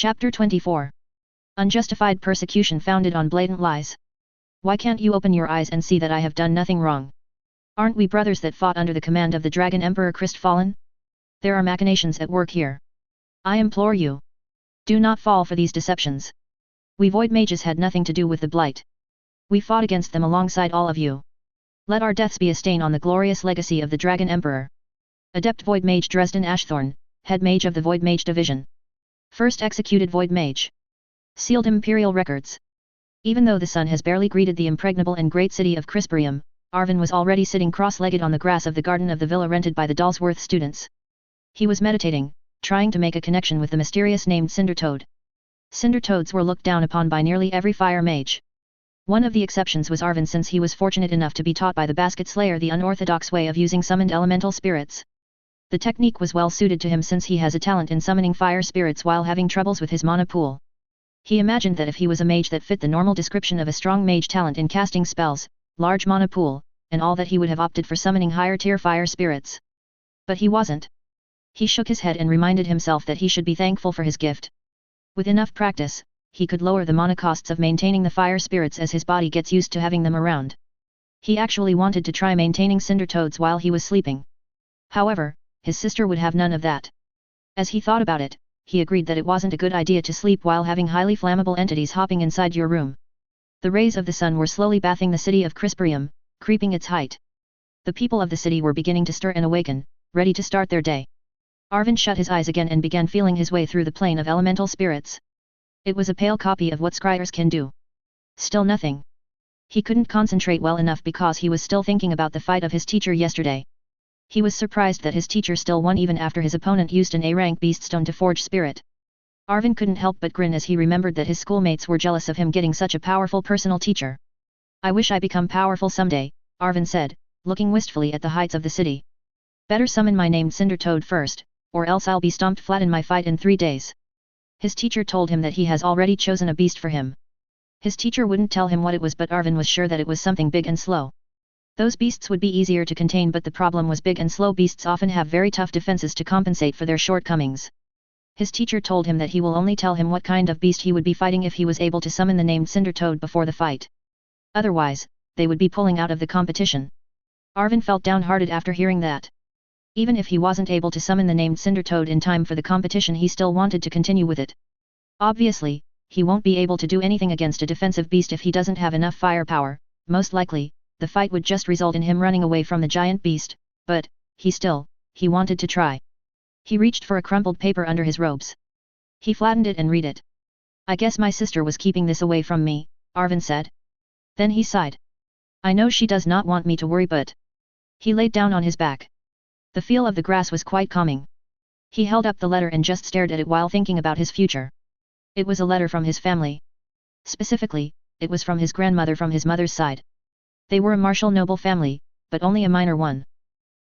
Chapter 24. Unjustified persecution founded on blatant lies. Why can't you open your eyes and see that I have done nothing wrong? Aren't we brothers that fought under the command of the Dragon Emperor Crestfallen? There are machinations at work here. I implore you. Do not fall for these deceptions. We Void Mages had nothing to do with the Blight. We fought against them alongside all of you. Let our deaths be a stain on the glorious legacy of the Dragon Emperor. Adept Void Mage Dresden Ashthorn, Head Mage of the Void Mage Division. First executed Void Mage. Sealed Imperial Records. Even though the sun has barely greeted the impregnable and great city of Crisperium, Arvin was already sitting cross-legged on the grass of the garden of the villa rented by the Dalsworth students. He was meditating, trying to make a connection with the mysterious named Cindertoad. Cindertoads were looked down upon by nearly every fire mage. One of the exceptions was Arvin, since he was fortunate enough to be taught by the Basket Slayer the unorthodox way of using summoned elemental spirits. The technique was well suited to him since he has a talent in summoning fire spirits while having troubles with his mana pool. He imagined that if he was a mage that fit the normal description of a strong mage talent in casting spells, large mana pool, and all that, he would have opted for summoning higher tier fire spirits. But he wasn't. He shook his head and reminded himself that he should be thankful for his gift. With enough practice, he could lower the mana costs of maintaining the fire spirits as his body gets used to having them around. He actually wanted to try maintaining Cindertoads while he was sleeping. However, his sister would have none of that. As he thought about it, he agreed that it wasn't a good idea to sleep while having highly flammable entities hopping inside your room. The rays of the sun were slowly bathing the city of Crisperium, creeping its height. The people of the city were beginning to stir and awaken, ready to start their day. Arvin shut his eyes again and began feeling his way through the plane of elemental spirits. It was a pale copy of what scryers can do. Still nothing. He couldn't concentrate well enough because he was still thinking about the fight of his teacher yesterday. He was surprised that his teacher still won even after his opponent used an A-rank beaststone to forge spirit. Arvin couldn't help but grin as he remembered that his schoolmates were jealous of him getting such a powerful personal teacher. I wish I become powerful someday, Arvin said, looking wistfully at the heights of the city. Better summon my named Cindertoad first, or else I'll be stomped flat in my fight in 3 days. His teacher told him that he has already chosen a beast for him. His teacher wouldn't tell him what it was, but Arvin was sure that it was something big and slow. Those beasts would be easier to contain, but the problem was big and slow beasts often have very tough defenses to compensate for their shortcomings. His teacher told him that he will only tell him what kind of beast he would be fighting if he was able to summon the named Cindertoad before the fight. Otherwise, they would be pulling out of the competition. Arvin felt downhearted after hearing that. Even if he wasn't able to summon the named Cindertoad in time for the competition, he still wanted to continue with it. Obviously, he won't be able to do anything against a defensive beast if he doesn't have enough firepower. Most likely, the fight would just result in him running away from the giant beast, but, he wanted to try. He reached for a crumpled paper under his robes. He flattened it and read it. I guess my sister was keeping this away from me, Arvin said. Then he sighed. I know she does not want me to worry, but... He laid down on his back. The feel of the grass was quite calming. He held up the letter and just stared at it while thinking about his future. It was a letter from his family. Specifically, it was from his grandmother from his mother's side. They were a martial noble family, but only a minor one.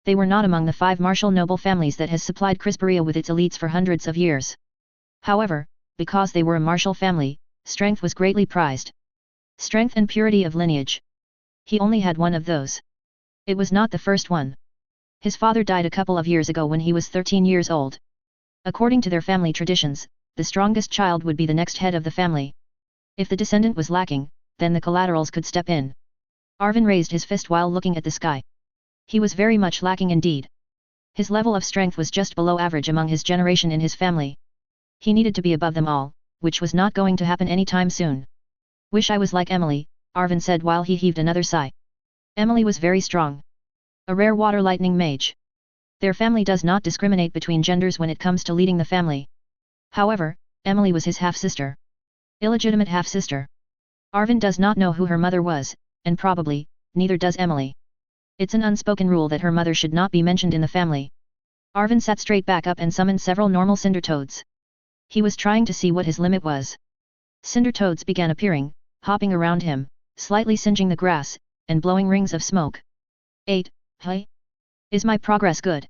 They were not among the 5 martial noble families that has supplied Crisperia with its elites for hundreds of years. However, because they were a martial family, strength was greatly prized. Strength and purity of lineage. He only had one of those. It was not the first one. His father died a couple of years ago when he was 13 years old. According to their family traditions, the strongest child would be the next head of the family. If the descendant was lacking, then the collaterals could step in. Arvin raised his fist while looking at the sky. He was very much lacking indeed. His level of strength was just below average among his generation in his family. He needed to be above them all, which was not going to happen anytime soon. Wish I was like Emily, Arvin said while he heaved another sigh. Emily was very strong. A rare water lightning mage. Their family does not discriminate between genders when it comes to leading the family. However, Emily was his half-sister. Illegitimate half-sister. Arvin does not know who her mother was, and probably, neither does Emily. It's an unspoken rule that her mother should not be mentioned in the family. Arvin sat straight back up and summoned several normal Cindertoads. He was trying to see what his limit was. Cindertoads began appearing, hopping around him, slightly singeing the grass, and blowing rings of smoke. 8. Hey? Is my progress good?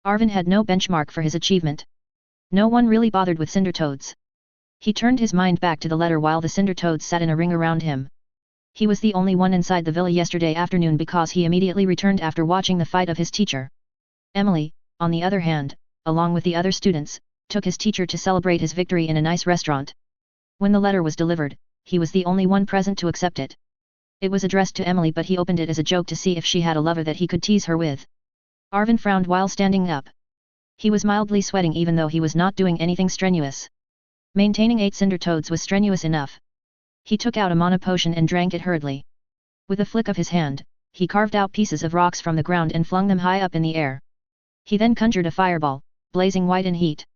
Arvin had no benchmark for his achievement. No one really bothered with Cindertoads. He turned his mind back to the letter while the Cindertoads sat in a ring around him. He was the only one inside the villa yesterday afternoon because he immediately returned after watching the fight of his teacher. Emily, on the other hand, along with the other students, took his teacher to celebrate his victory in a nice restaurant. When the letter was delivered, he was the only one present to accept it. It was addressed to Emily, but he opened it as a joke to see if she had a lover that he could tease her with. Arvin frowned while standing up. He was mildly sweating even though he was not doing anything strenuous. Maintaining 8 cinder toads was strenuous enough. He took out a mana potion and drank it hurriedly. With a flick of his hand, he carved out pieces of rocks from the ground and flung them high up in the air. He then conjured a fireball, blazing white in heat.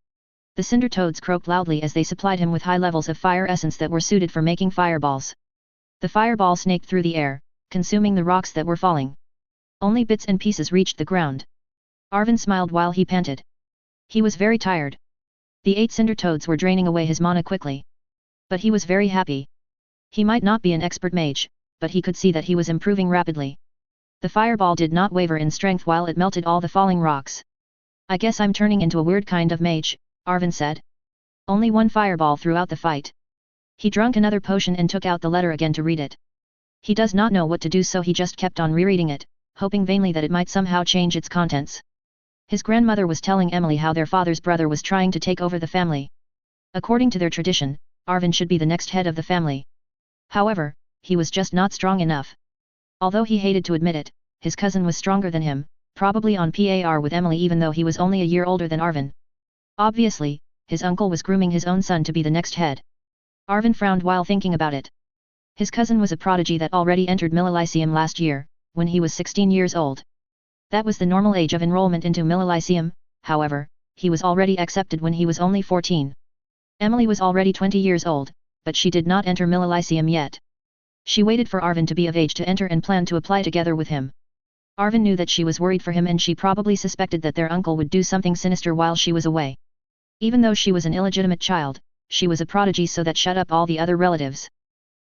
The cinder toads croaked loudly as they supplied him with high levels of fire essence that were suited for making fireballs. The fireball snaked through the air, consuming the rocks that were falling. Only bits and pieces reached the ground. Arvin smiled while he panted. He was very tired. The 8 cinder toads were draining away his mana quickly. But he was very happy. He might not be an expert mage, but he could see that he was improving rapidly. The fireball did not waver in strength while it melted all the falling rocks. I guess I'm turning into a weird kind of mage, Arvin said. Only one fireball throughout the fight. He drank another potion and took out the letter again to read it. He does not know what to do, so he just kept on rereading it, hoping vainly that it might somehow change its contents. His grandmother was telling Emily how their father's brother was trying to take over the family. According to their tradition, Arvin should be the next head of the family. However, he was just not strong enough. Although he hated to admit it, his cousin was stronger than him, probably on par with Emily even though he was only a year older than Arvin. Obviously, his uncle was grooming his own son to be the next head. Arvin frowned while thinking about it. His cousin was a prodigy that already entered Millilyceum last year, when he was 16 years old. That was the normal age of enrollment into Millilyceum, however, he was already accepted when he was only 14. Emily was already 20 years old, but she did not enter Millilyceum yet. She waited for Arvin to be of age to enter and planned to apply together with him. Arvin knew that she was worried for him and she probably suspected that their uncle would do something sinister while she was away. Even though she was an illegitimate child, she was a prodigy, so that shut up all the other relatives.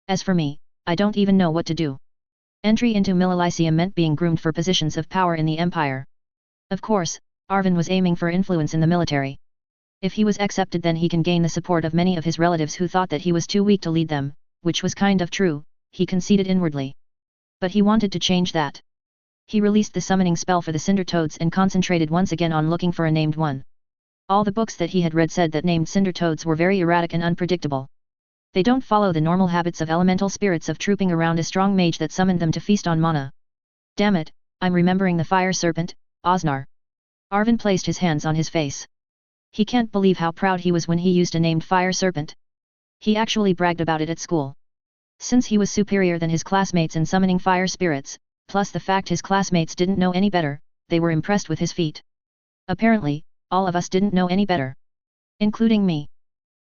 As for me, I don't even know what to do. Entry into Millilyceum meant being groomed for positions of power in the empire. Of course, Arvin was aiming for influence in the military. If he was accepted, then he can gain the support of many of his relatives who thought that he was too weak to lead them, which was kind of true, he conceded inwardly. But he wanted to change that. He released the summoning spell for the cinder toads and concentrated once again on looking for a named one. All the books that he had read said that named cinder toads were very erratic and unpredictable. They don't follow the normal habits of elemental spirits of trooping around a strong mage that summoned them to feast on mana. Damn it, I'm remembering the fire serpent, Osnar. Arvin placed his hands on his face. He can't believe how proud he was when he used a named fire serpent. He actually bragged about it at school. Since he was superior than his classmates in summoning fire spirits, plus the fact his classmates didn't know any better, they were impressed with his feat. Apparently, all of us didn't know any better. Including me.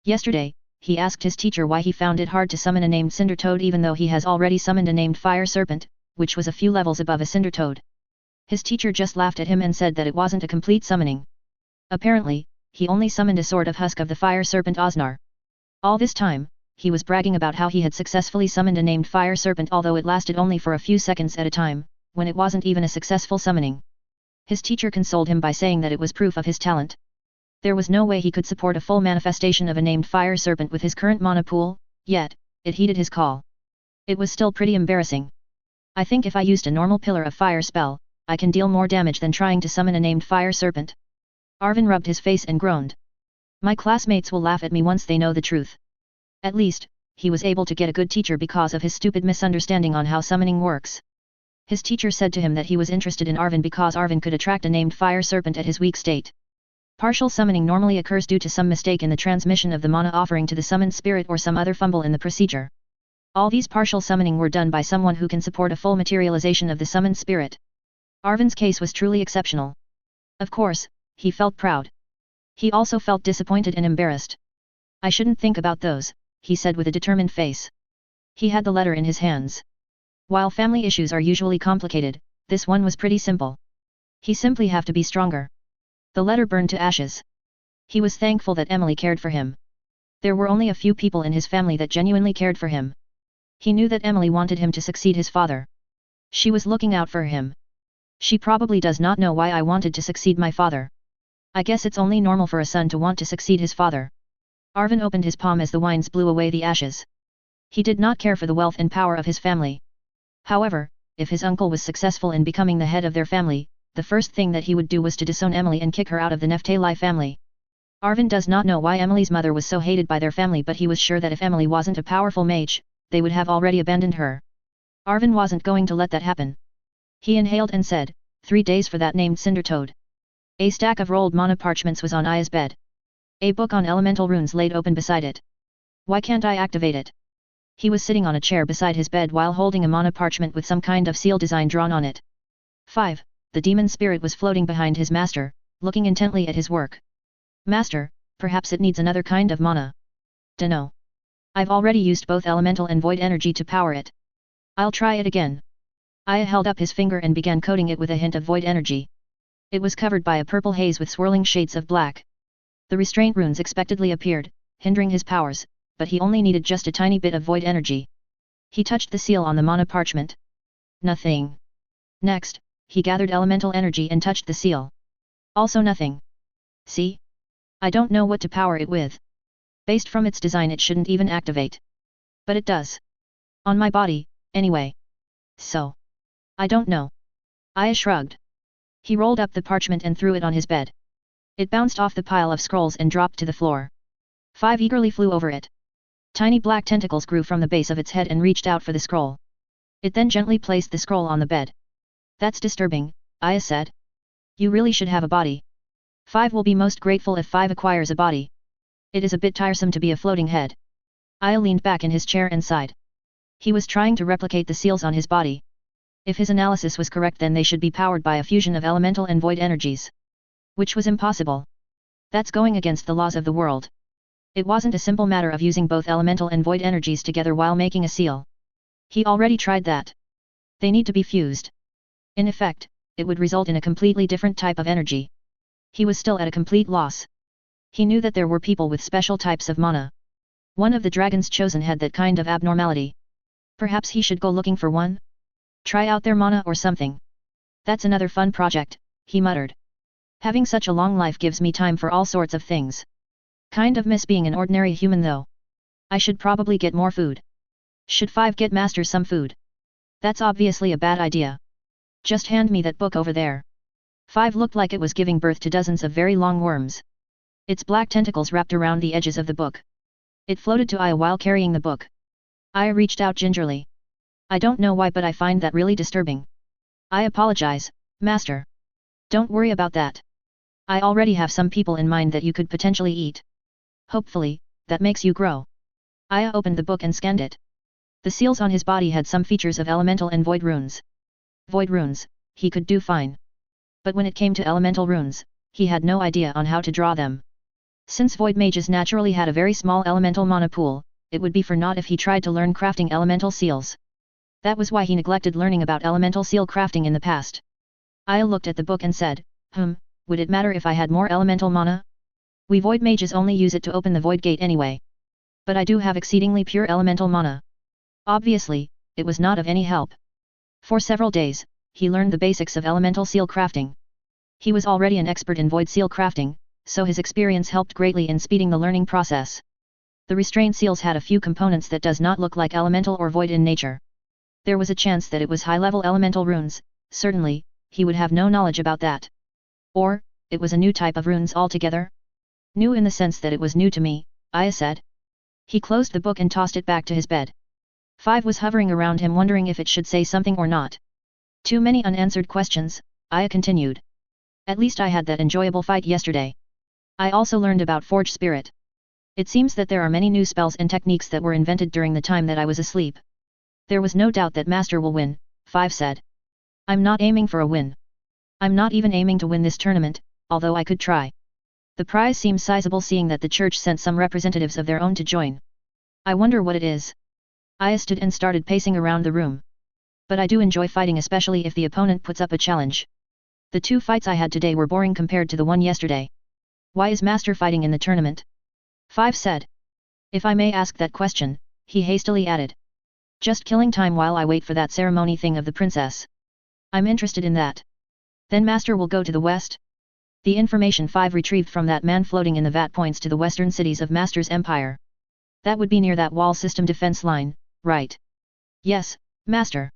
Yesterday, he asked his teacher why he found it hard to summon a named cinder toad even though he has already summoned a named fire serpent, which was a few levels above a cinder toad. His teacher just laughed at him and said that it wasn't a complete summoning. Apparently, he only summoned a sort of husk of the fire serpent Osnar. All this time, he was bragging about how he had successfully summoned a named fire serpent, although it lasted only for a few seconds at a time, when it wasn't even a successful summoning. His teacher consoled him by saying that it was proof of his talent. There was no way he could support a full manifestation of a named fire serpent with his current mana pool, yet, it heeded his call. It was still pretty embarrassing. I think if I used a normal pillar of fire spell, I can deal more damage than trying to summon a named fire serpent. Arvin rubbed his face and groaned. My classmates will laugh at me once they know the truth. At least, he was able to get a good teacher because of his stupid misunderstanding on how summoning works. His teacher said to him that he was interested in Arvin because Arvin could attract a named fire serpent at his weak state. Partial summoning normally occurs due to some mistake in the transmission of the mana offering to the summoned spirit or some other fumble in the procedure. All these partial summoning were done by someone who can support a full materialization of the summoned spirit. Arvin's case was truly exceptional. Of course, he felt proud. He also felt disappointed and embarrassed. I shouldn't think about those, he said with a determined face. He had the letter in his hands. While family issues are usually complicated, this one was pretty simple. He simply have to be stronger. The letter burned to ashes. He was thankful that Emily cared for him. There were only a few people in his family that genuinely cared for him. He knew that Emily wanted him to succeed his father. She was looking out for him. She probably does not know why I wanted to succeed my father. I guess it's only normal for a son to want to succeed his father. Arvin opened his palm as the winds blew away the ashes. He did not care for the wealth and power of his family. However, if his uncle was successful in becoming the head of their family, the first thing that he would do was to disown Emily and kick her out of the Neftali family. Arvin does not know why Emily's mother was so hated by their family, but he was sure that if Emily wasn't a powerful mage, they would have already abandoned her. Arvin wasn't going to let that happen. He inhaled and said, 3 days for that named Cindertoad. A stack of rolled mana parchments was on Aya's bed. A book on elemental runes laid open beside it. Why can't I activate it? He was sitting on a chair beside his bed while holding a mana parchment with some kind of seal design drawn on it. 5. The demon spirit was floating behind his master, looking intently at his work. Master, perhaps it needs another kind of mana. Dunno. I've already used both elemental and void energy to power it. I'll try it again. Aya held up his finger and began coating it with a hint of void energy. It was covered by a purple haze with swirling shades of black. The restraint runes expectedly appeared, hindering his powers, but he only needed just a tiny bit of void energy. He touched the seal on the mana parchment. Nothing. Next, he gathered elemental energy and touched the seal. Also nothing. See? I don't know what to power it with. Based from its design, it shouldn't even activate. But it does. On my body, anyway. So. I don't know. Aya shrugged. He rolled up the parchment and threw it on his bed. It bounced off the pile of scrolls and dropped to the floor. 5 eagerly flew over it. Tiny black tentacles grew from the base of its head and reached out for the scroll. It then gently placed the scroll on the bed. That's disturbing, Aya said. You really should have a body. 5 will be most grateful if 5 acquires a body. It is a bit tiresome to be a floating head. Aya leaned back in his chair and sighed. He was trying to replicate the seals on his body. If his analysis was correct, then they should be powered by a fusion of elemental and void energies. Which was impossible. That's going against the laws of the world. It wasn't a simple matter of using both elemental and void energies together while making a seal. He already tried that. They need to be fused. In effect, it would result in a completely different type of energy. He was still at a complete loss. He knew that there were people with special types of mana. One of the dragons chosen had that kind of abnormality. Perhaps he should go looking for one? Try out their mana or something. That's another fun project, he muttered. Having such a long life gives me time for all sorts of things. Kind of miss being an ordinary human though. I should probably get more food. Should 5 get Master some food? That's obviously a bad idea. Just hand me that book over there. 5 looked like it was giving birth to dozens of very long worms. Its black tentacles wrapped around the edges of the book. It floated to Aya while carrying the book. Aya reached out gingerly. I don't know why, but I find that really disturbing. I apologize, Master. Don't worry about that. I already have some people in mind that you could potentially eat. Hopefully, that makes you grow. Aya opened the book and scanned it. The seals on his body had some features of elemental and void runes. Void runes, he could do fine. But when it came to elemental runes, he had no idea on how to draw them. Since void mages naturally had a very small elemental mana pool, it would be for naught if he tried to learn crafting elemental seals. That was why he neglected learning about elemental seal crafting in the past. Aya looked at the book and said, would it matter if I had more elemental mana? We void mages only use it to open the void gate anyway. But I do have exceedingly pure elemental mana. Obviously, it was not of any help. For several days, he learned the basics of elemental seal crafting. He was already an expert in void seal crafting, so his experience helped greatly in speeding the learning process. The restraint seals had a few components that does not look like elemental or void in nature. There was a chance that it was high-level elemental runes, certainly, he would have no knowledge about that. Or, it was a new type of runes altogether? New in the sense that it was new to me, Aya said. He closed the book and tossed it back to his bed. 5 was hovering around him, wondering if it should say something or not. Too many unanswered questions, Aya continued. At least I had that enjoyable fight yesterday. I also learned about Forge Spirit. It seems that there are many new spells and techniques that were invented during the time that I was asleep. There was no doubt that Master will win, 5 said. I'm not aiming for a win. I'm not even aiming to win this tournament, although I could try. The prize seems sizable seeing that the church sent some representatives of their own to join. I wonder what it is. Aya stood and started pacing around the room. But I do enjoy fighting, especially if the opponent puts up a challenge. The 2 fights I had today were boring compared to the one yesterday. Why is Master fighting in the tournament? 5 said. If I may ask that question, he hastily added. Just killing time while I wait for that ceremony thing of the princess. I'm interested in that. Then Master will go to the west? The information 5 retrieved from that man floating in the vat points to the western cities of Master's empire. That would be near that wall system defense line, right? Yes, Master.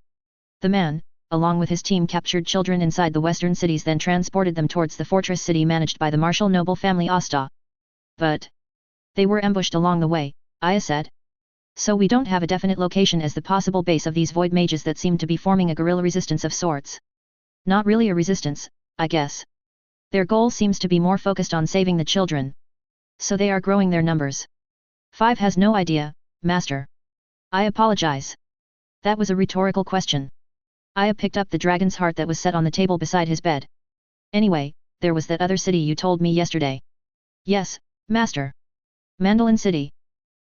The man, along with his team, captured children inside the western cities, then transported them towards the fortress city managed by the martial noble family Asta. But they were ambushed along the way, Aya said. So we don't have a definite location as the possible base of these void mages that seem to be forming a guerrilla resistance of sorts. Not really a resistance, I guess. Their goal seems to be more focused on saving the children. So they are growing their numbers. 5 has no idea, Master. I apologize. That was a rhetorical question. Aya picked up the dragon's heart that was set on the table beside his bed. Anyway, there was that other city you told me yesterday. Yes, Master. Mandolin City.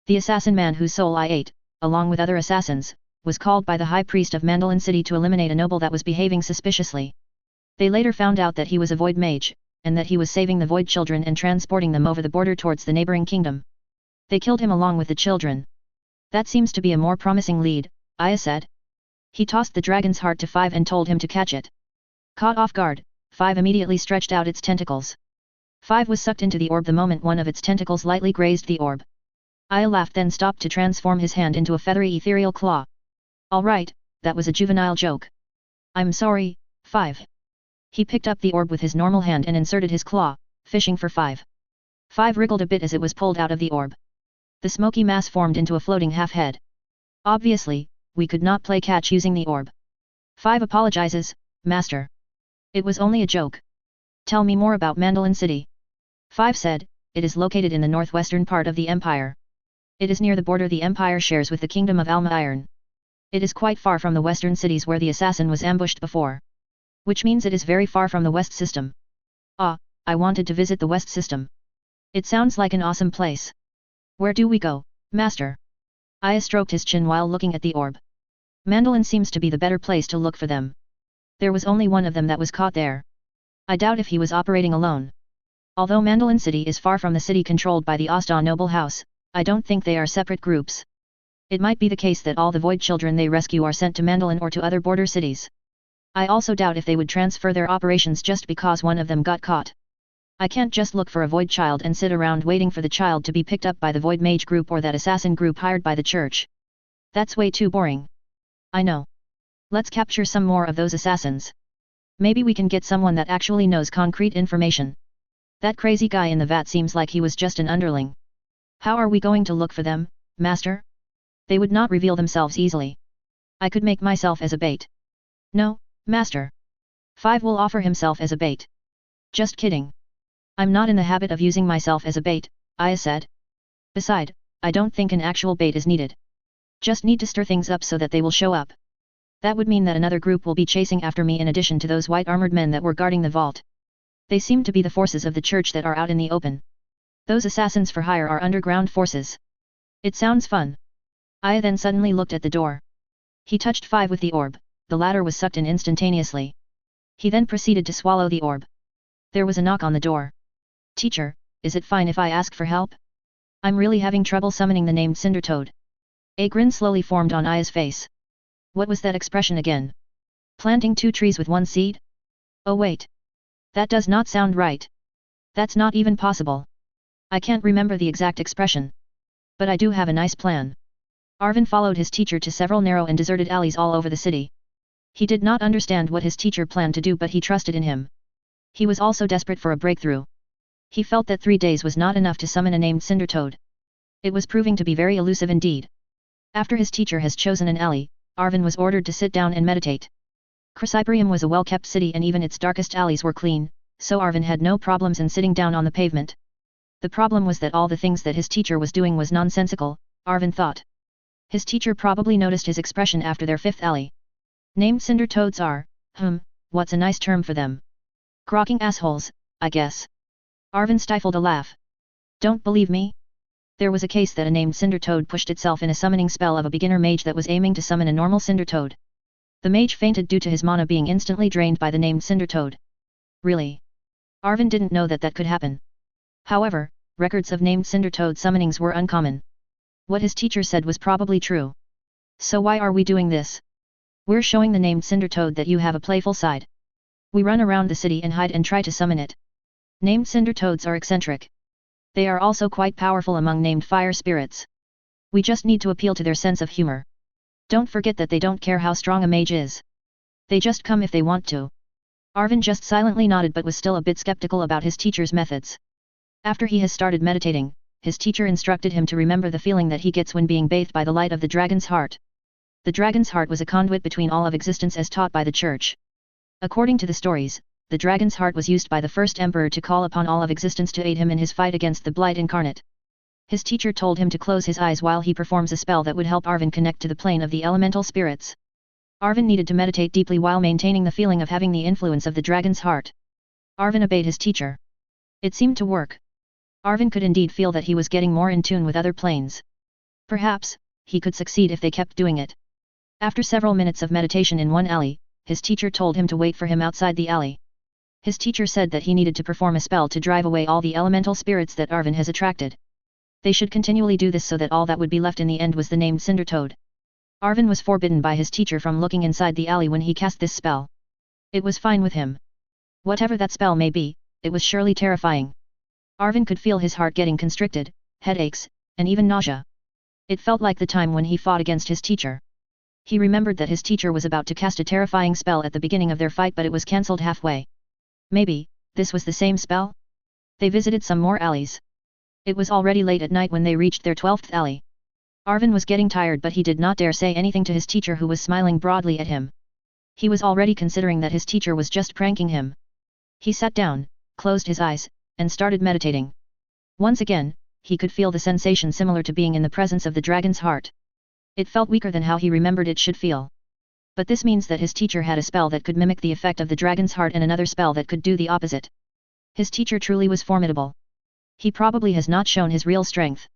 The assassin man whose soul I ate, along with other assassins, was called by the high priest of Mandolin City to eliminate a noble that was behaving suspiciously. They later found out that he was a void mage, and that he was saving the void children and transporting them over the border towards the neighboring kingdom. They killed him along with the children. That seems to be a more promising lead, Aya said. He tossed the dragon's heart to 5 and told him to catch it. Caught off guard, 5 immediately stretched out its tentacles. 5 was sucked into the orb the moment one of its tentacles lightly grazed the orb. Aya laughed, then stopped to transform his hand into a feathery ethereal claw. Alright, that was a juvenile joke. I'm sorry, 5. He picked up the orb with his normal hand and inserted his claw, fishing for 5. 5 wriggled a bit as it was pulled out of the orb. The smoky mass formed into a floating half-head. Obviously, we could not play catch using the orb. 5 apologizes, Master. It was only a joke. Tell me more about Mandolin City. 5 said, it is located in the northwestern part of the empire. It is near the border the empire shares with the kingdom of Alma Iron. It is quite far from the western cities where the assassin was ambushed before. Which means it is very far from the west system. Ah, I wanted to visit the west system. It sounds like an awesome place. Where do we go, Master? Aya stroked his chin while looking at the orb. Mandolin seems to be the better place to look for them. There was only one of them that was caught there. I doubt if he was operating alone. Although Mandolin City is far from the city controlled by the Asta noble house, I don't think they are separate groups. It might be the case that all the void children they rescue are sent to Mandolin or to other border cities. I also doubt if they would transfer their operations just because one of them got caught. I can't just look for a void child and sit around waiting for the child to be picked up by the void mage group or that assassin group hired by the church. That's way too boring. I know. Let's capture some more of those assassins. Maybe we can get someone that actually knows concrete information. That crazy guy in the vat seems like he was just an underling. How are we going to look for them, Master? They would not reveal themselves easily. I could make myself as a bait. No, Master. 5 will offer himself as a bait. Just kidding. I'm not in the habit of using myself as a bait, Aya said. Beside, I don't think an actual bait is needed. Just need to stir things up so that they will show up. That would mean that another group will be chasing after me in addition to those white armored men that were guarding the vault. They seem to be the forces of the church that are out in the open. Those assassins for hire are underground forces. It sounds fun. Aya then suddenly looked at the door. He touched 5 with the orb, the latter was sucked in instantaneously. He then proceeded to swallow the orb. There was a knock on the door. Teacher, is it fine if I ask for help? I'm really having trouble summoning the named Cinder Toad. A grin slowly formed on Aya's face. What was that expression again? Planting 2 trees with 1 seed? Oh wait. That does not sound right. That's not even possible. I can't remember the exact expression. But I do have a nice plan. Arvin followed his teacher to several narrow and deserted alleys all over the city. He did not understand what his teacher planned to do, but he trusted in him. He was also desperate for a breakthrough. He felt that 3 days was not enough to summon a named Cinder Toad. It was proving to be very elusive indeed. After his teacher has chosen an alley, Arvin was ordered to sit down and meditate. Chrysoprium was a well-kept city and even its darkest alleys were clean, so Arvin had no problems in sitting down on the pavement. The problem was that all the things that his teacher was doing was nonsensical, Arvin thought. His teacher probably noticed his expression after their 5th alley. Named Cinder Toads are, what's a nice term for them? Grokking assholes, I guess. Arvin stifled a laugh. Don't believe me? There was a case that a named Cinder Toad pushed itself in a summoning spell of a beginner mage that was aiming to summon a normal Cinder Toad. The mage fainted due to his mana being instantly drained by the named Cinder Toad. Really? Arvin didn't know that that could happen. However, records of named Cinder Toad summonings were uncommon. What his teacher said was probably true. So why are we doing this? We're showing the named Cinder Toad that you have a playful side. We run around the city and hide and try to summon it. Named Cinder Toads are eccentric. They are also quite powerful among named fire spirits. We just need to appeal to their sense of humor. Don't forget that they don't care how strong a mage is. They just come if they want to. Arvin just silently nodded but was still a bit skeptical about his teacher's methods. After he has started meditating, his teacher instructed him to remember the feeling that he gets when being bathed by the light of the dragon's heart. The dragon's heart was a conduit between all of existence as taught by the church. According to the stories, the dragon's heart was used by the first emperor to call upon all of existence to aid him in his fight against the blight incarnate. His teacher told him to close his eyes while he performs a spell that would help Arvin connect to the plane of the elemental spirits. Arvin needed to meditate deeply while maintaining the feeling of having the influence of the dragon's heart. Arvin obeyed his teacher. It seemed to work. Arvin could indeed feel that he was getting more in tune with other planes. Perhaps, he could succeed if they kept doing it. After several minutes of meditation in one alley, his teacher told him to wait for him outside the alley. His teacher said that he needed to perform a spell to drive away all the elemental spirits that Arvin has attracted. They should continually do this so that all that would be left in the end was the named Cinder Toad. Arvin was forbidden by his teacher from looking inside the alley when he cast this spell. It was fine with him. Whatever that spell may be, it was surely terrifying. Arvin could feel his heart getting constricted, headaches, and even nausea. It felt like the time when he fought against his teacher. He remembered that his teacher was about to cast a terrifying spell at the beginning of their fight, but it was cancelled halfway. Maybe, this was the same spell? They visited some more alleys. It was already late at night when they reached their 12th alley. Arvin was getting tired, but he did not dare say anything to his teacher, who was smiling broadly at him. He was already considering that his teacher was just pranking him. He sat down, closed his eyes, and started meditating. Once again, he could feel the sensation similar to being in the presence of the dragon's heart. It felt weaker than how he remembered it should feel. But this means that his teacher had a spell that could mimic the effect of the dragon's heart and another spell that could do the opposite. His teacher truly was formidable. He probably has not shown his real strength.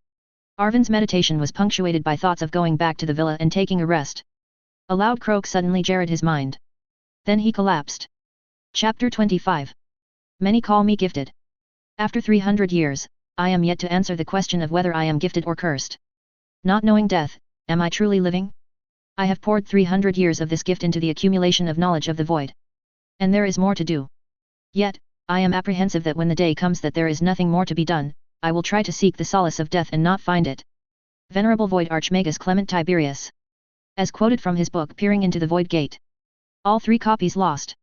Arvin's meditation was punctuated by thoughts of going back to the villa and taking a rest. A loud croak suddenly jarred his mind. Then he collapsed. Chapter 25. Many call me gifted. After 300 years, I am yet to answer the question of whether I am gifted or cursed. Not knowing death, am I truly living? I have poured 300 years of this gift into the accumulation of knowledge of the void. And there is more to do. Yet, I am apprehensive that when the day comes that there is nothing more to be done, I will try to seek the solace of death and not find it. Venerable Void Archmagus Clement Tiberius. As quoted from his book Peering into the Void Gate. All 3 copies lost.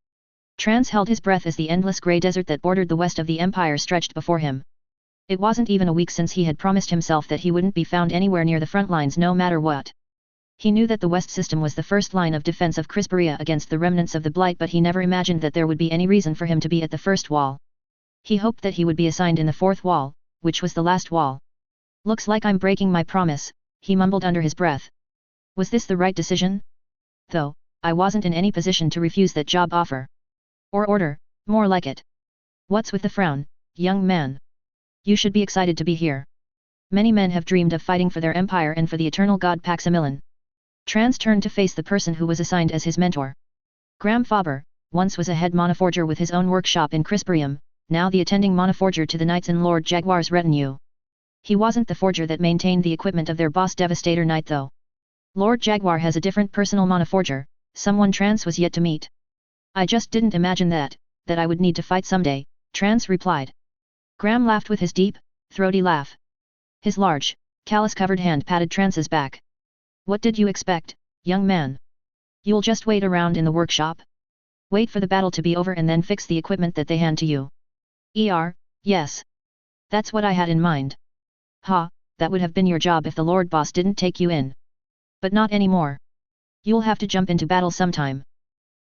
Trans held his breath as the endless grey desert that bordered the west of the empire stretched before him. It wasn't even a week since he had promised himself that he wouldn't be found anywhere near the front lines no matter what. He knew that the West system was the first line of defense of Crisperia against the remnants of the Blight, but he never imagined that there would be any reason for him to be at the first wall. He hoped that he would be assigned in the 4th wall, which was the last wall. Looks like I'm breaking my promise, he mumbled under his breath. Was this the right decision? Though, I wasn't in any position to refuse that job offer. Or order, more like it. What's with the frown, young man? You should be excited to be here. Many men have dreamed of fighting for their empire and for the eternal god Paximilon. Trans turned to face the person who was assigned as his mentor. Graham Faber, once was a head monoforger with his own workshop in Crisperium, now the attending monoforger to the Knights in Lord Jaguar's retinue. He wasn't the forger that maintained the equipment of their boss Devastator Knight though. Lord Jaguar has a different personal monoforger, someone Trans was yet to meet. I just didn't imagine that I would need to fight someday, Trans replied. Graham laughed with his deep, throaty laugh. His large, callus-covered hand patted Trans's back. What did you expect, young man? You'll just wait around in the workshop? Wait for the battle to be over and then fix the equipment that they hand to you. Yes. That's what I had in mind. Ha, that would have been your job if the Lord Boss didn't take you in. But not anymore. You'll have to jump into battle sometime.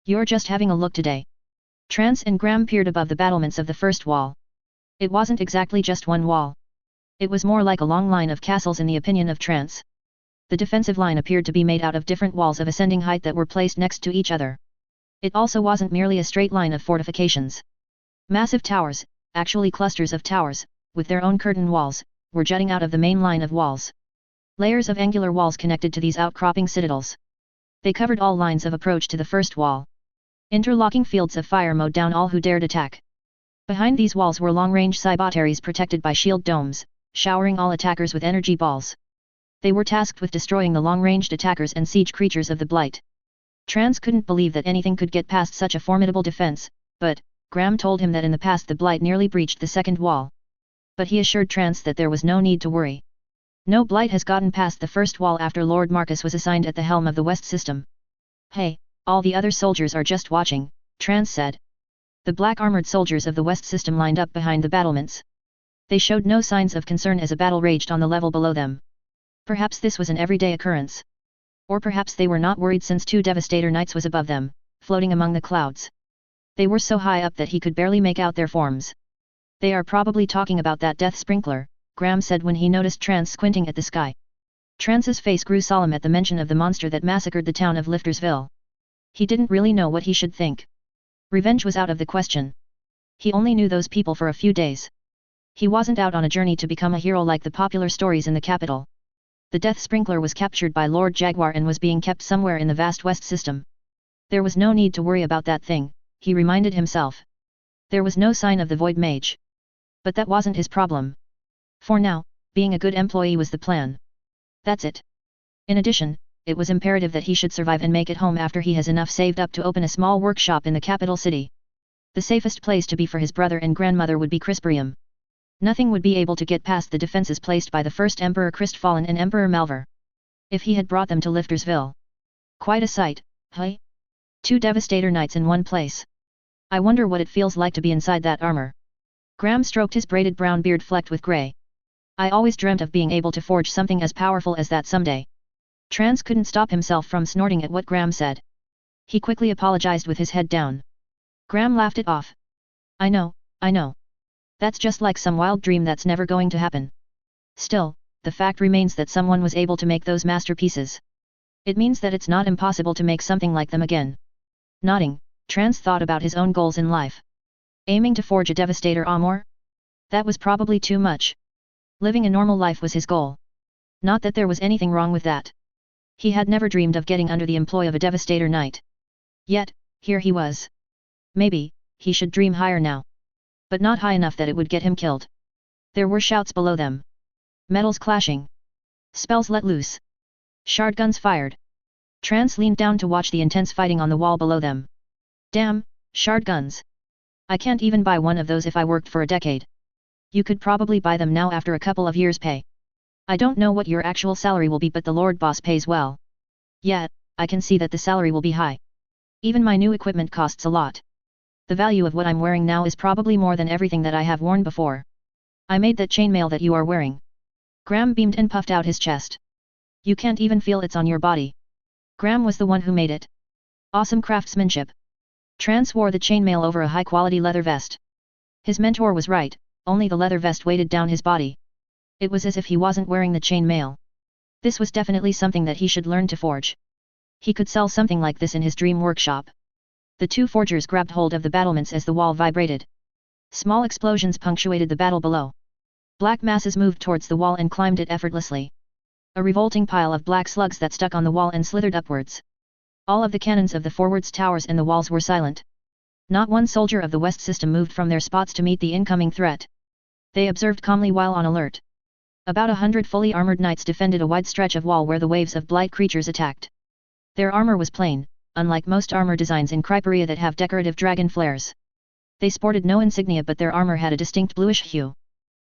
You're just having a look today. Trans and Graham peered above the battlements of the first wall. It wasn't exactly just one wall. It was more like a long line of castles in the opinion of Trans. The defensive line appeared to be made out of different walls of ascending height that were placed next to each other. It also wasn't merely a straight line of fortifications. Massive towers, actually clusters of towers, with their own curtain walls, were jutting out of the main line of walls. Layers of angular walls connected to these outcropping citadels. They covered all lines of approach to the first wall. Interlocking fields of fire mowed down all who dared attack. Behind these walls were long-range cybataries protected by shield domes, showering all attackers with energy balls. They were tasked with destroying the long-ranged attackers and siege creatures of the Blight. Trans couldn't believe that anything could get past such a formidable defense, but Graham told him that in the past the Blight nearly breached the second wall. But he assured Trans that there was no need to worry. No Blight has gotten past the first wall after Lord Marcus was assigned at the helm of the West system. Hey, all the other soldiers are just watching, Trans said. The black-armored soldiers of the West system lined up behind the battlements. They showed no signs of concern as a battle raged on the level below them. Perhaps this was an everyday occurrence. Or perhaps they were not worried since 2 Devastator Knights was above them, floating among the clouds. They were so high up that he could barely make out their forms. They are probably talking about that death sprinkler, Graham said when he noticed Trance squinting at the sky. Trance's face grew solemn at the mention of the monster that massacred the town of Liftersville. He didn't really know what he should think. Revenge was out of the question. He only knew those people for a few days. He wasn't out on a journey to become a hero like the popular stories in the capital. The death sprinkler was captured by Lord Jaguar and was being kept somewhere in the vast West system. There was no need to worry about that thing, he reminded himself. There was no sign of the Void Mage. But that wasn't his problem. For now, being a good employee was the plan. That's it. In addition, it was imperative that he should survive and make it home after he has enough saved up to open a small workshop in the capital city. The safest place to be for his brother and grandmother would be Crisperium. Nothing would be able to get past the defenses placed by the first Emperor Crestfallen and Emperor Malvar. If he had brought them to Liftersville. Quite a sight, hey? 2 Devastator Knights in one place. I wonder what it feels like to be inside that armor. Graham stroked his braided brown beard flecked with grey. I always dreamt of being able to forge something as powerful as that someday. Trance couldn't stop himself from snorting at what Graham said. He quickly apologized with his head down. Graham laughed it off. I know. That's just like some wild dream that's never going to happen. Still, the fact remains that someone was able to make those masterpieces. It means that it's not impossible to make something like them again. Nodding, Trance thought about his own goals in life. Aiming to forge a Devastator armor? That was probably too much. Living a normal life was his goal. Not that there was anything wrong with that. He had never dreamed of getting under the employ of a Devastator Knight. Yet, here he was. Maybe, he should dream higher now. But not high enough that it would get him killed. There were shouts below them. Metals clashing. Spells let loose. Shard guns fired. Trance leaned down to watch the intense fighting on the wall below them. Damn, shard guns. I can't even buy one of those if I worked for a decade. You could probably buy them now after a couple of years' pay. I don't know what your actual salary will be, but the Lord Boss pays well. Yet, I can see that the salary will be high. Even my new equipment costs a lot. The value of what I'm wearing now is probably more than everything that I have worn before. I made that chainmail that you are wearing. Graham beamed and puffed out his chest. You can't even feel it's on your body. Graham was the one who made it. Awesome craftsmanship. Trance wore the chainmail over a high-quality leather vest. His mentor was right, only the leather vest weighted down his body. It was as if he wasn't wearing the chainmail. This was definitely something that he should learn to forge. He could sell something like this in his dream workshop. The 2 forgers grabbed hold of the battlements as the wall vibrated. Small explosions punctuated the battle below. Black masses moved towards the wall and climbed it effortlessly. A revolting pile of black slugs that stuck on the wall and slithered upwards. All of the cannons of the forwards towers and the walls were silent. Not one soldier of the West system moved from their spots to meet the incoming threat. They observed calmly while on alert. About 100 fully armored knights defended a wide stretch of wall where the waves of blight creatures attacked. Their armor was plain, unlike most armor designs in Kryperia that have decorative dragon flares. They sported no insignia, but their armor had a distinct bluish hue.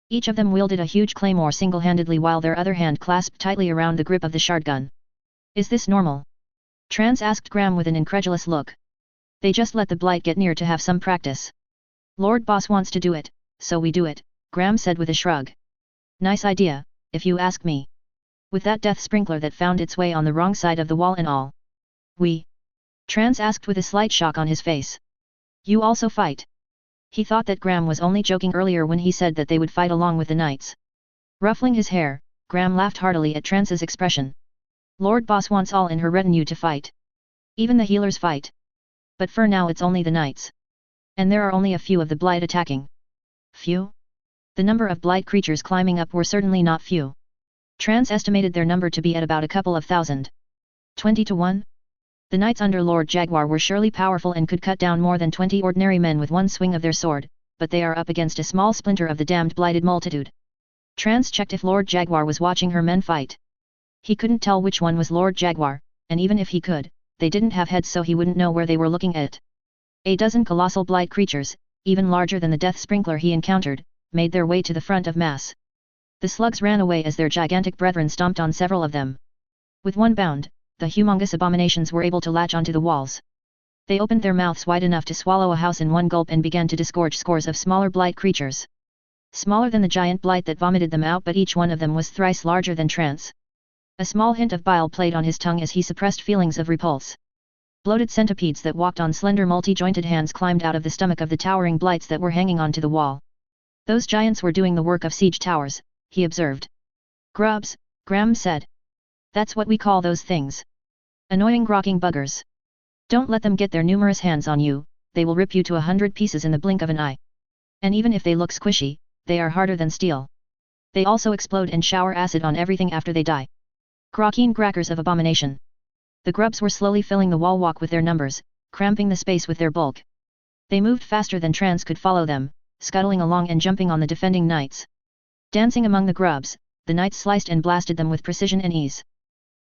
Each of them wielded a huge claymore single-handedly while their other hand clasped tightly around the grip of the shard gun. Is this normal? Trance asked Graham with an incredulous look. They just let the blight get near to have some practice. Lord Boss wants to do it, so we do it, Graham said with a shrug. Nice idea, if you ask me. With that death sprinkler that found its way on the wrong side of the wall and all. We? Trance asked with a slight shock on his face. You also fight? He thought that Graham was only joking earlier when he said that they would fight along with the knights. Ruffling his hair, Graham laughed heartily at Trance's expression. Lord Boss wants all in her retinue to fight. Even the healers fight. But for now it's only the knights. And there are only a few of the blight attacking. Few? The number of blight creatures climbing up were certainly not few. Trance estimated their number to be at about a couple of thousand. 20 to 1? The knights under Lord Jaguar were surely powerful and could cut down more than 20 ordinary men with one swing of their sword, but they are up against a small splinter of the damned blighted multitude. Trance checked if Lord Jaguar was watching her men fight. He couldn't tell which one was Lord Jaguar, and even if he could, they didn't have heads so he wouldn't know where they were looking at. A dozen colossal blight creatures, even larger than the death sprinkler he encountered, made their way to the front of mass. The slugs ran away as their gigantic brethren stomped on several of them. With one bound, the humongous abominations were able to latch onto the walls. They opened their mouths wide enough to swallow a house in one gulp and began to disgorge scores of smaller blight creatures. Smaller than the giant blight that vomited them out, but each one of them was thrice larger than Trance. A small hint of bile played on his tongue as he suppressed feelings of repulse. Bloated centipedes that walked on slender multi-jointed hands climbed out of the stomach of the towering blights that were hanging onto the wall. Those giants were doing the work of siege towers, he observed. Grubs, Graham said. That's what we call those things. Annoying grokking buggers. Don't let them get their numerous hands on you, they will rip you to 100 pieces in the blink of an eye. And even if they look squishy, they are harder than steel. They also explode and shower acid on everything after they die. Grokking crackers of abomination. The grubs were slowly filling the wall walk with their numbers, cramping the space with their bulk. They moved faster than Trance could follow them, scuttling along and jumping on the defending knights. Dancing among the grubs, the knights sliced and blasted them with precision and ease.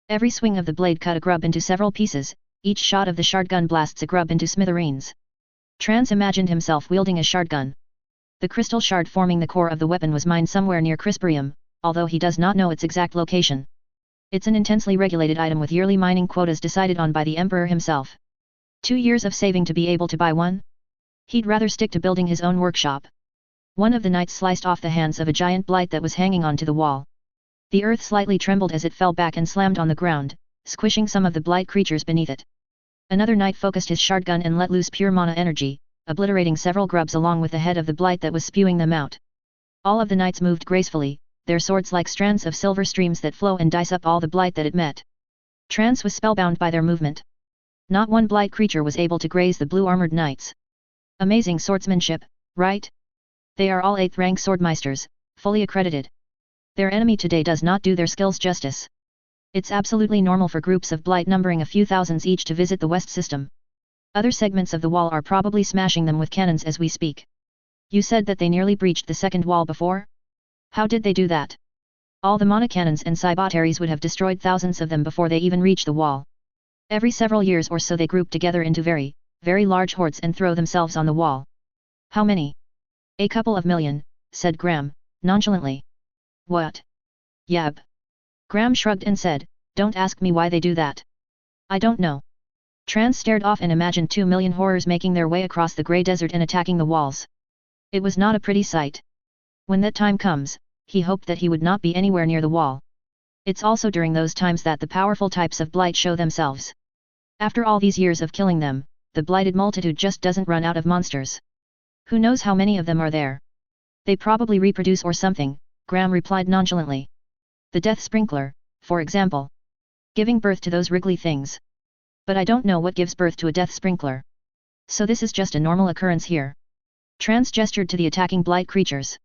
Every swing of the blade cut a grub into several pieces, each shot of the shardgun blasts a grub into smithereens. Trance imagined himself wielding a shardgun. The crystal shard forming the core of the weapon was mined somewhere near Crisperium, although he does not know its exact location. It's an intensely regulated item with yearly mining quotas decided on by the Emperor himself. 2 years of saving to be able to buy one? He'd rather stick to building his own workshop. One of the knights sliced off the hands of a giant blight that was hanging onto the wall. The earth slightly trembled as it fell back and slammed on the ground, squishing some of the blight creatures beneath it. Another knight focused his shardgun and let loose pure mana energy, obliterating several grubs along with the head of the blight that was spewing them out. All of the knights moved gracefully, their swords like strands of silver streams that flow and dice up all the blight that it met. Trance was spellbound by their movement. Not one blight creature was able to graze the blue-armored knights. Amazing swordsmanship, right? They are all 8th rank swordmeisters, fully accredited. Their enemy today does not do their skills justice. It's absolutely normal for groups of blight numbering a few thousands each to visit the west system. Other segments of the wall are probably smashing them with cannons as we speak. You said that they nearly breached the second wall before? How did they do that? All the mana cannons and cybotaries would have destroyed thousands of them before they even reach the wall. Every several years or so they group together into very, very large hordes and throw themselves on the wall. How many? A couple of million, said Graham, nonchalantly. What? Yab. Graham shrugged and said, don't ask me why they do that. I don't know. Trance stared off and imagined 2 million horrors making their way across the grey desert and attacking the walls. It was not a pretty sight. When that time comes, he hoped that he would not be anywhere near the wall. It's also during those times that the powerful types of blight show themselves. After all these years of killing them, the blighted multitude just doesn't run out of monsters. Who knows how many of them are there? They probably reproduce or something, Graham replied nonchalantly. The death sprinkler, for example. Giving birth to those wriggly things. But I don't know what gives birth to a death sprinkler. So this is just a normal occurrence here. Trance gestured to the attacking blight creatures.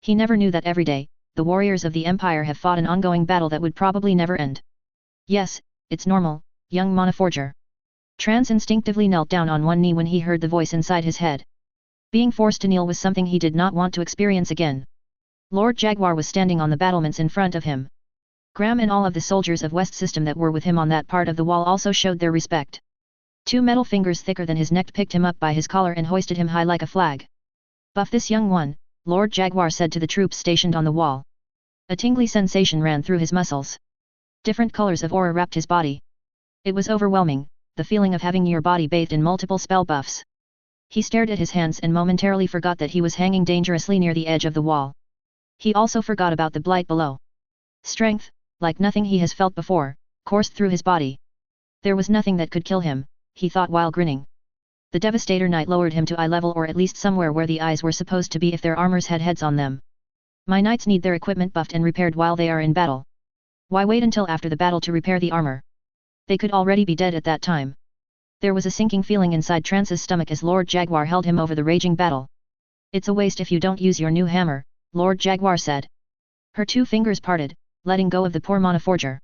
He never knew that every day, the warriors of the Empire have fought an ongoing battle that would probably never end. Yes, it's normal, young Monaforger. Trance instinctively knelt down on one knee when he heard the voice inside his head. Being forced to kneel was something he did not want to experience again. Lord Jaguar was standing on the battlements in front of him. Graham and all of the soldiers of West System that were with him on that part of the wall also showed their respect. 2 metal fingers thicker than his neck picked him up by his collar and hoisted him high like a flag. Buff this young one, Lord Jaguar said to the troops stationed on the wall. A tingly sensation ran through his muscles. Different colors of aura wrapped his body. It was overwhelming, the feeling of having your body bathed in multiple spell buffs. He stared at his hands and momentarily forgot that he was hanging dangerously near the edge of the wall. He also forgot about the blight below. Strength, like nothing he has felt before, coursed through his body. There was nothing that could kill him, he thought while grinning. The Devastator Knight lowered him to eye level or at least somewhere where the eyes were supposed to be if their armors had heads on them. My knights need their equipment buffed and repaired while they are in battle. Why wait until after the battle to repair the armor? They could already be dead at that time. There was a sinking feeling inside Trance's stomach as Lord Jaguar held him over the raging battle. It's a waste if you don't use your new hammer, Lord Jaguar said. Her 2 fingers parted, letting go of the poor Monaforger.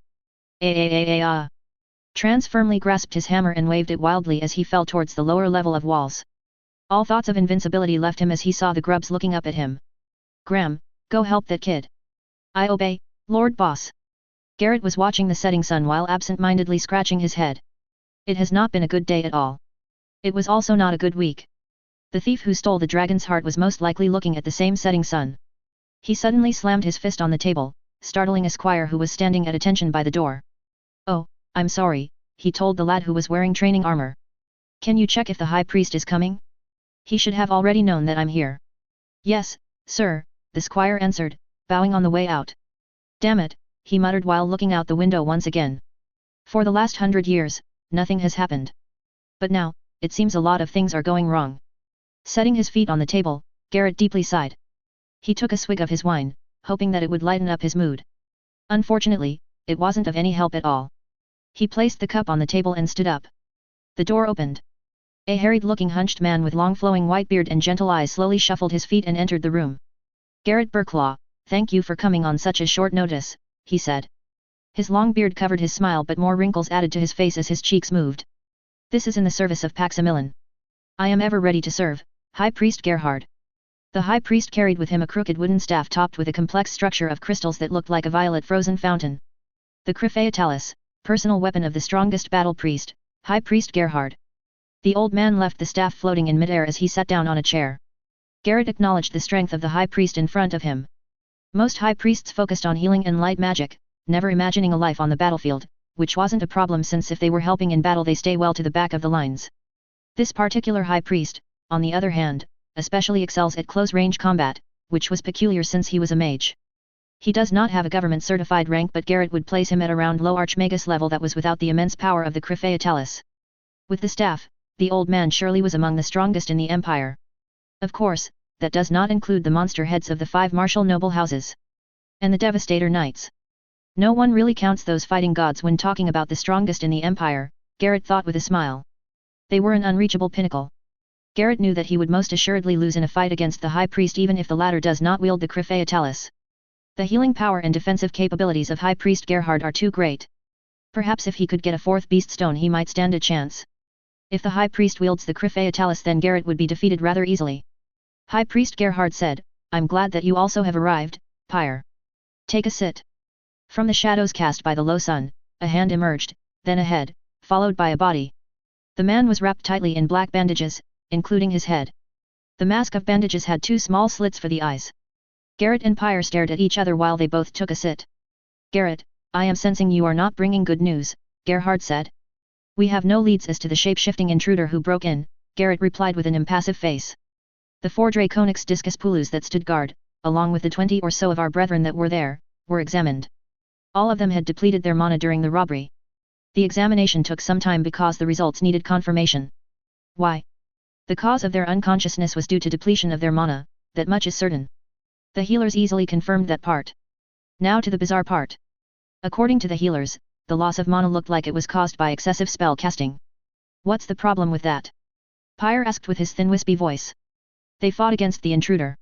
Trance firmly grasped his hammer and waved it wildly as he fell towards the lower level of walls. All thoughts of invincibility left him as he saw the grubs looking up at him. Graham, go help that kid. I obey, Lord Boss. Garrett was watching the setting sun while absent-mindedly scratching his head. It has not been a good day at all. It was also not a good week. The thief who stole the dragon's heart was most likely looking at the same setting sun. He suddenly slammed his fist on the table, startling a squire who was standing at attention by the door. Oh, I'm sorry, he told the lad who was wearing training armor. Can you check if the high priest is coming? He should have already known that I'm here. Yes, sir, the squire answered, bowing on the way out. Damn it, he muttered while looking out the window once again. For the last 100 years, nothing has happened. But now, it seems a lot of things are going wrong. Setting his feet on the table, Garrett deeply sighed. He took a swig of his wine, hoping that it would lighten up his mood. Unfortunately, it wasn't of any help at all. He placed the cup on the table and stood up. The door opened. A harried-looking hunched man with long flowing white beard and gentle eyes slowly shuffled his feet and entered the room. Garrett Birklaw, thank you for coming on such a short notice, he said. His long beard covered his smile, but more wrinkles added to his face as his cheeks moved. This is in the service of Paximilian. I am ever ready to serve, High Priest Gerhard. The High Priest carried with him a crooked wooden staff topped with a complex structure of crystals that looked like a violet frozen fountain. The Crephaetalis, personal weapon of the strongest battle priest, High Priest Gerhard. The old man left the staff floating in midair as he sat down on a chair. Garrett acknowledged the strength of the High Priest in front of him. Most High Priests focused on healing and light magic, never imagining a life on the battlefield, which wasn't a problem since if they were helping in battle they stay well to the back of the lines. This particular High Priest, on the other hand, especially excels at close-range combat, which was peculiar since he was a mage. He does not have a government-certified rank, but Garrett would place him at around low Archmagus level that was without the immense power of the Crephaetalis. With the staff, the old man surely was among the strongest in the empire. Of course, that does not include the monster heads of the 5 martial noble houses. And the Devastator Knights. No one really counts those fighting gods when talking about the strongest in the empire, Garrett thought with a smile. They were an unreachable pinnacle. Garrett knew that he would most assuredly lose in a fight against the High Priest even if the latter does not wield the Crephaetalis. The healing power and defensive capabilities of High Priest Gerhard are too great. Perhaps if he could get a 4th beast stone he might stand a chance. If the High Priest wields the Crephaetalis then Garrett would be defeated rather easily. High Priest Gerhard said, I'm glad that you also have arrived, Pyre. Take a sit. From the shadows cast by the low sun, a hand emerged, then a head, followed by a body. The man was wrapped tightly in black bandages, including his head. The mask of bandages had 2 small slits for the eyes. Garrett and Pyre stared at each other while they both took a sit. Garrett, I am sensing you are not bringing good news, Gerhard said. We have no leads as to the shape-shifting intruder who broke in, Garrett replied with an impassive face. The 4 Draconics Discus Pulus that stood guard, along with the 20 or so of our brethren that were there, were examined. All of them had depleted their mana during the robbery. The examination took some time because the results needed confirmation. Why? The cause of their unconsciousness was due to depletion of their mana, that much is certain. The healers easily confirmed that part. Now to the bizarre part. According to the healers, the loss of mana looked like it was caused by excessive spell casting. What's the problem with that? Pyre asked with his thin wispy voice. They fought against the intruder.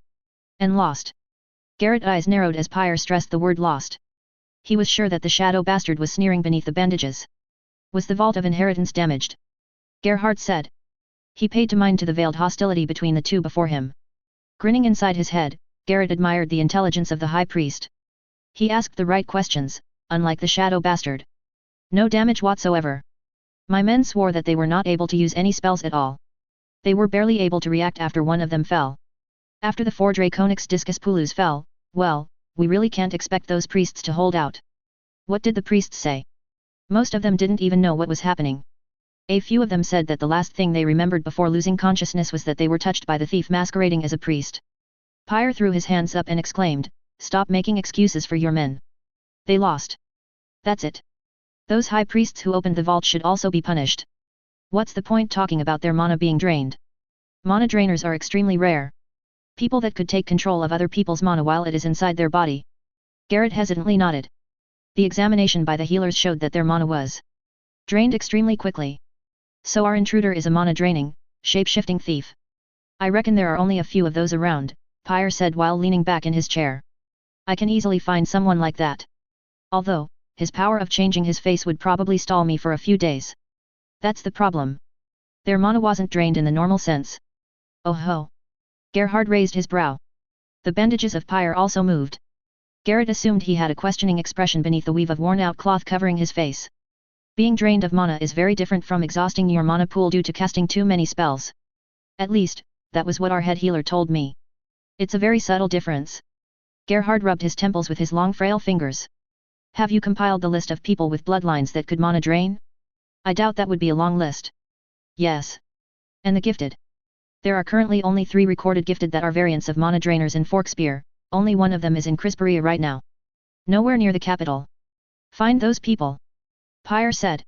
And lost. Garrett's eyes narrowed as Pyre stressed the word lost. He was sure that the shadow bastard was sneering beneath the bandages. Was the vault of inheritance damaged? Gerhard said. He paid to mind to the veiled hostility between the two before him. Grinning inside his head, Garrett admired the intelligence of the High Priest. He asked the right questions, unlike the shadow bastard. No damage whatsoever. My men swore that they were not able to use any spells at all. They were barely able to react after one of them fell. After the 4 Draconics Discus Pulus fell, well, we really can't expect those priests to hold out. What did the priests say? Most of them didn't even know what was happening. A few of them said that the last thing they remembered before losing consciousness was that they were touched by the thief masquerading as a priest. Pyre threw his hands up and exclaimed, "Stop making excuses for your men. They lost. That's it. Those high priests who opened the vault should also be punished. What's the point talking about their mana being drained? Mana drainers are extremely rare. People that could take control of other people's mana while it is inside their body." Garrett hesitantly nodded. The examination by the healers showed that their mana was drained extremely quickly. So our intruder is a mana-draining, shape-shifting thief. I reckon there are only a few of those around, Pyre said while leaning back in his chair. I can easily find someone like that. Although, his power of changing his face would probably stall me for a few days. That's the problem. Their mana wasn't drained in the normal sense. Oh ho! Gerhard raised his brow. The bandages of Pyre also moved. Garrett assumed he had a questioning expression beneath the weave of worn-out cloth covering his face. Being drained of mana is very different from exhausting your mana pool due to casting too many spells. At least, that was what our head healer told me. It's a very subtle difference. Gerhard rubbed his temples with his long frail fingers. Have you compiled the list of people with bloodlines that could mana drain? I doubt that would be a long list. Yes. And the gifted? There are currently only 3 recorded gifted that are variants of mana drainers in Forkspear, Only one of them is in Crisperia right now. Nowhere near the capital. Find those people. Pyre said.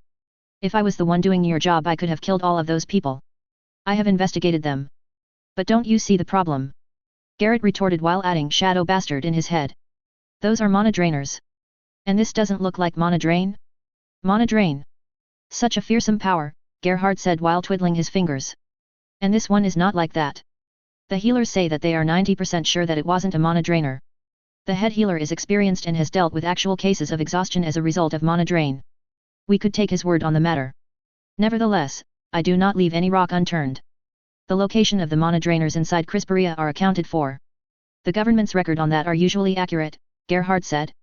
If I was the one doing your job I could have killed all of those people. I have investigated them. But don't you see the problem? Garrett retorted while adding Shadow Bastard in his head. Those are mana drainers. And this doesn't look like mana drain? Mana drain. Such a fearsome power, Gerhard said while twiddling his fingers. And this one is not like that. The healers say that they are 90% sure that it wasn't a mana drainer. The head healer is experienced and has dealt with actual cases of exhaustion as a result of mana drain. We could take his word on the matter. Nevertheless, I do not leave any rock unturned. The location of the mana drainers inside Crisperia are accounted for. The government's record on that are usually accurate, Gerhard said.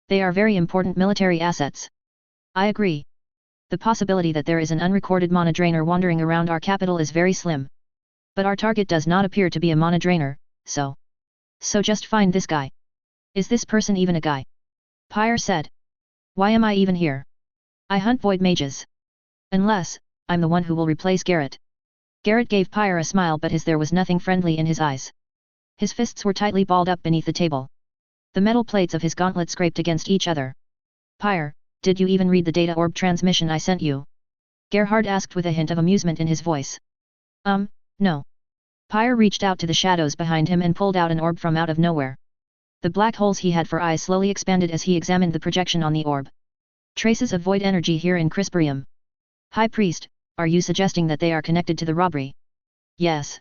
They are very important military assets. I agree. The possibility that there is an unrecorded mana drainer wandering around our capital is very slim. But our target does not appear to be a mana drainer, so just find this guy. Is this person even a guy? Pyre said. Why am I even here? I hunt void mages. Unless, I'm the one who will replace Garrett. Garrett gave Pyre a smile but there was nothing friendly in his eyes. His fists were tightly balled up beneath the table. The metal plates of his gauntlet scraped against each other. Pyre, did you even read the data orb transmission I sent you? Gerhard asked with a hint of amusement in his voice. No. Pyre reached out to the shadows behind him and pulled out an orb from out of nowhere. The black holes he had for eyes slowly expanded as he examined the projection on the orb. Traces of void energy here in Crisperium. High Priest, are you suggesting that they are connected to the robbery? Yes.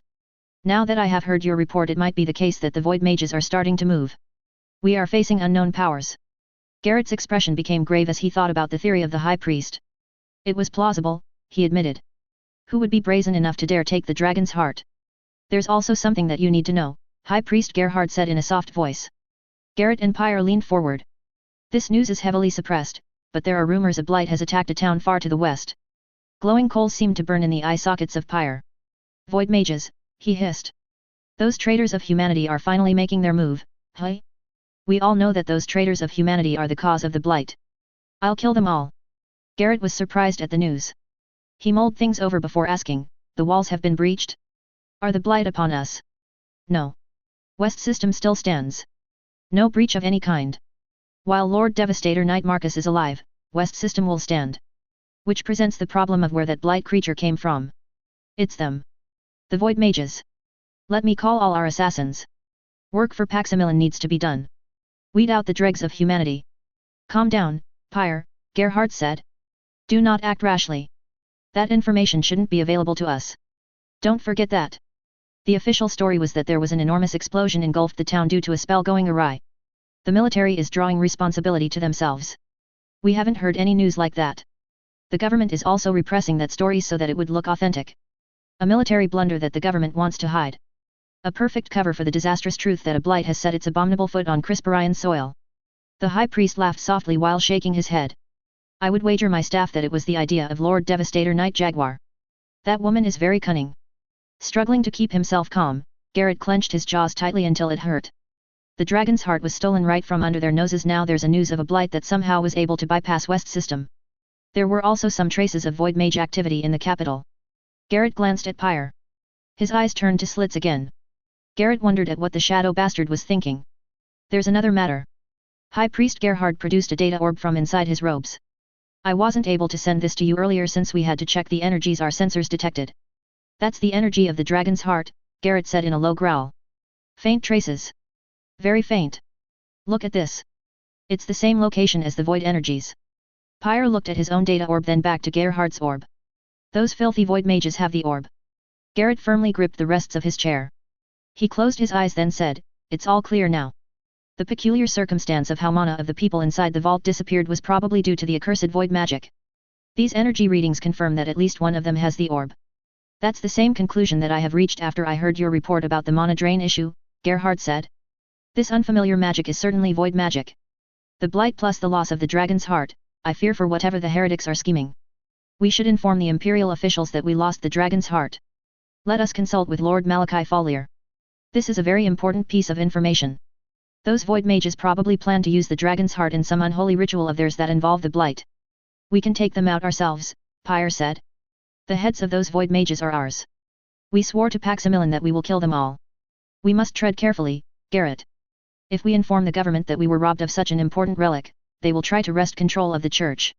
Now that I have heard your report it might be the case that the void mages are starting to move. We are facing unknown powers. Garrett's expression became grave as he thought about the theory of the High Priest. It was plausible, he admitted. Who would be brazen enough to dare take the dragon's heart? There's also something that you need to know, High Priest Gerhard said in a soft voice. Garrett and Pyre leaned forward. This news is heavily suppressed, but there are rumors a blight has attacked a town far to the west. Glowing coals seemed to burn in the eye sockets of Pyre. Void mages, he hissed. Those traitors of humanity are finally making their move, huh? We all know that those traitors of humanity are the cause of the blight. I'll kill them all. Garrett was surprised at the news. He mulled things over before asking, the walls have been breached? Are the blight upon us? No. West System still stands. No breach of any kind. While Lord Devastator Knight Marcus is alive, West System will stand. Which presents the problem of where that blight creature came from. It's them. The Void Mages. Let me call all our assassins. Work for Paximilian needs to be done. Weed out the dregs of humanity. Calm down, Pyre, Gerhard said. Do not act rashly. That information shouldn't be available to us. Don't forget that. The official story was that there was an enormous explosion engulfed the town due to a spell going awry. The military is drawing responsibility to themselves. We haven't heard any news like that. The government is also repressing that story so that it would look authentic. A military blunder that the government wants to hide. A perfect cover for the disastrous truth that a blight has set its abominable foot on Crisperian soil. The High Priest laughed softly while shaking his head. I would wager my staff that it was the idea of Lord Devastator Knight Jaguar. That woman is very cunning. Struggling to keep himself calm, Garrett clenched his jaws tightly until it hurt. The dragon's heart was stolen right from under their noses. Now there's a news of a blight that somehow was able to bypass West System. There were also some traces of void mage activity in the capital. Garrett glanced at Pyre. His eyes turned to slits again. Garrett wondered at what the Shadow Bastard was thinking. There's another matter. High Priest Gerhard produced a data orb from inside his robes. I wasn't able to send this to you earlier since we had to check the energies our sensors detected. That's the energy of the dragon's heart, Garrett said in a low growl. Faint traces. Very faint. Look at this. It's the same location as the void energies. Pyre looked at his own data orb then back to Gerhard's orb. Those filthy void mages have the orb. Garrett firmly gripped the rests of his chair. He closed his eyes then said, it's all clear now. The peculiar circumstance of how mana of the people inside the vault disappeared was probably due to the accursed void magic. These energy readings confirm that at least one of them has the orb. That's the same conclusion that I have reached after I heard your report about the mana drain issue, Gerhard said. This unfamiliar magic is certainly void magic. The blight plus the loss of the dragon's heart, I fear for whatever the heretics are scheming. We should inform the imperial officials that we lost the dragon's heart. Let us consult with Lord Malachi Follier. This is a very important piece of information. Those void mages probably plan to use the dragon's heart in some unholy ritual of theirs that involve the blight. We can take them out ourselves, Pyre said. The heads of those void mages are ours. We swore to Paximilian that we will kill them all. We must tread carefully, Garrett. If we inform the government that we were robbed of such an important relic, they will try to wrest control of the church.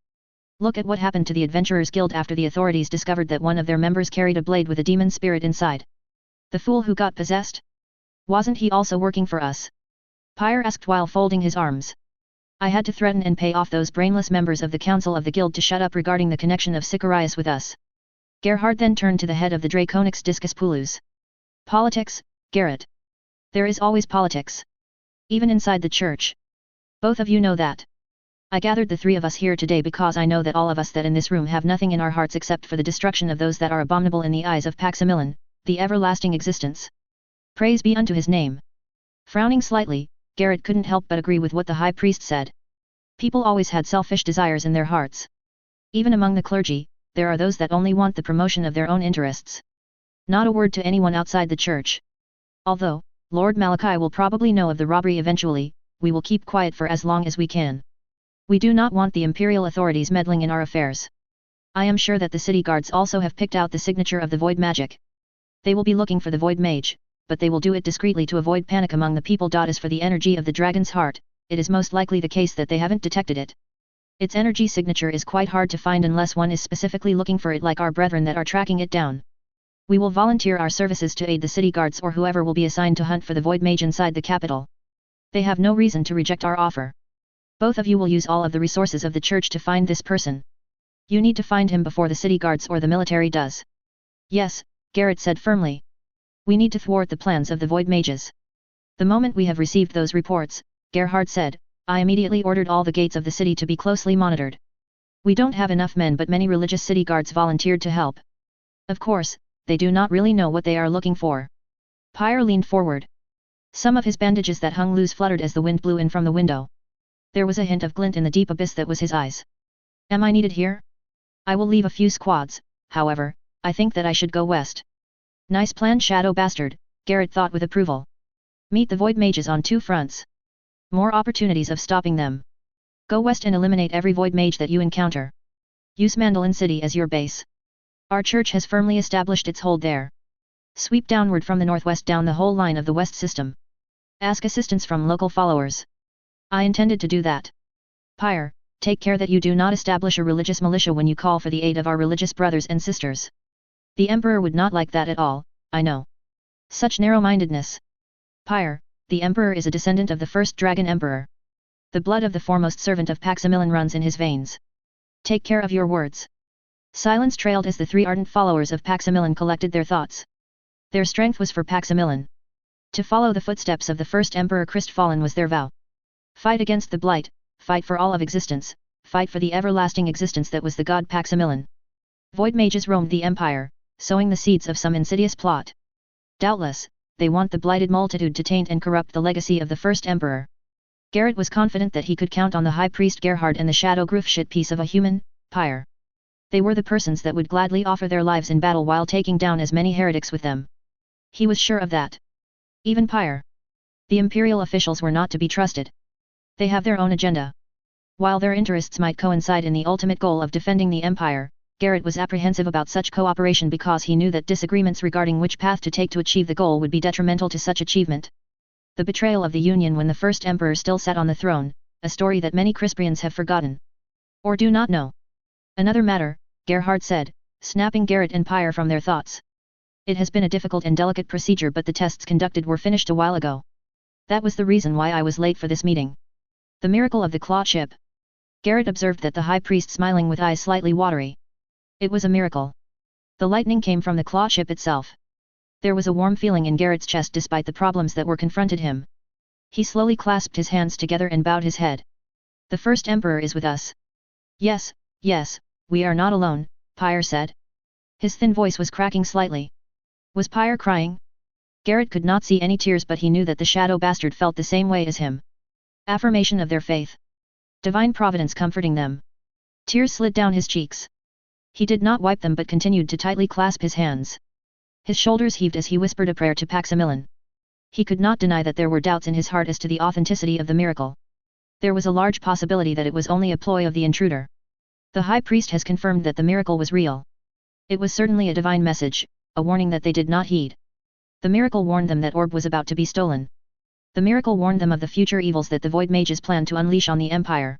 Look at what happened to the Adventurers Guild after the authorities discovered that one of their members carried a blade with a demon spirit inside. The fool who got possessed? Wasn't he also working for us? Pyre asked while folding his arms. I had to threaten and pay off those brainless members of the council of the guild to shut up regarding the connection of Sicarius with us. Gerhard then turned to the head of the Draconix Discus Pulus. Politics, Garrett. There is always politics. Even inside the church. Both of you know that. I gathered the three of us here today because I know that all of us that in this room have nothing in our hearts except for the destruction of those that are abominable in the eyes of Paximilon, the everlasting existence. Praise be unto his name. Frowning slightly, Garrett couldn't help but agree with what the high priest said. People always had selfish desires in their hearts. Even among the clergy, there are those that only want the promotion of their own interests. Not a word to anyone outside the church. Although, Lord Malachi will probably know of the robbery eventually, we will keep quiet for as long as we can. We do not want the imperial authorities meddling in our affairs. I am sure that the city guards also have picked out the signature of the void magic. They will be looking for the void mage, but they will do it discreetly to avoid panic among the people. As for the energy of the dragon's heart, it is most likely the case that they haven't detected it. Its energy signature is quite hard to find unless one is specifically looking for it like our brethren that are tracking it down. We will volunteer our services to aid the city guards or whoever will be assigned to hunt for the void mage inside the capital. They have no reason to reject our offer. Both of you will use all of the resources of the church to find this person. You need to find him before the city guards or the military does. Yes, Garrett said firmly. We need to thwart the plans of the void mages. The moment we have received those reports, Gerhard said, I immediately ordered all the gates of the city to be closely monitored. We don't have enough men, but many religious city guards volunteered to help. Of course, they do not really know what they are looking for. Pyre leaned forward. Some of his bandages that hung loose fluttered as the wind blew in from the window. There was a hint of glint in the deep abyss that was his eyes. Am I needed here? I will leave a few squads, however, I think that I should go west. Nice plan, Shadow Bastard, Garrett thought with approval. Meet the void mages on two fronts. More opportunities of stopping them. Go west and eliminate every void mage that you encounter. Use Mandolin City as your base. Our church has firmly established its hold there. Sweep downward from the northwest down the whole line of the west system. Ask assistance from local followers. I intended to do that. Pyre, take care that you do not establish a religious militia when you call for the aid of our religious brothers and sisters. The Emperor would not like that at all, I know. Such narrow-mindedness. Pyre, the Emperor is a descendant of the first Dragon Emperor. The blood of the foremost servant of Paximilon runs in his veins. Take care of your words. Silence trailed as the three ardent followers of Paximilon collected their thoughts. Their strength was for Paximilon. To follow the footsteps of the first Emperor Crestfallen was their vow. Fight against the blight, fight for all of existence, fight for the everlasting existence that was the god Paximilon. Void mages roamed the empire, sowing the seeds of some insidious plot. Doubtless, they want the blighted multitude to taint and corrupt the legacy of the first emperor. Garrett was confident that he could count on the high priest Gerhard and the shadow Groofshit piece of a human, Pyre. They were the persons that would gladly offer their lives in battle while taking down as many heretics with them. He was sure of that. Even Pyre. The imperial officials were not to be trusted. They have their own agenda. While their interests might coincide in the ultimate goal of defending the empire, Garrett was apprehensive about such cooperation because he knew that disagreements regarding which path to take to achieve the goal would be detrimental to such achievement. The betrayal of the Union when the first emperor still sat on the throne, a story that many Crispians have forgotten. Or do not know. Another matter, Gerhard said, snapping Garrett and Pyre from their thoughts. It has been a difficult and delicate procedure, but the tests conducted were finished a while ago. That was the reason why I was late for this meeting. The miracle of the claw chip. Garrett observed that the high priest smiling with eyes slightly watery. It was a miracle. The lightning came from the claw chip itself. There was a warm feeling in Garrett's chest despite the problems that were confronted him. He slowly clasped his hands together and bowed his head. The first emperor is with us. Yes, yes, we are not alone, Pyre said. His thin voice was cracking slightly. Was Pyre crying? Garrett could not see any tears, but he knew that the shadow bastard felt the same way as him. Affirmation of their faith. Divine providence comforting them. Tears slid down his cheeks. He did not wipe them but continued to tightly clasp his hands. His shoulders heaved as he whispered a prayer to Paximilon. He could not deny that there were doubts in his heart as to the authenticity of the miracle. There was a large possibility that it was only a ploy of the intruder. The high priest has confirmed that the miracle was real. It was certainly a divine message, a warning that they did not heed. The miracle warned them that orb was about to be stolen. The miracle warned them of the future evils that the Void Mages planned to unleash on the Empire.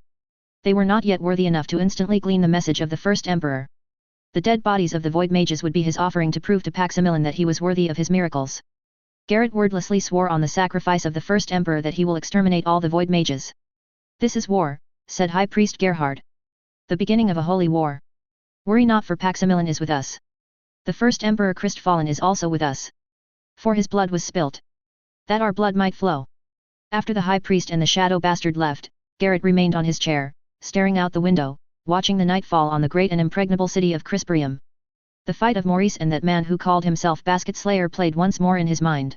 They were not yet worthy enough to instantly glean the message of the first Emperor. The dead bodies of the Void Mages would be his offering to prove to Maximilian that he was worthy of his miracles. Garrett wordlessly swore on the sacrifice of the first Emperor that he will exterminate all the Void Mages. This is war, said High Priest Gerhard. The beginning of a holy war. Worry not, for Maximilian is with us. The first Emperor Christfallen is also with us. For his blood was spilt, that our blood might flow. After the High Priest and the Shadow Bastard left, Garrett remained on his chair, staring out the window, watching the night fall on the great and impregnable city of Crisperium. The fight of Maurice and that man who called himself Basket Slayer played once more in his mind.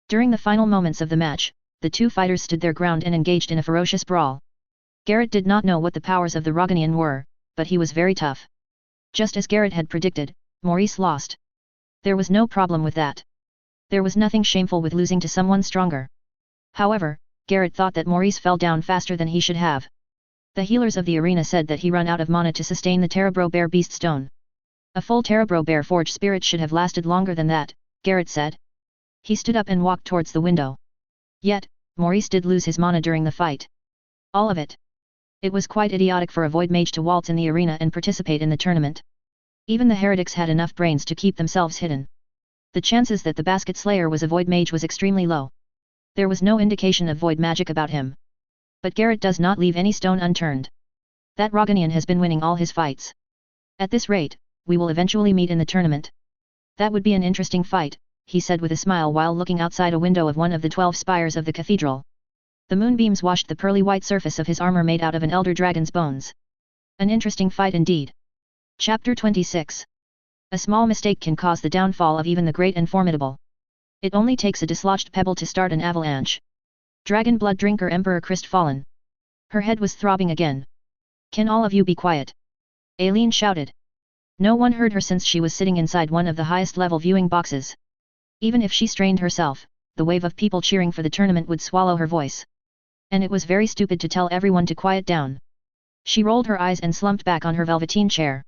During the final moments of the match, the two fighters stood their ground and engaged in a ferocious brawl. Garrett did not know what the powers of the Roganian were, but he was very tough. Just as Garrett had predicted, Maurice lost. There was no problem with that. There was nothing shameful with losing to someone stronger. However, Garrett thought that Maurice fell down faster than he should have. The healers of the arena said that he ran out of mana to sustain the Terebro Bear Beast Stone. A full Terebro Bear Forge Spirit should have lasted longer than that, Garrett said. He stood up and walked towards the window. Yet, Maurice did lose his mana during the fight. All of it. It was quite idiotic for a Void Mage to waltz in the arena and participate in the tournament. Even the heretics had enough brains to keep themselves hidden. The chances that the Basket Slayer was a Void Mage was extremely low. There was no indication of void magic about him. But Garrett does not leave any stone unturned. That Roganian has been winning all his fights. At this rate, we will eventually meet in the tournament. That would be an interesting fight, he said with a smile while looking outside a window of one of the 12 spires of the cathedral. The moonbeams washed the pearly white surface of his armor made out of an elder dragon's bones. An interesting fight indeed. Chapter 26. A small mistake can cause the downfall of even the great and formidable. It only takes a dislodged pebble to start an avalanche. Dragon blood drinker Emperor Christfallen. Her head was throbbing again. Can all of you be quiet? Aileen shouted. No one heard her since she was sitting inside one of the highest level viewing boxes. Even if she strained herself, the wave of people cheering for the tournament would swallow her voice. And it was very stupid to tell everyone to quiet down. She rolled her eyes and slumped back on her velveteen chair.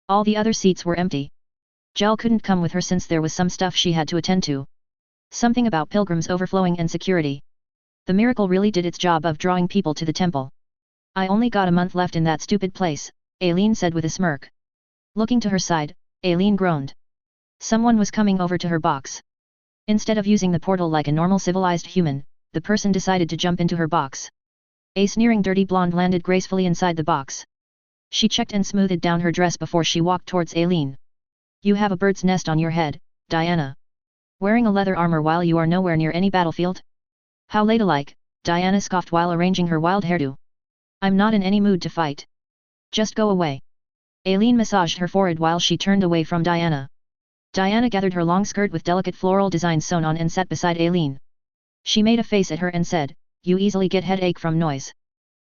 All the other seats were empty. Jel couldn't come with her since there was some stuff she had to attend to. Something about pilgrims overflowing and security. The miracle really did its job of drawing people to the temple. I only got a month left in that stupid place, Aileen said with a smirk. Looking to her side, Aileen groaned. Someone was coming over to her box. Instead of using the portal like a normal civilized human, the person decided to jump into her box. A sneering dirty blonde landed gracefully inside the box. She checked and smoothed down her dress before she walked towards Aileen. You have a bird's nest on your head, Diana. Wearing a leather armor while you are nowhere near any battlefield? How ladylike, Diana scoffed while arranging her wild hairdo. I'm not in any mood to fight. Just go away. Aileen massaged her forehead while she turned away from Diana. Diana gathered her long skirt with delicate floral designs sewn on and sat beside Aileen. She made a face at her and said, You easily get headache from noise.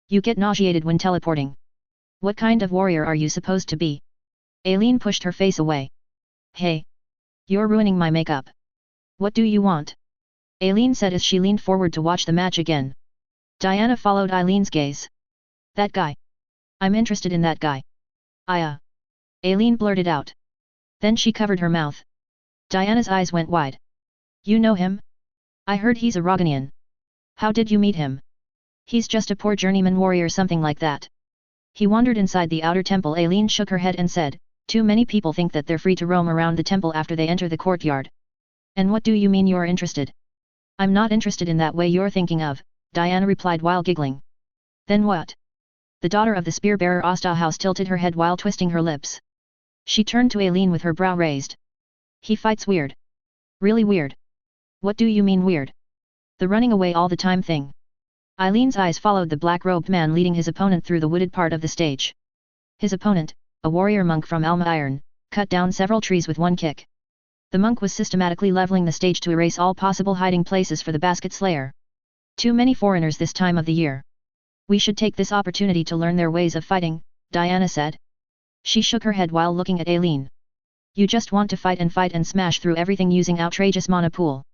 You get nauseated when teleporting. What kind of warrior are you supposed to be? Aileen pushed her face away. Hey. You're ruining my makeup. What do you want? Aileen said as she leaned forward to watch the match again. Diana followed Aileen's gaze. That guy. I'm interested in that guy. Aileen blurted out. Then she covered her mouth. Diana's eyes went wide. You know him? I heard he's a Roganian. How did you meet him? He's just a poor journeyman warrior, something like that. He wandered inside the outer temple. Aileen shook her head and said, Too many people think that they're free to roam around the temple after they enter the courtyard. And what do you mean you're interested? I'm not interested in that way you're thinking of, Diana replied while giggling. Then what? The daughter of the spear-bearer Ostahaus tilted her head while twisting her lips. She turned to Aileen with her brow raised. He fights weird. Really weird. What do you mean weird? The running away all the time thing. Aileen's eyes followed the black-robed man leading his opponent through the wooded part of the stage. His opponent, a warrior monk from Alma Iron, cut down several trees with one kick. The monk was systematically leveling the stage to erase all possible hiding places for the Basket Slayer. Too many foreigners this time of the year. We should take this opportunity to learn their ways of fighting, Diana said. She shook her head while looking at Aileen. You just want to fight and smash through everything using outrageous mana pool.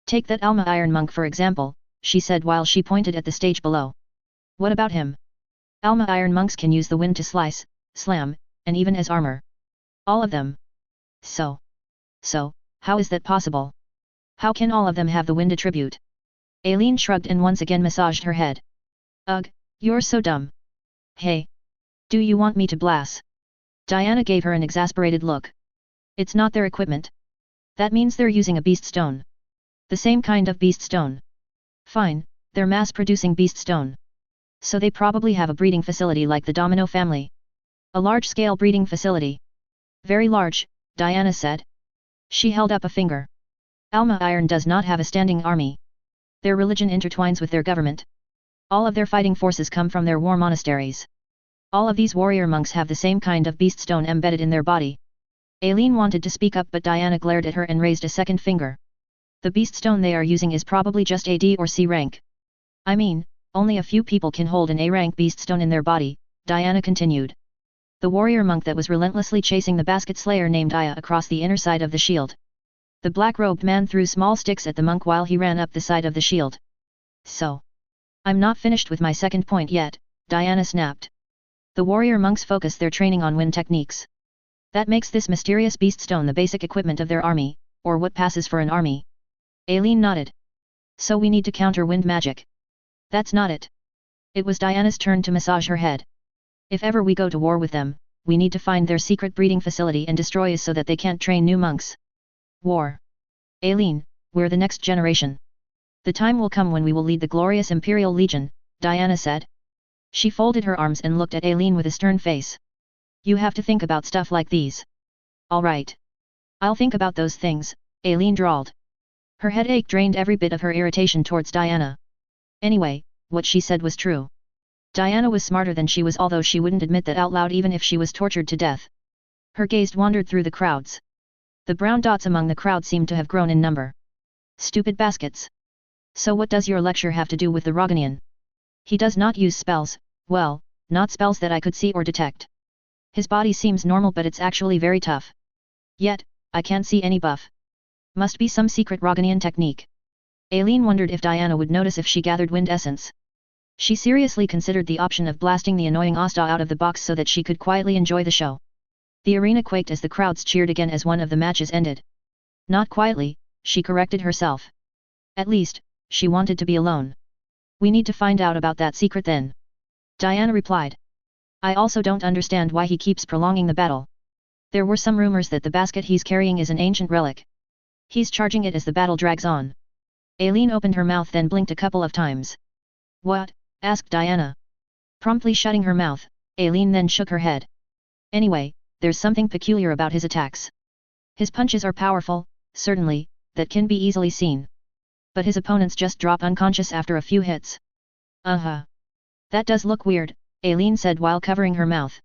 Take that Alma Iron monk for example, she said while she pointed at the stage below. What about him? Alma Iron monks can use the wind to slice, slam, and even as armor. All of them. So, how is that possible? How can all of them have the wind attribute? Aileen shrugged and once again massaged her head. Ugh, you're so dumb. Hey! Do you want me to blast? Diana gave her an exasperated look. It's not their equipment. That means they're using a beast stone. The same kind of beast stone. Fine, they're mass-producing beast stone. So they probably have a breeding facility like the Domino family. A large-scale breeding facility. Very large, Diana said. She held up a finger. Alma Iron does not have a standing army. Their religion intertwines with their government. All of their fighting forces come from their war monasteries. All of these warrior monks have the same kind of beast stone embedded in their body. Aileen wanted to speak up but Diana glared at her and raised a second finger. The beast stone they are using is probably just a D or C rank. I mean, only a few people can hold an A rank beast stone in their body, Diana continued. The warrior monk that was relentlessly chasing the basket slayer named Aya across the inner side of the shield. The black-robed man threw small sticks at the monk while he ran up the side of the shield. So. I'm not finished with my second point yet, Diana snapped. The warrior monks focus their training on wind techniques. That makes this mysterious beast stone the basic equipment of their army, or what passes for an army. Aileen nodded. So we need to counter wind magic. That's not it. It was Diana's turn to massage her head. If ever we go to war with them, we need to find their secret breeding facility and destroy it so that they can't train new monks. War. Aileen, we're the next generation. The time will come when we will lead the glorious Imperial Legion, Diana said. She folded her arms and looked at Aileen with a stern face. You have to think about stuff like these. All right. I'll think about those things, Aileen drawled. Her headache drained every bit of her irritation towards Diana. Anyway, what she said was true. Diana was smarter than she was, although she wouldn't admit that out loud even if she was tortured to death. Her gaze wandered through the crowds. The brown dots among the crowd seemed to have grown in number. Stupid baskets. So what does your lecture have to do with the Roganian? He does not use spells, well, not spells that I could see or detect. His body seems normal but it's actually very tough. Yet, I can't see any buff. Must be some secret Roganian technique. Aileen wondered if Diana would notice if she gathered wind essence. She seriously considered the option of blasting the annoying Asta out of the box so that she could quietly enjoy the show. The arena quaked as the crowds cheered again as one of the matches ended. Not quietly, she corrected herself. At least, she wanted to be alone. We need to find out about that secret then. Diana replied. I also don't understand why he keeps prolonging the battle. There were some rumors that the basket he's carrying is an ancient relic. He's charging it as the battle drags on. Aileen opened her mouth then blinked a couple of times. What? Asked Diana. Promptly shutting her mouth, Aileen then shook her head. Anyway, there's something peculiar about his attacks. His punches are powerful, certainly, that can be easily seen. But his opponents just drop unconscious after a few hits. That does look weird, Aileen said while covering her mouth.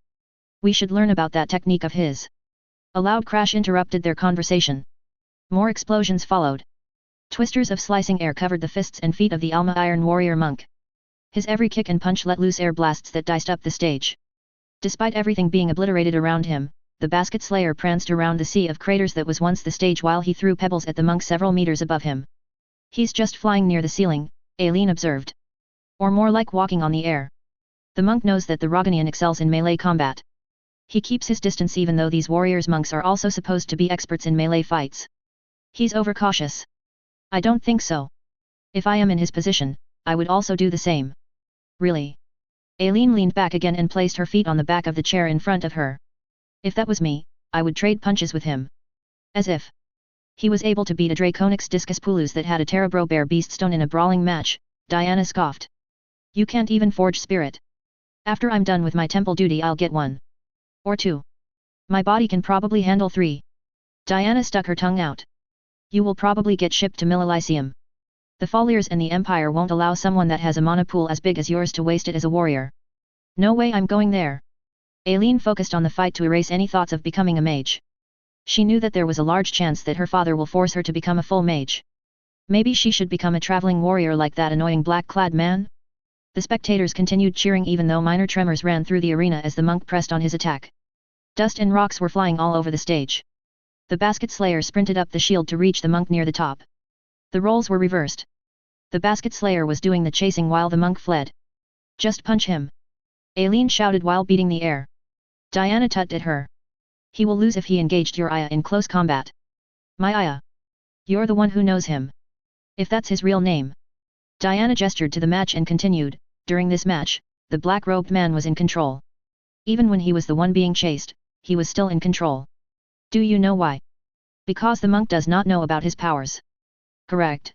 We should learn about that technique of his. A loud crash interrupted their conversation. More explosions followed. Twisters of slicing air covered the fists and feet of the Alma Iron warrior monk. His every kick and punch let loose air blasts that diced up the stage. Despite everything being obliterated around him, the basket slayer pranced around the sea of craters that was once the stage while he threw pebbles at the monk several meters above him. He's just flying near the ceiling, Aileen observed. Or more like walking on the air. The monk knows that the Roganian excels in melee combat. He keeps his distance even though these warriors monks are also supposed to be experts in melee fights. He's overcautious. I don't think so. If I am in his position, I would also do the same. Really? Aileen leaned back again and placed her feet on the back of the chair in front of her. If that was me, I would trade punches with him. As if he was able to beat a Draconix Discus Pulus that had a Terabro Bear Beast Stone in a brawling match, Diana scoffed. You can't even forge spirit. After I'm done with my temple duty I'll get 1. Or 2. My body can probably handle 3. Diana stuck her tongue out. You will probably get shipped to Millelysium. The Folliers and the Empire won't allow someone that has a mana pool as big as yours to waste it as a warrior. No way I'm going there. Aileen focused on the fight to erase any thoughts of becoming a mage. She knew that there was a large chance that her father will force her to become a full mage. Maybe she should become a traveling warrior like that annoying black-clad man? The spectators continued cheering even though minor tremors ran through the arena as the monk pressed on his attack. Dust and rocks were flying all over the stage. The basket slayer sprinted up the shield to reach the monk near the top. The roles were reversed. The basket slayer was doing the chasing while the monk fled. Just punch him. Aileen shouted while beating the air. Diana tutted at her. He will lose if he engaged your Aya in close combat. My Aya. You're the one who knows him. If that's his real name. Diana gestured to the match and continued, during this match, the black-robed man was in control. Even when he was the one being chased, he was still in control. Do you know why? Because the monk does not know about his powers. Correct.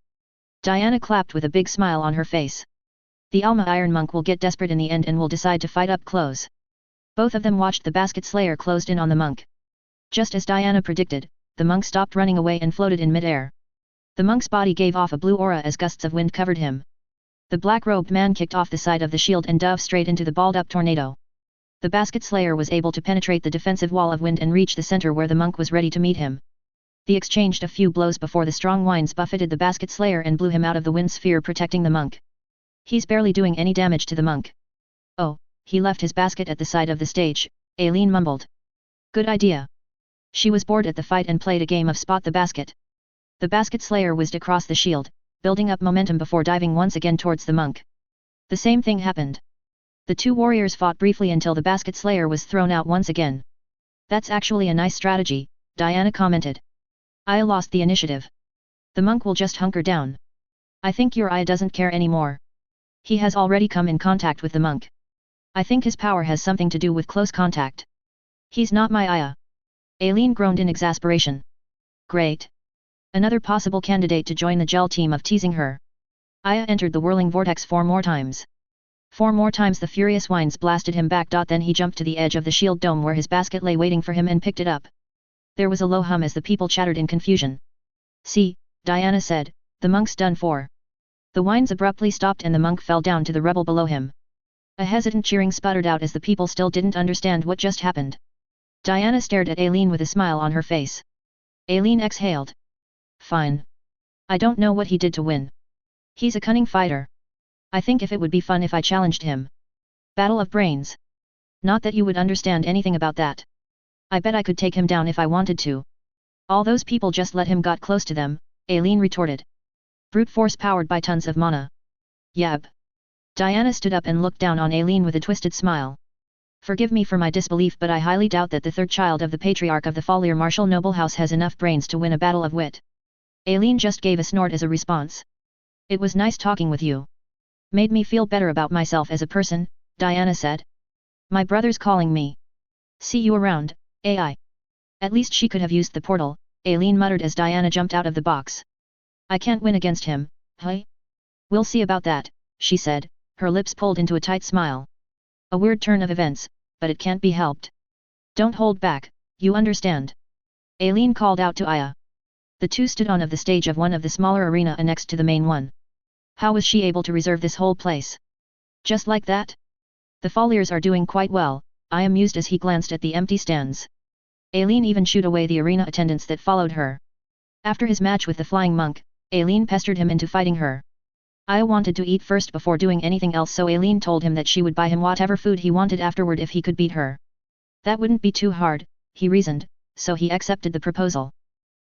Diana clapped with a big smile on her face. The Alma Iron Monk will get desperate in the end and will decide to fight up close. Both of them watched the basket slayer closed in on the monk. Just as Diana predicted, the monk stopped running away and floated in mid-air. The monk's body gave off a blue aura as gusts of wind covered him. The black-robed man kicked off the side of the shield and dove straight into the balled-up tornado. The basket slayer was able to penetrate the defensive wall of wind and reach the center where the monk was ready to meet him. They exchanged a few blows before the strong winds buffeted the basket slayer and blew him out of the wind sphere protecting the monk. He's barely doing any damage to the monk. Oh, he left his basket at the side of the stage, Aileen mumbled. Good idea. She was bored at the fight and played a game of spot the basket. The basket slayer whizzed across the shield, building up momentum before diving once again towards the monk. The same thing happened. The two warriors fought briefly until the basket slayer was thrown out once again. That's actually a nice strategy, Diana commented. Aya lost the initiative. The monk will just hunker down. I think your Aya doesn't care anymore. He has already come in contact with the monk. I think his power has something to do with close contact. He's not my Aya. Aileen groaned in exasperation. Great. Another possible candidate to join the gel team of teasing her. Aya entered the whirling vortex 4 more times. 4 more times the furious winds blasted him back. Then he jumped to the edge of the shield dome where his basket lay waiting for him and picked it up. There was a low hum as the people chattered in confusion. See, Diana said, the monk's done for. The winds abruptly stopped and the monk fell down to the rubble below him. A hesitant cheering sputtered out as the people still didn't understand what just happened. Diana stared at Aileen with a smile on her face. Aileen exhaled. Fine. I don't know what he did to win. He's a cunning fighter. I think if it would be fun if I challenged him. Battle of brains. Not that you would understand anything about that. I bet I could take him down if I wanted to. All those people just let him got close to them, Aileen retorted. Brute force powered by tons of mana. Yab. Diana stood up and looked down on Aileen with a twisted smile. Forgive me for my disbelief, but I highly doubt that the third child of the patriarch of the Folier martial noble house has enough brains to win a battle of wit. Aileen just gave a snort as a response. It was nice talking with you. Made me feel better about myself as a person, Diana said. My brother's calling me. See you around, AI. At least she could have used the portal, Aileen muttered as Diana jumped out of the box. I can't win against him, huh? We'll see about that, she said, her lips pulled into a tight smile. A weird turn of events, but it can't be helped. Don't hold back, you understand. Aileen called out to Aya. The two stood on the stage of one of the smaller arena next to the main one. How was she able to reserve this whole place? Just like that? The Foliers are doing quite well, Aya mused as he glanced at the empty stands. Aileen even shooed away the arena attendants that followed her. After his match with the flying monk, Aileen pestered him into fighting her. Aya wanted to eat first before doing anything else, so Aileen told him that she would buy him whatever food he wanted afterward if he could beat her. That wouldn't be too hard, he reasoned, so he accepted the proposal.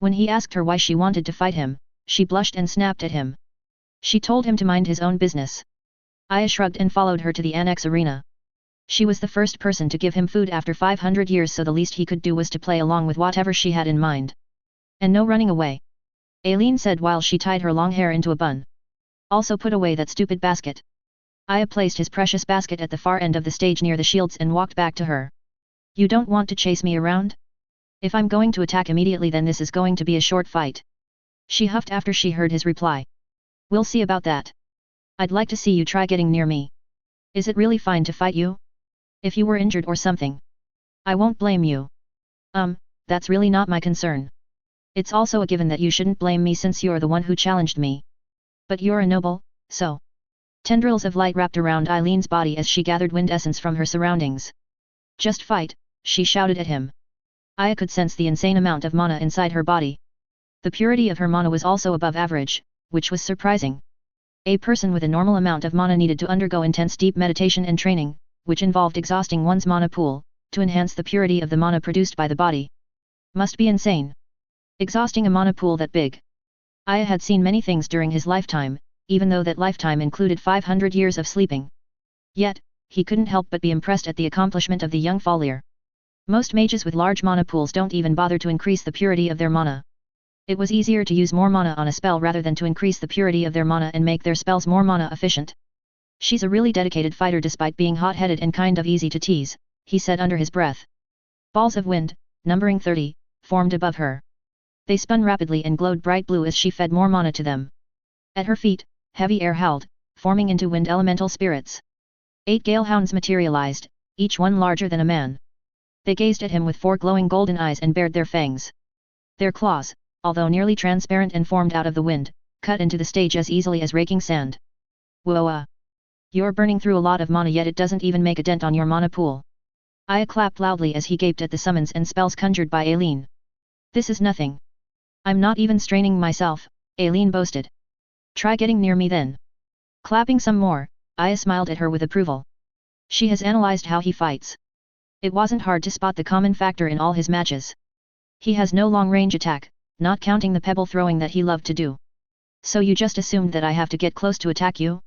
When he asked her why she wanted to fight him, she blushed and snapped at him. She told him to mind his own business. Aya shrugged and followed her to the annex arena. She was the first person to give him food after 500 years, so the least he could do was to play along with whatever she had in mind. And no running away. Aileen said while she tied her long hair into a bun. Also put away that stupid basket. Aya placed his precious basket at the far end of the stage near the shields and walked back to her. You don't want to chase me around? If I'm going to attack immediately, then this is going to be a short fight. She huffed after she heard his reply. We'll see about that. I'd like to see you try getting near me. Is it really fine to fight you? If you were injured or something, I won't blame you. That's really not my concern. It's also a given that you shouldn't blame me since you're the one who challenged me. But you're a noble, so. Tendrils of light wrapped around Eileen's body as she gathered wind essence from her surroundings. Just fight, she shouted at him. Aya could sense the insane amount of mana inside her body. The purity of her mana was also above average, which was surprising. A person with a normal amount of mana needed to undergo intense deep meditation and training, which involved exhausting one's mana pool, to enhance the purity of the mana produced by the body. Must be insane. Exhausting a mana pool that big. Aya had seen many things during his lifetime, even though that lifetime included 500 years of sleeping. Yet, he couldn't help but be impressed at the accomplishment of the young Folier. Most mages with large mana pools don't even bother to increase the purity of their mana. It was easier to use more mana on a spell rather than to increase the purity of their mana and make their spells more mana efficient. She's a really dedicated fighter despite being hot-headed and kind of easy to tease, he said under his breath. Balls of wind, numbering 30, formed above her. They spun rapidly and glowed bright blue as she fed more mana to them. At her feet, heavy air howled, forming into wind elemental spirits. 8 galehounds materialized, each one larger than a man. They gazed at him with 4 glowing golden eyes and bared their fangs. Their claws, although nearly transparent and formed out of the wind, cut into the stage as easily as raking sand. Whoa! You're burning through a lot of mana, yet it doesn't even make a dent on your mana pool. Aya clapped loudly as he gaped at the summons and spells conjured by Aileen. This is nothing. I'm not even straining myself, Aileen boasted. Try getting near me then. Clapping some more, Aya smiled at her with approval. She has analyzed how he fights. It wasn't hard to spot the common factor in all his matches. He has no long-range attack, not counting the pebble throwing that he loved to do. So you just assumed that I have to get close to attack you?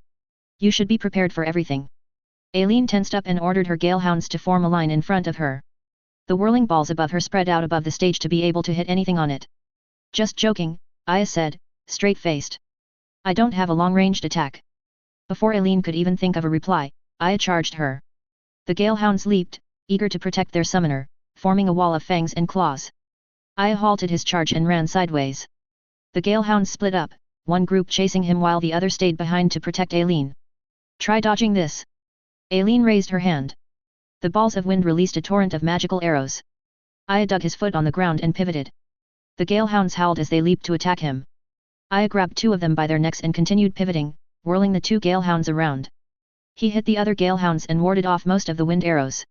You should be prepared for everything. Aileen tensed up and ordered her galehounds to form a line in front of her. The whirling balls above her spread out above the stage to be able to hit anything on it. Just joking, Aya said, straight-faced. I don't have a long-ranged attack. Before Aileen could even think of a reply, Aya charged her. The galehounds leaped, eager to protect their summoner, forming a wall of fangs and claws. Aya halted his charge and ran sideways. The galehounds split up, one group chasing him while the other stayed behind to protect Aileen. Try dodging this. Aileen raised her hand. The balls of wind released a torrent of magical arrows. Aya dug his foot on the ground and pivoted. The galehounds howled as they leaped to attack him. Aya grabbed 2 of them by their necks and continued pivoting, whirling the 2 galehounds around. He hit the other galehounds and warded off most of the wind arrows.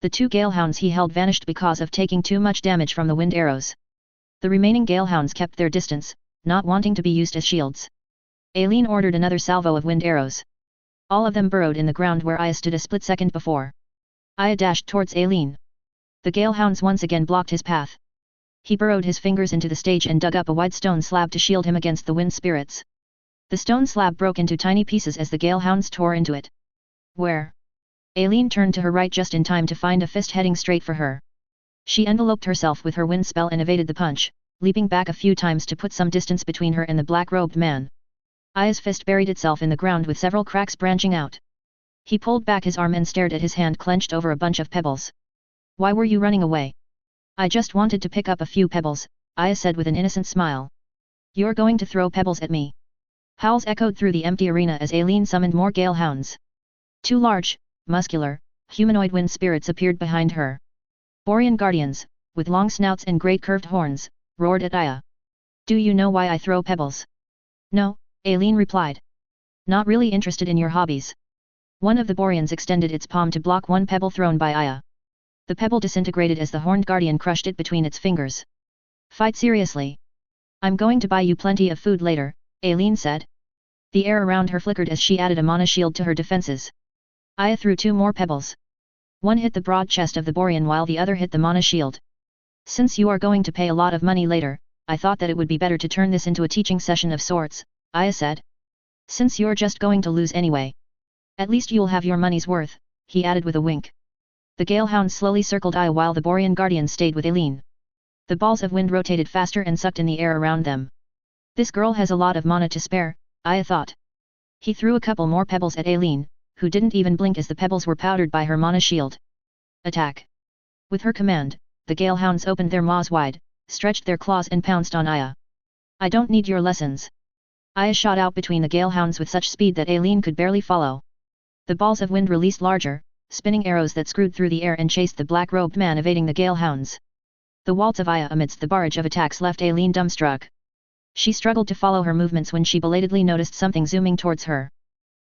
The 2 galehounds he held vanished because of taking too much damage from the wind arrows. The remaining galehounds kept their distance, not wanting to be used as shields. Aileen ordered another salvo of wind arrows. All of them burrowed in the ground where Aya stood a split second before. Aya dashed towards Aileen. The galehounds once again blocked his path. He burrowed his fingers into the stage and dug up a wide stone slab to shield him against the wind spirits. The stone slab broke into tiny pieces as the galehounds tore into it. Where? Aileen turned to her right just in time to find a fist heading straight for her. She enveloped herself with her wind spell and evaded the punch, leaping back a few times to put some distance between her and the black-robed man. Aya's fist buried itself in the ground with several cracks branching out. He pulled back his arm and stared at his hand clenched over a bunch of pebbles. Why were you running away? I just wanted to pick up a few pebbles, Aya said with an innocent smile. You're going to throw pebbles at me? Howls echoed through the empty arena as Aileen summoned more galehounds. 2 large, muscular, humanoid wind spirits appeared behind her. Borean guardians, with long snouts and great curved horns, roared at Aya. Do you know why I throw pebbles? No, Aileen replied. Not really interested in your hobbies. One of the Boreans extended its palm to block one pebble thrown by Aya. The pebble disintegrated as the horned guardian crushed it between its fingers. Fight seriously. I'm going to buy you plenty of food later, Aileen said. The air around her flickered as she added a mana shield to her defenses. Aya threw 2 more pebbles. One hit the broad chest of the Borean while the other hit the mana shield. Since you are going to pay a lot of money later, I thought that it would be better to turn this into a teaching session of sorts, Aya said. Since you're just going to lose anyway. At least you'll have your money's worth, he added with a wink. The galehounds slowly circled Aya while the Borean guardian stayed with Aileen. The balls of wind rotated faster and sucked in the air around them. This girl has a lot of mana to spare, Aya thought. He threw a couple more pebbles at Aileen, who didn't even blink as the pebbles were powdered by her mana shield. Attack! With her command, the galehounds opened their maws wide, stretched their claws and pounced on Aya. I don't need your lessons. Aya shot out between the galehounds with such speed that Aileen could barely follow. The balls of wind released larger, spinning arrows that screwed through the air and chased the black-robed man evading the galehounds. The waltz of Aya amidst the barrage of attacks left Aileen dumbstruck. She struggled to follow her movements when she belatedly noticed something zooming towards her.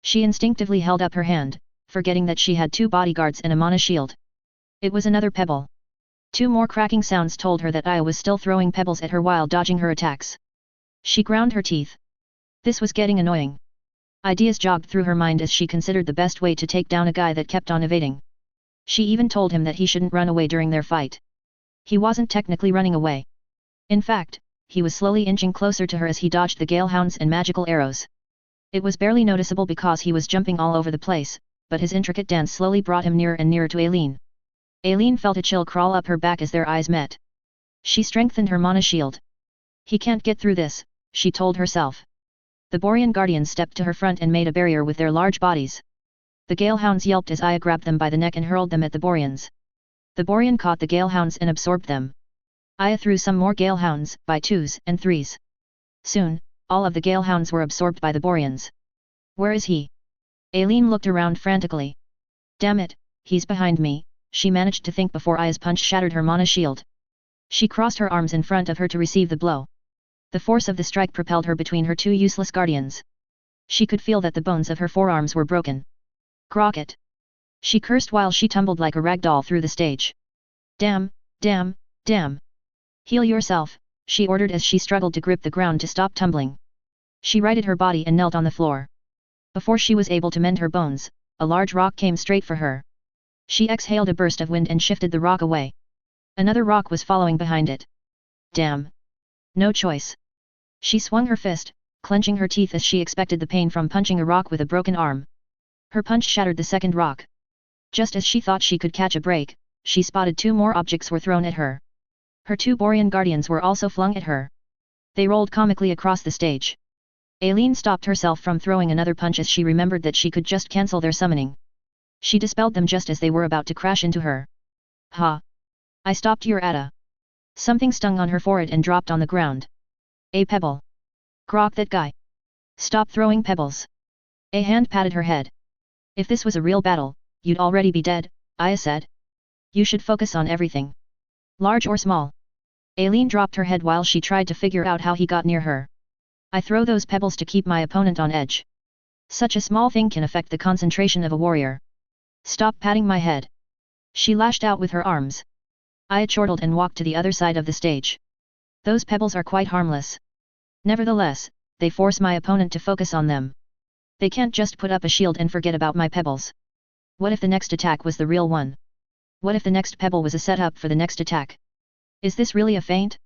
She instinctively held up her hand, forgetting that she had 2 bodyguards and a mana shield. It was another pebble. 2 more cracking sounds told her that Aya was still throwing pebbles at her while dodging her attacks. She ground her teeth. This was getting annoying. Ideas jogged through her mind as she considered the best way to take down a guy that kept on evading. She even told him that he shouldn't run away during their fight. He wasn't technically running away. In fact, he was slowly inching closer to her as he dodged the galehounds and magical arrows. It was barely noticeable because he was jumping all over the place, but his intricate dance slowly brought him nearer and nearer to Aileen. Aileen felt a chill crawl up her back as their eyes met. She strengthened her mana shield. He can't get through this, she told herself. The Borean guardians stepped to her front and made a barrier with their large bodies. The Galehounds yelped as Aya grabbed them by the neck and hurled them at the Boreans. The Borean caught the Galehounds and absorbed them. Aya threw some more Galehounds, by twos and threes. Soon, all of the Galehounds were absorbed by the Boreans. Where is he? Aileen looked around frantically. Damn it, he's behind me, she managed to think before Aya's punch shattered her mana shield. She crossed her arms in front of her to receive the blow. The force of the strike propelled her between her two useless guardians. She could feel that the bones of her forearms were broken. Crockett! She cursed while she tumbled like a rag doll through the stage. Damn, damn, damn! Heal yourself, she ordered as she struggled to grip the ground to stop tumbling. She righted her body and knelt on the floor. Before she was able to mend her bones, a large rock came straight for her. She exhaled a burst of wind and shifted the rock away. Another rock was following behind it. Damn! No choice. She swung her fist, clenching her teeth as she expected the pain from punching a rock with a broken arm. Her punch shattered the second rock. Just as she thought she could catch a break, she spotted two more objects were thrown at her. Her two Borean guardians were also flung at her. They rolled comically across the stage. Aileen stopped herself from throwing another punch as she remembered that she could just cancel their summoning. She dispelled them just as they were about to crash into her. Ha! I stopped your Ada. Something stung on her forehead and dropped on the ground. A pebble. Grok that guy. Stop throwing pebbles. A hand patted her head. If this was a real battle, you'd already be dead, Aya said. You should focus on everything. Large or small. Aileen dropped her head while she tried to figure out how he got near her. I throw those pebbles to keep my opponent on edge. Such a small thing can affect the concentration of a warrior. Stop patting my head. She lashed out with her arms. Aya chortled and walked to the other side of the stage. Those pebbles are quite harmless. Nevertheless, they force my opponent to focus on them. They can't just put up a shield and forget about my pebbles. What if the next attack was the real one? What if the next pebble was a setup for the next attack? Is this really a feint?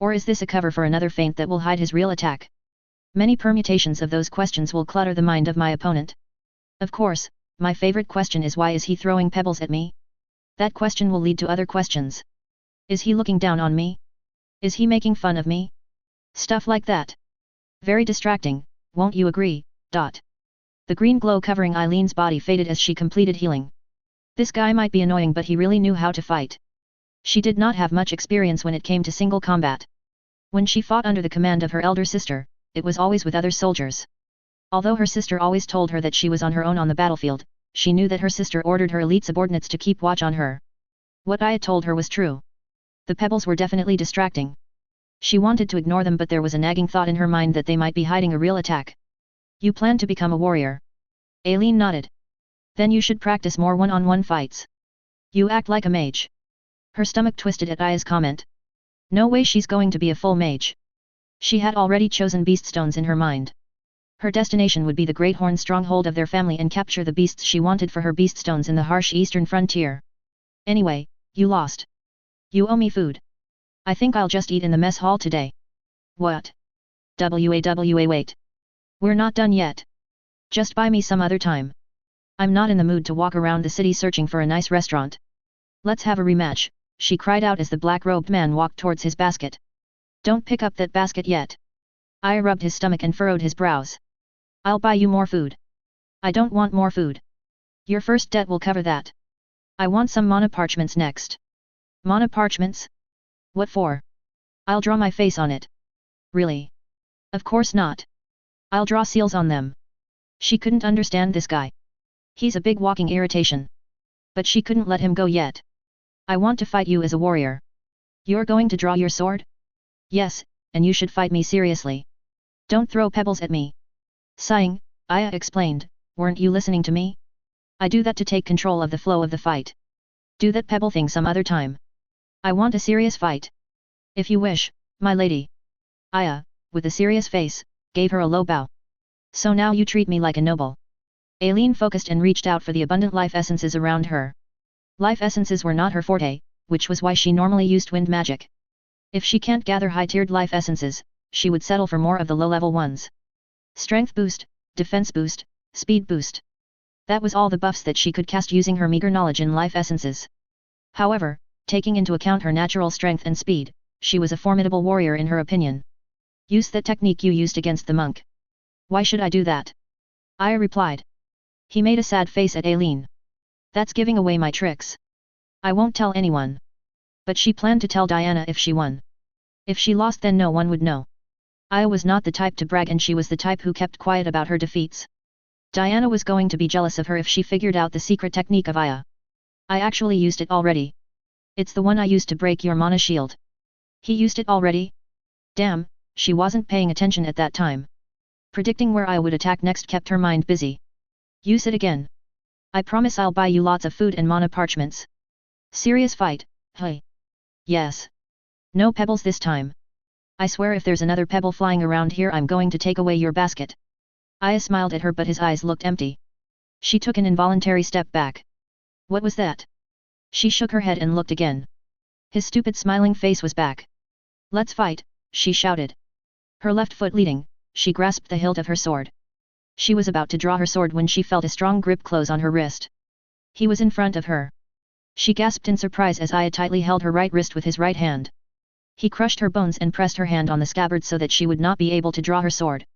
Or is this a cover for another feint that will hide his real attack? Many permutations of those questions will clutter the mind of my opponent. Of course, my favorite question is why is he throwing pebbles at me? That question will lead to other questions. Is he looking down on me? Is he making fun of me? Stuff like that. Very distracting, won't you agree? The green glow covering Eileen's body faded as she completed healing. This guy might be annoying but he really knew how to fight. She did not have much experience when it came to single combat. When she fought under the command of her elder sister, it was always with other soldiers. Although her sister always told her that she was on her own on the battlefield, she knew that her sister ordered her elite subordinates to keep watch on her. What Aya told her was true. The pebbles were definitely distracting. She wanted to ignore them but there was a nagging thought in her mind that they might be hiding a real attack. You plan to become a warrior? Aileen nodded. Then you should practice more one-on-one fights. You act like a mage. Her stomach twisted at Aya's comment. No way she's going to be a full mage. She had already chosen beast stones in her mind. Her destination would be the Great Horn stronghold of their family and capture the beasts she wanted for her beast stones in the harsh eastern frontier. Anyway, you lost. You owe me food. I think I'll just eat in the mess hall today. What? Wait. We're not done yet. Just buy me some other time. I'm not in the mood to walk around the city searching for a nice restaurant. Let's have a rematch, she cried out as the black-robed man walked towards his basket. Don't pick up that basket yet. Aya rubbed his stomach and furrowed his brows. I'll buy you more food. I don't want more food. Your first debt will cover that. I want some mana parchments next. Mana parchments? What for? I'll draw my face on it. Really? Of course not. I'll draw seals on them. She couldn't understand this guy. He's a big walking irritation. But she couldn't let him go yet. I want to fight you as a warrior. You're going to draw your sword? Yes, and you should fight me seriously. Don't throw pebbles at me. Sighing, Aya explained, weren't you listening to me? I do that to take control of the flow of the fight. Do that pebble thing some other time. I want a serious fight. If you wish, my lady. Aya, with a serious face, gave her a low bow. So now you treat me like a noble. Aileen focused and reached out for the abundant life essences around her. Life essences were not her forte, which was why she normally used wind magic. If she can't gather high-tiered life essences, she would settle for more of the low-level ones. Strength boost, defense boost, speed boost. That was all the buffs that she could cast using her meager knowledge in life essences. However, taking into account her natural strength and speed, she was a formidable warrior in her opinion. Use that technique you used against the monk. Why should I do that? Aya replied. He made a sad face at Aileen. That's giving away my tricks. I won't tell anyone. But she planned to tell Diana if she won. If she lost then no one would know. Aya was not the type to brag and she was the type who kept quiet about her defeats. Diana was going to be jealous of her if she figured out the secret technique of Aya. I actually used it already. It's the one I used to break your mana shield. He used it already? Damn, she wasn't paying attention at that time. Predicting where I would attack next kept her mind busy. Use it again. I promise I'll buy you lots of food and mana parchments. Serious fight, hey. Yes. No pebbles this time. I swear if there's another pebble flying around here I'm going to take away your basket. Aya smiled at her but his eyes looked empty. She took an involuntary step back. What was that? She shook her head and looked again. His stupid smiling face was back. Let's fight, she shouted. Her left foot leading, she grasped the hilt of her sword. She was about to draw her sword when she felt a strong grip close on her wrist. He was in front of her. She gasped in surprise as Aya tightly held her right wrist with his right hand. He crushed her bones and pressed her hand on the scabbard so that she would not be able to draw her sword.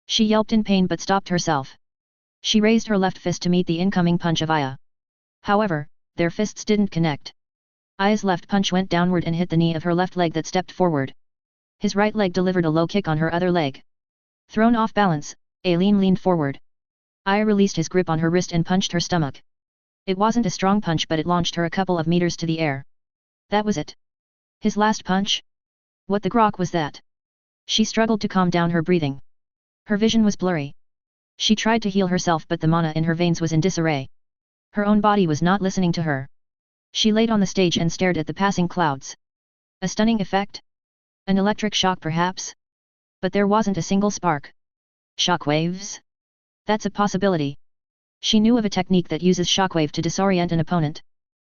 She yelped in pain but stopped herself. She raised her left fist to meet the incoming punch of Aya. However, their fists didn't connect. Aya's left punch went downward and hit the knee of her left leg that stepped forward. His right leg delivered a low kick on her other leg. Thrown off balance, Aileen leaned forward. Aya released his grip on her wrist and punched her stomach. It wasn't a strong punch but it launched her a couple of meters to the air. That was it. His last punch? What the grok was that? She struggled to calm down her breathing. Her vision was blurry. She tried to heal herself but the mana in her veins was in disarray. Her own body was not listening to her. She laid on the stage and stared at the passing clouds. A stunning effect? An electric shock perhaps? But there wasn't a single spark. Shockwaves? That's a possibility. She knew of a technique that uses shockwave to disorient an opponent.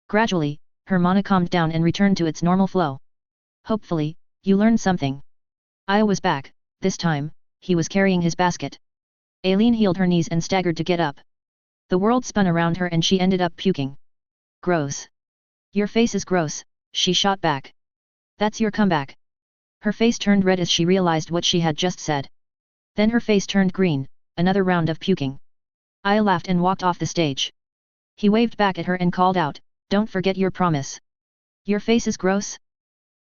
Gradually, her mana calmed down and returned to its normal flow. Hopefully, you learned something. Aya was back, this time, he was carrying his basket. Aileen heeled her knees and staggered to get up. The world spun around her and she ended up puking. Gross. Your face is gross, she shot back. That's your comeback. Her face turned red as she realized what she had just said. Then her face turned green, another round of puking. Aya laughed and walked off the stage. He waved back at her and called out, don't forget your promise. Your face is gross?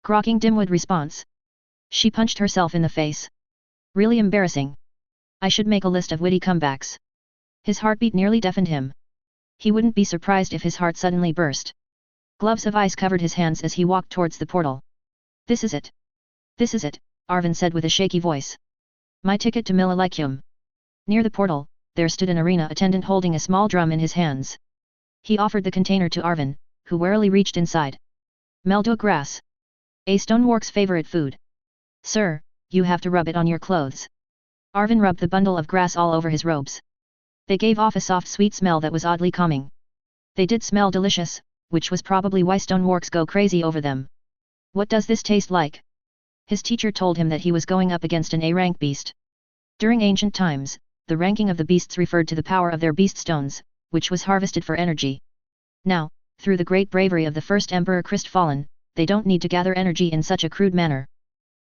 Grokking dimwit response. She punched herself in the face. Really embarrassing. I should make a list of witty comebacks. His heartbeat nearly deafened him. He wouldn't be surprised if his heart suddenly burst. Gloves of ice covered his hands as he walked towards the portal. This is it. This is it, Arvin said with a shaky voice. My ticket to Millennium. Near the portal, there stood an arena attendant holding a small drum in his hands. He offered the container to Arvin, who warily reached inside. Meldo grass. A stonework's favorite food. Sir, you have to rub it on your clothes. Arvin rubbed the bundle of grass all over his robes. They gave off a soft sweet smell that was oddly calming. They did smell delicious, which was probably why stoneworks go crazy over them. What does this taste like? His teacher told him that he was going up against an A-rank beast. During ancient times, the ranking of the beasts referred to the power of their beast stones, which was harvested for energy. Now, through the great bravery of the first Emperor Christfallen, they don't need to gather energy in such a crude manner.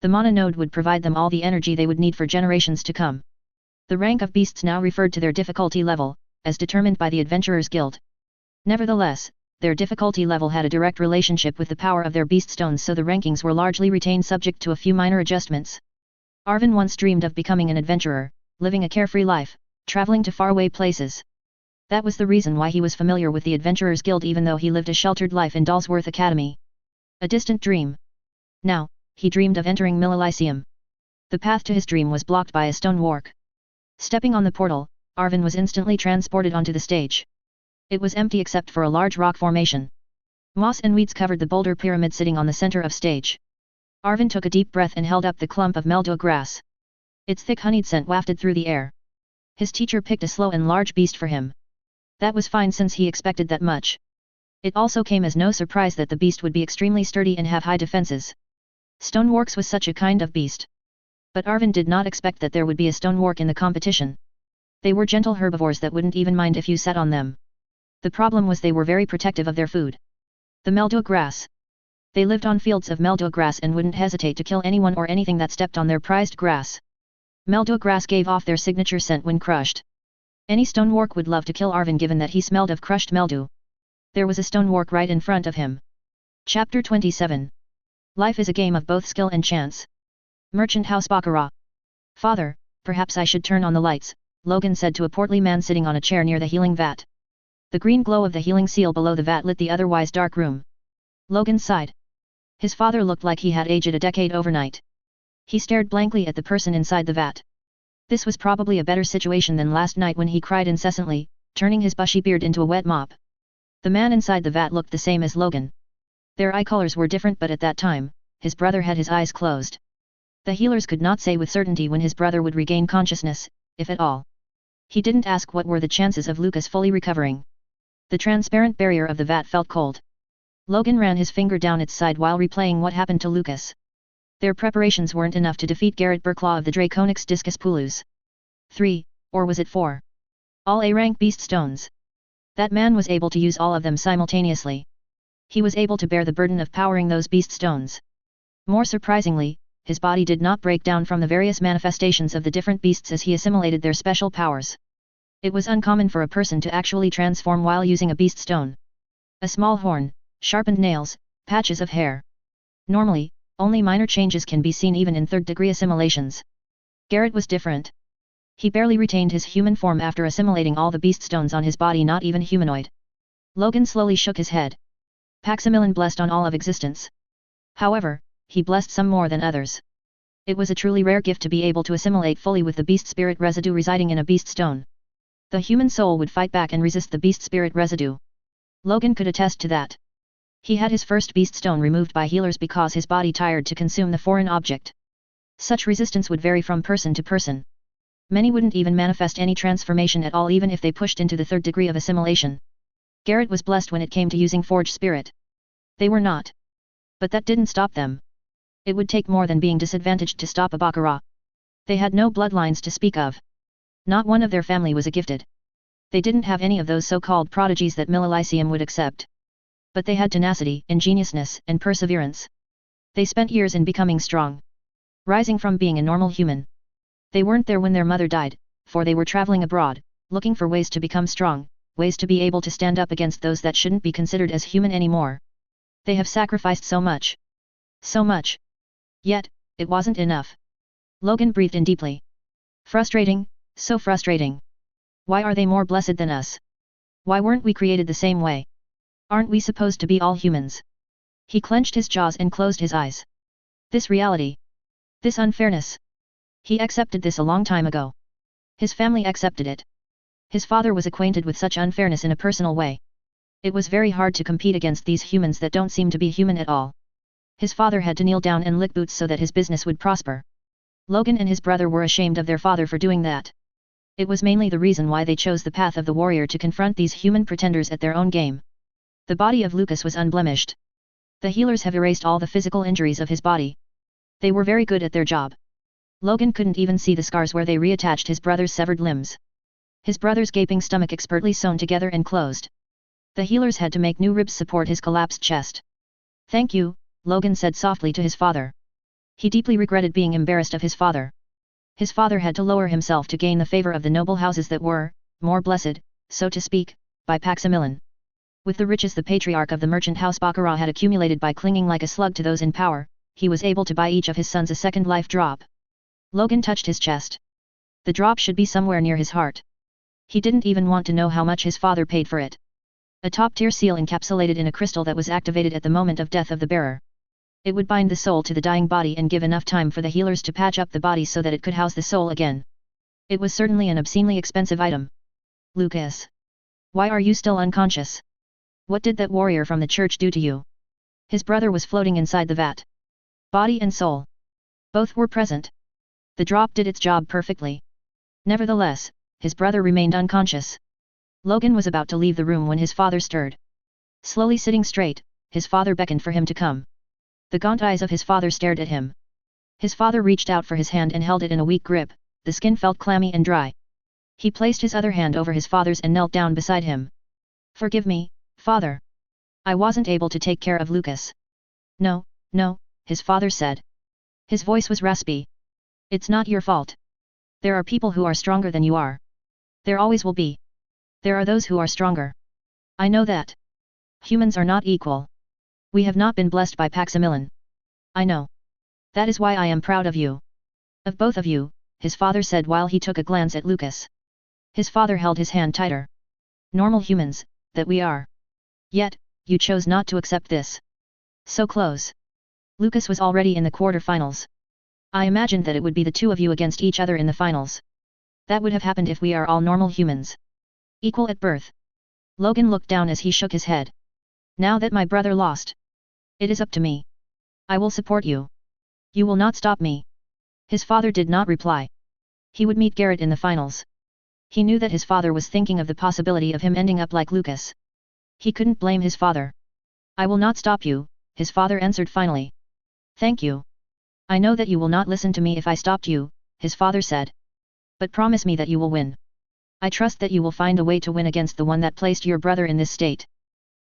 The mana node would provide them all the energy they would need for generations to come. The rank of beasts now referred to their difficulty level, as determined by the Adventurers Guild. Nevertheless, their difficulty level had a direct relationship with the power of their beast stones, so the rankings were largely retained subject to a few minor adjustments. Arvin once dreamed of becoming an adventurer, living a carefree life, traveling to faraway places. That was the reason why he was familiar with the Adventurers Guild even though he lived a sheltered life in Dalsworth Academy. A distant dream. Now, he dreamed of entering Millennium. The path to his dream was blocked by a stone walk. Stepping on the portal, Arvin was instantly transported onto the stage. It was empty except for a large rock formation. Moss and weeds covered the boulder pyramid sitting on the center of stage. Arvin took a deep breath and held up the clump of meldo grass. Its thick honeyed scent wafted through the air. His teacher picked a slow and large beast for him. That was fine since he expected that much. It also came as no surprise that the beast would be extremely sturdy and have high defenses. Stoneworks was such a kind of beast. But Arvin did not expect that there would be a stonework in the competition. They were gentle herbivores that wouldn't even mind if you sat on them. The problem was they were very protective of their food. The meldo grass. They lived on fields of meldua grass and wouldn't hesitate to kill anyone or anything that stepped on their prized grass. Meldua grass gave off their signature scent when crushed. Any stonework would love to kill Arvin given that he smelled of crushed mildew. There was a stonework right in front of him. Chapter 27. Life is a game of both skill and chance. Merchant House Baccarat. Father, perhaps I should turn on the lights, Logan said to a portly man sitting on a chair near the healing vat. The green glow of the healing seal below the vat lit the otherwise dark room. Logan sighed. His father looked like he had aged a decade overnight. He stared blankly at the person inside the vat. This was probably a better situation than last night when he cried incessantly, turning his bushy beard into a wet mop. The man inside the vat looked the same as Logan. Their eye colors were different, but at that time, his brother had his eyes closed. The healers could not say with certainty when his brother would regain consciousness, if at all. He didn't ask what were the chances of Lucas fully recovering. The transparent barrier of the vat felt cold. Logan ran his finger down its side while replaying what happened to Lucas. Their preparations weren't enough to defeat Garrett Burklaw of the Draconix Discus Pulus. 3, or was it 4? All A-rank beast stones. That man was able to use all of them simultaneously. He was able to bear the burden of powering those beast stones. More surprisingly, his body did not break down from the various manifestations of the different beasts as he assimilated their special powers. It was uncommon for a person to actually transform while using a beast stone. A small horn, sharpened nails, patches of hair. Normally, only minor changes can be seen even in third-degree assimilations. Garrett was different. He barely retained his human form after assimilating all the beast stones on his body, not even humanoid. Logan slowly shook his head. Paximilin blessed on all of existence. However, he blessed some more than others. It was a truly rare gift to be able to assimilate fully with the beast spirit residue residing in a beast stone. The human soul would fight back and resist the beast spirit residue. Logan could attest to that. He had his first beast stone removed by healers because his body tired to consume the foreign object. Such resistance would vary from person to person. Many wouldn't even manifest any transformation at all even if they pushed into the third degree of assimilation. Garrett was blessed when it came to using forge spirit. They were not. But that didn't stop them. It would take more than being disadvantaged to stop a Baccarat. They had no bloodlines to speak of. Not one of their family was a gifted. They didn't have any of those so-called prodigies that Millelysium would accept. But they had tenacity, ingeniousness, and perseverance. They spent years in becoming strong. Rising from being a normal human. They weren't there when their mother died, for they were traveling abroad, looking for ways to become strong, ways to be able to stand up against those that shouldn't be considered as human anymore. They have sacrificed so much. So much. Yet, it wasn't enough. Logan breathed in deeply. Frustrating, so frustrating. Why are they more blessed than us? Why weren't we created the same way? Aren't we supposed to be all humans? He clenched his jaws and closed his eyes. This reality. This unfairness. He accepted this a long time ago. His family accepted it. His father was acquainted with such unfairness in a personal way. It was very hard to compete against these humans that don't seem to be human at all. His father had to kneel down and lick boots so that his business would prosper. Logan and his brother were ashamed of their father for doing that. It was mainly the reason why they chose the path of the warrior to confront these human pretenders at their own game. The body of Lucas was unblemished. The healers have erased all the physical injuries of his body. They were very good at their job. Logan couldn't even see the scars where they reattached his brother's severed limbs. His brother's gaping stomach expertly sewn together and closed. The healers had to make new ribs support his collapsed chest. Thank you, Logan said softly to his father. He deeply regretted being embarrassed of his father. His father had to lower himself to gain the favor of the noble houses that were, more blessed, so to speak, by Paximilin. With the riches the patriarch of the merchant house Baccarat had accumulated by clinging like a slug to those in power, he was able to buy each of his sons a second life drop. Logan touched his chest. The drop should be somewhere near his heart. He didn't even want to know how much his father paid for it. A top-tier seal encapsulated in a crystal that was activated at the moment of death of the bearer. It would bind the soul to the dying body and give enough time for the healers to patch up the body so that it could house the soul again. It was certainly an obscenely expensive item. Lucas. Why are you still unconscious? What did that warrior from the church do to you? His brother was floating inside the vat. Body and soul. Both were present. The drop did its job perfectly. Nevertheless, his brother remained unconscious. Logan was about to leave the room when his father stirred. Slowly sitting straight, his father beckoned for him to come. The gaunt eyes of his father stared at him. His father reached out for his hand and held it in a weak grip, the skin felt clammy and dry. He placed his other hand over his father's and knelt down beside him. Forgive me, father. I wasn't able to take care of Lucas. No, no, his father said. His voice was raspy. It's not your fault. There are people who are stronger than you are. There always will be. There are those who are stronger. I know that. Humans are not equal. We have not been blessed by Paximilin. I know. That is why I am proud of you. Of both of you, his father said while he took a glance at Lucas. His father held his hand tighter. Normal humans, that we are. Yet, you chose not to accept this. So close. Lucas was already in the quarter-finals. I imagined that it would be the two of you against each other in the finals. That would have happened if we are all normal humans. Equal at birth. Logan looked down as he shook his head. Now that my brother lost. It is up to me. I will support you. You will not stop me. His father did not reply. He would meet Garrett in the finals. He knew that his father was thinking of the possibility of him ending up like Lucas. He couldn't blame his father. I will not stop you, his father answered finally. Thank you. I know that you will not listen to me if I stopped you, his father said. But promise me that you will win. I trust that you will find a way to win against the one that placed your brother in this state.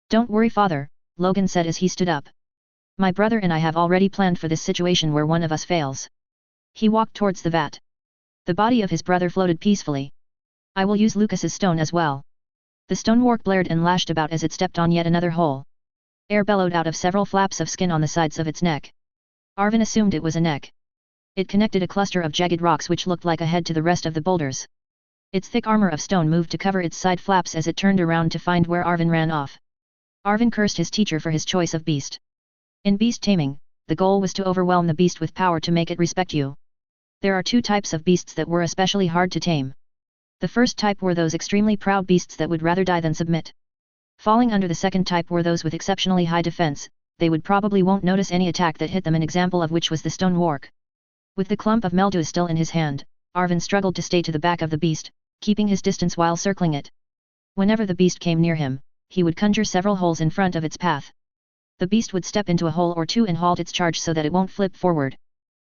Don't worry, father, Logan said as he stood up. My brother and I have already planned for this situation where one of us fails. He walked towards the vat. The body of his brother floated peacefully. I will use Lucas's stone as well. The stonework blared and lashed about as it stepped on yet another hole. Air bellowed out of several flaps of skin on the sides of its neck. Arvin assumed it was a neck. It connected a cluster of jagged rocks which looked like a head to the rest of the boulders. Its thick armor of stone moved to cover its side flaps as it turned around to find where Arvin ran off. Arvin cursed his teacher for his choice of beast. In beast taming, the goal was to overwhelm the beast with power to make it respect you. There are two types of beasts that were especially hard to tame. The first type were those extremely proud beasts that would rather die than submit. Falling under the second type were those with exceptionally high defense, they would probably won't notice any attack that hit them, an example of which was the stone wark. With the clump of Meldu still in his hand, Arvin struggled to stay to the back of the beast, keeping his distance while circling it. Whenever the beast came near him, he would conjure several holes in front of its path. The beast would step into a hole or two and halt its charge so that it won't flip forward.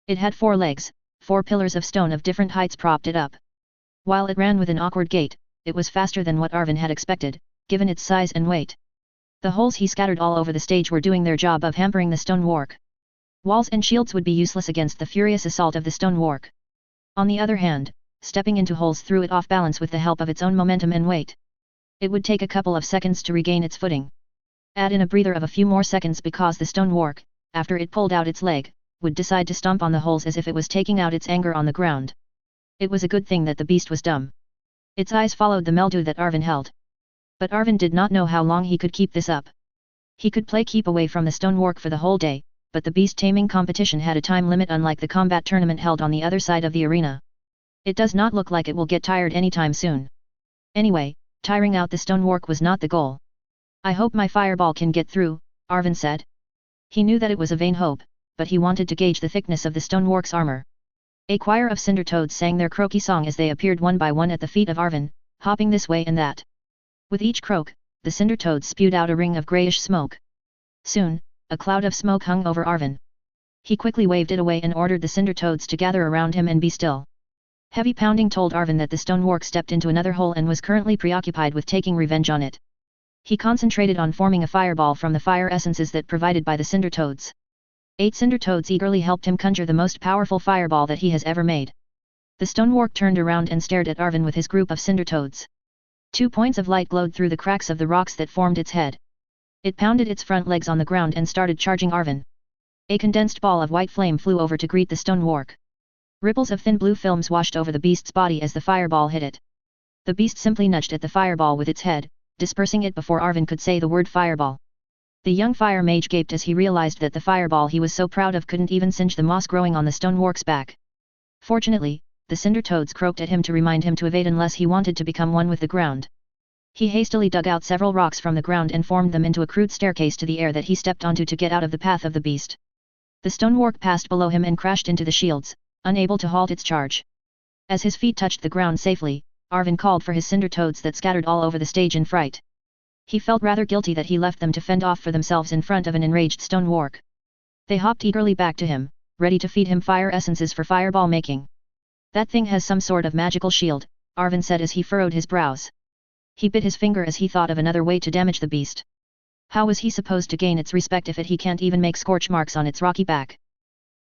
It had 4 legs, 4 pillars of stone of different heights propped it up. While it ran with an awkward gait, it was faster than what Arvin had expected, given its size and weight. The holes he scattered all over the stage were doing their job of hampering the stone wark. Walls and shields would be useless against the furious assault of the stone wark. On the other hand, stepping into holes threw it off balance with the help of its own momentum and weight. It would take a couple of seconds to regain its footing. Add in a breather of a few more seconds because the stone wark, after it pulled out its leg, would decide to stomp on the holes as if it was taking out its anger on the ground. It was a good thing that the beast was dumb. Its eyes followed the Meldu that Arvin held. But Arvin did not know how long he could keep this up. He could play keep away from the stone wark for the whole day, but the beast taming competition had a time limit unlike the combat tournament held on the other side of the arena. It does not look like it will get tired anytime soon. Anyway, tiring out the stone wark was not the goal. I hope my fireball can get through, Arvin said. He knew that it was a vain hope, but he wanted to gauge the thickness of the stone wark's armor. A choir of cinder toads sang their croaky song as they appeared one by one at the feet of Arvin, hopping this way and that. With each croak, the cinder toads spewed out a ring of greyish smoke. Soon, a cloud of smoke hung over Arvin. He quickly waved it away and ordered the cinder toads to gather around him and be still. Heavy pounding told Arvin that the stone wark stepped into another hole and was currently preoccupied with taking revenge on it. He concentrated on forming a fireball from the fire essences that provided by the cinder toads. 8 cinder toads eagerly helped him conjure the most powerful fireball that he has ever made. The stone wark turned around and stared at Arvin with his group of cinder toads. 2 points of light glowed through the cracks of the rocks that formed its head. It pounded its front legs on the ground and started charging Arvin. A condensed ball of white flame flew over to greet the stone wark. Ripples of thin blue films washed over the beast's body as the fireball hit it. The beast simply nudged at the fireball with its head, dispersing it before Arvin could say the word fireball. The young fire mage gaped as he realized that the fireball he was so proud of couldn't even singe the moss growing on the stone wark's back. Fortunately, the cinder toads croaked at him to remind him to evade unless he wanted to become one with the ground. He hastily dug out several rocks from the ground and formed them into a crude staircase to the air that he stepped onto to get out of the path of the beast. The stone wark passed below him and crashed into the shields, unable to halt its charge. As his feet touched the ground safely, Arvin called for his cinder toads that scattered all over the stage in fright. He felt rather guilty that he left them to fend off for themselves in front of an enraged stone wark. They hopped eagerly back to him, ready to feed him fire essences for fireball making. That thing has some sort of magical shield, Arvin said as he furrowed his brows. He bit his finger as he thought of another way to damage the beast. How was he supposed to gain its respect if he can't even make scorch marks on its rocky back?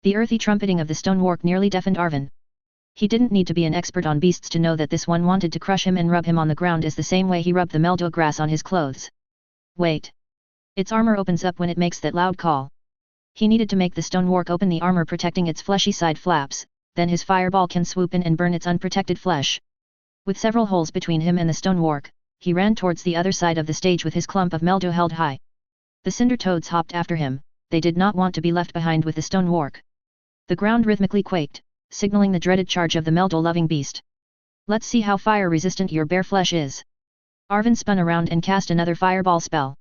The earthy trumpeting of the stonework nearly deafened Arvin. He didn't need to be an expert on beasts to know that this one wanted to crush him and rub him on the ground is the same way he rubbed the meldo grass on his clothes. Wait. Its armor opens up when it makes that loud call. He needed to make the stonework open the armor protecting its fleshy side flaps, then his fireball can swoop in and burn its unprotected flesh. With several holes between him and the stonework, he ran towards the other side of the stage with his clump of meldo held high. The cinder toads hopped after him, they did not want to be left behind with the stonework. The ground rhythmically quaked, signaling the dreaded charge of the meldo-loving beast. Let's see how fire-resistant your bare flesh is. Arvin spun around and cast another fireball spell.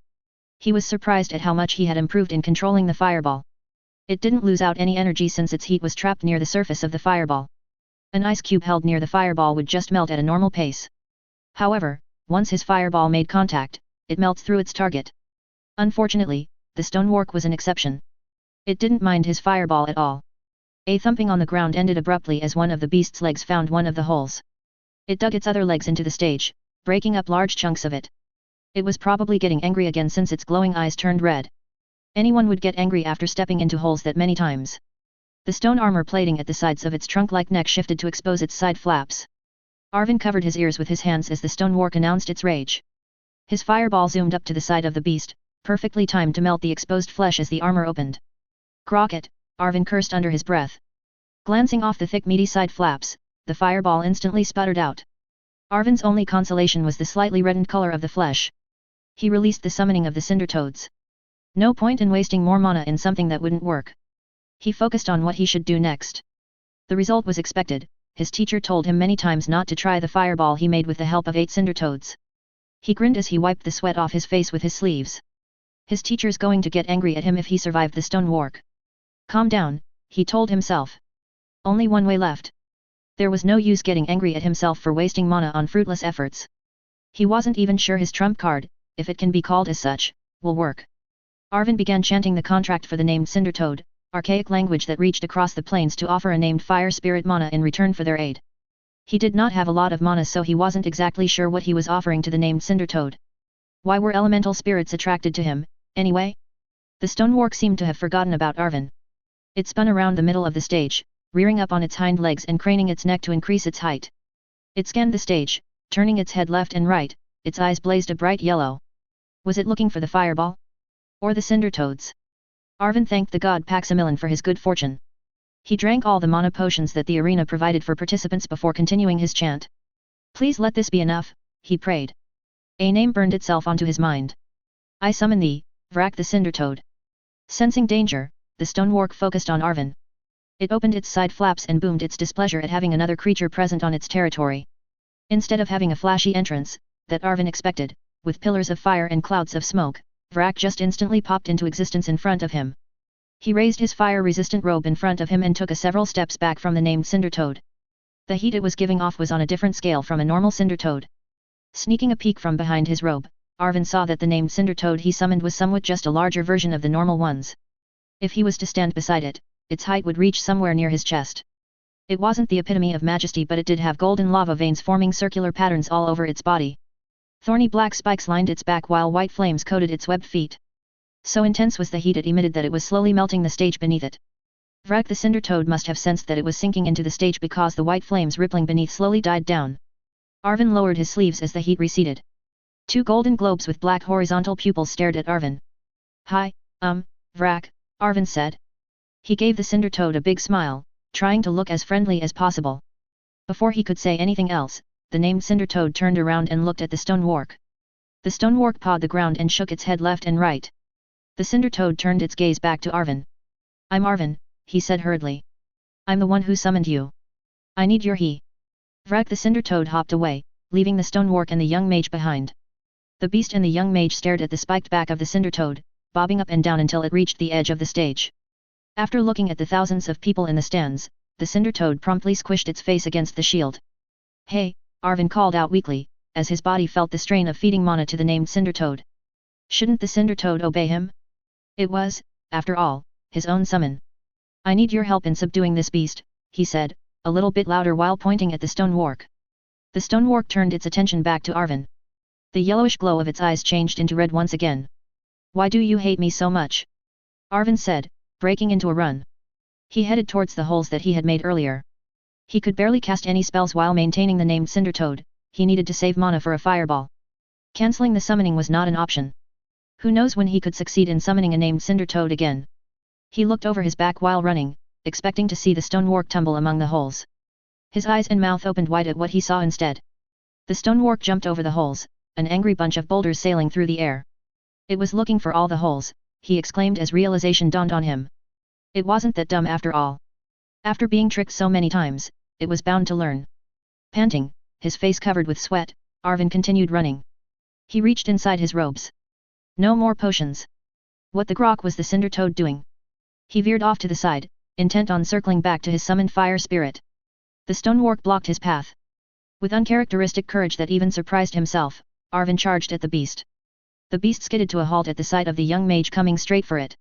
He was surprised at how much he had improved in controlling the fireball. It didn't lose out any energy since its heat was trapped near the surface of the fireball. An ice cube held near the fireball would just melt at a normal pace. However, once his fireball made contact, it melts through its target. Unfortunately, the stonework was an exception. It didn't mind his fireball at all. A thumping on the ground ended abruptly as one of the beast's legs found one of the holes. It dug its other legs into the stage, breaking up large chunks of it. It was probably getting angry again since its glowing eyes turned red. Anyone would get angry after stepping into holes that many times. The stone armor plating at the sides of its trunk-like neck shifted to expose its side flaps. Arvin covered his ears with his hands as the stonework announced its rage. His fireball zoomed up to the side of the beast, perfectly timed to melt the exposed flesh as the armor opened. Crockett, Arvin cursed under his breath. Glancing off the thick meaty side flaps, the fireball instantly sputtered out. Arvin's only consolation was the slightly reddened color of the flesh. He released the summoning of the cinder toads. No point in wasting more mana in something that wouldn't work. He focused on what he should do next. The result was expected. His teacher told him many times not to try the fireball he made with the help of 8 cinder toads. He grinned as he wiped the sweat off his face with his sleeves. His teacher's going to get angry at him if he survived the stonework. Calm down, he told himself. Only one way left. There was no use getting angry at himself for wasting mana on fruitless efforts. He wasn't even sure his trump card, if it can be called as such, will work. Arvin began chanting the contract for the named cinder toad, archaic language that reached across the plains to offer a named fire spirit mana in return for their aid. He did not have a lot of mana, so he wasn't exactly sure what he was offering to the named cinder toad. Why were elemental spirits attracted to him, anyway? The stonework seemed to have forgotten about Arvin. It spun around the middle of the stage, rearing up on its hind legs and craning its neck to increase its height. It scanned the stage, turning its head left and right, its eyes blazed a bright yellow. Was it looking for the fireball? Or the cinder toads? Arvin thanked the god Paximilin for his good fortune. He drank all the mana potions that the arena provided for participants before continuing his chant. Please let this be enough, he prayed. A name burned itself onto his mind. I summon thee, Vrak the cinder toad. Sensing danger, the stonework focused on Arvin. It opened its side flaps and boomed its displeasure at having another creature present on its territory. Instead of having a flashy entrance, that Arvin expected, with pillars of fire and clouds of smoke, Vrak just instantly popped into existence in front of him. He raised his fire-resistant robe in front of him and took several steps back from the named cinder toad. The heat it was giving off was on a different scale from a normal cinder toad. Sneaking a peek from behind his robe, Arvin saw that the named cinder toad he summoned was somewhat just a larger version of the normal ones. If he was to stand beside it, its height would reach somewhere near his chest. It wasn't the epitome of majesty, but it did have golden lava veins forming circular patterns all over its body. Thorny black spikes lined its back while white flames coated its webbed feet. So intense was the heat it emitted that it was slowly melting the stage beneath it. Vrak the cinder toad must have sensed that it was sinking into the stage because the white flames rippling beneath slowly died down. Arvin lowered his sleeves as the heat receded. 2 golden globes with black horizontal pupils stared at Arvin. Hi, Vrak, Arvin said. He gave the cinder toad a big smile, trying to look as friendly as possible. Before he could say anything else, the named cinder toad turned around and looked at the stonework. The stonework pawed the ground and shook its head left and right. The cinder toad turned its gaze back to Arvin. I'm Arvin, he said hurriedly. I'm the one who summoned you. I need your he. Vrak the cinder toad hopped away, leaving the stonework and the young mage behind. The beast and the young mage stared at the spiked back of the cinder toad, bobbing up and down until it reached the edge of the stage. After looking at the thousands of people in the stands, the cinder toad promptly squished its face against the shield. Hey, Arvin called out weakly, as his body felt the strain of feeding mana to the named cinder toad. Shouldn't the cinder toad obey him? It was, after all, his own summon. I need your help in subduing this beast, he said, a little bit louder while pointing at the stonework. The stonework turned its attention back to Arvin. The yellowish glow of its eyes changed into red once again. Why do you hate me so much? Arvin said, breaking into a run. He headed towards the holes that he had made earlier. He could barely cast any spells while maintaining the named Cinder Toad, he needed to save mana for a fireball. Cancelling the summoning was not an option. Who knows when he could succeed in summoning a named Cinder Toad again. He looked over his back while running, expecting to see the stonework tumble among the holes. His eyes and mouth opened wide at what he saw instead. The stonework jumped over the holes, an angry bunch of boulders sailing through the air. It was looking for all the holes, he exclaimed as realization dawned on him. It wasn't that dumb after all. After being tricked so many times, it was bound to learn. Panting, his face covered with sweat, Arvin continued running. He reached inside his robes. No more potions. What the grok was the Cinder Toad doing? He veered off to the side, intent on circling back to his summoned fire spirit. The stonework blocked his path. With uncharacteristic courage that even surprised himself, Arvin charged at the beast. The beast skidded to a halt at the sight of the young mage coming straight for it.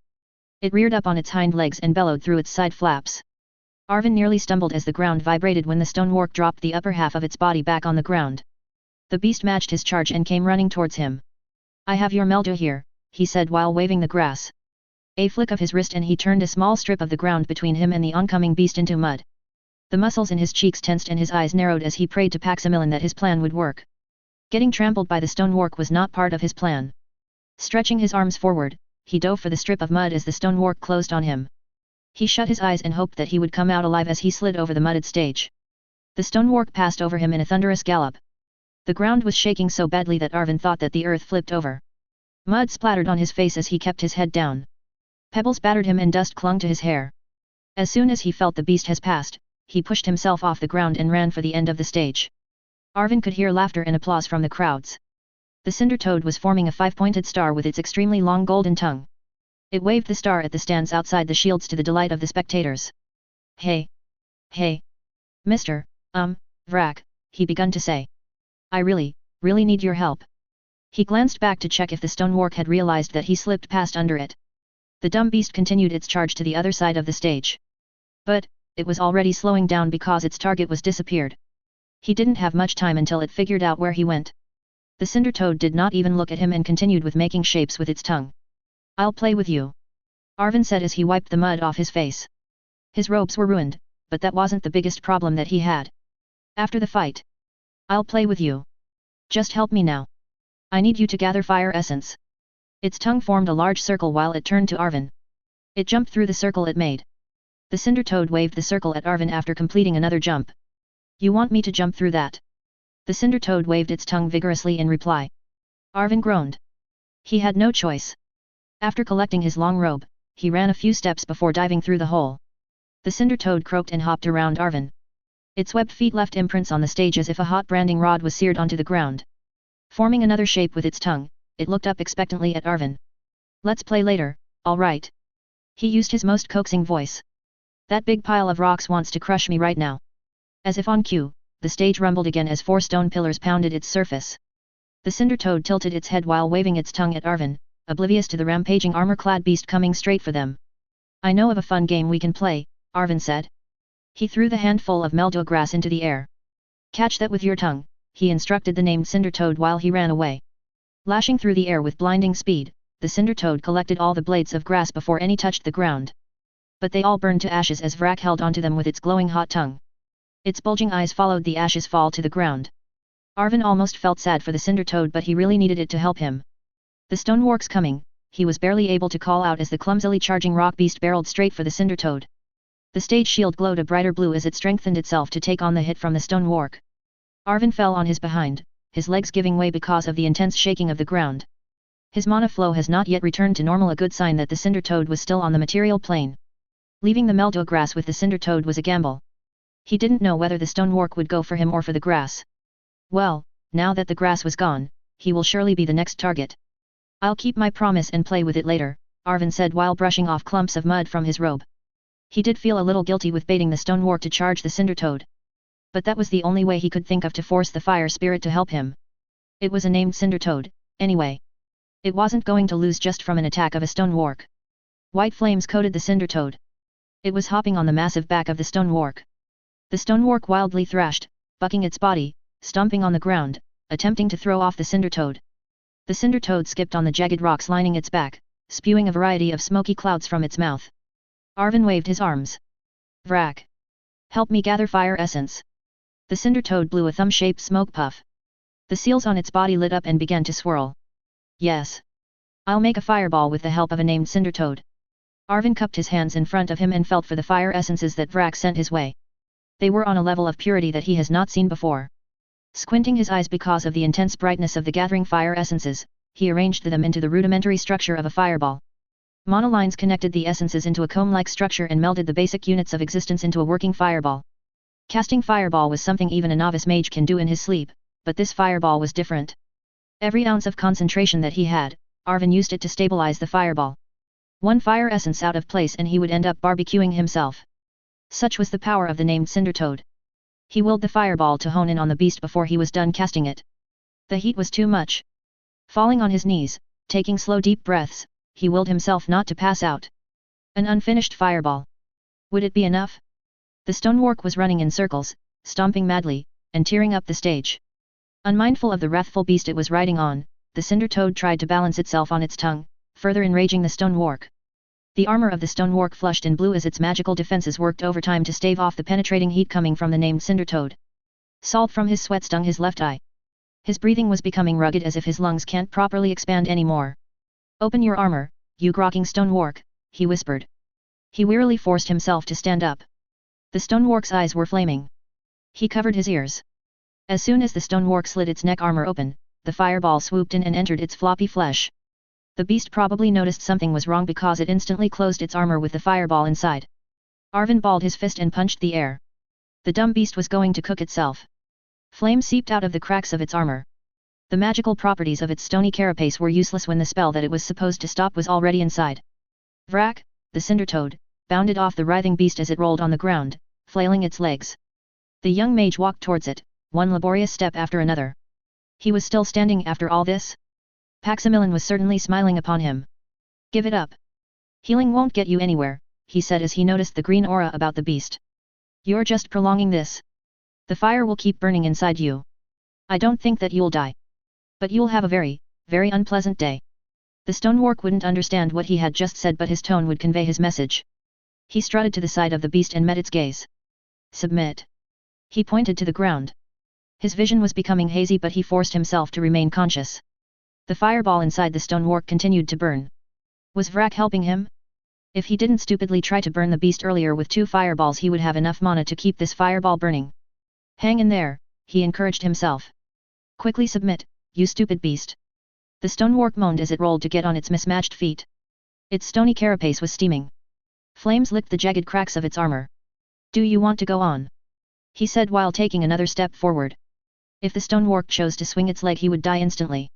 It reared up on its hind legs and bellowed through its side flaps. Arvin nearly stumbled as the ground vibrated when the stonework dropped the upper half of its body back on the ground. The beast matched his charge and came running towards him. I have your Meldo here, he said while waving the grass. A flick of his wrist and he turned a small strip of the ground between him and the oncoming beast into mud. The muscles in his cheeks tensed and his eyes narrowed as he prayed to Paximilin that his plan would work. Getting trampled by the stonework was not part of his plan. Stretching his arms forward, he dove for the strip of mud as the stonework closed on him. He shut his eyes and hoped that he would come out alive as he slid over the mudded stage. The stonework passed over him in a thunderous gallop. The ground was shaking so badly that Arvin thought that the earth flipped over. Mud splattered on his face as he kept his head down. Pebbles battered him and dust clung to his hair. As soon as he felt the beast has passed, he pushed himself off the ground and ran for the end of the stage. Arvin could hear laughter and applause from the crowds. The Cinder Toad was forming a five-pointed star with its extremely long golden tongue. It waved the star at the stands outside the shields to the delight of the spectators. Hey! Hey! Mr. Vrak, he begun to say. I really need your help. He glanced back to check if the stonework had realized that he slipped past under it. The dumb beast continued its charge to the other side of the stage. But, it was already slowing down because its target was disappeared. He didn't have much time until it figured out where he went. The Cinder Toad did not even look at him and continued with making shapes with its tongue. I'll play with you. Arvin said as he wiped the mud off his face. His robes were ruined, but that wasn't the biggest problem that he had. After the fight. I'll play with you. Just help me now. I need you to gather fire essence. Its tongue formed a large circle while it turned to Arvin. It jumped through the circle it made. The Cinder Toad waved the circle at Arvin after completing another jump. You want me to jump through that? The Cinder Toad waved its tongue vigorously in reply. Arvin groaned. He had no choice. After collecting his long robe, he ran a few steps before diving through the hole. The Cinder Toad croaked and hopped around Arvin. Its webbed feet left imprints on the stage as if a hot branding rod was seared onto the ground. Forming another shape with its tongue, it looked up expectantly at Arvin. Let's play later, all right? He used his most coaxing voice. That big pile of rocks wants to crush me right now. As if on cue, the stage rumbled again as 4 stone pillars pounded its surface. The Cinder Toad tilted its head while waving its tongue at Arvin, oblivious to the rampaging armor-clad beast coming straight for them. I know of a fun game we can play, Arvin said. He threw the handful of Meldo grass into the air. Catch that with your tongue, he instructed the named Cinder Toad while he ran away. Lashing through the air with blinding speed, the Cinder Toad collected all the blades of grass before any touched the ground. But they all burned to ashes as Vrak held onto them with its glowing hot tongue. Its bulging eyes followed the ashes fall to the ground. Arvin almost felt sad for the Cinder Toad, but he really needed it to help him. The stonework's coming, he was barely able to call out as the clumsily charging rock beast barreled straight for the Cinder Toad. The stage shield glowed a brighter blue as it strengthened itself to take on the hit from the stonework. Arvin fell on his behind, his legs giving way because of the intense shaking of the ground. His mana flow has not yet returned to normal, a good sign that the Cinder Toad was still on the material plane. Leaving the Meldo grass with the Cinder Toad was a gamble. He didn't know whether the stonework would go for him or for the grass. Well, now that the grass was gone, he will surely be the next target. I'll keep my promise and play with it later, Arvin said while brushing off clumps of mud from his robe. He did feel a little guilty with baiting the stonework to charge the Cinder Toad. But that was the only way he could think of to force the fire spirit to help him. It was a named Cinder Toad, anyway. It wasn't going to lose just from an attack of a stonework. White flames coated the Cinder Toad. It was hopping on the massive back of the stonework. The stonework wildly thrashed, bucking its body, stomping on the ground, attempting to throw off the Cinder Toad. The Cinder Toad skipped on the jagged rocks lining its back, spewing a variety of smoky clouds from its mouth. Arvin waved his arms. Vrak! Help me gather fire essence. The cinder toad blew a thumb-shaped smoke puff. The seals on its body lit up and began to swirl. Yes. I'll make a fireball with the help of a named cinder toad. Arvin cupped his hands in front of him and felt for the fire essences that Vrak sent his way. They were on a level of purity that he has not seen before. Squinting his eyes because of the intense brightness of the gathering fire essences, he arranged them into the rudimentary structure of a fireball. Monolines connected the essences into a comb-like structure and melded the basic units of existence into a working fireball. Casting fireball was something even a novice mage can do in his sleep, but this fireball was different. Every ounce of concentration that he had, Arvin used it to stabilize the fireball. One fire essence out of place and he would end up barbecuing himself. Such was the power of the named cinder toad. He willed the fireball to hone in on the beast before he was done casting it. The heat was too much. Falling on his knees, taking slow deep breaths, he willed himself not to pass out. An unfinished fireball. Would it be enough? The stonework was running in circles, stomping madly, and tearing up the stage. Unmindful of the wrathful beast it was riding on, the cinder toad tried to balance itself on its tongue, further enraging the stonework. The armor of the stonework flushed in blue as its magical defenses worked overtime to stave off the penetrating heat coming from the named cinder toad. Salt from his sweat stung his left eye. His breathing was becoming rugged as if his lungs can't properly expand anymore. Open your armor, you grokking stonework, he whispered. He wearily forced himself to stand up. The stonework's eyes were flaming. He covered his ears. As soon as the stonework slid its neck armor open, the fireball swooped in and entered its floppy flesh. The beast probably noticed something was wrong because it instantly closed its armor with the fireball inside. Arvin balled his fist and punched the air. The dumb beast was going to cook itself. Flame seeped out of the cracks of its armor. The magical properties of its stony carapace were useless when the spell that it was supposed to stop was already inside. Vrak, the cinder toad, bounded off the writhing beast as it rolled on the ground, flailing its legs. The young mage walked towards it, one laborious step after another. He was still standing after all this? Paximilian was certainly smiling upon him. Give it up. Healing won't get you anywhere, he said as he noticed the green aura about the beast. You're just prolonging this. The fire will keep burning inside you. I don't think that you'll die. But you'll have a very, very unpleasant day. The stonework wouldn't understand what he had just said, but his tone would convey his message. He strutted to the side of the beast and met its gaze. Submit. He pointed to the ground. His vision was becoming hazy, but he forced himself to remain conscious. The fireball inside the stonework continued to burn. Was Vrak helping him? If he didn't stupidly try to burn the beast earlier with 2 fireballs, he would have enough mana to keep this fireball burning. Hang in there, he encouraged himself. Quickly submit, you stupid beast. The stonework moaned as it rolled to get on its mismatched feet. Its stony carapace was steaming. Flames licked the jagged cracks of its armor. Do you want to go on? He said while taking another step forward. If the stonework chose to swing its leg, he would die instantly.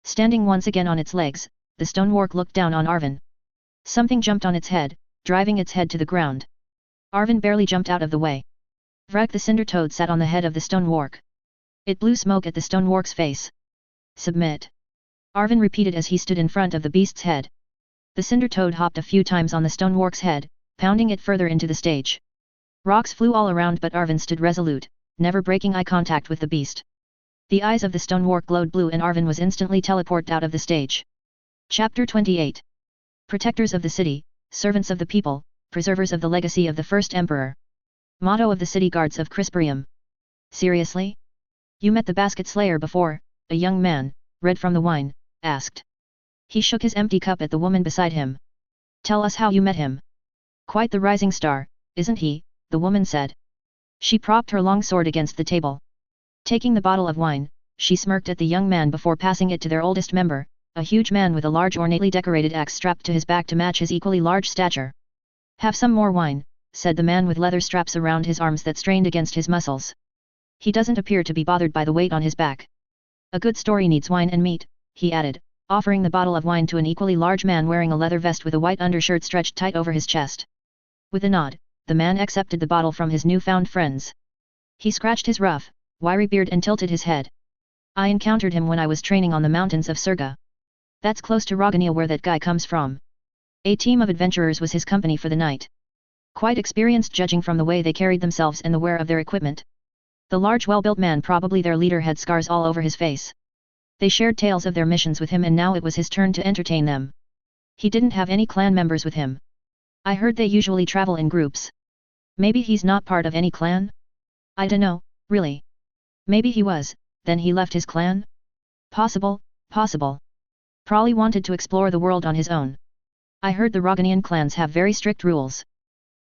Standing once again on its legs, the stonework looked down on Arvin. Something jumped on its head, driving its head to the ground. Arvin barely jumped out of the way. Vrak the cinder toad sat on the head of the stonework. It blew smoke at the stonework's face. Submit. Arvin repeated as he stood in front of the beast's head. The cinder toad hopped a few times on the stonework's head, pounding it further into the stage. Rocks flew all around, but Arvin stood resolute, never breaking eye contact with the beast. The eyes of the stonework glowed blue and Arvin was instantly teleported out of the stage. Chapter 28. Protectors of the city, servants of the people, preservers of the legacy of the first emperor. Motto of the city guards of Crisperium. Seriously? You met the basket slayer before? A young man, red from the wine, asked. He shook his empty cup at the woman beside him. Tell us how you met him. Quite the rising star, isn't he? The woman said. She propped her long sword against the table. Taking the bottle of wine, she smirked at the young man before passing it to their oldest member, a huge man with a large ornately decorated axe strapped to his back to match his equally large stature. Have some more wine, said the man with leather straps around his arms that strained against his muscles. He doesn't appear to be bothered by the weight on his back. A good story needs wine and meat, he added, offering the bottle of wine to an equally large man wearing a leather vest with a white undershirt stretched tight over his chest. With a nod, the man accepted the bottle from his newfound friends. He scratched his rough, wiry beard and tilted his head. I encountered him when I was training on the mountains of Surga. That's close to Rogania where that guy comes from. A team of adventurers was his company for the night. Quite experienced judging from the way they carried themselves and the wear of their equipment. The large well-built man, probably their leader, had scars all over his face. They shared tales of their missions with him and now it was his turn to entertain them. He didn't have any clan members with him. I heard they usually travel in groups. Maybe he's not part of any clan? I dunno, really. Maybe he was, then he left his clan? Possible, possible. Probably wanted to explore the world on his own. I heard the Roganian clans have very strict rules.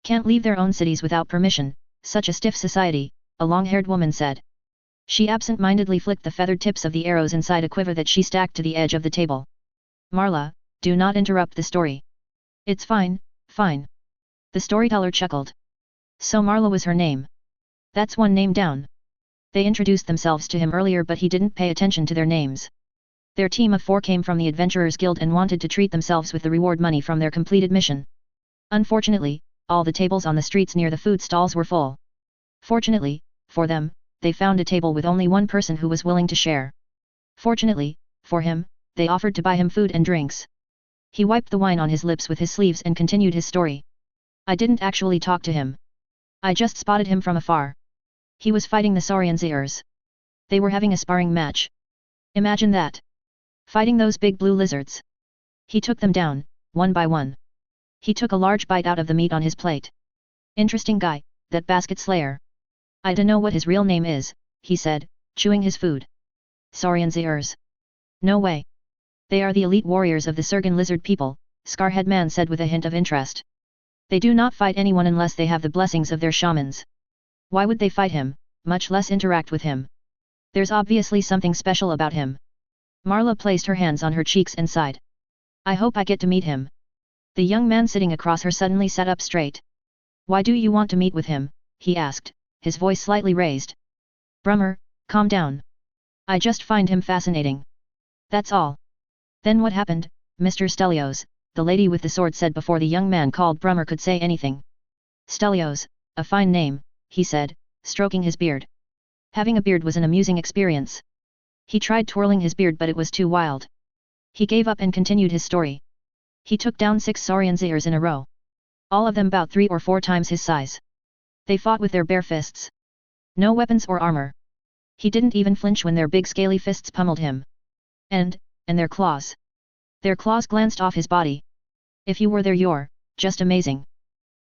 Can't leave their own cities without permission, such a stiff society, a long-haired woman said. She absent-mindedly flicked the feathered tips of the arrows inside a quiver that she stacked to the edge of the table. Marla, do not interrupt the story. It's fine, fine. The storyteller chuckled. So Marla was her name. That's one name down. They introduced themselves to him earlier but he didn't pay attention to their names. Their team of 4 came from the Adventurers Guild and wanted to treat themselves with the reward money from their completed mission. Unfortunately, all the tables on the streets near the food stalls were full. Fortunately, for them, they found a table with only one person who was willing to share. Fortunately, for him, they offered to buy him food and drinks. He wiped the wine on his lips with his sleeves and continued his story. I didn't actually talk to him. I just spotted him from afar. He was fighting the Saurianziers. They were having a sparring match. Imagine that. Fighting those big blue lizards. He took them down, one by one. He took a large bite out of the meat on his plate. Interesting guy, that basket slayer. I dunno what his real name is, he said, chewing his food. Saurianziers. No way. They are the elite warriors of the Surgan lizard people, Scarhead Man said with a hint of interest. They do not fight anyone unless they have the blessings of their shamans. Why would they fight him, much less interact with him? There's obviously something special about him. Marla placed her hands on her cheeks and sighed. I hope I get to meet him. The young man sitting across her suddenly sat up straight. Why do you want to meet with him? He asked, his voice slightly raised. Brummer, calm down. I just find him fascinating. That's all. Then what happened, Mr. Stelios? The lady with the sword said before the young man called Brummer could say anything. Stelios, a fine name, he said, stroking his beard. Having a beard was an amusing experience. He tried twirling his beard but it was too wild. He gave up and continued his story. He took down 6 Saurianziers in a row. All of them about 3 or 4 times his size. They fought with their bare fists. No weapons or armor. He didn't even flinch when their big scaly fists pummeled him. And their claws. Their claws glanced off his body. If you were there you're just amazing.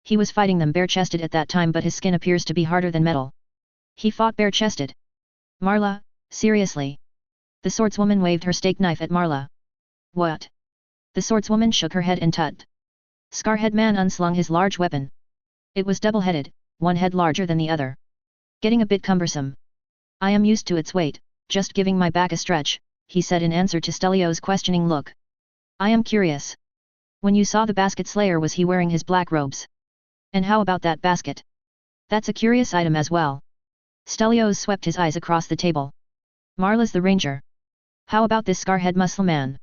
He was fighting them bare-chested at that time but his skin appears to be harder than metal. He fought bare-chested. Marla, seriously. The swordswoman waved her steak knife at Marla. What? The swordswoman shook her head and tutted. Scarhead Man unslung his large weapon. It was double-headed, one head larger than the other. Getting a bit cumbersome. I am used to its weight, just giving my back a stretch, he said in answer to Stelios' questioning look. I am curious. When you saw the basket slayer was he wearing his black robes? And how about that basket? That's a curious item as well. Stelios swept his eyes across the table. Marla's the ranger. How about this scarhead muscle man?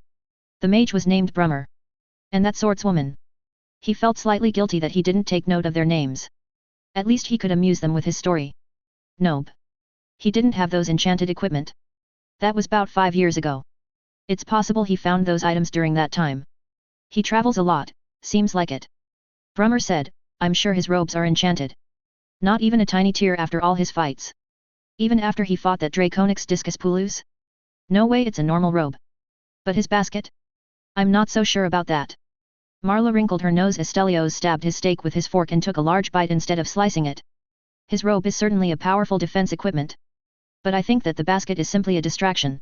The mage was named Brummer. And that swordswoman. He felt slightly guilty that he didn't take note of their names. At least he could amuse them with his story. Nope. He didn't have those enchanted equipment. That was about 5 years ago. It's possible he found those items during that time. He travels a lot, seems like it. Brummer said, I'm sure his robes are enchanted. Not even a tiny tear after all his fights. Even after he fought that Draconix Discus Pulus? No way it's a normal robe. But his basket? I'm not so sure about that. Marla wrinkled her nose as Stelios stabbed his steak with his fork and took a large bite instead of slicing it. His robe is certainly a powerful defense equipment. But I think that the basket is simply a distraction.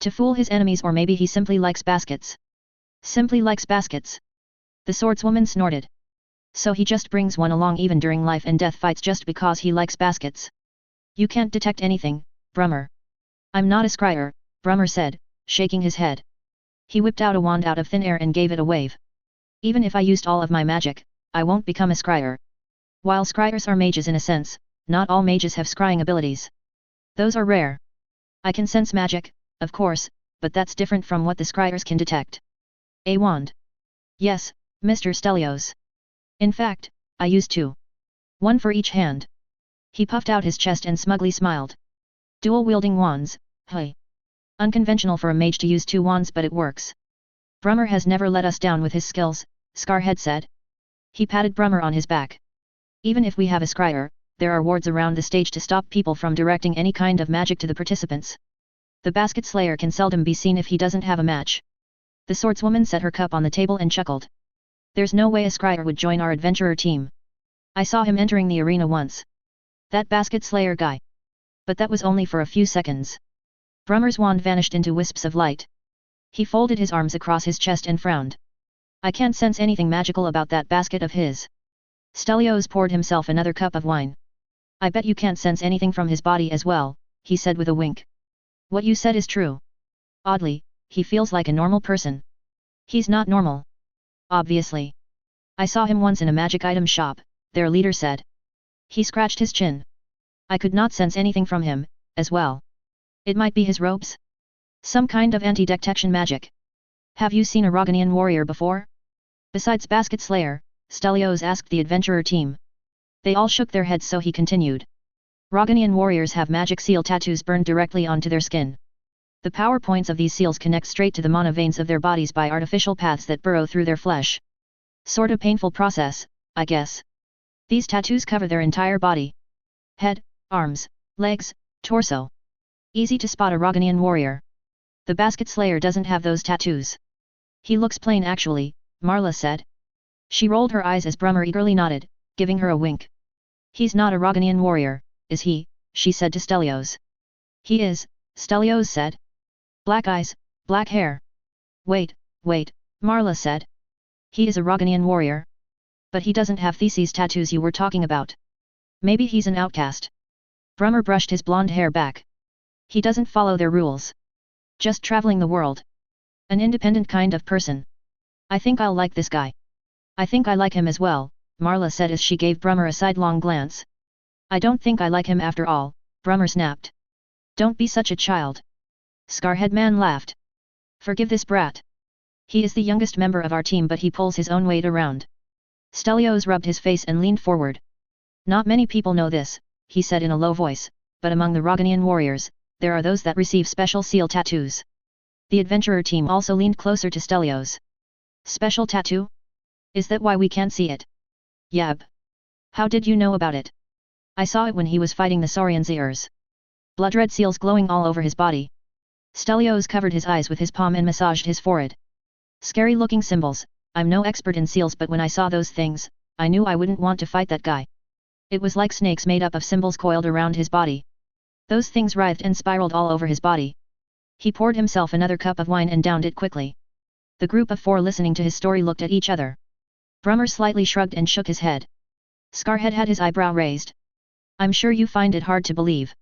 To fool his enemies, or maybe he simply likes baskets. Simply likes baskets. The swordswoman snorted. So he just brings one along even during life and death fights just because he likes baskets. You can't detect anything, Brummer. I'm not a scryer, Brummer said, shaking his head. He whipped out a wand out of thin air and gave it a wave. Even if I used all of my magic, I won't become a scryer. While scryers are mages in a sense, not all mages have scrying abilities. Those are rare. I can sense magic, of course, but that's different from what the scryers can detect. A wand. Yes, Mr. Stelios. In fact, I used 2. 1 for each hand. He puffed out his chest and smugly smiled. Dual-wielding wands, hey. Unconventional for a mage to use 2 wands but it works. Brummer has never let us down with his skills, Scarhead said. He patted Brummer on his back. Even if we have a scryer, there are wards around the stage to stop people from directing any kind of magic to the participants. The basket slayer can seldom be seen if he doesn't have a match. The The swordswoman set her cup on the table and chuckled. There's no way a scryer would join our adventurer team. I saw him entering the arena once. That basket slayer guy. But that was only for a few seconds. Brummer's wand vanished into wisps of light. He folded his arms across his chest and frowned. I can't sense anything magical about that basket of his. Stelios poured himself another cup of wine. I bet you can't sense anything from his body as well, he said with a wink. What you said is true. Oddly, he feels like a normal person. He's not normal. Obviously. I saw him once in a magic item shop, their leader said. He scratched his chin. I could not sense anything from him, as well. It might be his robes? Some kind of anti-detection magic. Have you seen a Roganian warrior before? Besides Basket Slayer, Stelios asked the adventurer team. They all shook their heads, so he continued. Roganian warriors have magic seal tattoos burned directly onto their skin. The power points of these seals connect straight to the mana veins of their bodies by artificial paths that burrow through their flesh. Sort of painful process, I guess. These tattoos cover their entire body. Head, arms, legs, torso. Easy to spot a Roganian warrior. The Basket Slayer doesn't have those tattoos. He looks plain actually, Marla said. She rolled her eyes as Brummer eagerly nodded, giving her a wink. He's not a Roganian warrior, is he? She said to Stelios. He is, Stelios said. Black eyes, black hair. Wait, Marla said. He is a Roganian warrior. But he doesn't have Theseus tattoos you were talking about. Maybe he's an outcast. Brummer brushed his blonde hair back. He doesn't follow their rules. Just traveling the world. An independent kind of person. I think I'll like this guy. I think I like him as well, Marla said as she gave Brummer a sidelong glance. I don't think I like him after all, Brummer snapped. Don't be such a child. Scarhead Man laughed. Forgive this brat. He is the youngest member of our team, but he pulls his own weight around. Stelios rubbed his face and leaned forward. Not many people know this, he said in a low voice, but among the Roganian warriors, there are those that receive special seal tattoos. The adventurer team also leaned closer to Stelios. Special tattoo? Is that why we can't see it? Yab. How did you know about it? I saw it when he was fighting the Saurianseers. Blood-red seals glowing all over his body. Stelios covered his eyes with his palm and massaged his forehead. Scary-looking symbols. I'm no expert in seals, but when I saw those things, I knew I wouldn't want to fight that guy. It was like snakes made up of symbols coiled around his body. Those things writhed and spiraled all over his body. He poured himself another cup of wine and downed it quickly. The group of four listening to his story looked at each other. Brummer slightly shrugged and shook his head. Scarhead had his eyebrow raised. I'm sure you find it hard to believe.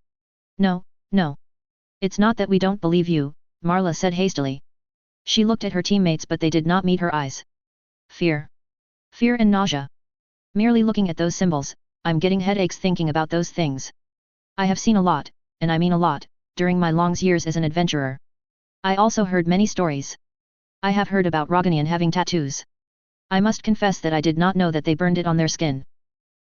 No. It's not that we don't believe you, Marla said hastily. She looked at her teammates, but they did not meet her eyes. Fear and nausea. Merely looking at those symbols, I'm getting headaches thinking about those things. I have seen a lot, and I mean a lot, during my long years as an adventurer. I also heard many stories. I have heard about Roganian having tattoos. I must confess that I did not know that they burned it on their skin.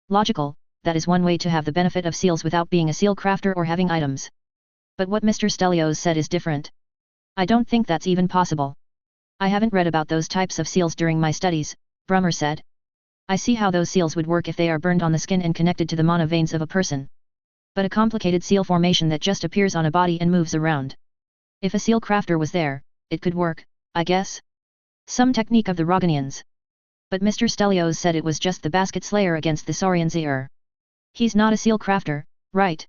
Logical, that is one way to have the benefit of seals without being a seal crafter or having items. But what Mr. Stelios said is different. I don't think that's even possible. I haven't read about those types of seals during my studies, Brummer said. I see how those seals would work if they are burned on the skin and connected to the mana veins of a person. But a complicated seal formation that just appears on a body and moves around. If a seal crafter was there, it could work, I guess. Some technique of the Roganians. But Mr. Stelios said it was just the Basket Slayer against the Saurianseer. He's not a seal crafter, right?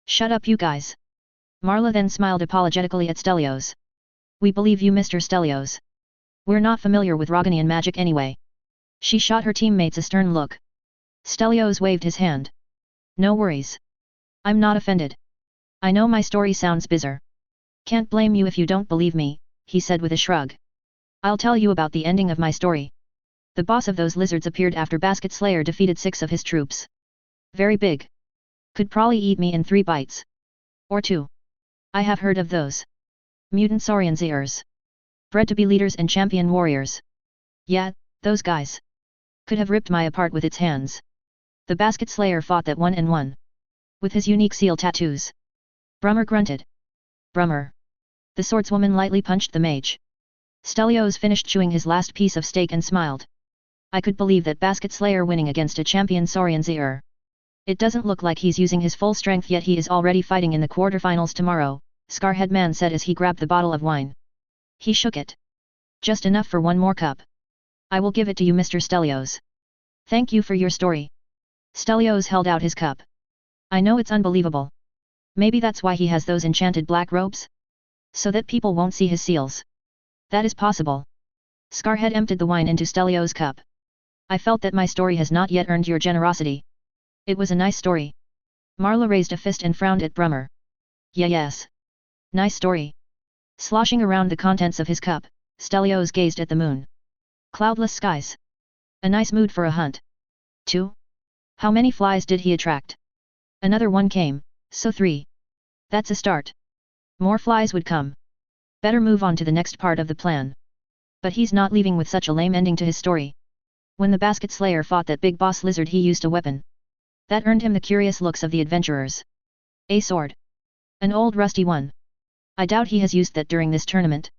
Shut up you guys. Marla then smiled apologetically at Stelios. We believe you, Mr. Stelios. We're not familiar with Roganian magic anyway. She shot her teammates a stern look. Stelios waved his hand. No worries. I'm not offended. I know my story sounds bizarre. Can't blame you if you don't believe me, he said with a shrug. I'll tell you about the ending of my story. The boss of those lizards appeared after Basket Slayer defeated 6 of his troops. Very big. Could probably eat me in 3 bites. Or 2. I have heard of those. Mutant Saurianseers. Bred to be leaders and champion warriors. Yeah, those guys. Could have ripped my apart with its hands. The Basket Slayer fought that 1-on-1. With his unique seal tattoos. Brummer grunted. Brummer. The swordswoman lightly punched the mage. Stelios finished chewing his last piece of steak and smiled. I could believe that Basket Slayer winning against a champion Saurianseer. It doesn't look like he's using his full strength yet. He is already fighting in the quarterfinals tomorrow, Scarhead Man said as he grabbed the bottle of wine. He shook it. Just enough for one more cup. I will give it to you, Mr. Stelios. Thank you for your story. Stelios held out his cup. I know it's unbelievable. Maybe that's why he has those enchanted black robes? So that people won't see his seals. That is possible. Scarhead emptied the wine into Stelios' cup. I felt that my story has not yet earned your generosity. It was a nice story. Marla raised a fist and frowned at Brummer. Yes. Nice story. Sloshing around the contents of his cup, Stelios gazed at the moon. Cloudless skies. A nice mood for a hunt. 2. How many flies did he attract? Another one came, so 3. That's a start. More flies would come. Better move on to the next part of the plan. But he's not leaving with such a lame ending to his story. When the Basket Slayer fought that big boss lizard, he used a weapon. That earned him the curious looks of the adventurers. A sword. An old rusty one. I doubt he has used that during this tournament.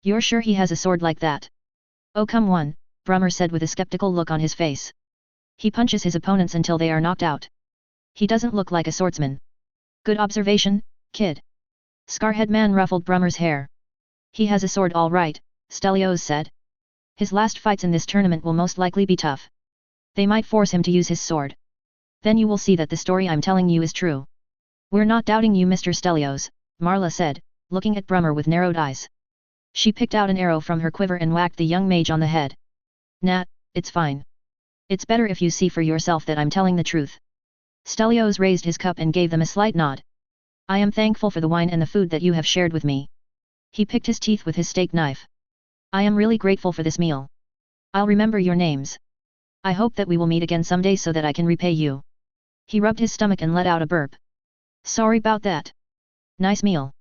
You're sure he has a sword like that? Oh come on, Brummer said with a skeptical look on his face. He punches his opponents until they are knocked out. He doesn't look like a swordsman. Good observation, kid. Scarhead Man ruffled Brummer's hair. He has a sword all right, Stelios said. His last fights in this tournament will most likely be tough. They might force him to use his sword. Then you will see that the story I'm telling you is true. We're not doubting you, Mr. Stelios, Marla said, looking at Brummer with narrowed eyes. She picked out an arrow from her quiver and whacked the young mage on the head. Nah, it's fine. It's better if you see for yourself that I'm telling the truth. Stelios raised his cup and gave them a slight nod. I am thankful for the wine and the food that you have shared with me. He picked his teeth with his steak knife. I am really grateful for this meal. I'll remember your names. I hope that we will meet again someday so that I can repay you. He rubbed his stomach and let out a burp. Sorry about that. Nice meal.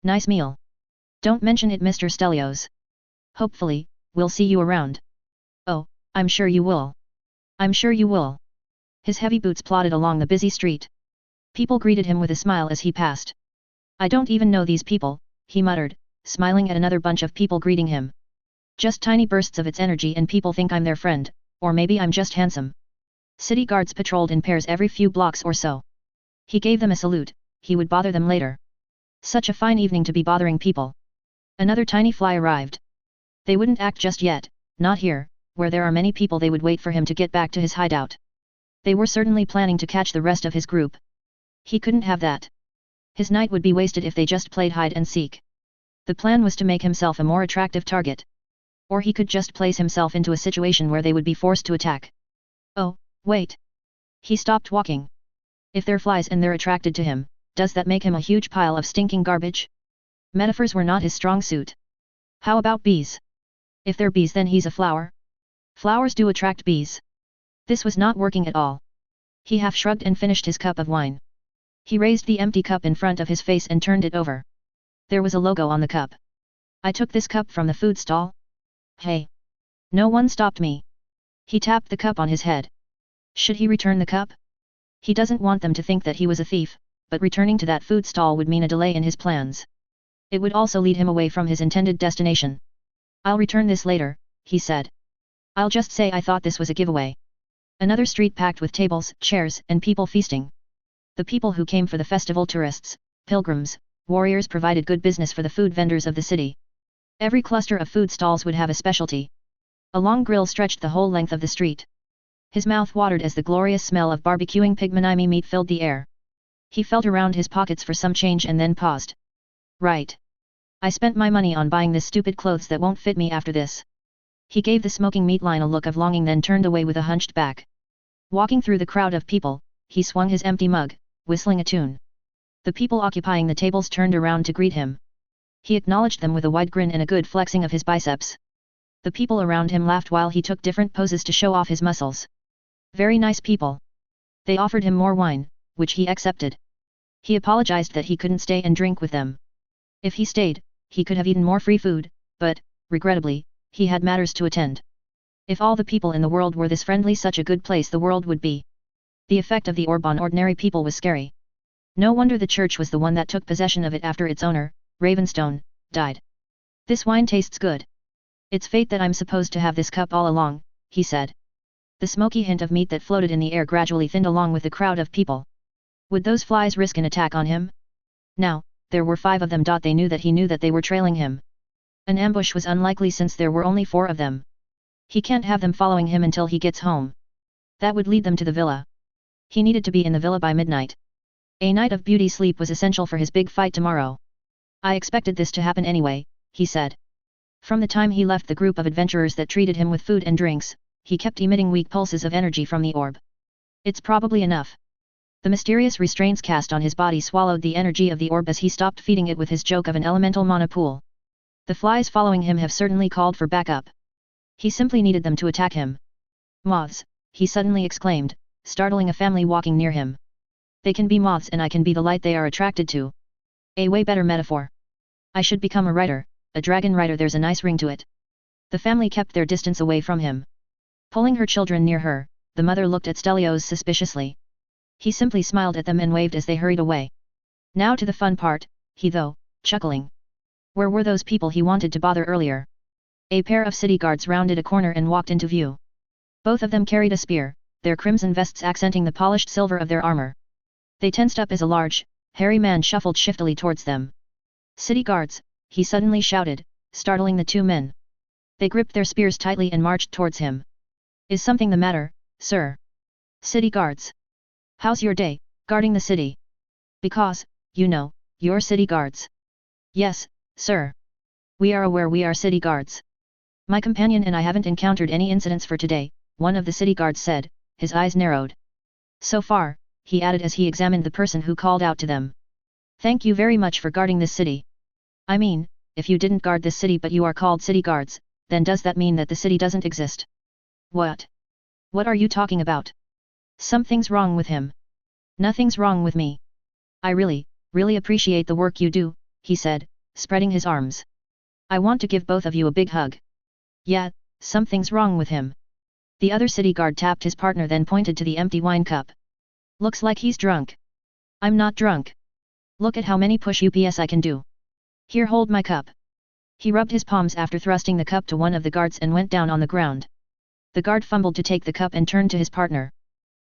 Nice meal. Don't mention it, Mr. Stelios. Hopefully, we'll see you around. Oh, I'm sure you will. I'm sure you will. His heavy boots plodded along the busy street. People greeted him with a smile as he passed. I don't even know these people, he muttered, smiling at another bunch of people greeting him. Just tiny bursts of its energy and people think I'm their friend, or maybe I'm just handsome. City guards patrolled in pairs every few blocks or so. He gave them a salute, he would bother them later. Such a fine evening to be bothering people. Another tiny fly arrived. They wouldn't act just yet, not here, where there are many people. They would wait for him to get back to his hideout. They were certainly planning to catch the rest of his group. He couldn't have that. His night would be wasted if they just played hide and seek. The plan was to make himself a more attractive target. Or he could just place himself into a situation where they would be forced to attack. Oh, wait. He stopped walking. If they're flies and they're attracted to him, does that make him a huge pile of stinking garbage? Metaphors were not his strong suit. How about bees? If they're bees, then he's a flower. Flowers do attract bees. This was not working at all. He half shrugged and finished his cup of wine. He raised the empty cup in front of his face and turned it over. There was a logo on the cup. I took this cup from the food stall. Hey! No one stopped me. He tapped the cup on his head. Should he return the cup? He doesn't want them to think that he was a thief, but returning to that food stall would mean a delay in his plans. It would also lead him away from his intended destination. I'll return this later, he said. I'll just say I thought this was a giveaway. Another street packed with tables, chairs, and people feasting. The people who came for the festival, tourists, pilgrims, warriors, provided good business for the food vendors of the city. Every cluster of food stalls would have a specialty. A long grill stretched the whole length of the street. His mouth watered as the glorious smell of barbecuing pig manimi meat filled the air. He felt around his pockets for some change and then paused. Right. I spent my money on buying this stupid clothes that won't fit me after this. He gave the smoking meat line a look of longing, then turned away with a hunched back. Walking through the crowd of people, he swung his empty mug, whistling a tune. The people occupying the tables turned around to greet him. He acknowledged them with a wide grin and a good flexing of his biceps. The people around him laughed while he took different poses to show off his muscles. Very nice people. They offered him more wine, which he accepted. He apologized that he couldn't stay and drink with them. If he stayed, he could have eaten more free food, but, regrettably, he had matters to attend. If all the people in the world were this friendly, such a good place the world would be. The effect of the orb on ordinary people was scary. No wonder the church was the one that took possession of it after its owner, Ravenstone, died. This wine tastes good. It's fate that I'm supposed to have this cup all along, he said. The smoky hint of meat that floated in the air gradually thinned along with the crowd of people. Would those flies risk an attack on him? Now, there were 5 of them. They knew that he knew that they were trailing him. An ambush was unlikely since there were only 4 of them. He can't have them following him until he gets home. That would lead them to the villa. He needed to be in the villa by midnight. A night of beauty sleep was essential for his big fight tomorrow. I expected this to happen anyway, he said. From the time he left the group of adventurers that treated him with food and drinks, he kept emitting weak pulses of energy from the orb. It's probably enough. The mysterious restraints cast on his body swallowed the energy of the orb as he stopped feeding it with his joke of an elemental mana pool. The flies following him have certainly called for backup. He simply needed them to attack him. Moths, he suddenly exclaimed, startling a family walking near him. They can be moths and I can be the light they are attracted to. A way better metaphor. I should become a writer, a dragon rider. There's a nice ring to it. The family kept their distance away from him. Pulling her children near her, the mother looked at Stelios suspiciously. He simply smiled at them and waved as they hurried away. Now to the fun part, he though, chuckling. Where were those people he wanted to bother earlier? A pair of city guards rounded a corner and walked into view. Both of them carried a spear, their crimson vests accenting the polished silver of their armor. They tensed up as a large, hairy man shuffled shiftily towards them. City guards, he suddenly shouted, startling the 2 men. They gripped their spears tightly and marched towards him. Is something the matter, sir? City guards. How's your day, guarding the city? Because, you know, you're city guards. Yes, sir. We are aware we are city guards. My companion and I haven't encountered any incidents for today, one of the city guards said, his eyes narrowed. So far, he added as he examined the person who called out to them. Thank you very much for guarding this city. I mean, if you didn't guard this city but you are called city guards, then does that mean that the city doesn't exist? What? What are you talking about? Something's wrong with him. Nothing's wrong with me. I really appreciate the work you do, he said, spreading his arms. I want to give both of you a big hug. Yeah, something's wrong with him. The other city guard tapped his partner then pointed to the empty wine cup. Looks like he's drunk. I'm not drunk. Look at how many push-ups I can do. Here, hold my cup. He rubbed his palms after thrusting the cup to one of the guards and went down on the ground. The guard fumbled to take the cup and turned to his partner.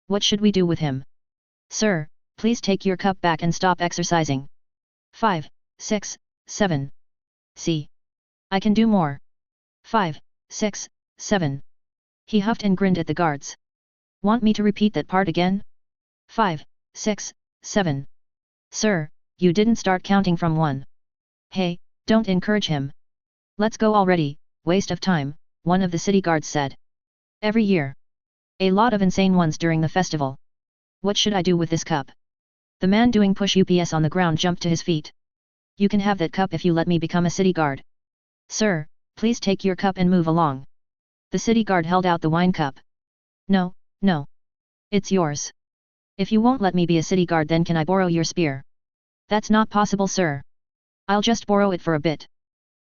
What should we do with him? Sir, please take your cup back and stop exercising. 5, 6, 7. See. I can do more. 5, 6, 7. He huffed and grinned at the guards. Want me to repeat that part again? 5, 6, 7. Sir, you didn't start counting from 1. Hey, don't encourage him. Let's go already, waste of time, one of the city guards said. Every year. A lot of insane ones during the festival. What should I do with this cup? The man doing push-ups on the ground jumped to his feet. You can have that cup if you let me become a city guard. Sir, please take your cup and move along. The city guard held out the wine cup. No, no. It's yours. If you won't let me be a city guard, then can I borrow your spear? That's not possible, sir. I'll just borrow it for a bit.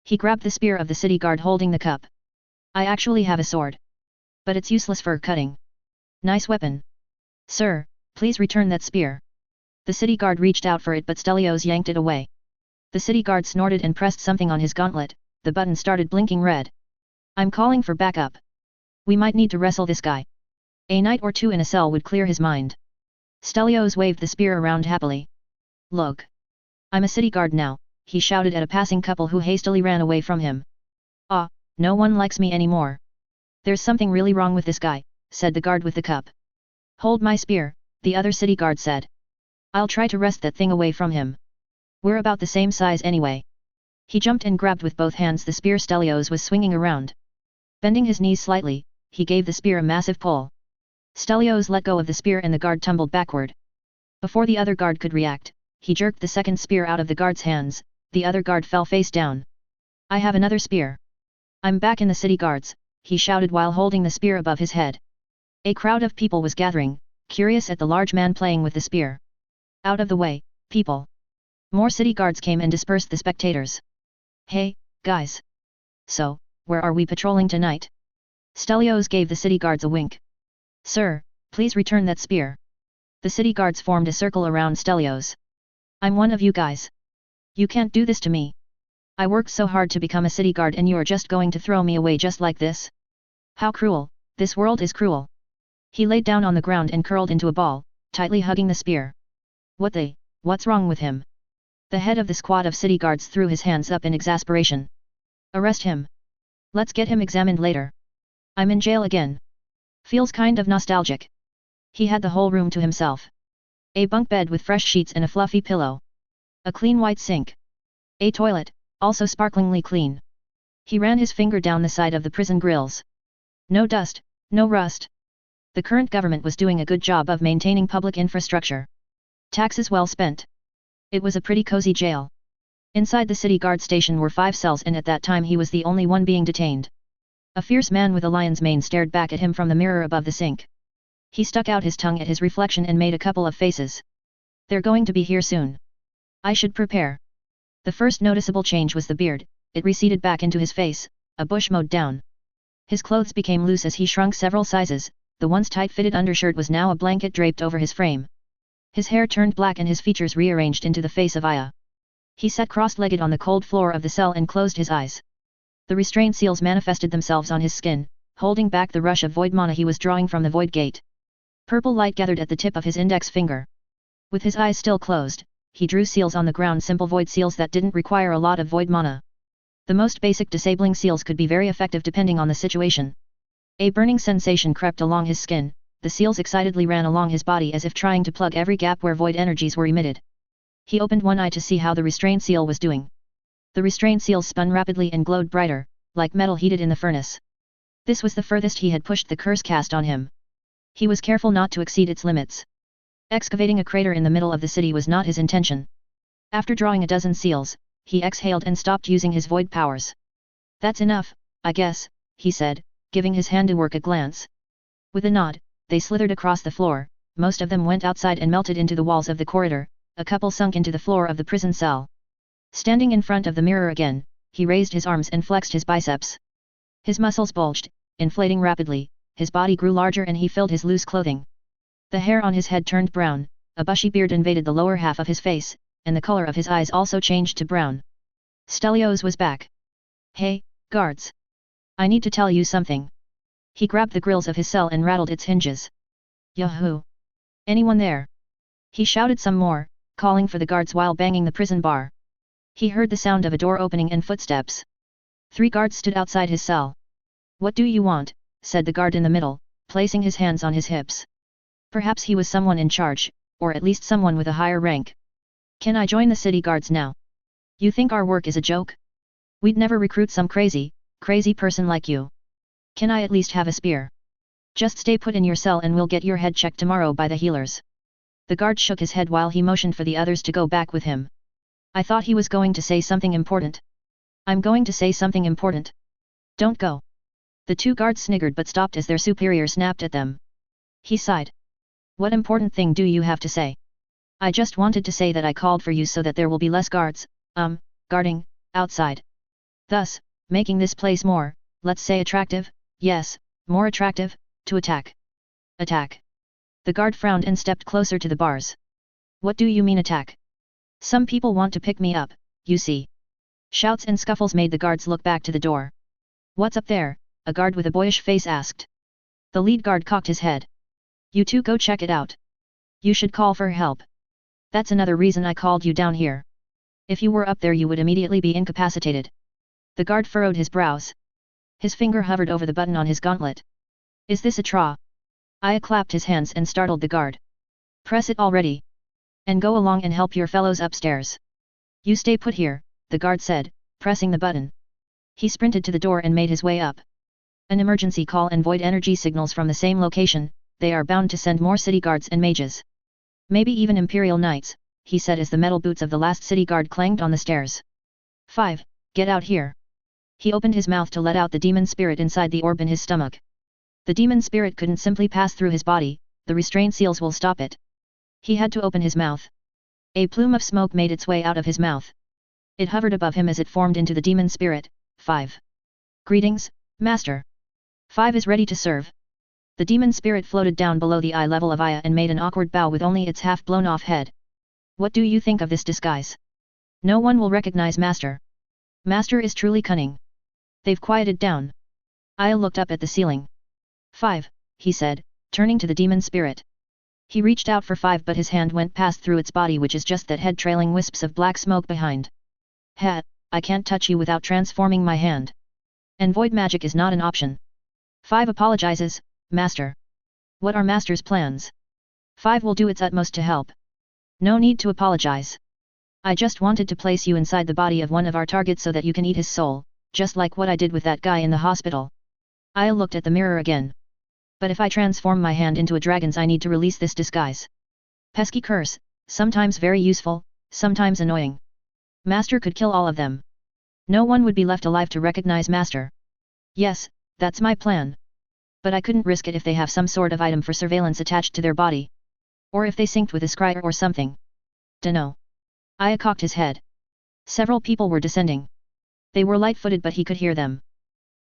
He grabbed the spear of the city guard holding the cup. I actually have a sword. But it's useless for cutting. Nice weapon. Sir, please return that spear. The city guard reached out for it but Stelios yanked it away. The city guard snorted and pressed something on his gauntlet, the button started blinking red. I'm calling for backup. We might need to wrestle this guy. A night or 2 in a cell would clear his mind. Stelios waved the spear around happily. Look. I'm a city guard now, he shouted at a passing couple who hastily ran away from him. Ah, no one likes me anymore. There's something really wrong with this guy, said the guard with the cup. Hold my spear, the other city guard said. I'll try to wrest that thing away from him. We're about the same size anyway. He jumped and grabbed with both hands the spear Stelios was swinging around. Bending his knees slightly, he gave the spear a massive pull. Stelios let go of the spear and the guard tumbled backward. Before the other guard could react, he jerked the second spear out of the guard's hands, the other guard fell face down. I have another spear. I'm back in the city guards, he shouted while holding the spear above his head. A crowd of people was gathering, curious at the large man playing with the spear. Out of the way, people. More city guards came and dispersed the spectators. Hey, guys. So, where are we patrolling tonight? Stelios gave the city guards a wink. Sir, please return that spear. The city guards formed a circle around Stelios. I'm one of you guys. You can't do this to me. I worked so hard to become a city guard and you're just going to throw me away just like this? How cruel, this world is cruel. He laid down on the ground and curled into a ball, tightly hugging the spear. What's wrong with him? The head of the squad of city guards threw his hands up in exasperation. Arrest him. Let's get him examined later. I'm in jail again. Feels kind of nostalgic. He had the whole room to himself. A bunk bed with fresh sheets and a fluffy pillow. A clean white sink. A toilet, also sparklingly clean. He ran his finger down the side of the prison grills. No dust, no rust. The current government was doing a good job of maintaining public infrastructure. Taxes well spent. It was a pretty cozy jail. Inside the city guard station were 5 cells, and at that time he was the only one being detained. A fierce man with a lion's mane stared back at him from the mirror above the sink. He stuck out his tongue at his reflection and made a couple of faces. They're going to be here soon. I should prepare. The first noticeable change was the beard. It receded back into his face, a bush mowed down. His clothes became loose as he shrunk several sizes. The once tight-fitted undershirt was now a blanket draped over his frame. His hair turned black and his features rearranged into the face of Aya. He sat cross-legged on the cold floor of the cell and closed his eyes. The restraint seals manifested themselves on his skin, holding back the rush of void mana he was drawing from the void gate. Purple light gathered at the tip of his index finger. With his eyes still closed, he drew seals on the ground, simple void seals that didn't require a lot of void mana. The most basic disabling seals could be very effective depending on the situation. A burning sensation crept along his skin. The seals excitedly ran along his body as if trying to plug every gap where void energies were emitted. He opened one eye to see how the restraint seal was doing. The restraint seals spun rapidly and glowed brighter, like metal heated in the furnace. This was the furthest he had pushed the curse cast on him. He was careful not to exceed its limits. Excavating a crater in the middle of the city was not his intention. After drawing a dozen seals, he exhaled and stopped using his void powers. That's enough, I guess, he said, giving his handiwork a glance. With a nod, they slithered across the floor. Most of them went outside and melted into the walls of the corridor. A couple sunk into the floor of the prison cell. Standing in front of the mirror again, he raised his arms and flexed his biceps. His muscles bulged, inflating rapidly. His body grew larger and he filled his loose clothing. The hair on his head turned brown, a bushy beard invaded the lower half of his face, and the color of his eyes also changed to brown. Stelios was back. Hey, guards. I need to tell you something. He grabbed the grills of his cell and rattled its hinges. Yahoo! Anyone there? He shouted some more, calling for the guards while banging the prison bar. He heard the sound of a door opening and footsteps. 3 guards stood outside his cell. What do you want? Said the guard in the middle, placing his hands on his hips. Perhaps he was someone in charge, or at least someone with a higher rank. Can I join the city guards now? You think our work is a joke? We'd never recruit some crazy person like you. Can I at least have a spear? Just stay put in your cell and we'll get your head checked tomorrow by the healers. The guard shook his head while he motioned for the others to go back with him. I thought he was going to say something important. I'm going to say something important. Don't go. The 2 guards sniggered but stopped as their superior snapped at them. He sighed. What important thing do you have to say? I just wanted to say that I called for you so that there will be less guards, guarding, outside. Thus, making this place more, let's say attractive, yes, more attractive, to attack. Attack. The guard frowned and stepped closer to the bars. What do you mean attack? Some people want to pick me up, you see. Shouts and scuffles made the guards look back to the door. What's up there? A guard with a boyish face asked. The lead guard cocked his head. You 2 go check it out. You should call for help. That's another reason I called you down here. If you were up there you would immediately be incapacitated. The guard furrowed his brows. His finger hovered over the button on his gauntlet. Is this a draw? Aya clapped his hands and startled the guard. Press it already. And go along and help your fellows upstairs. You stay put here, the guard said, pressing the button. He sprinted to the door and made his way up. An emergency call and void energy signals from the same location. They are bound to send more city guards and mages. Maybe even Imperial Knights, he said as the metal boots of the last city guard clanged on the stairs. 5. Get out here. He opened his mouth to let out the demon spirit inside the orb in his stomach. The demon spirit couldn't simply pass through his body, the restraint seals will stop it. He had to open his mouth. A plume of smoke made its way out of his mouth. It hovered above him as it formed into the demon spirit. 5. Greetings, Master. 5 is ready to serve. The demon spirit floated down below the eye level of Aya and made an awkward bow with only its half blown off head. What do you think of this disguise? No one will recognize Master. Master is truly cunning. They've quieted down. Aya looked up at the ceiling. 5, he said, turning to the demon spirit. He reached out for 5 but his hand went past through its body which is just that head trailing wisps of black smoke behind. I can't touch you without transforming my hand. And void magic is not an option. 5 apologizes, Master. What are Master's plans? 5 will do its utmost to help. No need to apologize. I just wanted to place you inside the body of one of our targets so that you can eat his soul, just like what I did with that guy in the hospital. I looked at the mirror again. But if I transform my hand into a dragon's, I need to release this disguise. Pesky curse, sometimes very useful, sometimes annoying. Master could kill all of them. No one would be left alive to recognize Master. Yes, that's my plan. But I couldn't risk it if they have some sort of item for surveillance attached to their body. Or if they synced with a scryer or something. Dunno. Aya cocked his head. Several people were descending. They were light-footed but he could hear them.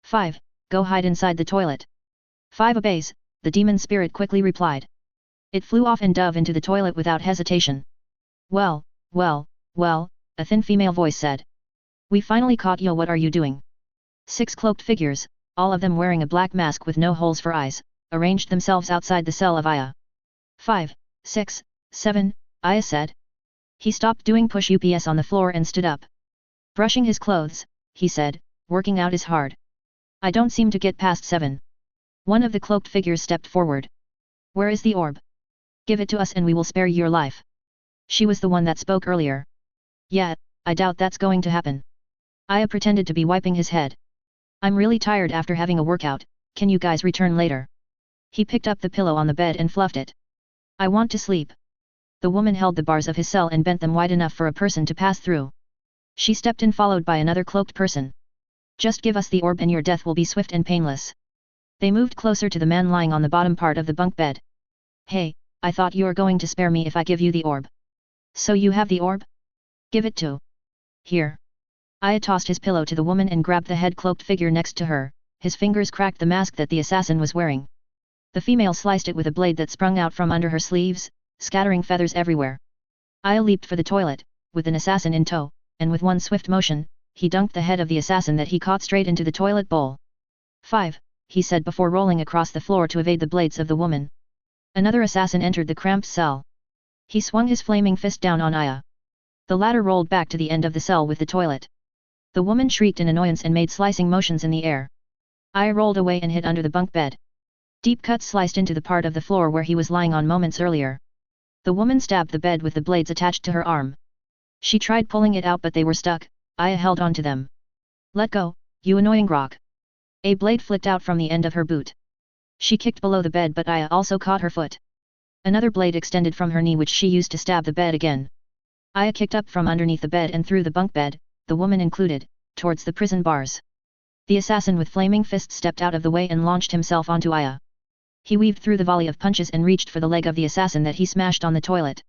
5, go hide inside the toilet. 5 obeys, the demon spirit quickly replied. It flew off and dove into the toilet without hesitation. Well, a thin female voice said. We finally caught you. What are you doing? 6 cloaked figures, all of them wearing a black mask with no holes for eyes, arranged themselves outside the cell of Aya. 5, 6, 7, Aya said. He stopped doing push-ups on the floor and stood up. Brushing his clothes, he said, working out is hard. I don't seem to get past 7. One of the cloaked figures stepped forward. Where is the orb? Give it to us and we will spare your life. She was the one that spoke earlier. Yeah, I doubt that's going to happen. Aya pretended to be wiping his head. I'm really tired after having a workout, can you guys return later? He picked up the pillow on the bed and fluffed it. I want to sleep. The woman held the bars of his cell and bent them wide enough for a person to pass through. She stepped in followed by another cloaked person. Just give us the orb and your death will be swift and painless. They moved closer to the man lying on the bottom part of the bunk bed. Hey, I thought you were going to spare me if I give you the orb. So you have the orb? Give it to. Here. Aya tossed his pillow to the woman and grabbed the head cloaked figure next to her, his fingers cracked the mask that the assassin was wearing. The female sliced it with a blade that sprung out from under her sleeves, scattering feathers everywhere. Aya leaped for the toilet, with an assassin in tow, and with one swift motion, he dunked the head of the assassin that he caught straight into the toilet bowl. 5, he said before rolling across the floor to evade the blades of the woman. Another assassin entered the cramped cell. He swung his flaming fist down on Aya. The latter rolled back to the end of the cell with the toilet. The woman shrieked in annoyance and made slicing motions in the air. Aya rolled away and hid under the bunk bed. Deep cuts sliced into the part of the floor where he was lying on moments earlier. The woman stabbed the bed with the blades attached to her arm. She tried pulling it out but they were stuck. Aya held on to them. Let go, you annoying rock. A blade flicked out from the end of her boot. She kicked below the bed but Aya also caught her foot. Another blade extended from her knee which she used to stab the bed again. Aya kicked up from underneath the bed and through the bunk bed, the woman included, towards the prison bars. The assassin with flaming fists stepped out of the way and launched himself onto Aya. He weaved through the volley of punches and reached for the leg of the assassin that he smashed on the toilet.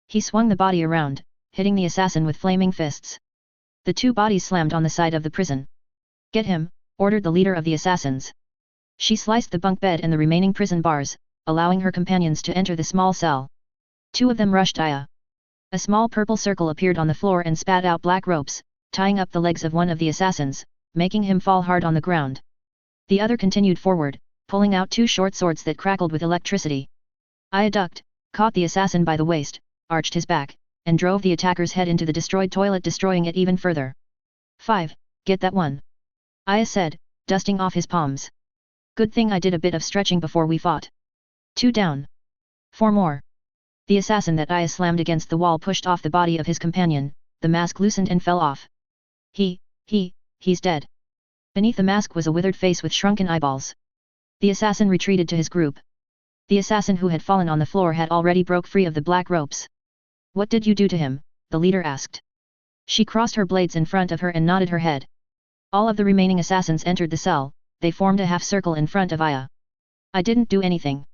He swung the body around, hitting the assassin with flaming fists. The two bodies slammed on the side of the prison. Get him, ordered the leader of the assassins. She sliced the bunk bed and the remaining prison bars, allowing her companions to enter the small cell. 2 of them rushed Aya. A small purple circle appeared on the floor and spat out black ropes, tying up the legs of one of the assassins, making him fall hard on the ground. The other continued forward, pulling out 2 short swords that crackled with electricity. Aya ducked, caught the assassin by the waist, arched his back, and drove the attacker's head into the destroyed toilet, destroying it even further. 5, get that one. Aya said, dusting off his palms. Good thing I did a bit of stretching before we fought. 2 down. 4 more. The assassin that Aya slammed against the wall pushed off the body of his companion, the mask loosened and fell off. He's dead. Beneath the mask was a withered face with shrunken eyeballs. The assassin retreated to his group. The assassin who had fallen on the floor had already broke free of the black ropes. What did you do to him? The leader asked. She crossed her blades in front of her and nodded her head. All of the remaining assassins entered the cell, they formed a half circle in front of Aya. I didn't do anything.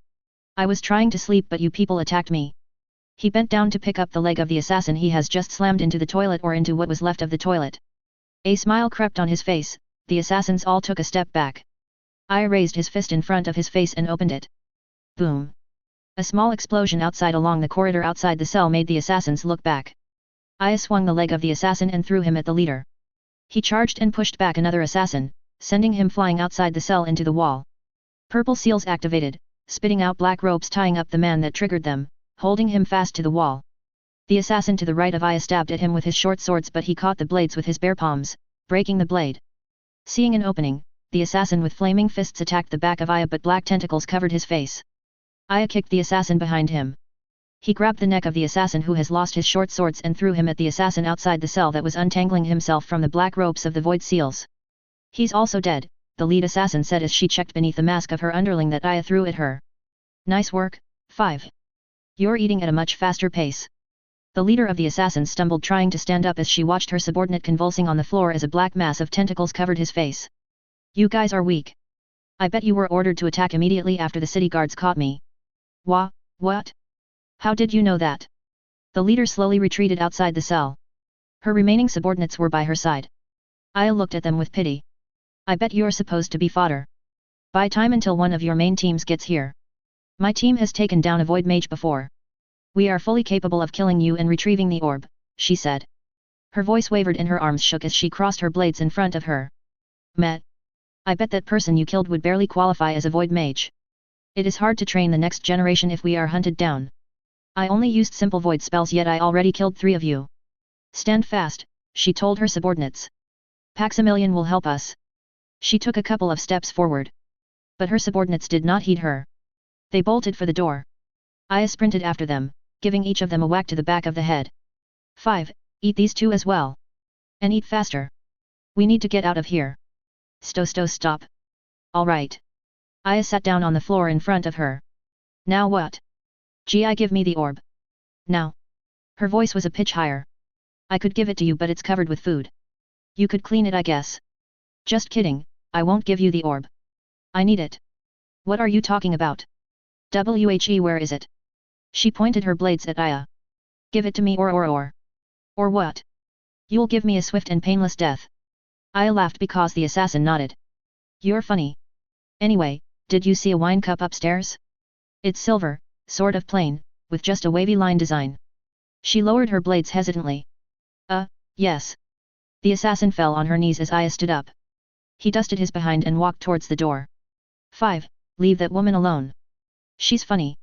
I was trying to sleep but you people attacked me. He bent down to pick up the leg of the assassin he has just slammed into the toilet or into what was left of the toilet. A smile crept on his face, the assassins all took a step back. Aya raised his fist in front of his face and opened it. Boom. A small explosion outside along the corridor outside the cell made the assassins look back. Aya swung the leg of the assassin and threw him at the leader. He charged and pushed back another assassin, sending him flying outside the cell into the wall. Purple seals activated, spitting out black ropes tying up the man that triggered them, holding him fast to the wall. The assassin to the right of Aya stabbed at him with his short swords, but he caught the blades with his bare palms, breaking the blade. Seeing an opening, the assassin with flaming fists attacked the back of Aya, but black tentacles covered his face. Aya kicked the assassin behind him. He grabbed the neck of the assassin who has lost his short swords and threw him at the assassin outside the cell that was untangling himself from the black ropes of the void seals. He's also dead, the lead assassin said as she checked beneath the mask of her underling that Aya threw at her. Nice work, 5. You're eating at a much faster pace. The leader of the assassins stumbled trying to stand up as she watched her subordinate convulsing on the floor as a black mass of tentacles covered his face. You guys are weak. I bet you were ordered to attack immediately after the city guards caught me. What? How did you know that? The leader slowly retreated outside the cell. Her remaining subordinates were by her side. Aya looked at them with pity. I bet you're supposed to be fodder. Buy time until one of your main teams gets here. My team has taken down a void mage before. We are fully capable of killing you and retrieving the orb, she said. Her voice wavered and her arms shook as she crossed her blades in front of her. Met. I bet that person you killed would barely qualify as a void mage. It is hard to train the next generation if we are hunted down. I only used simple void spells, yet I already killed 3 of you. Stand fast, she told her subordinates. Paximilian will help us. She took a couple of steps forward. But her subordinates did not heed her. They bolted for the door. Aya sprinted after them, giving each of them a whack to the back of the head. 5. Eat these 2 as well. And eat faster. We need to get out of here. Stop. All right. Aya sat down on the floor in front of her. Now what? Give me the orb. Now. Her voice was a pitch higher. I could give it to you, but it's covered with food. You could clean it, I guess. Just kidding, I won't give you the orb. I need it. What are you talking about? Where is it? She pointed her blades at Aya. Give it to me or. Or what? You'll give me a swift and painless death. Aya laughed because the assassin nodded. You're funny. Anyway, did you see a wine cup upstairs? It's silver, sort of plain, with just a wavy line design. She lowered her blades hesitantly. Yes. The assassin fell on her knees as Aya stood up. He dusted his behind and walked towards the door. 5. Leave that woman alone. She's funny.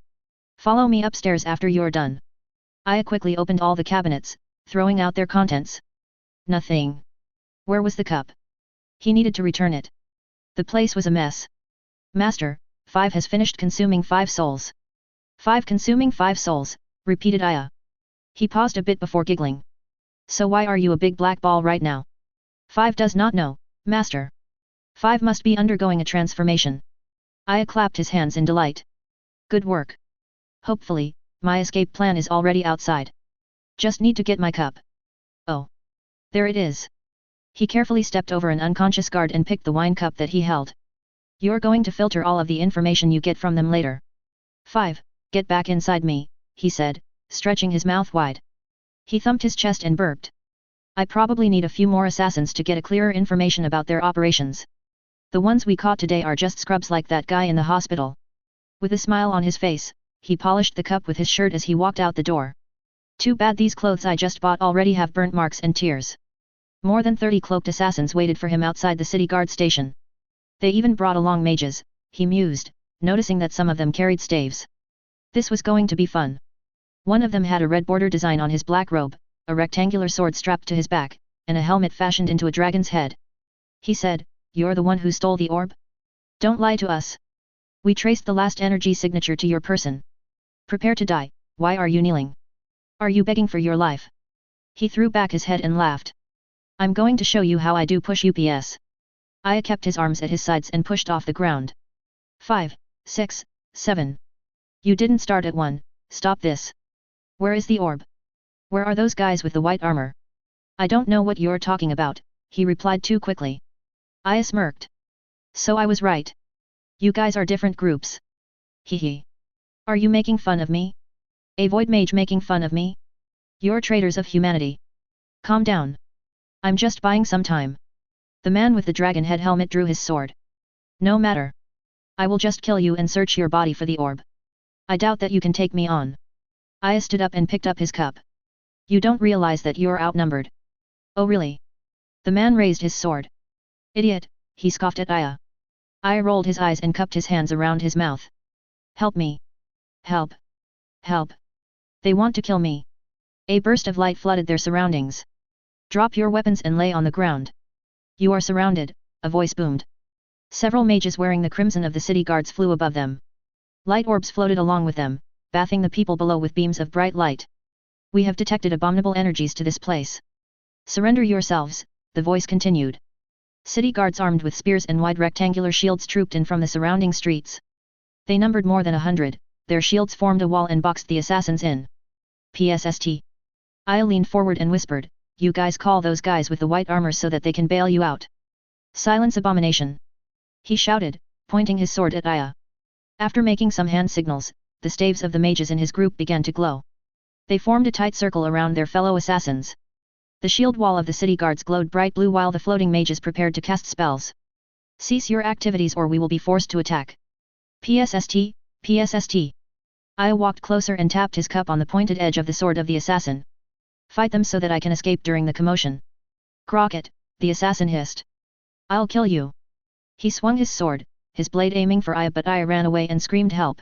Follow me upstairs after you're done. Aya quickly opened all the cabinets, throwing out their contents. Nothing. Where was the cup? He needed to return it. The place was a mess. Master, 5 has finished consuming 5 souls. 5 consuming 5 souls, repeated Aya. He paused a bit before giggling. So why are you a big black ball right now? 5 does not know, Master. 5 must be undergoing a transformation. Aya clapped his hands in delight. Good work. Hopefully, my escape plan is already outside. Just need to get my cup. Oh. There it is. He carefully stepped over an unconscious guard and picked the wine cup that he held. You're going to filter all of the information you get from them later. 5. Get back inside me, he said, stretching his mouth wide. He thumped his chest and burped. I probably need a few more assassins to get a clearer information about their operations. The ones we caught today are just scrubs like that guy in the hospital. With a smile on his face, he polished the cup with his shirt as he walked out the door. Too bad these clothes I just bought already have burnt marks and tears. More than 30 cloaked assassins waited for him outside the city guard station. They even brought along mages, he mused, noticing that some of them carried staves. This was going to be fun. One of them had a red border design on his black robe, a rectangular sword strapped to his back, and a helmet fashioned into a dragon's head. He said, "You're the one who stole the orb? Don't lie to us. We traced the last energy signature to your person. Prepare to die, why are you kneeling? Are you begging for your life?" He threw back his head and laughed. "I'm going to show you how I do push UPS." Aya kept his arms at his sides and pushed off the ground. 5, 6, 7. You didn't start at 1, stop this. Where is the orb? Where are those guys with the white armor? I don't know what you're talking about, he replied too quickly. Aya smirked. So I was right. You guys are different groups. Hee. Are you making fun of me? A void mage making fun of me? You're traitors of humanity. Calm down. I'm just buying some time. The man with the dragon head helmet drew his sword. No matter. I will just kill you and search your body for the orb. I doubt that you can take me on. Aya stood up and picked up his cup. You don't realize that you're outnumbered. Oh really? The man raised his sword. Idiot, he scoffed at Aya. Aya rolled his eyes and cupped his hands around his mouth. Help me. Help. Help. They want to kill me. A burst of light flooded their surroundings. Drop your weapons and lay on the ground. You are surrounded, a voice boomed. Several mages wearing the crimson of the city guards flew above them. Light orbs floated along with them, bathing the people below with beams of bright light. We have detected abominable energies to this place. Surrender yourselves, the voice continued. City guards armed with spears and wide rectangular shields trooped in from the surrounding streets. They numbered more than 100, their shields formed a wall and boxed the assassins in. PSST. I leaned forward and whispered, you guys call those guys with the white armor so that they can bail you out. Silence, abomination. He shouted, pointing his sword at Aya. After making some hand signals, the staves of the mages in his group began to glow. They formed a tight circle around their fellow assassins. The shield wall of the city guards glowed bright blue while the floating mages prepared to cast spells. Cease your activities or we will be forced to attack. PSST, PSST. Aya walked closer and tapped his cup on the pointed edge of the sword of the assassin. Fight them so that I can escape during the commotion. Crockett, the assassin hissed. I'll kill you. He swung his sword, his blade aiming for Aya, but Aya ran away and screamed help.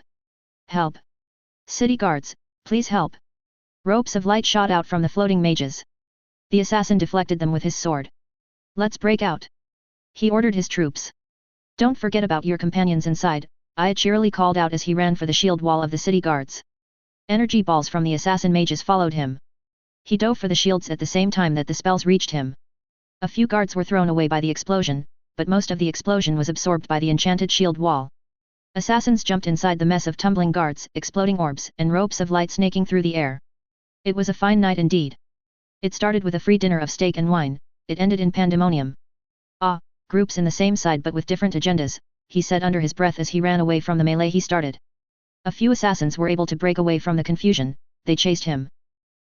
Help. City guards, please help. Ropes of light shot out from the floating mages. The assassin deflected them with his sword. Let's break out. He ordered his troops. Don't forget about your companions inside, Aya cheerily called out as he ran for the shield wall of the city guards. Energy balls from the assassin mages followed him. He dove for the shields at the same time that the spells reached him. A few guards were thrown away by the explosion, but most of the explosion was absorbed by the enchanted shield wall. Assassins jumped inside the mess of tumbling guards, exploding orbs, and ropes of light snaking through the air. It was a fine night indeed. It started with a free dinner of steak and wine, it ended in pandemonium. Ah, groups in the same side but with different agendas, he said under his breath as he ran away from the melee he started. A few assassins were able to break away from the confusion, they chased him.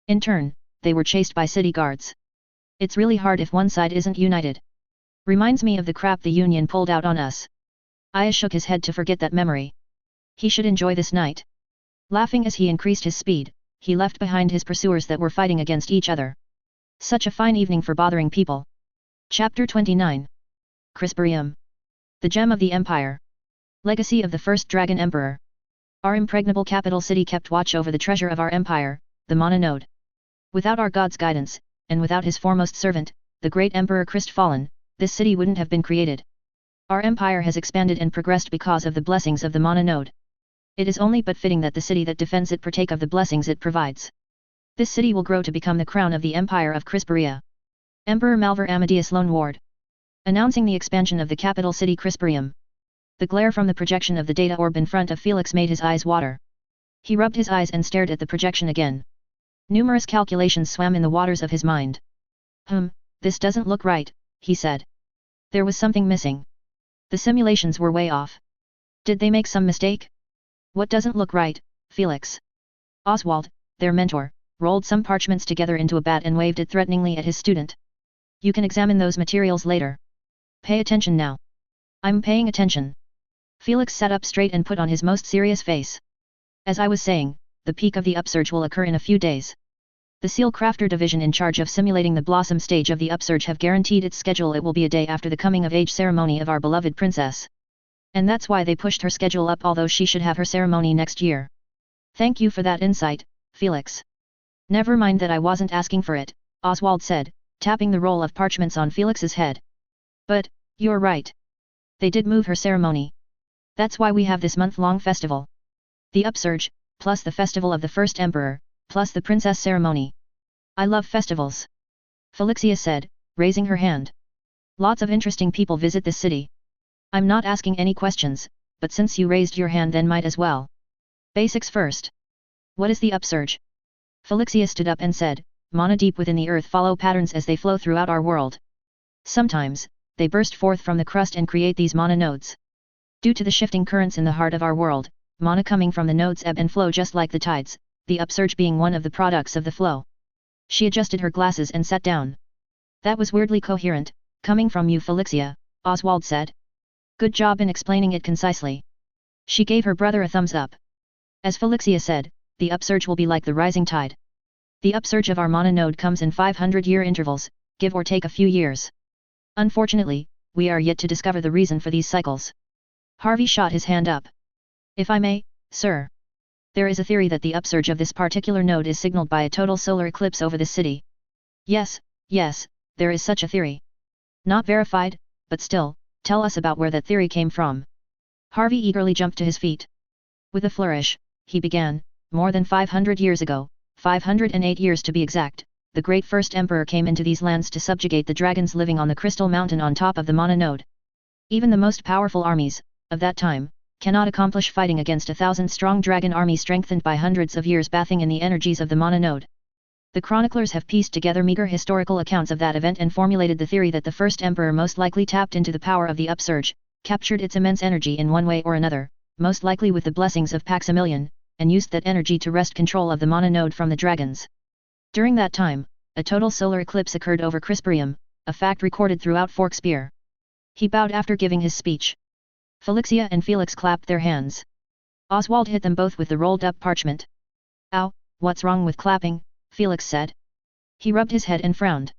In turn, they were chased by city guards. It's really hard if one side isn't united. Reminds me of the crap the Union pulled out on us. Aya shook his head to forget that memory. He should enjoy this night. Laughing as he increased his speed, he left behind his pursuers that were fighting against each other. Such a fine evening for bothering people. Chapter 29. Crisperium. The gem of the Empire. Legacy of the first Dragon Emperor. Our impregnable capital city kept watch over the treasure of our empire, the Mana Node. Without our God's guidance, and without his foremost servant, the great Emperor Christfallen, this city wouldn't have been created. Our empire has expanded and progressed because of the blessings of the Mana Node. It is only but fitting that the city that defends it partake of the blessings it provides. This city will grow to become the crown of the Empire of Crisperia. Emperor Malvar Amadeus Lone Ward. Announcing the expansion of the capital city Crisperium. The glare from the projection of the data orb in front of Felix made his eyes water. He rubbed his eyes and stared at the projection again. Numerous calculations swam in the waters of his mind. This doesn't look right, he said. There was something missing. The simulations were way off. Did they make some mistake? What doesn't look right, Felix? Oswald, their mentor, rolled some parchments together into a bat and waved it threateningly at his student. You can examine those materials later. Pay attention now. I'm paying attention. Felix sat up straight and put on his most serious face. As I was saying, the peak of the upsurge will occur in a few days. The Seal Crafter division in charge of simulating the Blossom stage of the upsurge have guaranteed its schedule. It will be a day after the coming of age ceremony of our beloved princess. And that's why they pushed her schedule up, although she should have her ceremony next year. Thank you for that insight, Felix. Never mind that I wasn't asking for it, Oswald said, tapping the roll of parchments on Felix's head. But, you're right. They did move her ceremony. That's why we have this month-long festival. The upsurge, plus the festival of the first emperor, plus the princess ceremony. I love festivals. Felixia said, raising her hand. Lots of interesting people visit this city. I'm not asking any questions, but since you raised your hand then might as well. Basics first. What is the upsurge? Felixia stood up and said, Mana deep within the earth follow patterns as they flow throughout our world. Sometimes, they burst forth from the crust and create these mana nodes. Due to the shifting currents in the heart of our world, mana coming from the nodes ebb and flow just like the tides, the upsurge being one of the products of the flow. She adjusted her glasses and sat down. That was weirdly coherent, coming from you, Felixia, Oswald said. Good job in explaining it concisely. She gave her brother a thumbs up. As Felixia said, the upsurge will be like the rising tide. The upsurge of our mana node comes in 500-year intervals, give or take a few years. Unfortunately, we are yet to discover the reason for these cycles. Harvey shot his hand up. If I may, sir. There is a theory that the upsurge of this particular node is signaled by a total solar eclipse over this city. Yes, there is such a theory. Not verified, but still, tell us about where that theory came from. Harvey eagerly jumped to his feet. With a flourish, he began, more than 500 years ago, 508 years to be exact, the great first emperor came into these lands to subjugate the dragons living on the crystal mountain on top of the Mana node. Even the most powerful armies, of that time, cannot accomplish fighting against 1,000-strong dragon army strengthened by hundreds of years bathing in the energies of the Mana node. The chroniclers have pieced together meager historical accounts of that event and formulated the theory that the first emperor most likely tapped into the power of the upsurge, captured its immense energy in one way or another, most likely with the blessings of Paximilian, and used that energy to wrest control of the Mana node from the dragons. During that time, a total solar eclipse occurred over Crisperium, a fact recorded throughout Forkspear. He bowed after giving his speech. Felixia and Felix clapped their hands. Oswald hit them both with the rolled-up parchment. "Ow, what's wrong with clapping?" Felix said. He rubbed his head and frowned.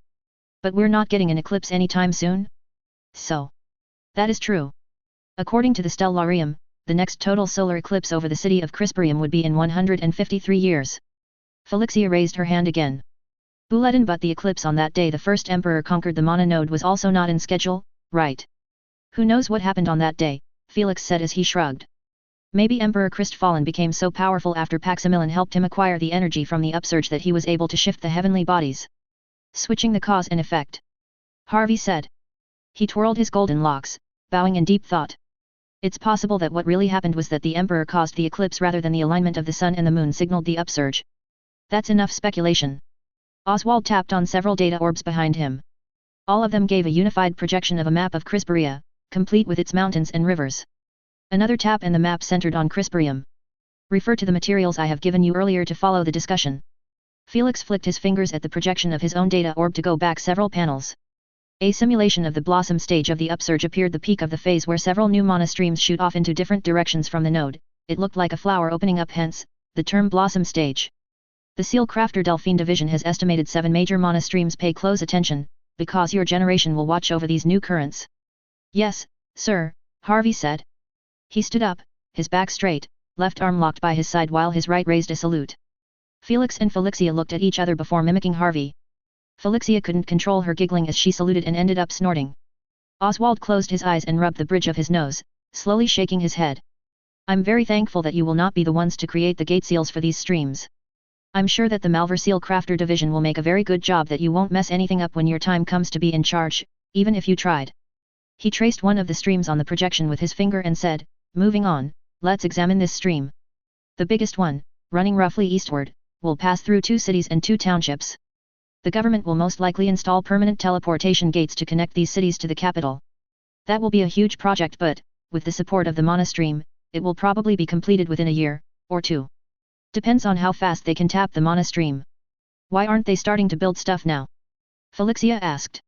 "But we're not getting an eclipse anytime soon?" "So. That is true. According to the Stellarium, the next total solar eclipse over the city of Crisperium would be in 153 years. Felixia raised her hand again. Buletin, but the eclipse on that day the first emperor conquered the Mana node was also not in schedule, right? Who knows what happened on that day, Felix said as he shrugged. Maybe Emperor Christfallen became so powerful after Paximilian helped him acquire the energy from the upsurge that he was able to shift the heavenly bodies. Switching the cause and effect. Harvey said. He twirled his golden locks, bowing in deep thought. It's possible that what really happened was that the Emperor caused the eclipse rather than the alignment of the Sun and the Moon signaled the upsurge. That's enough speculation. Oswald tapped on several data orbs behind him. All of them gave a unified projection of a map of Crisperia, complete with its mountains and rivers. Another tap and the map centered on Crisperium. Refer to the materials I have given you earlier to follow the discussion. Felix flicked his fingers at the projection of his own data orb to go back several panels. A simulation of the blossom stage of the upsurge appeared, the peak of the phase where several new mana streams shoot off into different directions from the node. It looked like a flower opening up, hence, the term blossom stage. The seal crafter Delphine division has estimated 7 major mana streams. Pay close attention, because your generation will watch over these new currents. Yes, sir, Harvey said. He stood up, his back straight, left arm locked by his side while his right raised a salute. Felix and Felixia looked at each other before mimicking Harvey. Felixia couldn't control her giggling as she saluted and ended up snorting. Oswald closed his eyes and rubbed the bridge of his nose, slowly shaking his head. I'm very thankful that you will not be the ones to create the gate seals for these streams. I'm sure that the Malver Seal Crafter division will make a very good job, that you won't mess anything up when your time comes to be in charge, even if you tried. He traced one of the streams on the projection with his finger and said, moving on, let's examine this stream. The biggest one, running roughly eastward, will pass through 2 cities and 2 townships. The government will most likely install permanent teleportation gates to connect these cities to the capital. That will be a huge project, but, with the support of the Mana stream, it will probably be completed within a year, or 2. Depends on how fast they can tap the Mana stream. Why aren't they starting to build stuff now? Felixia asked.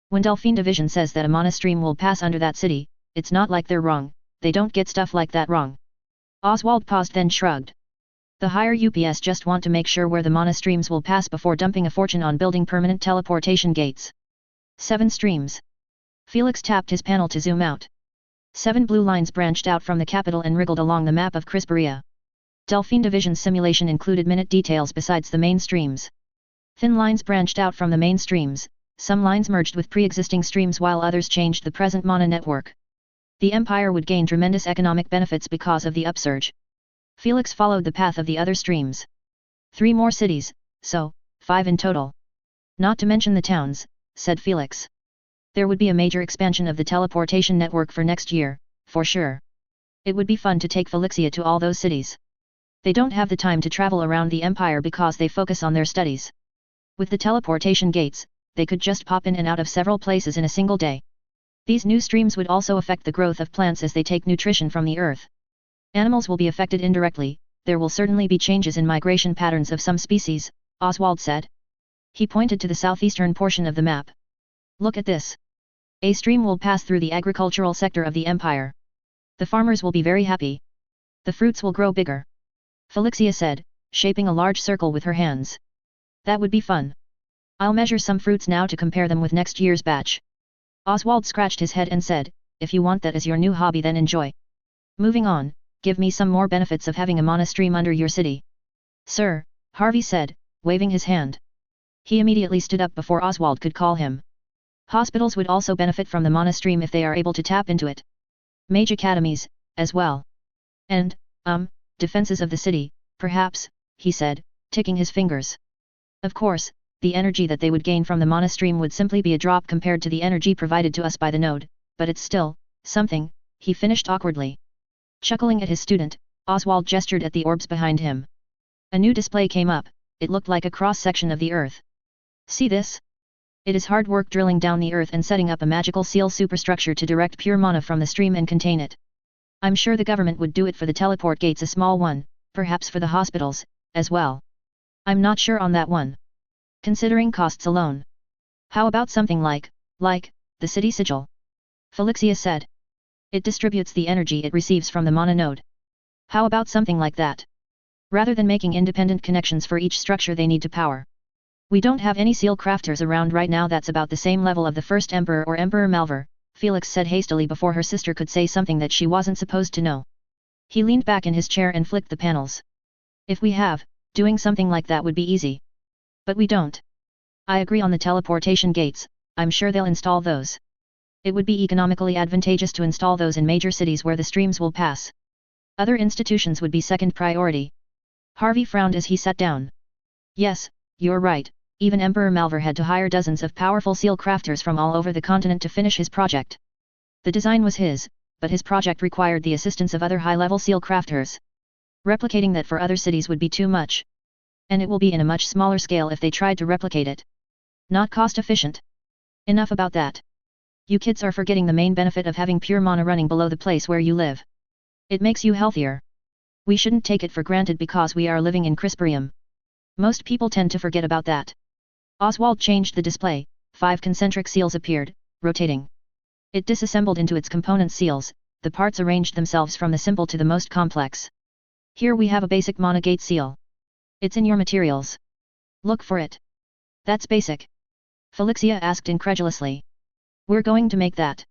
When Delphine division says that a Mana stream will pass under that city, it's not like they're wrong, they don't get stuff like that wrong. Oswald paused, then shrugged. The higher UPS just want to make sure where the Mana streams will pass before dumping a fortune on building permanent teleportation gates. 7 streams. Felix tapped his panel to zoom out. 7 blue lines branched out from the capital and wriggled along the map of Crisperia. Delphine division's simulation included minute details besides the main streams. Thin lines branched out from the main streams, some lines merged with pre-existing streams while others changed the present Mana network. The Empire would gain tremendous economic benefits because of the upsurge. Felix followed the path of the other streams. 3 more cities, so, 5 in total. Not to mention the towns, said Felix. There would be a major expansion of the teleportation network for next year, for sure. It would be fun to take Felixia to all those cities. They don't have the time to travel around the Empire because they focus on their studies. With the teleportation gates, they could just pop in and out of several places in a single day. These new streams would also affect the growth of plants as they take nutrition from the earth. Animals will be affected indirectly. There will certainly be changes in migration patterns of some species, Oswald said. He pointed to the southeastern portion of the map. Look at this. A stream will pass through the agricultural sector of the Empire. The farmers will be very happy. The fruits will grow bigger. Felixia said, shaping a large circle with her hands. That would be fun. I'll measure some fruits now to compare them with next year's batch. Oswald scratched his head and said, if you want that as your new hobby, then enjoy. Moving on, give me some more benefits of having a mana stream under your city. Sir, Harvey said, waving his hand. He immediately stood up before Oswald could call him. Hospitals would also benefit from the mana stream if they are able to tap into it. Mage academies, as well. And, defenses of the city, perhaps, he said, ticking his fingers. Of course, the energy that they would gain from the mana stream would simply be a drop compared to the energy provided to us by the node, but it's still something, he finished awkwardly. Chuckling at his student, Oswald gestured at the orbs behind him. A new display came up. It looked like a cross-section of the earth. See this? It is hard work drilling down the earth and setting up a magical seal superstructure to direct pure mana from the stream and contain it. I'm sure the government would do it for the teleport gates, a small one, perhaps for the hospitals, as well. I'm not sure on that one. Considering costs alone. How about something like, the city sigil? Felixia said. It distributes the energy it receives from the mana node. How about something like that? Rather than making independent connections for each structure they need to power. We don't have any seal crafters around right now that's about the same level of the first Emperor or Emperor Malvar, Felix said hastily before her sister could say something that she wasn't supposed to know. He leaned back in his chair and flicked the panels. If we have, doing something like that would be easy. But we don't. I agree on the teleportation gates, I'm sure they'll install those. It would be economically advantageous to install those in major cities where the streams will pass. Other institutions would be second priority. Harvey frowned as he sat down. Yes, you're right, even Emperor Malvar had to hire dozens of powerful seal crafters from all over the continent to finish his project. The design was his, but his project required the assistance of other high-level seal crafters. Replicating that for other cities would be too much. And it will be in a much smaller scale if they tried to replicate it. Not cost-efficient. Enough about that. You kids are forgetting the main benefit of having pure mana running below the place where you live. It makes you healthier. We shouldn't take it for granted because we are living in Crisperium. Most people tend to forget about that. Oswald changed the display, 5 concentric seals appeared, rotating. It disassembled into its component seals, the parts arranged themselves from the simple to the most complex. Here we have a basic mana gate seal. It's in your materials. Look for it. That's basic. Felixia asked incredulously. We're going to make that.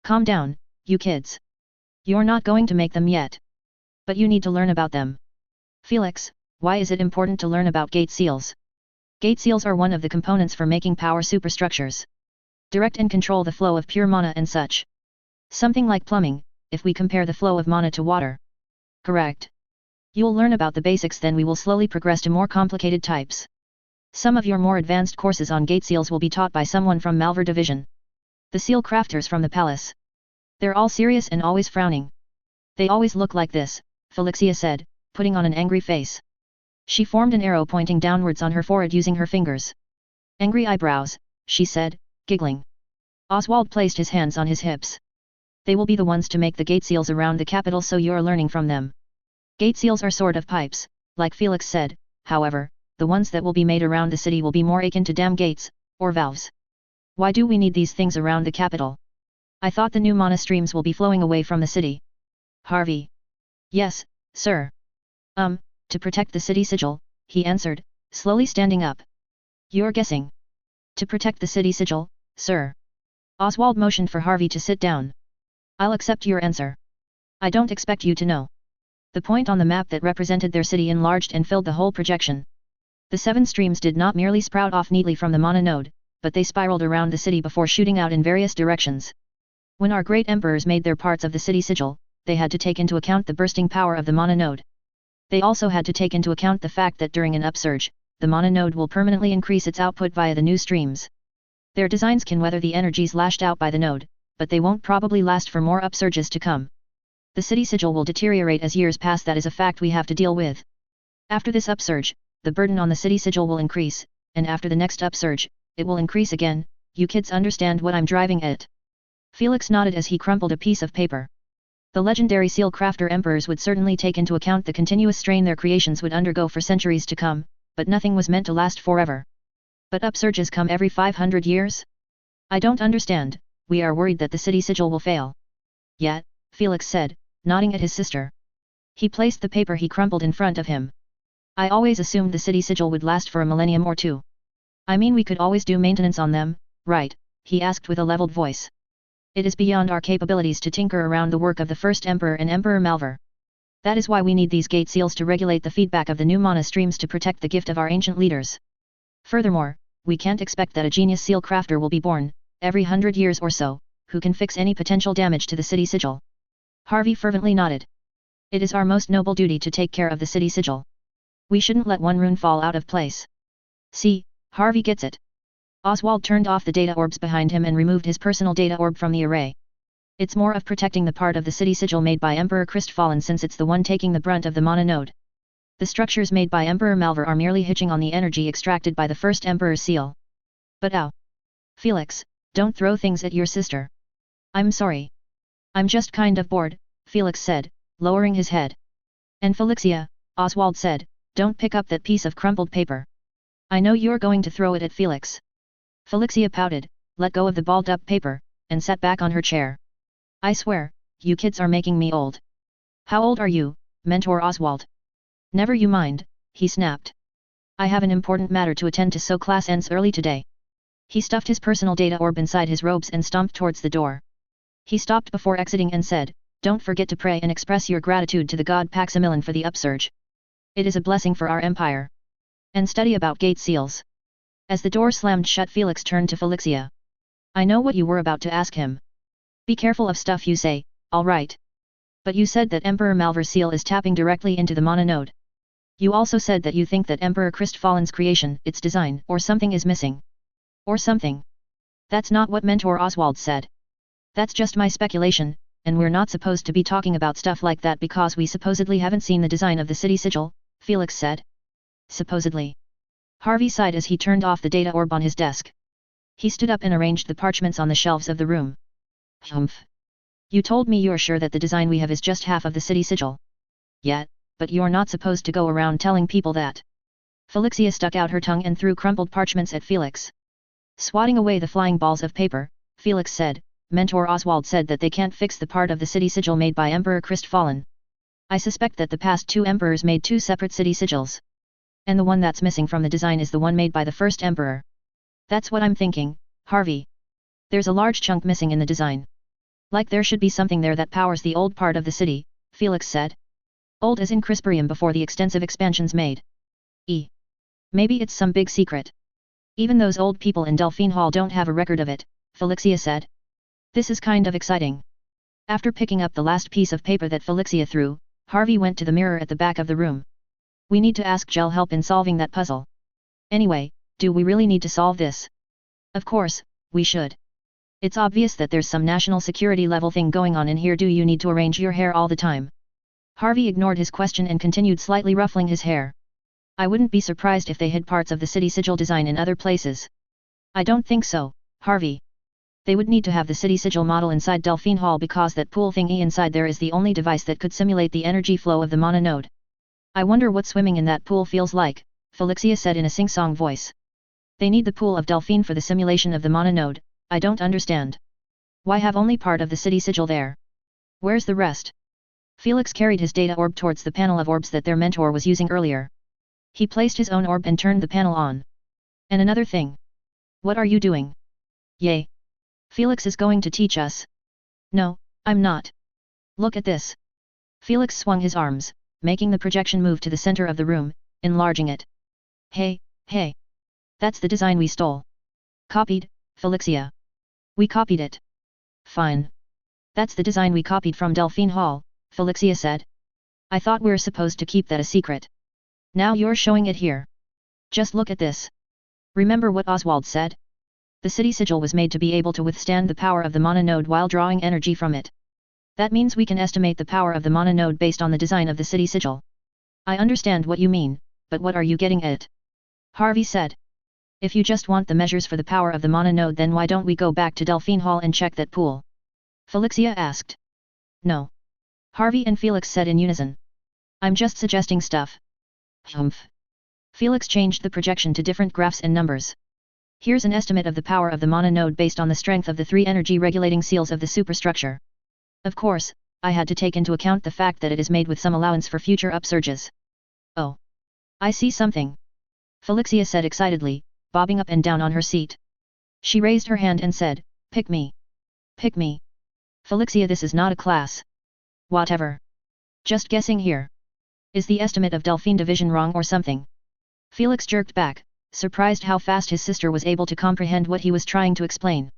Calm down, you kids. You're not going to make them yet. But you need to learn about them. Felix, why is it important to learn about gate seals? Gate seals are one of the components for making power superstructures. Direct and control the flow of pure mana and such. Something like plumbing, if we compare the flow of mana to water. Correct. You'll learn about the basics, then we will slowly progress to more complicated types. Some of your more advanced courses on gate seals will be taught by someone from Malvar Division. The seal crafters from the palace. They're all serious and always frowning. They always look like this, Felixia said, putting on an angry face. She formed an arrow pointing downwards on her forehead using her fingers. Angry eyebrows, she said, giggling. Oswald placed his hands on his hips. They will be the ones to make the gate seals around the capital, so you're learning from them. Gate seals are sort of pipes, like Felix said, however, the ones that will be made around the city will be more akin to dam gates, or valves. Why do we need these things around the capital? I thought the new mana streams will be flowing away from the city. Harvey. Yes, sir. To protect the city sigil, he answered, slowly standing up. You're guessing. To protect the city sigil, sir. Oswald motioned for Harvey to sit down. I'll accept your answer. I don't expect you to know. The point on the map that represented their city enlarged and filled the whole projection. The 7 streams did not merely sprout off neatly from the mana node, but they spiraled around the city before shooting out in various directions. When our great emperors made their parts of the city sigil, they had to take into account the bursting power of the mana node. They also had to take into account the fact that during an upsurge, the mana node will permanently increase its output via the new streams. Their designs can weather the energies lashed out by the node, but they won't probably last for more upsurges to come. The city sigil will deteriorate as years pass, that is a fact we have to deal with. After this upsurge, the burden on the city sigil will increase, and after the next upsurge, it will increase again. You kids understand what I'm driving at? Felix nodded as he crumpled a piece of paper. The legendary seal crafter emperors would certainly take into account the continuous strain their creations would undergo for centuries to come, but nothing was meant to last forever. But upsurges come every 500 years? I don't understand. We are worried that the city sigil will fail. Yet, Felix said, nodding at his sister. He placed the paper he crumpled in front of him. I always assumed the city sigil would last for a millennium or two. I mean, we could always do maintenance on them, right? He asked with a leveled voice. It is beyond our capabilities to tinker around the work of the first emperor and Emperor Malvar. That is why we need these gate seals to regulate the feedback of the new mana streams to protect the gift of our ancient leaders. Furthermore, we can't expect that a genius seal crafter will be born, every 100 years or so, who can fix any potential damage to the city sigil. Harvey fervently nodded. It is our most noble duty to take care of the city sigil. We shouldn't let one rune fall out of place. See, Harvey gets it. Oswald turned off the data orbs behind him and removed his personal data orb from the array. It's more of protecting the part of the city sigil made by Emperor Christfallen since it's the one taking the brunt of the mana node. The structures made by Emperor Malvar are merely hitching on the energy extracted by the first Emperor's seal. But ow! Felix, don't throw things at your sister. I'm sorry. I'm just kind of bored, Felix said, lowering his head. And Felixia, Oswald said, don't pick up that piece of crumpled paper. I know you're going to throw it at Felix. Felixia pouted, let go of the balled-up paper, and sat back on her chair. I swear, you kids are making me old. How old are you, Mentor Oswald? Never you mind, he snapped. I have an important matter to attend to, so class ends early today. He stuffed his personal data orb inside his robes and stomped towards the door. He stopped before exiting and said, don't forget to pray and express your gratitude to the god Paximilian for the upsurge. It is a blessing for our empire. And study about gate seals. As the door slammed shut, Felix turned to Felixia. I know what you were about to ask him. Be careful of stuff you say, all right. But you said that Emperor Malvar's seal is tapping directly into the mana node. You also said that you think that Emperor Christfallen's creation, its design, or something is missing. Or something. That's not what Mentor Oswald said. That's just my speculation, and we're not supposed to be talking about stuff like that because we supposedly haven't seen the design of the city sigil, Felix said. Supposedly. Harvey sighed as he turned off the data orb on his desk. He stood up and arranged the parchments on the shelves of the room. Humph. You told me you're sure that the design we have is just half of the city sigil. Yet, but you're not supposed to go around telling people that. Felixia stuck out her tongue and threw crumpled parchments at Felix. Swatting away the flying balls of paper, Felix said, Mentor Oswald said that they can't fix the part of the city sigil made by Emperor Christfallen. I suspect that the past two emperors made two separate city sigils. And the one that's missing from the design is the one made by the first emperor. That's what I'm thinking, Harvey. There's a large chunk missing in the design. Like there should be something there that powers the old part of the city, Felix said. Old as in Crisperium before the extensive expansions made. Maybe it's some big secret. Even those old people in Delphine Hall don't have a record of it, Felixia said. This is kind of exciting. After picking up the last piece of paper that Felixia threw, Harvey went to the mirror at the back of the room. We need to ask Gel help in solving that puzzle. Anyway, do we really need to solve this? Of course, we should. It's obvious that there's some national security level thing going on in here. Do you need to arrange your hair all the time? Harvey ignored his question and continued slightly ruffling his hair. I wouldn't be surprised if they hid parts of the city sigil design in other places. I don't think so, Harvey. They would need to have the city sigil model inside Delphine Hall because that pool thingy inside there is the only device that could simulate the energy flow of the mana node. I wonder what swimming in that pool feels like, Felixia said in a sing-song voice. They need the pool of Delphine for the simulation of the mana node. I don't understand. Why have only part of the city sigil there? Where's the rest? Felix carried his data orb towards the panel of orbs that their mentor was using earlier. He placed his own orb and turned the panel on. And another thing. What are you doing? Yay. Felix is going to teach us. No, I'm not. Look at this. Felix swung his arms, making the projection move to the center of the room, enlarging it. Hey. That's the design we stole. Copied, Felixia. We copied it. Fine. That's the design we copied from Delphine Hall, Felixia said. I thought we're supposed to keep that a secret. Now you're showing it here. Just look at this. Remember what Oswald said? The city sigil was made to be able to withstand the power of the mana node while drawing energy from it. That means we can estimate the power of the mana node based on the design of the city sigil. I understand what you mean, but what are you getting at? Harvey said. If you just want the measures for the power of the mana node, then why don't we go back to Delphine Hall and check that pool? Felixia asked. No. Harvey and Felix said in unison. I'm just suggesting stuff. Humph. Felix changed the projection to different graphs and numbers. Here's an estimate of the power of the mana node based on the strength of the 3 energy regulating seals of the superstructure. Of course, I had to take into account the fact that it is made with some allowance for future upsurges. Oh. I see something. Felixia said excitedly, bobbing up and down on her seat. She raised her hand and said, Pick me. Pick me. Felixia, this is not a class. Whatever. Just guessing here. Is the estimate of Delphine division wrong or something? Felix jerked back, surprised how fast his sister was able to comprehend what he was trying to explain.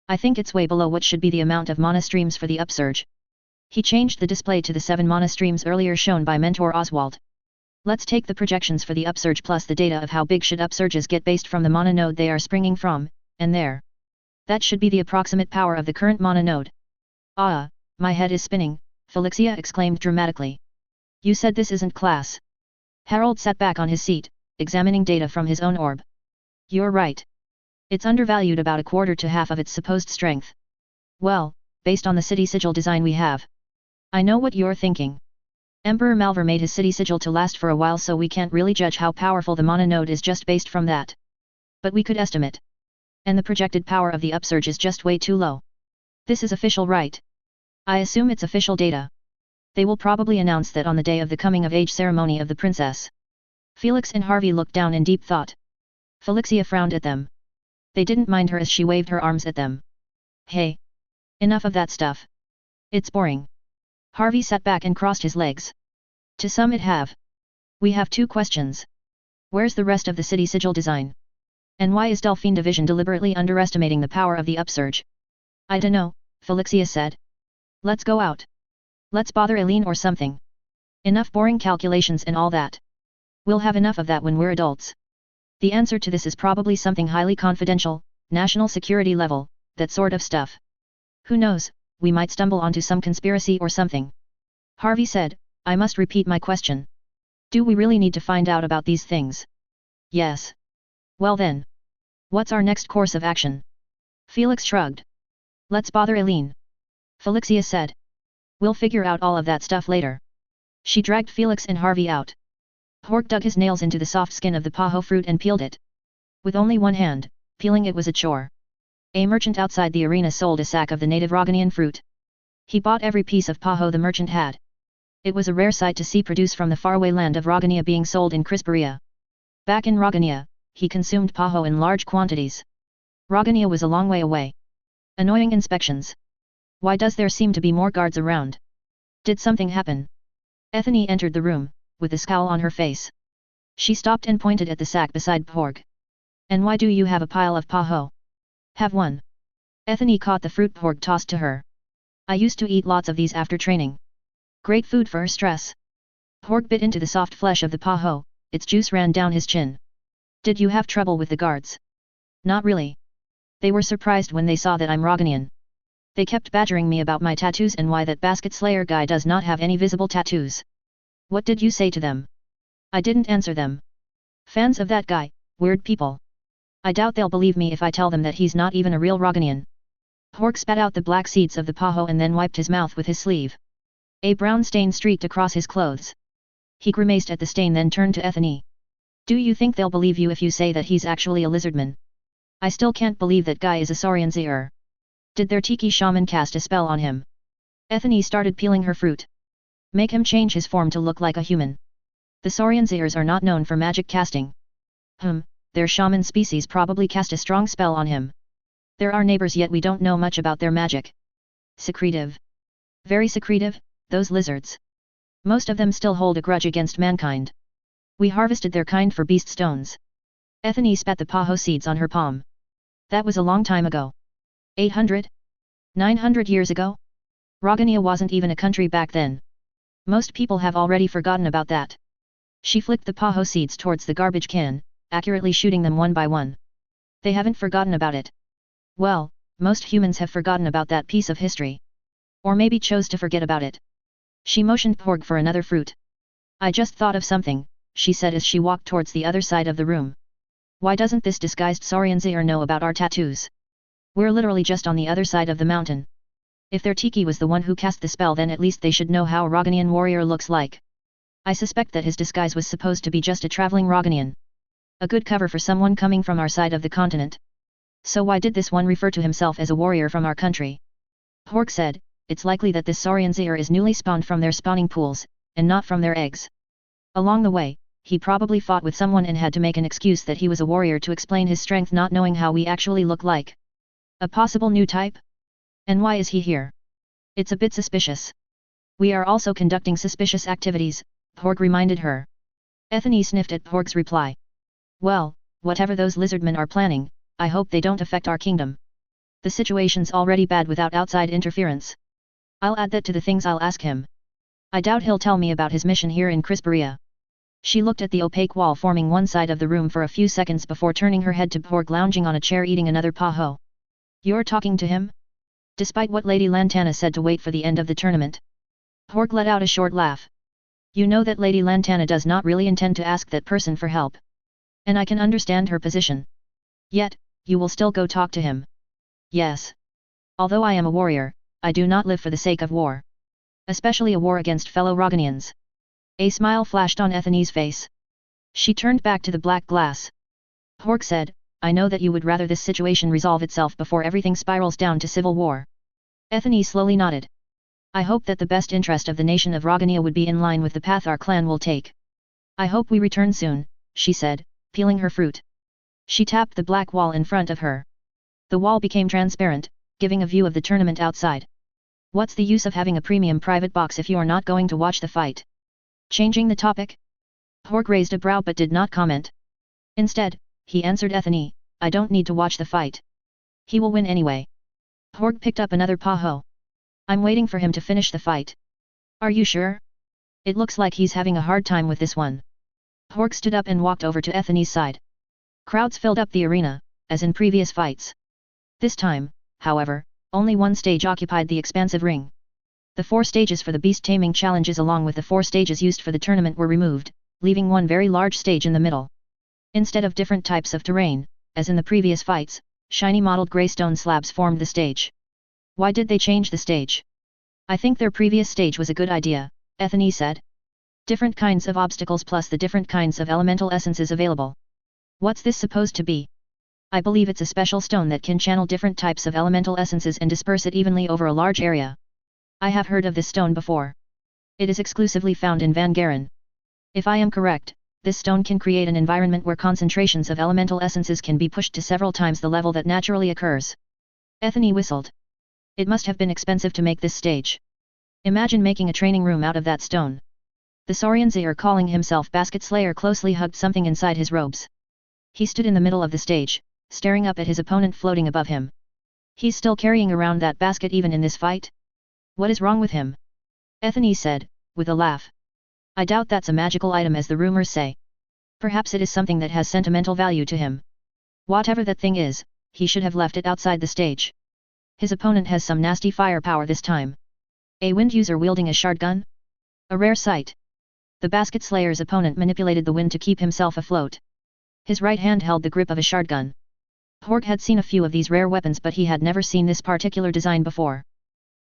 I think it's way below what should be the amount of mana streams for the upsurge. He changed the display to the 7 mana streams earlier shown by Mentor Oswald. Let's take the projections for the upsurge plus the data of how big should upsurges get based from the mana node they are springing from, and there. That should be the approximate power of the current mana node. Ah, my head is spinning, Felixia exclaimed dramatically. You said this isn't class. Harold sat back on his seat, examining data from his own orb. You're right. It's undervalued about a quarter to half of its supposed strength. Well, based on the city sigil design we have. I know what you're thinking. Emperor Malvar made his city sigil to last for a while, so we can't really judge how powerful the mana node is just based from that. But we could estimate. And the projected power of the upsurge is just way too low. This is official, right? I assume it's official data. They will probably announce that on the day of the coming of age ceremony of the princess. Felix and Harvey looked down in deep thought. Felixia frowned at them. They didn't mind her as she waved her arms at them. Hey! Enough of that stuff. It's boring. Harvey sat back and crossed his legs. To some it have. We have 2 questions. Where's the rest of the city sigil design? And why is Delphine Division deliberately underestimating the power of the upsurge? I dunno, Felixia said. Let's go out. Let's bother Eileen or something. Enough boring calculations and all that. We'll have enough of that when we're adults. The answer to this is probably something highly confidential, national security level, that sort of stuff. Who knows, we might stumble onto some conspiracy or something. Harvey said, I must repeat my question. Do we really need to find out about these things? Yes. Well then. What's our next course of action? Felix shrugged. Let's bother Eileen. Felixia said. We'll figure out all of that stuff later. She dragged Felix and Harvey out. Pork dug his nails into the soft skin of the paho fruit and peeled it. With only one hand, peeling it was a chore. A merchant outside the arena sold a sack of the native Roganian fruit. He bought every piece of paho the merchant had. It was a rare sight to see produce from the faraway land of Rogania being sold in Crisperia. Back in Rogania, he consumed paho in large quantities. Rogania was a long way away. Annoying inspections. Why does there seem to be more guards around? Did something happen? Ethany entered the room, with a scowl on her face. She stopped and pointed at the sack beside Porg. And why do you have a pile of paho? Have one. Ethany caught the fruit Porg tossed to her. I used to eat lots of these after training. Great food for stress. Porg bit into the soft flesh of the paho, its juice ran down his chin. Did you have trouble with the guards? Not really. They were surprised when they saw that I'm Roganian. They kept badgering me about my tattoos and why that basket slayer guy does not have any visible tattoos. What did you say to them? I didn't answer them. Fans of that guy, weird people. I doubt they'll believe me if I tell them that he's not even a real Roganian. Pork spat out the black seeds of the paho and then wiped his mouth with his sleeve. A brown stain streaked across his clothes. He grimaced at the stain, then turned to Ethany. Do you think they'll believe you if you say that he's actually a lizardman? I still can't believe that guy is a Saurian Zir. Did their tiki shaman cast a spell on him? Ethany started peeling her fruit. Make him change his form to look like a human. The Saurian Zirs are not known for magic casting. Their shaman species probably cast a strong spell on him. There are neighbors, yet we don't know much about their magic. Secretive. Very secretive, those lizards. Most of them still hold a grudge against mankind. We harvested their kind for beast stones. Ethany spat the paho seeds on her palm. That was a long time ago. 800? 900 years ago? Rogania wasn't even a country back then. Most people have already forgotten about that. She flicked the paho seeds towards the garbage can, accurately shooting them one by one. They haven't forgotten about it. Well, most humans have forgotten about that piece of history. Or maybe chose to forget about it. She motioned Porg for another fruit. I just thought of something, she said as she walked towards the other side of the room. Why doesn't this disguised Saurian Zir know about our tattoos? We're literally just on the other side of the mountain. If their tiki was the one who cast the spell, then at least they should know how a Roganian warrior looks like. I suspect that his disguise was supposed to be just a traveling Roganian. A good cover for someone coming from our side of the continent. So why did this one refer to himself as a warrior from our country? Porg said, it's likely that this Saurian Zir is newly spawned from their spawning pools, and not from their eggs. Along the way, he probably fought with someone and had to make an excuse that he was a warrior to explain his strength, not knowing how we actually look like. A possible new type? And why is he here? It's a bit suspicious. We are also conducting suspicious activities, Porg reminded her. Ethany sniffed at Porg's reply. Well, whatever those lizardmen are planning, I hope they don't affect our kingdom. The situation's already bad without outside interference. I'll add that to the things I'll ask him. I doubt he'll tell me about his mission here in Crisperia. She looked at the opaque wall forming one side of the room for a few seconds before turning her head to Porg lounging on a chair eating another paho. You're talking to him? Despite what Lady Lantana said to wait for the end of the tournament. Porg let out a short laugh. You know that Lady Lantana does not really intend to ask that person for help. And I can understand her position. Yet, you will still go talk to him. Yes. Although I am a warrior, I do not live for the sake of war. Especially a war against fellow Roganians. A smile flashed on Ethany's face. She turned back to the black glass. Porg said, I know that you would rather this situation resolve itself before everything spirals down to civil war. Ethany slowly nodded. I hope that the best interest of the nation of Rogania would be in line with the path our clan will take. I hope we return soon, she said, peeling her fruit. She tapped the black wall in front of her. The wall became transparent, giving a view of the tournament outside. What's the use of having a premium private box if you are not going to watch the fight? Changing the topic? Porg raised a brow but did not comment. Instead, he answered Ethany, I don't need to watch the fight. He will win anyway. Porg picked up another paho. I'm waiting for him to finish the fight. Are you sure? It looks like he's having a hard time with this one. Porg stood up and walked over to Ethany's side. Crowds filled up the arena, as in previous fights. This time, however, only one stage occupied the expansive ring. The 4 stages for the beast taming challenges along with the 4 stages used for the tournament were removed, leaving one very large stage in the middle. Instead of different types of terrain, as in the previous fights, shiny mottled grey stone slabs formed the stage. Why did they change the stage? I think their previous stage was a good idea, Ethany said. Different kinds of obstacles plus the different kinds of elemental essences available. What's this supposed to be? I believe it's a special stone that can channel different types of elemental essences and disperse it evenly over a large area. I have heard of this stone before. It is exclusively found in Van Garen. If I am correct, this stone can create an environment where concentrations of elemental essences can be pushed to several times the level that naturally occurs. Ethany whistled. It must have been expensive to make this stage. Imagine making a training room out of that stone. The Saurian Zaire calling himself Basket Slayer closely hugged something inside his robes. He stood in the middle of the stage, staring up at his opponent floating above him. He's still carrying around that basket even in this fight? What is wrong with him? Ethany said, with a laugh. I doubt that's a magical item as the rumors say. Perhaps it is something that has sentimental value to him. Whatever that thing is, he should have left it outside the stage. His opponent has some nasty firepower this time. A wind user wielding a shard gun? A rare sight. The Basket Slayer's opponent manipulated the wind to keep himself afloat. His right hand held the grip of a shard gun. Porg had seen a few of these rare weapons but he had never seen this particular design before.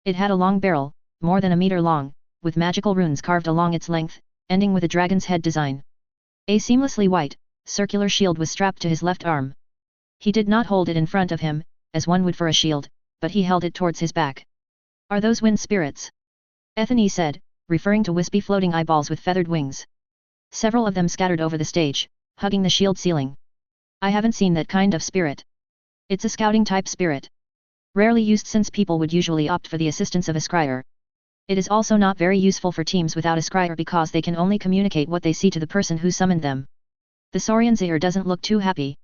It had a long barrel, more than a meter long, with magical runes carved along its length, ending with a dragon's head design. A seamlessly white, circular shield was strapped to his left arm. He did not hold it in front of him, as one would for a shield, but he held it towards his back. Are those wind spirits? Ethany said, referring to wispy floating eyeballs with feathered wings. Several of them scattered over the stage, hugging the shield ceiling. I haven't seen that kind of spirit. It's a scouting type spirit. Rarely used since people would usually opt for the assistance of a scryer. It is also not very useful for teams without a scryer because they can only communicate what they see to the person who summoned them. The Saurian Zaire doesn't look too happy.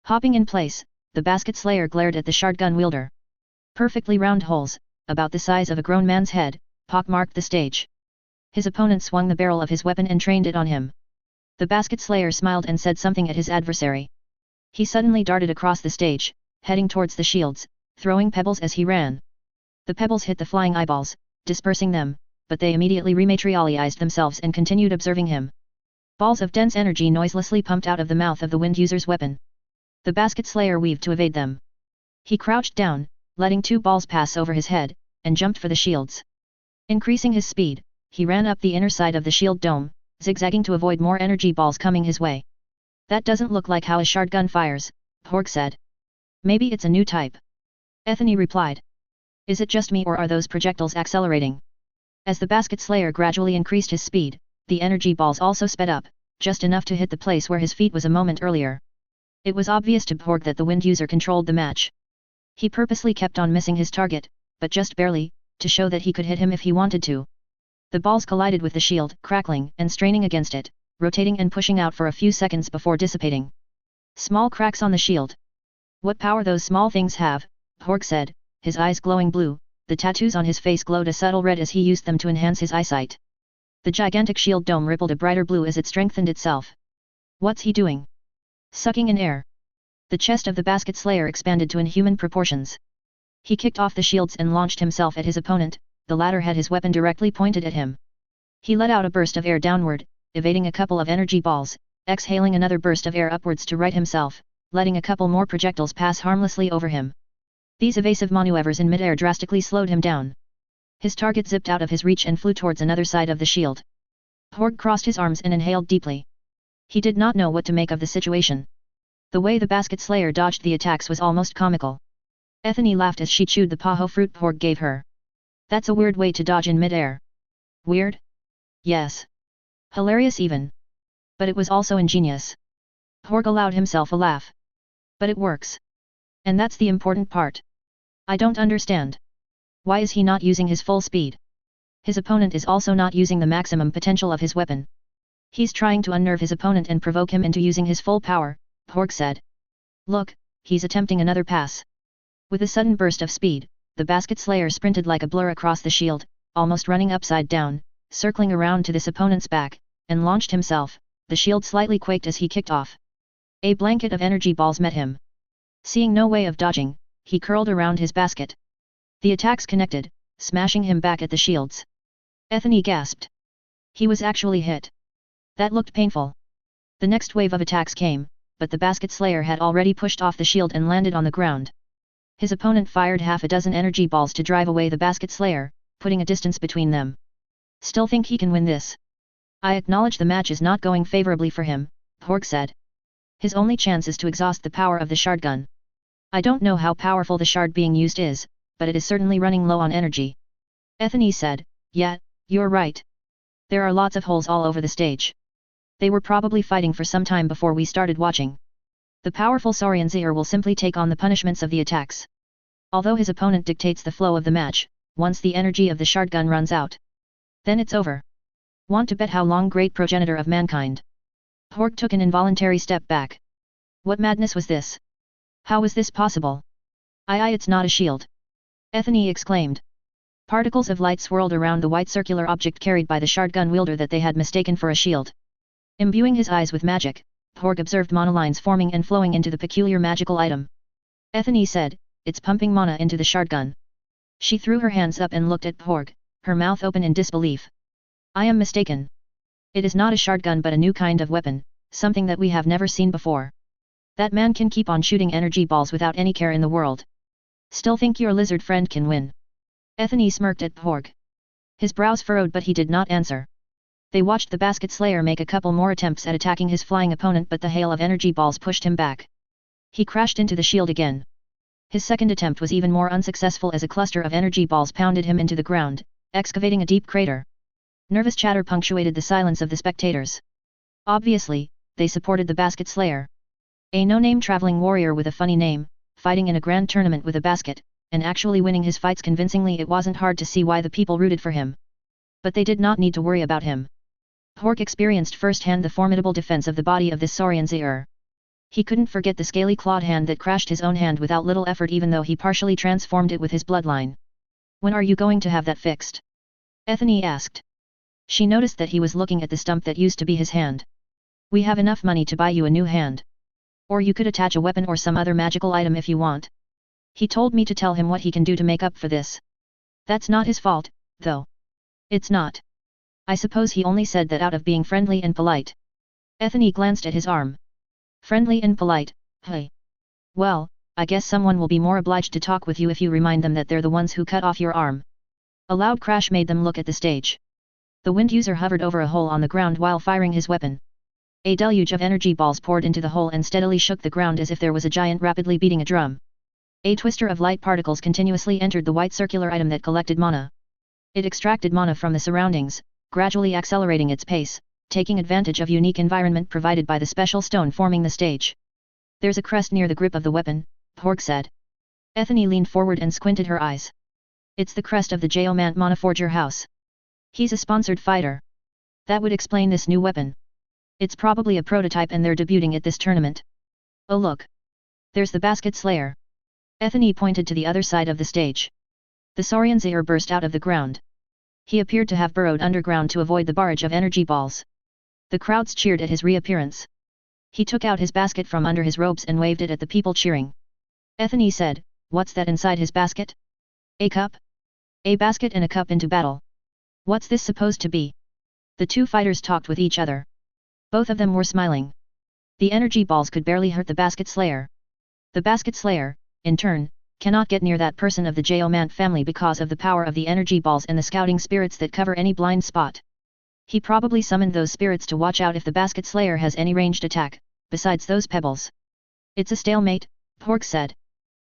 Hopping in place, the Basket Slayer glared at the shard gun wielder. Perfectly round holes, about the size of a grown man's head, pockmarked the stage. His opponent swung the barrel of his weapon and trained it on him. The Basket Slayer smiled and said something at his adversary. He suddenly darted across the stage, heading towards the shields, throwing pebbles as he ran. The pebbles hit the flying eyeballs, dispersing them, but they immediately rematerialized themselves and continued observing him. Balls of dense energy noiselessly pumped out of the mouth of the wind user's weapon. The Basket Slayer weaved to evade them. He crouched down, letting 2 balls pass over his head, and jumped for the shields. Increasing his speed, he ran up the inner side of the shield dome, zigzagging to avoid more energy balls coming his way. That doesn't look like how a shard gun fires, Porg said. Maybe it's a new type. Ethany replied. Is it just me or are those projectiles accelerating? As the Basket Slayer gradually increased his speed, the energy balls also sped up, just enough to hit the place where his feet was a moment earlier. It was obvious to Porg that the wind user controlled the match. He purposely kept on missing his target, but just barely, to show that he could hit him if he wanted to. The balls collided with the shield, crackling and straining against it, rotating and pushing out for a few seconds before dissipating. Small cracks on the shield. What power those small things have, Porg said, his eyes glowing blue. The tattoos on his face glowed a subtle red as he used them to enhance his eyesight. The gigantic shield dome rippled a brighter blue as it strengthened itself. What's he doing? Sucking in air. The chest of the basket slayer expanded to inhuman proportions. He kicked off the shields and launched himself at his opponent. The latter had his weapon directly pointed at him. He let out a burst of air downward, evading a couple of energy balls, exhaling another burst of air upwards to right himself, letting a couple more projectiles pass harmlessly over him. These evasive maneuvers in midair drastically slowed him down. His target zipped out of his reach and flew towards another side of the shield. Porg crossed his arms and inhaled deeply. He did not know what to make of the situation. The way the basket slayer dodged the attacks was almost comical. Ethany laughed as she chewed the paho fruit Porg gave her. That's a weird way to dodge in midair. Weird? Yes. Hilarious even. But it was also ingenious. Porg allowed himself a laugh. But it works. And that's the important part. I don't understand. Why is he not using his full speed? His opponent is also not using the maximum potential of his weapon. He's trying to unnerve his opponent and provoke him into using his full power, Porg said. Look, he's attempting another pass. With a sudden burst of speed, the basket slayer sprinted like a blur across the shield, almost running upside down, circling around to this opponent's back, and launched himself. The shield slightly quaked as he kicked off. A blanket of energy balls met him. Seeing no way of dodging, he curled around his basket. The attacks connected, smashing him back at the shields. Ethany gasped. He was actually hit. That looked painful. The next wave of attacks came, but the basket slayer had already pushed off the shield and landed on the ground. His opponent fired half a dozen energy balls to drive away the basket slayer, putting a distance between them. Still think he can win this? I acknowledge the match is not going favorably for him, Porg said. His only chance is to exhaust the power of the shard gun. I don't know how powerful the shard being used is, but it is certainly running low on energy. Ethany said, yeah, you're right. There are lots of holes all over the stage. They were probably fighting for some time before we started watching. The powerful Saurian Zir will simply take on the punishments of the attacks. Although his opponent dictates the flow of the match, once the energy of the shard gun runs out, then it's over. Want to bet how long, great progenitor of mankind? Porg took an involuntary step back. What madness was this? How was this possible? It's not a shield. Ethany exclaimed. Particles of light swirled around the white circular object carried by the shard gun wielder that they had mistaken for a shield. Imbuing his eyes with magic, Porg observed mana lines forming and flowing into the peculiar magical item. Ethany said, it's pumping mana into the shard gun. She threw her hands up and looked at Porg, her mouth open in disbelief. I am mistaken. It is not a shard gun but a new kind of weapon, something that we have never seen before. That man can keep on shooting energy balls without any care in the world. Still think your lizard friend can win? Ethany smirked at Porg. His brows furrowed but he did not answer. They watched the basket slayer make a couple more attempts at attacking his flying opponent but the hail of energy balls pushed him back. He crashed into the shield again. His second attempt was even more unsuccessful as a cluster of energy balls pounded him into the ground, excavating a deep crater. Nervous chatter punctuated the silence of the spectators. Obviously, they supported the basket slayer. A no-name traveling warrior with a funny name, fighting in a grand tournament with a basket, and actually winning his fights convincingly. It wasn't hard to see why the people rooted for him. But they did not need to worry about him. Porg experienced firsthand the formidable defense of the body of this Saurian Zir. He couldn't forget the scaly clawed hand that crashed his own hand without little effort even though he partially transformed it with his bloodline. When are you going to have that fixed? Ethany asked. She noticed that he was looking at the stump that used to be his hand. We have enough money to buy you a new hand. Or you could attach a weapon or some other magical item if you want. He told me to tell him what he can do to make up for this. That's not his fault, though. It's not. I suppose he only said that out of being friendly and polite. Ethany glanced at his arm. Friendly and polite, hey. Well, I guess someone will be more obliged to talk with you if you remind them that they're the ones who cut off your arm. A loud crash made them look at the stage. The wind user hovered over a hole on the ground while firing his weapon. A deluge of energy balls poured into the hole and steadily shook the ground as if there was a giant rapidly beating a drum. A twister of light particles continuously entered the white circular item that collected mana. It extracted mana from the surroundings, gradually accelerating its pace, taking advantage of unique environment provided by the special stone forming the stage. There's a crest near the grip of the weapon, Porg said. Ethany leaned forward and squinted her eyes. It's the crest of the Geomant Mana Forger house. He's a sponsored fighter. That would explain this new weapon. It's probably a prototype and they're debuting at this tournament. Oh look! There's the Basket Slayer. Ethany pointed to the other side of the stage. The Saurian Zaire burst out of the ground. He appeared to have burrowed underground to avoid the barrage of energy balls. The crowds cheered at his reappearance. He took out his basket from under his robes and waved it at the people cheering. Ethany said, "What's that inside his basket?" "A cup?" "A basket and a cup into battle. What's this supposed to be?" The two fighters talked with each other. Both of them were smiling. The energy balls could barely hurt the Basket Slayer. The Basket Slayer, in turn, cannot get near that person of the Geomant family because of the power of the energy balls and the scouting spirits that cover any blind spot. He probably summoned those spirits to watch out if the Basket Slayer has any ranged attack, besides those pebbles. "It's a stalemate," Pork said.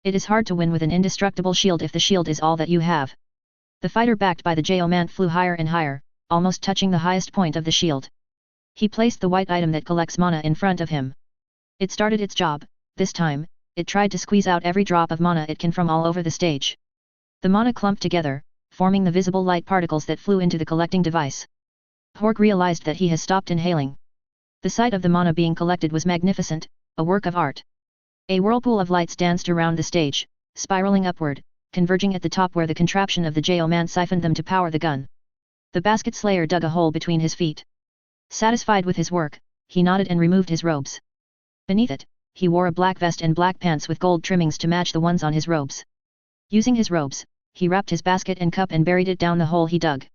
"It is hard to win with an indestructible shield if the shield is all that you have." The fighter backed by the Geomant flew higher and higher, almost touching the highest point of the shield. He placed the white item that collects mana in front of him. It started its job. This time, it tried to squeeze out every drop of mana it can from all over the stage. The mana clumped together, forming the visible light particles that flew into the collecting device. Pork realized that he has stopped inhaling. The sight of the mana being collected was magnificent, a work of art. A whirlpool of lights danced around the stage, spiraling upward, converging at the top where the contraption of the Geomant siphoned them to power the gun. The Basket Slayer dug a hole between his feet. Satisfied with his work, he nodded and removed his robes. Beneath it, he wore a black vest and black pants with gold trimmings to match the ones on his robes. Using his robes, he wrapped his basket and cup and buried it down the hole he dug.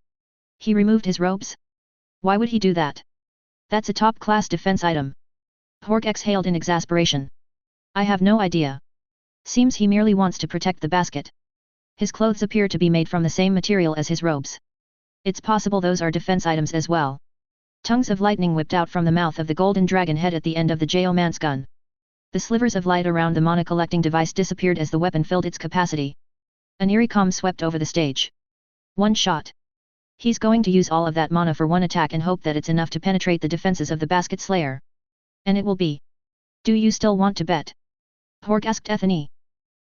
He removed his robes? Why would he do that? That's a top-class defense item. Pork exhaled in exasperation. I have no idea. Seems he merely wants to protect the basket. His clothes appear to be made from the same material as his robes. It's possible those are defense items as well. Tongues of lightning whipped out from the mouth of the golden dragon head at the end of the Geomant's gun. The slivers of light around the mana collecting device disappeared as the weapon filled its capacity. An eerie calm swept over the stage. One shot. He's going to use all of that mana for one attack and hope that it's enough to penetrate the defenses of the Basket Slayer. And it will be. Do you still want to bet? Pork asked Ethany.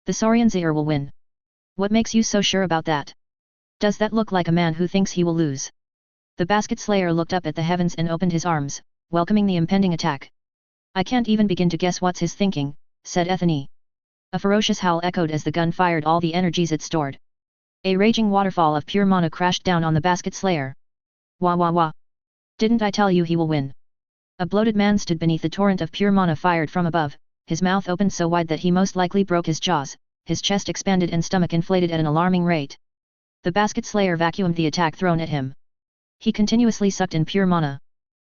The Saurian Zaire will win. What makes you so sure about that? Does that look like a man who thinks he will lose? The Basket Slayer looked up at the heavens and opened his arms, welcoming the impending attack. I can't even begin to guess what's his thinking, said Ethany. A ferocious howl echoed as the gun fired all the energies it stored. A raging waterfall of pure mana crashed down on the Basket Slayer. Wah wah wah. Didn't I tell you he will win? A bloated man stood beneath the torrent of pure mana fired from above, his mouth opened so wide that he most likely broke his jaws, his chest expanded and stomach inflated at an alarming rate. The Basket Slayer vacuumed the attack thrown at him. He continuously sucked in pure mana.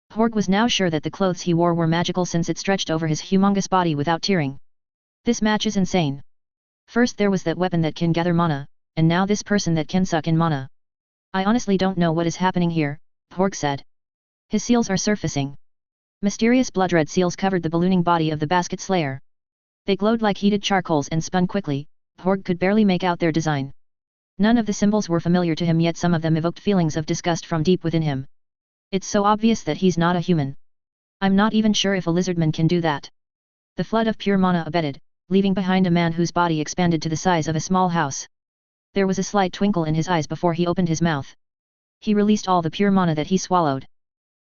Pork was now sure that the clothes he wore were magical since it stretched over his humongous body without tearing. This match is insane. First there was that weapon that can gather mana, and now this person that can suck in mana. I honestly don't know what is happening here, Pork said. His seals are surfacing. Mysterious blood-red seals covered the ballooning body of the Basket Slayer. They glowed like heated charcoals and spun quickly. Pork could barely make out their design. None of the symbols were familiar to him, yet some of them evoked feelings of disgust from deep within him. It's so obvious that he's not a human. I'm not even sure if a lizardman can do that. The flood of pure mana abated, leaving behind a man whose body expanded to the size of a small house. There was a slight twinkle in his eyes before he opened his mouth. He released all the pure mana that he swallowed.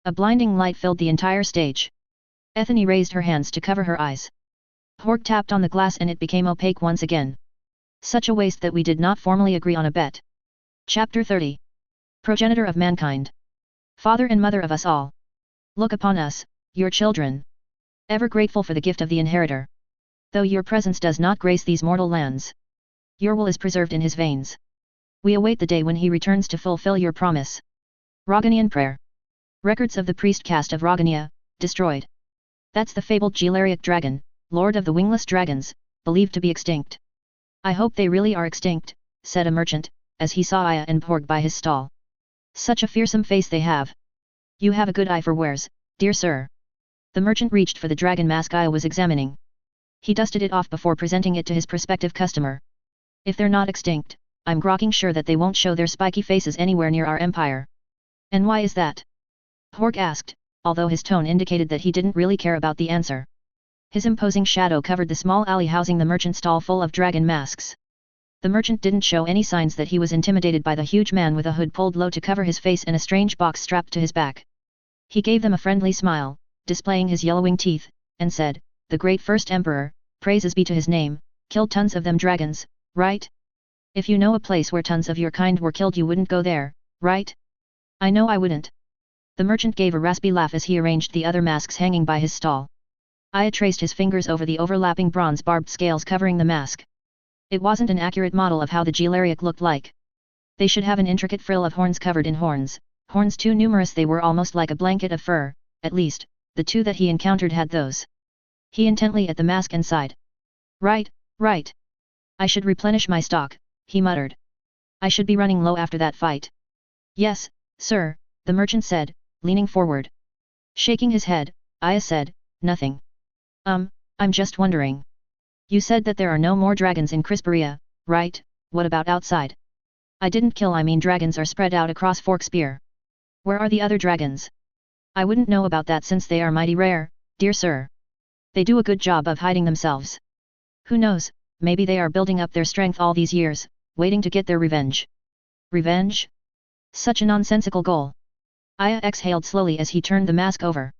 A blinding light filled the entire stage. Ethany raised her hands to cover her eyes. Pork tapped on the glass and it became opaque once again. Such a waste that we did not formally agree on a bet. Chapter 30. Progenitor of mankind. Father and mother of us all. Look upon us, your children. Ever grateful for the gift of the inheritor. Though your presence does not grace these mortal lands. Your will is preserved in his veins. We await the day when he returns to fulfill your promise. Roganian prayer. Records of the priest caste of Rogania, destroyed. That's the fabled Gelariac dragon, lord of the wingless dragons, believed to be extinct. I hope they really are extinct, said a merchant, as he saw Aya and Pork by his stall. Such a fearsome face they have. You have a good eye for wares, dear sir. The merchant reached for the dragon mask Aya was examining. He dusted it off before presenting it to his prospective customer. If they're not extinct, I'm grokking sure that they won't show their spiky faces anywhere near our empire. And why is that? Pork asked, although his tone indicated that he didn't really care about the answer. His imposing shadow covered the small alley housing the merchant stall full of dragon masks. The merchant didn't show any signs that he was intimidated by the huge man with a hood pulled low to cover his face and a strange box strapped to his back. He gave them a friendly smile, displaying his yellowing teeth, and said, "The great first emperor, praises be to his name, killed tons of them dragons, right? If you know a place where tons of your kind were killed you wouldn't go there, right?" "I know I wouldn't." The merchant gave a raspy laugh as he arranged the other masks hanging by his stall. Aya traced his fingers over the overlapping bronze barbed scales covering the mask. It wasn't an accurate model of how the Gelariac looked like. They should have an intricate frill of horns covered in horns, horns too numerous they were almost like a blanket of fur, at least, the two that he encountered had those. He intently at the mask and sighed. Right. I should replenish my stock," he muttered. "I should be running low after that fight." "Yes, sir," the merchant said, leaning forward. Shaking his head, Aya said, "Nothing. I'm just wondering. You said that there are no more dragons in Crisperia, right? What about outside?" "I didn't kill, I mean dragons are spread out across Fork Spear." "Where are the other dragons?" "I wouldn't know about that since they are mighty rare, dear sir. They do a good job of hiding themselves. Who knows, maybe they are building up their strength all these years, waiting to get their revenge." "Revenge? Such a nonsensical goal." Aya exhaled slowly as he turned the mask over.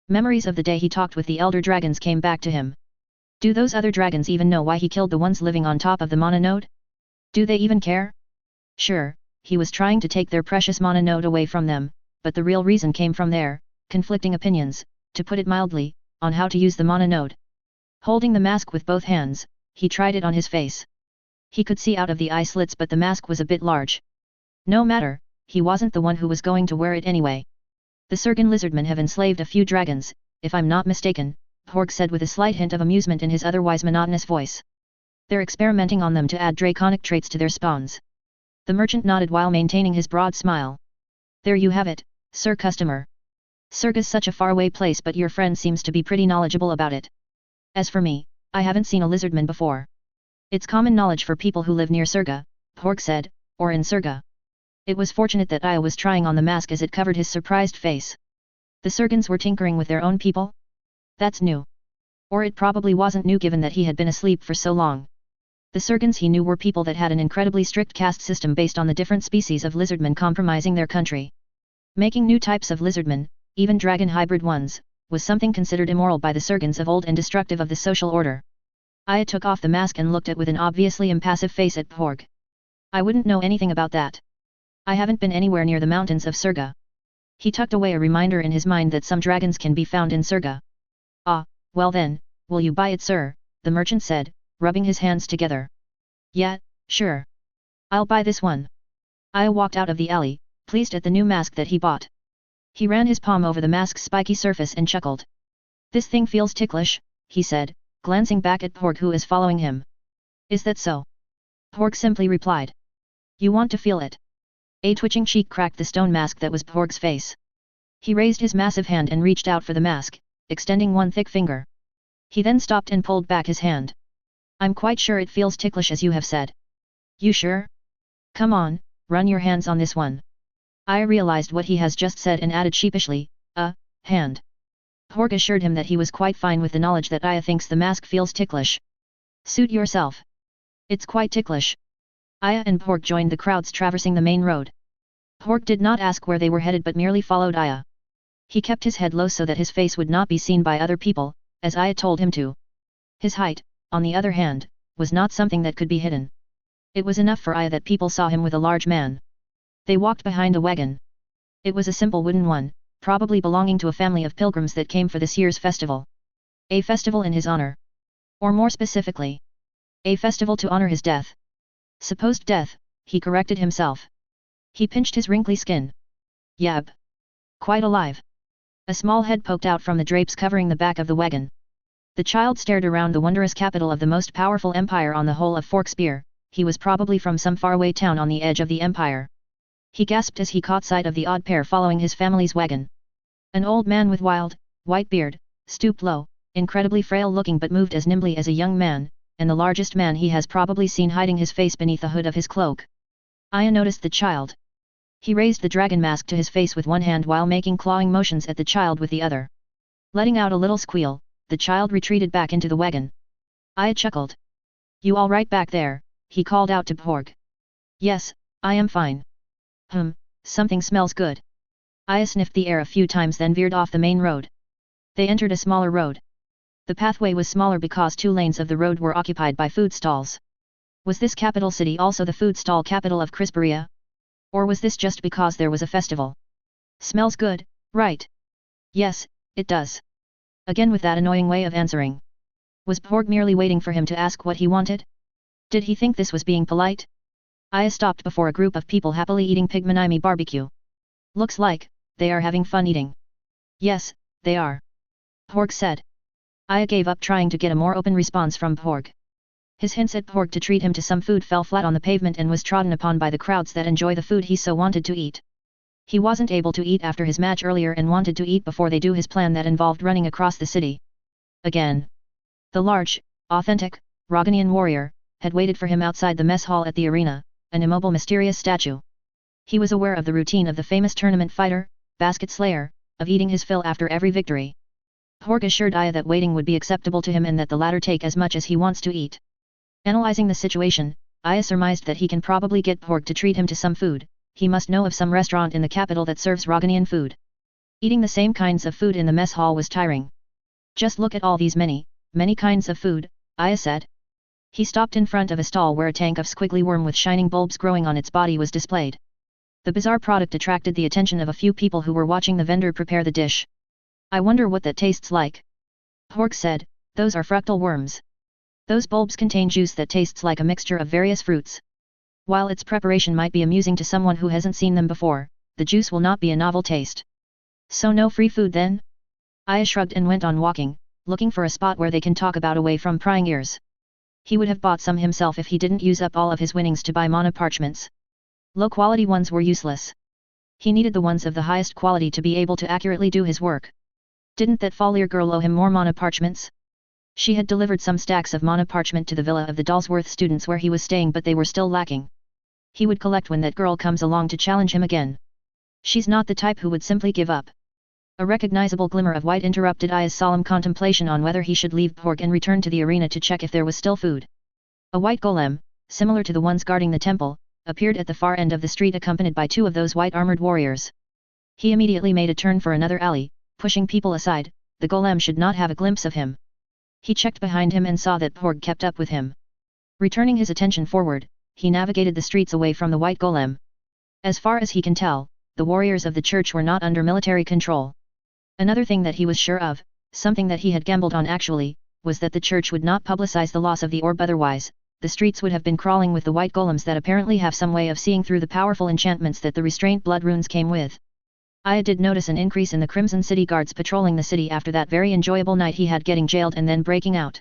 Memories of the day he talked with the elder dragons came back to him. Do those other dragons even know why he killed the ones living on top of the mana node? Do they even care? Sure, he was trying to take their precious mana node away from them, but the real reason came from their conflicting opinions, to put it mildly, on how to use the mana node. Holding the mask with both hands, he tried it on his face. He could see out of the eye slits but the mask was a bit large. No matter, he wasn't the one who was going to wear it anyway. "The Surgan lizardmen have enslaved a few dragons, if I'm not mistaken," Porg said with a slight hint of amusement in his otherwise monotonous voice. "They're experimenting on them to add draconic traits to their spawns." The merchant nodded while maintaining his broad smile. "There you have it, sir customer. Surga's such a faraway place but your friend seems to be pretty knowledgeable about it. As for me, I haven't seen a lizardman before." "It's common knowledge for people who live near Surga," Porg said, "or in Surga." It was fortunate that Aya was trying on the mask as it covered his surprised face. The Surgans were tinkering with their own people? That's new. Or it probably wasn't new given that he had been asleep for so long. The Surgans he knew were people that had an incredibly strict caste system based on the different species of lizardmen compromising their country. Making new types of lizardmen, even dragon hybrid ones, was something considered immoral by the Surgans of old and destructive of the social order. Aya took off the mask and looked at with an obviously impassive face at Porg. "I wouldn't know anything about that. I haven't been anywhere near the mountains of Surga." He tucked away a reminder in his mind that some dragons can be found in Surga. "Ah, well then, will you buy it sir?" the merchant said, rubbing his hands together. "Yeah, sure. I'll buy this one." Aya walked out of the alley, pleased at the new mask that he bought. He ran his palm over the mask's spiky surface and chuckled. "This thing feels ticklish," he said, glancing back at Porg who is following him. "Is that so?" Porg simply replied. "You want to feel it?" A twitching cheek cracked the stone mask that was Porg's face. He raised his massive hand and reached out for the mask, extending one thick finger. He then stopped and pulled back his hand. "I'm quite sure it feels ticklish as you have said." "You sure? Come on, run your hands on this one." I realized what he has just said and added sheepishly, hand." Porg assured him that he was quite fine with the knowledge that Aya thinks the mask feels ticklish. "Suit yourself. It's quite ticklish." Aya and Porg joined the crowds traversing the main road. Porg did not ask where they were headed but merely followed Aya. He kept his head low so that his face would not be seen by other people, as Aya told him to. His height, on the other hand, was not something that could be hidden. It was enough for Aya that people saw him with a large man. They walked behind a wagon. It was a simple wooden one, probably belonging to a family of pilgrims that came for this year's festival. A festival in his honor. Or more specifically, a festival to honor his death. Supposed death, he corrected himself. He pinched his wrinkly skin. Yab. Quite alive. A small head poked out from the drapes covering the back of the wagon. The child stared around the wondrous capital of the most powerful empire on the whole of Fork Spear. He was probably from some faraway town on the edge of the empire. He gasped as he caught sight of the odd pair following his family's wagon. An old man with wild, white beard, stooped low, incredibly frail looking but moved as nimbly as a young man, and the largest man he has probably seen hiding his face beneath the hood of his cloak. Aya noticed the child. He raised the dragon mask to his face with one hand while making clawing motions at the child with the other. Letting out a little squeal, the child retreated back into the wagon. Aya chuckled. "You all right back there, he called out to Porg. Yes, I am fine. Something smells good. Aya sniffed the air a few times then veered off the main road. They entered a smaller road. The pathway was smaller because 2 lanes of the road were occupied by food stalls. Was this capital city also the food stall capital of Crisperia? Or was this just because there was a festival? Smells good, right? Yes, it does. Again with that annoying way of answering. Was Porg merely waiting for him to ask what he wanted? Did he think this was being polite? Aya stopped before a group of people happily eating pigmanime barbecue. Looks like, they are having fun eating. Yes, they are. Porg said. Aya gave up trying to get a more open response from Porg. His hints at Porg to treat him to some food fell flat on the pavement and was trodden upon by the crowds that enjoy the food he so wanted to eat. He wasn't able to eat after his match earlier and wanted to eat before they do his plan that involved running across the city. Again. The large, authentic, Roganian warrior, had waited for him outside the mess hall at the arena, an immobile mysterious statue. He was aware of the routine of the famous tournament fighter, Basket Slayer, of eating his fill after every victory. Porg assured Aya that waiting would be acceptable to him and that the latter take as much as he wants to eat. Analyzing the situation, Aya surmised that he can probably get Porg to treat him to some food. He must know of some restaurant in the capital that serves Roganian food. Eating the same kinds of food in the mess hall was tiring. Just look at all these many kinds of food, Aya said. He stopped in front of a stall where a tank of squiggly worm with shining bulbs growing on its body was displayed. The bizarre product attracted the attention of a few people who were watching the vendor prepare the dish. I wonder what that tastes like. Porg said, those are fructal worms. Those bulbs contain juice that tastes like a mixture of various fruits. While its preparation might be amusing to someone who hasn't seen them before, the juice will not be a novel taste. So no free food then? Aya shrugged and went on walking, looking for a spot where they can talk about away from prying ears. He would have bought some himself if he didn't use up all of his winnings to buy mana parchments. Low-quality ones were useless. He needed the ones of the highest quality to be able to accurately do his work. Didn't that Folier girl owe him more mana parchments? She had delivered some stacks of mana parchment to the villa of the Dalsworth students where he was staying but they were still lacking. He would collect when that girl comes along to challenge him again. She's not the type who would simply give up. A recognizable glimmer of white interrupted Aya's solemn contemplation on whether he should leave Porg and return to the arena to check if there was still food. A white golem, similar to the ones guarding the temple, appeared at the far end of the street accompanied by 2 of those white-armored warriors. He immediately made a turn for another alley, pushing people aside. The golem should not have a glimpse of him. He checked behind him and saw that Porg kept up with him. Returning his attention forward, he navigated the streets away from the white golem. As far as he can tell, the warriors of the church were not under military control. Another thing that he was sure of, something that he had gambled on actually, was that the church would not publicize the loss of the orb otherwise, the streets would have been crawling with the white golems that apparently have some way of seeing through the powerful enchantments that the restraint blood runes came with. Aya did notice an increase in the Crimson City guards patrolling the city after that very enjoyable night he had getting jailed and then breaking out.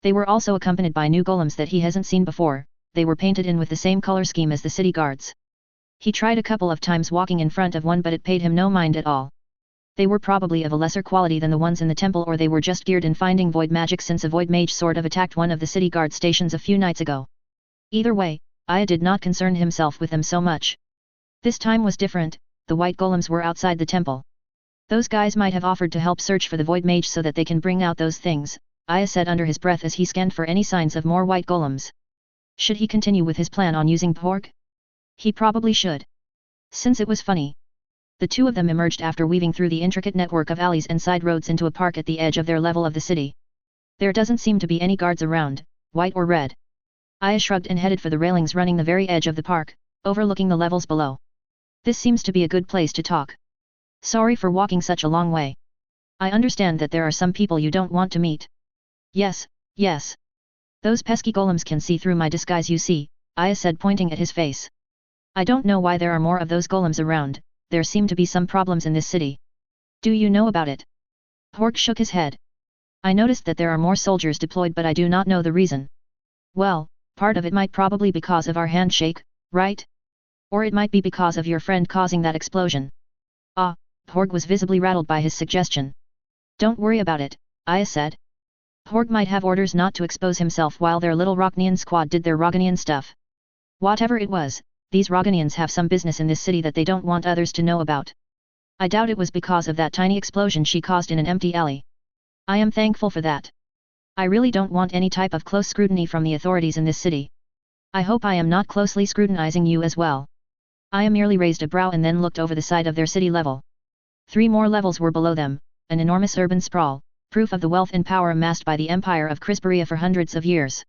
They were also accompanied by new golems that he hasn't seen before. They were painted in with the same color scheme as the city guards. He tried a couple of times walking in front of one but it paid him no mind at all. They were probably of a lesser quality than the ones in the temple or they were just geared in finding void magic since a void mage sort of attacked one of the city guard stations a few nights ago. Either way, Aya did not concern himself with them so much. This time was different. The white golems were outside the temple. Those guys might have offered to help search for the void mage so that they can bring out those things, Aya said under his breath as he scanned for any signs of more white golems. Should he continue with his plan on using Porg? He probably should. Since it was funny. The 2 of them emerged after weaving through the intricate network of alleys and side roads into a park at the edge of their level of the city. There doesn't seem to be any guards around, white or red. Aya shrugged and headed for the railings running the very edge of the park, overlooking the levels below. This seems to be a good place to talk. Sorry for walking such a long way. I understand that there are some people you don't want to meet. Yes, yes. Those pesky golems can see through my disguise you see, Aya said pointing at his face. I don't know why there are more of those golems around, there seem to be some problems in this city. Do you know about it? Porg shook his head. I noticed that there are more soldiers deployed but I do not know the reason. Well, part of it might probably be because of our handshake, right? Or it might be because of your friend causing that explosion. Ah, Porg was visibly rattled by his suggestion. Don't worry about it, Aya said. Porg might have orders not to expose himself while their little Roganian squad did their Roganian stuff. Whatever it was, these Roganians have some business in this city that they don't want others to know about. I doubt it was because of that tiny explosion she caused in an empty alley. I am thankful for that. I really don't want any type of close scrutiny from the authorities in this city. I hope I am not closely scrutinizing you as well. Aya merely raised a brow and then looked over the side of their city level. 3 more levels were below them, an enormous urban sprawl, proof of the wealth and power amassed by the empire of Crisperia for hundreds of years.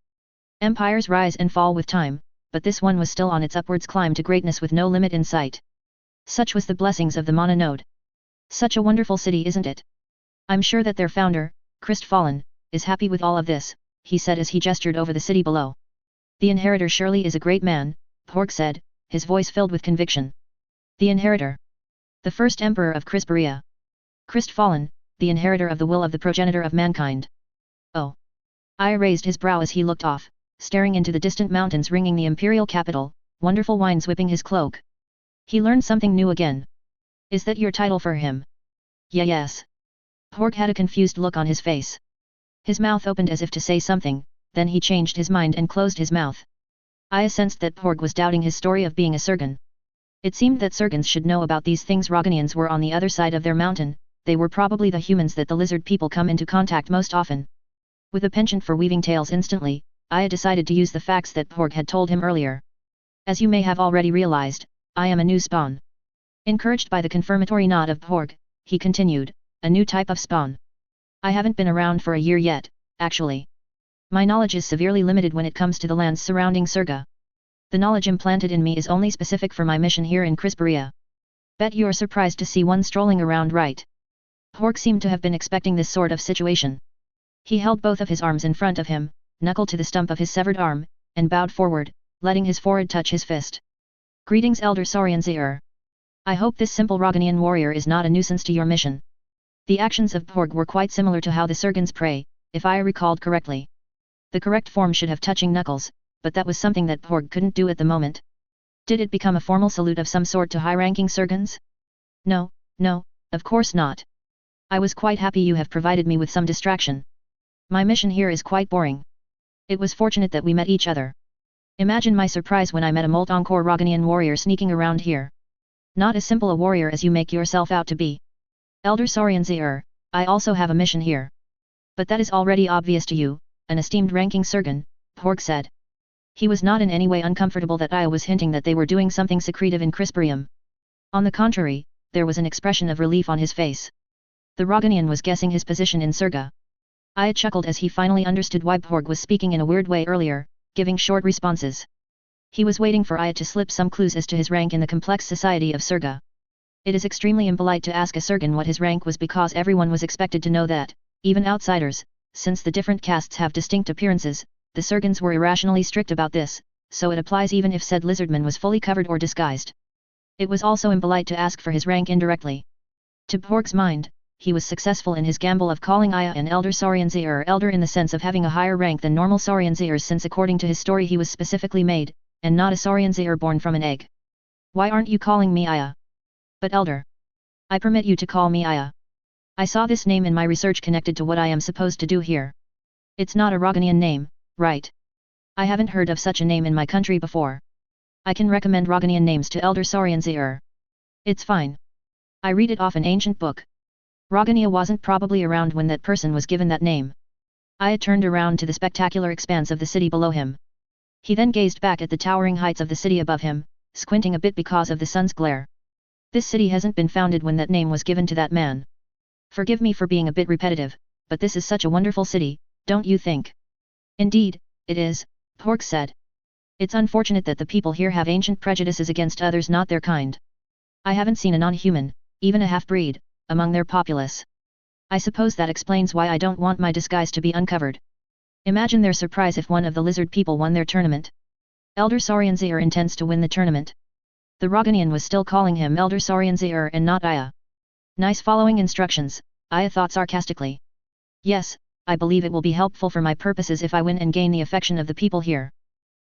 Empires rise and fall with time, but this one was still on its upwards climb to greatness with no limit in sight. Such was the blessings of the Mana Node. Such a wonderful city, isn't it? I'm sure that their founder, Crestfallen, is happy with all of this, he said as he gestured over the city below. The inheritor surely is a great man, Porg said, his voice filled with conviction. The inheritor. The first emperor of Crisperia. Crestfallen, the inheritor of the will of the progenitor of mankind. Oh. Aya raised his brow as he looked off, staring into the distant mountains ringing the imperial capital, wonderful wines whipping his cloak. He learned something new again. Is that your title for him? Yes. Porg had a confused look on his face. His mouth opened as if to say something, then he changed his mind and closed his mouth. Aya sensed that Porg was doubting his story of being a Surgan. It seemed that Surgans should know about these things. Roganians were on the other side of their mountain, they were probably the humans that the lizard people come into contact most often. With a penchant for weaving tales instantly, Aya decided to use the facts that Porg had told him earlier. As you may have already realized, I am a new spawn. Encouraged by the confirmatory nod of Porg, he continued, a new type of spawn. I haven't been around for a year yet, actually. My knowledge is severely limited when it comes to the lands surrounding Surga. The knowledge implanted in me is only specific for my mission here in Crisperia. Bet you're surprised to see one strolling around, right? Porg seemed to have been expecting this sort of situation. He held both of his arms in front of him, knuckled to the stump of his severed arm, and bowed forward, letting his forehead touch his fist. Greetings, Elder Saurian. I hope this simple Roganian warrior is not a nuisance to your mission. The actions of Porg were quite similar to how the Surgans pray, if I recalled correctly. The correct form should have touching knuckles, but that was something that Porg couldn't do at the moment. Did it become a formal salute of some sort to high-ranking Surgans? No, of course not. I was quite happy you have provided me with some distraction. My mission here is quite boring. It was fortunate that we met each other. Imagine my surprise when I met a Moltonkor Roganian warrior sneaking around here. Not as simple a warrior as you make yourself out to be. Elder Saurian, I also have a mission here. But that is already obvious to you, an esteemed ranking Surgan, Porg said. He was not in any way uncomfortable that Aya was hinting that they were doing something secretive in Crisperium. On the contrary, there was an expression of relief on his face. The Roganian was guessing his position in Surga. Aya chuckled as he finally understood why Porg was speaking in a weird way earlier, giving short responses. He was waiting for Aya to slip some clues as to his rank in the complex society of Surga. It is extremely impolite to ask a Surgan what his rank was because everyone was expected to know that, even outsiders, since the different castes have distinct appearances, the Surgans were irrationally strict about this, so it applies even if said lizardman was fully covered or disguised. It was also impolite to ask for his rank indirectly. To Porg's mind, he was successful in his gamble of calling Aya an Elder Saurian elder in the sense of having a higher rank than normal Saurian since according to his story he was specifically made, and not a Saurian born from an egg. Why aren't you calling me Aya? But Elder. I permit you to call me Aya. I saw this name in my research connected to what I am supposed to do here. It's not a Roganian name, right? I haven't heard of such a name in my country before. I can recommend Roganian names to Elder Saurian. It's fine. I read it off an ancient book. Rogania wasn't probably around when that person was given that name. Aya turned around to the spectacular expanse of the city below him. He then gazed back at the towering heights of the city above him, squinting a bit because of the sun's glare. This city hasn't been founded when that name was given to that man. Forgive me for being a bit repetitive, but this is such a wonderful city, don't you think? Indeed, it is, Porg said. It's unfortunate that the people here have ancient prejudices against others not their kind. I haven't seen a non-human, even a half-breed, among their populace. I suppose that explains why I don't want my disguise to be uncovered. Imagine their surprise if one of the lizard people won their tournament. Elder Saurian intends to win the tournament. The Roganian was still calling him Elder Saurian and not Aya. Nice following instructions, Aya thought sarcastically. Yes, I believe it will be helpful for my purposes if I win and gain the affection of the people here.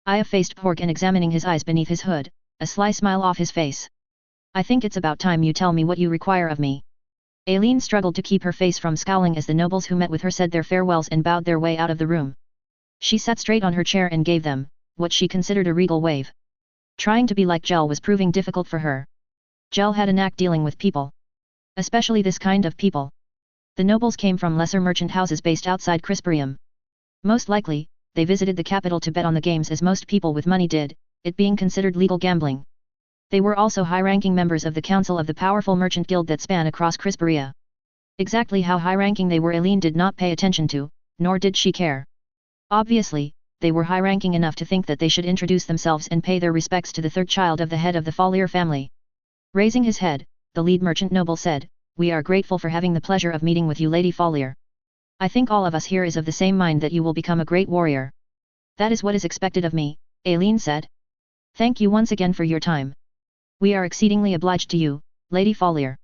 Aya faced Porg and examining his eyes beneath his hood, a sly smile off his face. I think it's about time you tell me what you require of me. Aileen struggled to keep her face from scowling as the nobles who met with her said their farewells and bowed their way out of the room. She sat straight on her chair and gave them, what she considered a regal wave. Trying to be like Gel was proving difficult for her. Gel had a knack dealing with people. Especially this kind of people. The nobles came from lesser merchant houses based outside Crisperium. Most likely, they visited the capital to bet on the games as most people with money did, it being considered legal gambling. They were also high-ranking members of the council of the powerful merchant guild that span across Crisperia. Exactly how high-ranking they were Aileen did not pay attention to, nor did she care. Obviously, they were high-ranking enough to think that they should introduce themselves and pay their respects to the third child of the head of the Follier family. Raising his head, the lead merchant noble said, "We are grateful for having the pleasure of meeting with you, Lady Follier. I think all of us here is of the same mind that you will become a great warrior." "That is what is expected of me," Aileen said. "Thank you once again for your time. We are exceedingly obliged to you, Lady Follier."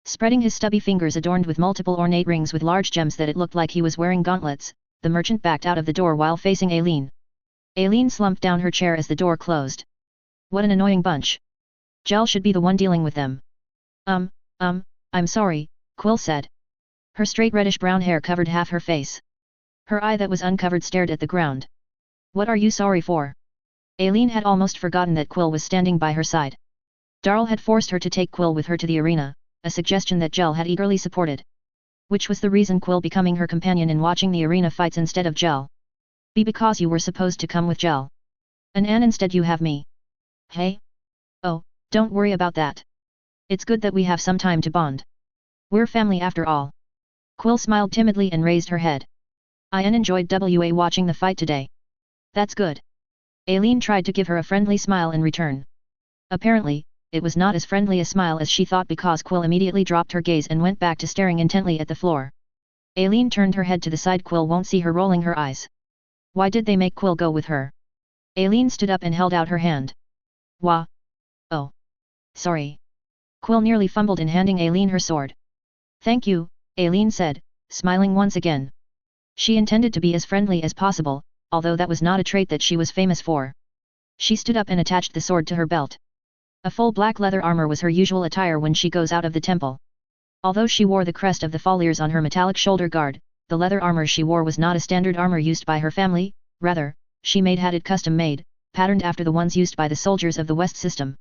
Spreading his stubby fingers adorned with multiple ornate rings with large gems that it looked like he was wearing gauntlets, the merchant backed out of the door while facing Aileen. Aileen slumped down her chair as the door closed. What an annoying bunch. Gel should be the one dealing with them. I'm sorry, Quill said. Her straight reddish-brown hair covered half her face. Her eye that was uncovered stared at the ground. "What are you sorry for?" Aileen had almost forgotten that Quill was standing by her side. Darl had forced her to take Quill with her to the arena, a suggestion that Gel had eagerly supported. Which was the reason Quill becoming her companion in watching the arena fights instead of Gel. "Be because you were supposed to come with Gel. And instead you have me. Hey? Oh, don't worry about that. It's good that we have some time to bond. We're family after all." Quill smiled timidly and raised her head. "I enjoyed watching the fight today." "That's good." Aileen tried to give her a friendly smile in return. Apparently, it was not as friendly a smile as she thought because Quill immediately dropped her gaze and went back to staring intently at the floor. Aileen turned her head to the side. Quill won't see her, rolling her eyes. Why did they make Quill go with her? Aileen stood up and held out her hand. "Wah. Oh. Sorry." Quill nearly fumbled in handing Aileen her sword. "Thank you," Aileen said, smiling once again. She intended to be as friendly as possible, although that was not a trait that she was famous for. She stood up and attached the sword to her belt. A full black leather armor was her usual attire when she goes out of the temple. Although she wore the crest of the Folliers on her metallic shoulder guard, the leather armor she wore was not a standard armor used by her family, rather, she had it custom-made, patterned after the ones used by the soldiers of the West System.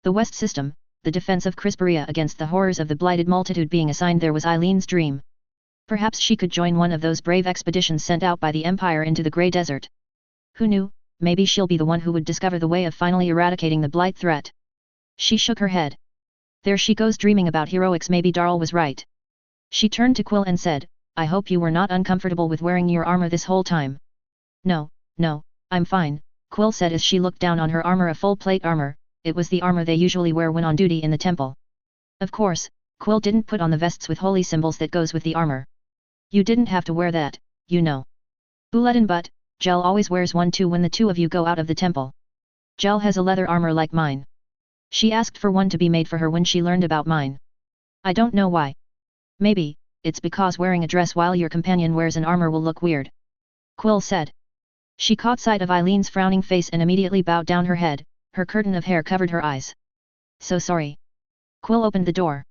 The West System, the defense of Crisperia against the horrors of the blighted multitude being assigned there, was Eileen's dream. Perhaps she could join one of those brave expeditions sent out by the Empire into the Grey Desert. Who knew, maybe she'll be the one who would discover the way of finally eradicating the blight threat. She shook her head. There she goes dreaming about heroics. Maybe Darl was right. She turned to Quill and said, "I hope you were not uncomfortable with wearing your armor this whole time." No, I'm fine," Quill said as she looked down on her armor, a full plate armor. It was the armor they usually wear when on duty in the temple. Of course, Quill didn't put on the vests with holy symbols that goes with the armor. "You didn't have to wear that, you know." "Bulletin, but Gel always wears one too when the two of you go out of the temple." "Gel has a leather armor like mine. She asked for one to be made for her when she learned about mine. I don't know why. Maybe it's because wearing a dress while your companion wears an armor will look weird," Quill said. She caught sight of Eileen's frowning face and immediately bowed down her head. Her curtain of hair covered her eyes. "So sorry." Quill opened the door.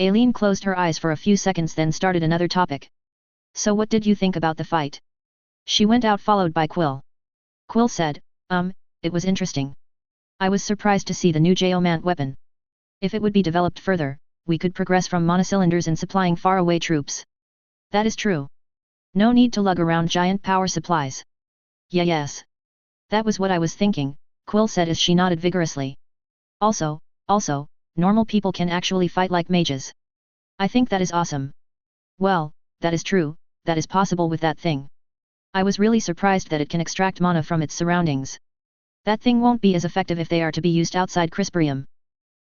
Aileen closed her eyes for a few seconds, then started another topic. "So what did you think about the fight?" She went out followed by Quill. Quill said, It was interesting. I was surprised to see the new Geomant weapon. If it would be developed further, we could progress from monocylinders and supplying faraway troops." "That is true. No need to lug around giant power supplies." Yes. That was what I was thinking," Quill said as she nodded vigorously. Also, normal people can actually fight like mages. I think that is awesome." "Well, that is true, that is possible with that thing. I was really surprised that it can extract mana from its surroundings. That thing won't be as effective if they are to be used outside Crisperium.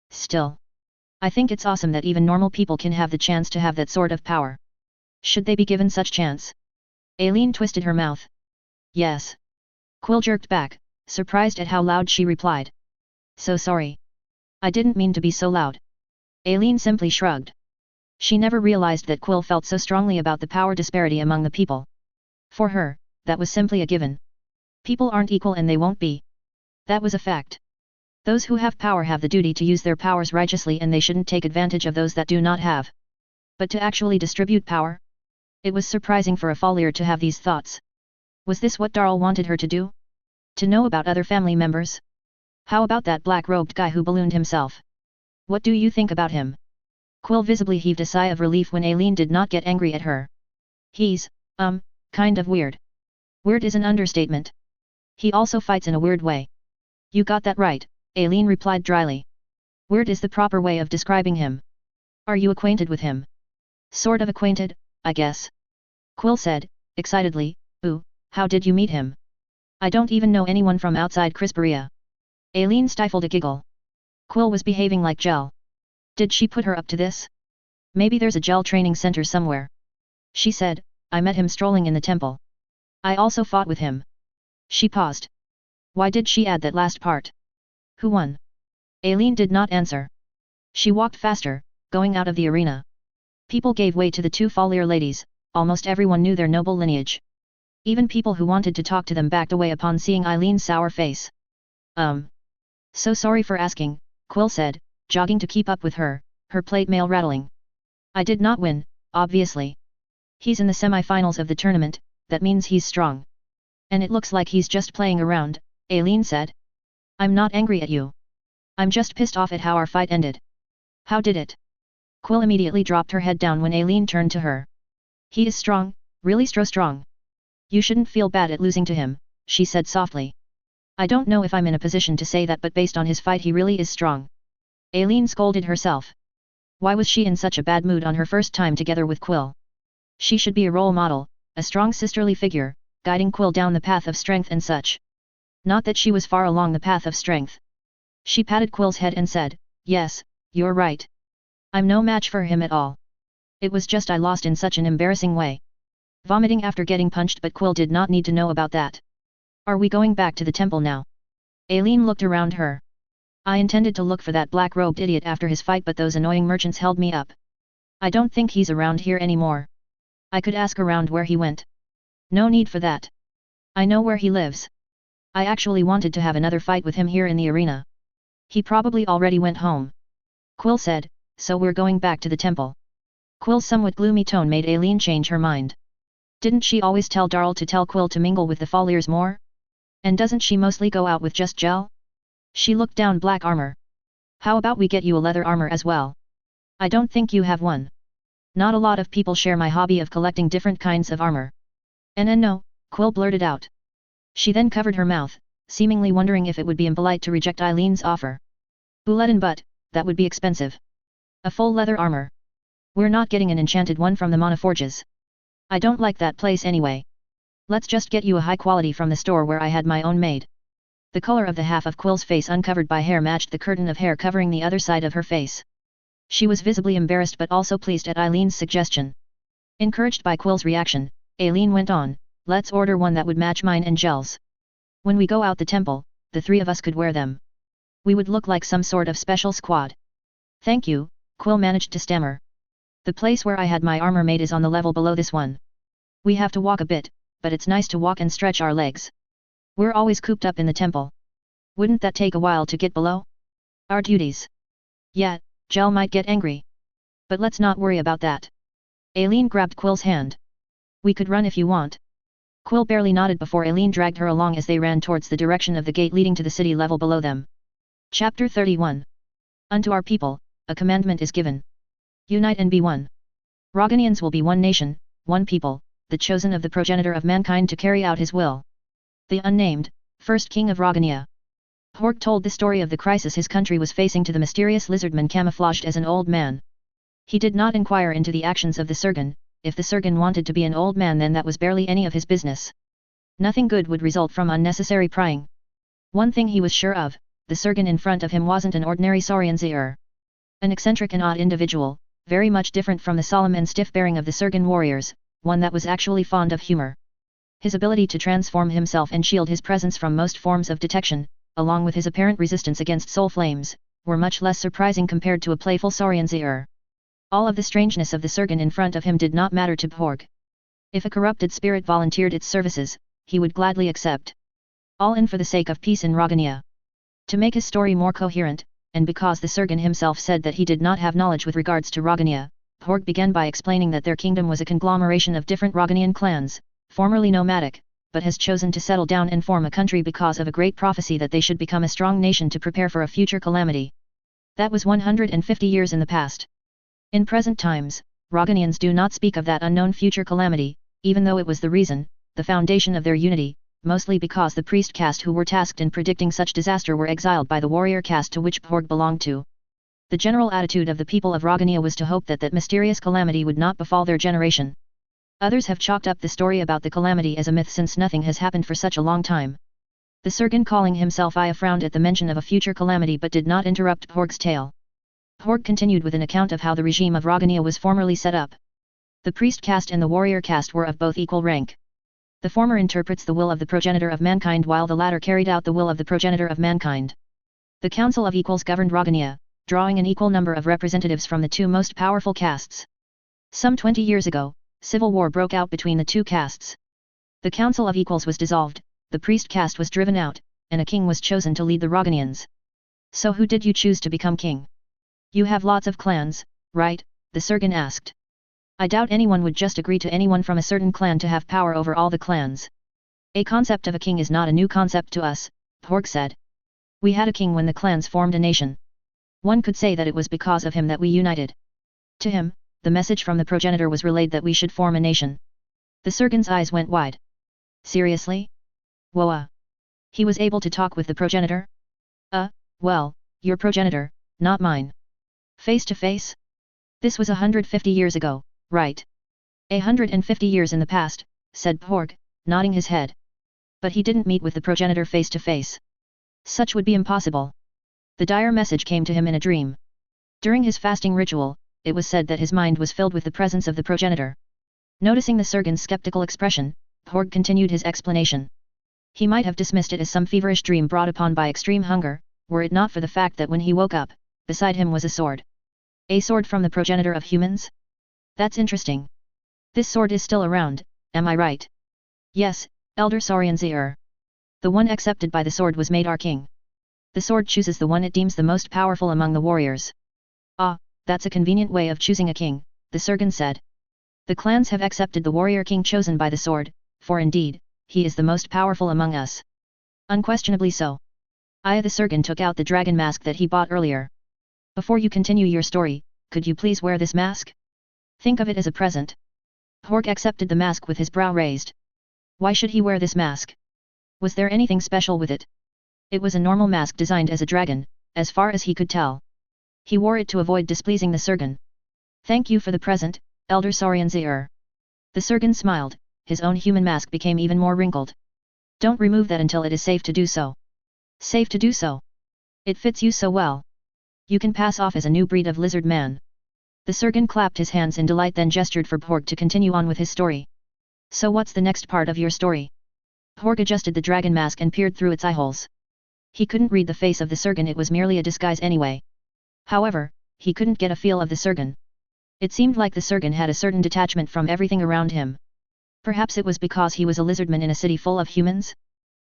Still, I think it's awesome that even normal people can have the chance to have that sort of power. Should they be given such chance?" Aileen twisted her mouth. "Yes." Quill jerked back, surprised at how loud she replied. "So sorry. I didn't mean to be so loud." Aileen simply shrugged. She never realized that Quill felt so strongly about the power disparity among the people. For her, that was simply a given. People aren't equal and they won't be. That was a fact. Those who have power have the duty to use their powers righteously and they shouldn't take advantage of those that do not have. But to actually distribute power? It was surprising for a Follier to have these thoughts. Was this what Darl wanted her to do? To know about other family members? How about that black-robed guy who ballooned himself? What do you think about him? Quill visibly heaved a sigh of relief when Aileen did not get angry at her. He's, kind of weird. Weird is an understatement. He also fights in a weird way. You got that right, Aileen replied dryly. Weird is the proper way of describing him. Are you acquainted with him? Sort of acquainted, I guess. Quill said, excitedly, ooh, how did you meet him? I don't even know anyone from outside Crisperia. Aileen stifled a giggle. Quill was behaving like Gel. Did she put her up to this? Maybe there's a Gel training center somewhere. She said, I met him strolling in the temple. I also fought with him. She paused. Why did she add that last part? Who won? Aileen did not answer. She walked faster, going out of the arena. People gave way to the two Folier ladies, almost everyone knew their noble lineage. Even people who wanted to talk to them backed away upon seeing Eileen's sour face. So sorry for asking, Quill said, jogging to keep up with her, her plate mail rattling. I did not win, obviously. He's in the semi-finals of the tournament, that means he's strong. And it looks like he's just playing around, Aileen said. I'm not angry at you. I'm just pissed off at how our fight ended. How did it? Quill immediately dropped her head down when Aileen turned to her. He is strong, really strong. You shouldn't feel bad at losing to him, she said softly. I don't know if I'm in a position to say that, but based on his fight he really is strong. Aileen scolded herself. Why was she in such a bad mood on her first time together with Quill? She should be a role model, a strong sisterly figure, guiding Quill down the path of strength and such. Not that she was far along the path of strength. She patted Quill's head and said, yes, you're right. I'm no match for him at all. It was just I lost in such an embarrassing way. Vomiting after getting punched, but Quill did not need to know about that. Are we going back to the temple now? Aileen looked around her. I intended to look for that black-robed idiot after his fight, but those annoying merchants held me up. I don't think he's around here anymore. I could ask around where he went. No need for that. I know where he lives. I actually wanted to have another fight with him here in the arena. He probably already went home. Quill said, so we're going back to the temple. Quill's somewhat gloomy tone made Aileen change her mind. Didn't she always tell Darl to tell Quill to mingle with the Foliers more? And doesn't she mostly go out with just Gel? She looked down black armor. How about we get you a leather armor as well? I don't think you have one. Not a lot of people share my hobby of collecting different kinds of armor. No, Quill blurted out. She then covered her mouth, seemingly wondering if it would be impolite to reject Eileen's offer. Bulletin, but that would be expensive. A full leather armor. We're not getting an enchanted one from the Monoforges. I don't like that place anyway. Let's just get you a high quality from the store where I had my own made. The color of the half of Quill's face uncovered by hair matched the curtain of hair covering the other side of her face. She was visibly embarrassed but also pleased at Eileen's suggestion. Encouraged by Quill's reaction, Aileen went on, let's order one that would match mine and Gel's. When we go out the temple, the three of us could wear them. We would look like some sort of special squad. Thank you, Quill managed to stammer. The place where I had my armor made is on the level below this one. We have to walk a bit, but it's nice to walk and stretch our legs. We're always cooped up in the temple. Wouldn't that take a while to get below? Our duties. Yeah, Gel might get angry. But let's not worry about that. Aileen grabbed Quill's hand. We could run if you want. Quill barely nodded before Aileen dragged her along as they ran towards the direction of the gate leading to the city level below them. Chapter 31. Unto our people, a commandment is given. Unite and be one. Roganians will be one nation, one people, the chosen of the progenitor of mankind to carry out his will. The unnamed, first king of Rogania. Hork told the story of the crisis his country was facing to the mysterious lizardman camouflaged as an old man. He did not inquire into the actions of the Surgan. If the Surgan wanted to be an old man, then that was barely any of his business. Nothing good would result from unnecessary prying. One thing he was sure of, the Surgan in front of him wasn't an ordinary Saurian. An eccentric and odd individual, very much different from the solemn and stiff bearing of the Surgan warriors, one that was actually fond of humor. His ability to transform himself and shield his presence from most forms of detection, along with his apparent resistance against soul flames, were much less surprising compared to a playful Saurian. All of the strangeness of the Surgan in front of him did not matter to Bhorg. If a corrupted spirit volunteered its services, he would gladly accept. All in for the sake of peace in Rogania. To make his story more coherent, and because the Surgan himself said that he did not have knowledge with regards to Rogania, Bhorg began by explaining that their kingdom was a conglomeration of different Roganian clans, formerly nomadic, but has chosen to settle down and form a country because of a great prophecy that they should become a strong nation to prepare for a future calamity. That was 150 years in the past. In present times, Roganians do not speak of that unknown future calamity, even though it was the reason, the foundation of their unity, mostly because the priest caste who were tasked in predicting such disaster were exiled by the warrior caste to which Porg belonged to. The general attitude of the people of Rogania was to hope that that mysterious calamity would not befall their generation. Others have chalked up the story about the calamity as a myth since nothing has happened for such a long time. The Surgeon calling himself Aya frowned at the mention of a future calamity but did not interrupt Porg's tale. Porg continued with an account of how the regime of Rogania was formerly set up. The priest caste and the warrior caste were of both equal rank. The former interprets the will of the progenitor of mankind while the latter carried out the will of the progenitor of mankind. The Council of Equals governed Rogania, drawing an equal number of representatives from the two most powerful castes. Some 20 years ago, civil war broke out between the two castes. The Council of Equals was dissolved, the priest caste was driven out, and a king was chosen to lead the Roganians. So who did you choose to become king? You have lots of clans, right? The Surgeon asked. I doubt anyone would just agree to anyone from a certain clan to have power over all the clans. A concept of a king is not a new concept to us, Porg said. We had a king when the clans formed a nation. One could say that it was because of him that we united. To him, the message from the progenitor was relayed that we should form a nation. The Surgeon's eyes went wide. Seriously? Whoa. He was able to talk with the progenitor? Well, your progenitor, not mine. Face to face? This was 150 years ago, right? 150 years in the past, said Porg, nodding his head. But he didn't meet with the progenitor face to face. Such would be impossible. The dire message came to him in a dream. During his fasting ritual, it was said that his mind was filled with the presence of the progenitor. Noticing the Surgeon's skeptical expression, Porg continued his explanation. He might have dismissed it as some feverish dream brought upon by extreme hunger, were it not for the fact that when he woke up, beside him was a sword. A sword from the progenitor of humans? That's interesting. This sword is still around, am I right? Yes, Elder Saurian. The one accepted by the sword was made our king. The sword chooses the one it deems the most powerful among the warriors. Ah, that's a convenient way of choosing a king, the Surgeon said. The clans have accepted the warrior king chosen by the sword, for indeed, he is the most powerful among us. Unquestionably so. Aya the Surgeon took out the dragon mask that he bought earlier. Before you continue your story, could you please wear this mask? Think of it as a present. Porg accepted the mask with his brow raised. Why should he wear this mask? Was there anything special with it? It was a normal mask designed as a dragon, as far as he could tell. He wore it to avoid displeasing the Surgeon. Thank you for the present, Elder Saurian. The Surgeon smiled, his own human mask became even more wrinkled. Don't remove that until it is safe to do so. Safe to do so? It fits you so well. You can pass off as a new breed of lizard man. The Surgeon clapped his hands in delight then gestured for Porg to continue on with his story. So what's the next part of your story? Porg adjusted the dragon mask and peered through its eyeholes. He couldn't read the face of the Surgeon, it was merely a disguise anyway. However, he couldn't get a feel of the Surgeon. It seemed like the Surgeon had a certain detachment from everything around him. Perhaps it was because he was a lizardman in a city full of humans?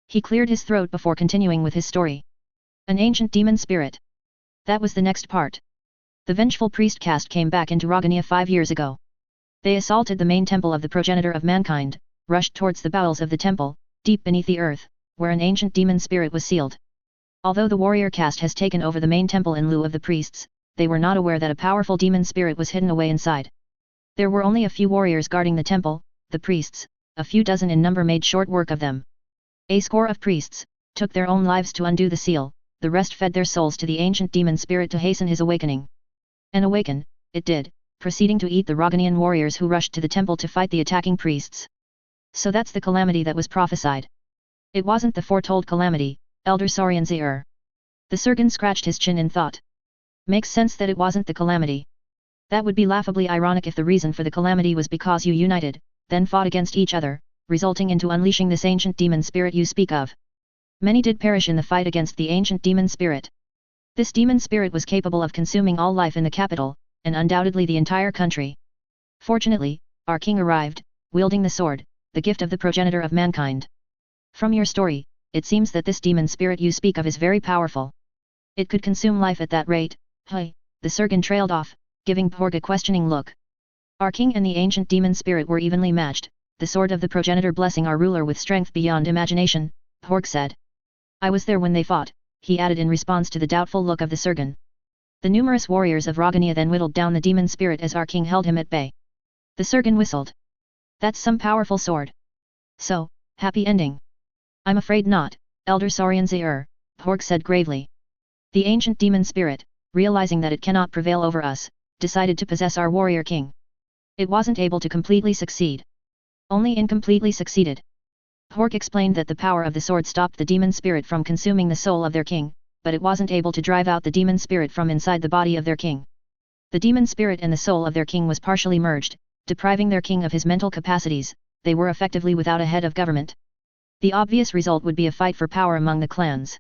He cleared his throat before continuing with his story. An ancient demon spirit. That was the next part. The vengeful priest caste came back into Rogania 5 years ago. They assaulted the main temple of the progenitor of mankind, rushed towards the bowels of the temple, deep beneath the earth, where an ancient demon spirit was sealed. Although the warrior caste has taken over the main temple in lieu of the priests, they were not aware that a powerful demon spirit was hidden away inside. There were only a few warriors guarding the temple, the priests, a few dozen in number, made short work of them. A score of priests took their own lives to undo the seal, the rest fed their souls to the ancient demon spirit to hasten his awakening. And awaken, it did, proceeding to eat the Roganian warriors who rushed to the temple to fight the attacking priests. So that's the calamity that was prophesied. It wasn't the foretold calamity, Elder Saurian. The Surgeon scratched his chin in thought. Makes sense that it wasn't the calamity. That would be laughably ironic if the reason for the calamity was because you united, then fought against each other, resulting into unleashing this ancient demon spirit you speak of. Many did perish in the fight against the ancient demon spirit. This demon spirit was capable of consuming all life in the capital, and undoubtedly the entire country. Fortunately, our king arrived, wielding the sword, the gift of the progenitor of mankind. From your story, it seems that this demon spirit you speak of is very powerful. It could consume life at that rate. The Surgeon trailed off, giving Porg a questioning look. Our king and the ancient demon spirit were evenly matched, the sword of the progenitor blessing our ruler with strength beyond imagination, Porg said. I was there when they fought, he added in response to the doubtful look of the Surgeon. The numerous warriors of Rogania then whittled down the demon spirit as our king held him at bay. The Surgeon whistled. That's some powerful sword. So, happy ending? I'm afraid not, Elder Sorianzir, Pork said gravely. The ancient demon spirit, realizing that it cannot prevail over us, decided to possess our warrior king. It wasn't able to completely succeed. Only incompletely succeeded. Pork explained that the power of the sword stopped the demon spirit from consuming the soul of their king, but it wasn't able to drive out the demon spirit from inside the body of their king. The demon spirit and the soul of their king was partially merged, depriving their king of his mental capacities. They were effectively without a head of government. The obvious result would be a fight for power among the clans.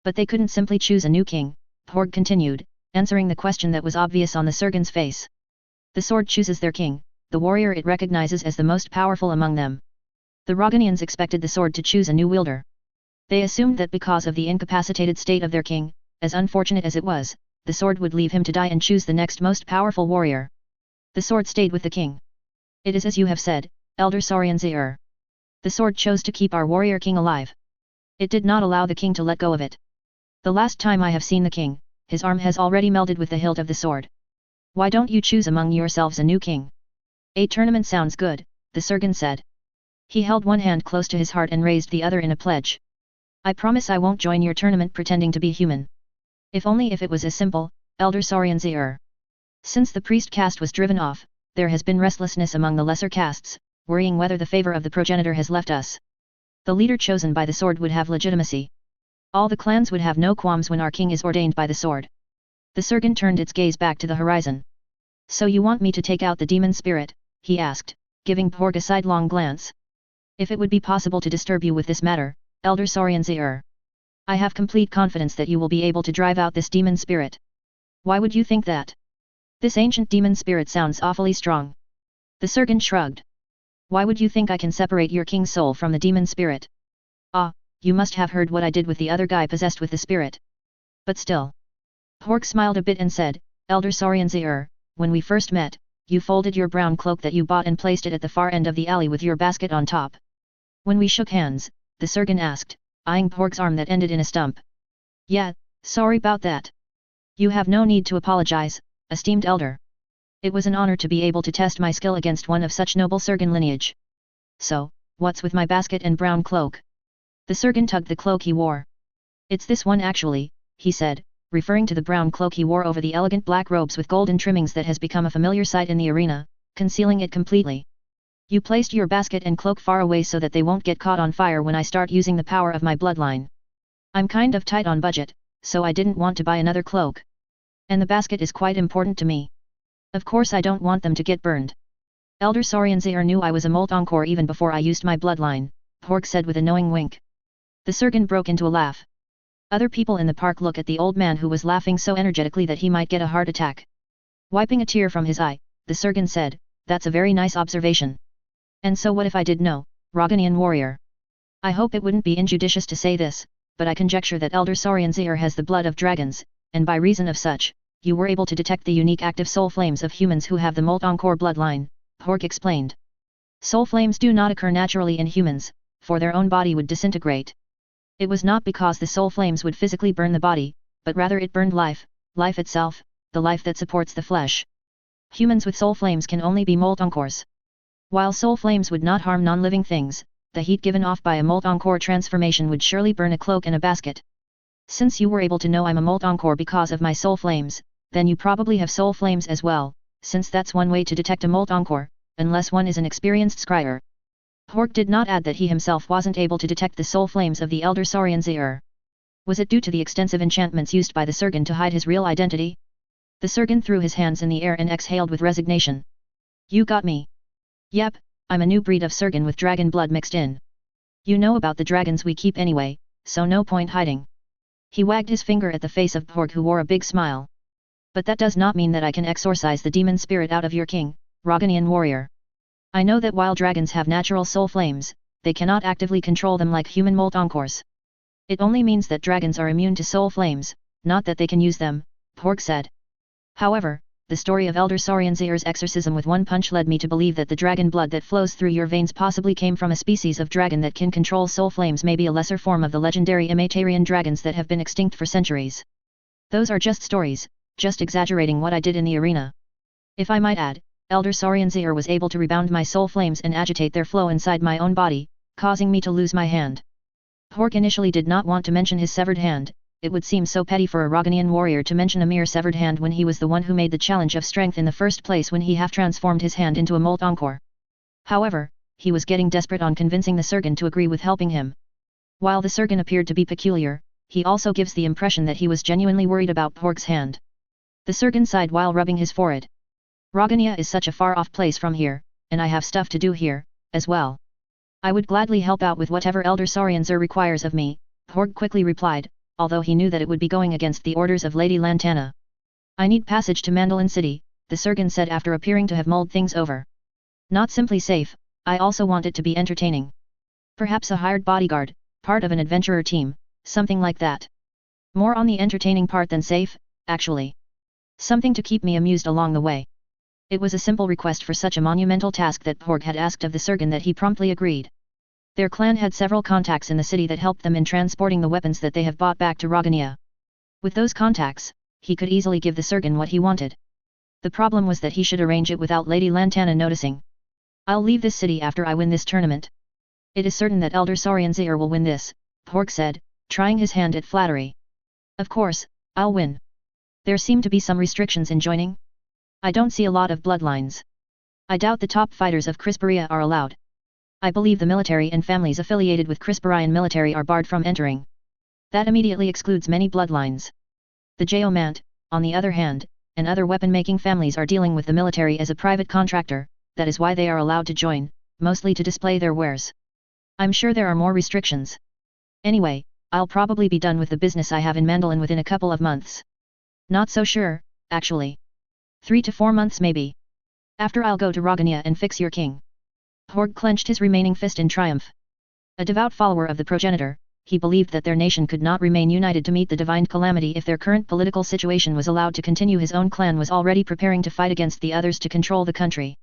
But they couldn't simply choose a new king, Porg continued, answering the question that was obvious on the Surgan's face. The sword chooses their king, the warrior it recognizes as the most powerful among them. The Roganians expected the sword to choose a new wielder. They assumed that because of the incapacitated state of their king, as unfortunate as it was, the sword would leave him to die and choose the next most powerful warrior. The sword stayed with the king. It is as you have said, Elder Sorianzir. The sword chose to keep our warrior king alive. It did not allow the king to let go of it. The last time I have seen the king, his arm has already melded with the hilt of the sword. Why don't you choose among yourselves a new king? A tournament sounds good, the Surgan said. He held one hand close to his heart and raised the other in a pledge. I promise I won't join your tournament pretending to be human. If only if it was as simple, Elder Sorianzir. Since the priest caste was driven off, there has been restlessness among the lesser castes, worrying whether the favor of the progenitor has left us. The leader chosen by the sword would have legitimacy. All the clans would have no qualms when our king is ordained by the sword. The Surgan turned its gaze back to the horizon. So you want me to take out the demon spirit? He asked, giving Porg a sidelong glance. If it would be possible to disturb you with this matter, Elder Sorianzir. I have complete confidence that you will be able to drive out this demon spirit. Why would you think that? This ancient demon spirit sounds awfully strong. The Surgan shrugged. Why would you think I can separate your king's soul from the demon spirit? Ah, you must have heard what I did with the other guy possessed with the spirit. But still. Pork smiled a bit and said, Elder Sorianzir, when we first met, you folded your brown cloak that you bought and placed it at the far end of the alley with your basket on top. When we shook hands, the Surgan asked, eyeing Pork's arm that ended in a stump. Yeah, sorry about that. You have no need to apologize, esteemed elder. It was an honor to be able to test my skill against one of such noble Surgan lineage. So, what's with my basket and brown cloak? The Surgan tugged the cloak he wore. It's this one actually, he said, referring to the brown cloak he wore over the elegant black robes with golden trimmings that has become a familiar sight in the arena, concealing it completely. You placed your basket and cloak far away so that they won't get caught on fire when I start using the power of my bloodline. I'm kind of tight on budget, so I didn't want to buy another cloak. And the basket is quite important to me. Of course I don't want them to get burned. Elder Sorianzir knew I was a Moltonkor even before I used my bloodline, Pork said with a knowing wink. The Surgan broke into a laugh. Other people in the park looked at the old man who was laughing so energetically that he might get a heart attack. Wiping a tear from his eye, the Surgan said, that's a very nice observation. And so what if I did know, Roganian warrior? I hope it wouldn't be injudicious to say this, but I conjecture that Elder Sorianzir has the blood of dragons, and by reason of such, you were able to detect the unique active soul flames of humans who have the Moltonkor bloodline, Pork explained. Soul flames do not occur naturally in humans, for their own body would disintegrate. It was not because the soul flames would physically burn the body, but rather it burned life, life itself, the life that supports the flesh. Humans with soul flames can only be Moltonkors. While soul flames would not harm non-living things, the heat given off by a Moltonkor transformation would surely burn a cloak and a basket. Since you were able to know I'm a Moltonkor because of my soul flames, then you probably have soul flames as well, since that's one way to detect a Moltonkor, unless one is an experienced scryer. Pork did not add that he himself wasn't able to detect the soul flames of the Elder Sorianzir. Was it due to the extensive enchantments used by the Surgan to hide his real identity? The Surgan threw his hands in the air and exhaled with resignation. You got me. Yep, I'm a new breed of Surgan with dragon blood mixed in. You know about the dragons we keep anyway, so no point hiding. He wagged his finger at the face of Pork who wore a big smile. But that does not mean that I can exorcise the demon spirit out of your king, Roganian warrior. I know that while dragons have natural soul flames, they cannot actively control them like human Moltonkors. It only means that dragons are immune to soul flames, not that they can use them, Pork said. However, the story of Elder Sorianzir's exorcism with one punch led me to believe that the dragon blood that flows through your veins possibly came from a species of dragon that can control soul flames, maybe a lesser form of the legendary Imatarian dragons that have been extinct for centuries. Those are just stories, just exaggerating what I did in the arena. If I might add, Elder Sorianzir was able to rebound my soul flames and agitate their flow inside my own body, causing me to lose my hand. Pork initially did not want to mention his severed hand. It would seem so petty for a Roganian warrior to mention a mere severed hand when he was the one who made the challenge of strength in the first place when he half-transformed his hand into a molt encore. However, he was getting desperate on convincing the Surgeon to agree with helping him. While the Surgeon appeared to be peculiar, he also gives the impression that he was genuinely worried about Pork's hand. The Surgeon sighed while rubbing his forehead. Rogania is such a far-off place from here, and I have stuff to do here, as well. I would gladly help out with whatever Elder Sarianzer requires of me, Pork quickly replied, although he knew that it would be going against the orders of Lady Lantana. I need passage to Mandolin City, the Surgeon said after appearing to have mulled things over. Not simply safe, I also want it to be entertaining. Perhaps a hired bodyguard, part of an adventurer team, something like that. More on the entertaining part than safe, actually. Something to keep me amused along the way. It was a simple request for such a monumental task that Porg had asked of the Surgeon that he promptly agreed. Their clan had several contacts in the city that helped them in transporting the weapons that they have bought back to Rogania. With those contacts, he could easily give the Surgeon what he wanted. The problem was that he should arrange it without Lady Lantana noticing. I'll leave this city after I win this tournament. It is certain that Elder Sarianzer will win this, Porg said, trying his hand at flattery. Of course, I'll win. There seem to be some restrictions in joining. I don't see a lot of bloodlines. I doubt the top fighters of Crisperia are allowed. I believe the military and families affiliated with Crisperian military are barred from entering. That immediately excludes many bloodlines. The Geomant, on the other hand, and other weapon-making families are dealing with the military as a private contractor, that is why they are allowed to join, mostly to display their wares. I'm sure there are more restrictions. Anyway, I'll probably be done with the business I have in Mandolin within a couple of months. Not so sure, actually. 3 to 4 months maybe. After I'll go to Rogania and fix your king. Porg clenched his remaining fist in triumph. A devout follower of the progenitor, he believed that their nation could not remain united to meet the divine calamity if their current political situation was allowed to continue. His own clan was already preparing to fight against the others to control the country.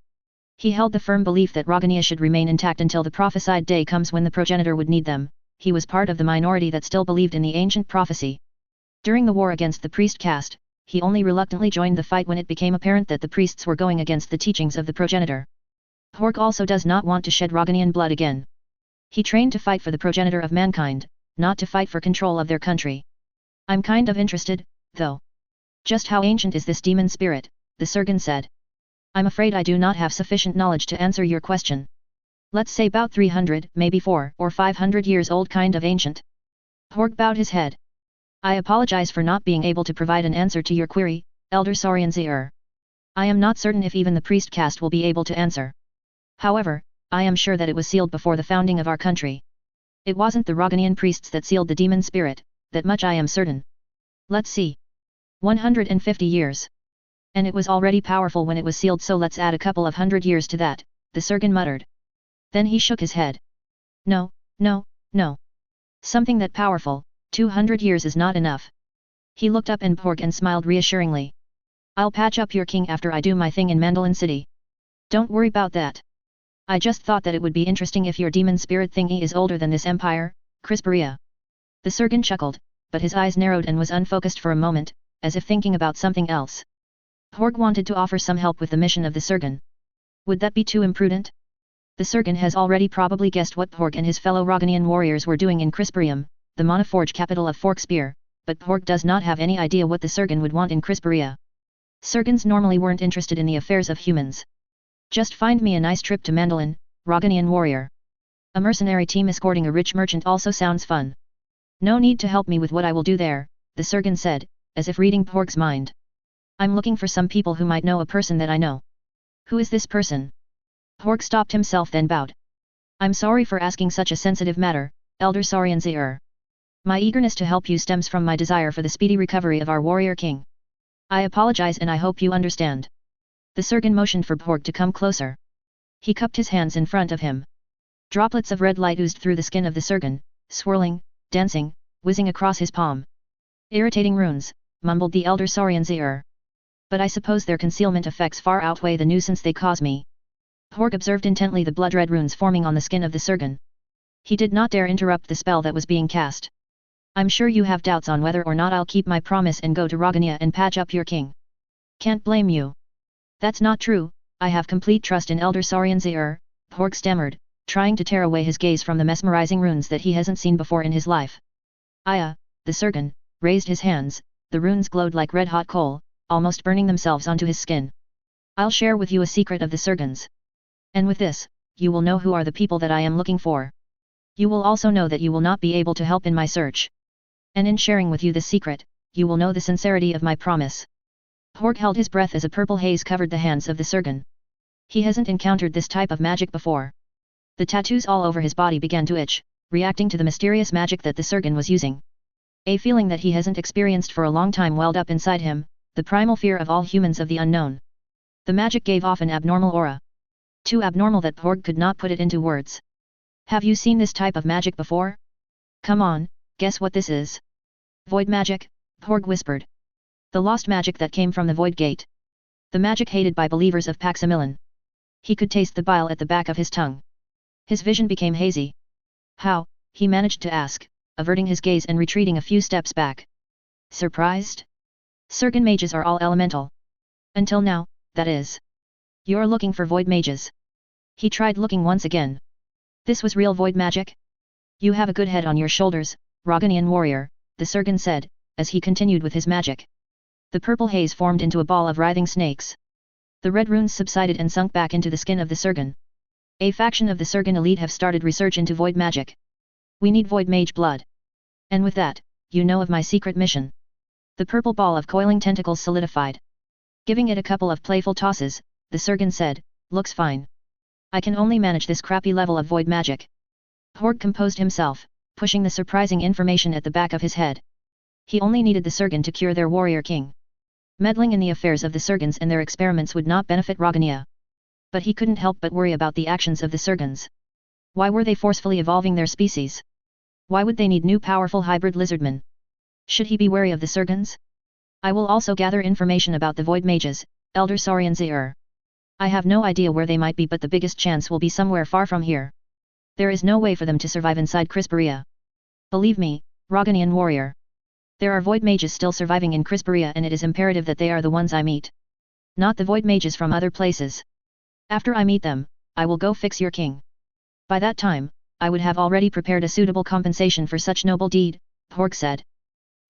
He held the firm belief that Rogania should remain intact until the prophesied day comes when the progenitor would need them. He was part of the minority that still believed in the ancient prophecy. During the war against the priest caste, he only reluctantly joined the fight when it became apparent that the priests were going against the teachings of the progenitor. Porg also does not want to shed Roganian blood again. He trained to fight for the progenitor of mankind, not to fight for control of their country. I'm kind of interested, though. Just how ancient is this demon spirit, the Surgeon said. I'm afraid I do not have sufficient knowledge to answer your question. Let's say about 300, maybe 4 or 500 years old, kind of ancient. Porg bowed his head. I apologize for not being able to provide an answer to your query, Elder Sarianzer. I am not certain if even the priest caste will be able to answer. However, I am sure that it was sealed before the founding of our country. It wasn't the Roganian priests that sealed the demon spirit, that much I am certain. Let's see. 150 years. And it was already powerful when it was sealed, so let's add a couple of 100 years to that, the Surgeon muttered. Then he shook his head. No, no, no. Something that powerful, 200 years is not enough. He looked up at Porg and smiled reassuringly. I'll patch up your king after I do my thing in Mandolin City. Don't worry about that. I just thought that it would be interesting if your demon spirit thingy is older than this empire, Crisperia. The Surgeon chuckled, but his eyes narrowed and was unfocused for a moment, as if thinking about something else. Porg wanted to offer some help with the mission of the Surgeon. Would that be too imprudent? The Surgeon has already probably guessed what Porg and his fellow Roganian warriors were doing in Crisperium, the Monoforge capital of Forkspear, but Porg does not have any idea what the Surgeon would want in Crisperia. Surgeons normally weren't interested in the affairs of humans. Just find me a nice trip to Mandolin, Roganian warrior. A mercenary team escorting a rich merchant also sounds fun. No need to help me with what I will do there, the Surgeon said, as if reading Porg's mind. I'm looking for some people who might know a person that I know. Who is this person? Porg stopped himself, then bowed. I'm sorry for asking such a sensitive matter, Elder Sarianzer. My eagerness to help you stems from my desire for the speedy recovery of our warrior king. I apologize and I hope you understand. The Surgeon motioned for Porg to come closer. He cupped his hands in front of him. Droplets of red light oozed through the skin of the Surgeon, swirling, dancing, whizzing across his palm. Irritating runes, mumbled the Elder Sarianzer. But I suppose their concealment effects far outweigh the nuisance they cause me. Porg observed intently the blood-red runes forming on the skin of the Surgeon. He did not dare interrupt the spell that was being cast. I'm sure you have doubts on whether or not I'll keep my promise and go to Rogania and patch up your king. Can't blame you. That's not true, I have complete trust in Elder Sarianzer, Porg stammered, trying to tear away his gaze from the mesmerizing runes that he hasn't seen before in his life. Aya, the Surgeon, raised his hands, the runes glowed like red-hot coal, almost burning themselves onto his skin. I'll share with you a secret of the Surgeons. And with this, you will know who are the people that I am looking for. You will also know that you will not be able to help in my search. And in sharing with you this secret, you will know the sincerity of my promise. Porg held his breath as a purple haze covered the hands of the Surgeon. He hasn't encountered this type of magic before. The tattoos all over his body began to itch, reacting to the mysterious magic that the Surgeon was using. A feeling that he hasn't experienced for a long time welled up inside him, the primal fear of all humans of the unknown. The magic gave off an abnormal aura. Too abnormal that Porg could not put it into words. Have you seen this type of magic before? Come on, guess what this is? Void magic, Porg whispered. The lost magic that came from the Void Gate. The magic hated by believers of Paximilon. He could taste the bile at the back of his tongue. His vision became hazy. How, he managed to ask, averting his gaze and retreating a few steps back. Surprised? Surgeon mages are all elemental. Until now, that is. You're looking for void mages. He tried looking once again. This was real void magic? You have a good head on your shoulders, Roganian warrior, the Surgeon said, as he continued with his magic. The purple haze formed into a ball of writhing snakes. The red runes subsided and sunk back into the skin of the Surgeon. A faction of the Surgeon elite have started research into void magic. We need void mage blood. And with that, you know of my secret mission. The purple ball of coiling tentacles solidified. Giving it a couple of playful tosses, the Surgeon said, looks fine. I can only manage this crappy level of void magic. Porg composed himself, pushing the surprising information at the back of his head. He only needed the Surgeon to cure their warrior king. Meddling in the affairs of the Surgeons and their experiments would not benefit Rogania. But he couldn't help but worry about the actions of the Surgeons. Why were they forcefully evolving their species? Why would they need new powerful hybrid lizardmen? Should he be wary of the Surgeons? I will also gather information about the Void Mages, Elder Saurian. I have no idea where they might be, but the biggest chance will be somewhere far from here. There is no way for them to survive inside Crisperia. Believe me, Roganian warrior. There are Void Mages still surviving in Crisperia, and it is imperative that they are the ones I meet. Not the Void Mages from other places. After I meet them, I will go fix your king. By that time, I would have already prepared a suitable compensation for such noble deed, Porg said.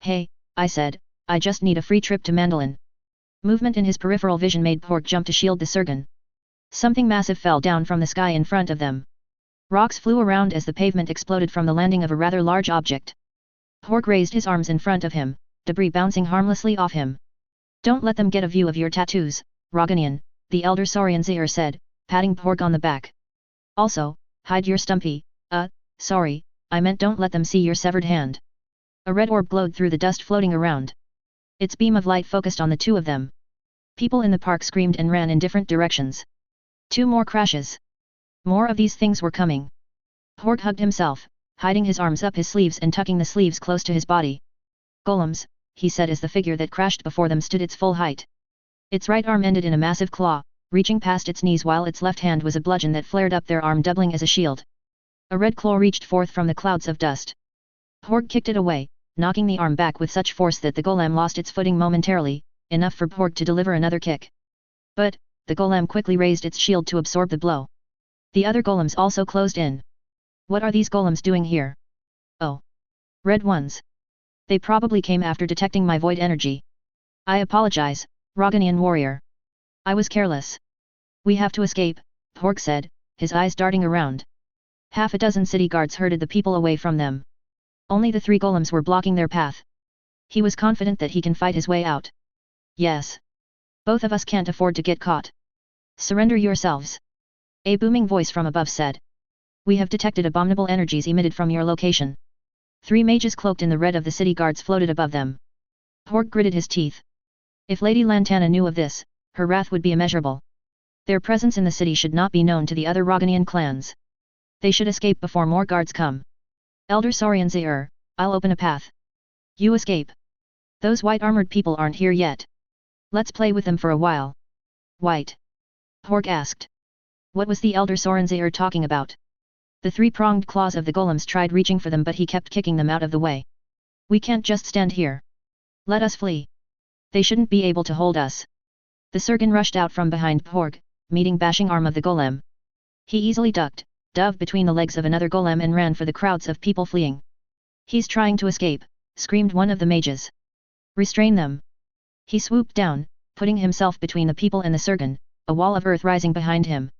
Hey, I said, I just need a free trip to Mandolin. Movement in his peripheral vision made Porg jump to shield the Surgeon. Something massive fell down from the sky in front of them. Rocks flew around as the pavement exploded from the landing of a rather large object. Porg raised his arms in front of him, debris bouncing harmlessly off him. Don't let them get a view of your tattoos, Roganian, the Elder Saurian said, patting Porg on the back. Also, hide your stumpy, sorry, I meant don't let them see your severed hand. A red orb glowed through the dust floating around. Its beam of light focused on the two of them. People in the park screamed and ran in different directions. 2 more crashes. More of these things were coming. Porg hugged himself, hiding his arms up his sleeves and tucking the sleeves close to his body. Golems, he said as the figure that crashed before them stood its full height. Its right arm ended in a massive claw, reaching past its knees, while its left hand was a bludgeon that flared up their arm, doubling as a shield. A red claw reached forth from the clouds of dust. Porg kicked it away, knocking the arm back with such force that the golem lost its footing momentarily, enough for Porg to deliver another kick. But, the golem quickly raised its shield to absorb the blow. The other golems also closed in. What are these golems doing here? Oh. Red ones. They probably came after detecting my void energy. I apologize, Roganian warrior. I was careless. We have to escape, Porg said, his eyes darting around. Half a dozen city guards herded the people away from them. Only the 3 golems were blocking their path. He was confident that he can fight his way out. Yes. Both of us can't afford to get caught. Surrender yourselves. A booming voice from above said. We have detected abominable energies emitted from your location. 3 mages cloaked in the red of the city guards floated above them. Porg gritted his teeth. If Lady Lantana knew of this, her wrath would be immeasurable. Their presence in the city should not be known to the other Roganian clans. They should escape before more guards come. Elder Saurian, I'll open a path. You escape. Those white-armored people aren't here yet. Let's play with them for a while. White? Porg asked. What was the Elder Saurian talking about? The 3-pronged claws of the golems tried reaching for them, but he kept kicking them out of the way. We can't just stand here. Let us flee. They shouldn't be able to hold us. The Surgeon rushed out from behind Porg, meeting bashing arm of the golem. He easily ducked, dove between the legs of another golem and ran for the crowds of people fleeing. He's trying to escape, screamed one of the mages. Restrain them. He swooped down, putting himself between the people and the surgeon, a wall of earth rising behind him.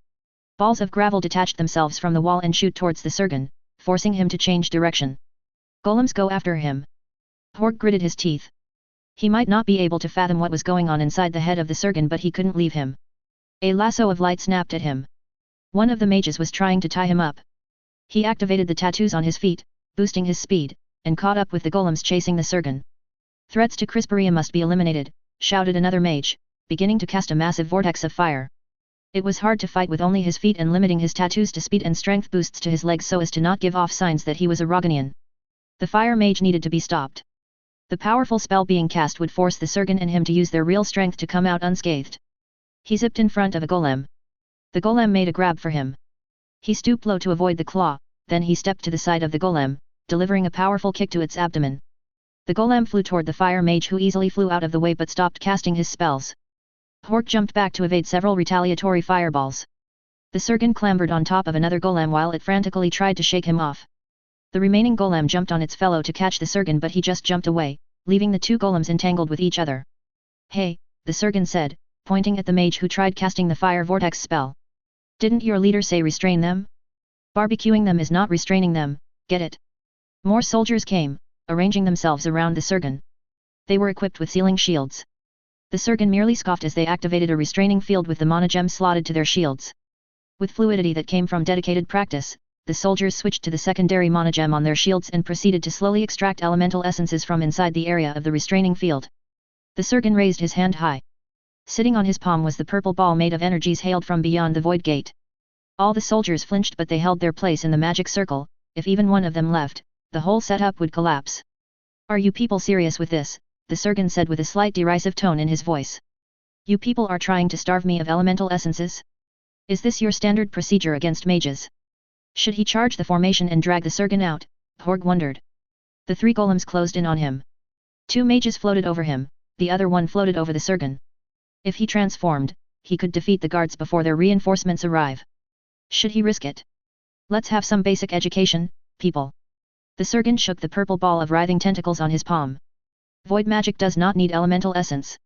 Balls of gravel detached themselves from the wall and shoot towards the surgeon, forcing him to change direction. Golems go after him. Hork gritted his teeth. He might not be able to fathom what was going on inside the head of the surgeon, but he couldn't leave him. A lasso of light snapped at him. One of the mages was trying to tie him up. He activated the tattoos on his feet, boosting his speed, and caught up with the golems chasing the surgeon. Threats to Crisperia must be eliminated, shouted another mage, beginning to cast a massive vortex of fire. It was hard to fight with only his feet and limiting his tattoos to speed and strength boosts to his legs so as to not give off signs that he was a Rogonian. The fire mage needed to be stopped. The powerful spell being cast would force the surgeon and him to use their real strength to come out unscathed. He zipped in front of a golem. The golem made a grab for him. He stooped low to avoid the claw, then he stepped to the side of the golem, delivering a powerful kick to its abdomen. The golem flew toward the fire mage, who easily flew out of the way but stopped casting his spells. Hork jumped back to evade several retaliatory fireballs. The surgeon clambered on top of another golem while it frantically tried to shake him off. The remaining golem jumped on its fellow to catch the surgeon, but he just jumped away, leaving the two golems entangled with each other. Hey, the surgeon said, pointing at the mage who tried casting the fire vortex spell. Didn't your leader say restrain them? Barbecuing them is not restraining them, get it? More soldiers came, arranging themselves around the surgeon. They were equipped with sealing shields. The surgeon merely scoffed as they activated a restraining field with the monogem slotted to their shields. With fluidity that came from dedicated practice, the soldiers switched to the secondary monogem on their shields and proceeded to slowly extract elemental essences from inside the area of the restraining field. The surgeon raised his hand high. Sitting on his palm was the purple ball made of energies hailed from beyond the void gate. All the soldiers flinched, but they held their place in the magic circle. If even one of them left, the whole setup would collapse. Are you people serious with this? The surgeon said with a slight derisive tone in his voice. You people are trying to starve me of elemental essences? Is this your standard procedure against mages? Should he charge the formation and drag the surgeon out? Horg wondered. The three golems closed in on him. Two mages floated over him, the other one floated over the surgeon. If he transformed, he could defeat the guards before their reinforcements arrive. Should he risk it? Let's have some basic education, people. The surgeon shook the purple ball of writhing tentacles on his palm. Void magic does not need elemental essence.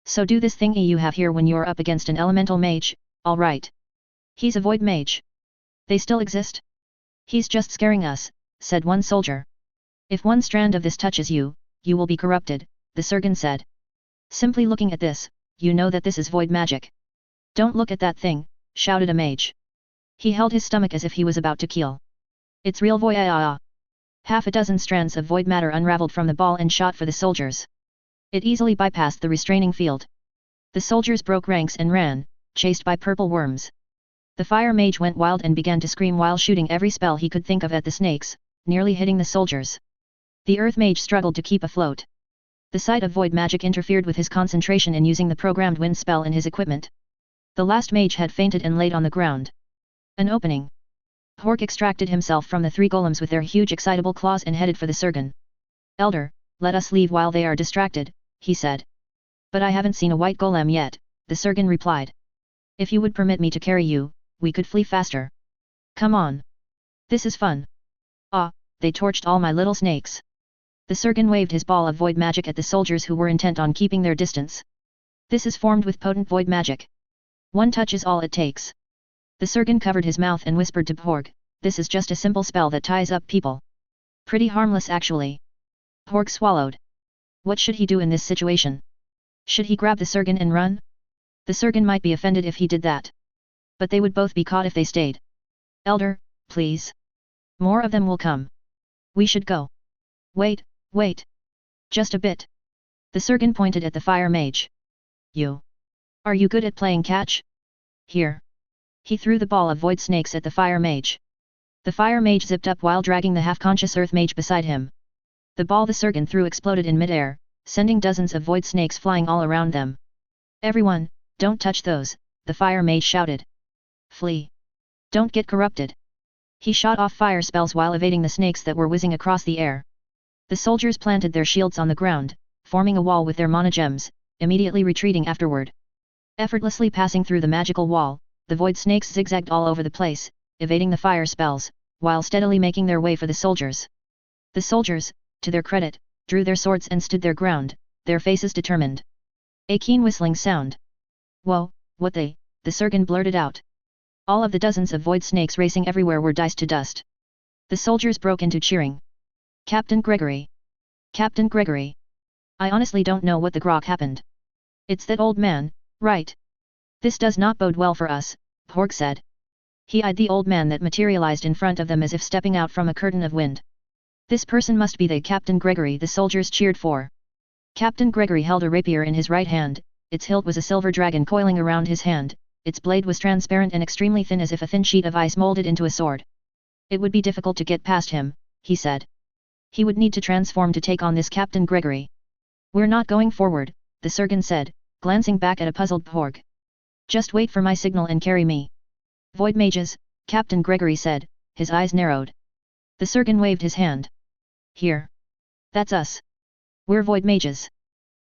So do this thingy you have here when you're up against an elemental mage, alright. He's a void mage. They still exist? He's just scaring us, said one soldier. If one strand of this touches you, you will be corrupted, the surgeon said. Simply looking at this, you know that this is void magic. Don't look at that thing, shouted a mage. He held his stomach as if he was about to keel. It's real void. Half a dozen strands of void matter unraveled from the ball and shot for the soldiers. It easily bypassed the restraining field. The soldiers broke ranks and ran, chased by purple worms. The fire mage went wild and began to scream while shooting every spell he could think of at the snakes, nearly hitting the soldiers. The earth mage struggled to keep afloat. The sight of void magic interfered with his concentration in using the programmed wind spell in his equipment. The last mage had fainted and laid on the ground. An opening. Hork extracted himself from the three golems with their huge excitable claws and headed for the surgeon. Elder, let us leave while they are distracted, he said. But I haven't seen a white golem yet, the surgeon replied. If you would permit me to carry you, we could flee faster. Come on. This is fun. Ah, they torched all my little snakes. The surgeon waved his ball of void magic at the soldiers who were intent on keeping their distance. This is formed with potent void magic. One touch is all it takes. The surgeon covered his mouth and whispered to Horg, this is just a simple spell that ties up people. Pretty harmless actually. Horg swallowed. What should he do in this situation? Should he grab the surgeon and run? The surgeon might be offended if he did that. But they would both be caught if they stayed. Elder, please. More of them will come. We should go. Wait, wait. Just a bit. The surgeon pointed at the fire mage. You. Are you good at playing catch? Here. He threw the ball of void snakes at the fire mage. The fire mage zipped up while dragging the half-conscious earth mage beside him. The ball the surgeon threw exploded in midair, sending dozens of void snakes flying all around them. Everyone, don't touch those, the fire mage shouted. Flee. Don't get corrupted. He shot off fire spells while evading the snakes that were whizzing across the air. The soldiers planted their shields on the ground, forming a wall with their monogems, immediately retreating afterward. Effortlessly passing through the magical wall, the void snakes zigzagged all over the place, evading the fire spells, while steadily making their way for the soldiers. The soldiers, to their credit, drew their swords and stood their ground, their faces determined. A keen whistling sound. Whoa, what the Surgeon blurted out. All of the dozens of void snakes racing everywhere were diced to dust. The soldiers broke into cheering. Captain Gregory! Captain Gregory! I honestly don't know what the grok happened. It's that old man, right? This does not bode well for us, Porg said. He eyed the old man that materialized in front of them as if stepping out from a curtain of wind. This person must be the Captain Gregory the soldiers cheered for. Captain Gregory held a rapier in his right hand, its hilt was a silver dragon coiling around his hand, its blade was transparent and extremely thin as if a thin sheet of ice molded into a sword. It would be difficult to get past him, he said. He would need to transform to take on this Captain Gregory. We're not going forward, the Surgeon said, glancing back at a puzzled Porg. Just wait for my signal and carry me. Void mages, Captain Gregory said, his eyes narrowed. The Surgeon waved his hand. Here. That's us. We're void mages.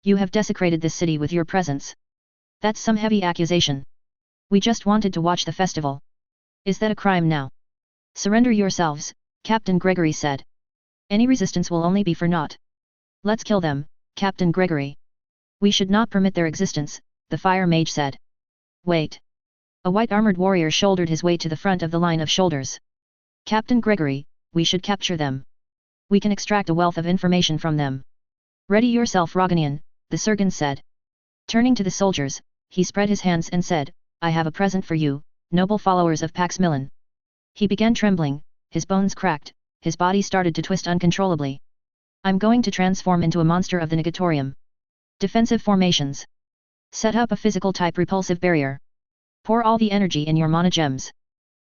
You have desecrated this city with your presence. That's some heavy accusation. We just wanted to watch the festival. Is that a crime now? Surrender yourselves, Captain Gregory said. Any resistance will only be for naught. Let's kill them, Captain Gregory. We should not permit their existence, the fire mage said. Wait. A white armored warrior shouldered his way to the front of the line of shoulders. Captain Gregory, we should capture them. We can extract a wealth of information from them. Ready yourself, Roganian, the Surgeon said. Turning to the soldiers, he spread his hands and said, I have a present for you, noble followers of Pax Millen. He began trembling, his bones cracked, his body started to twist uncontrollably. I'm going to transform into a monster of the Negatorium. Defensive formations. Set up a physical type repulsive barrier. Pour all the energy in your mana gems.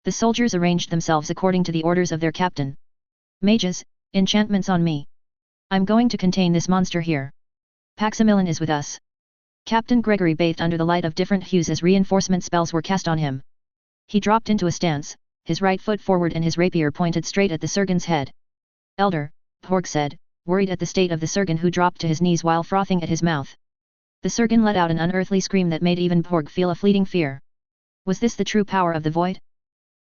The soldiers arranged themselves according to the orders of their captain. Mages, enchantments on me. I'm going to contain this monster here. Paximilian is with us. Captain Gregory bathed under the light of different hues as reinforcement spells were cast on him. He dropped into a stance, his right foot forward and his rapier pointed straight at the Surgeon's head. Elder, Porg said, worried at the state of the Surgeon who dropped to his knees while frothing at his mouth. The Surgeon let out an unearthly scream that made even Porg feel a fleeting fear. Was this the true power of the void?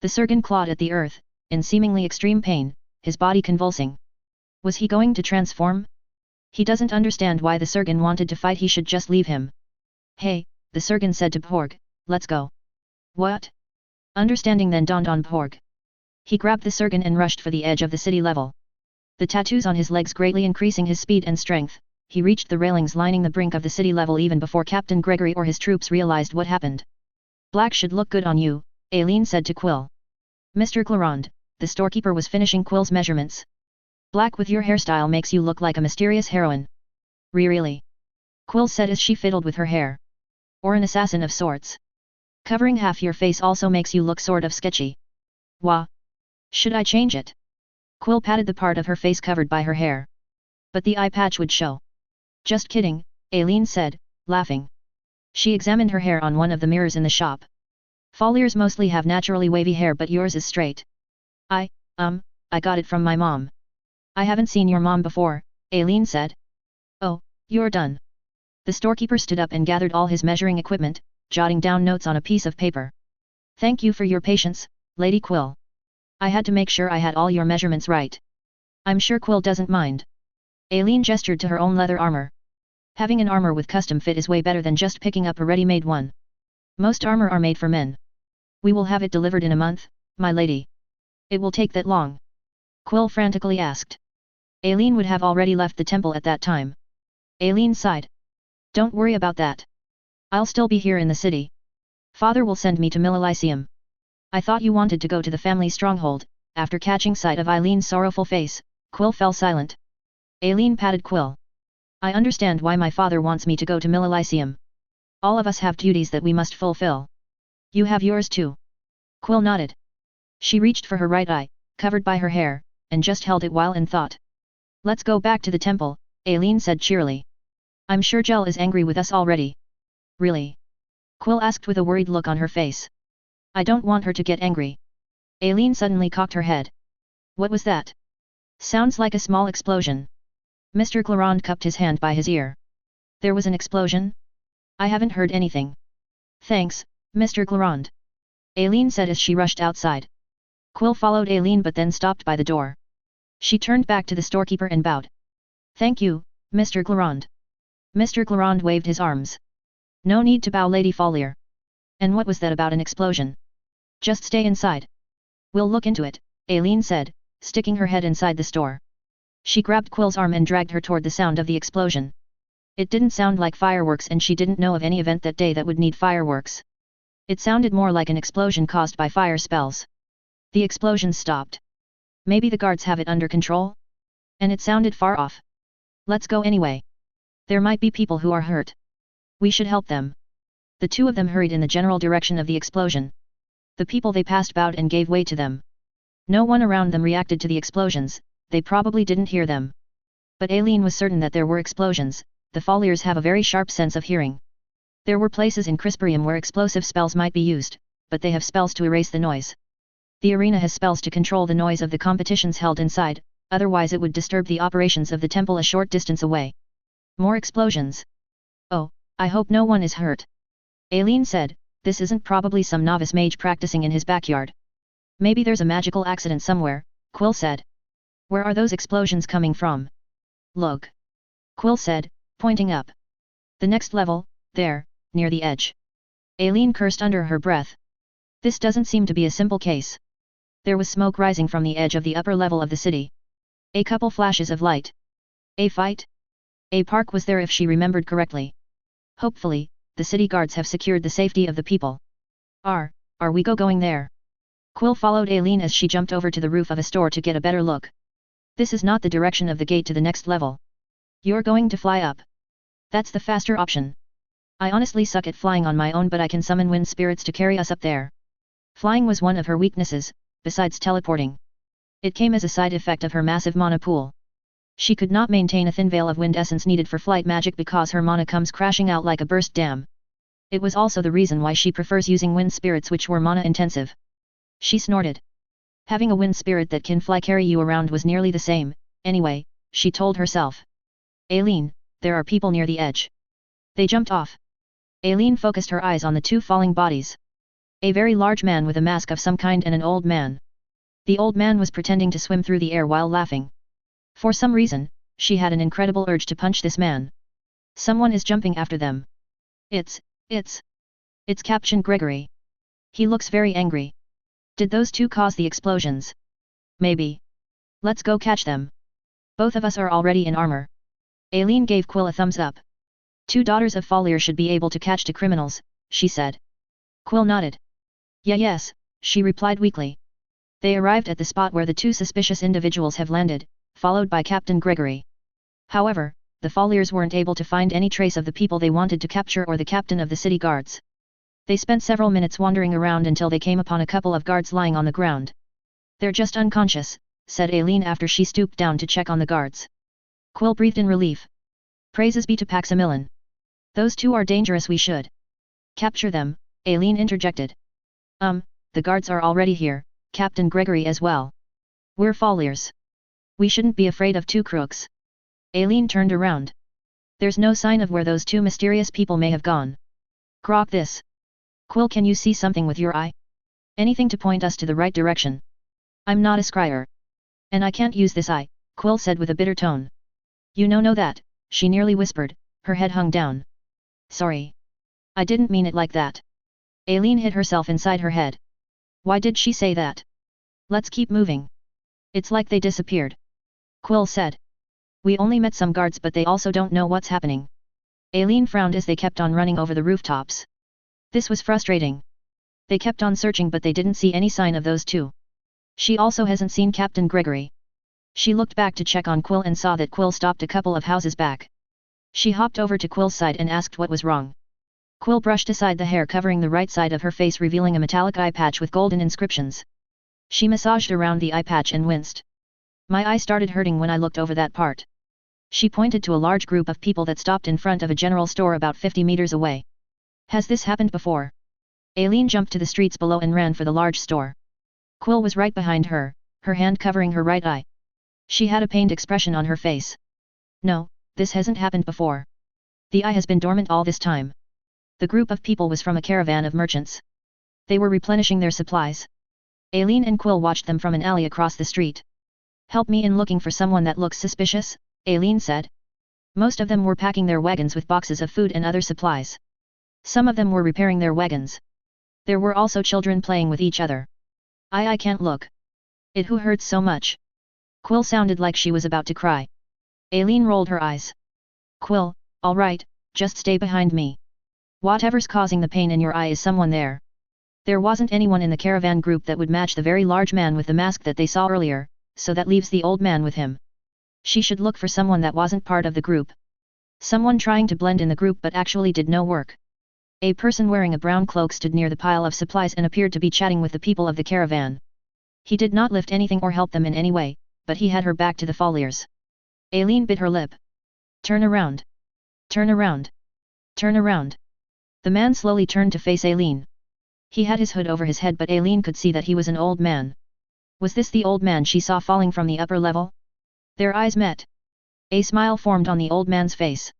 The Surgeon clawed at the earth, in seemingly extreme pain, his body convulsing. Was he going to transform? He doesn't understand why the Surgeon wanted to fight, he should just leave him. Hey, the Surgeon said to Porg, let's go. What? Understanding then dawned on Porg. He grabbed the Surgeon and rushed for the edge of the city level. The tattoos on his legs greatly increasing his speed and strength, he reached the railings lining the brink of the city level even before Captain Gregory or his troops realized what happened. Black should look good on you, Aileen said to Quill. Mr. Clarond, the storekeeper was finishing Quill's measurements. Black with your hairstyle makes you look like a mysterious heroine. Really? Quill said as she fiddled with her hair. Or an assassin of sorts. Covering half your face also makes you look sort of sketchy. Wah. Should I change it? Quill patted the part of her face covered by her hair. But the eye patch would show. Just kidding, Aileen said, laughing. She examined her hair on one of the mirrors in the shop. Folliers mostly have naturally wavy hair but yours is straight. I got it from my mom. I haven't seen your mom before, Aileen said. Oh, you're done. The storekeeper stood up and gathered all his measuring equipment, jotting down notes on a piece of paper. Thank you for your patience, Lady Quill. I had to make sure I had all your measurements right. I'm sure Quill doesn't mind. Aileen gestured to her own leather armor. Having an armor with custom fit is way better than just picking up a ready-made one. Most armor are made for men. We will have it delivered in a month, my lady. It will take that long? Quill frantically asked. Aileen would have already left the temple at that time. Aileen sighed. Don't worry about that. I'll still be here in the city. Father will send me to Millelysium. I thought you wanted to go to the family stronghold. After catching sight of Eileen's sorrowful face, Quill fell silent. Aileen patted Quill. I understand why my father wants me to go to Millelysium. All of us have duties that we must fulfill. You have yours too. Quill nodded. She reached for her right eye, covered by her hair, and just held it while in thought. Let's go back to the temple, Aileen said cheerily. I'm sure Jel is angry with us already. Really? Quill asked with a worried look on her face. I don't want her to get angry. Aileen suddenly cocked her head. What was that? Sounds like a small explosion. Mr. Clarond cupped his hand by his ear. There was an explosion? I haven't heard anything. Thanks, Mr. Clarond. Aileen said as she rushed outside. Quill followed Aileen but then stopped by the door. She turned back to the storekeeper and bowed. Thank you, Mr. Clarond. Mr. Clarond waved his arms. No need to bow, Lady Follier. And what was that about an explosion? Just stay inside. We'll look into it, Aileen said, sticking her head inside the store. She grabbed Quill's arm and dragged her toward the sound of the explosion. It didn't sound like fireworks and she didn't know of any event that day that would need fireworks. It sounded more like an explosion caused by fire spells. The explosion stopped. Maybe the guards have it under control? And it sounded far off. Let's go anyway. There might be people who are hurt. We should help them. The two of them hurried in the general direction of the explosion. The people they passed bowed and gave way to them. No one around them reacted to the explosions, they probably didn't hear them. But Aileen was certain that there were explosions. The Folliers have a very sharp sense of hearing. There were places in Crisperium where explosive spells might be used, but they have spells to erase the noise. The arena has spells to control the noise of the competitions held inside, otherwise it would disturb the operations of the temple a short distance away. More explosions. Oh, I hope no one is hurt. Aileen said, this isn't probably some novice mage practicing in his backyard. Maybe there's a magical accident somewhere, Quill said. Where are those explosions coming from? Look. Quill said, pointing up. The next level, there, near the edge. Aileen cursed under her breath. This doesn't seem to be a simple case. There was smoke rising from the edge of the upper level of the city. A couple flashes of light. A fight? A park was there if she remembered correctly. Hopefully, the city guards have secured the safety of the people. Are we going there? Quill followed Aileen as she jumped over to the roof of a store to get a better look. This is not the direction of the gate to the next level. You're going to fly up. That's the faster option. I honestly suck at flying on my own, but I can summon wind spirits to carry us up there. Flying was one of her weaknesses, besides teleporting. It came as a side effect of her massive mana pool. She could not maintain a thin veil of wind essence needed for flight magic because her mana comes crashing out like a burst dam. It was also the reason why she prefers using wind spirits which were mana intensive. She snorted. Having a wind spirit that can fly carry you around was nearly the same, anyway, she told herself. Aileen, there are people near the edge. They jumped off. Aileen focused her eyes on the two falling bodies. A very large man with a mask of some kind and an old man. The old man was pretending to swim through the air while laughing. For some reason, she had an incredible urge to punch this man. Someone is jumping after them. It's Captain Gregory. He looks very angry. Did those two cause the explosions? Maybe. Let's go catch them. Both of us are already in armor. Aileen gave Quill a thumbs up. Two daughters of Follier should be able to catch the criminals, she said. Quill nodded. Yes, she replied weakly. They arrived at the spot where the two suspicious individuals have landed, followed by Captain Gregory. However, the Folliers weren't able to find any trace of the people they wanted to capture or the captain of the city guards. They spent several minutes wandering around until they came upon a couple of guards lying on the ground. They're just unconscious, said Aileen after she stooped down to check on the guards. Quill breathed in relief. Praises be to Paximilian. Those two are dangerous, we should capture them, Aileen interjected. The guards are already here, Captain Gregory as well. We're Folliers. We shouldn't be afraid of two crooks. Aileen turned around. There's no sign of where those two mysterious people may have gone. Grok this. Quill, can you see something with your eye? Anything to point us to the right direction? I'm not a scryer. And I can't use this eye, Quill said with a bitter tone. You know that, she nearly whispered, her head hung down. Sorry. I didn't mean it like that. Aileen hid herself inside her head. Why did she say that? Let's keep moving. It's like they disappeared. Quill said. We only met some guards, but they also don't know what's happening. Aileen frowned as they kept on running over the rooftops. This was frustrating. They kept on searching but they didn't see any sign of those two. She also hasn't seen Captain Gregory. She looked back to check on Quill and saw that Quill stopped a couple of houses back. She hopped over to Quill's side and asked what was wrong. Quill brushed aside the hair covering the right side of her face, revealing a metallic eye patch with golden inscriptions. She massaged around the eye patch and winced. My eye started hurting when I looked over that part. She pointed to a large group of people that stopped in front of a general store about 50 meters away. Has this happened before? Aileen jumped to the streets below and ran for the large store. Quill was right behind her, her hand covering her right eye. She had a pained expression on her face. No, this hasn't happened before. The eye has been dormant all this time. The group of people was from a caravan of merchants. They were replenishing their supplies. Aileen and Quill watched them from an alley across the street. Help me in looking for someone that looks suspicious, Aileen said. Most of them were packing their wagons with boxes of food and other supplies. Some of them were repairing their wagons. There were also children playing with each other. I can't look. It who hurts so much. Quill sounded like she was about to cry. Aileen rolled her eyes. Quill, all right, just stay behind me. Whatever's causing the pain in your eye is someone there. There wasn't anyone in the caravan group that would match the very large man with the mask that they saw earlier, so that leaves the old man with him. She should look for someone that wasn't part of the group. Someone trying to blend in the group but actually did no work. A person wearing a brown cloak stood near the pile of supplies and appeared to be chatting with the people of the caravan. He did not lift anything or help them in any way, but he had her back to the foliars. Aileen bit her lip. Turn around. Turn around. Turn around. The man slowly turned to face Aileen. He had his hood over his head but Aileen could see that he was an old man. Was this the old man she saw falling from the upper level? Their eyes met. A smile formed on the old man's face.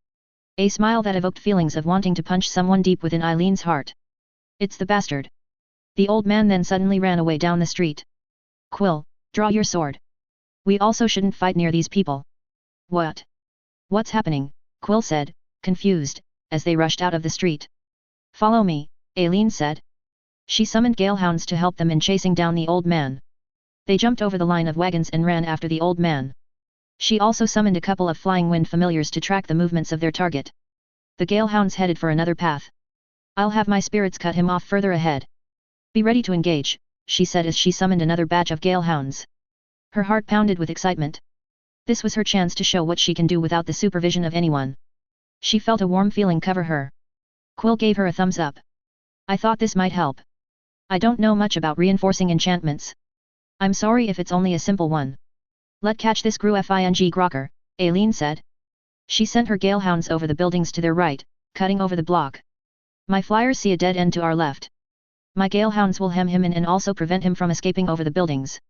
A smile that evoked feelings of wanting to punch someone deep within Aileen's heart. It's the bastard. The old man then suddenly ran away down the street. Quill, draw your sword. We also shouldn't fight near these people. What? What's happening? Quill said, confused, as they rushed out of the street. Follow me, Aileen said. She summoned galehounds to help them in chasing down the old man. They jumped over the line of wagons and ran after the old man. She also summoned a couple of flying wind familiars to track the movements of their target. The galehounds headed for another path. I'll have my spirits cut him off further ahead. Be ready to engage, she said as she summoned another batch of galehounds. Her heart pounded with excitement. This was her chance to show what she can do without the supervision of anyone. She felt a warm feeling cover her. Quill gave her a thumbs up. I thought this might help. I don't know much about reinforcing enchantments. I'm sorry if it's only a simple one. Let catch this Grufing Grocker, Aileen said. She sent her galehounds over the buildings to their right, cutting over the block. My flyers see a dead end to our left. My galehounds will hem him in and also prevent him from escaping over the buildings.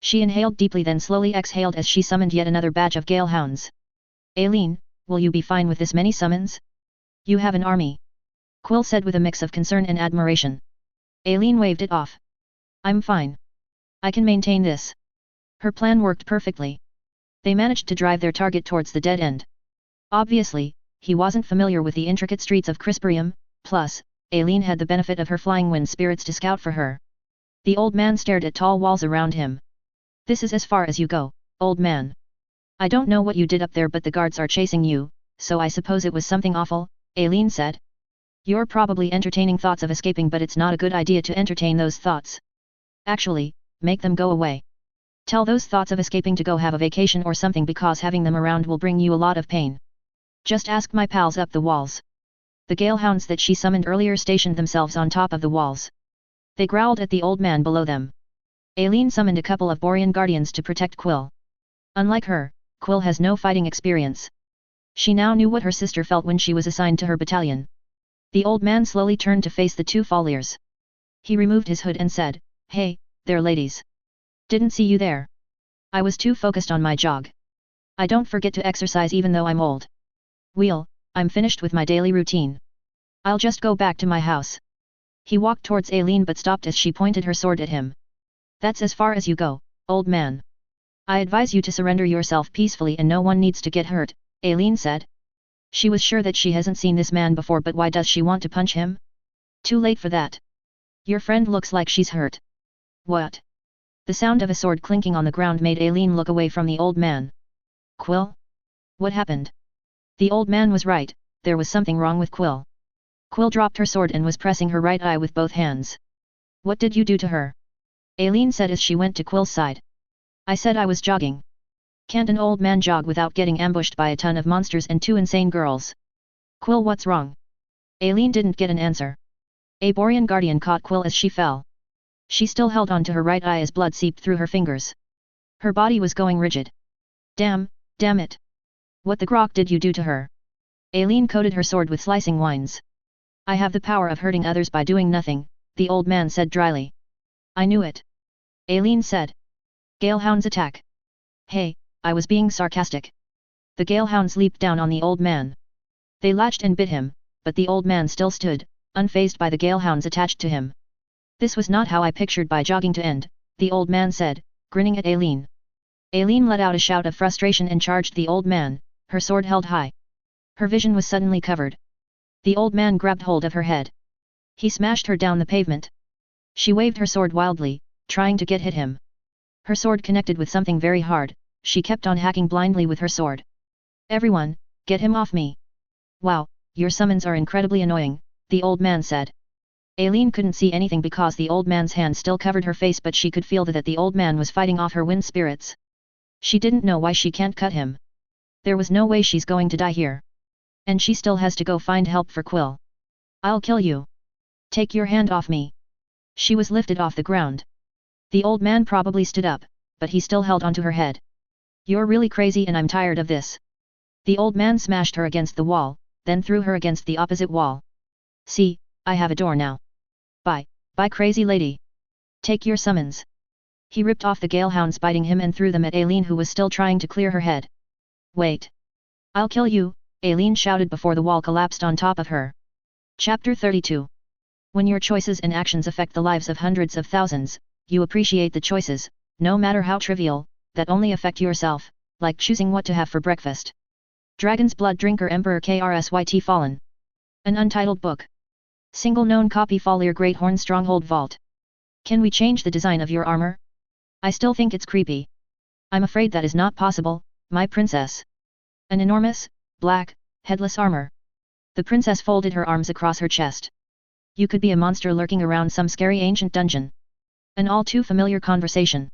She inhaled deeply then slowly exhaled as she summoned yet another batch of galehounds. Aileen, will you be fine with this many summons? You have an army. Quill said with a mix of concern and admiration. Aileen waved it off. I'm fine. I can maintain this. Her plan worked perfectly. They managed to drive their target towards the dead end. Obviously, he wasn't familiar with the intricate streets of Crisperium, plus, Aileen had the benefit of her flying wind spirits to scout for her. The old man stared at tall walls around him. This is as far as you go, old man. I don't know what you did up there but the guards are chasing you, so I suppose it was something awful, Aileen said. You're probably entertaining thoughts of escaping but it's not a good idea to entertain those thoughts. Actually, make them go away. Tell those thoughts of escaping to go have a vacation or something because having them around will bring you a lot of pain. Just ask my pals up the walls. The galehounds that she summoned earlier stationed themselves on top of the walls. They growled at the old man below them. Aileen summoned a couple of Borean guardians to protect Quill. Unlike her, Quill has no fighting experience. She now knew what her sister felt when she was assigned to her battalion. The old man slowly turned to face the two foliars. He removed his hood and said, Hey, there ladies. Didn't see you there. I was too focused on my jog. I don't forget to exercise even though I'm old. I'm finished with my daily routine. I'll just go back to my house. He walked towards Aileen but stopped as she pointed her sword at him. That's as far as you go, old man. I advise you to surrender yourself peacefully and no one needs to get hurt, Aileen said. She was sure that she hasn't seen this man before but why does she want to punch him? Too late for that. Your friend looks like she's hurt. What? The sound of a sword clinking on the ground made Aileen look away from the old man. Quill? What happened? The old man was right, there was something wrong with Quill. Quill dropped her sword and was pressing her right eye with both hands. What did you do to her? Aileen said as she went to Quill's side. I said I was jogging. Can't an old man jog without getting ambushed by a ton of monsters and two insane girls? Quill, what's wrong? Aileen didn't get an answer. A Borean guardian caught Quill as she fell. She still held on to her right eye as blood seeped through her fingers. Her body was going rigid. Damn it. What the grok did you do to her? Aileen coated her sword with slicing wines. I have the power of hurting others by doing nothing, the old man said dryly. I knew it. Aileen said. Galehounds attack. Hey, I was being sarcastic. The galehounds leaped down on the old man. They latched and bit him, but the old man still stood, unfazed by the galehounds attached to him. This was not how I pictured by jogging to end, the old man said, grinning at Aileen. Aileen let out a shout of frustration and charged the old man, her sword held high. Her vision was suddenly covered. The old man grabbed hold of her head. He smashed her down the pavement. She waved her sword wildly, trying to hit him. Her sword connected with something very hard, she kept on hacking blindly with her sword. Everyone, get him off me. Wow, your summons are incredibly annoying, the old man said. Aileen couldn't see anything because the old man's hand still covered her face, but she could feel that the old man was fighting off her wind spirits. She didn't know why she can't cut him. There was no way she's going to die here. And she still has to go find help for Quill. I'll kill you. Take your hand off me. She was lifted off the ground. The old man probably stood up, but he still held onto her head. You're really crazy and I'm tired of this. The old man smashed her against the wall, then threw her against the opposite wall. See, I have a door now. Bye crazy lady. Take your summons. He ripped off the galehounds biting him and threw them at Aileen, who was still trying to clear her head. Wait. I'll kill you, Aileen shouted before the wall collapsed on top of her. Chapter 32. When your choices and actions affect the lives of hundreds of thousands, you appreciate the choices, no matter how trivial, that only affect yourself, like choosing what to have for breakfast. Dragon's Blood Drinker Emperor Krsyt Fallen. An untitled book. Single known copy Falier Great Horn Stronghold Vault. Can we change the design of your armor? I still think it's creepy. I'm afraid that is not possible, my princess. An enormous, black, headless armor. The princess folded her arms across her chest. You could be a monster lurking around some scary ancient dungeon. An all too familiar conversation.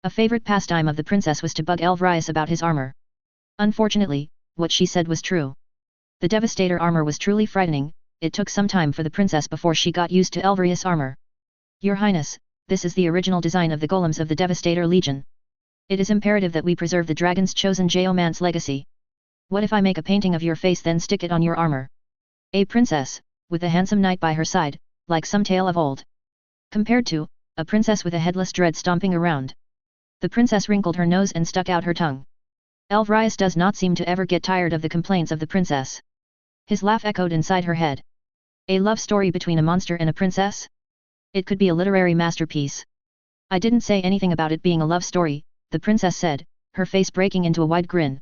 A favorite pastime of the princess was to bug Elvrius about his armor. Unfortunately, what she said was true. The Devastator armor was truly frightening. It took some time for the princess before she got used to Elvrius' armor. Your Highness, this is the original design of the golems of the Devastator Legion. It is imperative that we preserve the dragon's chosen Geoman's legacy. What if I make a painting of your face then stick it on your armor? A princess, with a handsome knight by her side, like some tale of old. Compared to, a princess with a headless dread stomping around. The princess wrinkled her nose and stuck out her tongue. Elvrius does not seem to ever get tired of the complaints of the princess. His laugh echoed inside her head. A love story between a monster and a princess? It could be a literary masterpiece. I didn't say anything about it being a love story, the princess said, her face breaking into a wide grin.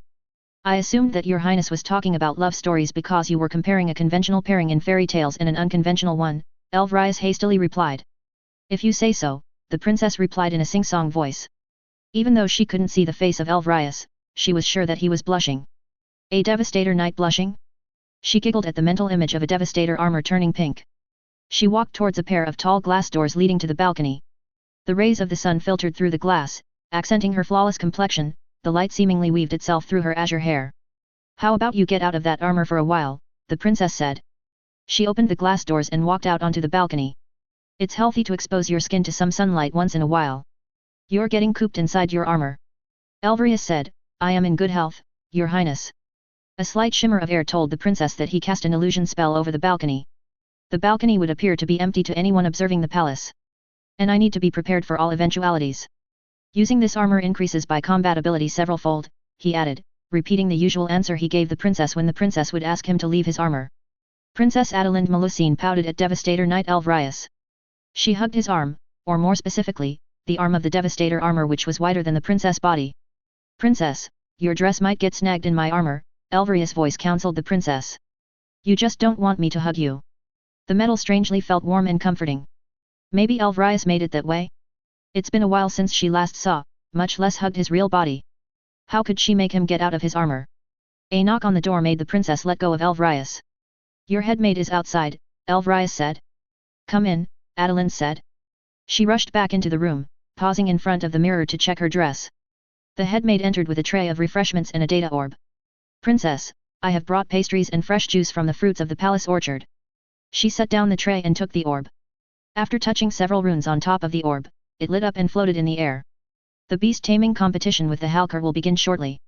I assumed that your highness was talking about love stories because you were comparing a conventional pairing in fairy tales and an unconventional one, Elvrius hastily replied. If you say so, the princess replied in a sing-song voice. Even though she couldn't see the face of Elvrius, she was sure that he was blushing. A Devastator knight blushing? She giggled at the mental image of a Devastator armor turning pink. She walked towards a pair of tall glass doors leading to the balcony. The rays of the sun filtered through the glass, accenting her flawless complexion, the light seemingly weaved itself through her azure hair. How about you get out of that armor for a while, the princess said. She opened the glass doors and walked out onto the balcony. It's healthy to expose your skin to some sunlight once in a while. You're getting cooped inside your armor. Elvrius said, I am in good health, your highness. A slight shimmer of air told the princess that he cast an illusion spell over the balcony. The balcony would appear to be empty to anyone observing the palace. And I need to be prepared for all eventualities. Using this armor increases by combatability several-fold, he added, repeating the usual answer he gave the princess when the princess would ask him to leave his armor. Princess Adelind Melusine pouted at Devastator Knight Elvrius. She hugged his arm, or more specifically, the arm of the Devastator armor which was wider than the princess' body. Princess, your dress might get snagged in my armor, Elvrius' voice counseled the princess. You just don't want me to hug you. The metal strangely felt warm and comforting. Maybe Elvrius made it that way? It's been a while since she last saw, much less hugged his real body. How could she make him get out of his armor? A knock on the door made the princess let go of Elvrius. Your headmaid is outside, Elvrius said. Come in, Adelind said. She rushed back into the room, pausing in front of the mirror to check her dress. The headmaid entered with a tray of refreshments and a data orb. Princess, I have brought pastries and fresh juice from the fruits of the palace orchard. She set down the tray and took the orb. After touching several runes on top of the orb, it lit up and floated in the air. The beast taming competition with the Halkar will begin shortly.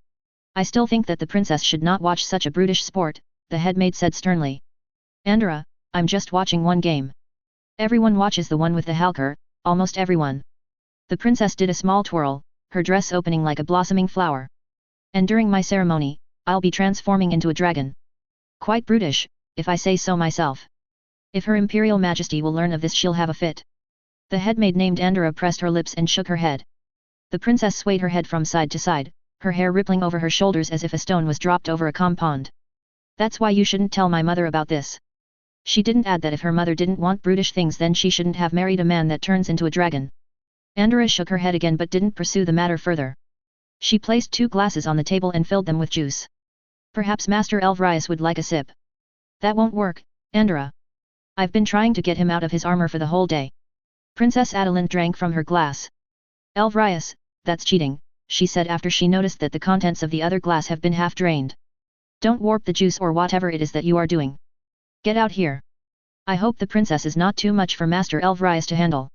I still think that the princess should not watch such a brutish sport, the headmaid said sternly. Andra, I'm just watching one game. Everyone watches the one with the Halkar, almost everyone. The princess did a small twirl, her dress opening like a blossoming flower. And during my ceremony, I'll be transforming into a dragon. Quite brutish, if I say so myself. If Her Imperial Majesty will learn of this she'll have a fit. The headmaid named Andorra pressed her lips and shook her head. The princess swayed her head from side to side, her hair rippling over her shoulders as if a stone was dropped over a calm pond. That's why you shouldn't tell my mother about this. She didn't add that if her mother didn't want brutish things then she shouldn't have married a man that turns into a dragon. Andorra shook her head again but didn't pursue the matter further. She placed 2 glasses on the table and filled them with juice. Perhaps Master Elvrius would like a sip. That won't work, Andorra. I've been trying to get him out of his armor for the whole day. Princess Adelind drank from her glass. Elvrius, that's cheating, she said after she noticed that the contents of the other glass have been half drained. Don't warp the juice or whatever it is that you are doing. Get out here. I hope the princess is not too much for Master Elvrius to handle.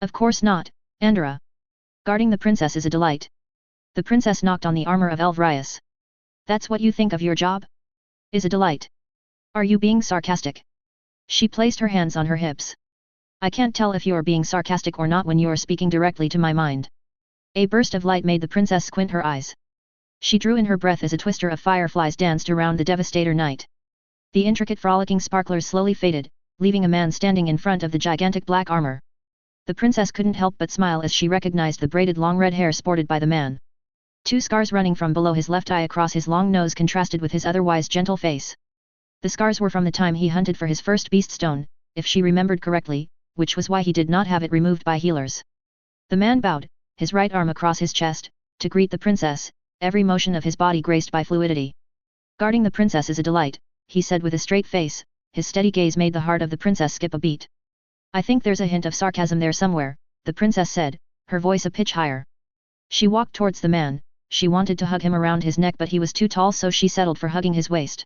Of course not, Andorra. Guarding the princess is a delight. The princess knocked on the armor of Elvrius. That's what you think of your job? Is a delight. Are you being sarcastic? She placed her hands on her hips. I can't tell if you're being sarcastic or not when you're speaking directly to my mind. A burst of light made the princess squint her eyes. She drew in her breath as a twister of fireflies danced around the devastator night. The intricate frolicking sparklers slowly faded, leaving a man standing in front of the gigantic black armor. The princess couldn't help but smile as she recognized the braided long red hair sported by the man. 2 scars running from below his left eye across his long nose contrasted with his otherwise gentle face. The scars were from the time he hunted for his first beast stone, if she remembered correctly, which was why he did not have it removed by healers. The man bowed, his right arm across his chest, to greet the princess, every motion of his body graced by fluidity. Guarding the princess is a delight, he said with a straight face, his steady gaze made the heart of the princess skip a beat. I think there's a hint of sarcasm there somewhere, the princess said, her voice a pitch higher. She walked towards the man, she wanted to hug him around his neck but he was too tall so she settled for hugging his waist.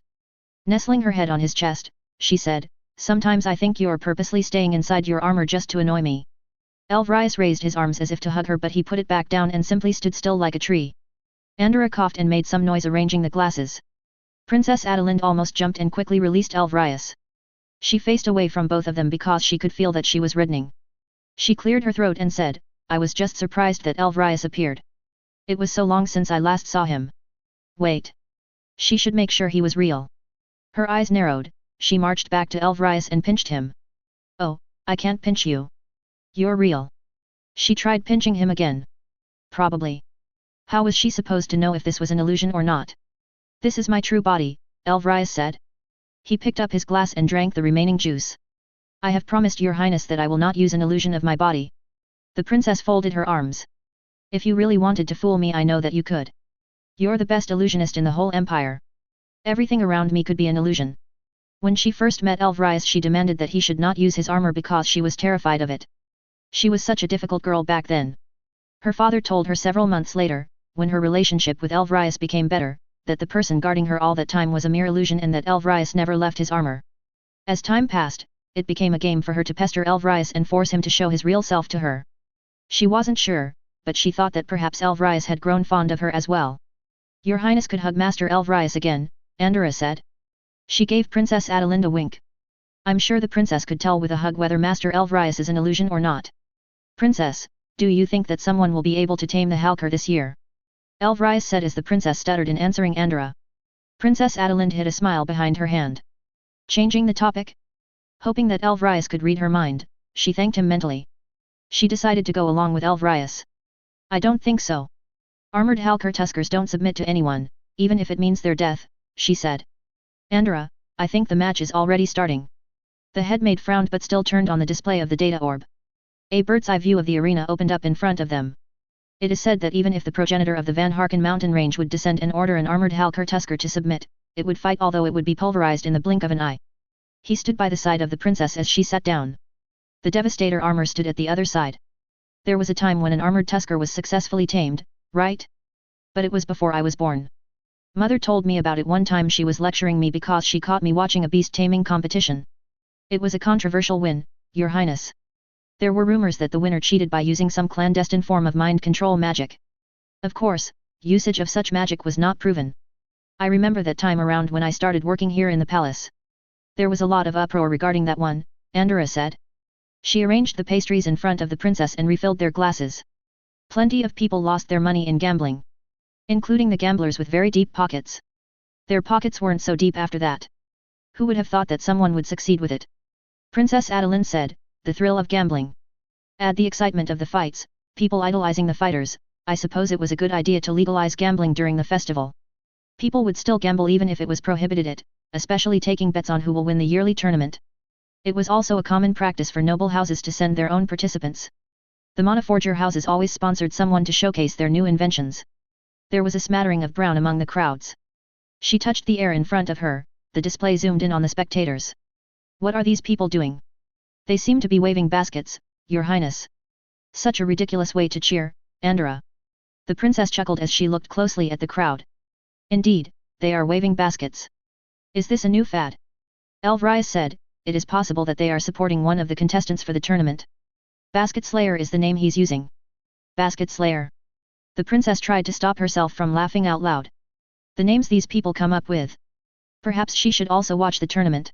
Nestling her head on his chest, she said, sometimes I think you're purposely staying inside your armor just to annoy me. Elvrius raised his arms as if to hug her but he put it back down and simply stood still like a tree. Andorra coughed and made some noise arranging the glasses. Princess Adelind almost jumped and quickly released Elvrius. She faced away from both of them because she could feel that she was reddening. She cleared her throat and said, I was just surprised that Elvrius appeared. It was so long since I last saw him. Wait. She should make sure he was real. Her eyes narrowed, she marched back to Elvrius and pinched him. Oh, I can't pinch you. You're real. She tried pinching him again. Probably. How was she supposed to know if this was an illusion or not? This is my true body, Elvrius said. He picked up his glass and drank the remaining juice. I have promised your highness that I will not use an illusion of my body. The princess folded her arms. If you really wanted to fool me I know that you could. You're the best illusionist in the whole empire. Everything around me could be an illusion. When she first met Elvrius she demanded that he should not use his armor because she was terrified of it. She was such a difficult girl back then. Her father told her several months later, when her relationship with Elvrius became better, that the person guarding her all that time was a mere illusion and that Elvrius never left his armor. As time passed, it became a game for her to pester Elvrius and force him to show his real self to her. She wasn't sure, but she thought that perhaps Elvrius had grown fond of her as well. Your highness could hug Master Elvrius again, Andorra said. She gave Princess Adelind a wink. I'm sure the princess could tell with a hug whether Master Elvrius is an illusion or not. Princess, do you think that someone will be able to tame the Halkar this year? Elvrius said as the princess stuttered in answering Andorra. Princess Adelind hid a smile behind her hand. Changing the topic? Hoping that Elvrius could read her mind, she thanked him mentally. She decided to go along with Elvrius. I don't think so. Armored Halkar Tuskers don't submit to anyone, even if it means their death, she said. Andorra, I think the match is already starting. The headmaid frowned but still turned on the display of the data orb. A bird's eye view of the arena opened up in front of them. It is said that even if the progenitor of the Van Harken mountain range would descend and order an armored Halkar Tusker to submit, it would fight although it would be pulverized in the blink of an eye. He stood by the side of the princess as she sat down. The devastator armor stood at the other side. There was a time when an armored Tusker was successfully tamed, right? But it was before I was born. Mother told me about it one time she was lecturing me because she caught me watching a beast taming competition. It was a controversial win, your highness. There were rumors that the winner cheated by using some clandestine form of mind control magic. Of course, usage of such magic was not proven. I remember that time around when I started working here in the palace. There was a lot of uproar regarding that one, Andorra said. She arranged the pastries in front of the princess and refilled their glasses. Plenty of people lost their money in gambling. Including the gamblers with very deep pockets. Their pockets weren't so deep after that. Who would have thought that someone would succeed with it? Princess Adelind said, the thrill of gambling. Add the excitement of the fights, people idolizing the fighters. I suppose it was a good idea to legalize gambling during the festival. People would still gamble even if it was prohibited, especially taking bets on who will win the yearly tournament. It was also a common practice for noble houses to send their own participants. The monoforger houses always sponsored someone to showcase their new inventions. There was a smattering of brown among the crowds. She touched the air in front of her, the display zoomed in on the spectators. What are these people doing? They seem to be waving baskets, Your Highness. Such a ridiculous way to cheer, Andorra. The princess chuckled as she looked closely at the crowd. Indeed, they are waving baskets. Is this a new fad? Elvrias said, it is possible that they are supporting one of the contestants for the tournament. Basket Slayer is the name he's using. Basket Slayer. The princess tried to stop herself from laughing out loud. The names these people come up with. Perhaps she should also watch the tournament.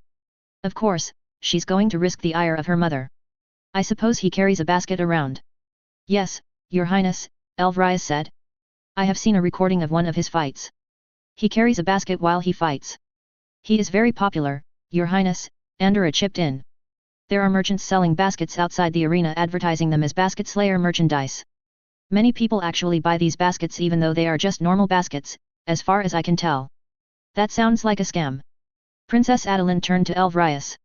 Of course, she's going to risk the ire of her mother. I suppose he carries a basket around. Yes, Your Highness, Elvrias said. I have seen a recording of one of his fights. He carries a basket while he fights. He is very popular, Your Highness, Andorra chipped in. There are merchants selling baskets outside the arena advertising them as Basket Slayer merchandise. Many people actually buy these baskets even though they are just normal baskets, as far as I can tell. That sounds like a scam. Princess Adeline turned to Elvrias.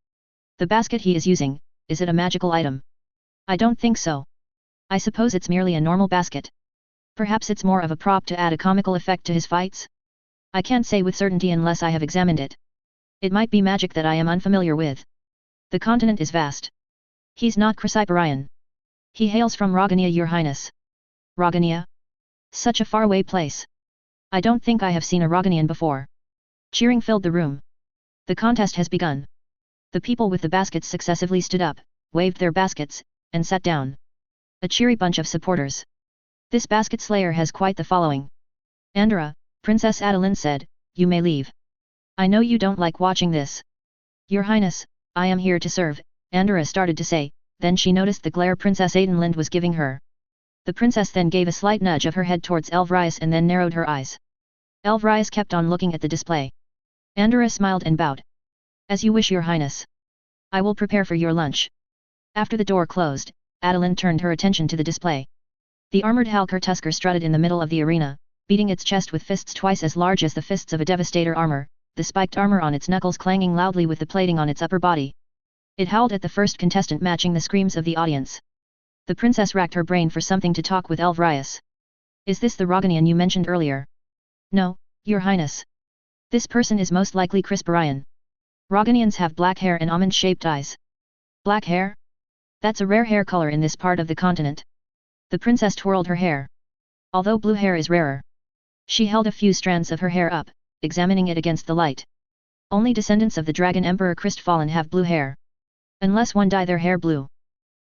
The basket he is using, is it a magical item? I don't think so. I suppose it's merely a normal basket. Perhaps it's more of a prop to add a comical effect to his fights? I can't say with certainty unless I have examined it. It might be magic that I am unfamiliar with. The continent is vast. He's not Chrysoiperian. He hails from Rogania, Your Highness. Rogania? Such a faraway place. I don't think I have seen a Roganian before. Cheering filled the room. The contest has begun. The people with the baskets successively stood up, waved their baskets, and sat down. A cheery bunch of supporters. This basket slayer has quite the following. Andorra, Princess Adeline said, you may leave. I know you don't like watching this. Your Highness, I am here to serve, Andorra started to say, then she noticed the glare Princess Adenlind was giving her. The princess then gave a slight nudge of her head towards Elvrias and then narrowed her eyes. Elvrias kept on looking at the display. Andorra smiled and bowed. As you wish, Your Highness. I will prepare for your lunch. After the door closed, Adeline turned her attention to the display. The armored Halkar Tusker strutted in the middle of the arena, beating its chest with fists twice as large as the fists of a devastator armor, the spiked armor on its knuckles clanging loudly with the plating on its upper body. It howled at the first contestant, matching the screams of the audience. The princess racked her brain for something to talk with Elvrias. Is this the Roganian you mentioned earlier? No, Your Highness. This person is most likely Chrysoiperian. Roganians have black hair and almond-shaped eyes. Black hair? That's a rare hair color in this part of the continent. The princess twirled her hair. Although blue hair is rarer. She held a few strands of her hair up, examining it against the light. Only descendants of the Dragon Emperor Crestfallen have blue hair. Unless one dye their hair blue.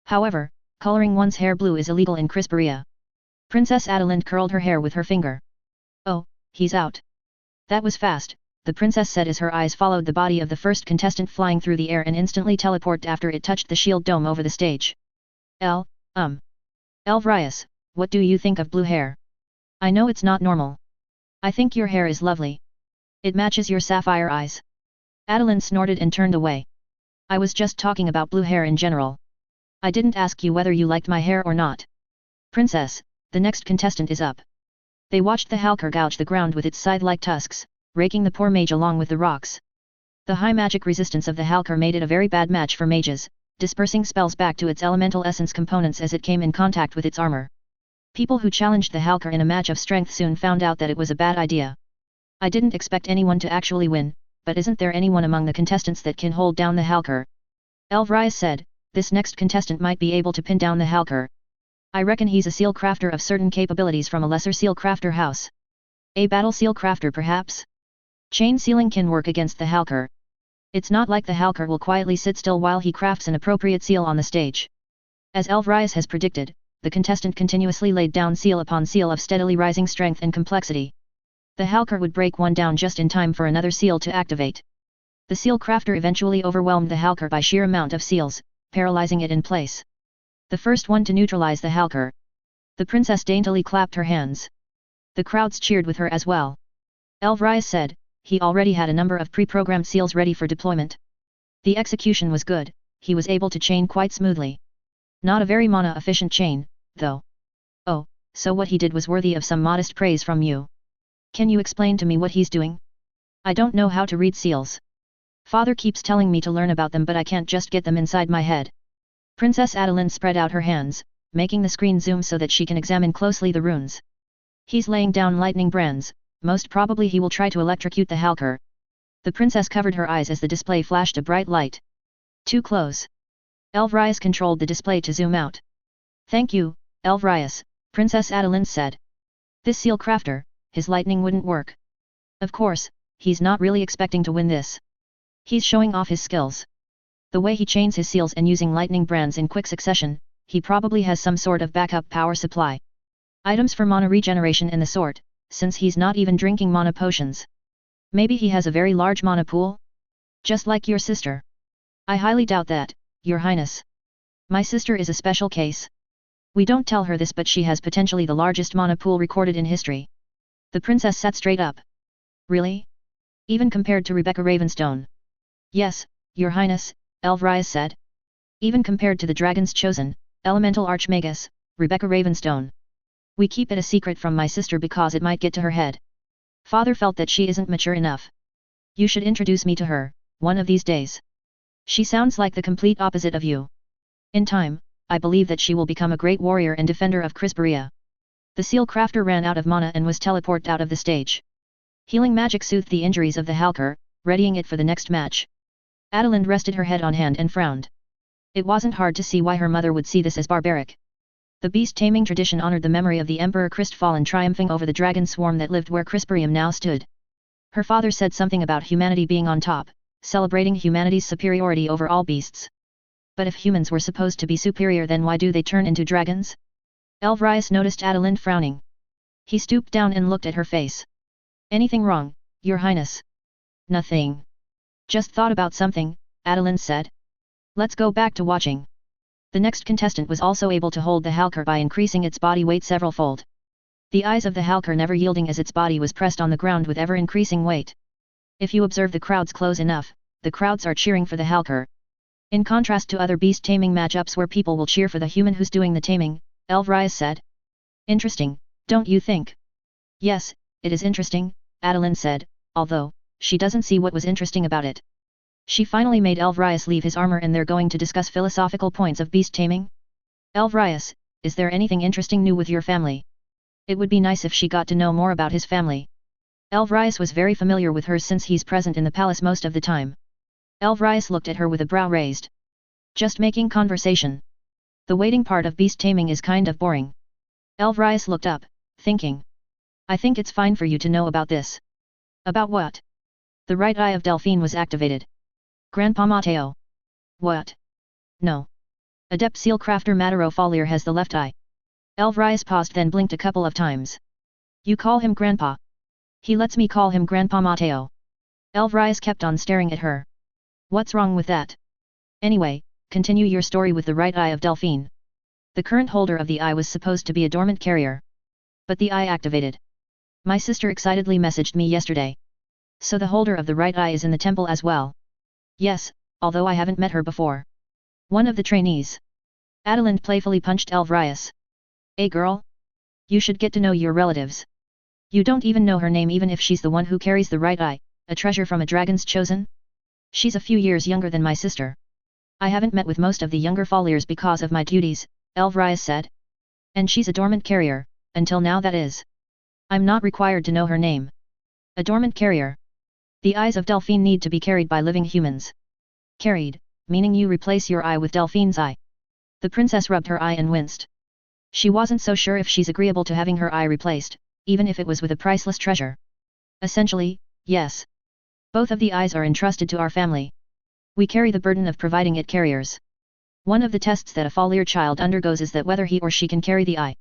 However, coloring one's hair blue is illegal in Chrysoperia. Princess Adeline curled her hair with her finger. Oh, he's out. That was fast, the princess said as her eyes followed the body of the first contestant flying through the air and instantly teleported after it touched the shield dome over the stage. Elvrias, what do you think of blue hair? I know it's not normal. I think your hair is lovely. It matches your sapphire eyes. Adeline snorted and turned away. I was just talking about blue hair in general. I didn't ask you whether you liked my hair or not. Princess, the next contestant is up. They watched the Halkar gouge the ground with its scythe-like tusks, raking the poor mage along with the rocks. The high magic resistance of the Halkar made it a very bad match for mages, dispersing spells back to its elemental essence components as it came in contact with its armor. People who challenged the Halkar in a match of strength soon found out that it was a bad idea. I didn't expect anyone to actually win, but isn't there anyone among the contestants that can hold down the Halkar? Elvrias said, this next contestant might be able to pin down the Halkar. I reckon he's a seal crafter of certain capabilities from a lesser seal crafter house. A battle seal crafter perhaps? Chain sealing can work against the Halkar. It's not like the Halkar will quietly sit still while he crafts an appropriate seal on the stage. As Elvrias has predicted, the contestant continuously laid down seal upon seal of steadily rising strength and complexity. The Halkar would break one down just in time for another seal to activate. The seal crafter eventually overwhelmed the Halkar by sheer amount of seals, paralyzing it in place. The first one to neutralize the Halkar. The princess daintily clapped her hands. The crowds cheered with her as well. Elvrias said, he already had a number of pre-programmed seals ready for deployment. The execution was good, he was able to chain quite smoothly. Not a very mana-efficient chain, though. Oh, so what he did was worthy of some modest praise from you. Can you explain to me what he's doing? I don't know how to read seals. Father keeps telling me to learn about them but I can't just get them inside my head. Princess Adeline spread out her hands, making the screen zoom so that she can examine closely the runes. He's laying down lightning brands, most probably he will try to electrocute the Halker. The princess covered her eyes as the display flashed a bright light. Too close. Elvrias controlled the display to zoom out. Thank you, Elvrias, Princess Adeline said. This seal crafter, his lightning wouldn't work. Of course, he's not really expecting to win this. He's showing off his skills. The way he chains his seals and using lightning brands in quick succession, he probably has some sort of backup power supply. Items for mana regeneration and the sort, since he's not even drinking mana potions. Maybe he has a very large mana pool? Just like your sister. I highly doubt that, Your Highness. My sister is a special case. We don't tell her this but she has potentially the largest mana pool recorded in history. The princess sat straight up. Really? Even compared to Rebecca Ravenstone? Yes, Your Highness, Elvrias said. Even compared to the Dragon's Chosen, Elemental Archmagus, Rebecca Ravenstone. We keep it a secret from my sister because it might get to her head. Father felt that she isn't mature enough. You should introduce me to her, one of these days. She sounds like the complete opposite of you. In time, I believe that she will become a great warrior and defender of Crisperia. The seal crafter ran out of mana and was teleported out of the stage. Healing magic soothed the injuries of the Halker, readying it for the next match. Adeline rested her head on hand and frowned. It wasn't hard to see why her mother would see this as barbaric. The beast-taming tradition honored the memory of the Emperor Cristfallen triumphing over the dragon swarm that lived where Crisperium now stood. Her father said something about humanity being on top, celebrating humanity's superiority over all beasts. But if humans were supposed to be superior then why do they turn into dragons? Elvrias noticed Adeline frowning. He stooped down and looked at her face. Anything wrong, Your Highness? Nothing. Just thought about something, Adeline said. Let's go back to watching. The next contestant was also able to hold the Halker by increasing its body weight several-fold. The eyes of the Halker never yielding as its body was pressed on the ground with ever-increasing weight. If you observe the crowds close enough, the crowds are cheering for the Halker. In contrast to other beast-taming matchups where people will cheer for the human who's doing the taming, Elvrias said. Interesting, don't you think? Yes, it is interesting, Adeline said, although, she doesn't see what was interesting about it. She finally made Elvrias leave his armor and they're going to discuss philosophical points of beast taming. Elvrias, is there anything interesting new with your family? It would be nice if she got to know more about his family. Elvrias was very familiar with hers since he's present in the palace most of the time. Elvrias looked at her with a brow raised. Just making conversation. The waiting part of beast taming is kind of boring. Elvrias looked up, thinking. I think it's fine for you to know about this. About what? The right eye of Delphine was activated. Grandpa Matteo. What? No. Adept seal crafter Matteo Folier has the left eye. Elvrias paused then blinked a couple of times. You call him Grandpa. He lets me call him Grandpa Matteo. Elvrias kept on staring at her. What's wrong with that? Anyway, continue your story with the right eye of Delphine. The current holder of the eye was supposed to be a dormant carrier. But the eye activated. My sister excitedly messaged me yesterday. So the holder of the right eye is in the temple as well. Yes, although I haven't met her before. One of the trainees. Adeline playfully punched Elvrias. Hey girl. You should get to know your relatives. You don't even know her name even if she's the one who carries the right eye, a treasure from a Dragon's Chosen? She's a few years younger than my sister. I haven't met with most of the younger Foliers because of my duties, Elvrias said. And she's a dormant carrier, until now that is. I'm not required to know her name. A dormant carrier. The eyes of Delphine need to be carried by living humans. Carried, meaning you replace your eye with Delphine's eye. The princess rubbed her eye and winced. She wasn't so sure if she's agreeable to having her eye replaced, even if it was with a priceless treasure. Essentially, yes. Both of the eyes are entrusted to our family. We carry the burden of providing it carriers. One of the tests that a Folier child undergoes is that whether he or she can carry the eye.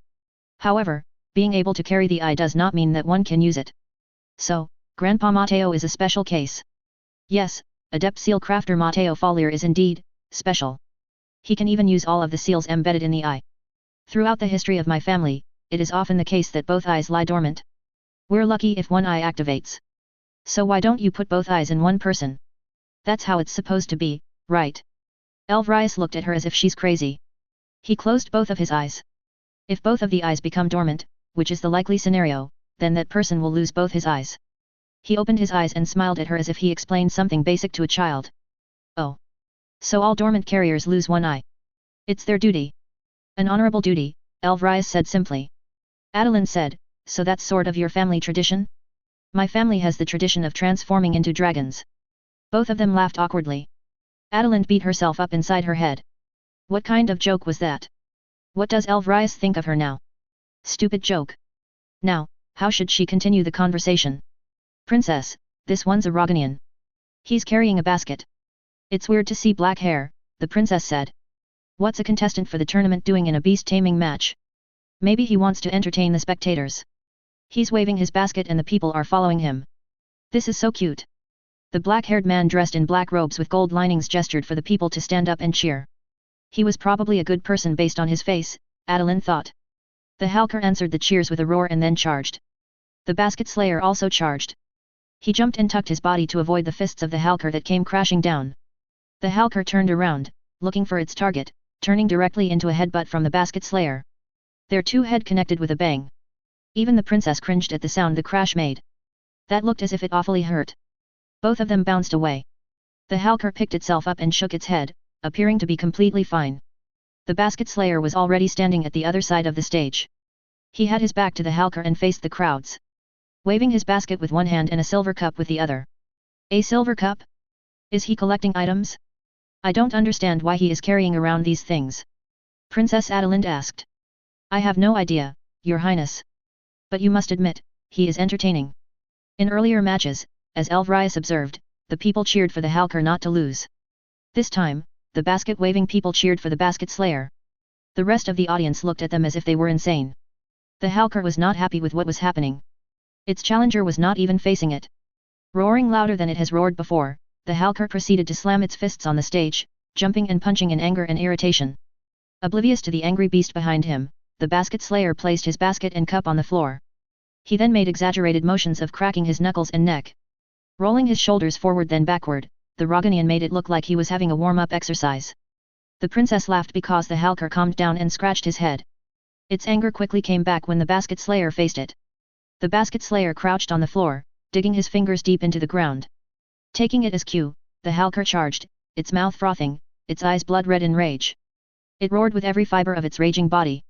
However, being able to carry the eye does not mean that one can use it. So, Grandpa Matteo is a special case. Yes, Adept Seal Crafter Matteo Folier is indeed special. He can even use all of the seals embedded in the eye. Throughout the history of my family, it is often the case that both eyes lie dormant. We're lucky if one eye activates. So why don't you put both eyes in one person? That's how it's supposed to be, right? Elvrias looked at her as if she's crazy. He closed both of his eyes. If both of the eyes become dormant, which is the likely scenario, then that person will lose both his eyes. He opened his eyes and smiled at her as if he explained something basic to a child. Oh. So all dormant carriers lose one eye. It's their duty. An honorable duty, Elvrius said simply. Adeline said, so that's sort of your family tradition? My family has the tradition of transforming into dragons. Both of them laughed awkwardly. Adeline beat herself up inside her head. What kind of joke was that? What does Elvrius think of her now? Stupid joke. Now, how should she continue the conversation? Princess, this one's a Roganian. He's carrying a basket. It's weird to see black hair, the princess said. What's a contestant for the tournament doing in a beast-taming match? Maybe he wants to entertain the spectators. He's waving his basket and the people are following him. This is so cute. The black-haired man dressed in black robes with gold linings gestured for the people to stand up and cheer. He was probably a good person based on his face, Adeline thought. The Halker answered the cheers with a roar and then charged. The basket slayer also charged. He jumped and tucked his body to avoid the fists of the Halker that came crashing down. The Halker turned around, looking for its target, turning directly into a headbutt from the basket slayer. Their two head connected with a bang. Even the princess cringed at the sound the crash made. That looked as if it awfully hurt. Both of them bounced away. The Halker picked itself up and shook its head, appearing to be completely fine. The basket slayer was already standing at the other side of the stage. He had his back to the Halker and faced the crowds. Waving his basket with one hand and a silver cup with the other. A silver cup? Is he collecting items? I don't understand why he is carrying around these things. Princess Adeline asked. I have no idea, Your Highness. But you must admit, he is entertaining. In earlier matches, as Elvrius observed, the people cheered for the Halker not to lose. This time, the basket-waving people cheered for the basket slayer. The rest of the audience looked at them as if they were insane. The Halker was not happy with what was happening. Its challenger was not even facing it. Roaring louder than it has roared before, the Halker proceeded to slam its fists on the stage, jumping and punching in anger and irritation. Oblivious to the angry beast behind him, the basket slayer placed his basket and cup on the floor. He then made exaggerated motions of cracking his knuckles and neck. Rolling his shoulders forward then backward, the Roganian made it look like he was having a warm-up exercise. The princess laughed because the Halker calmed down and scratched his head. Its anger quickly came back when the basket slayer faced it. The basket slayer crouched on the floor, digging his fingers deep into the ground. Taking it as cue, the Halker charged, its mouth frothing, its eyes blood-red in rage. It roared with every fiber of its raging body.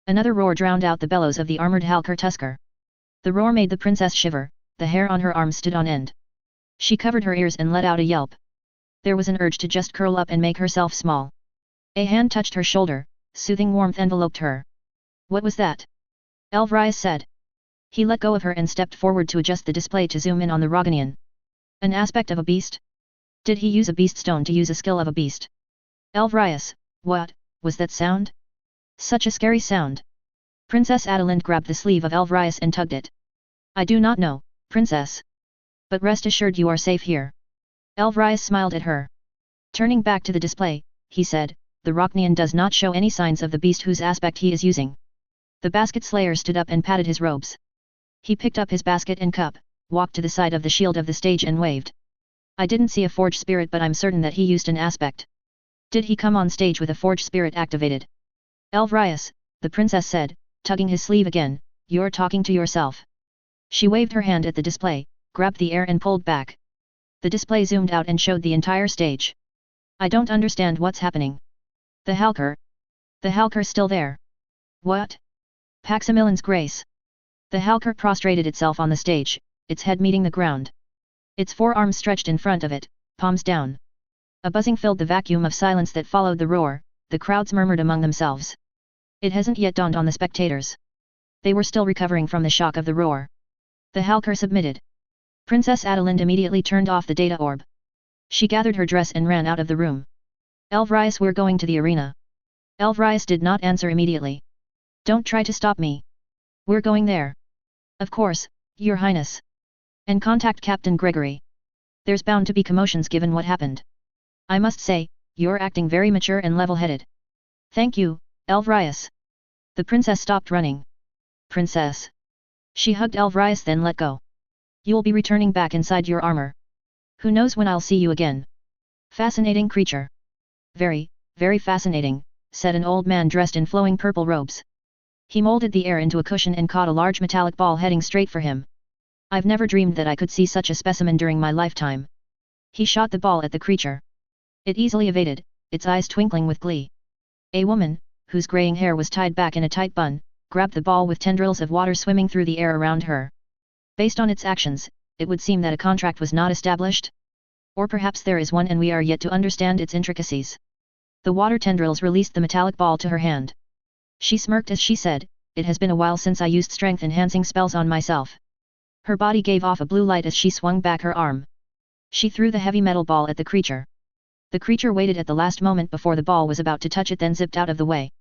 Another roar drowned out the bellows of the armored Halker Tusker. The roar made the princess shiver, the hair on her arms stood on end. She covered her ears and let out a yelp. There was an urge to just curl up and make herself small. A hand touched her shoulder, soothing warmth enveloped her. What was that? Elvrius said. He let go of her and stepped forward to adjust the display to zoom in on the Roganian. An aspect of a beast? Did he use a beast stone to use a skill of a beast? Elvrius, what was that sound? Such a scary sound. Princess Adeline grabbed the sleeve of Elvrius and tugged it. I do not know, princess. But rest assured you are safe here. Elvrius smiled at her. Turning back to the display, he said, the Roganian does not show any signs of the beast whose aspect he is using. The basket slayer stood up and patted his robes. He picked up his basket and cup, walked to the side of the shield of the stage and waved. I didn't see a forge spirit but I'm certain that he used an aspect. Did he come on stage with a forge spirit activated? Elvrius, the princess said, tugging his sleeve again, you're talking to yourself. She waved her hand at the display, grabbed the air and pulled back. The display zoomed out and showed the entire stage. I don't understand what's happening. The Halker? The Halker's still there. What? Paximilian's grace. The Halker prostrated itself on the stage, its head meeting the ground. Its forearms stretched in front of it, palms down. A buzzing filled the vacuum of silence that followed the roar, the crowds murmured among themselves. It hasn't yet dawned on the spectators. They were still recovering from the shock of the roar. The Halker submitted. Princess Adeline immediately turned off the data orb. She gathered her dress and ran out of the room. Elvrius, we're going to the arena. Elvrius did not answer immediately. Don't try to stop me. We're going there. Of course, Your Highness. And contact Captain Gregory. There's bound to be commotions given what happened. I must say, you're acting very mature and level-headed. Thank you, Elvrius. The princess stopped running. Princess. She hugged Elvrius then let go. You'll be returning back inside your armor. Who knows when I'll see you again. Fascinating creature. Very, very fascinating, said an old man dressed in flowing purple robes. He molded the air into a cushion and caught a large metallic ball heading straight for him. I've never dreamed that I could see such a specimen during my lifetime. He shot the ball at the creature. It easily evaded, its eyes twinkling with glee. A woman, whose graying hair was tied back in a tight bun, grabbed the ball with tendrils of water swimming through the air around her. Based on its actions, it would seem that a contract was not established. Or perhaps there is one and we are yet to understand its intricacies. The water tendrils released the metallic ball to her hand. She smirked as she said, "It has been a while since I used strength-enhancing spells on myself." Her body gave off a blue light as she swung back her arm. She threw the heavy metal ball at the creature. The creature waited at the last moment before the ball was about to touch it, then zipped out of the way.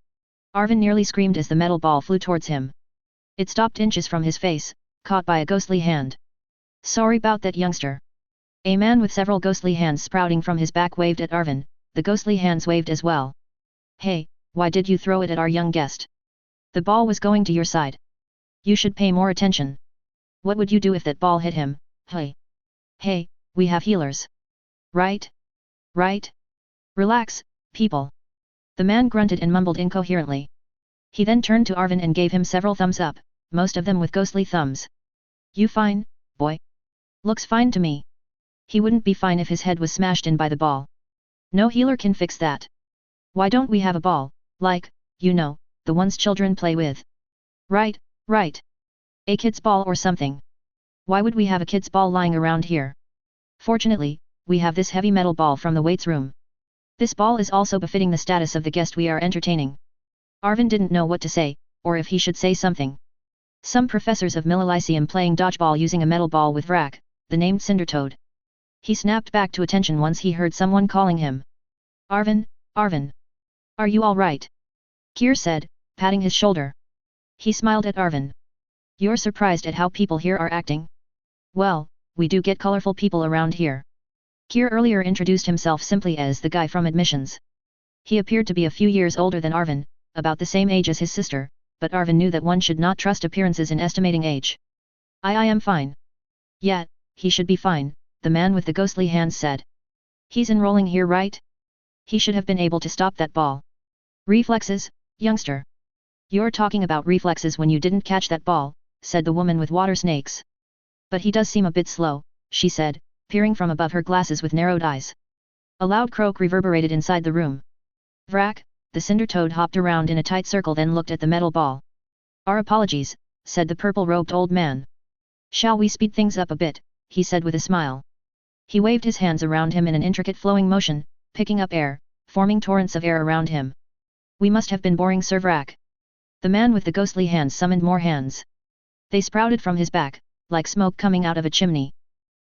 Arvin nearly screamed as the metal ball flew towards him. It stopped inches from his face, caught by a ghostly hand. "Sorry about that, youngster." A man with several ghostly hands sprouting from his back waved at Arvin. The ghostly hands waved as well. "Hey, why did you throw it at our young guest? The ball was going to your side. You should pay more attention. What would you do if that ball hit him? Hey. Hey, we have healers. Right? Right? Relax, people." The man grunted and mumbled incoherently. He then turned to Arvin and gave him several thumbs up, most of them with ghostly thumbs. "You fine, boy? Looks fine to me." He wouldn't be fine if his head was smashed in by the ball. No healer can fix that. Why don't we have a ball, like, you know, the ones children play with? Right, right. A kid's ball or something. Why would we have a kid's ball lying around here? Fortunately, we have this heavy metal ball from the weights room. This ball is also befitting the status of the guest we are entertaining. Arvin didn't know what to say, or if he should say something. Some professors of Millilyceum playing dodgeball using a metal ball with Vrak, the named Cindertoad. He snapped back to attention once he heard someone calling him. "Arvin, Arvin. Are you all right?" Kier said, patting his shoulder. He smiled at Arvin. "You're surprised at how people here are acting? Well, we do get colorful people around here." Kier earlier introduced himself simply as the guy from admissions. He appeared to be a few years older than Arvin, about the same age as his sister, but Arvin knew that one should not trust appearances in estimating age. I am fine." "Yeah, he should be fine," the man with the ghostly hands said. "He's enrolling here, right? He should have been able to stop that ball." "Reflexes, youngster. You're talking about reflexes when you didn't catch that ball," said the woman with water snakes. "But he does seem a bit slow," she said, peering from above her glasses with narrowed eyes. A loud croak reverberated inside the room. Vrak, the Cindertoad, hopped around in a tight circle, then looked at the metal ball. "Our apologies," said the purple-robed old man. "Shall we speed things up a bit?" he said with a smile. He waved his hands around him in an intricate flowing motion, picking up air, forming torrents of air around him. "We must have been boring Sir Vrak." The man with the ghostly hands summoned more hands. They sprouted from his back, like smoke coming out of a chimney.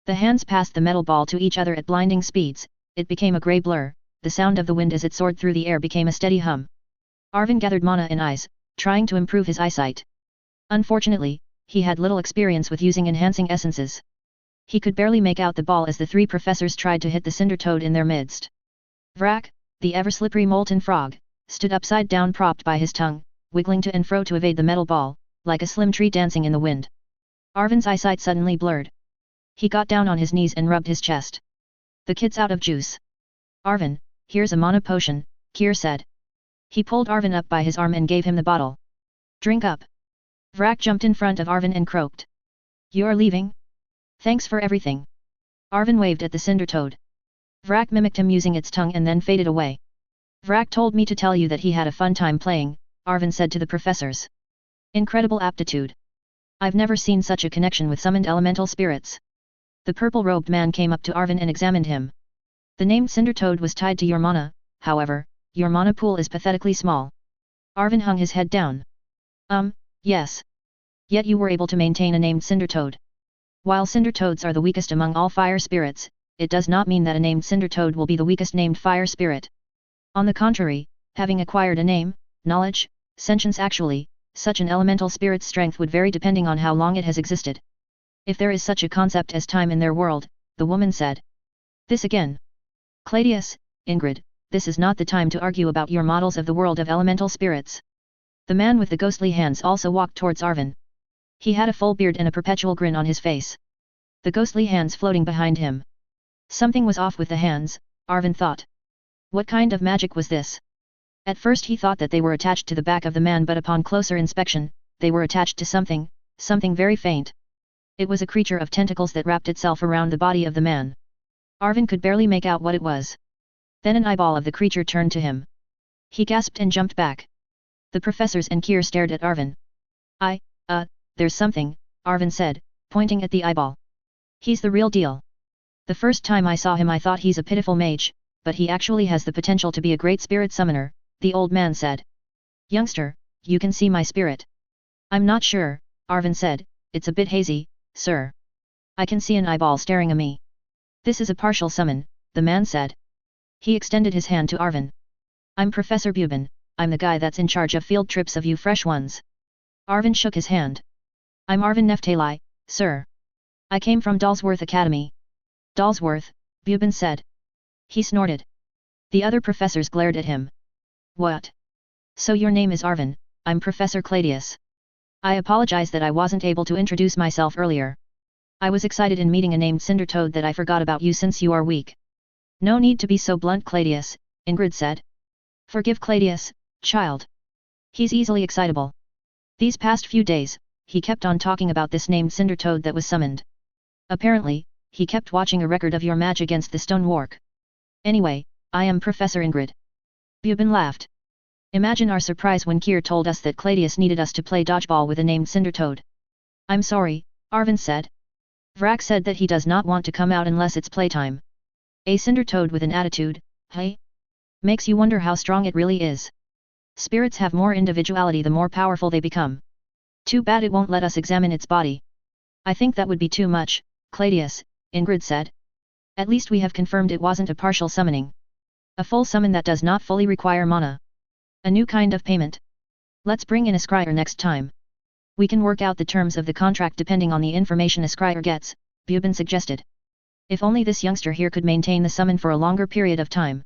The hands passed the metal ball to each other at blinding speeds. It became a grey blur. The sound of the wind as it soared through the air became a steady hum. Arvin gathered mana in eyes, trying to improve his eyesight. Unfortunately, he had little experience with using enhancing essences. He could barely make out the ball as the three professors tried to hit the Cindertoad in their midst. Vrak, the ever-slippery molten frog, stood upside down propped by his tongue, wiggling to and fro to evade the metal ball, like a slim tree dancing in the wind. Arvin's eyesight suddenly blurred. He got down on his knees and rubbed his chest. "The kid's out of juice." "Arvin, here's a mana potion," Kier said. He pulled Arvin up by his arm and gave him the bottle. "Drink up." Vrak jumped in front of Arvin and croaked. "You're leaving? Thanks for everything." Arvin waved at the Cindertoad. Vrak mimicked him using its tongue and then faded away. "Vrak told me to tell you that he had a fun time playing," Arvin said to the professors. "Incredible aptitude. I've never seen such a connection with summoned elemental spirits." The purple-robed man came up to Arvin and examined him. "The named Cindertoad was tied to your mana, however, your mana pool is pathetically small." Arvin hung his head down. Yes. Yet you were able to maintain a named Cindertoad. While Cindertoads are the weakest among all fire spirits, it does not mean that a named Cindertoad will be the weakest named fire spirit. On the contrary, having acquired a name, knowledge, sentience, actually, such an elemental spirit's strength would vary depending on how long it has existed. "If there is such a concept as time in their world," the woman said. "This again. Claudius, Ingrid, this is not the time to argue about your models of the world of elemental spirits." The man with the ghostly hands also walked towards Arvin. He had a full beard and a perpetual grin on his face. The ghostly hands floating behind him. Something was off with the hands, Arvin thought. What kind of magic was this? At first he thought that they were attached to the back of the man, but upon closer inspection, they were attached to something very faint. It was a creature of tentacles that wrapped itself around the body of the man. Arvin could barely make out what it was. Then an eyeball of the creature turned to him. He gasped and jumped back. The professors and Kier stared at Arvin. There's something, Arvin said, pointing at the eyeball. He's the real deal. The first time I saw him I thought he's a pitiful mage, but he actually has the potential to be a great spirit summoner, the old man said. Youngster, you can see my spirit. I'm not sure, Arvin said, it's a bit hazy, sir. I can see an eyeball staring at me. This is a partial summon, the man said. He extended his hand to Arvin. I'm Professor Bubin, I'm the guy that's in charge of field trips of you fresh ones. Arvin shook his hand. I'm Arvin Neftali, sir. I came from Dalsworth Academy. Dalsworth, Bubin said. He snorted. The other professors glared at him. What? So your name is Arvin, I'm Professor Cladius. I apologize that I wasn't able to introduce myself earlier. I was excited in meeting a named Cindertoad that I forgot about you since you are weak. No need to be so blunt, Cladius, Ingrid said. Forgive Cladius, child. He's easily excitable. These past few days, he kept on talking about this named Cindertoad that was summoned. Apparently, he kept watching a record of your match against the Stonewark. Anyway, I am Professor Ingrid. Bubin laughed. Imagine our surprise when Kier told us that Cladius needed us to play dodgeball with a named Cindertoad. I'm sorry, Arvin said. Vrak said that he does not want to come out unless it's playtime. A Cindertoad with an attitude, hey? Makes you wonder how strong it really is. Spirits have more individuality the more powerful they become. Too bad it won't let us examine its body. I think that would be too much, Cladius, Ingrid said. At least we have confirmed it wasn't a partial summoning. A full summon that does not fully require mana. A new kind of payment. Let's bring in a scryer next time. We can work out the terms of the contract depending on the information a scryer gets, Bubin suggested. If only this youngster here could maintain the summon for a longer period of time.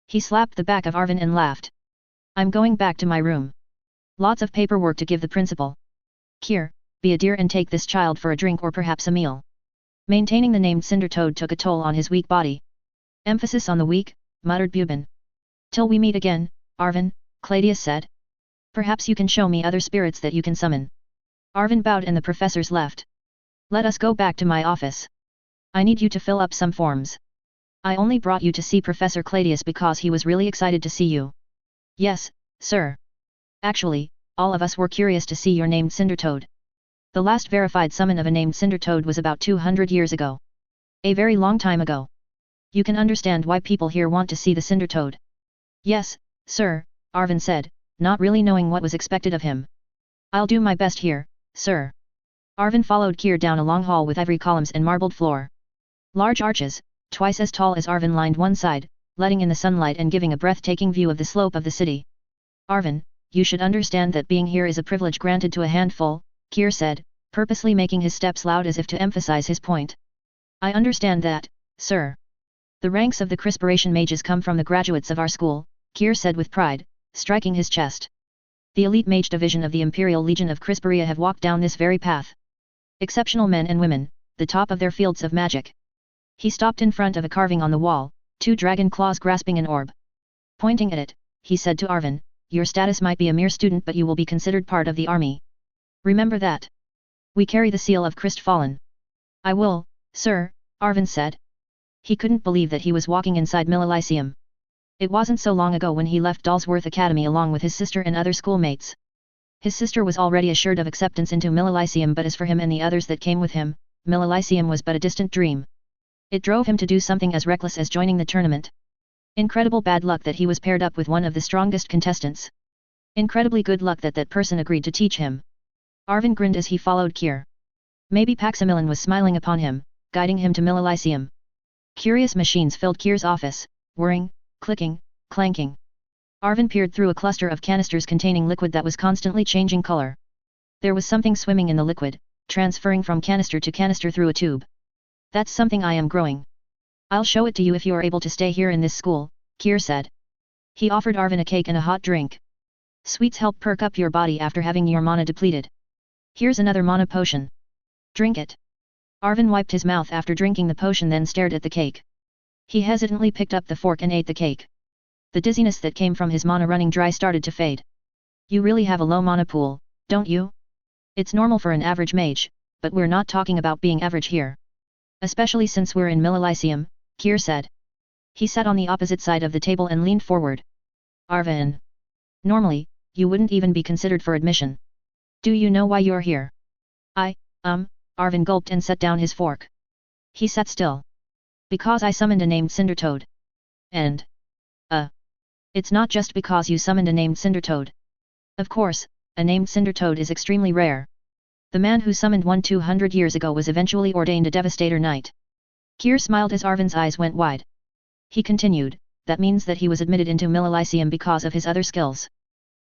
He slapped the back of Arvin and laughed. I'm going back to my room. Lots of paperwork to give the principal. Kier, be a dear and take this child for a drink or perhaps a meal. Maintaining the named Cindertoad took a toll on his weak body. Emphasis on the weak, muttered Bubin. Till we meet again, Arvin, Cladius said. Perhaps you can show me other spirits that you can summon. Arvin bowed and the professors left. Let us go back to my office. I need you to fill up some forms. I only brought you to see Professor Cladius because he was really excited to see you. Yes, sir. Actually, all of us were curious to see your named Cindertoad. The last verified summon of a named Cindertoad was about 200 years ago. A very long time ago. You can understand why people here want to see the Cindertoad. Yes, sir, Arvin said, not really knowing what was expected of him. I'll do my best here, sir. Arvin followed Kier down a long hall with ivory columns and marbled floor. Large arches, twice as tall as Arvin, lined one side, letting in the sunlight and giving a breathtaking view of the slope of the city. Arvin, you should understand that being here is a privilege granted to a handful, Kier said, purposely making his steps loud as if to emphasize his point. I understand that, sir. The ranks of the Crispiration mages come from the graduates of our school, Kier said with pride, striking his chest. The elite mage division of the Imperial Legion of Crisperia have walked down this very path. Exceptional men and women, the top of their fields of magic. He stopped in front of a carving on the wall, two dragon claws grasping an orb. Pointing at it, he said to Arvin, your status might be a mere student but you will be considered part of the army. Remember that. We carry the seal of Cristfallen. I will, sir, Arvin said. He couldn't believe that he was walking inside Millelysium. It wasn't so long ago when he left Dalsworth Academy along with his sister and other schoolmates. His sister was already assured of acceptance into Millelysium, but as for him and the others that came with him, Millelysium was but a distant dream. It drove him to do something as reckless as joining the tournament. Incredible bad luck that he was paired up with one of the strongest contestants. Incredibly good luck that that person agreed to teach him. Arvin grinned as he followed Kier. Maybe Paximilian was smiling upon him, guiding him to Millelysium. Curious machines filled Kier's office, whirring, clicking, clanking. Arvin peered through a cluster of canisters containing liquid that was constantly changing color. There was something swimming in the liquid, transferring from canister to canister through a tube. That's something I am growing. I'll show it to you if you are able to stay here in this school, Kier said. He offered Arvin a cake and a hot drink. Sweets help perk up your body after having your mana depleted. Here's another mana potion. Drink it. Arvin wiped his mouth after drinking the potion, then stared at the cake. He hesitantly picked up the fork and ate the cake. The dizziness that came from his mana running dry started to fade. You really have a low mana pool, don't you? It's normal for an average mage, but we're not talking about being average here. Especially since we're in Millelysium, Kier said. He sat on the opposite side of the table and leaned forward. Arvin. Normally, you wouldn't even be considered for admission. Do you know why you're here? Arvin gulped and set down his fork. He sat still. Because I summoned a named Cindertoad. And? It's not just because you summoned a named Cindertoad. Of course, a named Cindertoad is extremely rare. The man who summoned one 200 years ago was eventually ordained a Devastator Knight. Kier smiled as Arvin's eyes went wide. He continued, that means that he was admitted into Millelysium because of his other skills.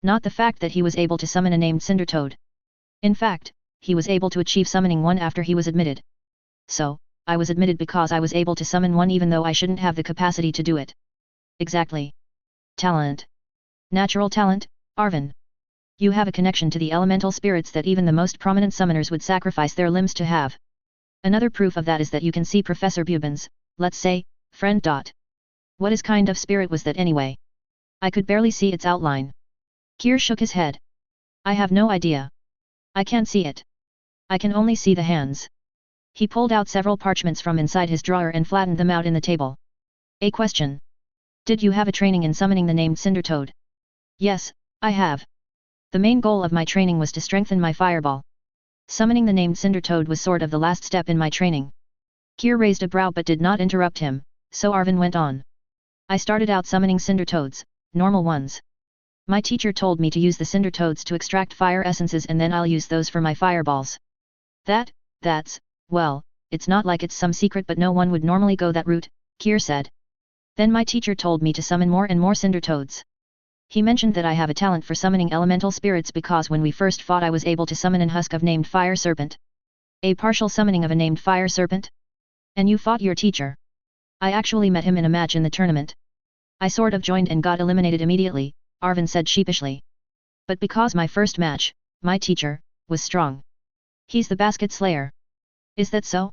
Not the fact that he was able to summon a named Cindertoad. In fact, he was able to achieve summoning one after he was admitted. So, I was admitted because I was able to summon one even though I shouldn't have the capacity to do it. Exactly. Talent. Natural talent, Arvin. You have a connection to the elemental spirits that even the most prominent summoners would sacrifice their limbs to have. Another proof of that is that you can see Professor Bubens, let's say, friend. What is kind of spirit was that anyway? I could barely see its outline. Kier shook his head. I have no idea. I can't see it. I can only see the hands. He pulled out several parchments from inside his drawer and flattened them out in the table. A question. Did you have a training in summoning the named Cindertoad? Yes, I have. The main goal of my training was to strengthen my fireball. Summoning the named Cindertoad was sort of the last step in my training. Kier raised a brow but did not interrupt him, so Arvin went on. I started out summoning Cindertoads, normal ones. My teacher told me to use the Cindertoads to extract fire essences and then I'll use those for my fireballs. That's, well, it's not like it's some secret but no one would normally go that route, Kier said. Then my teacher told me to summon more and more Cindertoads. He mentioned that I have a talent for summoning elemental spirits because when we first fought I was able to summon an husk of named fire serpent. A partial summoning of a named fire serpent? And you fought your teacher? I actually met him in a match in the tournament. I sort of joined and got eliminated immediately, Arvin said sheepishly. But because my first match, my teacher, was strong. He's the basket slayer. Is that so?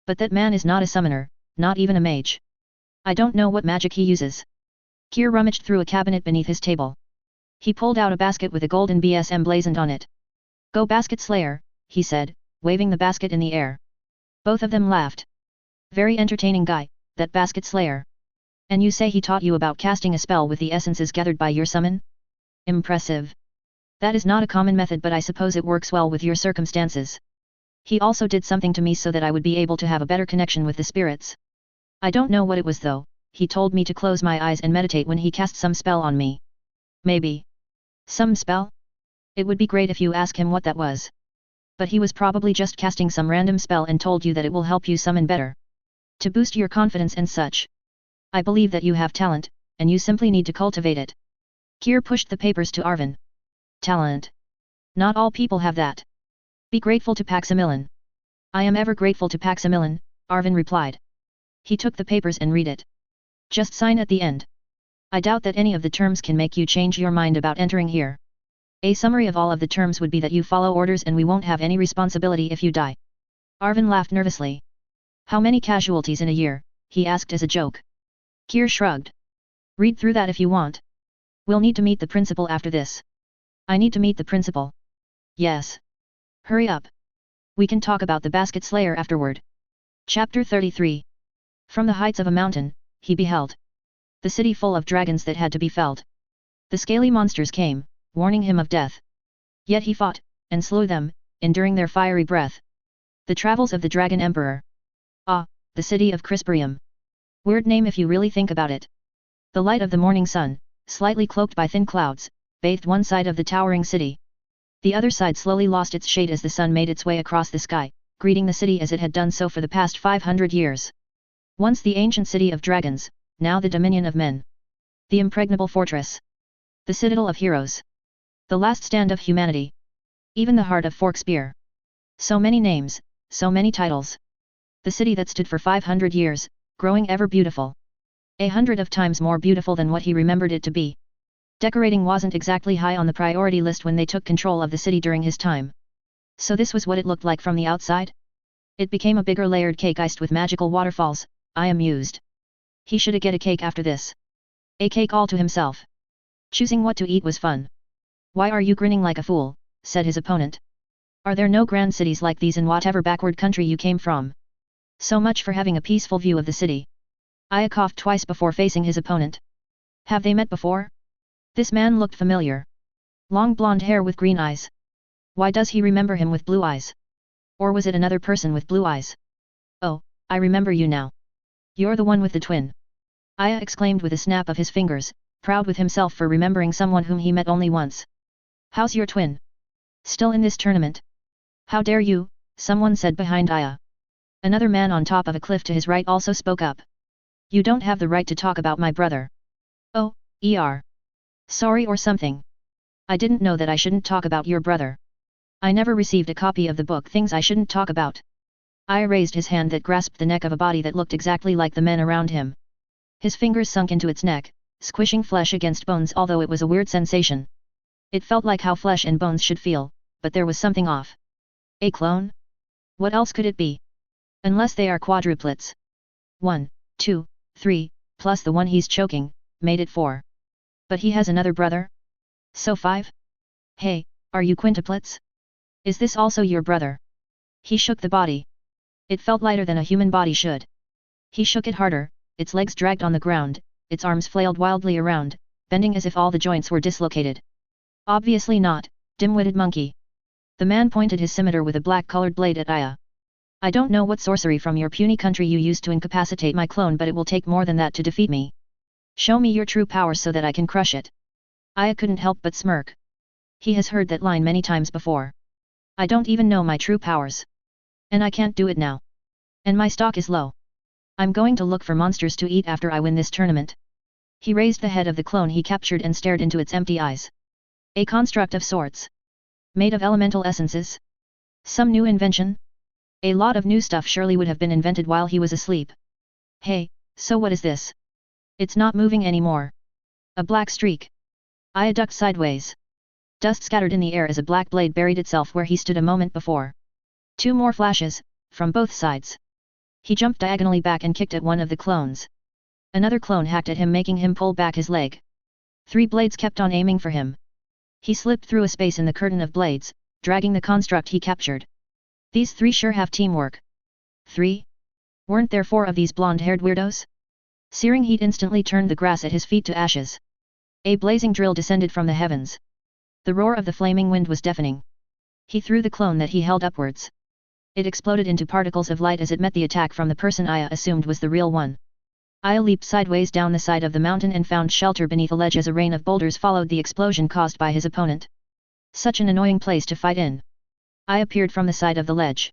But that man is not a summoner, not even a mage. I don't know what magic he uses. Kier rummaged through a cabinet beneath his table. He pulled out a basket with a golden BS emblazoned on it. Go basket slayer, he said, waving the basket in the air. Both of them laughed. Very entertaining guy, that basket slayer. And you say he taught you about casting a spell with the essences gathered by your summon? Impressive. That is not a common method but I suppose it works well with your circumstances. He also did something to me so that I would be able to have a better connection with the spirits. I don't know what it was though, he told me to close my eyes and meditate when he cast some spell on me. Maybe. Some spell? It would be great if you ask him what that was. But he was probably just casting some random spell and told you that it will help you summon better. To boost your confidence and such. I believe that you have talent, and you simply need to cultivate it. Kier pushed the papers to Arvin. Talent. Not all people have that. Be grateful to Paximilian. I am ever grateful to Paximilian, Arvin replied. He took the papers and read it. Just sign at the end. I doubt that any of the terms can make you change your mind about entering here. A summary of all of the terms would be that you follow orders and we won't have any responsibility if you die. Arvin laughed nervously. How many casualties in a year? He asked as a joke. Kier shrugged. Read through that if you want. We'll need to meet the principal after this. I need to meet the principal. Yes. Hurry up. We can talk about the basket slayer afterward. Chapter 33. From the heights of a mountain, he beheld the city full of dragons that had to be felled. The scaly monsters came, warning him of death. Yet he fought, and slew them, enduring their fiery breath. The travels of the Dragon Emperor. Ah, the city of Crisperium. Weird name if you really think about it. The light of the morning sun, slightly cloaked by thin clouds, bathed one side of the towering city. The other side slowly lost its shade as the sun made its way across the sky, greeting the city as it had done so for the past 500 years. Once the ancient city of dragons, now the dominion of men. The impregnable fortress. The citadel of heroes. The last stand of humanity. Even the heart of Forkspear. So many names, so many titles. The city that stood for 500 years, growing ever beautiful. 100 of times more beautiful than what he remembered it to be. Decorating wasn't exactly high on the priority list when they took control of the city during his time. So this was what it looked like from the outside? It became a bigger layered cake iced with magical waterfalls, I amused. He shoulda get a cake after this. A cake all to himself. Choosing what to eat was fun. Why are you grinning like a fool, said his opponent. Are there no grand cities like these in whatever backward country you came from? So much for having a peaceful view of the city. Aya coughed twice before facing his opponent. Have they met before? This man looked familiar. Long blonde hair with green eyes. Why does he remember him with blue eyes? Or was it another person with blue eyes? Oh, I remember you now. You're the one with the twin. Aya exclaimed with a snap of his fingers, proud with himself for remembering someone whom he met only once. How's your twin? Still in this tournament? How dare you, someone said behind Aya. Another man on top of a cliff to his right also spoke up. You don't have the right to talk about my brother. Oh, sorry or something. I didn't know that I shouldn't talk about your brother. I never received a copy of the book Things I Shouldn't Talk About. Aya raised his hand that grasped the neck of a body that looked exactly like the men around him. His fingers sunk into its neck, squishing flesh against bones, although it was a weird sensation. It felt like how flesh and bones should feel, but there was something off. A clone? What else could it be? Unless they are quadruplets. 1, 2, 3, plus the one he's choking, made it 4. But he has another brother? So 5? Hey, are you quintuplets? Is this also your brother? He shook the body. It felt lighter than a human body should. He shook it harder, its legs dragged on the ground, its arms flailed wildly around, bending as if all the joints were dislocated. Obviously not, dim-witted monkey. The man pointed his scimitar with a black-colored blade at Aya. I don't know what sorcery from your puny country you used to incapacitate my clone, but it will take more than that to defeat me. Show me your true power so that I can crush it. Aya couldn't help but smirk. He has heard that line many times before. I don't even know my true powers. And I can't do it now. And my stock is low. I'm going to look for monsters to eat after I win this tournament. He raised the head of the clone he captured and stared into its empty eyes. A construct of sorts. Made of elemental essences? Some new invention? A lot of new stuff surely would have been invented while he was asleep. Hey, so what is this? It's not moving anymore. A black streak. Aya ducked sideways. Dust scattered in the air as a black blade buried itself where he stood a moment before. 2 more flashes, from both sides. He jumped diagonally back and kicked at one of the clones. Another clone hacked at him, making him pull back his leg. 3 blades kept on aiming for him. He slipped through a space in the curtain of blades, dragging the construct he captured. These 3 sure have teamwork. 3? Weren't there 4 of these blonde-haired weirdos? Searing heat instantly turned the grass at his feet to ashes. A blazing drill descended from the heavens. The roar of the flaming wind was deafening. He threw the clone that he held upwards. It exploded into particles of light as it met the attack from the person Aya assumed was the real one. Aya leaped sideways down the side of the mountain and found shelter beneath a ledge as a rain of boulders followed the explosion caused by his opponent. Such an annoying place to fight in. Aya peered from the side of the ledge.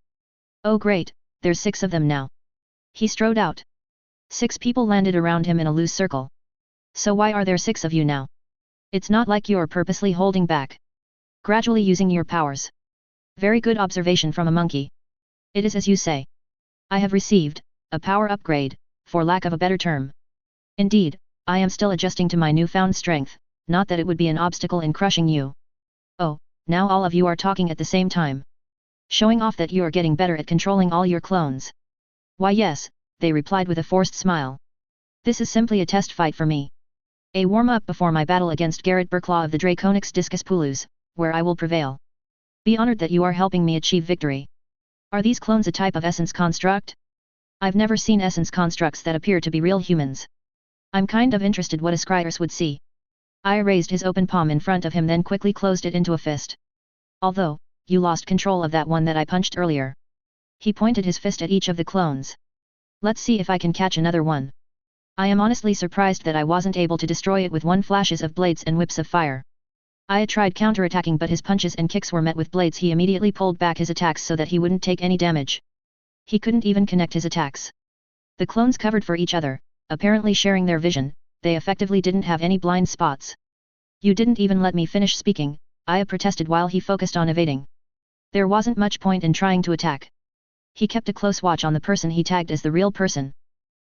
Oh great, there's 6 of them now. He strode out. 6 people landed around him in a loose circle. So why are there 6 of you now? It's not like you're purposely holding back. Gradually using your powers. Very good observation from a monkey. It is as you say. I have received a power upgrade, for lack of a better term. Indeed, I am still adjusting to my newfound strength, not that it would be an obstacle in crushing you. Oh, now all of you are talking at the same time. Showing off that you are getting better at controlling all your clones. Why yes, they replied with a forced smile. This is simply a test fight for me. A warm-up before my battle against Garrett Burklaw of the Draconix Discus Pulus, where I will prevail. Be honored that you are helping me achieve victory. Are these clones a type of essence construct? I've never seen essence constructs that appear to be real humans. I'm kind of interested what a scryers would see. Aya raised his open palm in front of him, then quickly closed it into a fist. Although, you lost control of that one that I punched earlier. He pointed his fist at each of the clones. Let's see if I can catch another one. I am honestly surprised that I wasn't able to destroy it with 1 flashes of blades and whips of fire. Aya tried counterattacking, but his punches and kicks were met with blades. He immediately pulled back his attacks so that he wouldn't take any damage. He couldn't even connect his attacks. The clones covered for each other, apparently sharing their vision. They effectively didn't have any blind spots. You didn't even let me finish speaking, Aya protested while he focused on evading. There wasn't much point in trying to attack. He kept a close watch on the person he tagged as the real person.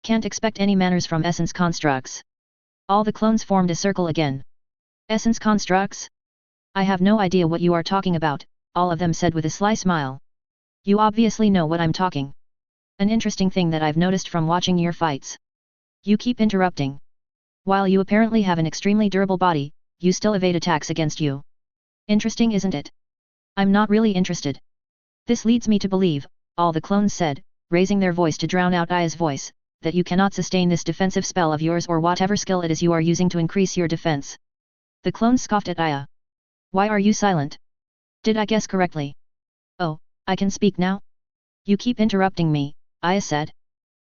Can't expect any manners from essence constructs. All the clones formed a circle again. Essence constructs? I have no idea what you are talking about, all of them said with a sly smile. You obviously know what I'm talking. An interesting thing that I've noticed from watching your fights. You keep interrupting. While you apparently have an extremely durable body, you still evade attacks against you. Interesting, isn't it? I'm not really interested. This leads me to believe, all the clones said, raising their voice to drown out Aya's voice, that you cannot sustain this defensive spell of yours or whatever skill it is you are using to increase your defense. The clones scoffed at Aya. Why are you silent? Did I guess correctly? Oh, I can speak now? You keep interrupting me, Aya said.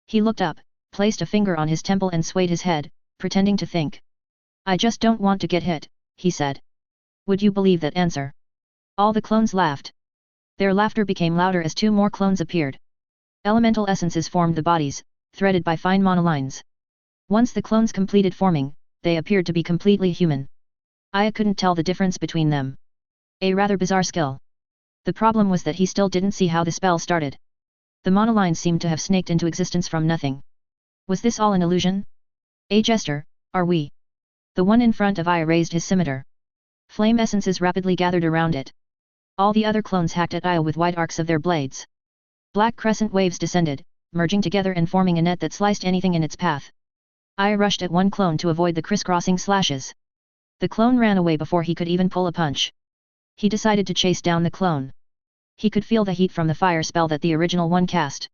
He looked up, placed a finger on his temple and swayed his head, pretending to think. I just don't want to get hit, he said. Would you believe that answer? All the clones laughed. Their laughter became louder as 2 more clones appeared. Elemental essences formed the bodies, threaded by fine monolines. Once the clones completed forming, they appeared to be completely human. Aya couldn't tell the difference between them. A rather bizarre skill. The problem was that he still didn't see how the spell started. The monolines seemed to have snaked into existence from nothing. Was this all an illusion? A jester, are we? The one in front of Aya raised his scimitar. Flame essences rapidly gathered around it. All the other clones hacked at Aya with wide arcs of their blades. Black crescent waves descended, merging together and forming a net that sliced anything in its path. Aya rushed at one clone to avoid the crisscrossing slashes. The clone ran away before he could even pull a punch. He decided to chase down the clone. He could feel the heat from the fire spell that the original one cast.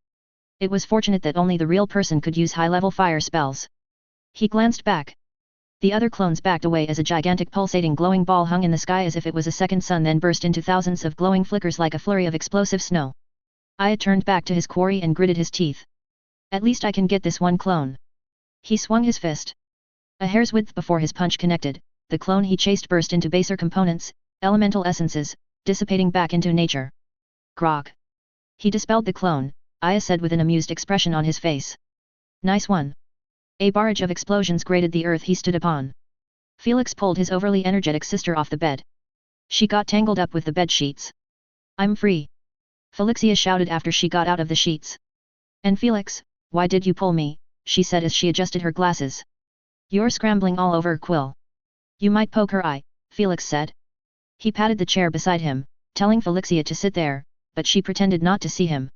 It was fortunate that only the real person could use high-level fire spells. He glanced back. The other clones backed away as a gigantic pulsating glowing ball hung in the sky as if it was a second sun, then burst into thousands of glowing flickers like a flurry of explosive snow. Aya turned back to his quarry and gritted his teeth. At least I can get this one clone. He swung his fist. A hair's width before his punch connected, the clone he chased burst into baser components, elemental essences, dissipating back into nature. Grog. He dispelled the clone, Aya said with an amused expression on his face. Nice one. A barrage of explosions grated the earth he stood upon. Felix pulled his overly energetic sister off the bed. She got tangled up with the bed sheets. I'm free. Felixia shouted after she got out of the sheets. And Felix, why did you pull me? She said as she adjusted her glasses. You're scrambling all over Quill. You might poke her eye, Felix said. He patted the chair beside him, telling Felixia to sit there, but she pretended not to see him.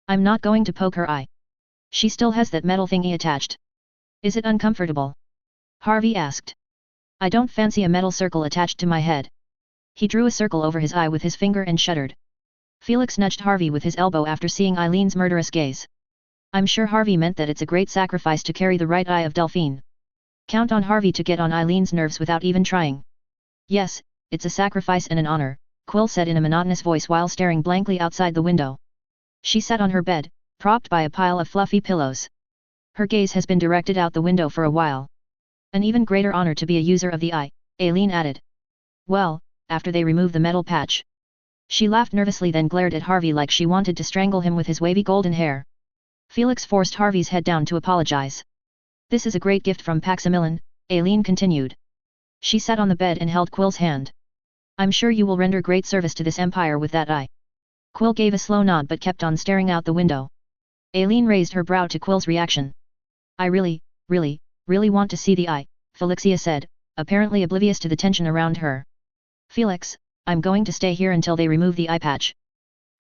I'm not going to poke her eye. She still has that metal thingy attached. Is it uncomfortable? Harvey asked. I don't fancy a metal circle attached to my head. He drew a circle over his eye with his finger and shuddered. Felix nudged Harvey with his elbow after seeing Eileen's murderous gaze. I'm sure Harvey meant that it's a great sacrifice to carry the right eye of Delphine. Count on Harvey to get on Eileen's nerves without even trying. Yes, it's a sacrifice and an honor, Quill said in a monotonous voice while staring blankly outside the window. She sat on her bed, propped by a pile of fluffy pillows. Her gaze has been directed out the window for a while. An even greater honor to be a user of the eye, Aileen added. Well, after they remove the metal patch. She laughed nervously, then glared at Harvey like she wanted to strangle him with his wavy golden hair. Felix forced Harvey's head down to apologize. This is a great gift from Paximilian, Aileen continued. She sat on the bed and held Quill's hand. I'm sure you will render great service to this empire with that eye. Quill gave a slow nod but kept on staring out the window. Aileen raised her brow to Quill's reaction. I really want to see the eye, Felixia said, apparently oblivious to the tension around her. Felix, I'm going to stay here until they remove the eye patch.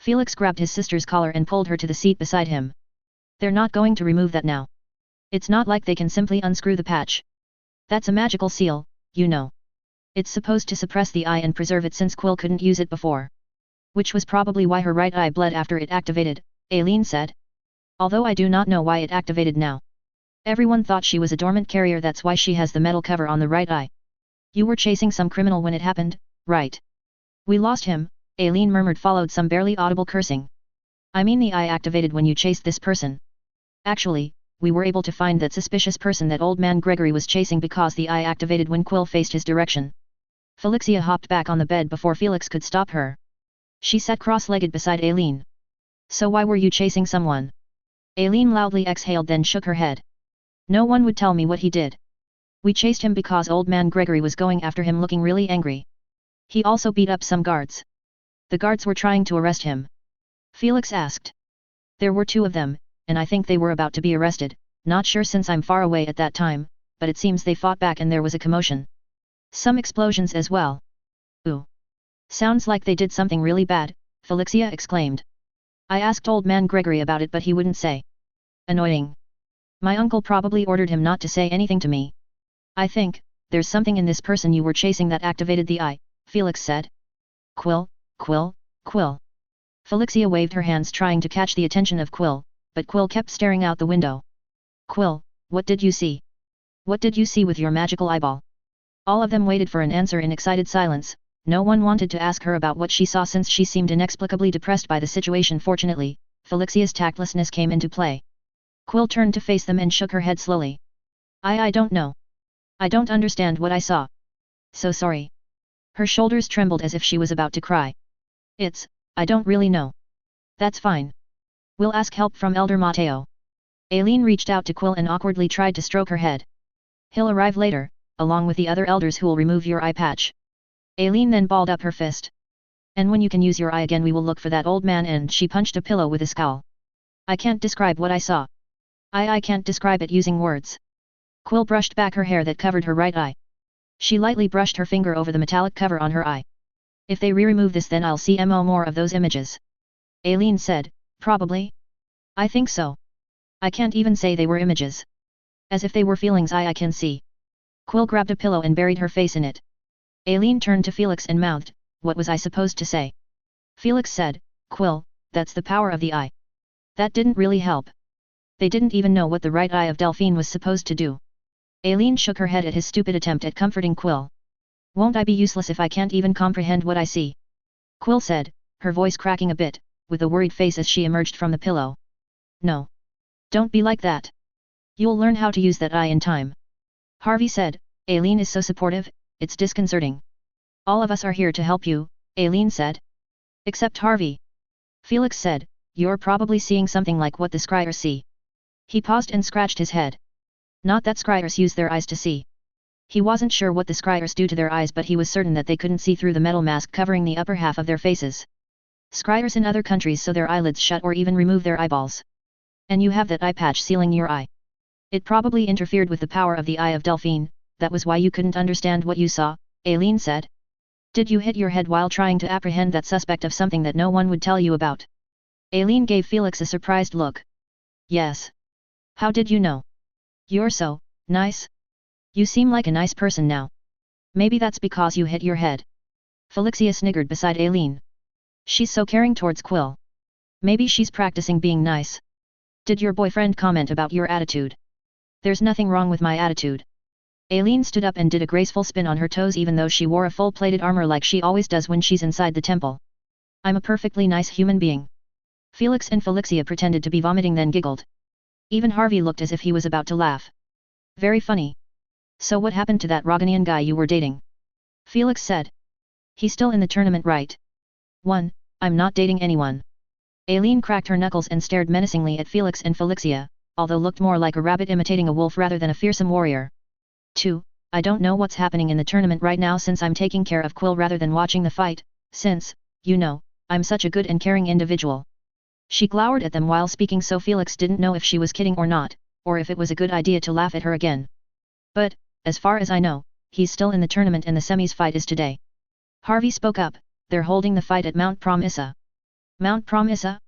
Felix grabbed his sister's collar and pulled her to the seat beside him. They're not going to remove that now. It's not like they can simply unscrew the patch. That's a magical seal, you know. It's supposed to suppress the eye and preserve it since Quill couldn't use it before. Which was probably why her right eye bled after it activated, Aileen said. Although I do not know why it activated now. Everyone thought she was a dormant carrier, that's why she has the metal cover on the right eye. You were chasing some criminal when it happened, right? We lost him, Aileen murmured, followed some barely audible cursing. I mean the eye activated when you chased this person. Actually, we were able to find that suspicious person that old man Gregory was chasing because the eye activated when Quill faced his direction. Felixia hopped back on the bed before Felix could stop her. She sat cross-legged beside Aileen. So why were you chasing someone? Aileen loudly exhaled, then shook her head. No one would tell me what he did. We chased him because old man Gregory was going after him looking really angry. He also beat up some guards. The guards were trying to arrest him. Felix asked. There were 2 of them, and I think they were about to be arrested, not sure since I'm far away at that time, but it seems they fought back and there was a commotion. Some explosions as well. Ooh. Sounds like they did something really bad, Felixia exclaimed. I asked old man Gregory about it but he wouldn't say. Annoying. My uncle probably ordered him not to say anything to me. I think, there's something in this person you were chasing that activated the eye, Felix said. Quill, Quill, Quill. Felixia waved her hands trying to catch the attention of Quill, but Quill kept staring out the window. Quill, what did you see? What did you see with your magical eyeball? All of them waited for an answer in excited silence. No one wanted to ask her about what she saw since she seemed inexplicably depressed by the situation. Fortunately, Felixia's tactlessness came into play. Quill turned to face them and shook her head slowly. I don't know. I don't understand what I saw. So sorry. Her shoulders trembled as if she was about to cry. I don't really know. That's fine. We'll ask help from Elder Mateo. Aileen reached out to Quill and awkwardly tried to stroke her head. He'll arrive later, along with the other elders who'll remove your eye patch. Aileen then balled up her fist. And when you can use your eye again we will look for that old man, and she punched a pillow with a scowl. I can't describe what I saw. I can't describe it using words. Quill brushed back her hair that covered her right eye. She lightly brushed her finger over the metallic cover on her eye. If they remove this then I'll see more of those images. Aileen said, probably. I think so. I can't even say they were images. As if they were feelings I can see. Quill grabbed a pillow and buried her face in it. Aileen turned to Felix and mouthed, what was I supposed to say? Felix said, Quill, that's the power of the eye. That didn't really help. They didn't even know what the right eye of Delphine was supposed to do. Aileen shook her head at his stupid attempt at comforting Quill. Won't I be useless if I can't even comprehend what I see? Quill said, her voice cracking a bit, with a worried face as she emerged from the pillow. No. Don't be like that. You'll learn how to use that eye in time. Harvey said, Aileen is so supportive, it's disconcerting. All of us are here to help you, Aileen said. Except Harvey. Felix said, you're probably seeing something like what the scryers see. He paused and scratched his head. Not that scryers use their eyes to see. He wasn't sure what the scryers do to their eyes, but he was certain that they couldn't see through the metal mask covering the upper half of their faces. Scryers in other countries sew their eyelids shut or even remove their eyeballs. And you have that eye patch sealing your eye. It probably interfered with the power of the eye of Delphine, that was why you couldn't understand what you saw, Aileen said. Did you hit your head while trying to apprehend that suspect of something that no one would tell you about? Aileen gave Felix a surprised look. Yes. How did you know? You're so nice. You seem like a nice person now. Maybe that's because you hit your head. Felixia sniggered beside Aileen. She's so caring towards Quill. Maybe she's practicing being nice. Did your boyfriend comment about your attitude? There's nothing wrong with my attitude. Aileen stood up and did a graceful spin on her toes even though she wore a full-plated armor like she always does when she's inside the temple. I'm a perfectly nice human being. Felix and Felixia pretended to be vomiting then giggled. Even Harvey looked as if he was about to laugh. Very funny. So what happened to that Roganian guy you were dating? Felix said. He's still in the tournament, right? 1. I'm not dating anyone. Aileen cracked her knuckles and stared menacingly at Felix and Felixia, although looked more like a rabbit imitating a wolf rather than a fearsome warrior. 2. I don't know what's happening in the tournament right now since I'm taking care of Quill rather than watching the fight, since, you know, I'm such a good and caring individual. She glowered at them while speaking so Felix didn't know if she was kidding or not, or if it was a good idea to laugh at her again. But, as far as I know, he's still in the tournament and the semis fight is today. Harvey spoke up, they're holding the fight at Mount Promissa. Mount Promissa?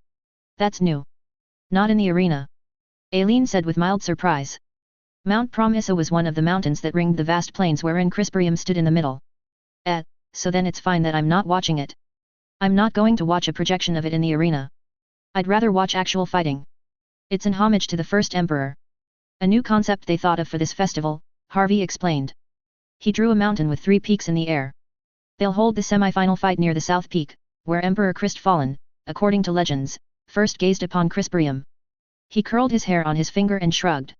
That's new. Not in the arena. Aileen said with mild surprise. Mount Promissa was one of the mountains that ringed the vast plains wherein Crisperium stood in the middle. So then it's fine that I'm not watching it. I'm not going to watch a projection of it in the arena. I'd rather watch actual fighting. It's an homage to the first emperor. A new concept they thought of for this festival, Harvey explained. He drew a mountain with 3 peaks in the air. They'll hold the semi-final fight near the south peak, where Emperor Crestfallen, according to legends, first gazed upon Crisperium. He curled his hair on his finger and shrugged.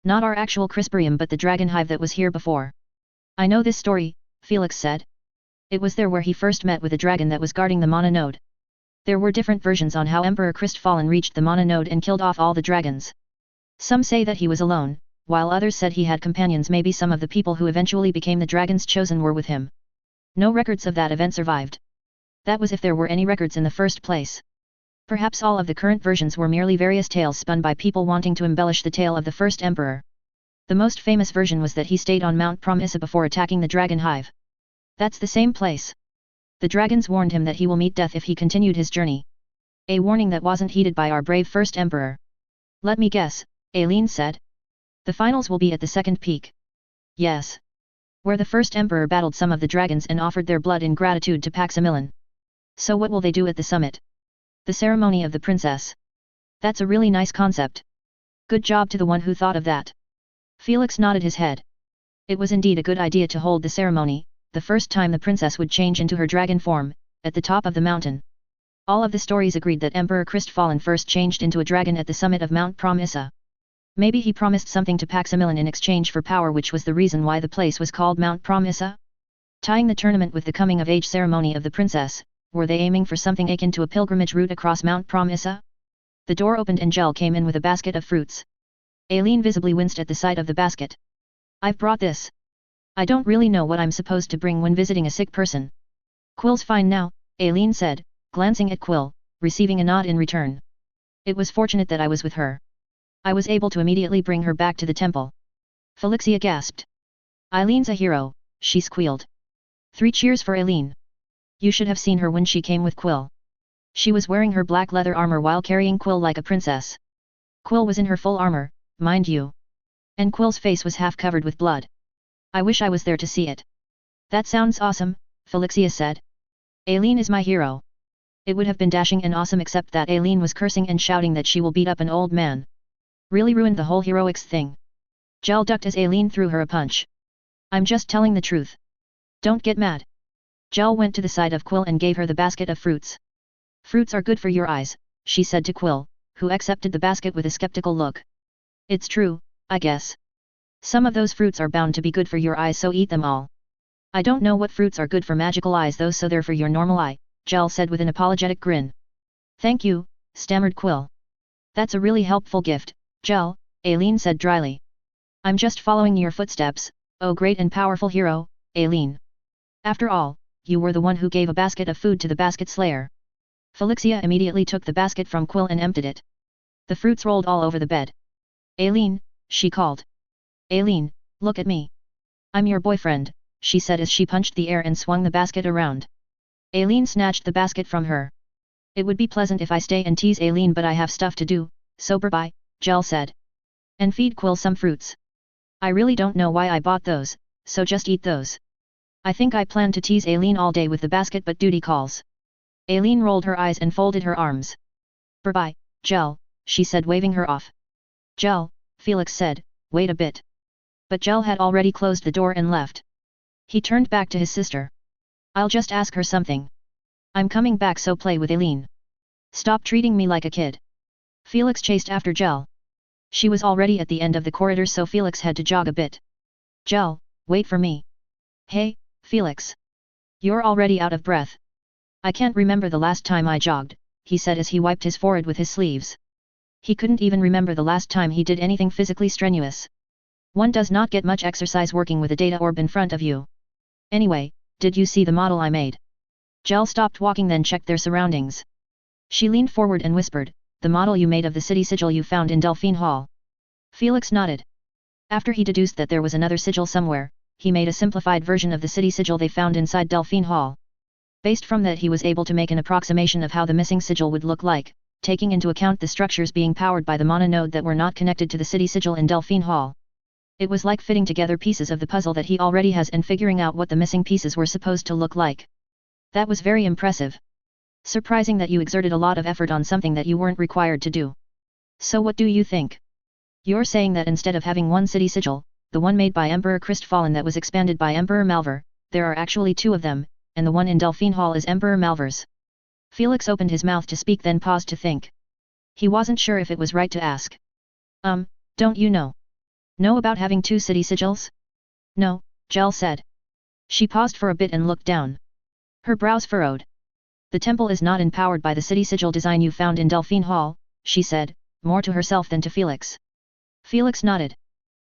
Not our actual Crisperium but the dragon hive that was here before. I know this story, Felix said. It was there where he first met with a dragon that was guarding the Mana Node. There were different versions on how Emperor Crestfallen reached the Mana Node and killed off all the dragons. Some say that he was alone, while others said he had companions. Maybe some of the people who eventually became the dragons chosen were with him. No records of that event survived. That was if there were any records in the first place. Perhaps all of the current versions were merely various tales spun by people wanting to embellish the tale of the first emperor. The most famous version was that he stayed on Mount Promissa before attacking the dragon hive. That's the same place. The dragons warned him that he will meet death if he continued his journey. A warning that wasn't heeded by our brave first emperor. Let me guess, Aileen said. The finals will be at the second peak. Yes. Where the first emperor battled some of the dragons and offered their blood in gratitude to Maximilian. So what will they do at the summit? The ceremony of the princess. That's a really nice concept. Good job to the one who thought of that. Felix nodded his head. It was indeed a good idea to hold the ceremony, the first time the princess would change into her dragon form, at the top of the mountain. All of the stories agreed that Emperor Christfallen first changed into a dragon at the summit of Mount Promissa. Maybe he promised something to Maximilian in exchange for power, which was the reason why the place was called Mount Promissa. Tying the tournament with the coming of age ceremony of the princess, were they aiming for something akin to a pilgrimage route across Mount Promissa? The door opened and Gel came in with a basket of fruits. Aileen visibly winced at the sight of the basket. I've brought this. I don't really know what I'm supposed to bring when visiting a sick person. Quill's fine now, Aileen said, glancing at Quill, receiving a nod in return. It was fortunate that I was with her. I was able to immediately bring her back to the temple. Felixia gasped. Eileen's a hero, she squealed. 3 cheers for Aileen. You should have seen her when she came with Quill. She was wearing her black leather armor while carrying Quill like a princess. Quill was in her full armor, mind you. And Quill's face was half covered with blood. I wish I was there to see it. That sounds awesome, Felixia said. Aileen is my hero. It would have been dashing and awesome except that Aileen was cursing and shouting that she will beat up an old man. Really ruined the whole heroics thing. Gel ducked as Aileen threw her a punch. I'm just telling the truth. Don't get mad. Gel went to the side of Quill and gave her the basket of fruits. Fruits are good for your eyes, she said to Quill, who accepted the basket with a skeptical look. It's true, I guess. Some of those fruits are bound to be good for your eyes, so eat them all. I don't know what fruits are good for magical eyes though, so they're for your normal eye, Gel said with an apologetic grin. Thank you, stammered Quill. That's a really helpful gift, Gel, Aileen said dryly. I'm just following your footsteps, oh great and powerful hero, Aileen. After all, you were the one who gave a basket of food to the basket slayer. Felixia immediately took the basket from Quill and emptied it. The fruits rolled all over the bed. Aileen, she called. Aileen, look at me. I'm your boyfriend, she said as she punched the air and swung the basket around. Aileen snatched the basket from her. It would be pleasant if I stay and tease Aileen, but I have stuff to do, so bye, Gel said. And feed Quill some fruits. I really don't know why I bought those, so just eat those. I think I plan to tease Aileen all day with the basket, but duty calls. Aileen rolled her eyes and folded her arms. Bye, Gel, she said waving her off. Gel, Felix said, wait a bit. But Gel had already closed the door and left. He turned back to his sister. I'll just ask her something. I'm coming back, so play with Aileen. Stop treating me like a kid. Felix chased after Gel. She was already at the end of the corridor, so Felix had to jog a bit. Gel, wait for me. Hey, Felix. You're already out of breath. I can't remember the last time I jogged, he said as he wiped his forehead with his sleeves. He couldn't even remember the last time he did anything physically strenuous. One does not get much exercise working with a data orb in front of you. Anyway, did you see the model I made? Gel stopped walking, then checked their surroundings. She leaned forward and whispered, the model you made of the city sigil you found in Delphine Hall. Felix nodded. After he deduced that there was another sigil somewhere, he made a simplified version of the city sigil they found inside Delphine Hall. Based from that, he was able to make an approximation of how the missing sigil would look like, taking into account the structures being powered by the mana node that were not connected to the city sigil in Delphine Hall. It was like fitting together pieces of the puzzle that he already has and figuring out what the missing pieces were supposed to look like. That was very impressive. Surprising that you exerted a lot of effort on something that you weren't required to do. So what do you think? You're saying that instead of having one city sigil, the one made by Emperor Christfallen that was expanded by Emperor Malvar, there are actually 2 of them, and the one in Delphine Hall is Emperor Malvar's. Felix opened his mouth to speak, then paused to think. He wasn't sure if it was right to ask. Don't you know about having 2 city sigils? No, Gel said. She paused for a bit and looked down. Her brows furrowed. The temple is not empowered by the city sigil design you found in Delphine Hall, she said, more to herself than to Felix. Felix nodded.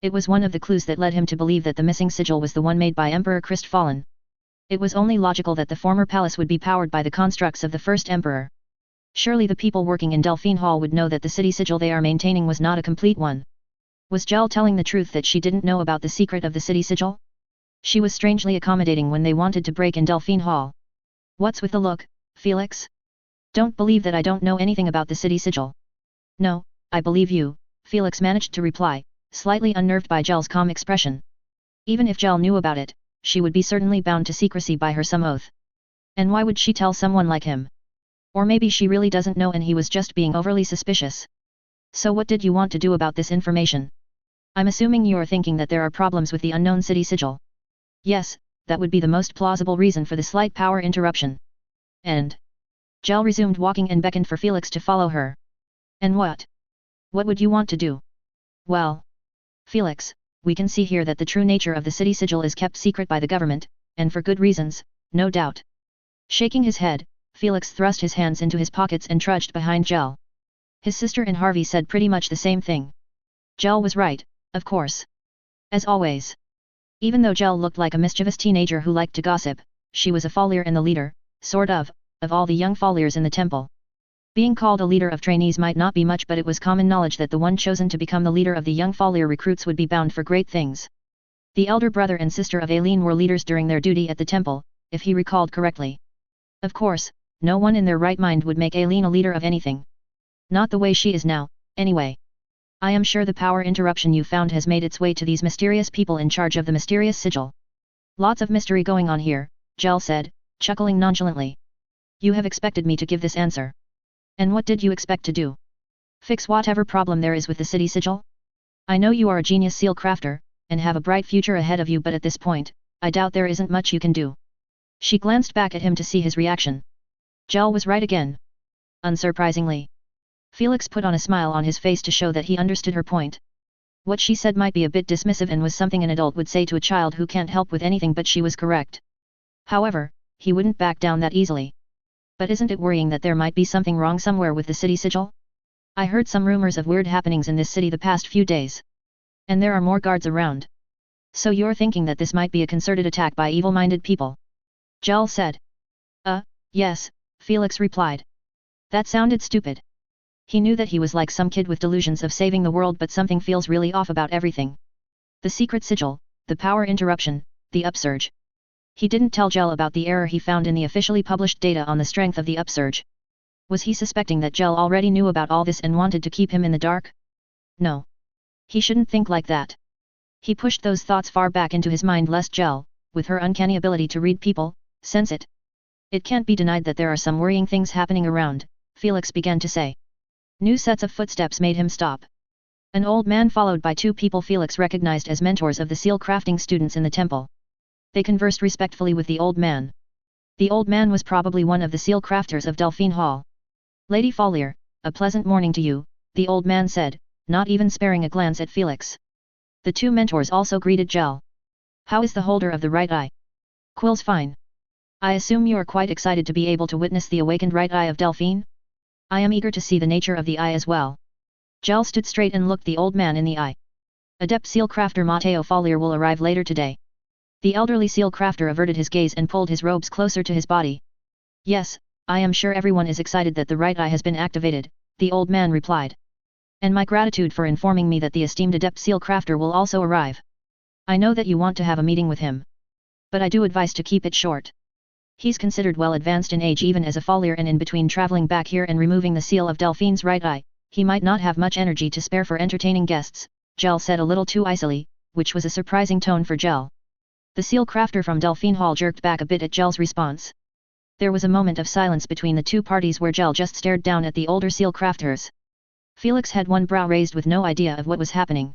It was one of the clues that led him to believe that the missing sigil was the one made by Emperor Christfallen. It was only logical that the former palace would be powered by the constructs of the first emperor. Surely the people working in Delphine Hall would know that the city sigil they are maintaining was not a complete one. Was Gel telling the truth that she didn't know about the secret of the city sigil? She was strangely accommodating when they wanted to break in Delphine Hall. What's with the look, Felix? Don't believe that I don't know anything about the city sigil. No, I believe you, Felix managed to reply, slightly unnerved by Gel's calm expression. Even if Gel knew about it, she would be certainly bound to secrecy by her some oath. And why would she tell someone like him? Or maybe she really doesn't know and he was just being overly suspicious. So what did you want to do about this information? I'm assuming you are thinking that there are problems with the unknown city sigil. Yes, that would be the most plausible reason for the slight power interruption. And Gel resumed walking and beckoned for Felix to follow her. And what? What would you want to do? Well, Felix, we can see here that the true nature of the city sigil is kept secret by the government, and for good reasons, no doubt. Shaking his head, Felix thrust his hands into his pockets and trudged behind Gel. His sister and Harvey said pretty much the same thing. Gel was right, of course. As always. Even though Gel looked like a mischievous teenager who liked to gossip, she was a Folier and the leader, sort of all the young Foliers in the temple. Being called a leader of trainees might not be much, but it was common knowledge that the one chosen to become the leader of the young Folier recruits would be bound for great things. The elder brother and sister of Aileen were leaders during their duty at the temple, if he recalled correctly. Of course, no one in their right mind would make Aileen a leader of anything. Not the way she is now, anyway. I am sure the power interruption you found has made its way to these mysterious people in charge of the mysterious sigil. Lots of mystery going on here, Gel said, chuckling nonchalantly. You have expected me to give this answer. And what did you expect to do? Fix whatever problem there is with the city sigil? I know you are a genius seal crafter, and have a bright future ahead of you, but at this point, I doubt there isn't much you can do. She glanced back at him to see his reaction. Gel was right again. Unsurprisingly. Felix put on a smile on his face to show that he understood her point. What she said might be a bit dismissive and was something an adult would say to a child who can't help with anything, but she was correct. However, he wouldn't back down that easily. But isn't it worrying that there might be something wrong somewhere with the city sigil? I heard some rumors of weird happenings in this city the past few days. And there are more guards around. So you're thinking that this might be a concerted attack by evil-minded people? Gel said. Yes, Felix replied. That sounded stupid. He knew that he was like some kid with delusions of saving the world, but something feels really off about everything. The secret sigil, the power interruption, the upsurge. He didn't tell Gel about the error he found in the officially published data on the strength of the upsurge. Was he suspecting that Gel already knew about all this and wanted to keep him in the dark? No. He shouldn't think like that. He pushed those thoughts far back into his mind lest Gel, with her uncanny ability to read people, sense it. It can't be denied that there are some worrying things happening around, Felix began to say. New sets of footsteps made him stop. An old man followed by two people Felix recognized as mentors of the seal crafting students in the temple. They conversed respectfully with the old man. The old man was probably one of the seal crafters of Delphine Hall. Lady Folier, a pleasant morning to you, the old man said, not even sparing a glance at Felix. The two mentors also greeted Gel. How is the holder of the right eye? Quill's fine. I assume you are quite excited to be able to witness the awakened right eye of Delphine? I am eager to see the nature of the eye as well. Gel stood straight and looked the old man in the eye. Adept seal crafter Matteo Folier will arrive later today. The elderly seal crafter averted his gaze and pulled his robes closer to his body. Yes, I am sure everyone is excited that the right eye has been activated, the old man replied. And my gratitude for informing me that the esteemed adept seal crafter will also arrive. I know that you want to have a meeting with him. But I do advise to keep it short. He's considered well advanced in age even as a Folier, and in between traveling back here and removing the seal of Delphine's right eye, he might not have much energy to spare for entertaining guests, Gel said a little too icily, which was a surprising tone for Gel. The seal crafter from Delphine Hall jerked back a bit at Gel's response. There was a moment of silence between the two parties where Gel just stared down at the older seal crafters. Felix had one brow raised with no idea of what was happening.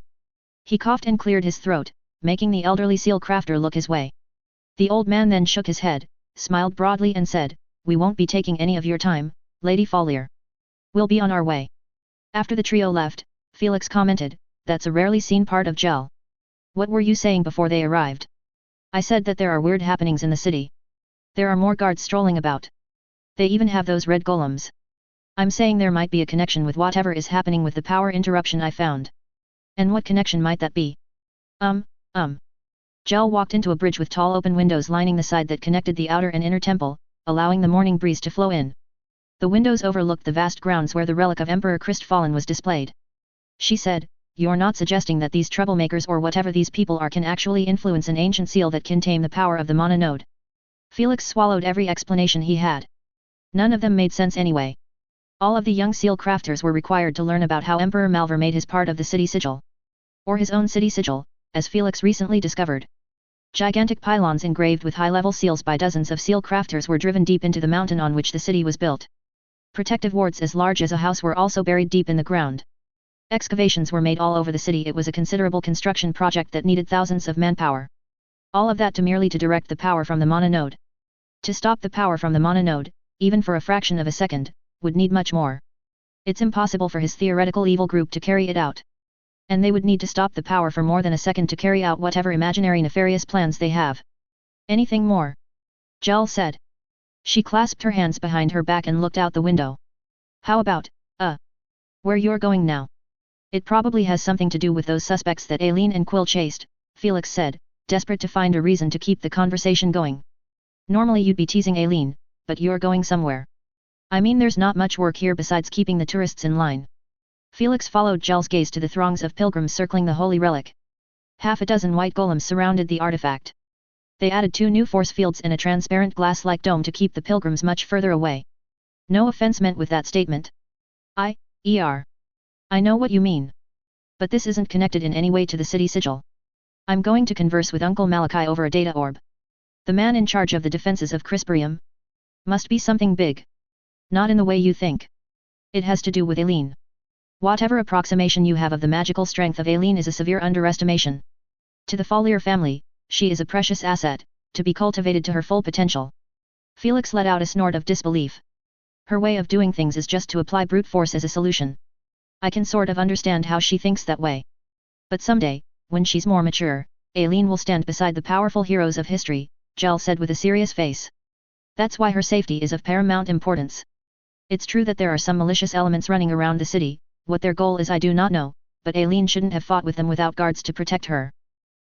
He coughed and cleared his throat, making the elderly seal crafter look his way. The old man then shook his head, smiled broadly and said, "We won't be taking any of your time, Lady Folier. We'll be on our way." After the trio left, Felix commented, "That's a rarely seen part of Gel. What were you saying before they arrived?" "I said that there are weird happenings in the city. There are more guards strolling about. They even have those red golems. I'm saying there might be a connection with whatever is happening with the power interruption I found." "And what connection might that be?" Gel walked into a bridge with tall open windows lining the side that connected the outer and inner temple, allowing the morning breeze to flow in. The windows overlooked the vast grounds where the relic of Emperor Christ Fallen was displayed. She said, "You're not suggesting that these troublemakers or whatever these people are can actually influence an ancient seal that can tame the power of the Mana node?" Felix swallowed every explanation he had. None of them made sense anyway. All of the young seal crafters were required to learn about how Emperor Malvar made his part of the city sigil. Or his own city sigil, as Felix recently discovered. Gigantic pylons engraved with high-level seals by dozens of seal crafters were driven deep into the mountain on which the city was built. Protective wards as large as a house were also buried deep in the ground. Excavations were made all over the city. It was a considerable construction project that needed thousands of manpower. All of that merely to direct the power from the mononode. To stop the power from the mononode, even for a fraction of a second, would need much more. It's impossible for his theoretical evil group to carry it out. And they would need to stop the power for more than a second to carry out whatever imaginary nefarious plans they have. Anything more? Jel said. She clasped her hands behind her back and looked out the window. How about, where you're going now? It probably has something to do with those suspects that Aileen and Quill chased, Felix said, desperate to find a reason to keep the conversation going. Normally you'd be teasing Aileen, but you're going somewhere. I mean, there's not much work here besides keeping the tourists in line. Felix followed Jel's gaze to the throngs of pilgrims circling the holy relic. Half a dozen white golems surrounded the artifact. They added 2 new force fields and a transparent glass-like dome to keep the pilgrims much further away. No offense meant with that statement. I know what you mean. But this isn't connected in any way to the city sigil. I'm going to converse with Uncle Malachi over a data orb. The man in charge of the defenses of Crisperium. Must be something big. Not in the way you think. It has to do with Aileen. Whatever approximation you have of the magical strength of Aileen is a severe underestimation. To the Follier family, she is a precious asset, to be cultivated to her full potential. Felix let out a snort of disbelief. Her way of doing things is just to apply brute force as a solution. I can sort of understand how she thinks that way. But someday, when she's more mature, Aileen will stand beside the powerful heroes of history, Jel said with a serious face. That's why her safety is of paramount importance. It's true that there are some malicious elements running around the city. What their goal is I do not know, but Aileen shouldn't have fought with them without guards to protect her.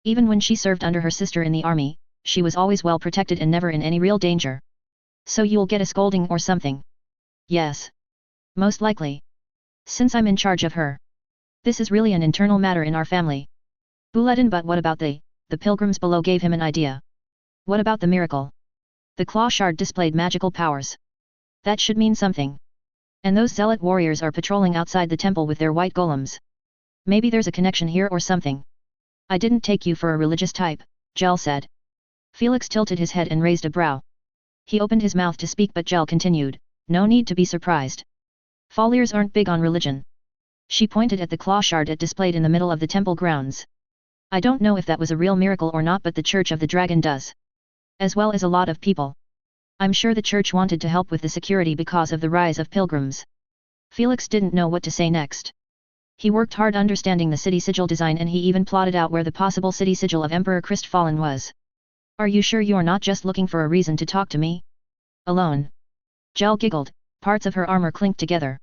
Even when she served under her sister in the army, she was always well protected and never in any real danger. So you'll get a scolding or something? Yes. Most likely. Since I'm in charge of her. This is really an internal matter in our family. Bulletin. But what about the pilgrims below gave him an idea. What about the miracle? The claw shard displayed magical powers. That should mean something. And those zealot warriors are patrolling outside the temple with their white golems. Maybe there's a connection here or something. I didn't take you for a religious type, Jel said. Felix tilted his head and raised a brow. He opened his mouth to speak but Jel continued, no need to be surprised. Folliers aren't big on religion. She pointed at the claw shard it displayed in the middle of the temple grounds. I don't know if that was a real miracle or not, but the Church of the Dragon does. As well as a lot of people. I'm sure the church wanted to help with the security because of the rise of pilgrims. Felix didn't know what to say next. He worked hard understanding the city sigil design and he even plotted out where the possible city sigil of Emperor Crestfallen was. Are you sure you're not just looking for a reason to talk to me? Alone. Jel giggled, parts of her armor clinked together.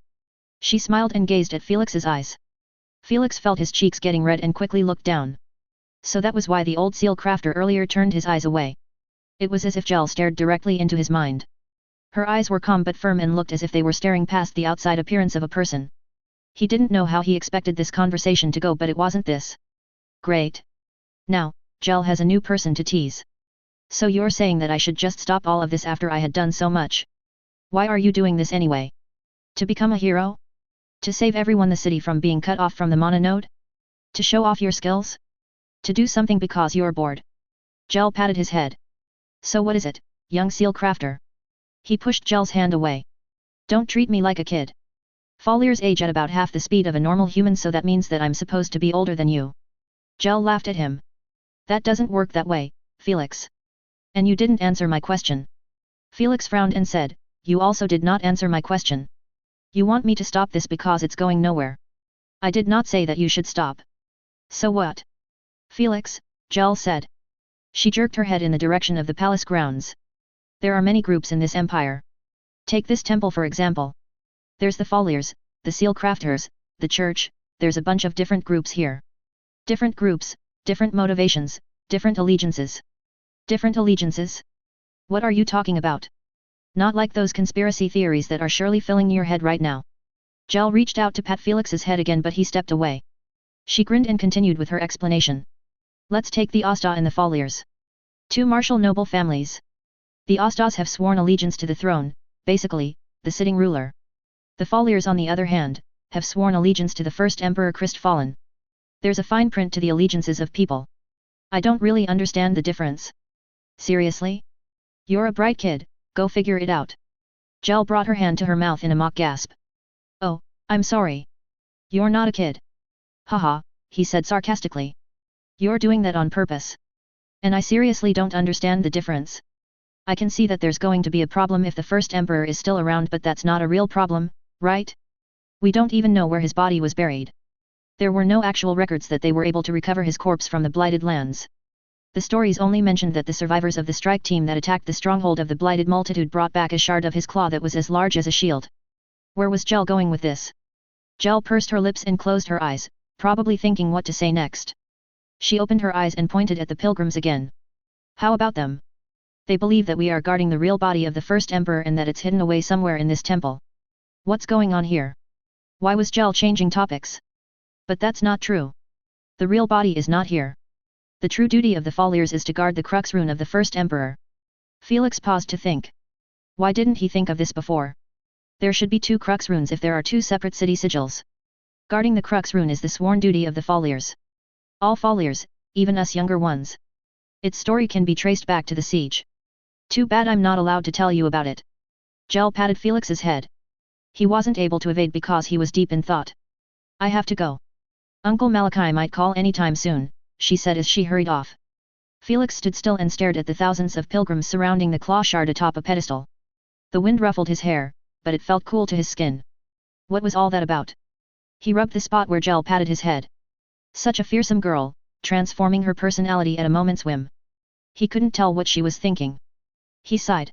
She smiled and gazed at Felix's eyes. Felix felt his cheeks getting red and quickly looked down. So that was why the old seal crafter earlier turned his eyes away. It was as if Jel stared directly into his mind. Her eyes were calm but firm and looked as if they were staring past the outside appearance of a person. He didn't know how he expected this conversation to go, but it wasn't this. Great. Now, Jel has a new person to tease. So you're saying that I should just stop all of this after I had done so much? Why are you doing this anyway? To become a hero? To save everyone the city from being cut off from the mononode? To show off your skills? To do something because you're bored? Jel patted his head. So what is it, young seal crafter? He pushed Jel's hand away. Don't treat me like a kid. Folliers age at about half the speed of a normal human, so that means that I'm supposed to be older than you. Jel laughed at him. That doesn't work that way, Felix. And you didn't answer my question. Felix frowned and said, you also did not answer my question. You want me to stop this because it's going nowhere. I did not say that you should stop. So what? Felix, Jel said. She jerked her head in the direction of the palace grounds. There are many groups in this empire. Take this temple for example. There's the Folliers, the Seal Crafters, the Church, there's a bunch of different groups here. Different groups, different motivations, different allegiances. Different allegiances? What are you talking about? Not like those conspiracy theories that are surely filling your head right now. Jel reached out to pat Felix's head again, but he stepped away. She grinned and continued with her explanation. Let's take the Asta and the Folliers. Two martial noble families. The Astas have sworn allegiance to the throne, basically, the sitting ruler. The Folliers on the other hand, have sworn allegiance to the first Emperor Crestfallen. There's a fine print to the allegiances of people. I don't really understand the difference. Seriously? You're a bright kid, go figure it out. Jel brought her hand to her mouth in a mock gasp. Oh, I'm sorry. You're not a kid. Haha, he said sarcastically. You're doing that on purpose. And I seriously don't understand the difference. I can see that there's going to be a problem if the first emperor is still around, but that's not a real problem, right? We don't even know where his body was buried. There were no actual records that they were able to recover his corpse from the Blighted Lands. The stories only mentioned that the survivors of the strike team that attacked the stronghold of the Blighted Multitude brought back a shard of his claw that was as large as a shield. Where was Jel going with this? Jel pursed her lips and closed her eyes, probably thinking what to say next. She opened her eyes and pointed at the pilgrims again. How about them? They believe that we are guarding the real body of the first emperor and that it's hidden away somewhere in this temple. What's going on here? Why was Jel changing topics? But that's not true. The real body is not here. The true duty of the Folliers is to guard the crux rune of the first emperor. Felix paused to think. Why didn't he think of this before? There should be 2 crux runes if there are 2 separate city sigils. Guarding the crux rune is the sworn duty of the Folliers. All Folliers, even us younger ones. Its story can be traced back to the siege. Too bad I'm not allowed to tell you about it. Jel patted Felix's head. He wasn't able to evade because he was deep in thought. I have to go. Uncle Malachi might call anytime soon, she said as she hurried off. Felix stood still and stared at the thousands of pilgrims surrounding the claw shard atop a pedestal. The wind ruffled his hair, but it felt cool to his skin. What was all that about? He rubbed the spot where Jel patted his head. Such a fearsome girl, transforming her personality at a moment's whim. He couldn't tell what she was thinking. He sighed.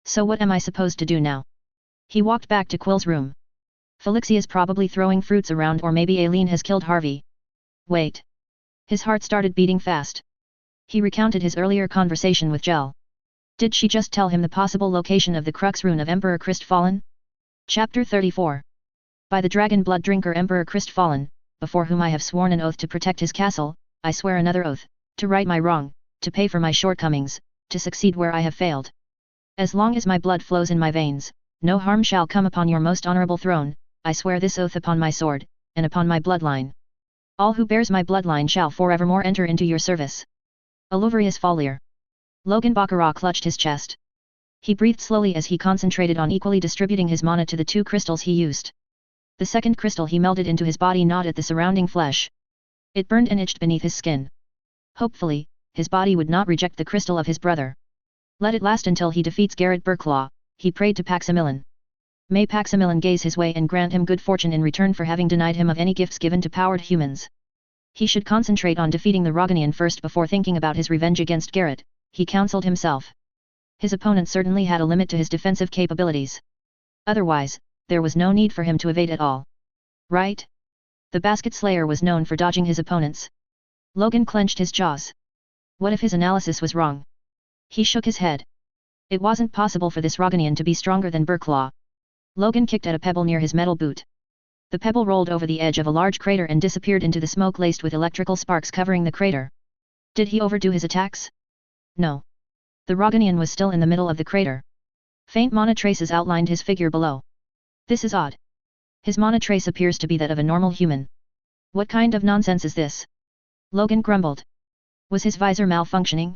So what am I supposed to do now? He walked back to Quill's room. Felixia's probably throwing fruits around, or maybe Aileen has killed Harvey. Wait. His heart started beating fast. He recounted his earlier conversation with Jel. Did she just tell him the possible location of the crux rune of Emperor Christfallen? Chapter 34. By the dragon blood drinker Emperor Christfallen, before whom I have sworn an oath to protect his castle, I swear another oath, to right my wrong, to pay for my shortcomings, to succeed where I have failed. As long as my blood flows in my veins, no harm shall come upon your most honorable throne. I swear this oath upon my sword, and upon my bloodline. All who bears my bloodline shall forevermore enter into your service. Aluvrius Follier. Logan Baccarat clutched his chest. He breathed slowly as he concentrated on equally distributing his mana to the 2 crystals he used. The second crystal he melded into his body gnawed at the surrounding flesh. It burned and itched beneath his skin. Hopefully, his body would not reject the crystal of his brother. Let it last until he defeats Garrett Burklaw, he prayed to Paximillan. May Paximillan gaze his way and grant him good fortune in return for having denied him of any gifts given to powered humans. He should concentrate on defeating the Roganian first before thinking about his revenge against Garrett, he counseled himself. His opponent certainly had a limit to his defensive capabilities. Otherwise, there was no need for him to evade at all. Right? The Basket Slayer was known for dodging his opponents. Logan clenched his jaws. What if his analysis was wrong? He shook his head. It wasn't possible for this Roganian to be stronger than Burklaw. Logan kicked at a pebble near his metal boot. The pebble rolled over the edge of a large crater and disappeared into the smoke laced with electrical sparks covering the crater. Did he overdo his attacks? No. The Roganian was still in the middle of the crater. Faint mana traces outlined his figure below. This is odd. His mana trace appears to be that of a normal human. What kind of nonsense is this? Logan grumbled. Was his visor malfunctioning?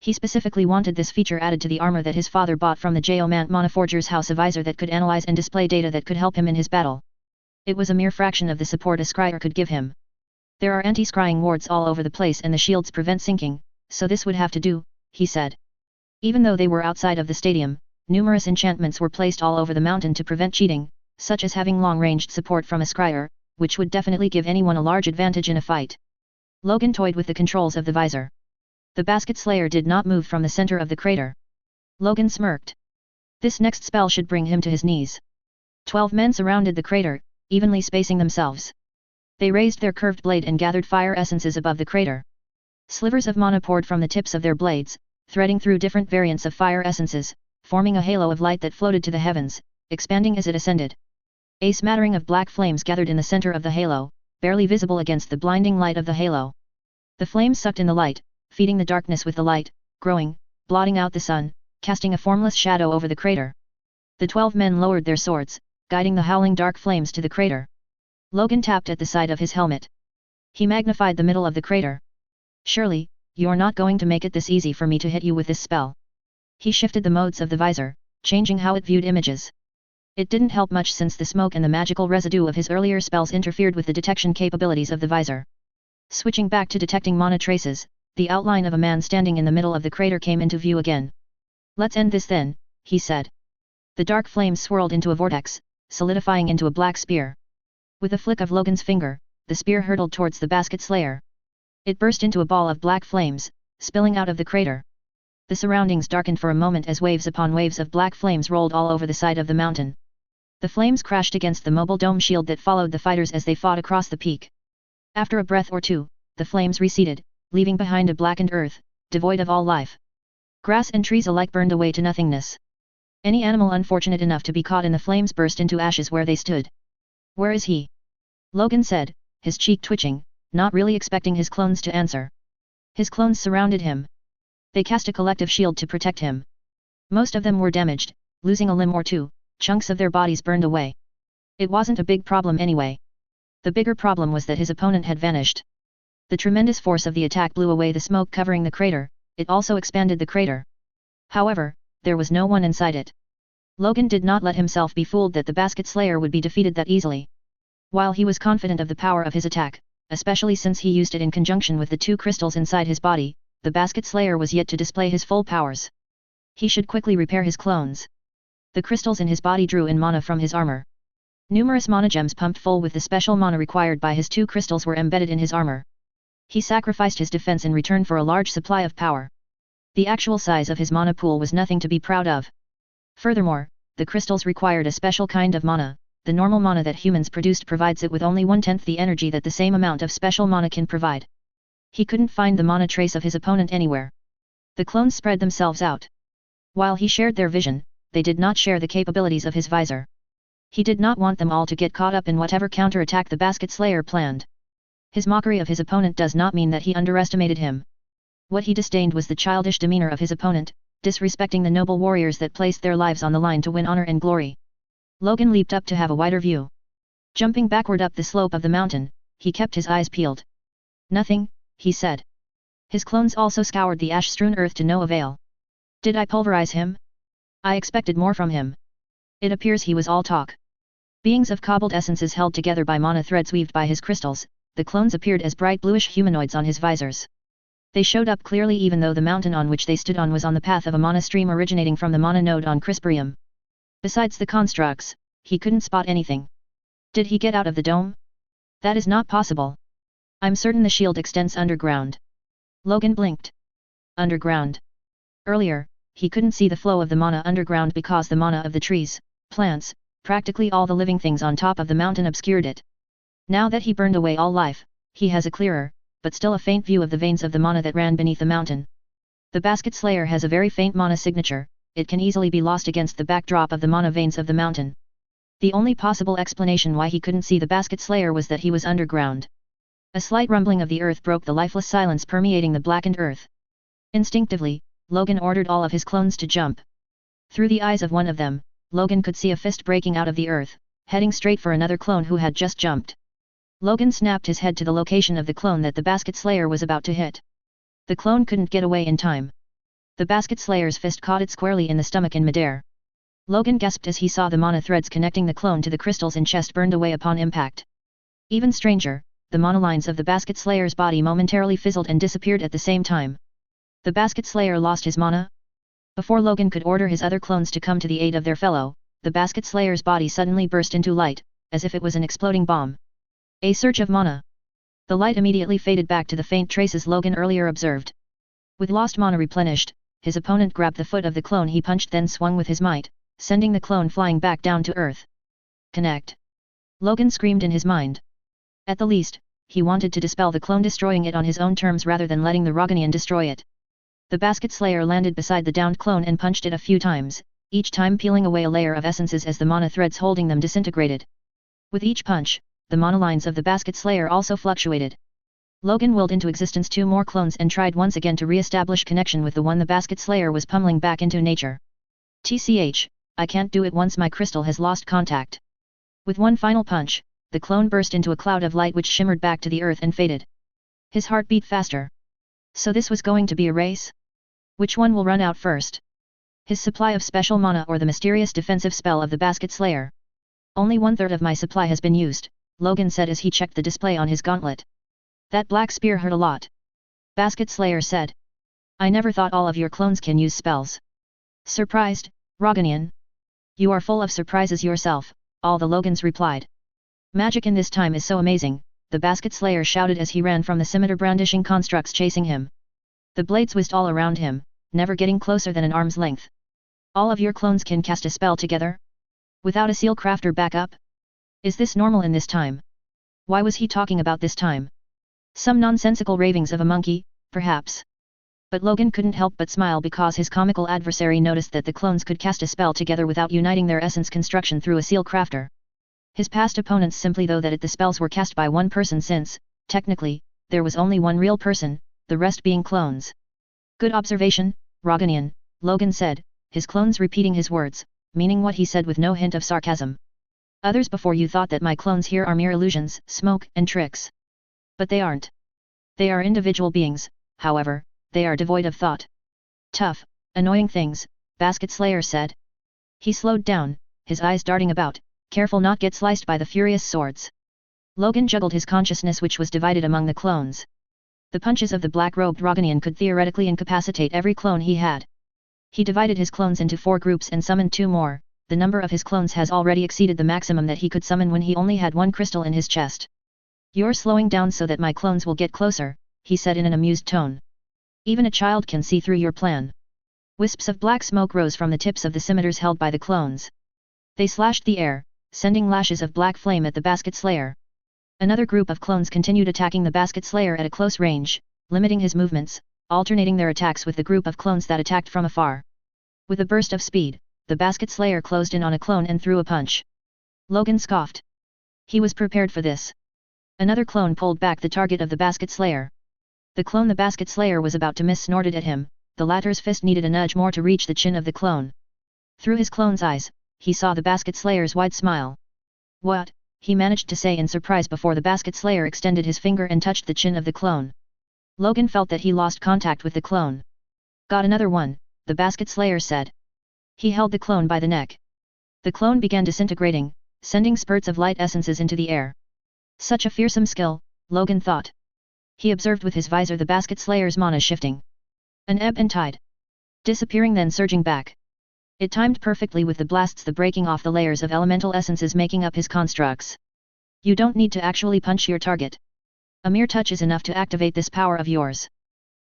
He specifically wanted this feature added to the armor that his father bought from the Geomant Monoforger's house, a visor that could analyze and display data that could help him in his battle. It was a mere fraction of the support a scryer could give him. There are anti-scrying wards all over the place and the shields prevent sinking, so this would have to do, he said. Even though they were outside of the stadium, numerous enchantments were placed all over the mountain to prevent cheating, such as having long-ranged support from a scryer, which would definitely give anyone a large advantage in a fight. Logan toyed with the controls of the visor. The Basket Slayer did not move from the center of the crater. Logan smirked. This next spell should bring him to his knees. 12 men surrounded the crater, evenly spacing themselves. They raised their curved blade and gathered fire essences above the crater. Slivers of mana poured from the tips of their blades, threading through different variants of fire essences, forming a halo of light that floated to the heavens, expanding as it ascended. A smattering of black flames gathered in the center of the halo, barely visible against the blinding light of the halo. The flames sucked in the light, feeding the darkness with the light, growing, blotting out the sun, casting a formless shadow over the crater. The 12 men lowered their swords, guiding the howling dark flames to the crater. Logan tapped at the side of his helmet. He magnified the middle of the crater. Surely, you're not going to make it this easy for me to hit you with this spell. He shifted the modes of the visor, changing how it viewed images. It didn't help much since the smoke and the magical residue of his earlier spells interfered with the detection capabilities of the visor. Switching back to detecting mana traces, the outline of a man standing in the middle of the crater came into view again. Let's end this then, he said. The dark flames swirled into a vortex, solidifying into a black spear. With a flick of Logan's finger, the spear hurtled towards the basket slayer. It burst into a ball of black flames, spilling out of the crater. The surroundings darkened for a moment as waves upon waves of black flames rolled all over the side of the mountain. The flames crashed against the mobile dome shield that followed the fighters as they fought across the peak. After a breath or two, the flames receded, leaving behind a blackened earth, devoid of all life. Grass and trees alike burned away to nothingness. Any animal unfortunate enough to be caught in the flames burst into ashes where they stood. Where is he? Logan said, his cheek twitching, not really expecting his clones to answer. His clones surrounded him. They cast a collective shield to protect him. Most of them were damaged, losing a limb or two, chunks of their bodies burned away. It wasn't a big problem anyway. The bigger problem was that his opponent had vanished. The tremendous force of the attack blew away the smoke covering the crater, it also expanded the crater. However, there was no one inside it. Logan did not let himself be fooled that the basket slayer would be defeated that easily. While he was confident of the power of his attack, especially since he used it in conjunction with the two crystals inside his body, the basket slayer was yet to display his full powers. He should quickly repair his clones. The crystals in his body drew in mana from his armor. Numerous mana gems pumped full with the special mana required by his two crystals were embedded in his armor. He sacrificed his defense in return for a large supply of power. The actual size of his mana pool was nothing to be proud of. Furthermore, the crystals required a special kind of mana. The normal mana that humans produced provides it with only 1/10 the energy that the same amount of special mana can provide. He couldn't find the mana trace of his opponent anywhere. The clones spread themselves out. While he shared their vision, they did not share the capabilities of his visor. He did not want them all to get caught up in whatever counterattack the basket slayer planned. His mockery of his opponent does not mean that he underestimated him. What he disdained was the childish demeanor of his opponent, disrespecting the noble warriors that placed their lives on the line to win honor and glory. Logan leaped up to have a wider view. Jumping backward up the slope of the mountain, he kept his eyes peeled. Nothing, he said. His clones also scoured the ash-strewn earth to no avail. Did I pulverize him? I expected more from him. It appears he was all talk. Beings of cobbled essences held together by mana threads weaved by his crystals, the clones appeared as bright bluish humanoids on his visors. They showed up clearly even though the mountain on which they stood on was on the path of a mana stream originating from the mana node on Crisperium. Besides the constructs, he couldn't spot anything. Did he get out of the dome? That is not possible. I'm certain the shield extends underground. Logan blinked. Underground. Earlier, he couldn't see the flow of the mana underground because the mana of the trees, plants, practically all the living things on top of the mountain obscured it. Now that he burned away all life, he has a clearer, but still a faint view of the veins of the mana that ran beneath the mountain. The basket slayer has a very faint mana signature, it can easily be lost against the backdrop of the mana veins of the mountain. The only possible explanation why he couldn't see the basket slayer was that he was underground. A slight rumbling of the earth broke the lifeless silence permeating the blackened earth. Instinctively, Logan ordered all of his clones to jump. Through the eyes of one of them, Logan could see a fist breaking out of the earth, heading straight for another clone who had just jumped. Logan snapped his head to the location of the clone that the basket slayer was about to hit. The clone couldn't get away in time. The basket slayer's fist caught it squarely in the stomach in midair. Logan gasped as he saw the mana threads connecting the clone to the crystals in chest burned away upon impact. Even stranger, the mana lines of the basket slayer's body momentarily fizzled and disappeared at the same time. The basket slayer lost his mana? Before Logan could order his other clones to come to the aid of their fellow, the basket slayer's body suddenly burst into light, as if it was an exploding bomb. A surge of mana. The light immediately faded back to the faint traces Logan earlier observed. With lost mana replenished, his opponent grabbed the foot of the clone he punched then swung with his might, sending the clone flying back down to earth. Connect. Logan screamed in his mind. At the least, he wanted to dispel the clone destroying it on his own terms rather than letting the Roganian destroy it. The basket slayer landed beside the downed clone and punched it a few times, each time peeling away a layer of essences as the mana threads holding them disintegrated. With each punch, the mana lines of the basket slayer also fluctuated. Logan willed into existence two more clones and tried once again to re-establish connection with the one the basket slayer was pummeling back into nature. TCH, I can't do it once my crystal has lost contact. With one final punch, the clone burst into a cloud of light which shimmered back to the earth and faded. His heart beat faster. So this was going to be a race? Which one will run out first? His supply of special mana or the mysterious defensive spell of the Basket Slayer? Only 1/3 of my supply has been used, Logan said as he checked the display on his gauntlet. That black spear hurt a lot. Basket Slayer said. I never thought all of your clones can use spells. Surprised, Roganian? You are full of surprises yourself, all the Logans replied. Magic in this time is so amazing, the Basket Slayer shouted as he ran from the scimitar brandishing constructs chasing him. The blades whizzed all around him, never getting closer than an arm's length. All of your clones can cast a spell together? Without a seal crafter backup? Is this normal in this time? Why was he talking about this time? Some nonsensical ravings of a monkey, perhaps. But Logan couldn't help but smile because his comical adversary noticed that the clones could cast a spell together without uniting their essence construction through a seal crafter. His past opponents simply though that the spells were cast by one person since, technically, there was only one real person, the rest being clones. Good observation, Roganian, Logan said, his clones repeating his words, meaning what he said with no hint of sarcasm. Others before you thought that my clones here are mere illusions, smoke and tricks. But they aren't. They are individual beings, however, they are devoid of thought. Tough, annoying things, Basket Slayer said. He slowed down, his eyes darting about, careful not get sliced by the furious swords. Logan juggled his consciousness which was divided among the clones. The punches of the black-robed Roganian could theoretically incapacitate every clone he had. He divided his clones into 4 groups and summoned 2 more, the number of his clones has already exceeded the maximum that he could summon when he only had 1 crystal in his chest. You're slowing down so that my clones will get closer, he said in an amused tone. Even a child can see through your plan. Wisps of black smoke rose from the tips of the scimitars held by the clones. They slashed the air, sending lashes of black flame at the Basket Slayer. Another group of clones continued attacking the Basket Slayer at a close range, limiting his movements, alternating their attacks with the group of clones that attacked from afar. With a burst of speed, the Basket Slayer closed in on a clone and threw a punch. Logan scoffed. He was prepared for this. Another clone pulled back the target of the Basket Slayer. The clone the Basket Slayer was about to miss snorted at him, the latter's fist needed a nudge more to reach the chin of the clone. Through his clone's eyes, he saw the Basket Slayer's wide smile. What? He managed to say in surprise before the Basket Slayer extended his finger and touched the chin of the clone. Logan felt that he lost contact with the clone. Got another one, the Basket Slayer said. He held the clone by the neck. The clone began disintegrating, sending spurts of light essences into the air. Such a fearsome skill, Logan thought. He observed with his visor the Basket Slayer's mana shifting. An ebb and tide. Disappearing then surging back. It timed perfectly with the blasts the breaking off the layers of elemental essences making up his constructs. You don't need to actually punch your target. A mere touch is enough to activate this power of yours.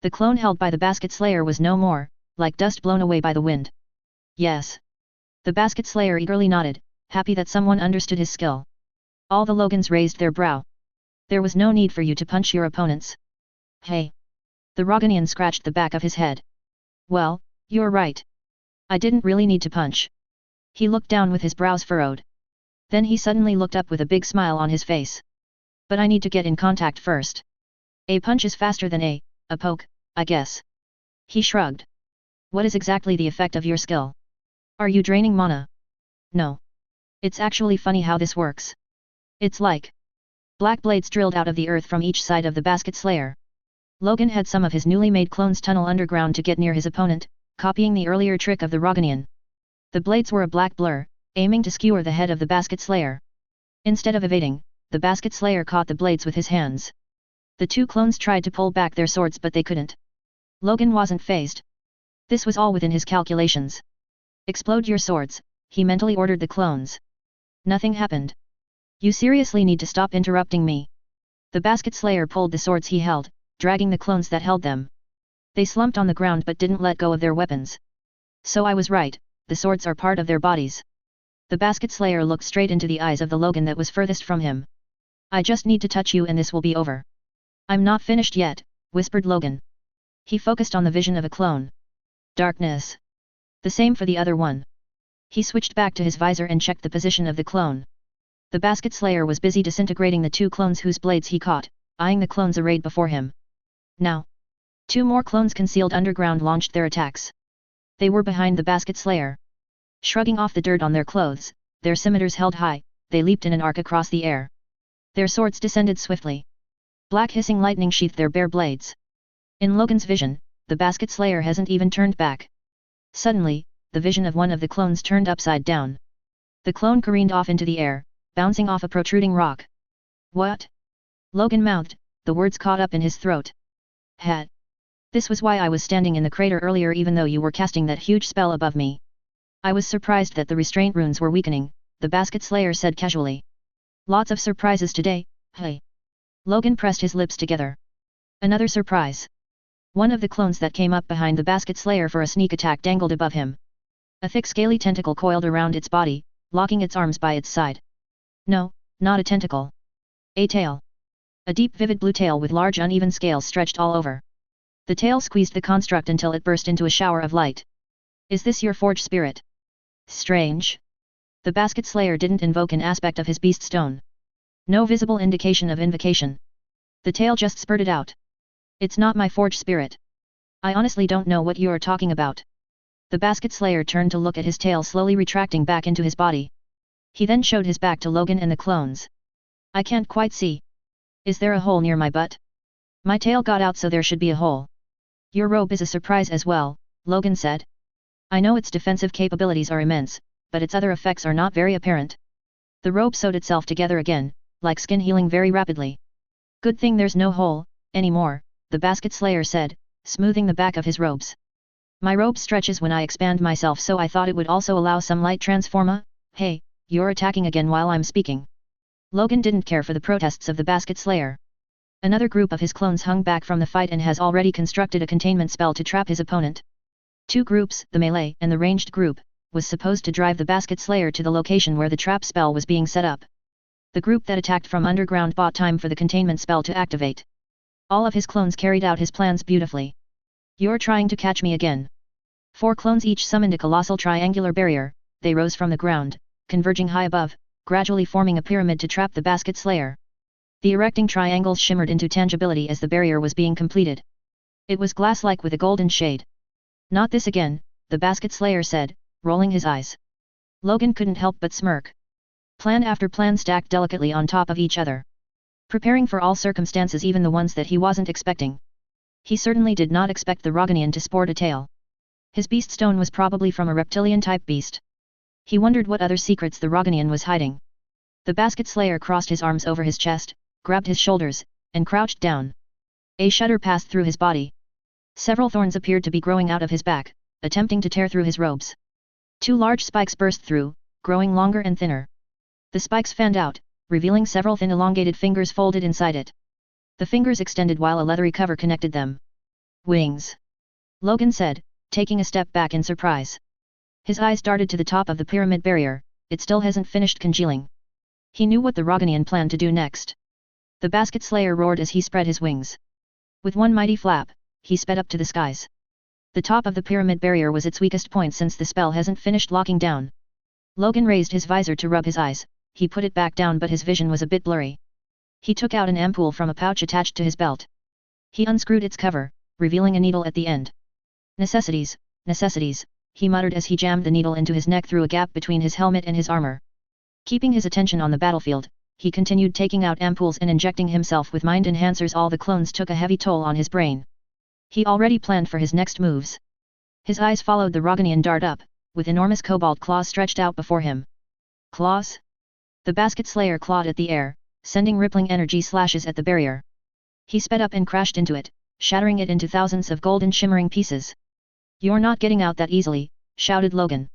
The clone held by the Basket Slayer was no more, like dust blown away by the wind. Yes. The Basket Slayer eagerly nodded, happy that someone understood his skill. All the Logans raised their brow. There was no need for you to punch your opponents. Hey. The Roganian scratched the back of his head. Well, you're right. I didn't really need to punch. He looked down with his brows furrowed. Then he suddenly looked up with a big smile on his face. But I need to get in contact first. A punch is faster than a poke, I guess. He shrugged. What is exactly the effect of your skill? Are you draining mana? No. It's actually funny how this works. It's like black blades drilled out of the earth from each side of the Basket Slayer. Logan had some of his newly made clones tunnel underground to get near his opponent, copying the earlier trick of the Roganian. The blades were a black blur, aiming to skewer the head of the Basket Slayer. Instead of evading, the Basket Slayer caught the blades with his hands. The 2 clones tried to pull back their swords but they couldn't. Logan wasn't fazed. This was all within his calculations. Explode your swords, he mentally ordered the clones. Nothing happened. You seriously need to stop interrupting me. The Basket Slayer pulled the swords he held, dragging the clones that held them. They slumped on the ground but didn't let go of their weapons. So I was right, the swords are part of their bodies. The Basket Slayer looked straight into the eyes of the Logan that was furthest from him. I just need to touch you and this will be over. I'm not finished yet, whispered Logan. He focused on the vision of a clone. Darkness. The same for the other one. He switched back to his visor and checked the position of the clone. The Basket Slayer was busy disintegrating the 2 clones whose blades he caught, eyeing the clones arrayed before him. Now. 2 more clones concealed underground launched their attacks. They were behind the Basket Slayer. Shrugging off the dirt on their clothes, their scimitars held high, they leaped in an arc across the air. Their swords descended swiftly. Black hissing lightning sheathed their bare blades. In Logan's vision, the basket slayer hasn't even turned back. Suddenly, the vision of one of the clones turned upside down. The clone careened off into the air, bouncing off a protruding rock. What? Logan mouthed, the words caught up in his throat. Hat. This was why I was standing in the crater earlier even though you were casting that huge spell above me. I was surprised that the restraint runes were weakening, the basket slayer said casually. Lots of surprises today, hey. Logan pressed his lips together. Another surprise. One of the clones that came up behind the basket slayer for a sneak attack dangled above him. A thick scaly tentacle coiled around its body, locking its arms by its side. No, not a tentacle. A tail. A deep vivid blue tail with large uneven scales stretched all over. The tail squeezed the construct until it burst into a shower of light. Is this your forge spirit? Strange. The basket slayer didn't invoke an aspect of his beast stone. No visible indication of invocation. The tail just spurted out. It's not my forge spirit. I honestly don't know what you are talking about. The basket slayer turned to look at his tail slowly retracting back into his body. He then showed his back to Logan and the clones. I can't quite see. Is there a hole near my butt? My tail got out so there should be a hole. Your robe is a surprise as well, Logan said. I know its defensive capabilities are immense, but its other effects are not very apparent. The robe sewed itself together again, like skin healing very rapidly. Good thing there's no hole, anymore, the basket slayer said, smoothing the back of his robes. My robe stretches when I expand myself so I thought it would also allow some light transforma. Hey, you're attacking again while I'm speaking. Logan didn't care for the protests of the basket slayer. Another group of his clones hung back from the fight and has already constructed a containment spell to trap his opponent. Two groups, the melee and the ranged group, was supposed to drive the basket slayer to the location where the trap spell was being set up. The group that attacked from underground bought time for the containment spell to activate. All of his clones carried out his plans beautifully. You're trying to catch me again. 4 clones each summoned a colossal triangular barrier. They rose from the ground, converging high above, gradually forming a pyramid to trap the basket slayer. The erecting triangles shimmered into tangibility as the barrier was being completed. It was glass-like with a golden shade. Not this again, the basket slayer said, rolling his eyes. Logan couldn't help but smirk. Plan after plan stacked delicately on top of each other. Preparing for all circumstances, even the ones that he wasn't expecting. He certainly did not expect the Roganian to sport a tail. His beast stone was probably from a reptilian-type beast. He wondered what other secrets the Roganian was hiding. The basket slayer crossed his arms over his chest, grabbed his shoulders, and crouched down. A shudder passed through his body. Several thorns appeared to be growing out of his back, attempting to tear through his robes. 2 large spikes burst through, growing longer and thinner. The spikes fanned out, revealing several thin elongated fingers folded inside it. The fingers extended while a leathery cover connected them. Wings. Logan said, taking a step back in surprise. His eyes darted to the top of the pyramid barrier. It still hasn't finished congealing. He knew what the Roganian planned to do next. The basket slayer roared as he spread his wings. With one mighty flap, he sped up to the skies. The top of the pyramid barrier was its weakest point since the spell hasn't finished locking down. Logan raised his visor to rub his eyes. He put it back down but his vision was a bit blurry. He took out an ampoule from a pouch attached to his belt. He unscrewed its cover, revealing a needle at the end. Necessities, necessities, he muttered as he jammed the needle into his neck through a gap between his helmet and his armor. Keeping his attention on the battlefield, he continued taking out ampoules and injecting himself with mind enhancers. All the clones took a heavy toll on his brain. He already planned for his next moves. His eyes followed the Roganian dart up, with enormous cobalt claws stretched out before him. Claws? The basket slayer clawed at the air, sending rippling energy slashes at the barrier. He sped up and crashed into it, shattering it into thousands of golden shimmering pieces. You're not getting out that easily, shouted Logan.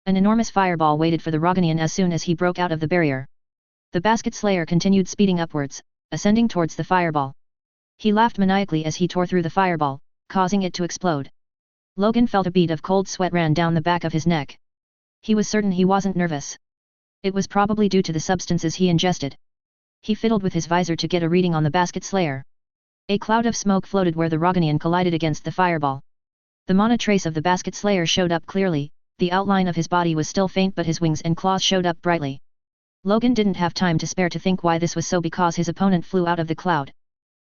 An enormous fireball waited for the Roganian as soon as he broke out of the barrier. The basket slayer continued speeding upwards, ascending towards the fireball. He laughed maniacally as he tore through the fireball, causing it to explode. Logan felt a bead of cold sweat ran down the back of his neck. He was certain he wasn't nervous. It was probably due to the substances he ingested. He fiddled with his visor to get a reading on the basket slayer. A cloud of smoke floated where the Roganian collided against the fireball. The mana trace of the basket slayer showed up clearly. The outline of his body was still faint but his wings and claws showed up brightly. Logan didn't have time to spare to think why this was so because his opponent flew out of the cloud.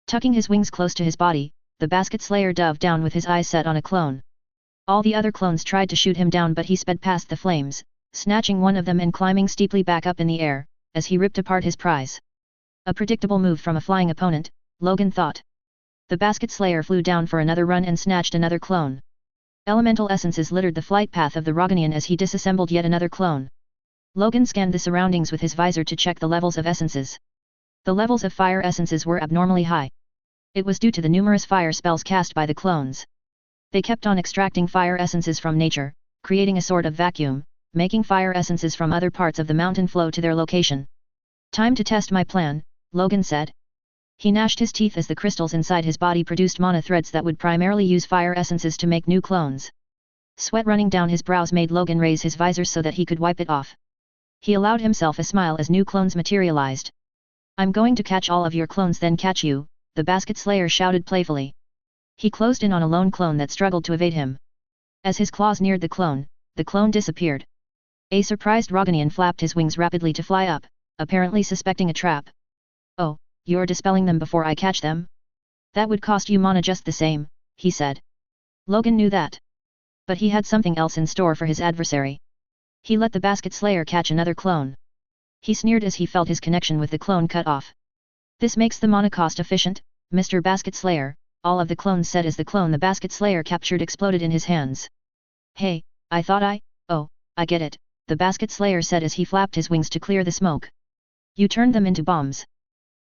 Tucking his wings close to his body, the basket slayer dove down with his eyes set on a clone. All the other clones tried to shoot him down but he sped past the flames, snatching one of them and climbing steeply back up in the air, as he ripped apart his prize. A predictable move from a flying opponent, Logan thought. The basket slayer flew down for another run and snatched another clone. Elemental essences littered the flight path of the Roganian as he disassembled yet another clone. Logan scanned the surroundings with his visor to check the levels of essences. The levels of fire essences were abnormally high. It was due to the numerous fire spells cast by the clones. They kept on extracting fire essences from nature, creating a sort of vacuum, making fire essences from other parts of the mountain flow to their location. Time to test my plan, Logan said. He gnashed his teeth as the crystals inside his body produced mana threads that would primarily use fire essences to make new clones. Sweat running down his brows made Logan raise his visor so that he could wipe it off. He allowed himself a smile as new clones materialized. I'm going to catch all of your clones then catch you, the basket slayer shouted playfully. He closed in on a lone clone that struggled to evade him. As his claws neared the clone disappeared. A surprised Roganian flapped his wings rapidly to fly up, apparently suspecting a trap. Oh, you're dispelling them before I catch them? That would cost you mana just the same, he said. Logan knew that. But he had something else in store for his adversary. He let the basket slayer catch another clone. He sneered as he felt his connection with the clone cut off. This makes the mana cost efficient, Mr. Basket Slayer, all of the clones said as the clone the basket slayer captured exploded in his hands. Hey, I get it, the basket slayer said as he flapped his wings to clear the smoke. You turned them into bombs.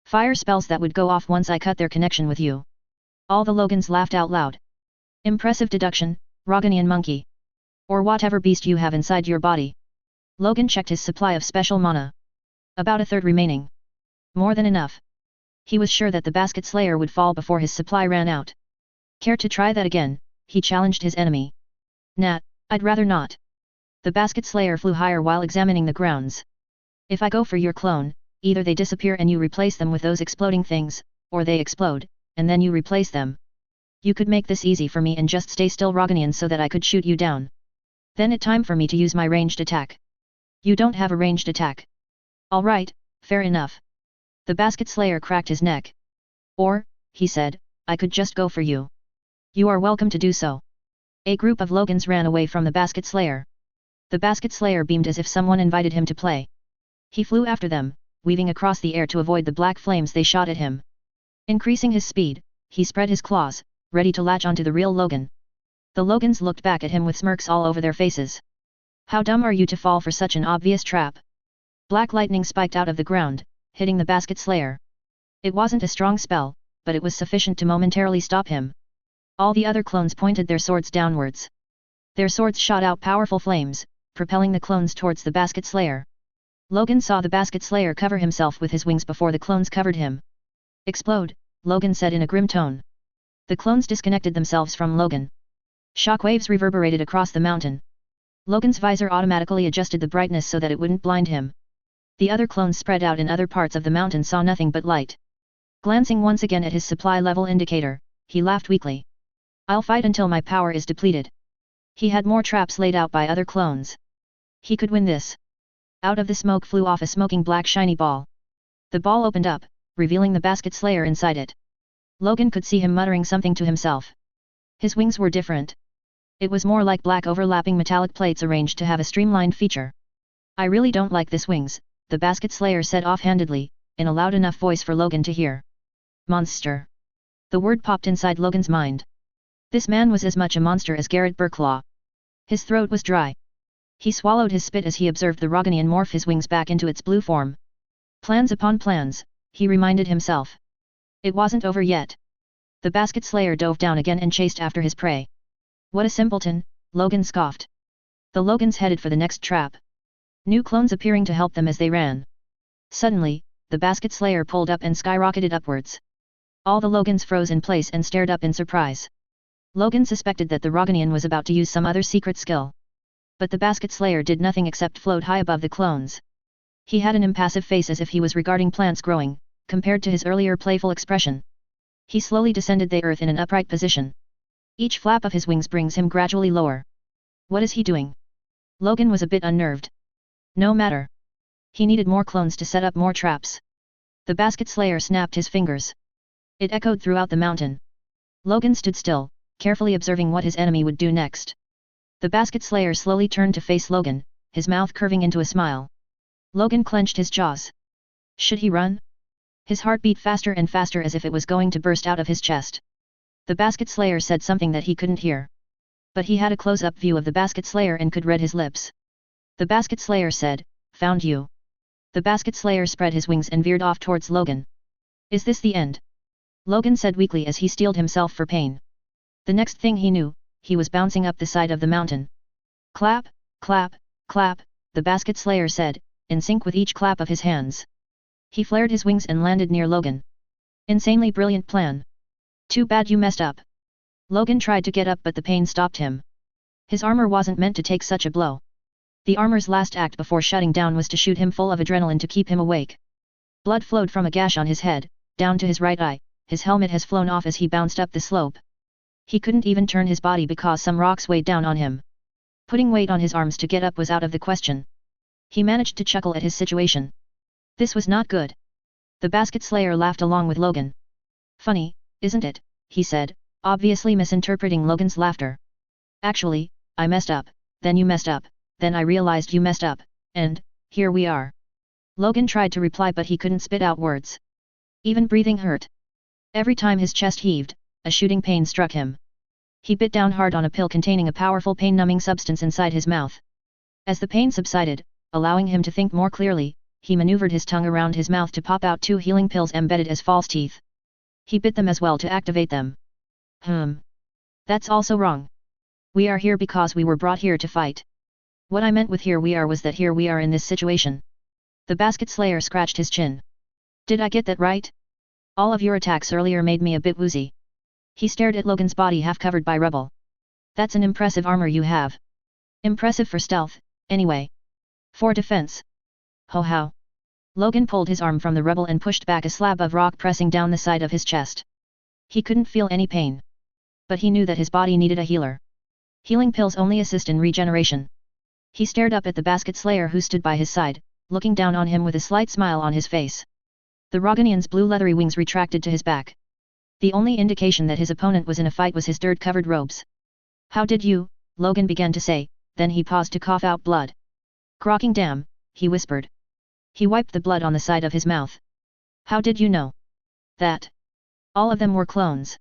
Fire spells that would go off once I cut their connection with you. All the Logans laughed out loud. Impressive deduction, Roganian monkey. Or whatever beast you have inside your body. Logan checked his supply of special mana. About a third remaining. More than enough. He was sure that the basket slayer would fall before his supply ran out. Care to try that again, he challenged his enemy. Nah, I'd rather not. The basket slayer flew higher while examining the grounds. If I go for your clone, either they disappear and you replace them with those exploding things, or they explode, and then you replace them. You could make this easy for me and just stay still Roganian so that I could shoot you down. Then it's time for me to use my ranged attack. You don't have a ranged attack. Alright, fair enough. The basket slayer cracked his neck. Or, he said, I could just go for you. You are welcome to do so. A group of Logans ran away from the basket slayer. The basket slayer beamed as if someone invited him to play. He flew after them, weaving across the air to avoid the black flames they shot at him. Increasing his speed, he spread his claws, ready to latch onto the real Logan. The Logans looked back at him with smirks all over their faces. How dumb are you to fall for such an obvious trap? Black lightning spiked out of the ground, hitting the basket slayer. It wasn't a strong spell, but it was sufficient to momentarily stop him. All the other clones pointed their swords downwards. Their swords shot out powerful flames, propelling the clones towards the basket slayer. Logan saw the basket slayer cover himself with his wings before the clones covered him. Explode, Logan said in a grim tone. The clones disconnected themselves from Logan. Shockwaves reverberated across the mountain. Logan's visor automatically adjusted the brightness so that it wouldn't blind him. The other clones spread out in other parts of the mountain saw nothing but light. Glancing once again at his supply level indicator, he laughed weakly. I'll fight until my power is depleted. He had more traps laid out by other clones. He could win this. Out of the smoke flew off a smoking black shiny ball. The ball opened up, revealing the basket slayer inside it. Logan could see him muttering something to himself. His wings were different. It was more like black overlapping metallic plates arranged to have a streamlined feature. I really don't like this wings, the basket slayer said offhandedly, in a loud enough voice for Logan to hear. Monster. The word popped inside Logan's mind. This man was as much a monster as Garrett Burklaw. His throat was dry. He swallowed his spit as he observed the Roganian morph his wings back into its blue form. Plans upon plans, he reminded himself. It wasn't over yet. The basket slayer dove down again and chased after his prey. What a simpleton, Logan scoffed. The Logans headed for the next trap. New clones appearing to help them as they ran. Suddenly, the basket slayer pulled up and skyrocketed upwards. All the Logans froze in place and stared up in surprise. Logan suspected that the Roganian was about to use some other secret skill. But the basket slayer did nothing except float high above the clones. He had an impassive face as if he was regarding plants growing, compared to his earlier playful expression. He slowly descended the earth in an upright position. Each flap of his wings brings him gradually lower. What is he doing? Logan was a bit unnerved. No matter. He needed more clones to set up more traps. The basket slayer snapped his fingers. It echoed throughout the mountain. Logan stood still, carefully observing what his enemy would do next. The basket slayer slowly turned to face Logan, his mouth curving into a smile. Logan clenched his jaws. Should he run? His heart beat faster and faster as if it was going to burst out of his chest. The Basket Slayer said something that he couldn't hear. But he had a close-up view of the Basket Slayer and could read his lips. The Basket Slayer said, "Found you." The Basket Slayer spread his wings and veered off towards Logan. "Is this the end?" Logan said weakly as he steeled himself for pain. The next thing he knew, he was bouncing up the side of the mountain. "Clap, clap, clap," the Basket Slayer said, in sync with each clap of his hands. He flared his wings and landed near Logan. "Insanely brilliant plan. Too bad you messed up." Logan tried to get up but the pain stopped him. His armor wasn't meant to take such a blow. The armor's last act before shutting down was to shoot him full of adrenaline to keep him awake. Blood flowed from a gash on his head, down to his right eye. His helmet has flown off as he bounced up the slope. He couldn't even turn his body because some rocks weighed down on him. Putting weight on his arms to get up was out of the question. He managed to chuckle at his situation. This was not good. The Basket Slayer laughed along with Logan. "Funny, isn't it?" he said, obviously misinterpreting Logan's laughter. "Actually, I messed up, then you messed up, then I realized you messed up, and here we are." Logan tried to reply but he couldn't spit out words. Even breathing hurt. Every time his chest heaved, a shooting pain struck him. He bit down hard on a pill containing a powerful pain-numbing substance inside his mouth. As the pain subsided, allowing him to think more clearly, he maneuvered his tongue around his mouth to pop out 2 healing pills embedded as false teeth. He bit them as well to activate them. That's also wrong. We are here because we were brought here to fight. What I meant with here we are was that here we are in this situation." The Basket Slayer scratched his chin. "Did I get that right? All of your attacks earlier made me a bit woozy." He stared at Logan's body half covered by rubble. "That's an impressive armor you have. Impressive for stealth, anyway. For defense. Ho how." Logan pulled his arm from the rubble and pushed back a slab of rock pressing down the side of his chest. He couldn't feel any pain. But he knew that his body needed a healer. Healing pills only assist in regeneration. He stared up at the Basket Slayer who stood by his side, looking down on him with a slight smile on his face. The Roganian's blue leathery wings retracted to his back. The only indication that his opponent was in a fight was his dirt-covered robes. "How did you?" Logan began to say, then he paused to cough out blood. "Crocking damn," he whispered. He wiped the blood on the side of his mouth. "How did you know that? All of them were clones."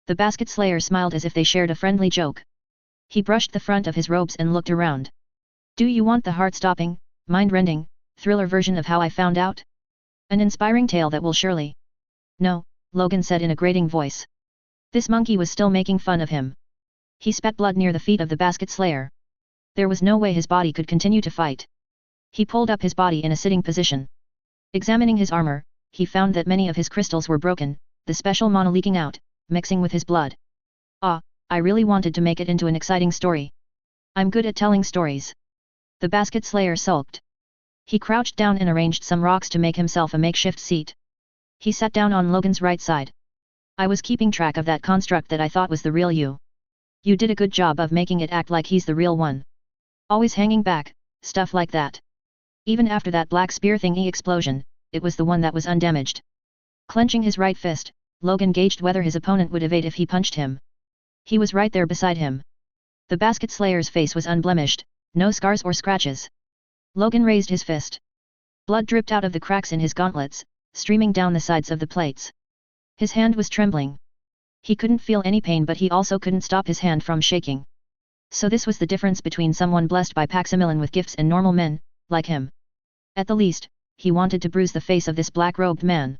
The Basket Slayer smiled as if they shared a friendly joke. He brushed the front of his robes and looked around. "Do you want the heart-stopping, mind-rending, thriller version of how I found out? An inspiring tale that will surely—" "No," Logan said in a grating voice. This monkey was still making fun of him. He spat blood near the feet of the Basket Slayer. There was no way his body could continue to fight. He pulled up his body in a sitting position. Examining his armor, he found that many of his crystals were broken, the special mana leaking out, mixing with his blood. "Ah, I really wanted to make it into an exciting story. I'm good at telling stories." The Basket Slayer sulked. He crouched down and arranged some rocks to make himself a makeshift seat. He sat down on Logan's right side. "I was keeping track of that construct that I thought was the real you. You did a good job of making it act like he's the real one. Always hanging back, stuff like that. Even after that black spear thingy explosion, it was the one that was undamaged." Clenching his right fist, Logan gauged whether his opponent would evade if he punched him. He was right there beside him. The Basket Slayer's face was unblemished, no scars or scratches. Logan raised his fist. Blood dripped out of the cracks in his gauntlets, streaming down the sides of the plates. His hand was trembling. He couldn't feel any pain but he also couldn't stop his hand from shaking. So this was the difference between someone blessed by Paximilian with gifts and normal men, like him. At the least, he wanted to bruise the face of this black-robed man.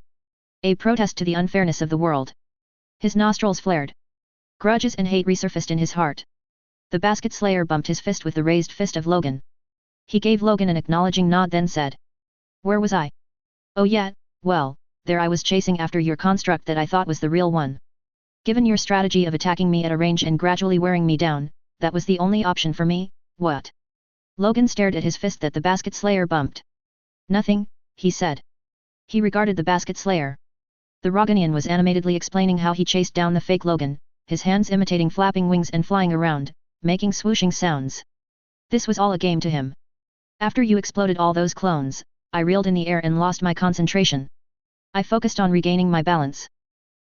A protest to the unfairness of the world. His nostrils flared. Grudges and hate resurfaced in his heart. The Basket Slayer bumped his fist with the raised fist of Logan. He gave Logan an acknowledging nod then said. "Where was I? Oh yeah, well, there I was chasing after your construct that I thought was the real one. Given your strategy of attacking me at a range and gradually wearing me down, that was the only option for me, what?" Logan stared at his fist that the Basket Slayer bumped. "Nothing," he said. He regarded the Basket Slayer. The Roganian was animatedly explaining how he chased down the fake Logan, his hands imitating flapping wings and flying around, making swooshing sounds. This was all a game to him. "After you exploded all those clones, I reeled in the air and lost my concentration. I focused on regaining my balance.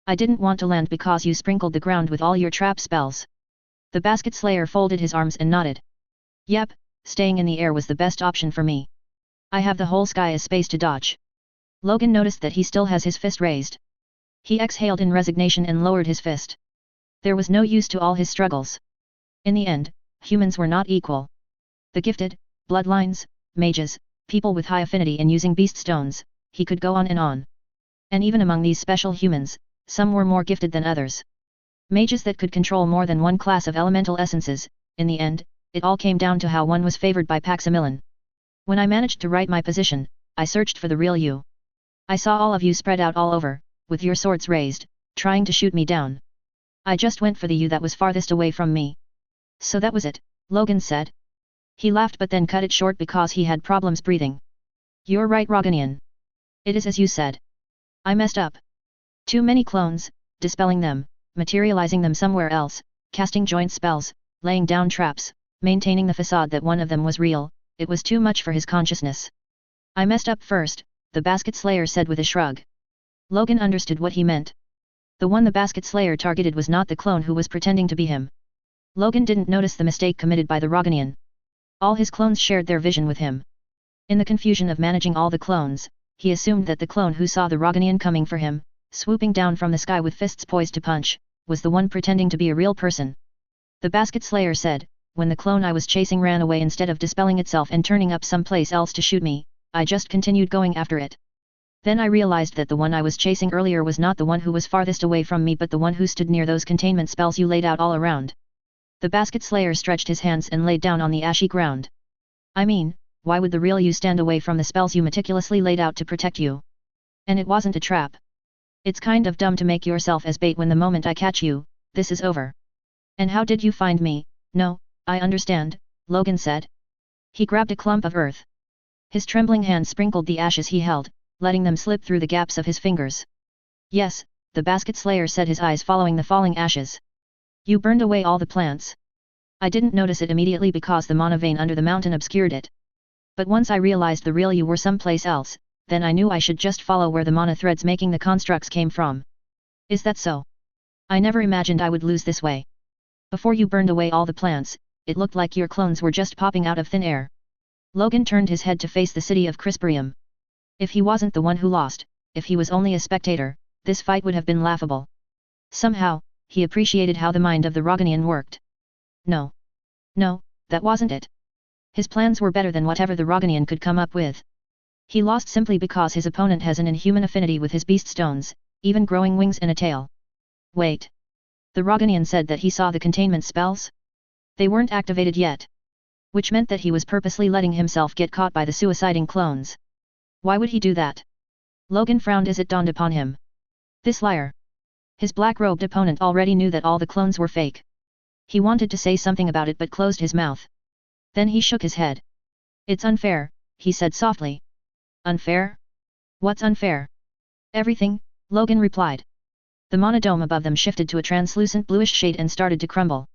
I didn't want to land because you sprinkled the ground with all your trap spells." The Basket Slayer folded his arms and nodded. "Yep, staying in the air was the best option for me. I have the whole sky as space to dodge." Logan noticed that he still has his fist raised. He exhaled in resignation and lowered his fist. There was no use to all his struggles. In the end, humans were not equal. The gifted, bloodlines, mages, people with high affinity in using beast stones, he could go on. And even among these special humans, some were more gifted than others. Mages that could control more than one class of elemental essences. In the end, it all came down to how one was favored by Paximilon. When I managed to right my position, I searched for the real you. I saw all of you spread out all over, with your swords raised, trying to shoot me down. I just went for the you that was farthest away from me. So that was it, Logan said. He laughed but then cut it short because he had problems breathing. You're right, Roganian. It is as you said. I messed up. Too many clones, dispelling them, materializing them somewhere else, casting joint spells, laying down traps, maintaining the facade that one of them was real, it was too much for his consciousness. I messed up first, the Basket Slayer said with a shrug. Logan understood what he meant. The one the Basket Slayer targeted was not the clone who was pretending to be him. Logan didn't notice the mistake committed by the Roganian. All his clones shared their vision with him. In the confusion of managing all the clones, he assumed that the clone who saw the Roganian coming for him, swooping down from the sky with fists poised to punch, was the one pretending to be a real person. The Basket Slayer said, when the clone I was chasing ran away instead of dispelling itself and turning up someplace else to shoot me, I just continued going after it. Then I realized that the one I was chasing earlier was not the one who was farthest away from me but the one who stood near those containment spells you laid out all around. The Basket Slayer stretched his hands and laid down on the ashy ground. I mean, why would the real you stand away from the spells you meticulously laid out to protect you? And it wasn't a trap. It's kind of dumb to make yourself as bait when the moment I catch you, this is over. And how did you find me? No, I understand, Logan said. He grabbed a clump of earth. His trembling hand sprinkled the ashes he held, letting them slip through the gaps of his fingers. Yes, the Basket Slayer said, his eyes following the falling ashes. You burned away all the plants. I didn't notice it immediately because the mana vein under the mountain obscured it. But once I realized the real you were someplace else, then I knew I should just follow where the mana threads making the constructs came from. Is that so? I never imagined I would lose this way. Before you burned away all the plants, it looked like your clones were just popping out of thin air. Logan turned his head to face the city of Crisperium. If he wasn't the one who lost, if he was only a spectator, this fight would have been laughable. Somehow, he appreciated how the mind of the Roganian worked. No. No, that wasn't it. His plans were better than whatever the Roganian could come up with. He lost simply because his opponent has an inhuman affinity with his beast stones, even growing wings and a tail. Wait. The Roganian said that he saw the containment spells? They weren't activated yet. Which meant that he was purposely letting himself get caught by the suiciding clones. Why would he do that? Logan frowned as it dawned upon him. This liar. His black-robed opponent already knew that all the clones were fake. He wanted to say something about it but closed his mouth. Then he shook his head. It's unfair, he said softly. Unfair? What's unfair? Everything, Logan replied. The monodome above them shifted to a translucent bluish shade and started to crumble.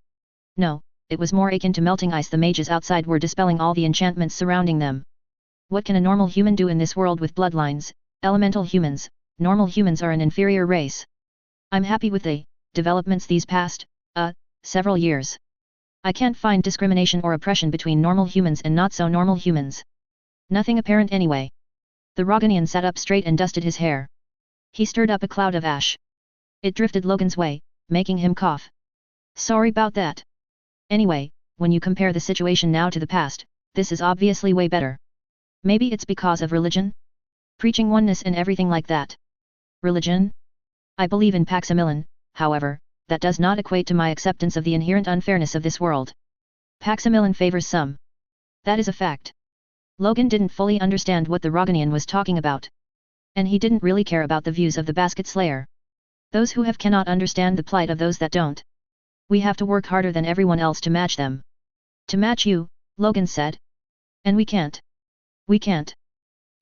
No, it was more akin to melting ice. The mages outside were dispelling all the enchantments surrounding them. What can a normal human do in this world with bloodlines? Elemental humans, normal humans are an inferior race. I'm happy with the developments these past, several years. I can't find discrimination or oppression between normal humans and not so normal humans. Nothing apparent anyway. The Roganian sat up straight and dusted his hair. He stirred up a cloud of ash. It drifted Logan's way, making him cough. Sorry about that. Anyway, when you compare the situation now to the past, this is obviously way better. Maybe it's because of religion? Preaching oneness and everything like that. Religion? I believe in Paximilon, however, that does not equate to my acceptance of the inherent unfairness of this world. Paximilon favors some. That is a fact. Logan didn't fully understand what the Roganian was talking about. And he didn't really care about the views of the Basket Slayer. Those who have cannot understand the plight of those that don't. We have to work harder than everyone else to match them. To match you, Logan said. And we can't. We can't.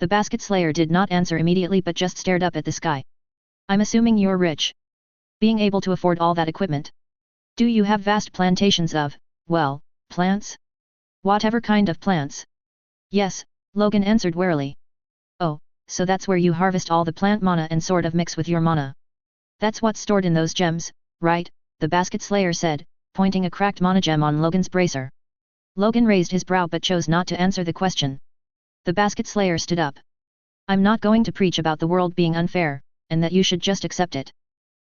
The Basket Slayer did not answer immediately but just stared up at the sky. I'm assuming you're rich. Being able to afford all that equipment. Do you have vast plantations of, well, plants? Whatever kind of plants? Yes, Logan answered warily. Oh, so that's where you harvest all the plant mana and sort of mix with your mana. That's what's stored in those gems, right? The Basket Slayer said, pointing a cracked mana gem on Logan's bracer. Logan raised his brow but chose not to answer the question. The Basket Slayer stood up. I'm not going to preach about the world being unfair, and that you should just accept it.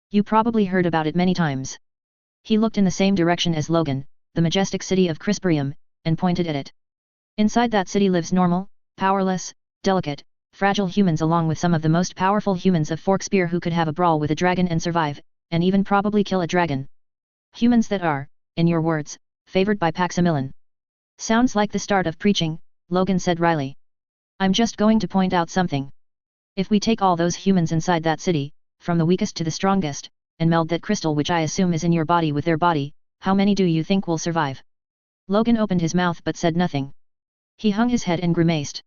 You probably heard about it many times. He looked in the same direction as Logan, the majestic city of Crisperium, and pointed at it. Inside that city lives normal, powerless, delicate, fragile humans along with some of the most powerful humans of Forkspear who could have a brawl with a dragon and survive, and even probably kill a dragon. Humans that are, in your words, favored by Paximilon. Sounds like the start of preaching, Logan said wryly. I'm just going to point out something. If we take all those humans inside that city, from the weakest to the strongest, and meld that crystal which I assume is in your body with their body, how many do you think will survive? Logan opened his mouth but said nothing. He hung his head and grimaced.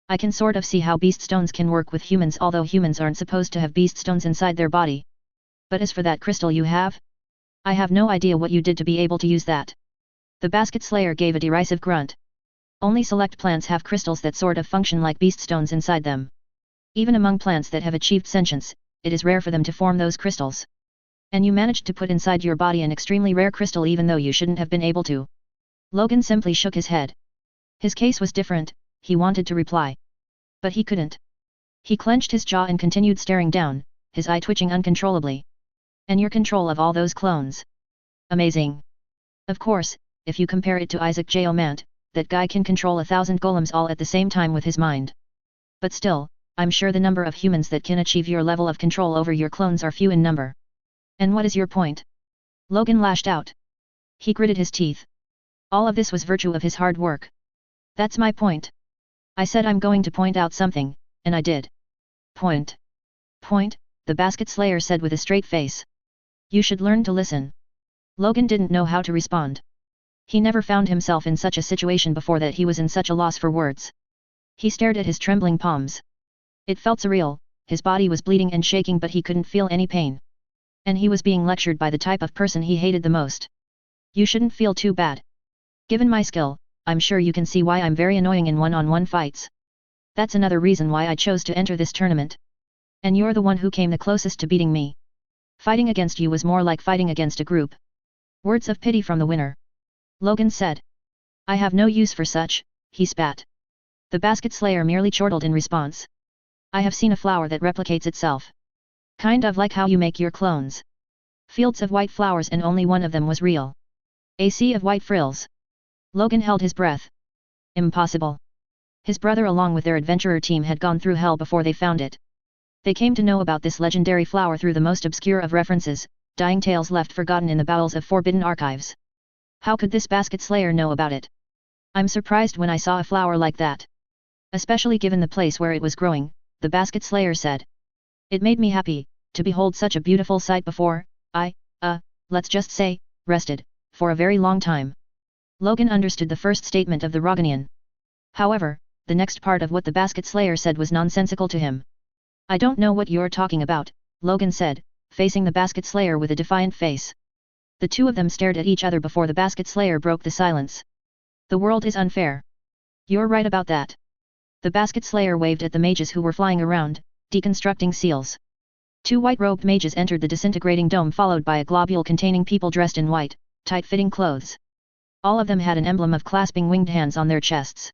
I can sort of see how beast stones can work with humans, although humans aren't supposed to have beast stones inside their body. But as for that crystal you have? I have no idea what you did to be able to use that. The basket slayer gave a derisive grunt. Only select plants have crystals that sort of function like beast stones inside them. Even among plants that have achieved sentience, it is rare for them to form those crystals. And you managed to put inside your body an extremely rare crystal even though you shouldn't have been able to. Logan simply shook his head. His case was different, he wanted to reply. But he couldn't. He clenched his jaw and continued staring down, his eye twitching uncontrollably. And your control of all those clones. Amazing. Of course, if you compare it to Isaac J. Omant, that guy can control 1,000 golems all at the same time with his mind. But still, I'm sure the number of humans that can achieve your level of control over your clones are few in number. And what is your point? Logan lashed out. He gritted his teeth. All of this was virtue of his hard work. That's my point. I said I'm going to point out something, and I did. Point. Point, the basket slayer said with a straight face. You should learn to listen. Logan didn't know how to respond. He never found himself in such a situation before that he was in such a loss for words. He stared at his trembling palms. It felt surreal, his body was bleeding and shaking but he couldn't feel any pain. And he was being lectured by the type of person he hated the most. You shouldn't feel too bad. Given my skill, I'm sure you can see why I'm very annoying in one-on-one fights. That's another reason why I chose to enter this tournament. And you're the one who came the closest to beating me. Fighting against you was more like fighting against a group. Words of pity from the winner. Logan said. I have no use for such, he spat. The basket slayer merely chortled in response. I have seen a flower that replicates itself. Kind of like how you make your clones. Fields of white flowers and only one of them was real. A sea of white frills. Logan held his breath. Impossible. His brother along with their adventurer team had gone through hell before they found it. They came to know about this legendary flower through the most obscure of references, dying tales left forgotten in the bowels of forbidden archives. How could this basket slayer know about it? I'm surprised when I saw a flower like that. Especially given the place where it was growing, the basket slayer said. It made me happy, to behold such a beautiful sight before, let's just say, rested, for a very long time. Logan understood the first statement of the Roganian. However, the next part of what the basket slayer said was nonsensical to him. I don't know what you're talking about, Logan said, facing the basket slayer with a defiant face. The two of them stared at each other before the basket slayer broke the silence. The world is unfair. You're right about that. The basket slayer waved at the mages who were flying around, deconstructing seals. Two white-robed mages entered the disintegrating dome followed by a globule containing people dressed in white, tight-fitting clothes. All of them had an emblem of clasping winged hands on their chests.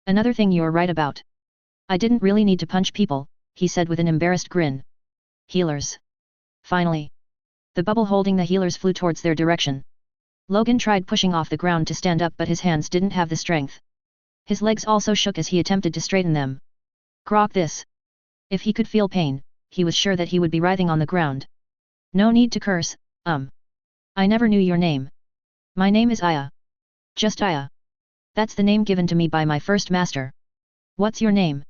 Another thing you're right about. I didn't really need to punch people, he said with an embarrassed grin. Healers. Finally. The bubble holding the healers flew towards their direction. Logan tried pushing off the ground to stand up but his hands didn't have the strength. His legs also shook as he attempted to straighten them. Grok this. If he could feel pain, he was sure that he would be writhing on the ground. No need to curse, I never knew your name. My name is Aya. Just Aya. That's the name given to me by my first master. What's your name?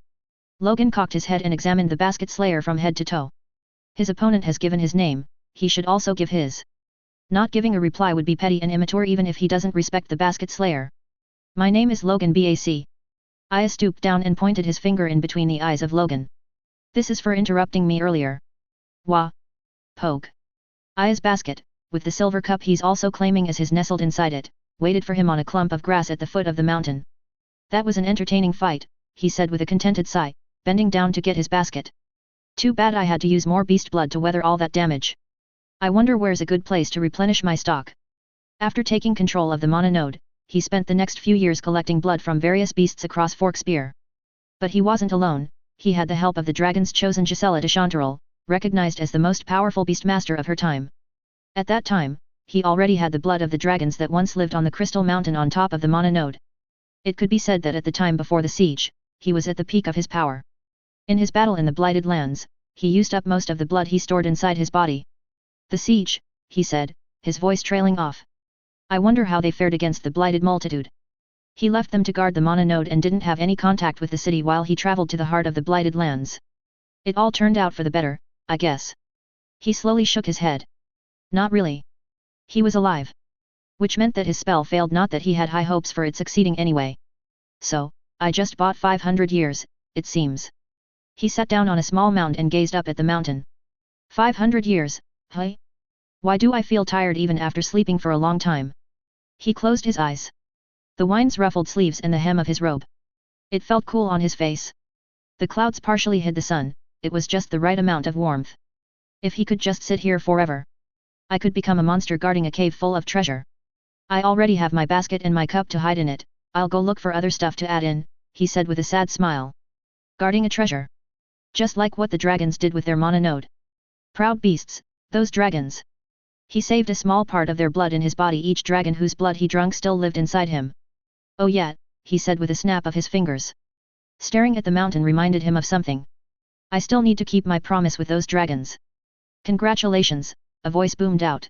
Logan cocked his head and examined the basket slayer from head to toe. His opponent has given his name, he should also give his. Not giving a reply would be petty and immature even if he doesn't respect the basket slayer. My name is Logan Bac. Aya stooped down and pointed his finger in between the eyes of Logan. This is for interrupting me earlier. Wah. Poke. Aya's basket, with the silver cup he's also claiming as his nestled inside it, waited for him on a clump of grass at the foot of the mountain. That was an entertaining fight, he said with a contented sigh, bending down to get his basket. Too bad I had to use more beast blood to weather all that damage. I wonder where's a good place to replenish my stock. After taking control of the mana node, he spent the next few years collecting blood from various beasts across Forkspear. But he wasn't alone, he had the help of the dragon's chosen Gisela de Chanterelle, recognized as the most powerful beastmaster of her time. At that time, he already had the blood of the dragons that once lived on the crystal mountain on top of the mana node. It could be said that at the time before the siege, he was at the peak of his power. In his battle in the Blighted Lands, he used up most of the blood he stored inside his body. The siege, he said, his voice trailing off. I wonder how they fared against the Blighted Multitude. He left them to guard the mana node and didn't have any contact with the city while he traveled to the heart of the Blighted Lands. It all turned out for the better, I guess. He slowly shook his head. Not really. He was alive. Which meant that his spell failed, not that he had high hopes for it succeeding anyway. So, I just bought 500 years, it seems. He sat down on a small mound and gazed up at the mountain. 500 years, huh? Why do I feel tired even after sleeping for a long time? He closed his eyes. The wine's ruffled sleeves and the hem of his robe. It felt cool on his face. The clouds partially hid the sun, it was just the right amount of warmth. If he could just sit here forever. I could become a monster guarding a cave full of treasure. I already have my basket and my cup to hide in it, I'll go look for other stuff to add in, he said with a sad smile. Guarding a treasure. Just like what the dragons did with their mana node. Proud beasts, those dragons. He saved a small part of their blood in his body. Each dragon whose blood he drank still lived inside him. Oh yeah, he said with a snap of his fingers. Staring at the mountain reminded him of something. I still need to keep my promise with those dragons. Congratulations, a voice boomed out.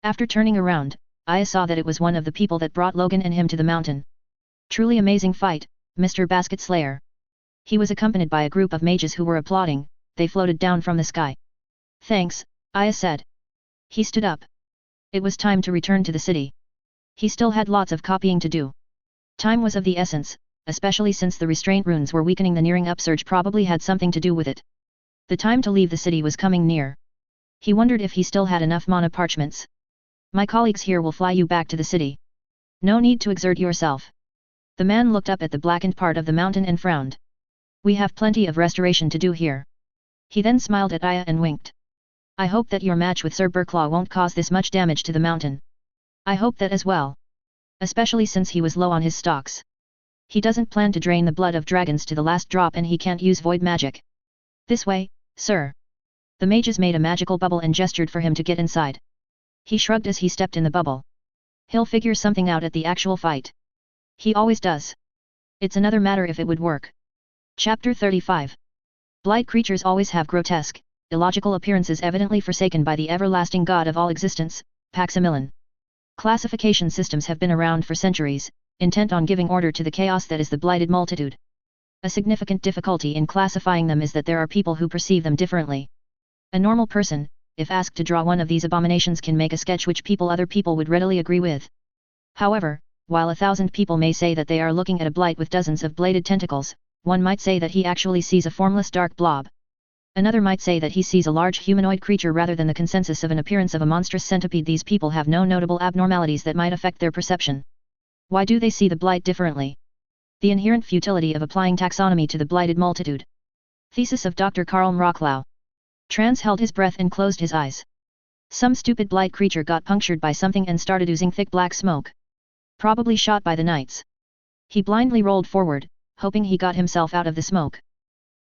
After turning around, Aya saw that it was one of the people that brought Logan and him to the mountain. Truly amazing fight, Mr. Basket Slayer. He was accompanied by a group of mages who were applauding, they floated down from the sky. Thanks, Aya said. He stood up. It was time to return to the city. He still had lots of copying to do. Time was of the essence, especially since the restraint runes were weakening. The nearing upsurge probably had something to do with it. The time to leave the city was coming near. He wondered if he still had enough mana parchments. My colleagues here will fly you back to the city. No need to exert yourself. The man looked up at the blackened part of the mountain and frowned. We have plenty of restoration to do here. He then smiled at Aya and winked. I hope that your match with Sir Burklaw won't cause this much damage to the mountain. I hope that as well. Especially since he was low on his stocks. He doesn't plan to drain the blood of dragons to the last drop and he can't use void magic. This way, sir. The mages made a magical bubble and gestured for him to get inside. He shrugged as he stepped in the bubble. He'll figure something out at the actual fight. He always does. It's another matter if it would work. Chapter 35. Blight creatures always have grotesque, illogical appearances evidently forsaken by the everlasting god of all existence, Paximilon. Classification systems have been around for centuries, intent on giving order to the chaos that is the blighted multitude. A significant difficulty in classifying them is that there are people who perceive them differently. A normal person, if asked to draw one of these abominations, can make a sketch which other people would readily agree with. However, while 1,000 people may say that they are looking at a blight with dozens of bladed tentacles, one might say that he actually sees a formless dark blob. Another might say that he sees a large humanoid creature rather than the consensus of an appearance of a monstrous centipede. These people have no notable abnormalities that might affect their perception. Why do they see the blight differently? The inherent futility of applying taxonomy to the blighted multitude. Thesis of Dr. Karl Mrocklau. Trans held his breath and closed his eyes. Some stupid blight creature got punctured by something and started oozing thick black smoke. Probably shot by the knights. He blindly rolled forward, hoping he got himself out of the smoke.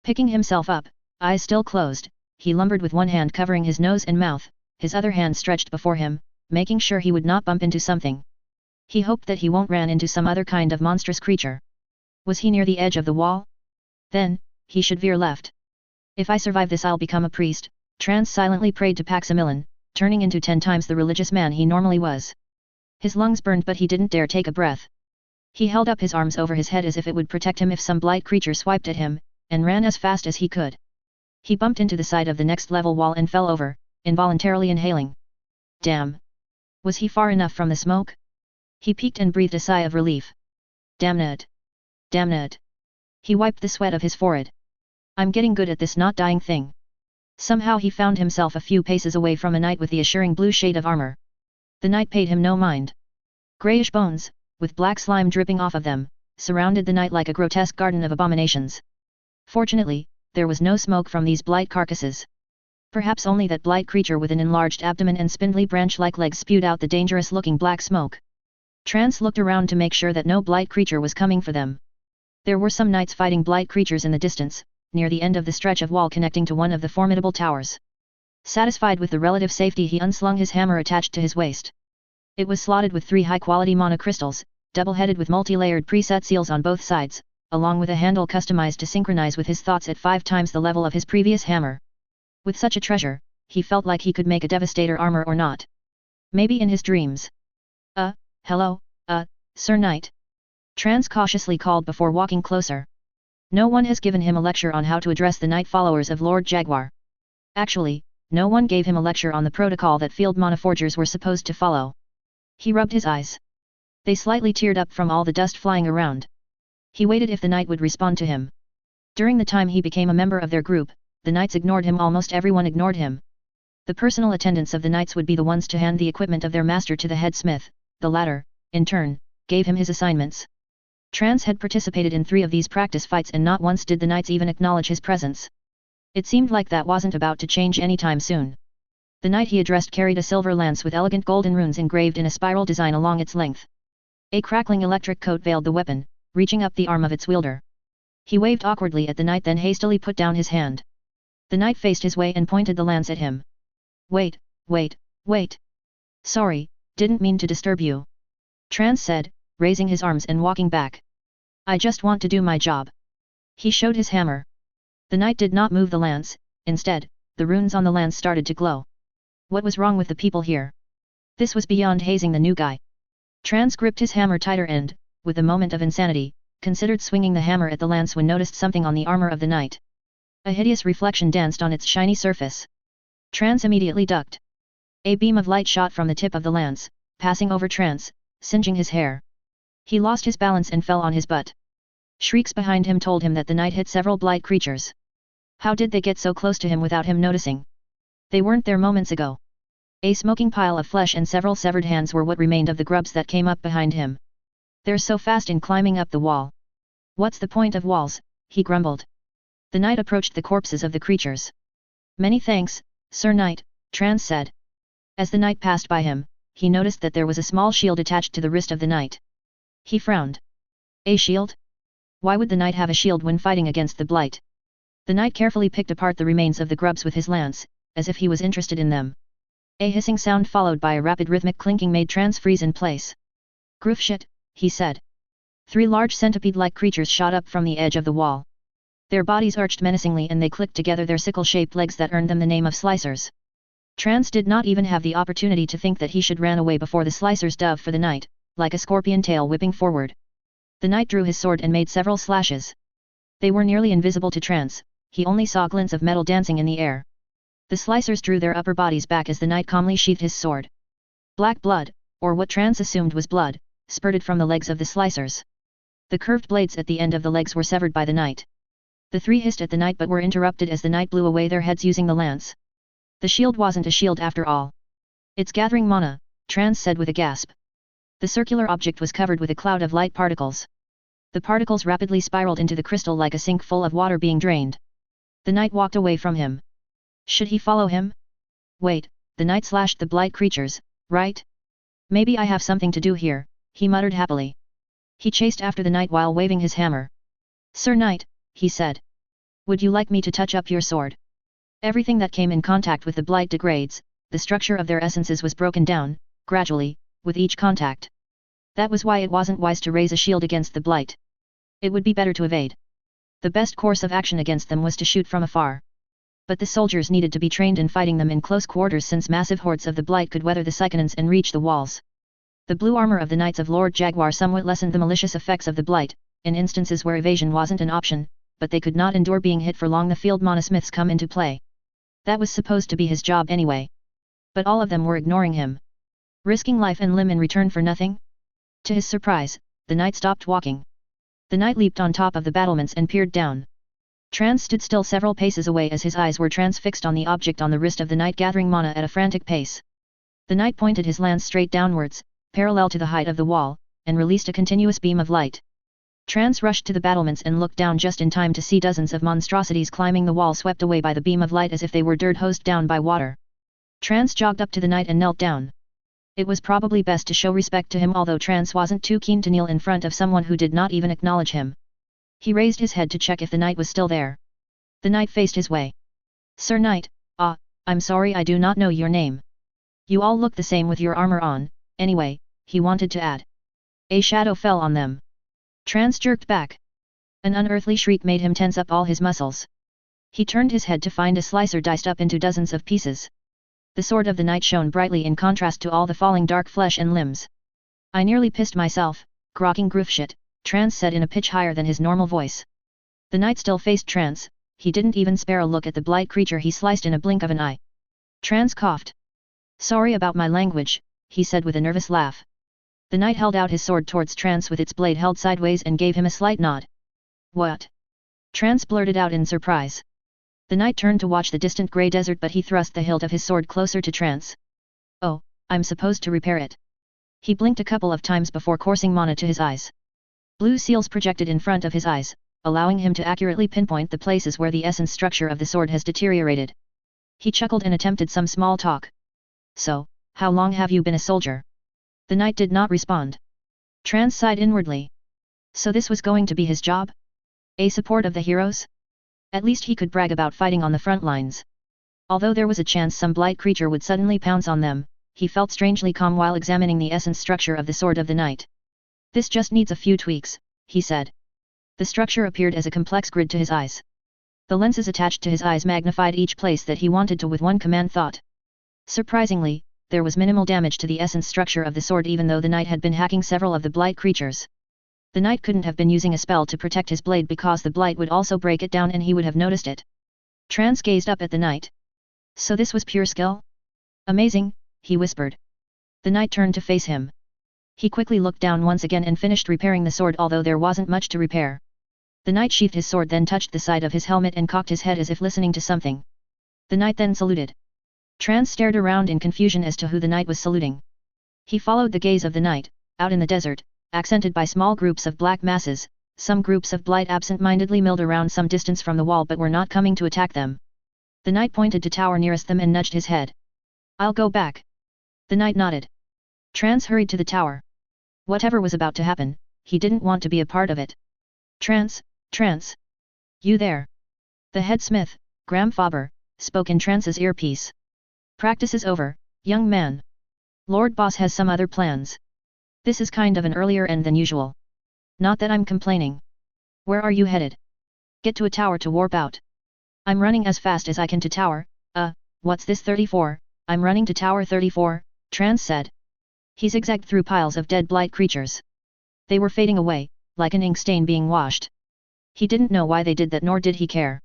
Picking himself up, eyes still closed, he lumbered with one hand covering his nose and mouth, his other hand stretched before him, making sure he would not bump into something. He hoped that he won't ran into some other kind of monstrous creature. Was he near the edge of the wall? Then, he should veer left. If I survive this, I'll become a priest, Trans silently prayed to Paximilon, turning into 10 times the religious man he normally was. His lungs burned, but he didn't dare take a breath. He held up his arms over his head as if it would protect him if some blight creature swiped at him, and ran as fast as he could. He bumped into the side of the next level wall and fell over, involuntarily inhaling. Damn! Was he far enough from the smoke? He peeked and breathed a sigh of relief. Damn it! Damn it! He wiped the sweat of his forehead. I'm getting good at this not dying thing. Somehow he found himself a few paces away from a knight with the assuring blue shade of armor. The knight paid him no mind. Greyish bones, with black slime dripping off of them, surrounded the knight like a grotesque garden of abominations. Fortunately, there was no smoke from these blight carcasses. Perhaps only that blight creature with an enlarged abdomen and spindly branch-like legs spewed out the dangerous-looking black smoke. Trance looked around to make sure that no blight creature was coming for them. There were some knights fighting blight creatures in the distance, near the end of the stretch of wall connecting to one of the formidable towers. Satisfied with the relative safety, he unslung his hammer attached to his waist. It was slotted with 3 high-quality monocrystals, double-headed with multi-layered preset seals on both sides, along with a handle customized to synchronize with his thoughts at 5 times the level of his previous hammer. With such a treasure, he felt like he could make a devastator armor or not. Maybe in his dreams. Hello, Sir Knight. Trans cautiously called before walking closer. No one has given him a lecture on how to address the Knight followers of Lord Jaguar. Actually, no one gave him a lecture on the protocol that field monoforgers were supposed to follow. He rubbed his eyes. They slightly teared up from all the dust flying around. He waited if the Knight would respond to him. During the time he became a member of their group, the Knights ignored him. Almost everyone ignored him. The personal attendants of the Knights would be the ones to hand the equipment of their master to the head smith. The latter, in turn, gave him his assignments. Trans had participated in 3 of these practice fights and not once did the Knights even acknowledge his presence. It seemed like that wasn't about to change anytime soon. The Knight he addressed carried a silver lance with elegant golden runes engraved in a spiral design along its length. A crackling electric coat veiled the weapon, reaching up the arm of its wielder. He waved awkwardly at the Knight, then hastily put down his hand. The Knight faced his way and pointed the lance at him. Wait. Sorry, didn't mean to disturb you. Trans said, raising his arms and walking back. I just want to do my job. He showed his hammer. The Knight did not move the lance, instead, the runes on the lance started to glow. What was wrong with the people here? This was beyond hazing the new guy. Trans gripped his hammer tighter and, with a moment of insanity, considered swinging the hammer at the lance when noticed something on the armor of the Knight. A hideous reflection danced on its shiny surface. Trans immediately ducked. A beam of light shot from the tip of the lance, passing over Trans, singeing his hair. He lost his balance and fell on his butt. Shrieks behind him told him that the Knight hit several blight creatures. How did they get so close to him without him noticing? They weren't there moments ago. A smoking pile of flesh and several severed hands were what remained of the grubs that came up behind him. They're so fast in climbing up the wall. What's the point of walls? He grumbled. The Knight approached the corpses of the creatures. Many thanks, Sir Knight, Trans said. As the Knight passed by him, he noticed that there was a small shield attached to the wrist of the Knight. He frowned. A shield? Why would the Knight have a shield when fighting against the blight? The Knight carefully picked apart the remains of the grubs with his lance, as if he was interested in them. A hissing sound followed by a rapid rhythmic clinking made Trans freeze in place. Groof shit, he said. 3 large centipede-like creatures shot up from the edge of the wall. Their bodies arched menacingly and they clicked together their sickle-shaped legs that earned them the name of slicers. Trans did not even have the opportunity to think that he should run away before the slicers dove for the Knight, like a scorpion tail whipping forward. The Knight drew his sword and made several slashes. They were nearly invisible to Trans, he only saw glints of metal dancing in the air. The slicers drew their upper bodies back as the Knight calmly sheathed his sword. Black blood, or what Trans assumed was blood, spurted from the legs of the slicers. The curved blades at the end of the legs were severed by the Knight. The 3 hissed at the Knight but were interrupted as the Knight blew away their heads using the lance. The shield wasn't a shield after all. It's gathering mana, Trans said with a gasp. The circular object was covered with a cloud of light particles. The particles rapidly spiraled into the crystal like a sink full of water being drained. The Knight walked away from him. Should he follow him? Wait, the Knight slashed the blight creatures, right? Maybe I have something to do here, he muttered happily. He chased after the Knight while waving his hammer. Sir Knight, he said. Would you like me to touch up your sword? Everything that came in contact with the blight degrades, the structure of their essences was broken down, gradually, with each contact. That was why it wasn't wise to raise a shield against the blight. It would be better to evade. The best course of action against them was to shoot from afar. But the soldiers needed to be trained in fighting them in close quarters since massive hordes of the blight could weather the cyclonans and reach the walls. The blue armor of the Knights of Lord Jaguar somewhat lessened the malicious effects of the blight, in instances where evasion wasn't an option, but they could not endure being hit for long. The field monosmiths come into play. That was supposed to be his job anyway. But all of them were ignoring him. Risking life and limb in return for nothing? To his surprise, the Knight stopped walking. The Knight leaped on top of the battlements and peered down. Trans stood still several paces away as his eyes were transfixed on the object on the wrist of the Knight, gathering mana at a frantic pace. The Knight pointed his lance straight downwards, parallel to the height of the wall, and released a continuous beam of light. Trans rushed to the battlements and looked down just in time to see dozens of monstrosities climbing the wall swept away by the beam of light as if they were dirt hosed down by water. Trans jogged up to the Knight and knelt down. It was probably best to show respect to him, although Trans wasn't too keen to kneel in front of someone who did not even acknowledge him. He raised his head to check if the Knight was still there. The Knight faced his way. Sir Knight, I'm sorry, I do not know your name. You all look the same with your armor on, Anyway, he wanted to add. A shadow fell on them. Trance jerked back. An unearthly shriek made him tense up all his muscles. He turned his head to find a slicer diced up into dozens of pieces. The sword of the knight shone brightly in contrast to all the falling dark flesh and limbs. I nearly pissed myself, grokking groofshit, Trance said in a pitch higher than his normal voice. The knight still faced Trance, he didn't even spare a look at the blight creature he sliced in a blink of an eye. Trance coughed. Sorry about my language, he said with a nervous laugh. The knight held out his sword towards Trance with its blade held sideways and gave him a slight nod. What? Trance blurted out in surprise. The knight turned to watch the distant grey desert but he thrust the hilt of his sword closer to Trance. Oh, I'm supposed to repair it. He blinked a couple of times before coursing mana to his eyes. Blue seals projected in front of his eyes, allowing him to accurately pinpoint the places where the essence structure of the sword has deteriorated. He chuckled and attempted some small talk. So, how long have you been a soldier? The knight did not respond. Trance sighed inwardly. So this was going to be his job? A support of the heroes? At least he could brag about fighting on the front lines. Although there was a chance some blight creature would suddenly pounce on them, he felt strangely calm while examining the essence structure of the sword of the knight. This just needs a few tweaks, he said. The structure appeared as a complex grid to his eyes. The lenses attached to his eyes magnified each place that he wanted to with one command thought. Surprisingly, there was minimal damage to the essence structure of the sword even though the knight had been hacking several of the blight creatures. The knight couldn't have been using a spell to protect his blade because the blight would also break it down and he would have noticed it. Trance gazed up at the knight. So this was pure skill? Amazing, he whispered. The knight turned to face him. He quickly looked down once again and finished repairing the sword although there wasn't much to repair. The knight sheathed his sword then touched the side of his helmet and cocked his head as if listening to something. The knight then saluted. Trance stared around in confusion as to who the knight was saluting. He followed the gaze of the knight, out in the desert, accented by small groups of black masses, some groups of blight absent-mindedly milled around some distance from the wall but were not coming to attack them. The knight pointed to tower nearest them and nudged his head. I'll go back. The knight nodded. Trance hurried to the tower. Whatever was about to happen, he didn't want to be a part of it. Trance, Trance. You there? The head smith, Graham Faber, spoke in Trance's earpiece. Practice is over, young man. Lord Boss has some other plans. This is kind of an earlier end than usual. Not that I'm complaining. Where are you headed? Get to a tower to warp out. I'm running as fast as I can to tower. What's this 34? I'm running to tower 34, Trance said. He zigzagged through piles of dead blight creatures. They were fading away, like an ink stain being washed. He didn't know why they did that nor did he care.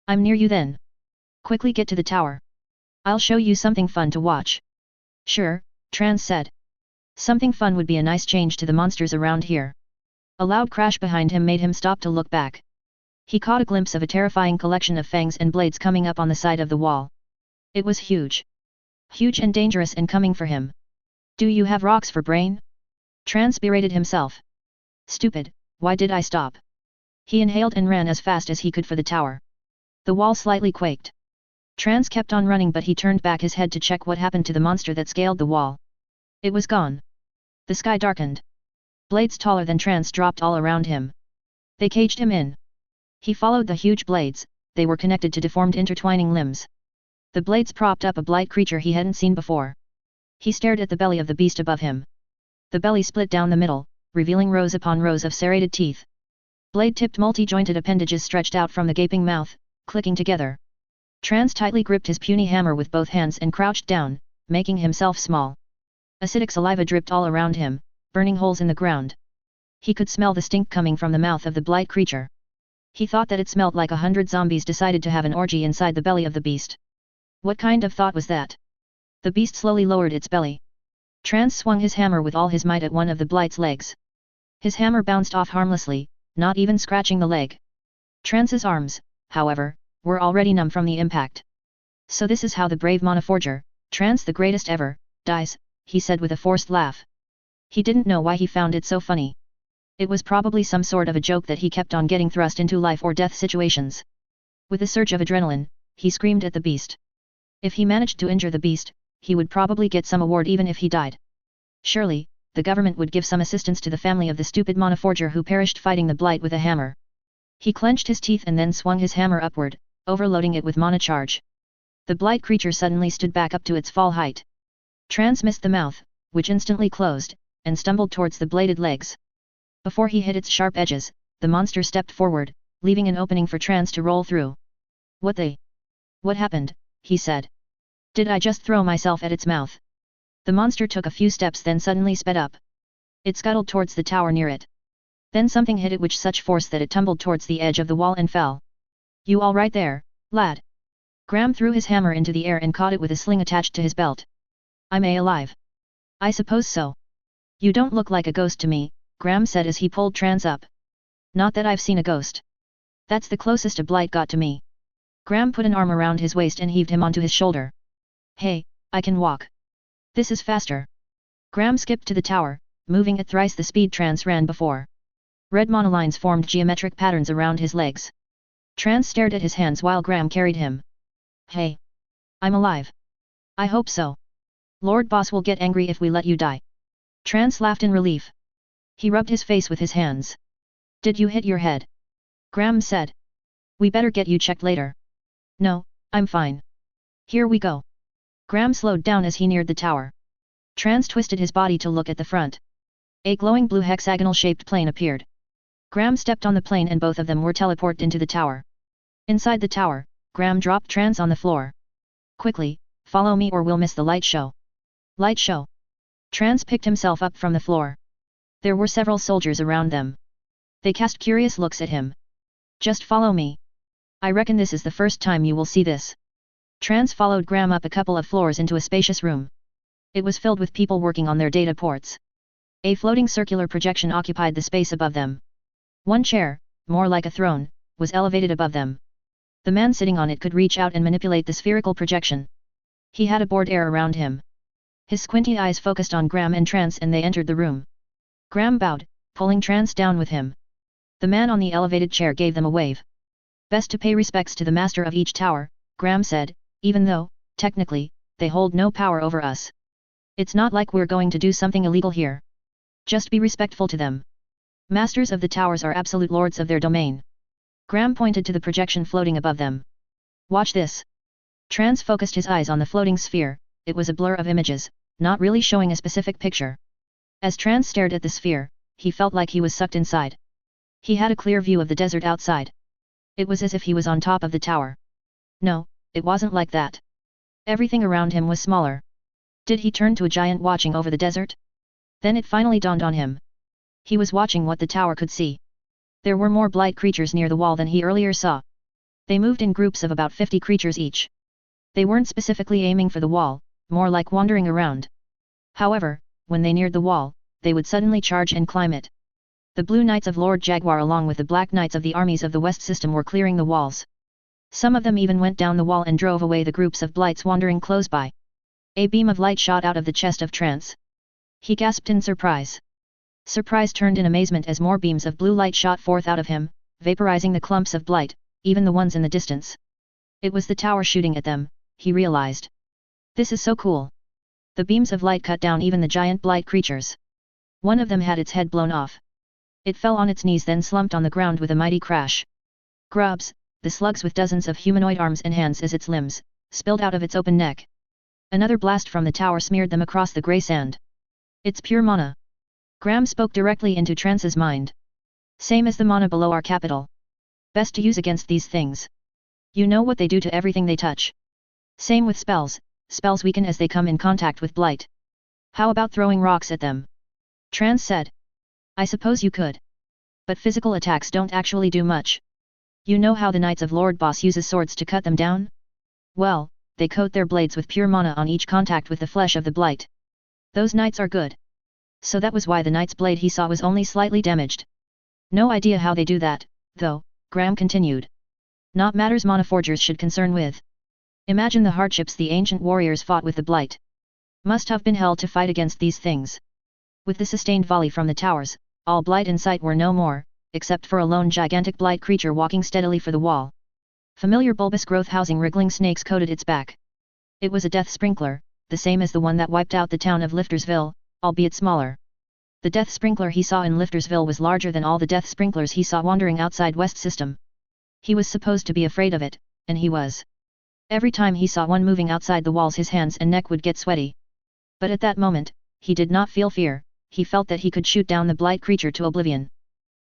I'm near you then. Quickly get to the tower. I'll show you something fun to watch. Sure, Trance said. Something fun would be a nice change to the monsters around here. A loud crash behind him made him stop to look back. He caught a glimpse of a terrifying collection of fangs and blades coming up on the side of the wall. It was huge. Huge and dangerous and coming for him. Do you have rocks for brain? Trance berated himself. Stupid, why did I stop? He inhaled and ran as fast as he could for the tower. The wall slightly quaked. Trance kept on running but he turned back his head to check what happened to the monster that scaled the wall. It was gone. The sky darkened. Blades taller than Trance dropped all around him. They caged him in. He followed the huge blades, they were connected to deformed intertwining limbs. The blades propped up a blight creature he hadn't seen before. He stared at the belly of the beast above him. The belly split down the middle, revealing rows upon rows of serrated teeth. Blade-tipped multi-jointed appendages stretched out from the gaping mouth, clicking together. Trance tightly gripped his puny hammer with both hands and crouched down, making himself small. Acidic saliva dripped all around him, burning holes in the ground. He could smell the stink coming from the mouth of the blight creature. He thought that it smelled like 100 zombies decided to have an orgy inside the belly of the beast. What kind of thought was that? The beast slowly lowered its belly. Trance swung his hammer with all his might at one of the blight's legs. His hammer bounced off harmlessly, not even scratching the leg. Trance's arms, however, were already numb from the impact. So this is how the brave Monoforger, Trance the greatest ever, dies, he said with a forced laugh. He didn't know why he found it so funny. It was probably some sort of a joke that he kept on getting thrust into life or death situations. With a surge of adrenaline, he screamed at the beast. If he managed to injure the beast, he would probably get some award even if he died. Surely, the government would give some assistance to the family of the stupid Monoforger who perished fighting the blight with a hammer. He clenched his teeth and then swung his hammer upward, overloading it with mana charge. The blight creature suddenly stood back up to its fall height. Trance missed the mouth, which instantly closed, and stumbled towards the bladed legs. Before he hit its sharp edges, the monster stepped forward, leaving an opening for Trance to roll through. What happened, he said. Did I just throw myself at its mouth? The monster took a few steps then suddenly sped up. It scuttled towards the tower near it. Then something hit it with such force that it tumbled towards the edge of the wall and fell. You all right there, lad? Graham threw his hammer into the air and caught it with a sling attached to his belt. I'm alive. I suppose so. You don't look like a ghost to me, Graham said as he pulled Trance up. Not that I've seen a ghost. That's the closest a blight got to me. Graham put an arm around his waist and heaved him onto his shoulder. Hey, I can walk. This is faster. Graham skipped to the tower, moving at thrice the speed Trance ran before. Red monolines formed geometric patterns around his legs. Trance stared at his hands while Graham carried him. Hey! I'm alive. I hope so. Lord Boss will get angry if we let you die. Trance laughed in relief. He rubbed his face with his hands. Did you hit your head? Graham said. We better get you checked later. No, I'm fine. Here we go. Graham slowed down as he neared the tower. Trance twisted his body to look at the front. A glowing blue hexagonal-shaped plane appeared. Graham stepped on the plane and both of them were teleported into the tower. Inside the tower, Graham dropped Trance on the floor. Quickly, follow me or we'll miss the light show. Light show. Trance picked himself up from the floor. There were several soldiers around them. They cast curious looks at him. Just follow me. I reckon this is the first time you will see this. Trance followed Graham up a couple of floors into a spacious room. It was filled with people working on their data ports. A floating circular projection occupied the space above them. One chair, more like a throne, was elevated above them. The man sitting on it could reach out and manipulate the spherical projection. He had a bored air around him. His squinty eyes focused on Graham and Trance and they entered the room. Graham bowed, pulling Trance down with him. The man on the elevated chair gave them a wave. Best to pay respects to the master of each tower, Graham said, even though, technically, they hold no power over us. It's not like we're going to do something illegal here. Just be respectful to them. Masters of the towers are absolute lords of their domain. Graham pointed to the projection floating above them. Watch this. Trance focused his eyes on the floating sphere. It was a blur of images, not really showing a specific picture. As Trance stared at the sphere, he felt like he was sucked inside. He had a clear view of the desert outside. It was as if he was on top of the tower. No, it wasn't like that. Everything around him was smaller. Did he turn to a giant watching over the desert? Then it finally dawned on him. He was watching what the tower could see. There were more blight creatures near the wall than he earlier saw. They moved in groups of about 50 creatures each. They weren't specifically aiming for the wall, more like wandering around. However, when they neared the wall, they would suddenly charge and climb it. The Blue Knights of Lord Jaguar along with the Black Knights of the armies of the West System were clearing the walls. Some of them even went down the wall and drove away the groups of blights wandering close by. A beam of light shot out of the chest of Trance. He gasped in surprise. Surprise turned in amazement as more beams of blue light shot forth out of him, vaporizing the clumps of blight, even the ones in the distance. It was the tower shooting at them, he realized. This is so cool. The beams of light cut down even the giant blight creatures. One of them had its head blown off. It fell on its knees then slumped on the ground with a mighty crash. Grubs, the slugs with dozens of humanoid arms and hands as its limbs, spilled out of its open neck. Another blast from the tower smeared them across the grey sand. It's pure mana. Graham spoke directly into Trance's mind. Same as the mana below our capital. Best to use against these things. You know what they do to everything they touch. Same with spells, spells weaken as they come in contact with blight. How about throwing rocks at them? Trance said. I suppose you could. But physical attacks don't actually do much. You know how the Knights of Lord Boss uses swords to cut them down? Well, they coat their blades with pure mana on each contact with the flesh of the blight. Those knights are good. So that was why the knight's blade he saw was only slightly damaged. No idea how they do that, though, Graham continued. Not matters mana forgers should concern with. Imagine the hardships the ancient warriors fought with the blight. Must have been hell to fight against these things. With the sustained volley from the towers, all blight in sight were no more, except for a lone gigantic blight creature walking steadily for the wall. Familiar bulbous growth housing wriggling snakes coated its back. It was a death sprinkler, the same as the one that wiped out the town of Liftersville, albeit smaller. The death sprinkler he saw in Liftersville was larger than all the death sprinklers he saw wandering outside West System. He was supposed to be afraid of it, and he was. Every time he saw one moving outside the walls his hands and neck would get sweaty. But at that moment, he did not feel fear, he felt that he could shoot down the blight creature to oblivion.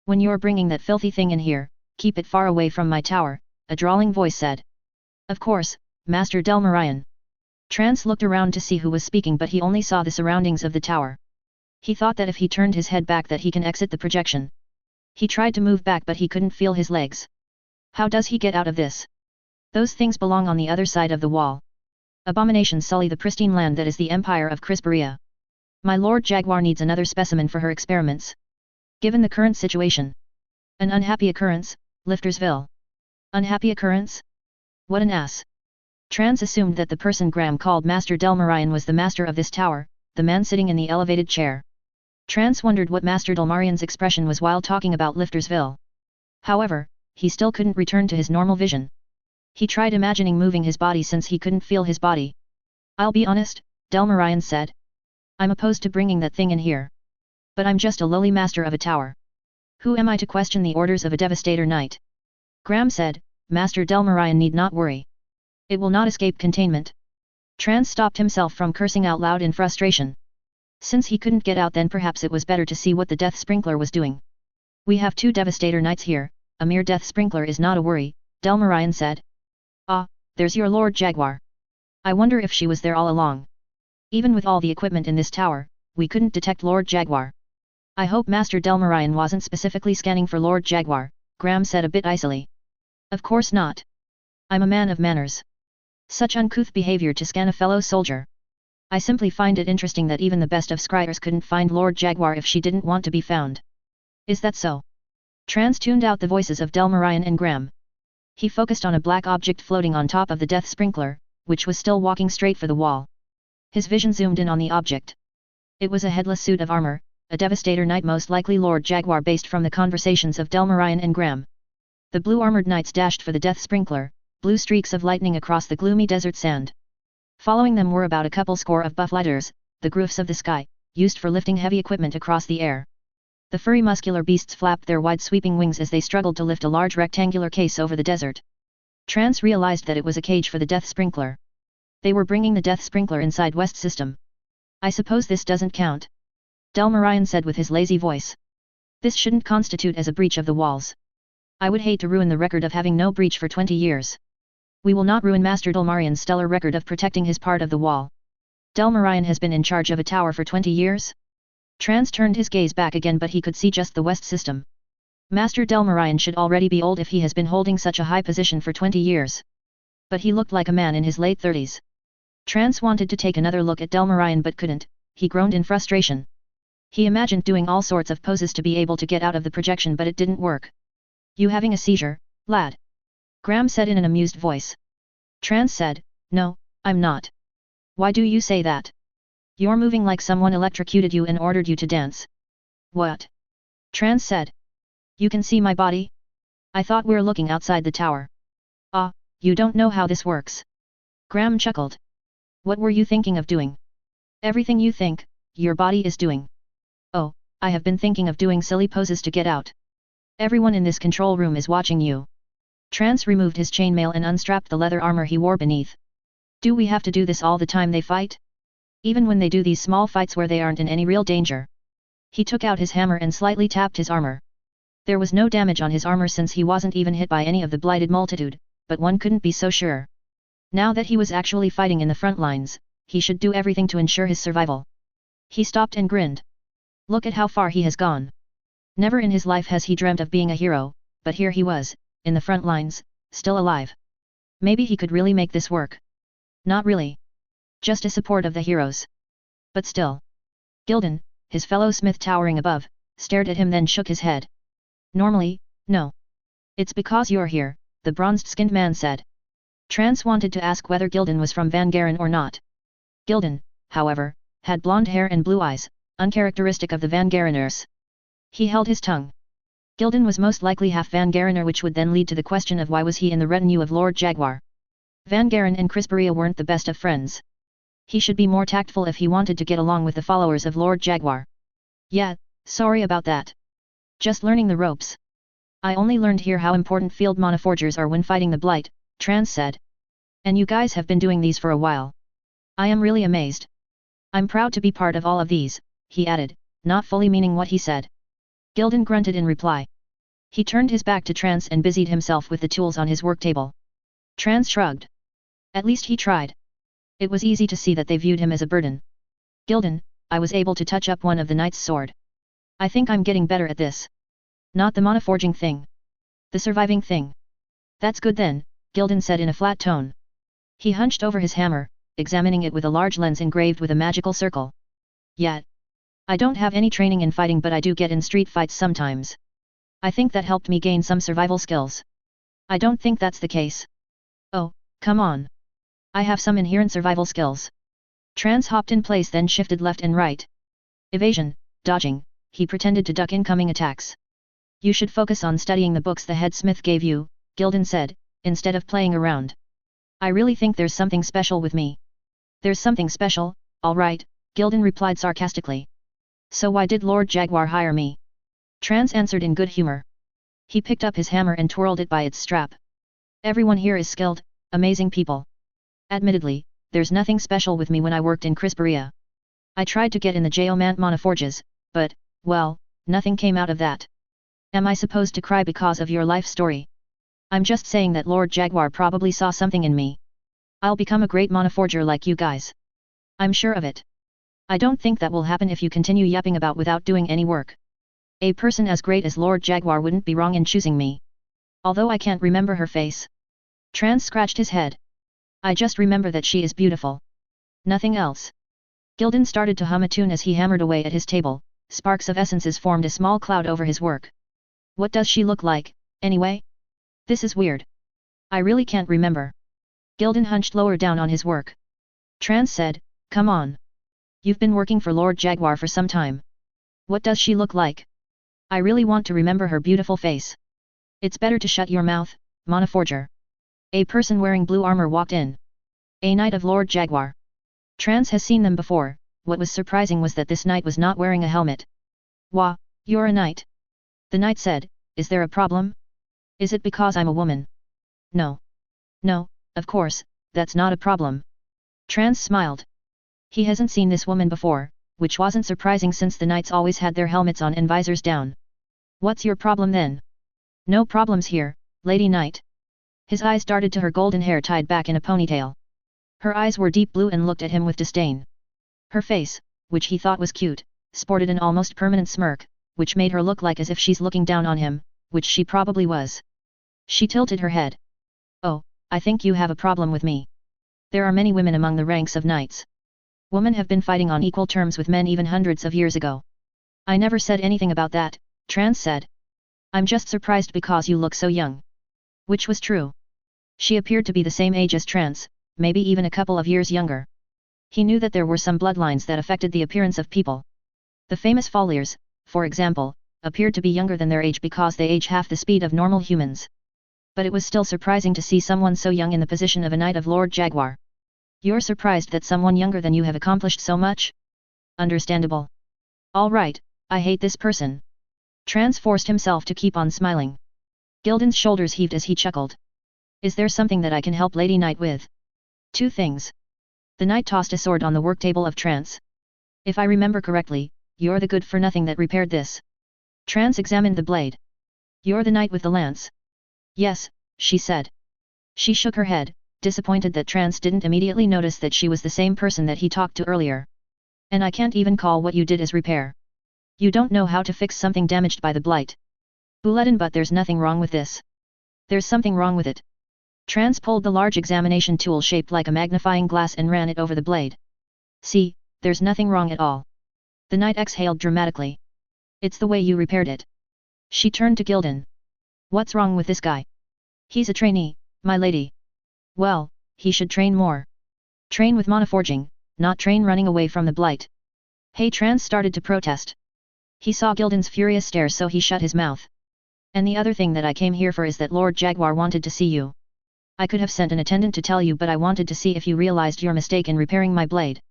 When you're bringing that filthy thing in here, keep it far away from my tower, a drawling voice said. Of course, Master Delmarion. Trance looked around to see who was speaking, but he only saw the surroundings of the tower. He thought that if he turned his head back that he can exit the projection. He tried to move back but he couldn't feel his legs. How does he get out of this? Those things belong on the other side of the wall. Abominations sully the pristine land that is the empire of Crisperia. My Lord Jaguar needs another specimen for her experiments. Given the current situation. An unhappy occurrence, Liftersville. Unhappy occurrence? What an ass. Trance assumed that the person Graham called Master Delmarion was the master of this tower, the man sitting in the elevated chair. Trance wondered what Master Delmarion's expression was while talking about Liftersville. However, he still couldn't return to his normal vision. He tried imagining moving his body since he couldn't feel his body. I'll be honest, Delmarion said. I'm opposed to bringing that thing in here. But I'm just a lowly master of a tower. Who am I to question the orders of a devastator knight? Graham said, Master Delmarion need not worry. It will not escape containment. Trance stopped himself from cursing out loud in frustration. Since he couldn't get out, then perhaps it was better to see what the death sprinkler was doing. We have 2 devastator knights here, a mere death sprinkler is not a worry, Delmarion said. Ah, there's your Lord Jaguar. I wonder if she was there all along. Even with all the equipment in this tower, we couldn't detect Lord Jaguar. I hope Master Delmarion wasn't specifically scanning for Lord Jaguar, Graham said a bit icily. Of course not. I'm a man of manners. Such uncouth behavior to scan a fellow soldier. I simply find it interesting that even the best of scryers couldn't find Lord Jaguar if she didn't want to be found. Is that so? Trance tuned out the voices of Delmarion and Graham. He focused on a black object floating on top of the death sprinkler, which was still walking straight for the wall. His vision zoomed in on the object. It was a headless suit of armor, a devastator knight, most likely Lord Jaguar, based from the conversations of Delmarion and Graham. The blue armored knights dashed for the death sprinkler, blue streaks of lightning across the gloomy desert sand. Following them were about a couple score of buff lighters, the groofs of the sky, used for lifting heavy equipment across the air. The furry muscular beasts flapped their wide sweeping wings as they struggled to lift a large rectangular case over the desert. Trance realized that it was a cage for the death sprinkler. They were bringing the death sprinkler inside West System. I suppose this doesn't count? Delmarion said with his lazy voice. This shouldn't constitute as a breach of the walls. I would hate to ruin the record of having no breach for 20 years. We will not ruin Master Delmarion's stellar record of protecting his part of the wall. Delmarion has been in charge of a tower for 20 years? Trance turned his gaze back again, but he could see just the West System. Master Delmarion should already be old if he has been holding such a high position for 20 years. But he looked like a man in his late 30s. Trance wanted to take another look at Delmarion but couldn't, he groaned in frustration. He imagined doing all sorts of poses to be able to get out of the projection, but it didn't work. You having a seizure, lad? Graham said in an amused voice. Trance said, No, I'm not. Why do you say that? You're moving like someone electrocuted you and ordered you to dance. What? Trance said. You can see my body? I thought we're looking outside the tower. Ah, you don't know how this works. Graham chuckled. What were you thinking of doing? Everything you think, your body is doing. Oh, I have been thinking of doing silly poses to get out. Everyone in this control room is watching you. Trance removed his chainmail and unstrapped the leather armor he wore beneath. Do we have to do this all the time they fight? Even when they do these small fights where they aren't in any real danger. He took out his hammer and slightly tapped his armor. There was no damage on his armor since he wasn't even hit by any of the blighted multitude, but one couldn't be so sure. Now that he was actually fighting in the front lines, he should do everything to ensure his survival. He stopped and grinned. Look at how far he has gone. Never in his life has he dreamt of being a hero, but here he was, in the front lines, still alive. Maybe he could really make this work. Not really. Just a support of the heroes. But still. Gildan, his fellow smith towering above, stared at him then shook his head. Normally, no. It's because you're here, the bronzed-skinned man said. Trance wanted to ask whether Gildan was from Van Garen or not. Gildan, however, had blonde hair and blue eyes, uncharacteristic of the Van Gareners. He held his tongue. Gildan was most likely half Van Garener, which would then lead to the question of why was he in the retinue of Lord Jaguar. Van Garen and Crisperia weren't the best of friends. He should be more tactful if he wanted to get along with the followers of Lord Jaguar. Yeah, sorry about that. Just learning the ropes. I only learned here how important field monoforgers are when fighting the Blight, Trance said. And you guys have been doing these for a while. I am really amazed. I'm proud to be part of all of these, he added, not fully meaning what he said. Gildan grunted in reply. He turned his back to Trance and busied himself with the tools on his work table. Trance shrugged. At least he tried. It was easy to see that they viewed him as a burden. Gildan, I was able to touch up one of the knight's sword. I think I'm getting better at this. Not the monoforging thing. The surviving thing. That's good then, Gildan said in a flat tone. He hunched over his hammer, examining it with a large lens engraved with a magical circle. Yet. I don't have any training in fighting, but I do get in street fights sometimes. I think that helped me gain some survival skills. I don't think that's the case. Oh, come on. I have some inherent survival skills. Trance hopped in place, then shifted left and right. Evasion, dodging, he pretended to duck incoming attacks. You should focus on studying the books the head smith gave you, Gildan said, instead of playing around. I really think there's something special with me. There's something special, all right, Gildan replied sarcastically. So why did Lord Jaguar hire me? Trance answered in good humor. He picked up his hammer and twirled it by its strap. Everyone here is skilled, amazing people. Admittedly, there's nothing special with me when I worked in Crisperia. I tried to get in the Geomant Monoforges, but, well, nothing came out of that. Am I supposed to cry because of your life story? I'm just saying that Lord Jaguar probably saw something in me. I'll become a great monoforger like you guys. I'm sure of it. I don't think that will happen if you continue yapping about without doing any work. A person as great as Lord Jaguar wouldn't be wrong in choosing me. Although I can't remember her face. Trance scratched his head. I just remember that she is beautiful. Nothing else. Gildan started to hum a tune as he hammered away at his table. Sparks of essences formed a small cloud over his work. What does she look like, anyway? This is weird. I really can't remember. Gildan hunched lower down on his work. Trance said, come on. You've been working for Lord Jaguar for some time. What does she look like? I really want to remember her beautiful face. It's better to shut your mouth, Monoforger. A person wearing blue armor walked in. A knight of Lord Jaguar. Trance has seen them before. What was surprising was that this knight was not wearing a helmet. Wah, you're a knight. The knight said, is there a problem? Is it because I'm a woman? No. No, of course, that's not a problem. Trance smiled. He hasn't seen this woman before, which wasn't surprising since the knights always had their helmets on and visors down. What's your problem then? No problems here, Lady Knight. His eyes darted to her golden hair tied back in a ponytail. Her eyes were deep blue and looked at him with disdain. Her face, which he thought was cute, sported an almost permanent smirk, which made her look like as if she's looking down on him, which she probably was. She tilted her head. Oh, I think you have a problem with me. There are many women among the ranks of knights. Women have been fighting on equal terms with men even hundreds of years ago. I never said anything about that, Trance said. I'm just surprised because you look so young. Which was true. She appeared to be the same age as Trance, maybe even a couple of years younger. He knew that there were some bloodlines that affected the appearance of people. The famous Folliers, for example, appeared to be younger than their age because they age half the speed of normal humans. But it was still surprising to see someone so young in the position of a knight of Lord Jaguar. You're surprised that someone younger than you have accomplished so much? Understandable. All right, I hate this person. Trance forced himself to keep on smiling. Gildan's shoulders heaved as he chuckled. Is there something that I can help Lady Knight with? Two things. The knight tossed a sword on the work table of Trance. If I remember correctly, you're the good-for-nothing that repaired this. Trance examined the blade. You're the knight with the lance. Yes, she said. She shook her head, disappointed that Trance didn't immediately notice that she was the same person that he talked to earlier. And I can't even call what you did as repair. You don't know how to fix something damaged by the blight. Bulletin, but there's nothing wrong with this. There's something wrong with it. Trance pulled the large examination tool shaped like a magnifying glass and ran it over the blade. See, there's nothing wrong at all. The knight exhaled dramatically. It's the way you repaired it. She turned to Gildan. What's wrong with this guy? He's a trainee, my lady. Well, he should train more. Train with monoforging, not train running away from the blight. Hey, Trance started to protest. He saw Gildan's furious stare, so he shut his mouth. And the other thing that I came here for is that Lord Jaguar wanted to see you. I could have sent an attendant to tell you, but I wanted to see if you realized your mistake in repairing my blade.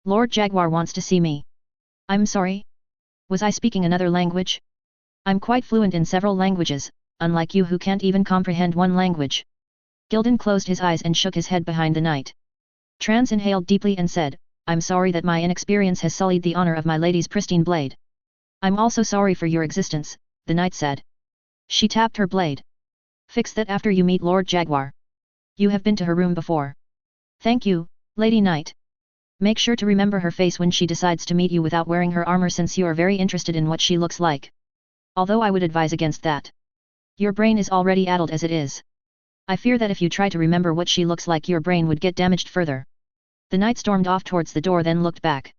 Lord Jaguar wants to see me. I'm sorry? Was I speaking another language? I'm quite fluent in several languages, unlike you who can't even comprehend one language. Gildan closed his eyes and shook his head behind the knight. Trance inhaled deeply and said, I'm sorry that my inexperience has sullied the honor of my lady's pristine blade. I'm also sorry for your existence, the knight said. She tapped her blade. Fix that after you meet Lord Jaguar. You have been to her room before. Thank you, Lady Knight. Make sure to remember her face when she decides to meet you without wearing her armor, since you are very interested in what she looks like. Although I would advise against that. Your brain is already addled as it is. I fear that if you try to remember what she looks like, your brain would get damaged further. The knight stormed off towards the door, then looked back.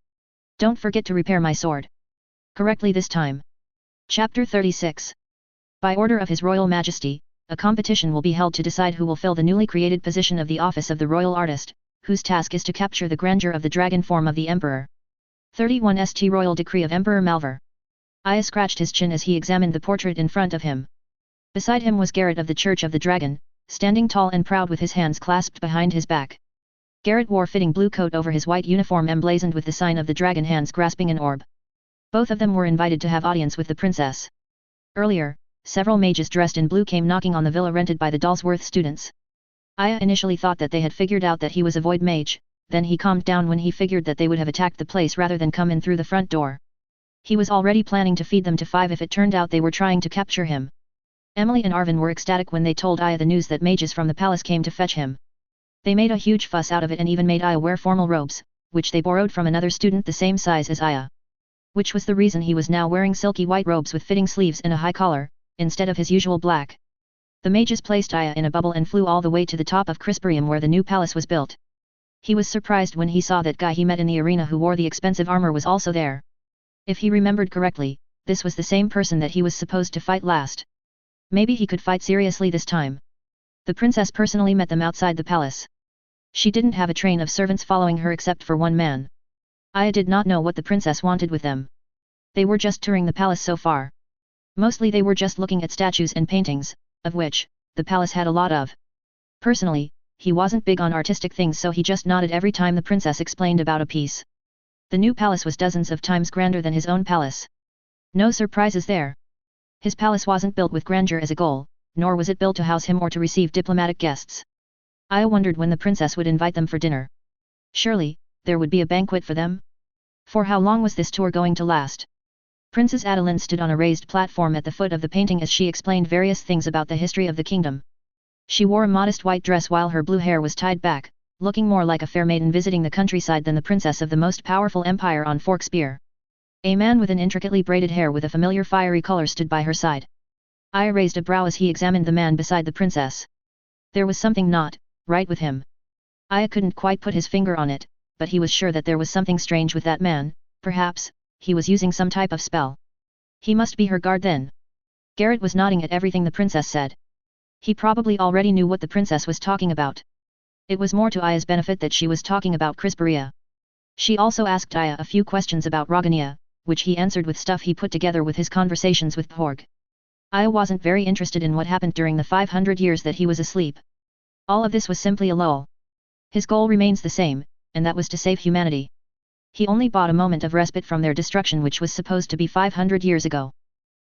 Don't forget to repair my sword. Correctly this time. Chapter 36. By order of His Royal Majesty, a competition will be held to decide who will fill the newly created position of the Office of the Royal Artist, whose task is to capture the grandeur of the dragon form of the Emperor. 31 St. Royal Decree of Emperor Malvar. Aya scratched his chin as he examined the portrait in front of him. Beside him was Garrett of the Church of the Dragon, standing tall and proud with his hands clasped behind his back. Garrett wore fitting blue coat over his white uniform emblazoned with the sign of the dragon, hands grasping an orb. Both of them were invited to have audience with the princess. Earlier, several mages dressed in blue came knocking on the villa rented by the Dalsworth students. Aya initially thought that they had figured out that he was a void mage, then he calmed down when he figured that they would have attacked the place rather than come in through the front door. He was already planning to feed them to 5 if it turned out they were trying to capture him. Emily and Arvin were ecstatic when they told Aya the news that mages from the palace came to fetch him. They made a huge fuss out of it and even made Aya wear formal robes, which they borrowed from another student the same size as Aya. Which was the reason he was now wearing silky white robes with fitting sleeves and a high collar, instead of his usual black. The mages placed Aya in a bubble and flew all the way to the top of Crisperium where the new palace was built. He was surprised when he saw that guy he met in the arena who wore the expensive armor was also there. If he remembered correctly, this was the same person that he was supposed to fight last. Maybe he could fight seriously this time. The princess personally met them outside the palace. She didn't have a train of servants following her except for one man. Aya did not know what the princess wanted with them. They were just touring the palace so far. Mostly they were just looking at statues and paintings, of which, the palace had a lot of. Personally, he wasn't big on artistic things, so he just nodded every time the princess explained about a piece. The new palace was dozens of times grander than his own palace. No surprises there. His palace wasn't built with grandeur as a goal, nor was it built to house him or to receive diplomatic guests. Aya wondered when the princess would invite them for dinner. Surely, there would be a banquet for them? For how long was this tour going to last? Princess Adeline stood on a raised platform at the foot of the painting as she explained various things about the history of the kingdom. She wore a modest white dress while her blue hair was tied back, looking more like a fair maiden visiting the countryside than the princess of the most powerful empire on Fork Spear. A man with an intricately braided hair with a familiar fiery color stood by her side. Aya raised a brow as he examined the man beside the princess. There was something not right with him. Aya couldn't quite put his finger on it, but he was sure that there was something strange with that man. Perhaps he was using some type of spell. He must be her guard then. Garrett was nodding at everything the princess said. He probably already knew what the princess was talking about. It was more to Aya's benefit that she was talking about Crisperia. She also asked Aya a few questions about Rogania, which he answered with stuff he put together with his conversations with Horg. Aya wasn't very interested in what happened during the 500 years that he was asleep. All of this was simply a lull. His goal remains the same, and that was to save humanity. He only bought a moment of respite from their destruction, which was supposed to be 500 years ago.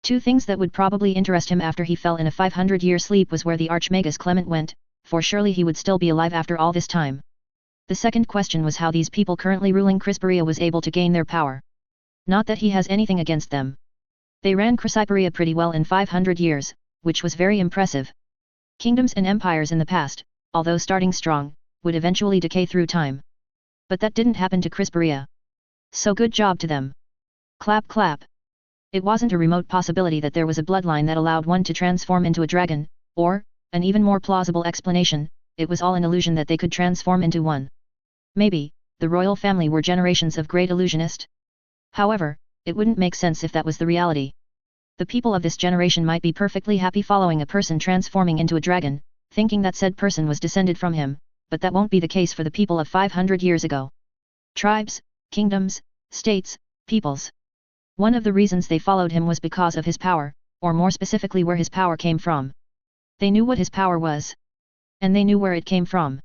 Two things that would probably interest him after he fell in a 500-year sleep was where the Archmagus Clement went, for surely he would still be alive after all this time. The second question was how these people currently ruling Crisperia was able to gain their power. Not that he has anything against them. They ran Crisperia pretty well in 500 years, which was very impressive. Kingdoms and empires in the past, although starting strong, would eventually decay through time. But that didn't happen to Crisperia. So good job to them. Clap clap. It wasn't a remote possibility that there was a bloodline that allowed one to transform into a dragon, or, an even more plausible explanation, it was all an illusion that they could transform into one. Maybe, the royal family were generations of great illusionists. However, it wouldn't make sense if that was the reality. The people of this generation might be perfectly happy following a person transforming into a dragon, thinking that said person was descended from him, but that won't be the case for the people of 500 years ago. Tribes, kingdoms, states, peoples. One of the reasons they followed him was because of his power, or more specifically where his power came from. They knew what his power was. And they knew where it came from.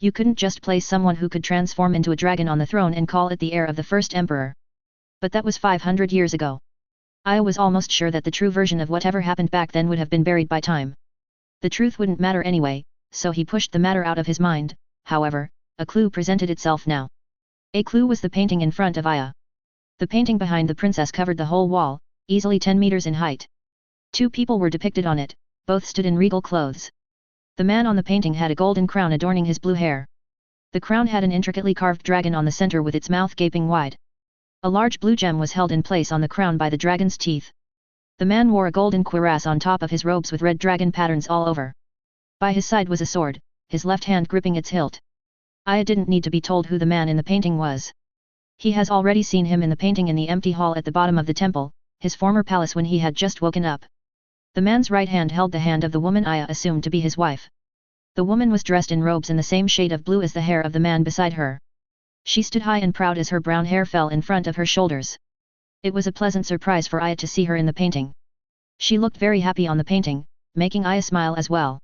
You couldn't just place someone who could transform into a dragon on the throne and call it the heir of the first emperor. But that was 500 years ago. Aya was almost sure that the true version of whatever happened back then would have been buried by time. The truth wouldn't matter anyway, so he pushed the matter out of his mind. However, a clue presented itself now. A clue was the painting in front of Aya. The painting behind the princess covered the whole wall, easily 10 meters in height. 2 people were depicted on it, both stood in regal clothes. The man on the painting had a golden crown adorning his blue hair. The crown had an intricately carved dragon on the center with its mouth gaping wide. A large blue gem was held in place on the crown by the dragon's teeth. The man wore a golden cuirass on top of his robes with red dragon patterns all over. By his side was a sword, his left hand gripping its hilt. Aya didn't need to be told who the man in the painting was. He has already seen him in the painting in the empty hall at the bottom of the temple, his former palace when he had just woken up. The man's right hand held the hand of the woman Aya assumed to be his wife. The woman was dressed in robes in the same shade of blue as the hair of the man beside her. She stood high and proud as her brown hair fell in front of her shoulders. It was a pleasant surprise for Aya to see her in the painting. She looked very happy on the painting, making Aya smile as well.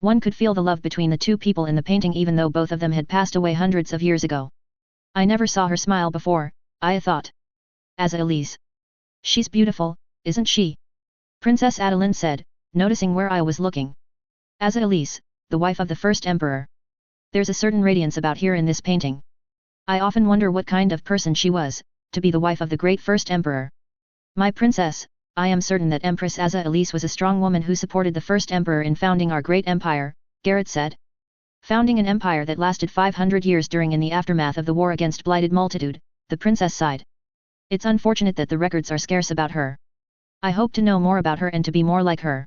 One could feel the love between the 2 people in the painting even though both of them had passed away hundreds of years ago. I never saw her smile before, Aya thought. Asa Elise. She's beautiful, isn't she? Princess Adeline said, noticing where Aya was looking. Asa Elise, the wife of the first emperor. There's a certain radiance about here in this painting. I often wonder what kind of person she was, to be the wife of the great first emperor. My princess, I am certain that Empress Asa Elise was a strong woman who supported the first emperor in founding our great empire, Garrett said. Founding an empire that lasted 500 years during in the aftermath of the war against blighted multitude, the princess sighed. It's unfortunate that the records are scarce about her. I hope to know more about her and to be more like her.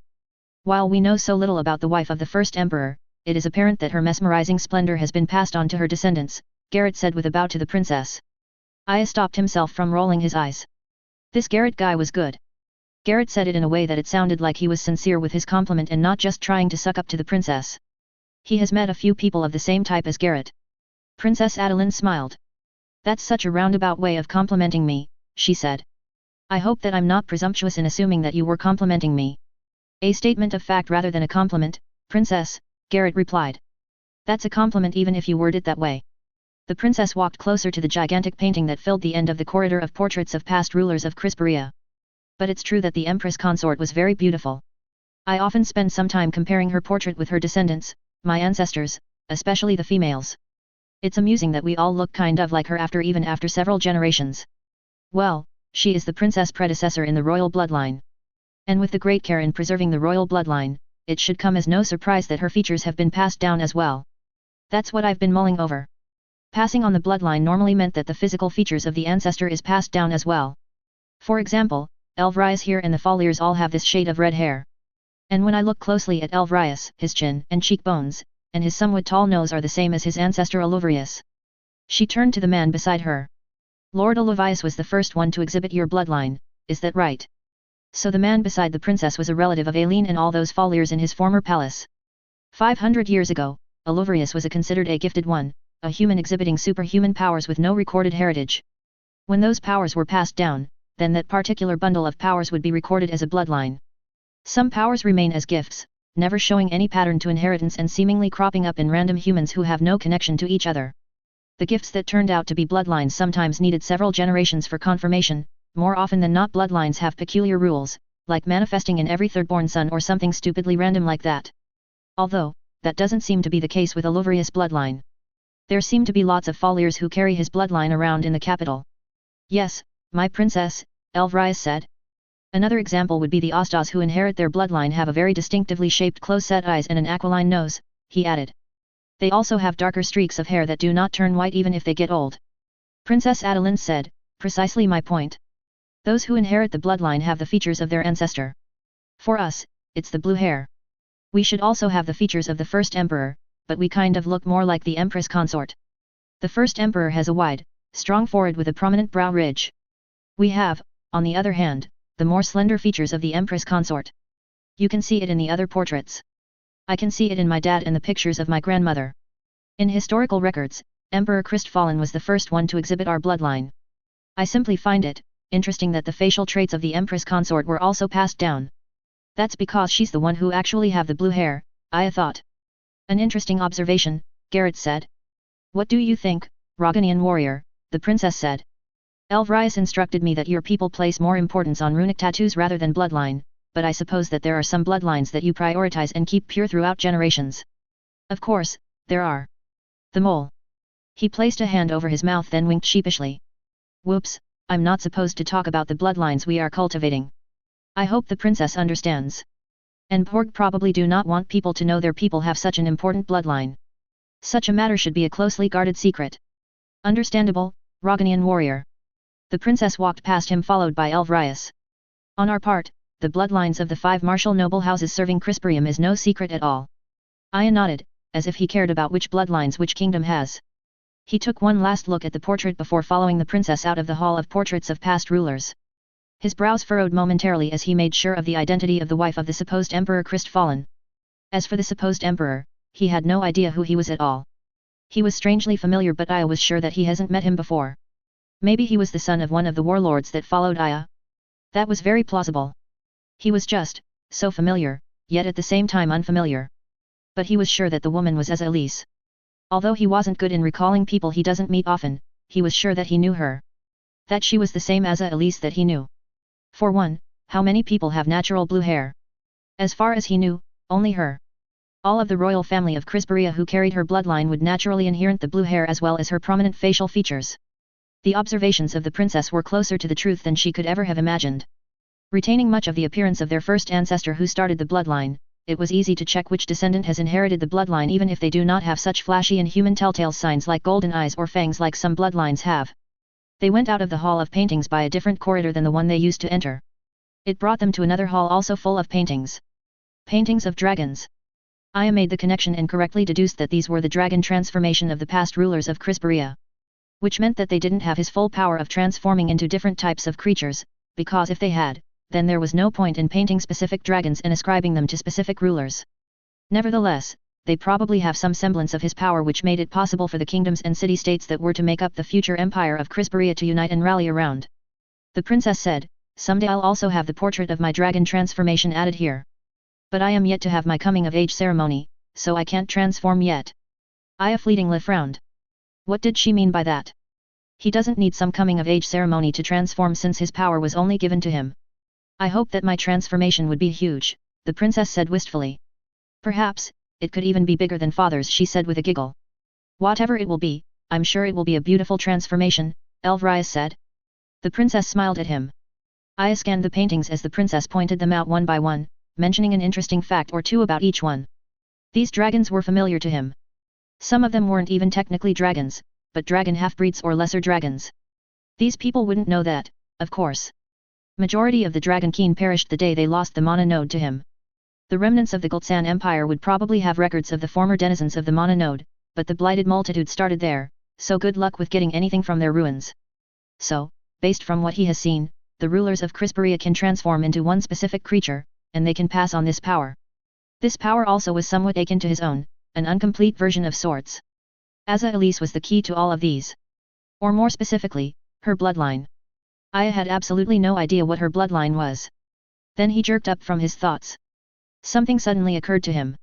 While we know so little about the wife of the first emperor, it is apparent that her mesmerizing splendor has been passed on to her descendants, Garrett said with a bow to the princess. Aya stopped himself from rolling his eyes. This Garrett guy was good. Garrett said it in a way that it sounded like he was sincere with his compliment and not just trying to suck up to the princess. He has met a few people of the same type as Garrett. Princess Adeline smiled. That's such a roundabout way of complimenting me, she said. I hope that I'm not presumptuous in assuming that you were complimenting me. A statement of fact rather than a compliment, princess, Garrett replied. That's a compliment even if you word it that way. The princess walked closer to the gigantic painting that filled the end of the corridor of portraits of past rulers of Crisperia. But it's true that the empress consort was very beautiful. I often spend some time comparing her portrait with her descendants, my ancestors, especially the females. It's amusing that we all look kind of like her even after several generations. Well, she is the princess predecessor in the royal bloodline. And with the great care in preserving the royal bloodline, it should come as no surprise that her features have been passed down as well. That's what I've been mulling over. Passing on the bloodline normally meant that the physical features of the ancestor is passed down as well. For example, Elvrius here and the Foliers all have this shade of red hair. And when I look closely at Elvrius, his chin and cheekbones, and his somewhat tall nose are the same as his ancestor Oluvrius. She turned to the man beside her. Lord Oluvrius was the first one to exhibit your bloodline, is that right? So the man beside the princess was a relative of Aileen and all those Foliers in his former palace. 500 years ago, Oluvrius was considered a gifted one, a human exhibiting superhuman powers with no recorded heritage. When those powers were passed down, then that particular bundle of powers would be recorded as a bloodline. Some powers remain as gifts, never showing any pattern to inheritance and seemingly cropping up in random humans who have no connection to each other. The gifts that turned out to be bloodlines sometimes needed several generations for confirmation. More often than not bloodlines have peculiar rules, like manifesting in every third-born son or something stupidly random like that. Although, that doesn't seem to be the case with Oluvrius' bloodline. There seem to be lots of Foliers who carry his bloodline around in the capital. Yes, my princess, Elvrius said. Another example would be the Ostas who inherit their bloodline have a very distinctively shaped close-set eyes and an aquiline nose, he added. They also have darker streaks of hair that do not turn white even if they get old. Princess Adeline said, precisely my point. Those who inherit the bloodline have the features of their ancestor. For us, it's the blue hair. We should also have the features of the first emperor, but we kind of look more like the empress consort. The first emperor has a wide, strong forehead with a prominent brow ridge. We have, on the other hand, the more slender features of the empress consort. You can see it in the other portraits. I can see it in my dad and the pictures of my grandmother. In historical records, Emperor Christfallen was the first one to exhibit our bloodline. I simply find it interesting that the facial traits of the empress consort were also passed down. That's because she's the one who actually have the blue hair, I thought. An interesting observation, Garrett said. What do you think, Roganian warrior, the princess said. Elvrius instructed me that your people place more importance on runic tattoos rather than bloodline, but I suppose that there are some bloodlines that you prioritize and keep pure throughout generations. Of course, there are. The mole. He placed a hand over his mouth then winked sheepishly. Whoops, I'm not supposed to talk about the bloodlines we are cultivating. I hope the princess understands. And Porg probably do not want people to know their people have such an important bloodline. Such a matter should be a closely guarded secret. Understandable, Roganian warrior. The princess walked past him followed by Elvrius. On our part, the bloodlines of the 5 martial noble houses serving Crisperium is no secret at all. Aya nodded, as if he cared about which bloodlines which kingdom has. He took one last look at the portrait before following the princess out of the hall of portraits of past rulers. His brows furrowed momentarily as he made sure of the identity of the wife of the supposed Emperor Crestfallen. As for the supposed emperor, he had no idea who he was at all. He was strangely familiar but Aya was sure that he hasn't met him before. Maybe he was the son of one of the warlords that followed Aya. That was very plausible. He was just, so familiar, yet at the same time unfamiliar. But he was sure that the woman was Eza Elise. Although he wasn't good in recalling people he doesn't meet often, he was sure that he knew her. That she was the same Eza Elise that he knew. For one, how many people have natural blue hair? As far as he knew, only her. All of the royal family of Crisperia who carried her bloodline would naturally inherit the blue hair as well as her prominent facial features. The observations of the princess were closer to the truth than she could ever have imagined. Retaining much of the appearance of their first ancestor who started the bloodline, it was easy to check which descendant has inherited the bloodline even if they do not have such flashy and human telltale signs like golden eyes or fangs like some bloodlines have. They went out of the hall of paintings by a different corridor than the one they used to enter. It brought them to another hall also full of paintings. Paintings of dragons. Aya made the connection and correctly deduced that these were the dragon transformation of the past rulers of Crisperia. Which meant that they didn't have his full power of transforming into different types of creatures, because if they had, then there was no point in painting specific dragons and ascribing them to specific rulers. Nevertheless, they probably have some semblance of his power which made it possible for the kingdoms and city-states that were to make up the future empire of Crisperia to unite and rally around. The princess said, "Someday I'll also have the portrait of my dragon transformation added here. But I am yet to have my coming-of-age ceremony, so I can't transform yet." Aya fleetingly frowned. What did she mean by that? He doesn't need some coming-of-age ceremony to transform since his power was only given to him. I hope that my transformation would be huge, the princess said wistfully. Perhaps, it could even be bigger than father's, she said with a giggle. Whatever it will be, I'm sure it will be a beautiful transformation, Elvrius said. The princess smiled at him. Aya scanned the paintings as the princess pointed them out one by one, mentioning an interesting fact or two about each one. These dragons were familiar to him. Some of them weren't even technically dragons, but dragon half-breeds or lesser dragons. These people wouldn't know that, of course. Majority of the Dragon Keen perished the day they lost the Mana Node to him. The remnants of the Gultsan Empire would probably have records of the former denizens of the Mana Node, but the blighted multitude started there, so good luck with getting anything from their ruins. So, based from what he has seen, the rulers of Crisperia can transform into one specific creature, and they can pass on this power. This power also was somewhat akin to his own, an incomplete version of sorts. Eza Elise was the key to all of these. Or more specifically, her bloodline. Aya had absolutely no idea what her bloodline was. Then he jerked up from his thoughts. Something suddenly occurred to him.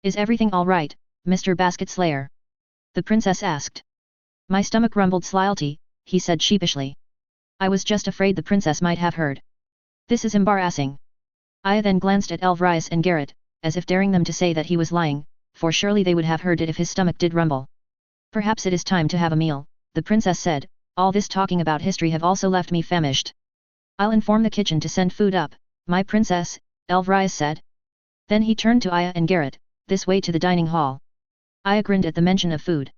Is everything all right, Mr. Basket Slayer? The princess asked. My stomach rumbled slightly, he said sheepishly. I was just afraid the princess might have heard. This is embarrassing. Aya then glanced at Elvrius and Garrett, as if daring them to say that he was lying, for surely they would have heard it if his stomach did rumble. Perhaps it is time to have a meal, the princess said. All this talking about history have also left me famished. I'll inform the kitchen to send food up, my princess, Elvrius said. Then he turned to Aya and Garrett, this way to the dining hall. Aya grinned at the mention of food.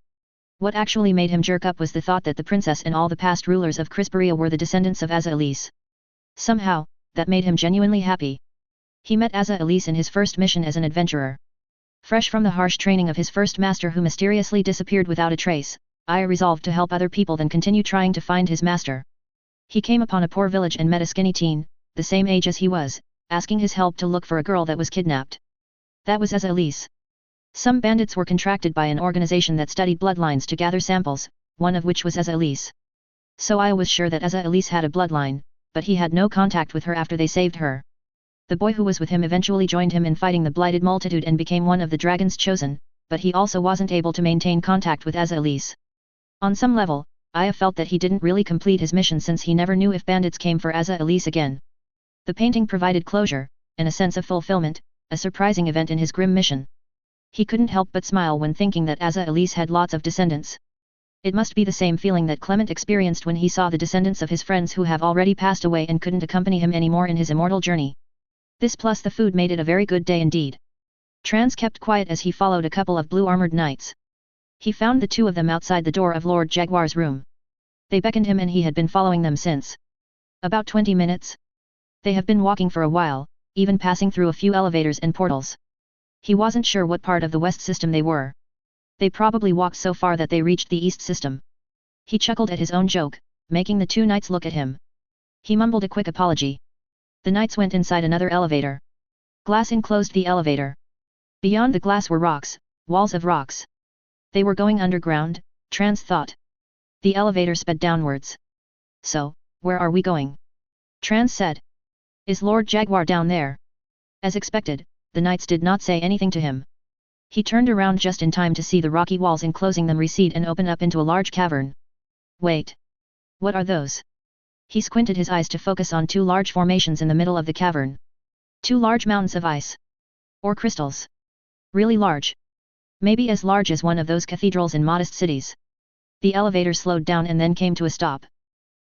What actually made him jerk up was the thought that the princess and all the past rulers of Crisperia were the descendants of Eza Elise. Somehow, that made him genuinely happy. He met Eza Elise in his first mission as an adventurer. Fresh from the harsh training of his first master who mysteriously disappeared without a trace, Aya resolved to help other people than continue trying to find his master. He came upon a poor village and met a skinny teen, the same age as he was, asking his help to look for a girl that was kidnapped. That was Eza Elise. Some bandits were contracted by an organization that studied bloodlines to gather samples, one of which was Eza Elise. So Aya was sure that Eza Elise had a bloodline, but he had no contact with her after they saved her. The boy who was with him eventually joined him in fighting the blighted multitude and became one of the dragons chosen, but he also wasn't able to maintain contact with Eza Elise. On some level, Aya felt that he didn't really complete his mission since he never knew if bandits came for Eza Elise again. The painting provided closure, and a sense of fulfillment, a surprising event in his grim mission. He couldn't help but smile when thinking that Eza Elise had lots of descendants. It must be the same feeling that Clement experienced when he saw the descendants of his friends who have already passed away and couldn't accompany him anymore in his immortal journey. This plus the food made it a very good day indeed. Trans kept quiet as he followed a couple of blue-armored knights. He found the two of them outside the door of Lord Jaguar's room. They beckoned him and he had been following them since about 20 minutes. They have been walking for a while, even passing through a few elevators and portals. He wasn't sure what part of the West system they were. They probably walked so far that they reached the East system. He chuckled at his own joke, making the two knights look at him. He mumbled a quick apology. The knights went inside another elevator. Glass enclosed the elevator. Beyond the glass were rocks, walls of rocks. They were going underground, Trans thought. The elevator sped downwards. So, where are we going? Trans said. Is Lord Jaguar down there? As expected, the knights did not say anything to him. He turned around just in time to see the rocky walls enclosing them recede and open up into a large cavern. Wait. What are those? He squinted his eyes to focus on two large formations in the middle of the cavern. Two large mountains of ice. Or crystals. Really large. Maybe as large as one of those cathedrals in modest cities. The elevator slowed down and then came to a stop.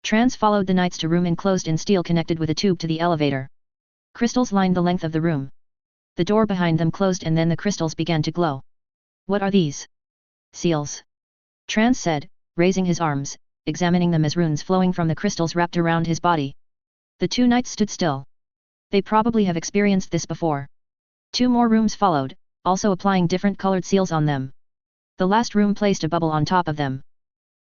Trans followed the knights to room enclosed in steel connected with a tube to the elevator. Crystals lined the length of the room. The door behind them closed and then the crystals began to glow. What are these? Seals. Trans said, raising his arms, examining them as runes flowing from the crystals wrapped around his body. The two knights stood still. They probably have experienced this before. Two more rooms followed, also applying different colored seals on them. The last room placed a bubble on top of them.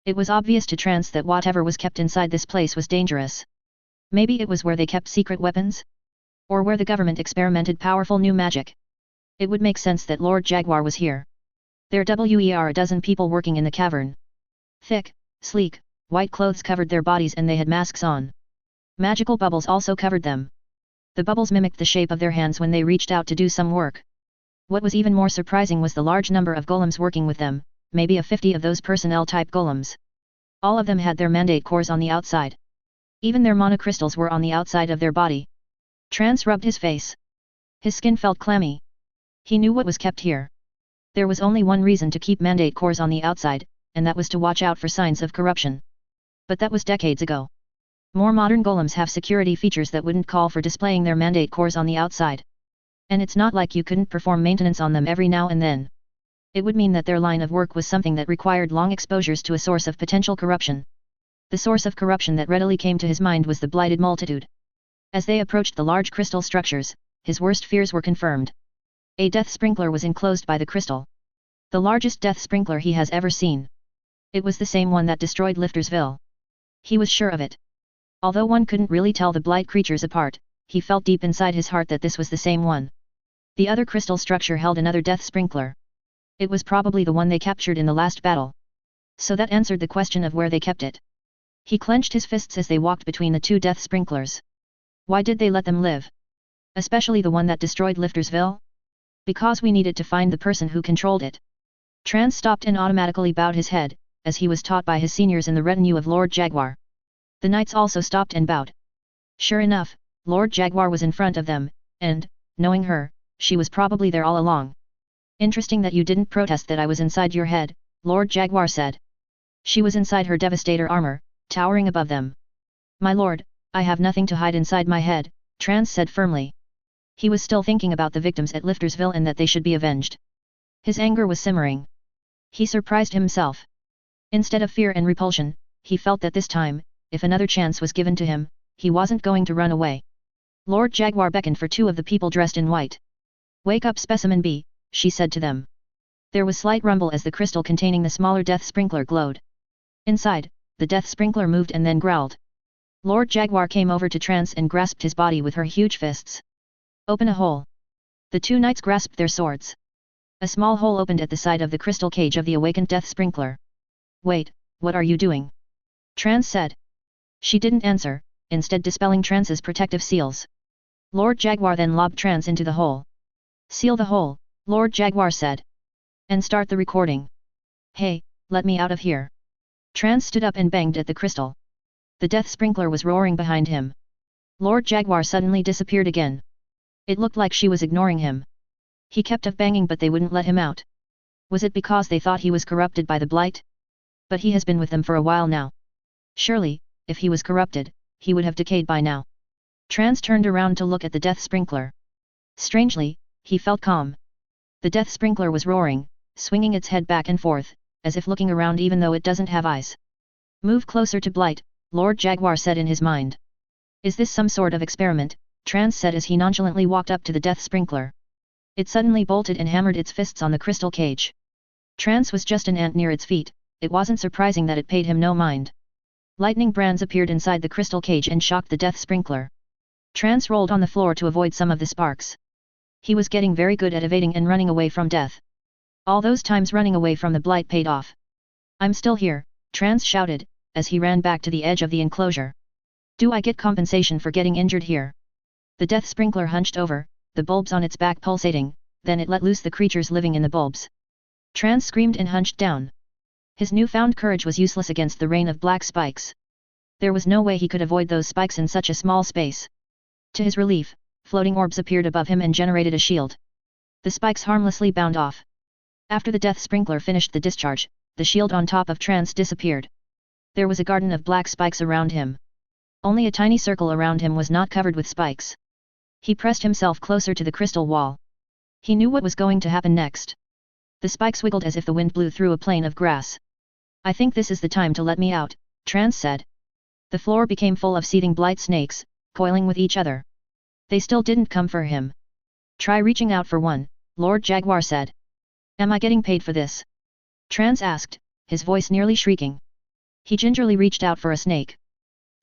It was obvious to Trance that whatever was kept inside this place was dangerous. Maybe it was where they kept secret weapons? Or where the government experimented powerful new magic. It would make sense that Lord Jaguar was here. There were a dozen people working in the cavern. Thick, sleek, white clothes covered their bodies and they had masks on. Magical bubbles also covered them. The bubbles mimicked the shape of their hands when they reached out to do some work. What was even more surprising was the large number of golems working with them, maybe a 50 of those personnel-type golems. All of them had their mandate cores on the outside. Even their monocrystals were on the outside of their body. Trance rubbed his face. His skin felt clammy. He knew what was kept here. There was only one reason to keep mandate cores on the outside, and that was to watch out for signs of corruption. But that was decades ago. More modern golems have security features that wouldn't call for displaying their mandate cores on the outside. And it's not like you couldn't perform maintenance on them every now and then. It would mean that their line of work was something that required long exposures to a source of potential corruption. The source of corruption that readily came to his mind was the blighted multitude. As they approached the large crystal structures, his worst fears were confirmed. A death sprinkler was enclosed by the crystal. The largest death sprinkler he has ever seen. It was the same one that destroyed Liftersville. He was sure of it. Although one couldn't really tell the blight creatures apart, he felt deep inside his heart that this was the same one. The other crystal structure held another death sprinkler. It was probably the one they captured in the last battle. So that answered the question of where they kept it. He clenched his fists as they walked between the two death sprinklers. Why did they let them live? Especially the one that destroyed Liftersville? Because we needed to find the person who controlled it. Trance stopped and automatically bowed his head, as he was taught by his seniors in the retinue of Lord Jaguar. The knights also stopped and bowed. Sure enough, Lord Jaguar was in front of them, and, knowing her, she was probably there all along. Interesting that you didn't protest that I was inside your head, Lord Jaguar said. She was inside her devastator armor, towering above them. My lord, I have nothing to hide inside my head, Trance said firmly. He was still thinking about the victims at Liftersville and that they should be avenged. His anger was simmering. He surprised himself. Instead of fear and repulsion, he felt that this time, if another chance was given to him, he wasn't going to run away. Lord Jaguar beckoned for two of the people dressed in white. Wake up Specimen B, she said to them. There was slight rumble as the crystal containing the smaller death sprinkler glowed. Inside, the death sprinkler moved and then growled. Lord Jaguar came over to Trance and grasped his body with her huge fists. Open a hole. The two knights grasped their swords. A small hole opened at the side of the crystal cage of the awakened death sprinkler. Wait, what are you doing? Trance said. She didn't answer, instead dispelling Trance's protective seals. Lord Jaguar then lobbed Trance into the hole. Seal the hole, Lord Jaguar said. And start the recording. Hey, let me out of here. Trance stood up and banged at the crystal. The death sprinkler was roaring behind him. Lord Jaguar suddenly disappeared again. It looked like she was ignoring him. He kept banging but they wouldn't let him out. Was it because they thought he was corrupted by the blight? But he has been with them for a while now. Surely, if he was corrupted, he would have decayed by now. Trance turned around to look at the death sprinkler. Strangely, he felt calm. The death sprinkler was roaring, swinging its head back and forth, as if looking around even though it doesn't have eyes. Move closer to Blight, Lord Jaguar said in his mind. Is this some sort of experiment? Trance said as he nonchalantly walked up to the death sprinkler. It suddenly bolted and hammered its fists on the crystal cage. Trance was just an ant near its feet, it wasn't surprising that it paid him no mind. Lightning brands appeared inside the crystal cage and shocked the death sprinkler. Trance rolled on the floor to avoid some of the sparks. He was getting very good at evading and running away from death. All those times running away from the blight paid off. I'm still here, Trance shouted, as he ran back to the edge of the enclosure. Do I get compensation for getting injured here? The death sprinkler hunched over, the bulbs on its back pulsating, then it let loose the creatures living in the bulbs. Trance screamed and hunched down. His newfound courage was useless against the rain of black spikes. There was no way he could avoid those spikes in such a small space. To his relief, floating orbs appeared above him and generated a shield. The spikes harmlessly bound off. After the death sprinkler finished the discharge, the shield on top of Trance disappeared. There was a garden of black spikes around him. Only a tiny circle around him was not covered with spikes. He pressed himself closer to the crystal wall. He knew what was going to happen next. The spikes wiggled as if the wind blew through a plain of grass. I think this is the time to let me out, Trance said. The floor became full of seething blight snakes, coiling with each other. They still didn't come for him. Try reaching out for one, Lord Jaguar said. Am I getting paid for this? Trance asked, his voice nearly shrieking. He gingerly reached out for a snake.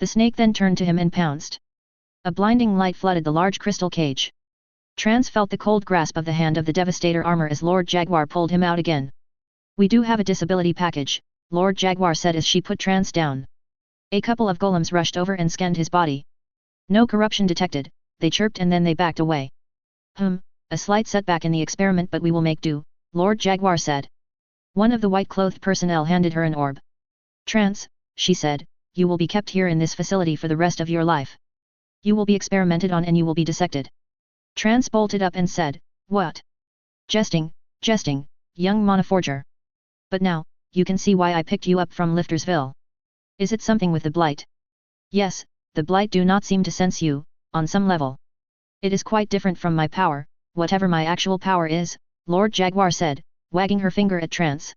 The snake then turned to him and pounced. A blinding light flooded the large crystal cage. Trance felt the cold grasp of the hand of the Devastator armor as Lord Jaguar pulled him out again. We do have a disability package, Lord Jaguar said as she put Trance down. A couple of golems rushed over and scanned his body. No corruption detected, they chirped and then they backed away. A slight setback in the experiment but we will make do, Lord Jaguar said. One of the white-clothed personnel handed her an orb. Trance, she said, you will be kept here in this facility for the rest of your life. You will be experimented on and you will be dissected. Trance bolted up and said, what? Jesting, young Monoforger. But now, you can see why I picked you up from Liftersville. Is it something with the blight? Yes, the blight do not seem to sense you, on some level. It is quite different from my power, whatever my actual power is, Lord Jaguar said, wagging her finger at Trance.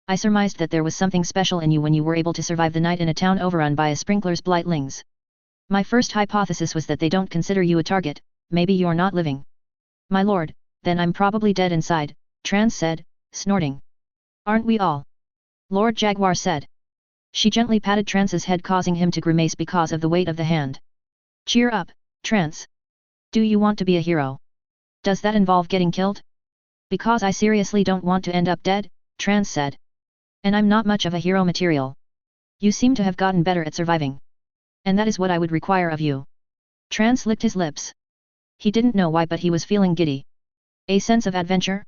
I surmised that there was something special in you when you were able to survive the night in a town overrun by a sprinkler's blightlings. My first hypothesis was that they don't consider you a target, maybe you're not living. My lord, then I'm probably dead inside, Trance said, snorting. Aren't we all? Lord Jaguar said. She gently patted Trance's head causing him to grimace because of the weight of the hand. Cheer up, Trance. Do you want to be a hero? Does that involve getting killed? Because I seriously don't want to end up dead, Trance said. And I'm not much of a hero material. You seem to have gotten better at surviving. And that is what I would require of you. Trance licked his lips. He didn't know why but he was feeling giddy. A sense of adventure?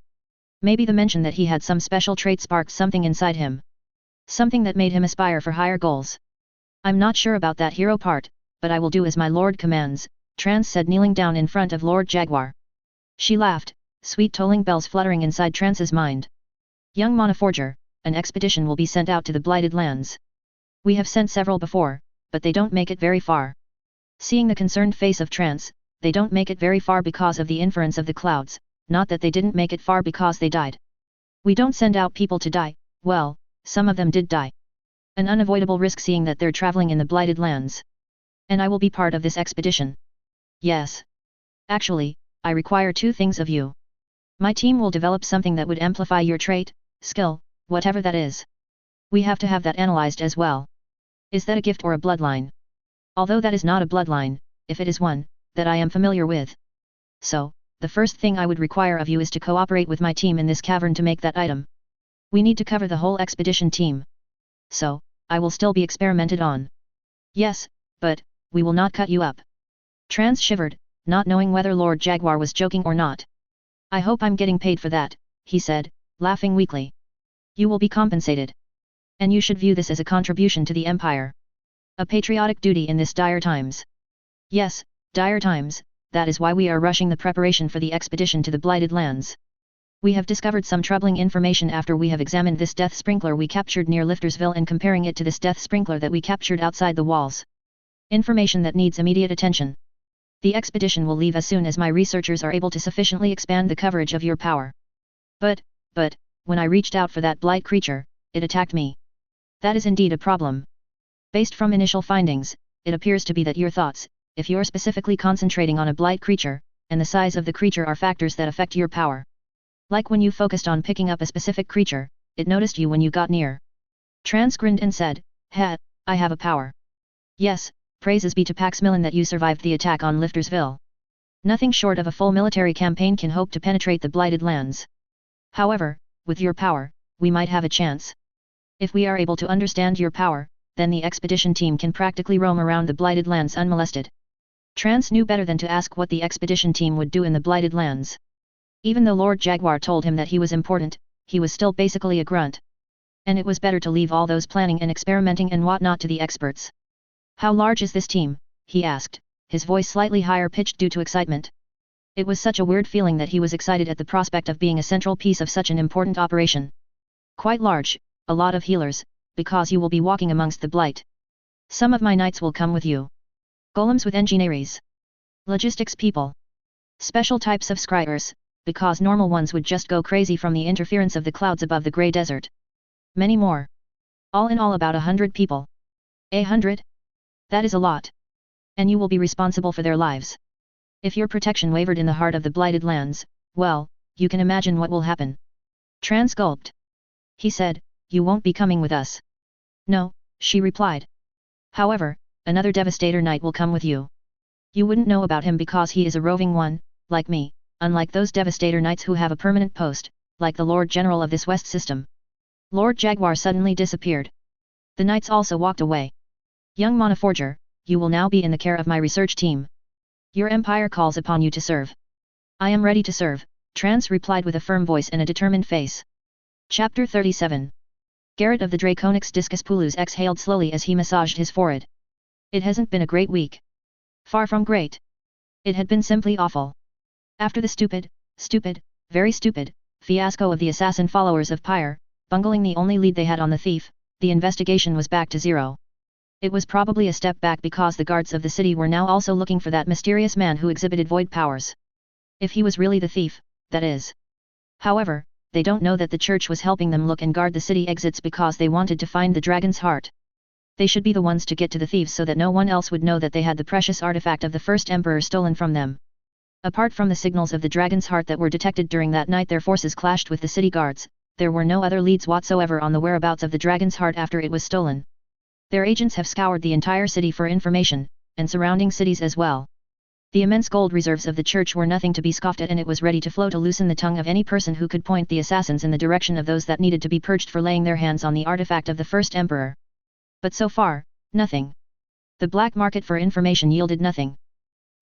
Maybe the mention that he had some special trait sparked something inside him. Something that made him aspire for higher goals. I'm not sure about that hero part, but I will do as my lord commands, Trance said kneeling down in front of Lord Jaguar. She laughed, sweet tolling bells fluttering inside Trance's mind. Young Monoforger, an expedition will be sent out to the Blighted Lands. We have sent several before, but they don't make it very far. Seeing the concerned face of Trance, they don't make it very far because of the inference of the clouds, not that they didn't make it far because they died. We don't send out people to die, well, some of them did die. An unavoidable risk seeing that they're traveling in the Blighted Lands. And I will be part of this expedition. Yes. Actually, I require two things of you. My team will develop something that would amplify your trait, skill, whatever that is. We have to have that analyzed as well. Is that a gift or a bloodline? Although that is not a bloodline, if it is one, that I am familiar with. So, the first thing I would require of you is to cooperate with my team in this cavern to make that item. We need to cover the whole expedition team. So, I will still be experimented on. Yes, but, we will not cut you up. Trance shivered, not knowing whether Lord Jaguar was joking or not. I hope I'm getting paid for that, he said, laughing weakly. You will be compensated. And you should view this as a contribution to the Empire. A patriotic duty in this dire times. Yes, dire times, that is why we are rushing the preparation for the expedition to the Blighted Lands. We have discovered some troubling information after we have examined this death sprinkler we captured near Liftersville and comparing it to this death sprinkler that we captured outside the walls. Information that needs immediate attention. The expedition will leave as soon as my researchers are able to sufficiently expand the coverage of your power. But, when I reached out for that blight creature, it attacked me. That is indeed a problem. Based from initial findings, it appears to be that your thoughts, if you're specifically concentrating on a blight creature, and the size of the creature are factors that affect your power. Like when you focused on picking up a specific creature, it noticed you when you got near. Trans grinned and said, "Ha, I have a power. Yes, praises be to Paxmillan that you survived the attack on Liftersville. Nothing short of a full military campaign can hope to penetrate the blighted lands. However, with your power, we might have a chance. If we are able to understand your power, then the expedition team can practically roam around the blighted lands unmolested." Trans knew better than to ask what the expedition team would do in the blighted lands. Even though Lord Jaguar told him that he was important, he was still basically a grunt. And it was better to leave all those planning and experimenting and whatnot to the experts. "How large is this team?" he asked, his voice slightly higher pitched due to excitement. It was such a weird feeling that he was excited at the prospect of being a central piece of such an important operation. "Quite large, a lot of healers, because you will be walking amongst the blight. Some of my knights will come with you. Golems with engineers. Logistics people. Special types of scryers, because normal ones would just go crazy from the interference of the clouds above the grey desert. Many more. All in all about 100 people. 100? That is a lot. And you will be responsible for their lives. If your protection wavered in the heart of the blighted lands, well, you can imagine what will happen." Trans gulped. He said, "You won't be coming with us." "No," she replied. "However, another Devastator Knight will come with you. You wouldn't know about him because he is a roving one, like me, unlike those Devastator Knights who have a permanent post, like the Lord General of this West system." Lord Jaguar suddenly disappeared. The knights also walked away. "Young Monoforger, you will now be in the care of my research team. Your empire calls upon you to serve." "I am ready to serve," Trans replied with a firm voice and a determined face. Chapter 37. Garrett of the Draconix Discus Pulus exhaled slowly as he massaged his forehead. It hasn't been a great week. Far from great. It had been simply awful. After the stupid, very stupid, fiasco of the assassin followers of Pyre, bungling the only lead they had on the thief, the investigation was back to zero. It was probably a step back because the guards of the city were now also looking for that mysterious man who exhibited void powers. If he was really the thief, that is. However, they don't know that the church was helping them look and guard the city exits because they wanted to find the dragon's heart. They should be the ones to get to the thieves so that no one else would know that they had the precious artifact of the first emperor stolen from them. Apart from the signals of the dragon's heart that were detected during that night their forces clashed with the city guards, there were no other leads whatsoever on the whereabouts of the dragon's heart after it was stolen. Their agents have scoured the entire city for information, and surrounding cities as well. The immense gold reserves of the church were nothing to be scoffed at and it was ready to flow to loosen the tongue of any person who could point the assassins in the direction of those that needed to be purged for laying their hands on the artifact of the first emperor. But so far, nothing. The black market for information yielded nothing.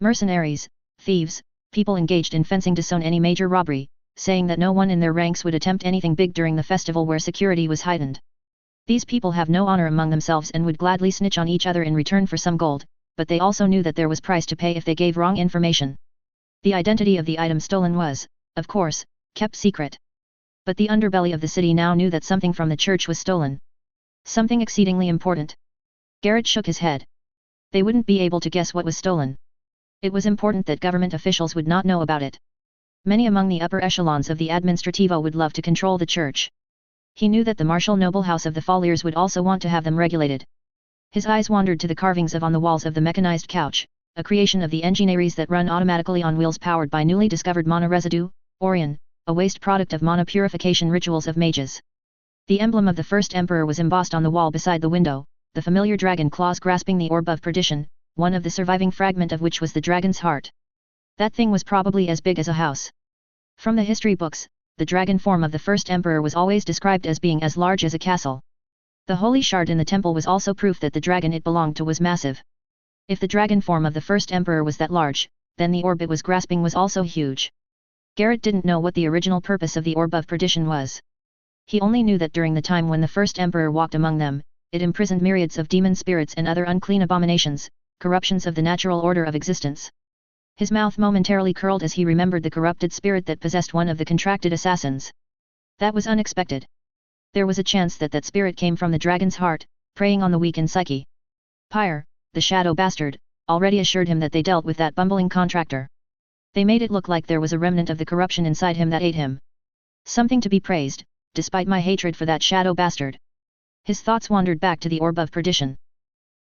Mercenaries, thieves, people engaged in fencing disown any major robbery, saying that no one in their ranks would attempt anything big during the festival where security was heightened. These people have no honor among themselves and would gladly snitch on each other in return for some gold, but they also knew that there was price to pay if they gave wrong information. The identity of the item stolen was, of course, kept secret. But the underbelly of the city now knew that something from the church was stolen. Something exceedingly important. Garrett shook his head. They wouldn't be able to guess what was stolen. It was important that government officials would not know about it. Many among the upper echelons of the Administrativo would love to control the church. He knew that the martial noble house of the Folliers would also want to have them regulated. His eyes wandered to the carvings on the walls of the mechanized couch, a creation of the engineries that run automatically on wheels powered by newly discovered mana residue, Orion, a waste product of mana purification rituals of mages. The emblem of the first emperor was embossed on the wall beside the window, the familiar dragon claws grasping the orb of perdition, one of the surviving fragment of which was the dragon's heart. That thing was probably as big as a house. From the history books, the dragon form of the first emperor was always described as being as large as a castle. The holy shard in the temple was also proof that the dragon it belonged to was massive. If the dragon form of the first emperor was that large, then the orb it was grasping was also huge. Garrett didn't know what the original purpose of the orb of perdition was. He only knew that during the time when the first emperor walked among them, it imprisoned myriads of demon spirits and other unclean abominations, corruptions of the natural order of existence. His mouth momentarily curled as he remembered the corrupted spirit that possessed one of the contracted assassins. That was unexpected. There was a chance that that spirit came from the dragon's heart, preying on the weak in psyche. Pyre, the shadow bastard, already assured him that they dealt with that bumbling contractor. They made it look like there was a remnant of the corruption inside him that ate him. Something to be praised, despite my hatred for that shadow bastard. His thoughts wandered back to the orb of perdition.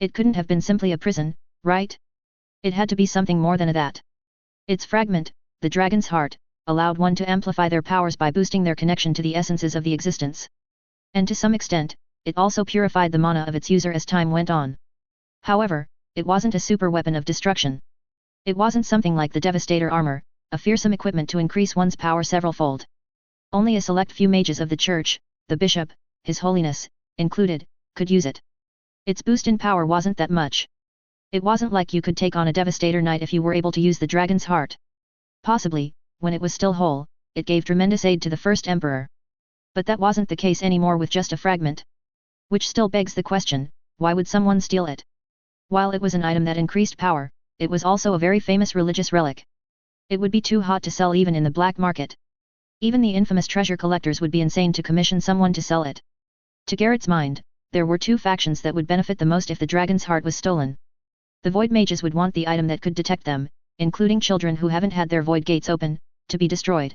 It couldn't have been simply a prison, right? It had to be something more than that. Its fragment, the dragon's heart, allowed one to amplify their powers by boosting their connection to the essences of the existence. And to some extent, it also purified the mana of its user as time went on. However, it wasn't a super weapon of destruction. It wasn't something like the Devastator armor, a fearsome equipment to increase one's power several-fold. Only a select few mages of the church, the bishop, His Holiness, included, could use it. Its boost in power wasn't that much. It wasn't like you could take on a Devastator knight if you were able to use the dragon's heart. Possibly, when it was still whole, it gave tremendous aid to the first emperor. But that wasn't the case anymore with just a fragment. Which still begs the question, why would someone steal it? While it was an item that increased power, it was also a very famous religious relic. It would be too hot to sell even in the black market. Even the infamous treasure collectors would be insane to commission someone to sell it. To Garrett's mind, there were two factions that would benefit the most if the dragon's heart was stolen. The void mages would want the item that could detect them, including children who haven't had their void gates open, to be destroyed.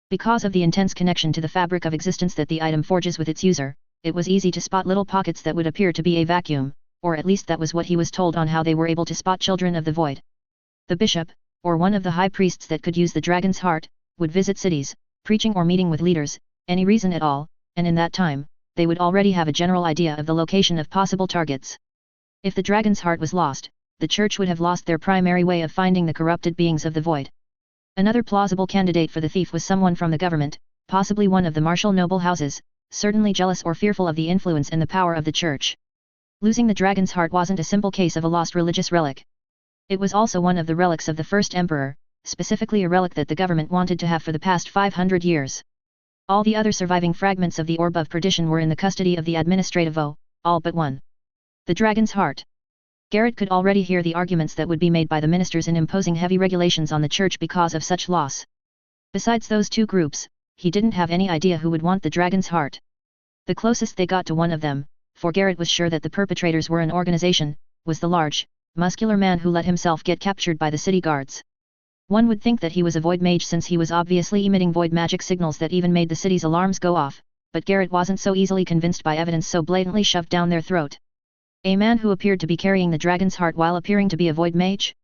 Because of the intense connection to the fabric of existence that the item forges with its user, it was easy to spot little pockets that would appear to be a vacuum, or at least that was what he was told on how they were able to spot children of the void. The bishop, or one of the high priests that could use the dragon's heart, would visit cities, preaching or meeting with leaders, any reason at all, and in that time, they would already have a general idea of the location of possible targets. If the dragon's heart was lost, the church would have lost their primary way of finding the corrupted beings of the void. Another plausible candidate for the thief was someone from the government, possibly one of the martial noble houses, certainly jealous or fearful of the influence and the power of the church. Losing the dragon's heart wasn't a simple case of a lost religious relic. It was also one of the relics of the first emperor, specifically a relic that the government wanted to have for the past 500 years. All the other surviving fragments of the Orb of Perdition were in the custody of the Administrativo, all but one. The dragon's heart. Garrett could already hear the arguments that would be made by the ministers in imposing heavy regulations on the church because of such loss. Besides those two groups, he didn't have any idea who would want the dragon's heart. The closest they got to one of them, for Garrett was sure that the perpetrators were an organization, was the large, muscular man who let himself get captured by the city guards. One would think that he was a void mage since he was obviously emitting void magic signals that even made the city's alarms go off, but Garrett wasn't so easily convinced by evidence so blatantly shoved down their throat. A man who appeared to be carrying the dragon's heart while appearing to be a void mage?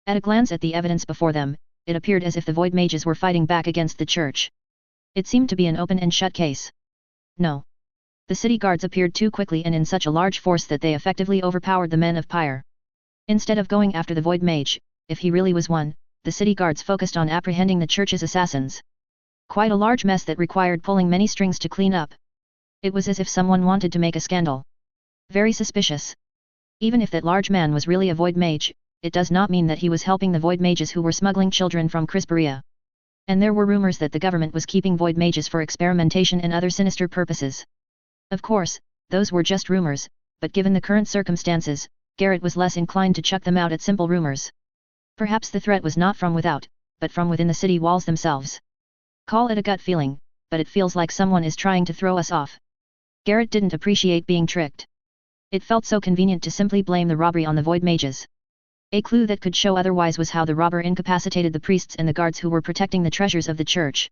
At a glance at the evidence before them, it appeared as if the void mages were fighting back against the church. It seemed to be an open and shut case. No. The city guards appeared too quickly and in such a large force that they effectively overpowered the men of Pyre. Instead of going after the void mage, if he really was one, the city guards focused on apprehending the church's assassins. Quite a large mess that required pulling many strings to clean up. It was as if someone wanted to make a scandal. Very suspicious. Even if that large man was really a void mage, it does not mean that he was helping the void mages who were smuggling children from Crisperia. And there were rumors that the government was keeping void mages for experimentation and other sinister purposes. Of course, those were just rumors, but given the current circumstances, Garrett was less inclined to chuck them out at simple rumors. Perhaps the threat was not from without, but from within the city walls themselves. Call it a gut feeling, but it feels like someone is trying to throw us off. Garrett didn't appreciate being tricked. It felt so convenient to simply blame the robbery on the void mages. A clue that could show otherwise was how the robber incapacitated the priests and the guards who were protecting the treasures of the church.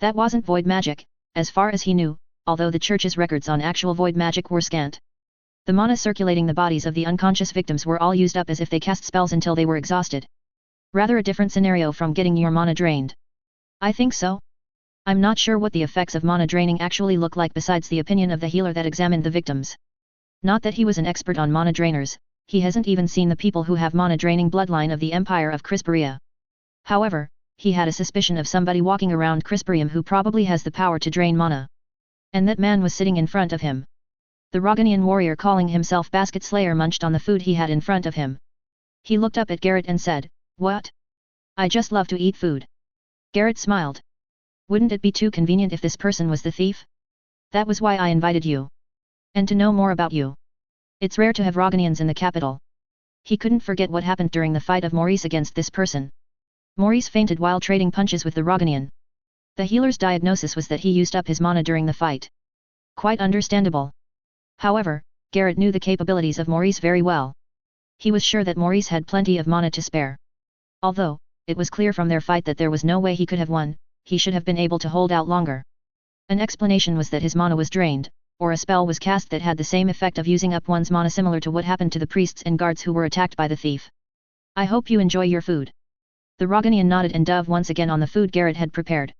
That wasn't void magic, as far as he knew, although the church's records on actual void magic were scant. The mana circulating the bodies of the unconscious victims were all used up as if they cast spells until they were exhausted. Rather a different scenario from getting your mana drained. I think so. I'm not sure what the effects of mana draining actually look like besides the opinion of the healer that examined the victims. Not that he was an expert on mana drainers, he hasn't even seen the people who have mana draining bloodline of the Empire of Crisperia. However, he had a suspicion of somebody walking around Crisperium who probably has the power to drain mana. And that man was sitting in front of him. The Roganian warrior calling himself Basket Slayer munched on the food he had in front of him. He looked up at Garrett and said, "What? I just love to eat food." Garrett smiled. "Wouldn't it be too convenient if this person was the thief? That was why I invited you. And to know more about you. It's rare to have Roganians in the capital." He couldn't forget what happened during the fight of Maurice against this person. Maurice fainted while trading punches with the Roganian. The healer's diagnosis was that he used up his mana during the fight. Quite understandable. However, Garrett knew the capabilities of Maurice very well. He was sure that Maurice had plenty of mana to spare. Although, it was clear from their fight that there was no way he could have won, he should have been able to hold out longer. An explanation was that his mana was drained, or a spell was cast that had the same effect of using up one's mana, similar to what happened to the priests and guards who were attacked by the thief. I hope you enjoy your food. The Roganian nodded and dove once again on the food Garrett had prepared.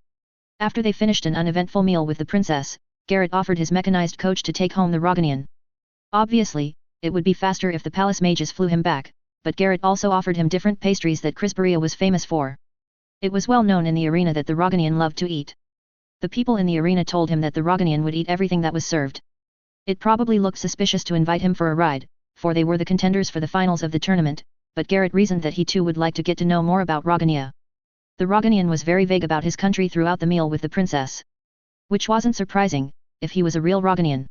After they finished an uneventful meal with the princess, Garrett offered his mechanized coach to take home the Roganian. Obviously, it would be faster if the palace mages flew him back, but Garrett also offered him different pastries that Crisperia was famous for. It was well known in the arena that the Roganian loved to eat. The people in the arena told him that the Roganian would eat everything that was served. It probably looked suspicious to invite him for a ride, for they were the contenders for the finals of the tournament, but Garrett reasoned that he too would like to get to know more about Rogania. The Roganian was very vague about his country throughout the meal with the princess. Which wasn't surprising, if he was a real Roganian.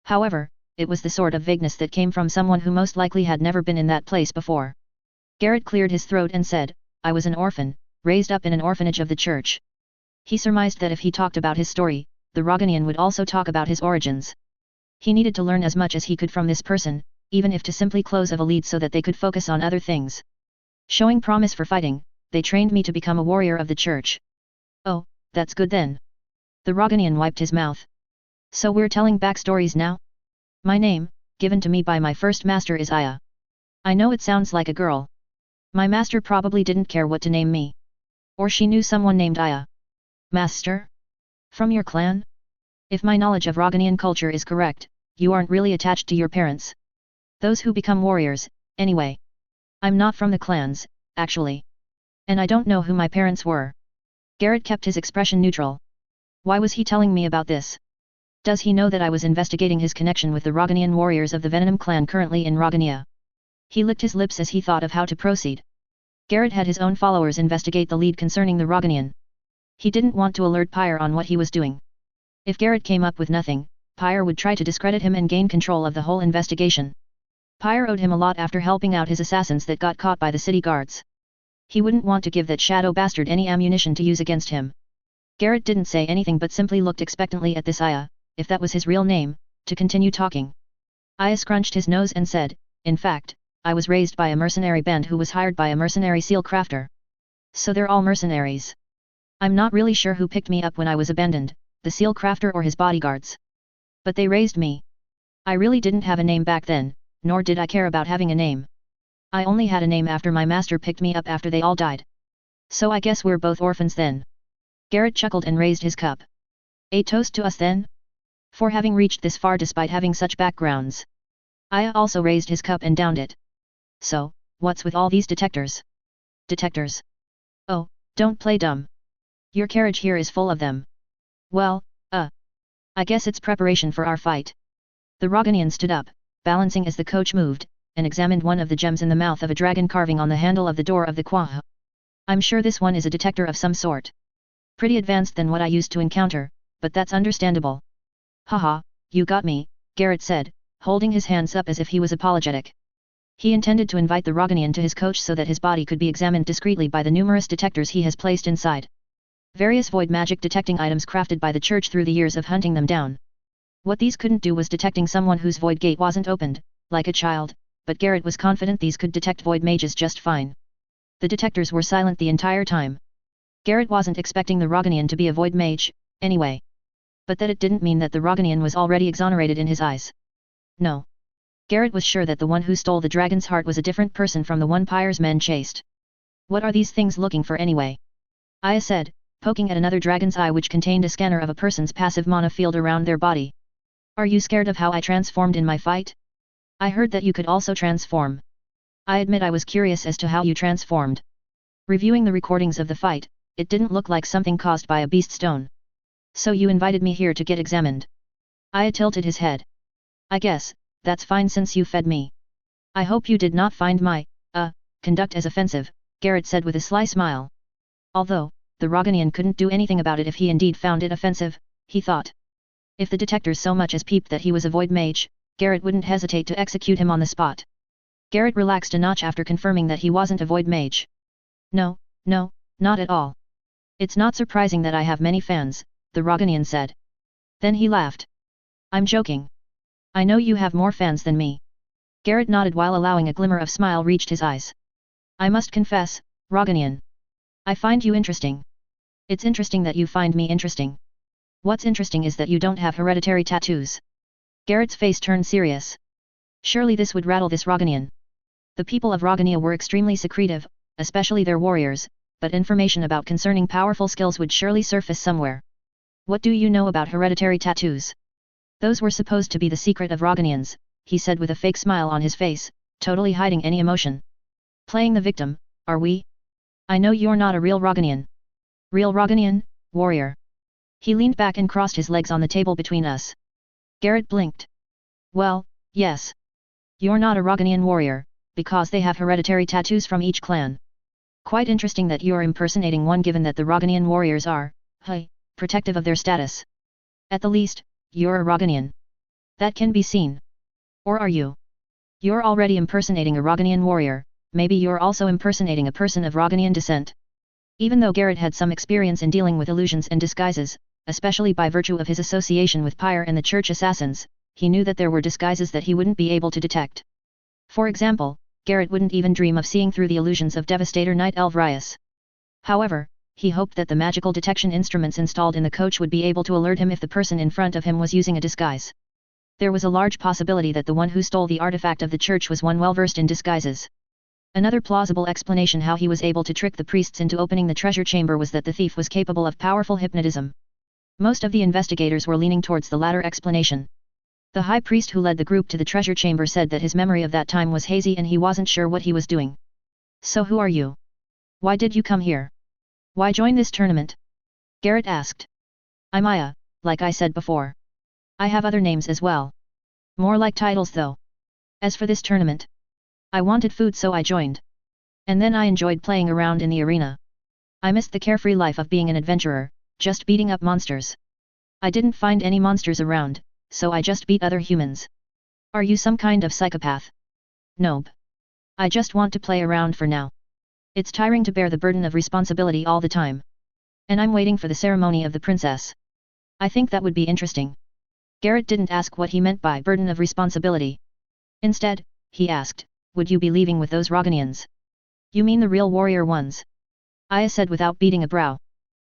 However, it was the sort of vagueness that came from someone who most likely had never been in that place before. Garrett cleared his throat and said, I was an orphan, raised up in an orphanage of the church. He surmised that if he talked about his story, the Roganian would also talk about his origins. He needed to learn as much as he could from this person, even if to simply close of a lead so that they could focus on other things. Showing promise for fighting, they trained me to become a warrior of the church. Oh, that's good then. The Roganian wiped his mouth. So we're telling backstories now? My name, given to me by my first master, is Aya. I know it sounds like a girl. My master probably didn't care what to name me. Or she knew someone named Aya. Master? From your clan? If my knowledge of Roganian culture is correct, you aren't really attached to your parents. Those who become warriors, anyway. I'm not from the clans, actually. And I don't know who my parents were. Garrett kept his expression neutral. Why was he telling me about this? Does he know that I was investigating his connection with the Roganian warriors of the Venom clan currently in Rogania? He licked his lips as he thought of how to proceed. Garrett had his own followers investigate the lead concerning the Roganian. He didn't want to alert Pyre on what he was doing. If Garrett came up with nothing, Pyre would try to discredit him and gain control of the whole investigation. Pyre owed him a lot after helping out his assassins that got caught by the city guards. He wouldn't want to give that shadow bastard any ammunition to use against him. Garrett didn't say anything but simply looked expectantly at this Aya, if that was his real name, to continue talking. Aya scrunched his nose and said, in fact, I was raised by a mercenary band who was hired by a mercenary seal crafter. So they're all mercenaries. I'm not really sure who picked me up when I was abandoned, the seal crafter or his bodyguards. But they raised me. I really didn't have a name back then, nor did I care about having a name. I only had a name after my master picked me up after they all died. So I guess we're both orphans then. Garrett chuckled and raised his cup. A toast to us then? For having reached this far despite having such backgrounds. Aya also raised his cup and downed it. So, what's with all these detectors? Detectors? Oh, don't play dumb. Your carriage here is full of them. Well, I guess it's preparation for our fight. The Roganian stood up, balancing as the coach moved, and examined one of the gems in the mouth of a dragon carving on the handle of the door of the Quah. I'm sure this one is a detector of some sort. Pretty advanced than what I used to encounter, but that's understandable. Haha, you got me, Garrett said, holding his hands up as if he was apologetic. He intended to invite the Roganian to his coach so that his body could be examined discreetly by the numerous detectors he has placed inside. Various void magic detecting items crafted by the church through the years of hunting them down. What these couldn't do was detecting someone whose void gate wasn't opened, like a child, but Garrett was confident these could detect void mages just fine. The detectors were silent the entire time. Garrett wasn't expecting the Roganian to be a void mage, anyway. But that it didn't mean that the Roganian was already exonerated in his eyes. No. Garrett was sure that the one who stole the dragon's heart was a different person from the one Pyre's men chased. What are these things looking for anyway? Aya said, poking at another dragon's eye which contained a scanner of a person's passive mana field around their body. Are you scared of how I transformed in my fight? I heard that you could also transform. I admit I was curious as to how you transformed. Reviewing the recordings of the fight, it didn't look like something caused by a beast stone. So you invited me here to get examined. Aya tilted his head. I guess, that's fine since you fed me. I hope you did not find my, conduct as offensive, Garrett said with a sly smile. Although, the Roganian couldn't do anything about it if he indeed found it offensive, he thought. If the detectors so much as peeped that he was a void mage, Garrett wouldn't hesitate to execute him on the spot. Garrett relaxed a notch after confirming that he wasn't a void mage. No, Not at all. It's not surprising that I have many fans, the Roganian said. Then he laughed. I'm joking. I know you have more fans than me. Garrett nodded while allowing a glimmer of smile reached his eyes. I must confess, Roganian. I find you interesting. It's interesting that you find me interesting. What's interesting is that you don't have hereditary tattoos. Garrett's face turned serious. Surely this would rattle this Roganian. The people of Rogania were extremely secretive, especially their warriors, but information about concerning powerful skills would surely surface somewhere. What do you know about hereditary tattoos? Those were supposed to be the secret of Roganians, he said with a fake smile on his face, totally hiding any emotion. Playing the victim, are we? I know you're not a real Roganian. Real Roganian, warrior. He leaned back and crossed his legs on the table between us. Garrett blinked. Well, yes. You're not a Roganian warrior, because they have hereditary tattoos from each clan. Quite interesting that you're impersonating one given that the Roganian warriors are, protective of their status. At the least, you're a Roganian. That can be seen. Or are you? You're already impersonating a Roganian warrior, maybe you're also impersonating a person of Roganian descent. Even though Garrett had some experience in dealing with illusions and disguises, especially by virtue of his association with Pyre and the church assassins, he knew that there were disguises that he wouldn't be able to detect. For example, Garrett wouldn't even dream of seeing through the illusions of Devastator Night Elf Rias. However, he hoped that the magical detection instruments installed in the coach would be able to alert him if the person in front of him was using a disguise. There was a large possibility that the one who stole the artifact of the church was one well versed in disguises. Another plausible explanation how he was able to trick the priests into opening the treasure chamber was that the thief was capable of powerful hypnotism. Most of the investigators were leaning towards the latter explanation. The high priest who led the group to the treasure chamber said that his memory of that time was hazy and he wasn't sure what he was doing. So who are you? Why did you come here? Why join this tournament? Garrett asked. I'm Aya, like I said before. I have other names as well. More like titles though. As for this tournament, I wanted food so I joined. And then I enjoyed playing around in the arena. I missed the carefree life of being an adventurer, just beating up monsters. I didn't find any monsters around, so I just beat other humans. Are you some kind of psychopath? Nope. I just want to play around for now. It's tiring to bear the burden of responsibility all the time. And I'm waiting for the ceremony of the princess. I think that would be interesting. Garrett didn't ask what he meant by burden of responsibility. Instead, he asked, would you be leaving with those Roganians? You mean the real warrior ones? Aya said without beating a brow.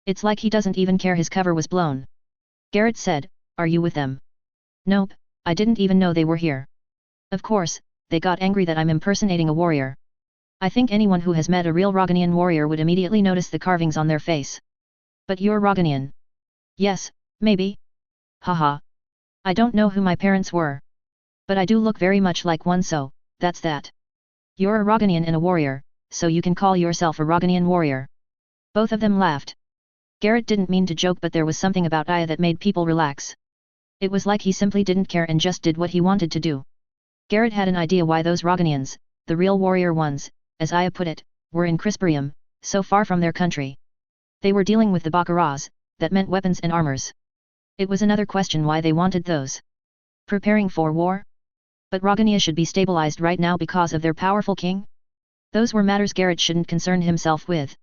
It's like he doesn't even care his cover was blown. Garrett said, are you with them? Nope, I didn't even know they were here. Of course, they got angry that I'm impersonating a warrior. I think anyone who has met a real Roganian warrior would immediately notice the carvings on their face. But you're Roganian. Yes, maybe. Haha. I don't know who my parents were. But I do look very much like one, so, that's that. You're a Roganian and a warrior, so you can call yourself a Roganian warrior. Both of them laughed. Garrett didn't mean to joke, but there was something about Aya that made people relax. It was like he simply didn't care and just did what he wanted to do. Garrett had an idea why those Roganians, the real warrior ones, as Aya put it, were in Crisperium, so far from their country. They were dealing with the Baccaras, that meant weapons and armors. It was another question why they wanted those. Preparing for war? But Rogania should be stabilized right now because of their powerful king? Those were matters Garrett shouldn't concern himself with.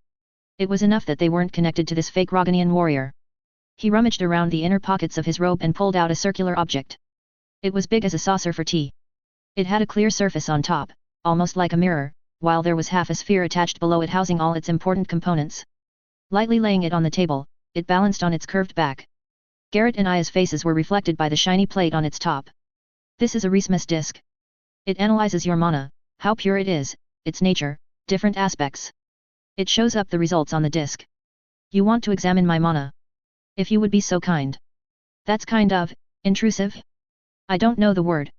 It was enough that they weren't connected to this fake Roganian warrior. He rummaged around the inner pockets of his robe and pulled out a circular object. It was big as a saucer for tea. It had a clear surface on top, almost like a mirror, while there was half a sphere attached below it housing all its important components. Lightly laying it on the table, it balanced on its curved back. Garrett and Aya's faces were reflected by the shiny plate on its top. This is a Resmus disc. It analyzes your mana, how pure it is, its nature, different aspects. It shows up the results on the disc. You want to examine my mana? If you would be so kind. That's kind of intrusive? I don't know the word.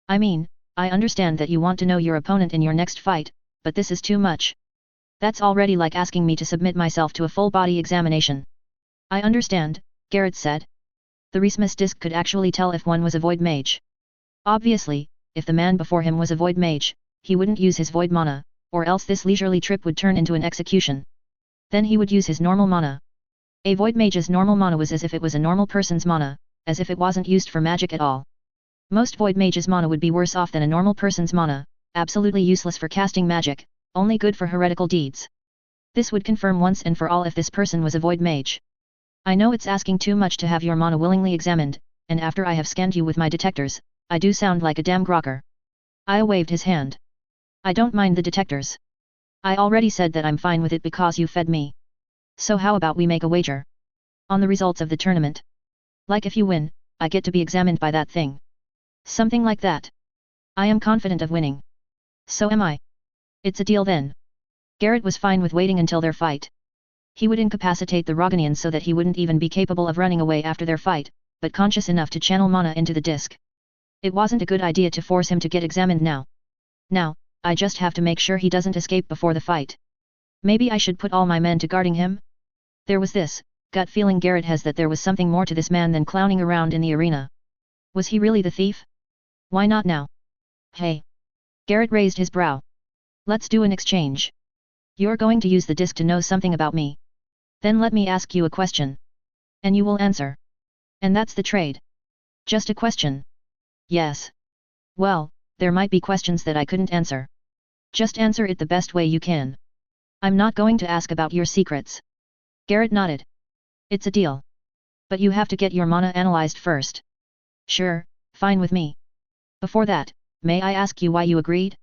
I mean, I understand that you want to know your opponent in your next fight, but this is too much. That's already like asking me to submit myself to a full-body examination. I understand, Garrett said. The Resmus disc could actually tell if one was a void mage. Obviously, if the man before him was a void mage, he wouldn't use his void mana, or else this leisurely trip would turn into an execution. Then he would use his normal mana. A void mage's normal mana was as if it was a normal person's mana, as if it wasn't used for magic at all. Most void mage's mana would be worse off than a normal person's mana, absolutely useless for casting magic, only good for heretical deeds. This would confirm once and for all if this person was a void mage. I know it's asking too much to have your mana willingly examined, and after I have scanned you with my detectors, I do sound like a damn grokker. Aya waved his hand. I don't mind the detectors. I already said that I'm fine with it because you fed me. So how about we make a wager? On the results of the tournament. Like if you win, I get to be examined by that thing. Something like that. I am confident of winning. So am I. It's a deal then. Garrett was fine with waiting until their fight. He would incapacitate the Roganian so that he wouldn't even be capable of running away after their fight, but conscious enough to channel mana into the disc. It wasn't a good idea to force him to get examined now. Now, I just have to make sure he doesn't escape before the fight. Maybe I should put all my men to guarding him? There was this gut feeling Garrett has that there was something more to this man than clowning around in the arena. Was he really the thief? Why not now? Hey! Garrett raised his brow. Let's do an exchange. You're going to use the disc to know something about me. Then let me ask you a question. And you will answer. And that's the trade. Just a question. Yes. Well, there might be questions that I couldn't answer. Just answer it the best way you can. I'm not going to ask about your secrets. Garrett nodded. It's a deal. But you have to get your mana analyzed first. Sure, fine with me. Before that, may I ask you why you agreed?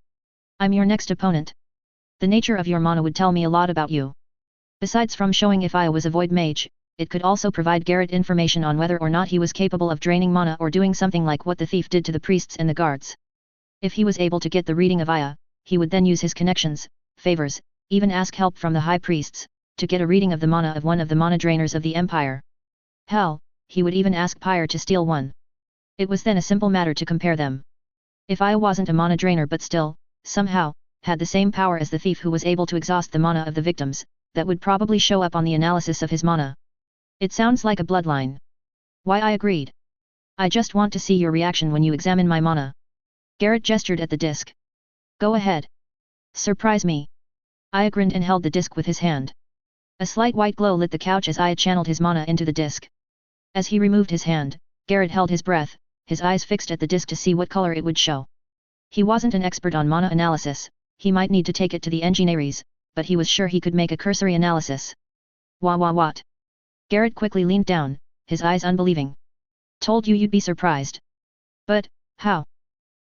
I'm your next opponent. The nature of your mana would tell me a lot about you. Besides from showing if I was a void mage, it could also provide Garrett information on whether or not he was capable of draining mana or doing something like what the thief did to the priests and the guards. If he was able to get the reading of Aya, he would then use his connections, favors, even ask help from the high priests, to get a reading of the mana of one of the mana drainers of the empire. Hell, he would even ask Pyre to steal one. It was then a simple matter to compare them. If Aya wasn't a mana drainer but still, somehow, had the same power as the thief who was able to exhaust the mana of the victims, that would probably show up on the analysis of his mana. It sounds like a bloodline. Why I agreed. I just want to see your reaction when you examine my mana. Garrett gestured at the disc. Go ahead. Surprise me. Aya grinned and held the disc with his hand. A slight white glow lit the couch as Aya channeled his mana into the disc. As he removed his hand, Garrett held his breath, his eyes fixed at the disc to see what color it would show. He wasn't an expert on mana analysis, he might need to take it to the engineers, but he was sure he could make a cursory analysis. What? Garrett quickly leaned down, his eyes unbelieving. Told you you'd be surprised. But, how?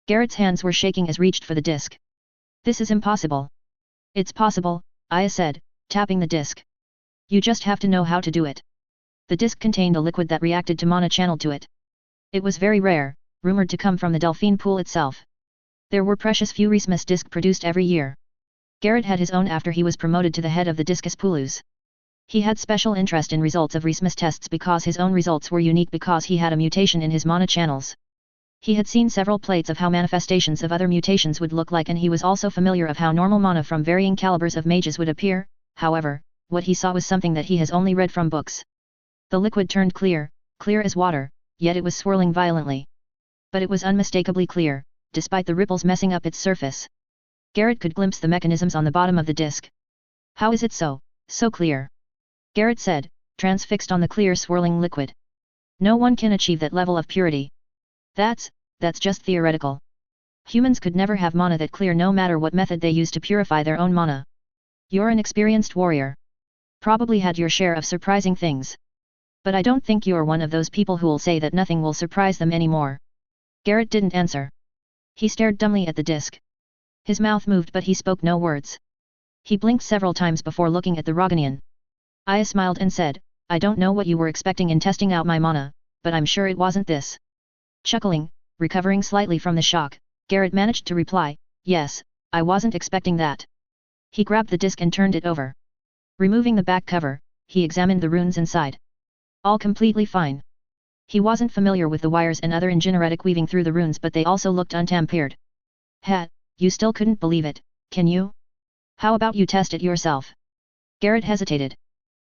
Garrett's hands were shaking as reached for the disc. This is impossible. It's possible, Aya said, tapping the disc. You just have to know how to do it. The disc contained a liquid that reacted to mana channeled to it. It was very rare, rumored to come from the Delphine pool itself. There were precious few Rismus disc produced every year. Garrett had his own after he was promoted to the head of the Discus Poolus. He had special interest in results of Rismus tests because his own results were unique because he had a mutation in his mana channels. He had seen several plates of how manifestations of other mutations would look like and he was also familiar of how normal mana from varying calibers of mages would appear, however, what he saw was something that he has only read from books. The liquid turned clear as water, yet it was swirling violently. But it was unmistakably clear, despite the ripples messing up its surface. Garrett could glimpse the mechanisms on the bottom of the disc. How is it so clear? Garrett said, transfixed on the clear swirling liquid. No one can achieve that level of purity. That's just theoretical. Humans could never have mana that clear no matter what method they use to purify their own mana. You're an experienced warrior. Probably had your share of surprising things. But I don't think you're one of those people who'll say that nothing will surprise them anymore. Garrett didn't answer. He stared dumbly at the disc. His mouth moved but he spoke no words. He blinked several times before looking at the Roganian. Aya smiled and said, I don't know what you were expecting in testing out my mana, but I'm sure it wasn't this. Chuckling, recovering slightly from the shock, Garrett managed to reply, yes, I wasn't expecting that. He grabbed the disc and turned it over. Removing the back cover, he examined the runes inside. All completely fine. He wasn't familiar with the wires and other engineeretic weaving through the runes but they also looked untampered. You still couldn't believe it, can you? How about you test it yourself? Garrett hesitated.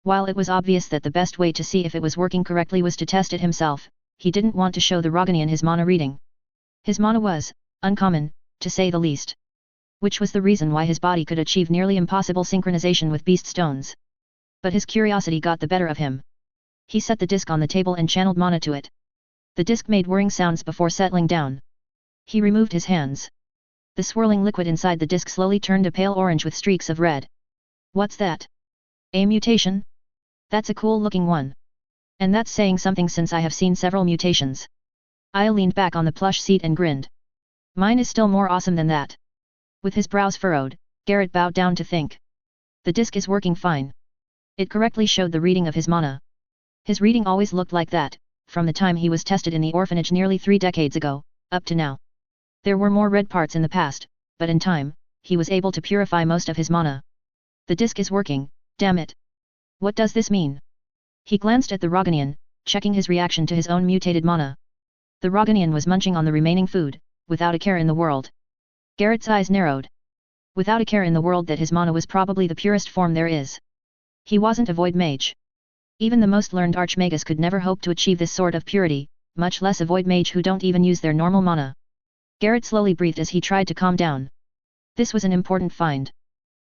While it was obvious that the best way to see if it was working correctly was to test it himself, he didn't want to show the Roganian his mana reading. His mana was uncommon, to say the least. Which was the reason why his body could achieve nearly impossible synchronization with beast stones. But his curiosity got the better of him. He set the disc on the table and channeled mana to it. The disc made whirring sounds before settling down. He removed his hands. The swirling liquid inside the disc slowly turned a pale orange with streaks of red. What's that? A mutation? That's a cool looking one. And that's saying something since I have seen several mutations. I leaned back on the plush seat and grinned. Mine is still more awesome than that. With his brows furrowed, Garrett bowed down to think. The disc is working fine. It correctly showed the reading of his mana. His reading always looked like that, from the time he was tested in the orphanage nearly 3 decades ago, up to now. There were more red parts in the past, but in time, he was able to purify most of his mana. The disc is working, damn it. What does this mean? He glanced at the Roganian, checking his reaction to his own mutated mana. The Roganian was munching on the remaining food, without a care in the world. Garrett's eyes narrowed. Without a care in the world that his mana was probably the purest form there is. He wasn't a void mage. Even the most learned archmagus could never hope to achieve this sort of purity, much less a void mage who don't even use their normal mana. Garrett slowly breathed as he tried to calm down. This was an important find.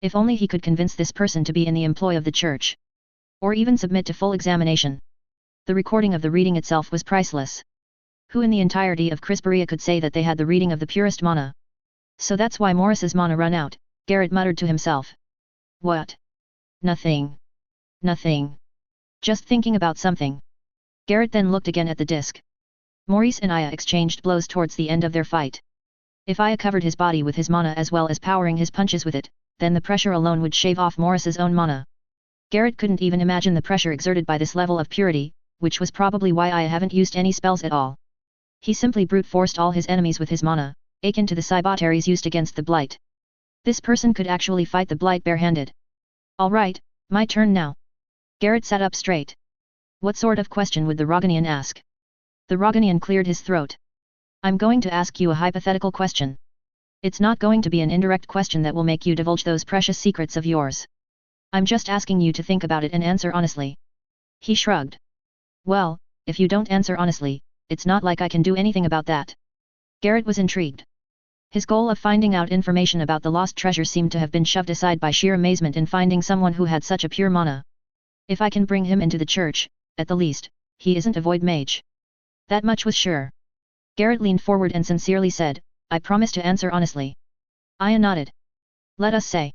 If only he could convince this person to be in the employ of the church. Or even submit to full examination. The recording of the reading itself was priceless. Who in the entirety of Crisperia could say that they had the reading of the purest mana? So that's why Morris's mana run out, Garrett muttered to himself. What? Nothing. Nothing. Just thinking about something. Garrett then looked again at the disc. Maurice and Aya exchanged blows towards the end of their fight. If Aya covered his body with his mana as well as powering his punches with it, then the pressure alone would shave off Morris's own mana. Garrett couldn't even imagine the pressure exerted by this level of purity, which was probably why Aya haven't used any spells at all. He simply brute-forced all his enemies with his mana, akin to the Cybotaries used against the Blight. This person could actually fight the Blight barehanded. Alright, my turn now. Garrett sat up straight. What sort of question would the Roganian ask? The Roganian cleared his throat. I'm going to ask you a hypothetical question. It's not going to be an indirect question that will make you divulge those precious secrets of yours. I'm just asking you to think about it and answer honestly. He shrugged. Well, if you don't answer honestly, it's not like I can do anything about that. Garrett was intrigued. His goal of finding out information about the lost treasure seemed to have been shoved aside by sheer amazement in finding someone who had such a pure mana. If I can bring him into the church, at the least, he isn't a void mage. That much was sure. Garrett leaned forward and sincerely said, I promise to answer honestly. Aya nodded. Let us say.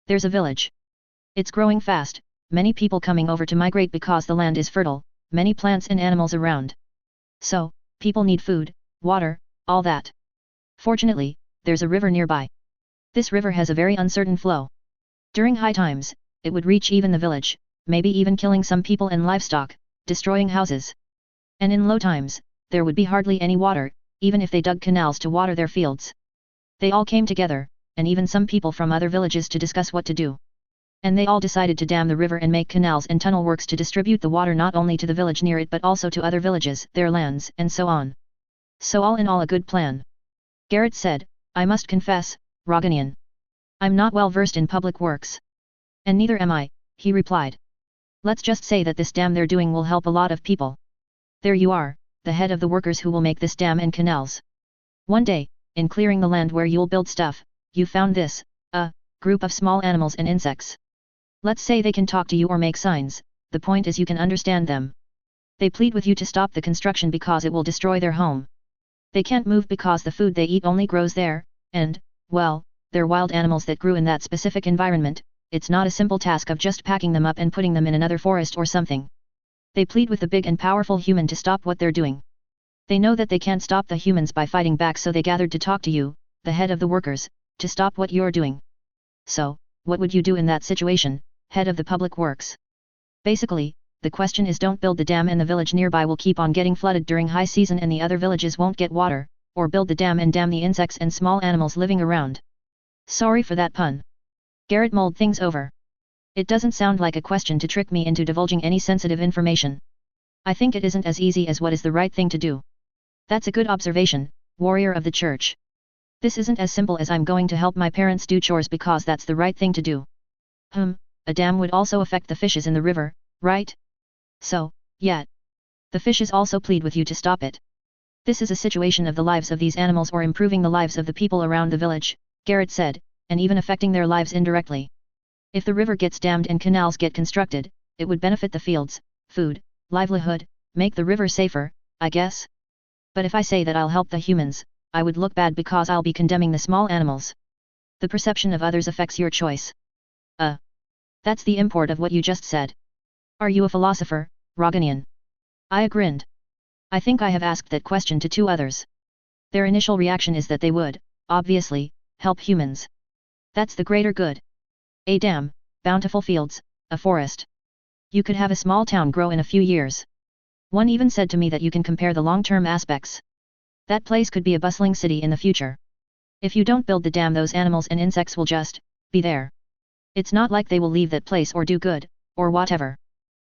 There's a village. It's growing fast, many people coming over to migrate because the land is fertile, many plants and animals around. So, people need food, water, all that. Fortunately, there's a river nearby. This river has a very uncertain flow. During high times, it would reach even the village, maybe even killing some people and livestock, destroying houses. And in low times, there would be hardly any water, even if they dug canals to water their fields. They all came together, and even some people from other villages to discuss what to do. And they all decided to dam the river and make canals and tunnel works to distribute the water not only to the village near it but also to other villages, their lands, and so on. So all in all a good plan. Garrett said, I must confess, Roganian. I'm not well versed in public works. And neither am I, he replied. Let's just say that this dam they're doing will help a lot of people. There you are, the head of the workers who will make this dam and canals. One day, in clearing the land where you'll build stuff, you found this, group of small animals and insects. Let's say they can talk to you or make signs, the point is you can understand them. They plead with you to stop the construction because it will destroy their home. They can't move because the food they eat only grows there, and, well, they're wild animals that grew in that specific environment, it's not a simple task of just packing them up and putting them in another forest or something. They plead with the big and powerful human to stop what they're doing. They know that they can't stop the humans by fighting back, so they gathered to talk to you, the head of the workers, to stop what you're doing. So, what would you do in that situation, head of the public works? Basically, the question is don't build the dam and the village nearby will keep on getting flooded during high season and the other villages won't get water, or build the dam and dam the insects and small animals living around. Sorry for that pun. Garrett mulled things over. It doesn't sound like a question to trick me into divulging any sensitive information. I think it isn't as easy as what is the right thing to do. That's a good observation, warrior of the church. This isn't as simple as I'm going to help my parents do chores because that's the right thing to do. A dam would also affect the fishes in the river, right? So, yeah. The fishes also plead with you to stop it. This is a situation of the lives of these animals or improving the lives of the people around the village, Garrett said, and even affecting their lives indirectly. If the river gets dammed and canals get constructed, it would benefit the fields, food, livelihood, make the river safer, I guess. But if I say that I'll help the humans, I would look bad because I'll be condemning the small animals. The perception of others affects your choice. That's the import of what you just said. Are you a philosopher, Roganian? I grinned. I think I have asked that question to 2 others. Their initial reaction is that they would, obviously, help humans. That's the greater good. A dam, bountiful fields, a forest. You could have a small town grow in a few years. One even said to me that you can compare the long-term aspects. That place could be a bustling city in the future. If you don't build the dam, those animals and insects will just be there. It's not like they will leave that place or do good, or whatever.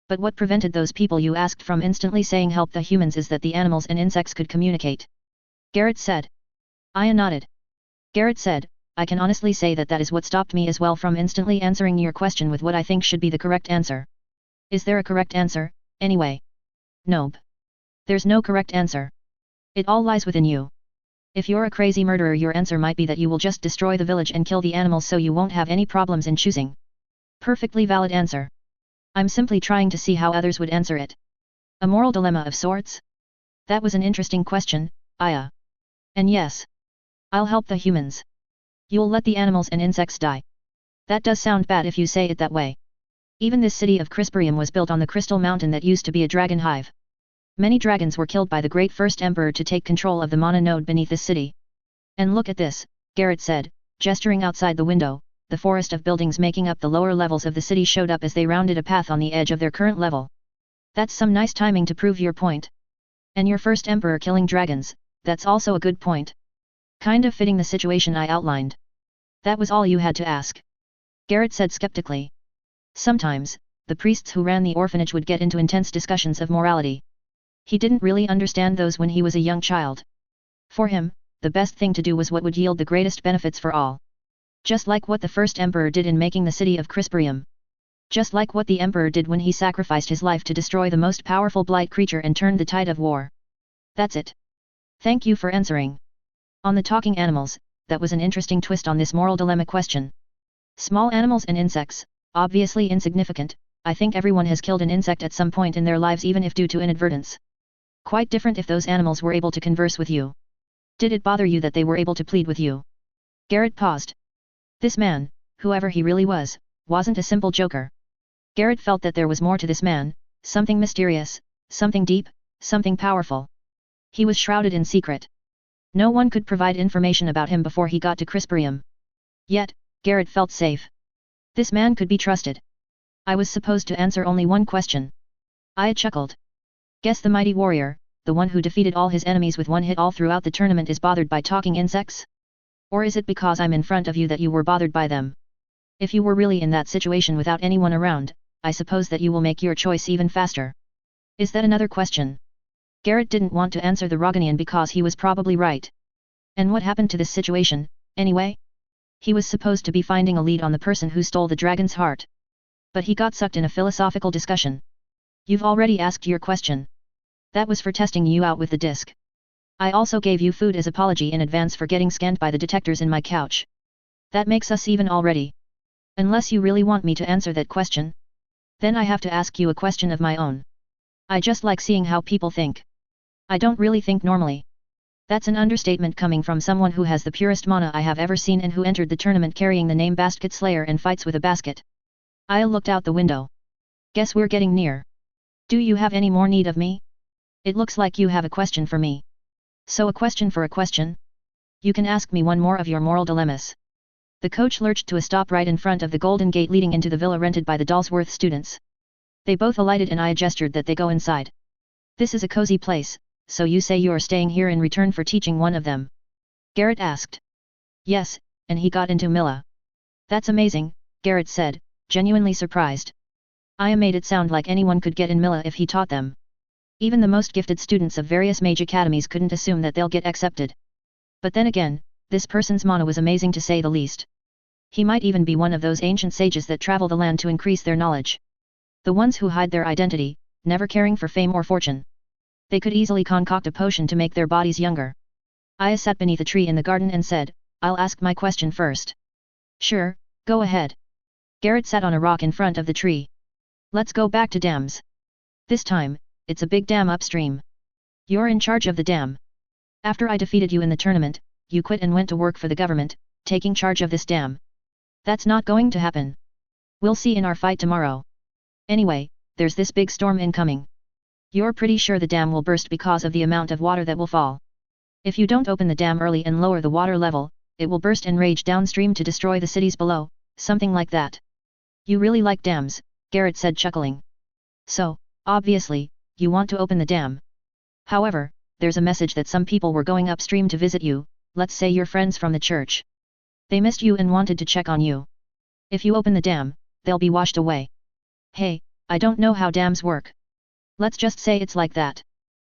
But what prevented those people you asked from instantly saying help the humans is that the animals and insects could communicate. Garrett said. Aya nodded. Garrett said, I can honestly say that that is what stopped me as well from instantly answering your question with what I think should be the correct answer. Is there a correct answer, anyway? Nope. There's no correct answer. It all lies within you. If you're a crazy murderer, your answer might be that you will just destroy the village and kill the animals so you won't have any problems in choosing. Perfectly valid answer. I'm simply trying to see how others would answer it. A moral dilemma of sorts? That was an interesting question, Aya. And yes. I'll help the humans. You'll let the animals and insects die. That does sound bad if you say it that way. Even this city of Crisperium was built on the crystal mountain that used to be a dragon hive. Many dragons were killed by the great first emperor to take control of the mana node beneath this city. And look at this, Garrett said, gesturing outside the window. The forest of buildings making up the lower levels of the city showed up as they rounded a path on the edge of their current level. That's some nice timing to prove your point. And your first emperor killing dragons, that's also a good point. Kind of fitting the situation I outlined. That was all you had to ask? Garrett said skeptically. Sometimes, the priests who ran the orphanage would get into intense discussions of morality. He didn't really understand those when he was a young child. For him, the best thing to do was what would yield the greatest benefits for all. Just like what the first emperor did in making the city of Crisperium. Just like what the emperor did when he sacrificed his life to destroy the most powerful blight creature and turned the tide of war. That's it. Thank you for answering. On the talking animals, that was an interesting twist on this moral dilemma question. Small animals and insects, obviously insignificant. I think everyone has killed an insect at some point in their lives, even if due to inadvertence. Quite different if those animals were able to converse with you. Did it bother you that they were able to plead with you? Garrett paused. This man, whoever he really was, wasn't a simple joker. Garrett felt that there was more to this man, something mysterious, something deep, something powerful. He was shrouded in secret. No one could provide information about him before he got to Crisperium. Yet, Garrett felt safe. This man could be trusted. I was supposed to answer only one question. I chuckled. Guess the mighty warrior, the one who defeated all his enemies with one hit all throughout the tournament, is bothered by talking insects? Or is it because I'm in front of you that you were bothered by them? If you were really in that situation without anyone around, I suppose that you will make your choice even faster. Is that another question? Garrett didn't want to answer the Roganian because he was probably right. And what happened to this situation, anyway? He was supposed to be finding a lead on the person who stole the dragon's heart. But he got sucked in a philosophical discussion. You've already asked your question. That was for testing you out with the disc. I also gave you food as apology in advance for getting scanned by the detectors in my couch. That makes us even already. Unless you really want me to answer that question? Then I have to ask you a question of my own. I just like seeing how people think. I don't really think normally. That's an understatement coming from someone who has the purest mana I have ever seen and who entered the tournament carrying the name Basket Slayer and fights with a basket. I looked out the window. Guess we're getting near. Do you have any more need of me? It looks like you have a question for me. So a question for a question? You can ask me one more of your moral dilemmas. The coach lurched to a stop right in front of the golden gate leading into the villa rented by the Dalsworth students. They both alighted and I gestured that they go inside. This is a cozy place, so you say you're staying here in return for teaching one of them? Garrett asked. Yes, and he got into Milla. That's amazing, Garrett said, genuinely surprised. Aya made it sound like anyone could get in Milla if he taught them. Even the most gifted students of various mage academies couldn't assume that they'll get accepted. But then again, this person's mana was amazing to say the least. He might even be one of those ancient sages that travel the land to increase their knowledge. The ones who hide their identity, never caring for fame or fortune. They could easily concoct a potion to make their bodies younger. Aya sat beneath a tree in the garden and said, I'll ask my question first. Sure, go ahead. Garrett sat on a rock in front of the tree. Let's go back to dams. This time, it's a big dam upstream. You're in charge of the dam. After I defeated you in the tournament, you quit and went to work for the government, taking charge of this dam. That's not going to happen. We'll see in our fight tomorrow. Anyway, there's this big storm incoming. You're pretty sure the dam will burst because of the amount of water that will fall. If you don't open the dam early and lower the water level, it will burst and rage downstream to destroy the cities below, something like that. You really like dams, Garrett said chuckling. So, obviously, you want to open the dam. However, there's a message that some people were going upstream to visit you, let's say your friends from the church. They missed you and wanted to check on you. If you open the dam, they'll be washed away. Hey, I don't know how dams work. Let's just say it's like that.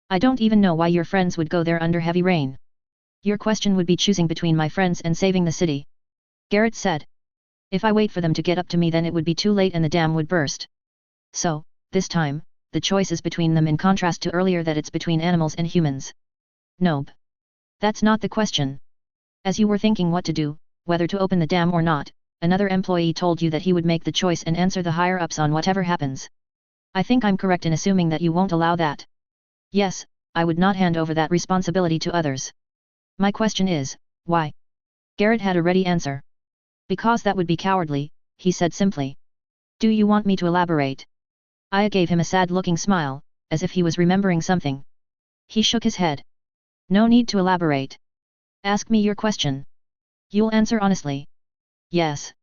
I don't even know why your friends would go there under heavy rain. Your question would be choosing between my friends and saving the city. Garrett said. If I wait for them to get up to me then it would be too late and the dam would burst. So, this time, the choice is between them in contrast to earlier that it's between animals and humans. Nope. That's not the question. As you were thinking what to do, whether to open the dam or not, another employee told you that he would make the choice and answer the higher-ups on whatever happens. I think I'm correct in assuming that you won't allow that. Yes, I would not hand over that responsibility to others. My question is, why? Garrett had a ready answer. Because that would be cowardly, he said simply. Do you want me to elaborate? Aya gave him a sad-looking smile, as if he was remembering something. He shook his head. No need to elaborate. Ask me your question. You'll answer honestly. Yes.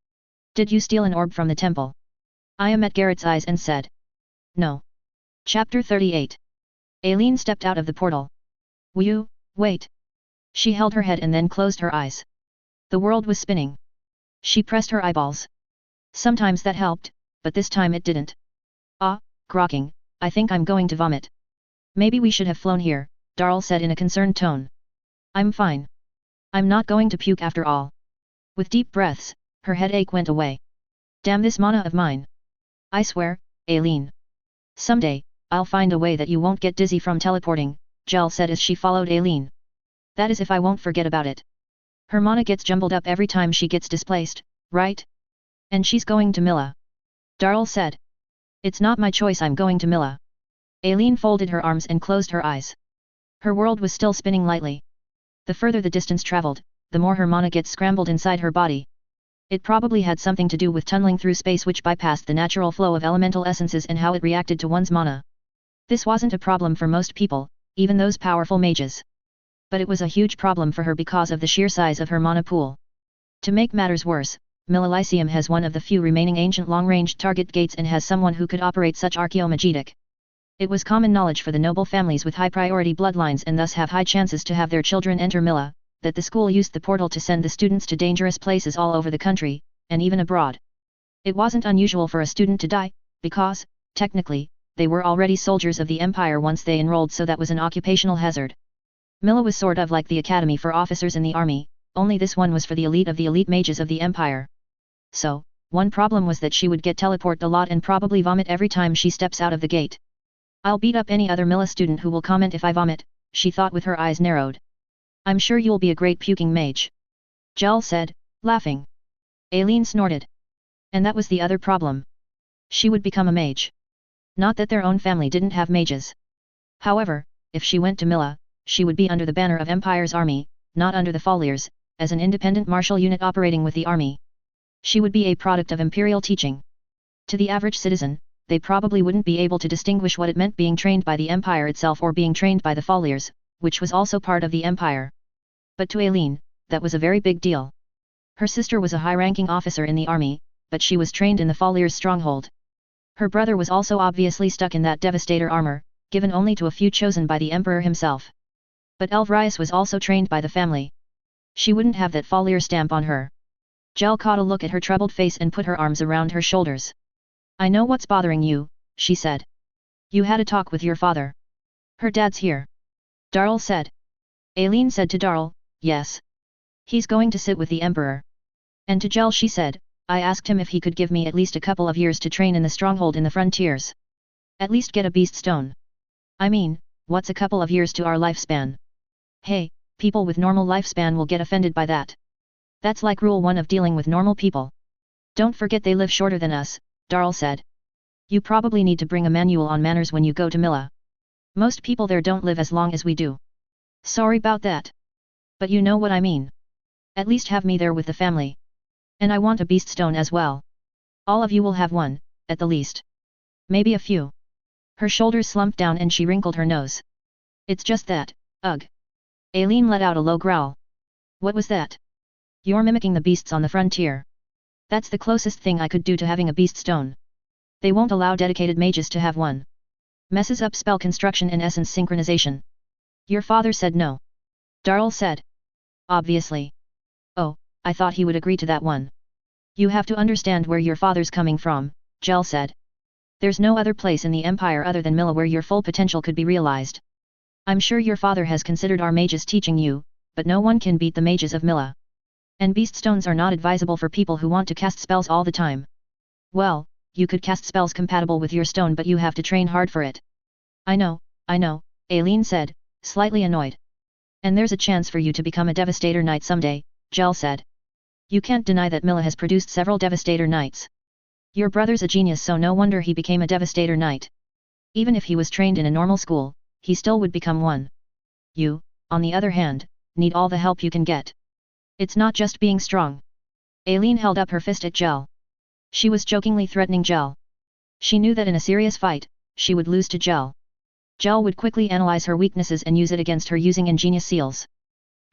Did you steal an orb from the temple? Aya met Garrett's eyes and said. No. Chapter 38. Aileen stepped out of the portal. Wait. She held her head and then closed her eyes. The world was spinning. She pressed her eyeballs. Sometimes that helped, but this time it didn't. Grokking, I think I'm going to vomit. Maybe we should have flown here, Darl said in a concerned tone. I'm fine. I'm not going to puke after all. With deep breaths, her headache went away. Damn this mana of mine. I swear, Aileen. Someday, I'll find a way that you won't get dizzy from teleporting, Jel said as she followed Aileen. That is if I won't forget about it. Her mana gets jumbled up every time she gets displaced, right? And she's going to Mila. Darl said. It's not my choice, I'm going to Mila. Aileen folded her arms and closed her eyes. Her world was still spinning lightly. The further the distance traveled, the more her mana gets scrambled inside her body. It probably had something to do with tunneling through space which bypassed the natural flow of elemental essences and how it reacted to one's mana. This wasn't a problem for most people, even those powerful mages. But it was a huge problem for her because of the sheer size of her mana pool. To make matters worse, Mila Lyceum has one of the few remaining ancient long-range target gates and has someone who could operate such archaeomagitic. It was common knowledge for the noble families with high-priority bloodlines and thus have high chances to have their children enter Mila, that the school used the portal to send the students to dangerous places all over the country, and even abroad. It wasn't unusual for a student to die, because, technically, they were already soldiers of the Empire once they enrolled, so that was an occupational hazard. Mila was sort of like the academy for officers in the army, only this one was for the elite mages of the Empire. So, one problem was that she would get teleported a lot and probably vomit every time she steps out of the gate. I'll beat up any other Mila student who will comment if I vomit, she thought with her eyes narrowed. I'm sure you'll be a great puking mage. Jel said, laughing. Aileen snorted. And that was the other problem. She would become a mage. Not that their own family didn't have mages. However, if she went to Mila, she would be under the banner of Empire's army, not under the Foliers, as an independent martial unit operating with the army. She would be a product of imperial teaching. To the average citizen, they probably wouldn't be able to distinguish what it meant being trained by the Empire itself or being trained by the Foliers, which was also part of the Empire. But to Aileen, that was a very big deal. Her sister was a high-ranking officer in the army, but she was trained in the Foliers' stronghold. Her brother was also obviously stuck in that devastator armor, given only to a few chosen by the Emperor himself. But Elvrius was also trained by the family. She wouldn't have that Folier stamp on her. Jel caught a look at her troubled face and put her arms around her shoulders. I know what's bothering you, she said. You had a talk with your father. Her dad's here. Darl said. Aileen said to Darl, yes. He's going to sit with the Emperor. And to Jel she said, I asked him if he could give me at least a couple of years to train in the stronghold in the frontiers. At least get a beast stone. I mean, what's a couple of years to our lifespan? Hey, people with normal lifespan will get offended by that. That's like rule 1 of dealing with normal people. Don't forget they live shorter than us, Darl said. You probably need to bring a manual on manners when you go to Mila. Most people there don't live as long as we do. Sorry about that. But you know what I mean. At least have me there with the family. And I want a beast stone as well. All of you will have one, at the least. Maybe a few. Her shoulders slumped down and she wrinkled her nose. It's just that, ugh. Aileen let out a low growl. What was that? You're mimicking the beasts on the frontier. That's the closest thing I could do to having a beast stone. They won't allow dedicated mages to have one. Messes up spell construction and essence synchronization. Your father said no. Darl said. Obviously. Oh, I thought he would agree to that one. You have to understand where your father's coming from, Jel said. There's no other place in the Empire other than Mila where your full potential could be realized. I'm sure your father has considered our mages teaching you, but no one can beat the mages of Mila. And beast stones are not advisable for people who want to cast spells all the time. Well, you could cast spells compatible with your stone but you have to train hard for it. I know, Aileen said, slightly annoyed. And there's a chance for you to become a Devastator Knight someday, Jel said. You can't deny that Mila has produced several Devastator Knights. Your brother's a genius so no wonder he became a Devastator Knight. Even if he was trained in a normal school, he still would become one. You, on the other hand, need all the help you can get. It's not just being strong. Aileen held up her fist at Jel. She was jokingly threatening Jel. She knew that in a serious fight, she would lose to Jel. Jel would quickly analyze her weaknesses and use it against her using ingenious seals.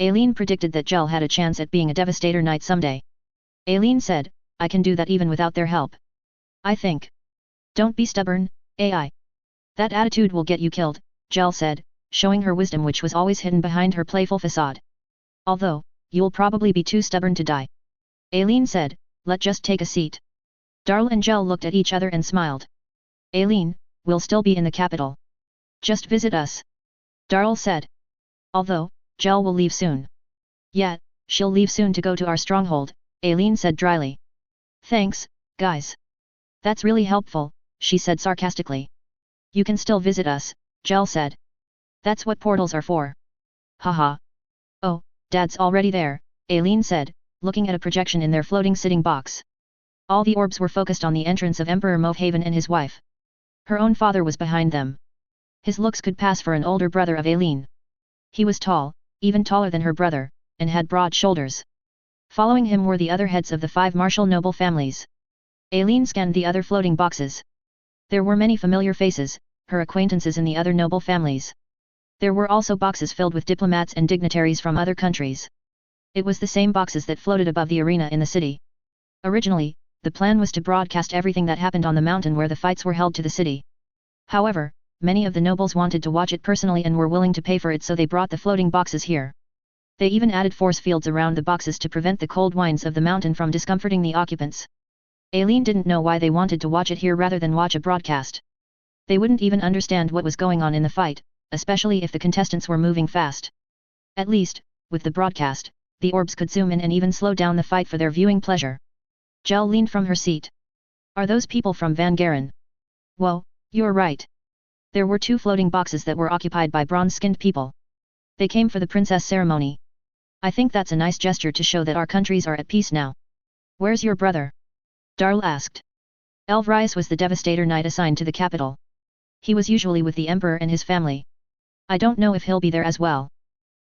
Aileen predicted that Jel had a chance at being a Devastator Knight someday. Aileen said, I can do that even without their help. I think. Don't be stubborn, AI. That attitude will get you killed, Jel said, showing her wisdom which was always hidden behind her playful facade. Although, you'll probably be too stubborn to die. Aileen said, let's just take a seat. Darl and Jel looked at each other and smiled. Aileen, we'll still be in the capital. Just visit us. Darl said. Although, Jel will leave soon. Yeah, she'll leave soon to go to our stronghold, Aileen said dryly. Thanks, guys. That's really helpful, she said sarcastically. You can still visit us, Jel said. That's what portals are for. Haha. Oh, Dad's already there, Aileen said, looking at a projection in their floating sitting box. All the orbs were focused on the entrance of Emperor Movehaven and his wife. Her own father was behind them. His looks could pass for an older brother of Aileen. He was tall, even taller than her brother, and had broad shoulders. Following him were the other heads of the 5 martial noble families. Aileen scanned the other floating boxes. There were many familiar faces, her acquaintances in the other noble families. There were also boxes filled with diplomats and dignitaries from other countries. It was the same boxes that floated above the arena in the city. Originally, the plan was to broadcast everything that happened on the mountain where the fights were held to the city. However, many of the nobles wanted to watch it personally and were willing to pay for it so they brought the floating boxes here. They even added force fields around the boxes to prevent the cold winds of the mountain from discomforting the occupants. Aileen didn't know why they wanted to watch it here rather than watch a broadcast. They wouldn't even understand what was going on in the fight, especially if the contestants were moving fast. At least, with the broadcast, the orbs could zoom in and even slow down the fight for their viewing pleasure. Jel leaned from her seat. Are those people from Van Garen? Whoa, you're right. There were 2 floating boxes that were occupied by bronze-skinned people. They came for the princess ceremony. I think that's a nice gesture to show that our countries are at peace now. Where's your brother? Darl asked. Elvrius was the Devastator Knight assigned to the capital. He was usually with the Emperor and his family. I don't know if he'll be there as well.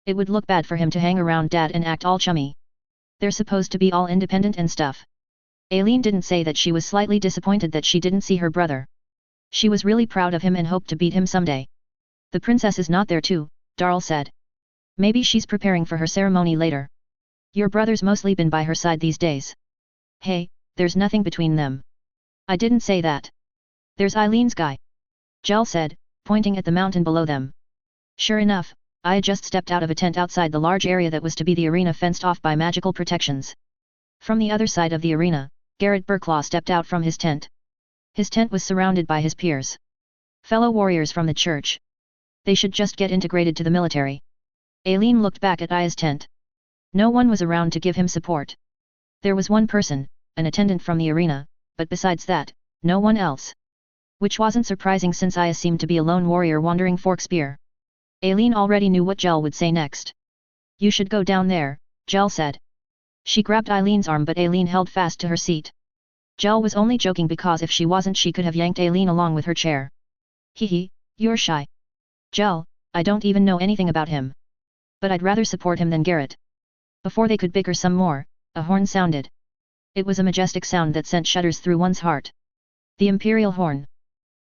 It would look bad for him to hang around Dad and act all chummy. They're supposed to be all independent and stuff. Aileen didn't say that she was slightly disappointed that she didn't see her brother. She was really proud of him and hoped to beat him someday. The princess is not there too, Darl said. Maybe she's preparing for her ceremony later. Your brother's mostly been by her side these days. Hey, there's nothing between them. I didn't say that. There's Eileen's guy. Jel said, pointing at the mountain below them. Sure enough, I just stepped out of a tent outside the large area that was to be the arena fenced off by magical protections. From the other side of the arena, Garrett Burklaw stepped out from his tent. His tent was surrounded by his peers. Fellow warriors from the church. They should just get integrated to the military. Aileen looked back at Aya's tent. No one was around to give him support. There was one person, an attendant from the arena, but besides that, no one else. Which wasn't surprising since Aya seemed to be a lone warrior wandering fork spear. Aileen already knew what Jel would say next. You should go down there, Jel said. She grabbed Eileen's arm but Aileen held fast to her seat. Jel was only joking because if she wasn't she could have yanked Aileen along with her chair. Hehe, you're shy. Jel, I don't even know anything about him. But I'd rather support him than Garrett. Before they could bicker some more, a horn sounded. It was a majestic sound that sent shudders through one's heart. The Imperial Horn.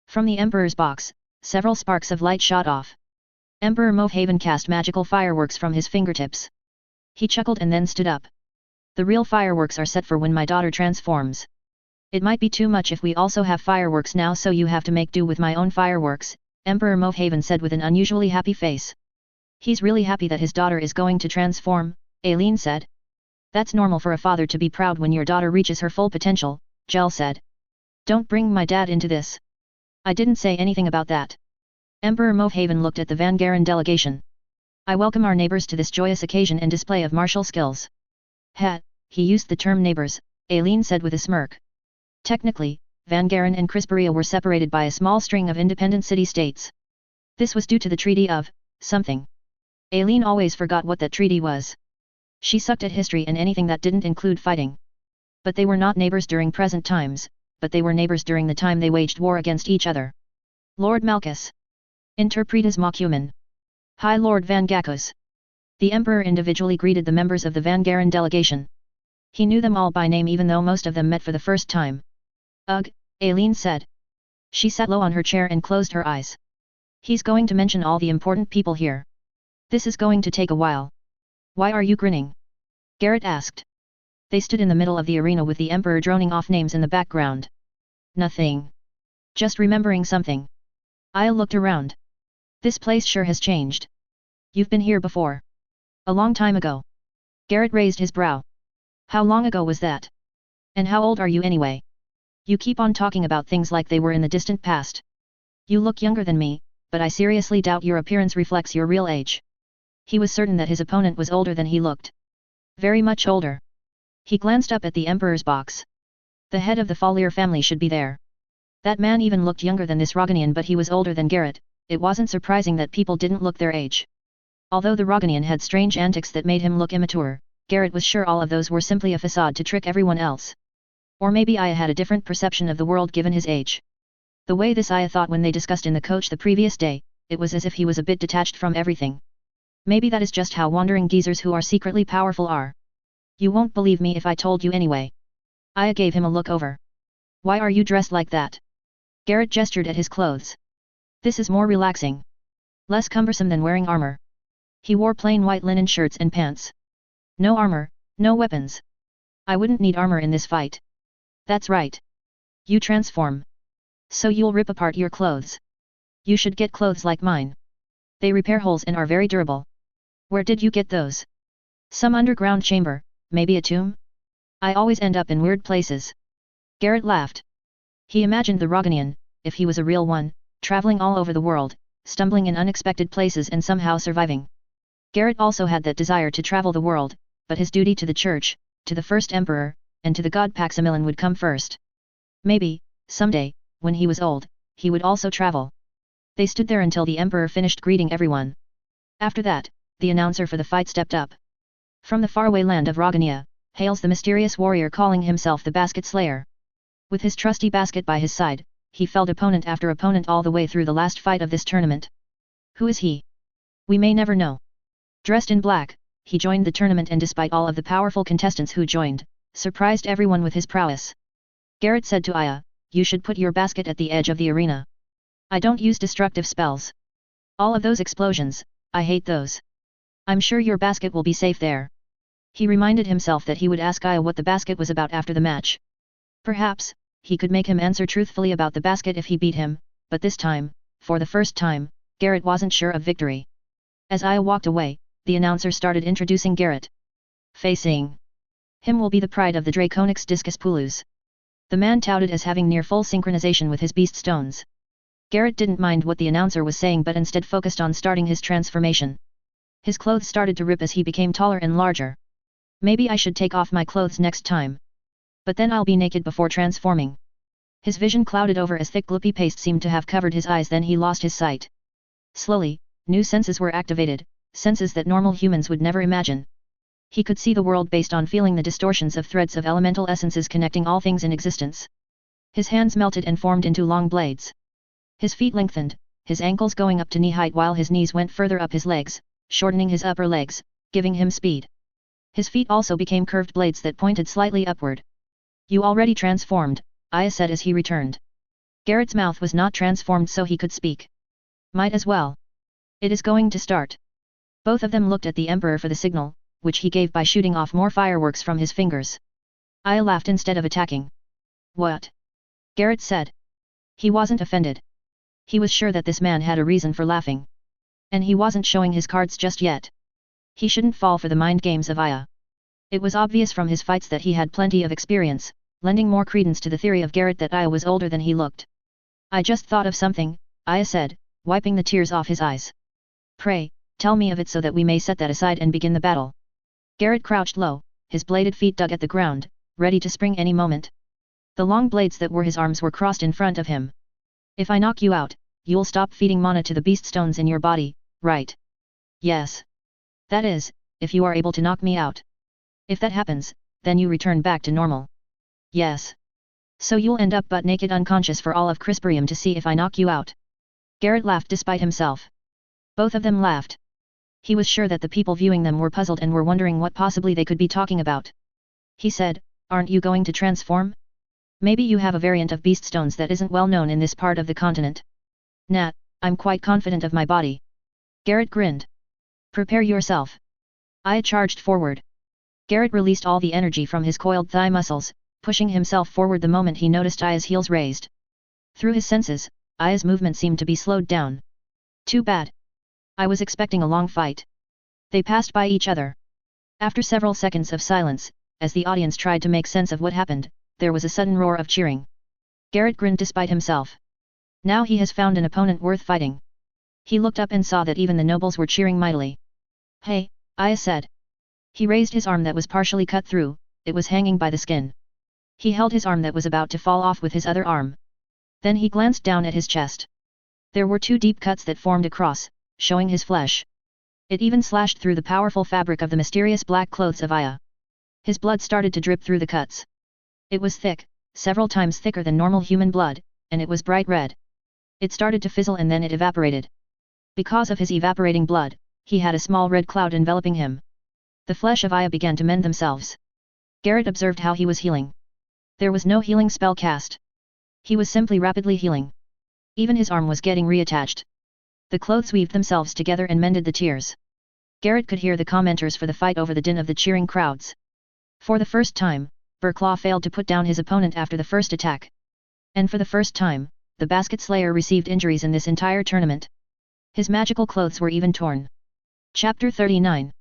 From the Emperor's box, several sparks of light shot off. Emperor Movehaven cast magical fireworks from his fingertips. He chuckled and then stood up. The real fireworks are set for when my daughter transforms. It might be too much if we also have fireworks now, so you have to make do with my own fireworks, Emperor Movehaven said with an unusually happy face. He's really happy that his daughter is going to transform, Aileen said. That's normal for a father to be proud when your daughter reaches her full potential, Jel said. Don't bring my dad into this. I didn't say anything about that. Emperor Movehaven looked at the Van Garen delegation. I welcome our neighbors to this joyous occasion and display of martial skills. He used the term neighbors, Aileen said with a smirk. Technically, Van Garen and Crisperia were separated by a small string of independent city-states. This was due to the Treaty of something. Aileen always forgot what that treaty was. She sucked at history and anything that didn't include fighting. But they were not neighbors during present times, but they were neighbors during the time they waged war against each other. Lord Malchus. Interpretas Macumen. High Lord Van Gacus. The Emperor individually greeted the members of the Van Garen delegation. He knew them all by name even though most of them met for the first time. Ugh, Aileen said. She sat low on her chair and closed her eyes. He's going to mention all the important people here. This is going to take a while. Why are you grinning? Garrett asked. They stood in the middle of the arena with the Emperor droning off names in the background. Nothing. Just remembering something. I looked around. This place sure has changed. You've been here before. A long time ago. Garrett raised his brow. How long ago was that? And how old are you anyway? You keep on talking about things like they were in the distant past. You look younger than me, but I seriously doubt your appearance reflects your real age. He was certain that his opponent was older than he looked. Very much older. He glanced up at the Emperor's box. The head of the Falier family should be there. That man even looked younger than this Roganian, but he was older than Garrett. It wasn't surprising that people didn't look their age. Although the Roganian had strange antics that made him look immature, Garrett was sure all of those were simply a facade to trick everyone else. Or maybe Aya had a different perception of the world given his age. The way this Aya thought when they discussed in the coach the previous day, it was as if he was a bit detached from everything. Maybe that is just how wandering geezers who are secretly powerful are. You won't believe me if I told you anyway. Aya gave him a look over. Why are you dressed like that? Garrett gestured at his clothes. This is more relaxing. Less cumbersome than wearing armor. He wore plain white linen shirts and pants. No armor, no weapons. I wouldn't need armor in this fight. That's right. You transform. So you'll rip apart your clothes. You should get clothes like mine. They repair holes and are very durable. Where did you get those? Some underground chamber, maybe a tomb? I always end up in weird places. Garrett laughed. He imagined the Roganian, if he was a real one, traveling all over the world, stumbling in unexpected places and somehow surviving. Garrett also had that desire to travel the world, but his duty to the church, to the first emperor, and to the god Paximilian would come first. Maybe, someday, when he was old, he would also travel. They stood there until the emperor finished greeting everyone. After that, the announcer for the fight stepped up. From the faraway land of Rogania, hails the mysterious warrior calling himself the Basket Slayer. With his trusty basket by his side, he felled opponent after opponent all the way through the last fight of this tournament. Who is he? We may never know. Dressed in black, he joined the tournament and despite all of the powerful contestants who joined, surprised everyone with his prowess. Garrett said to Aya, you should put your basket at the edge of the arena. I don't use destructive spells. All of those explosions, I hate those. I'm sure your basket will be safe there. He reminded himself that he would ask Aya what the basket was about after the match. Perhaps, he could make him answer truthfully about the basket if he beat him, but this time, for the first time, Garrett wasn't sure of victory. As Aya walked away, the announcer started introducing Garrett. Facing him will be the pride of the Draconix Discus Pulus. The man touted as having near full synchronization with his beast stones. Garrett didn't mind what the announcer was saying but instead focused on starting his transformation. His clothes started to rip as he became taller and larger. Maybe I should take off my clothes next time. But then I'll be naked before transforming. His vision clouded over as thick gloopy paste seemed to have covered his eyes, then he lost his sight. Slowly, new senses were activated, senses that normal humans would never imagine. He could see the world based on feeling the distortions of threads of elemental essences connecting all things in existence. His hands melted and formed into long blades. His feet lengthened, his ankles going up to knee height while his knees went further up his legs, shortening his upper legs, giving him speed. His feet also became curved blades that pointed slightly upward. You already transformed, Aya said as he returned. Garrett's mouth was not transformed so he could speak. Might as well. It is going to start. Both of them looked at the Emperor for the signal, which he gave by shooting off more fireworks from his fingers. Aya laughed instead of attacking. What? Garrett said. He wasn't offended. He was sure that this man had a reason for laughing. And he wasn't showing his cards just yet. He shouldn't fall for the mind games of Aya. It was obvious from his fights that he had plenty of experience, lending more credence to the theory of Garrett that Aya was older than he looked. I just thought of something, Aya said, wiping the tears off his eyes. Pray, tell me of it so that we may set that aside and begin the battle. Garrett crouched low, his bladed feet dug at the ground, ready to spring any moment. The long blades that were his arms were crossed in front of him. If I knock you out, you'll stop feeding mana to the beast stones in your body, right? Yes. That is, if you are able to knock me out. If that happens, then you return back to normal. Yes. So you'll end up butt naked unconscious for all of Crisperium to see if I knock you out. Garrett laughed despite himself. Both of them laughed. He was sure that the people viewing them were puzzled and were wondering what possibly they could be talking about. He said, aren't you going to transform? Maybe you have a variant of beast stones that isn't well known in this part of the continent. Nah, I'm quite confident of my body. Garrett grinned. Prepare yourself. Aya charged forward. Garrett released all the energy from his coiled thigh muscles, pushing himself forward the moment he noticed Aya's heels raised. Through his senses, Aya's movement seemed to be slowed down. Too bad. I was expecting a long fight. They passed by each other. After several seconds of silence, as the audience tried to make sense of what happened, there was a sudden roar of cheering. Garrett grinned despite himself. Now he has found an opponent worth fighting. He looked up and saw that even the nobles were cheering mightily. Hey, Aya said. He raised his arm that was partially cut through, it was hanging by the skin. He held his arm that was about to fall off with his other arm. Then he glanced down at his chest. There were 2 deep cuts that formed a cross, showing his flesh. It even slashed through the powerful fabric of the mysterious black clothes of Aya. His blood started to drip through the cuts. It was thick, several times thicker than normal human blood, and it was bright red. It started to fizzle and then it evaporated. Because of his evaporating blood, he had a small red cloud enveloping him. The flesh of Aya began to mend themselves. Garrett observed how he was healing. There was no healing spell cast. He was simply rapidly healing. Even his arm was getting reattached. The clothes weaved themselves together and mended the tears. Garrett could hear the commenters for the fight over the din of the cheering crowds. For the first time, Burklaw failed to put down his opponent after the first attack. And for the first time, the Basket Slayer received injuries in this entire tournament. His magical clothes were even torn. Chapter 39.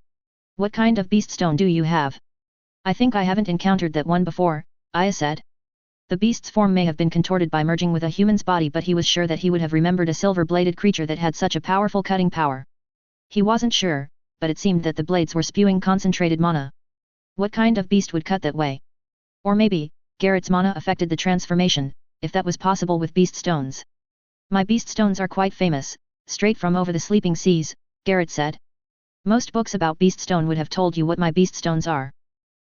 What kind of beast stone do you have? I think I haven't encountered that one before, Aya said. The beast's form may have been contorted by merging with a human's body, but he was sure that he would have remembered a silver-bladed creature that had such a powerful cutting power. He wasn't sure, but it seemed that the blades were spewing concentrated mana. What kind of beast would cut that way? Or maybe, Garrett's mana affected the transformation, if that was possible with beast stones. My beast stones are quite famous, straight from over the sleeping seas, Garrett said. Most books about beast stone would have told you what my beast stones are.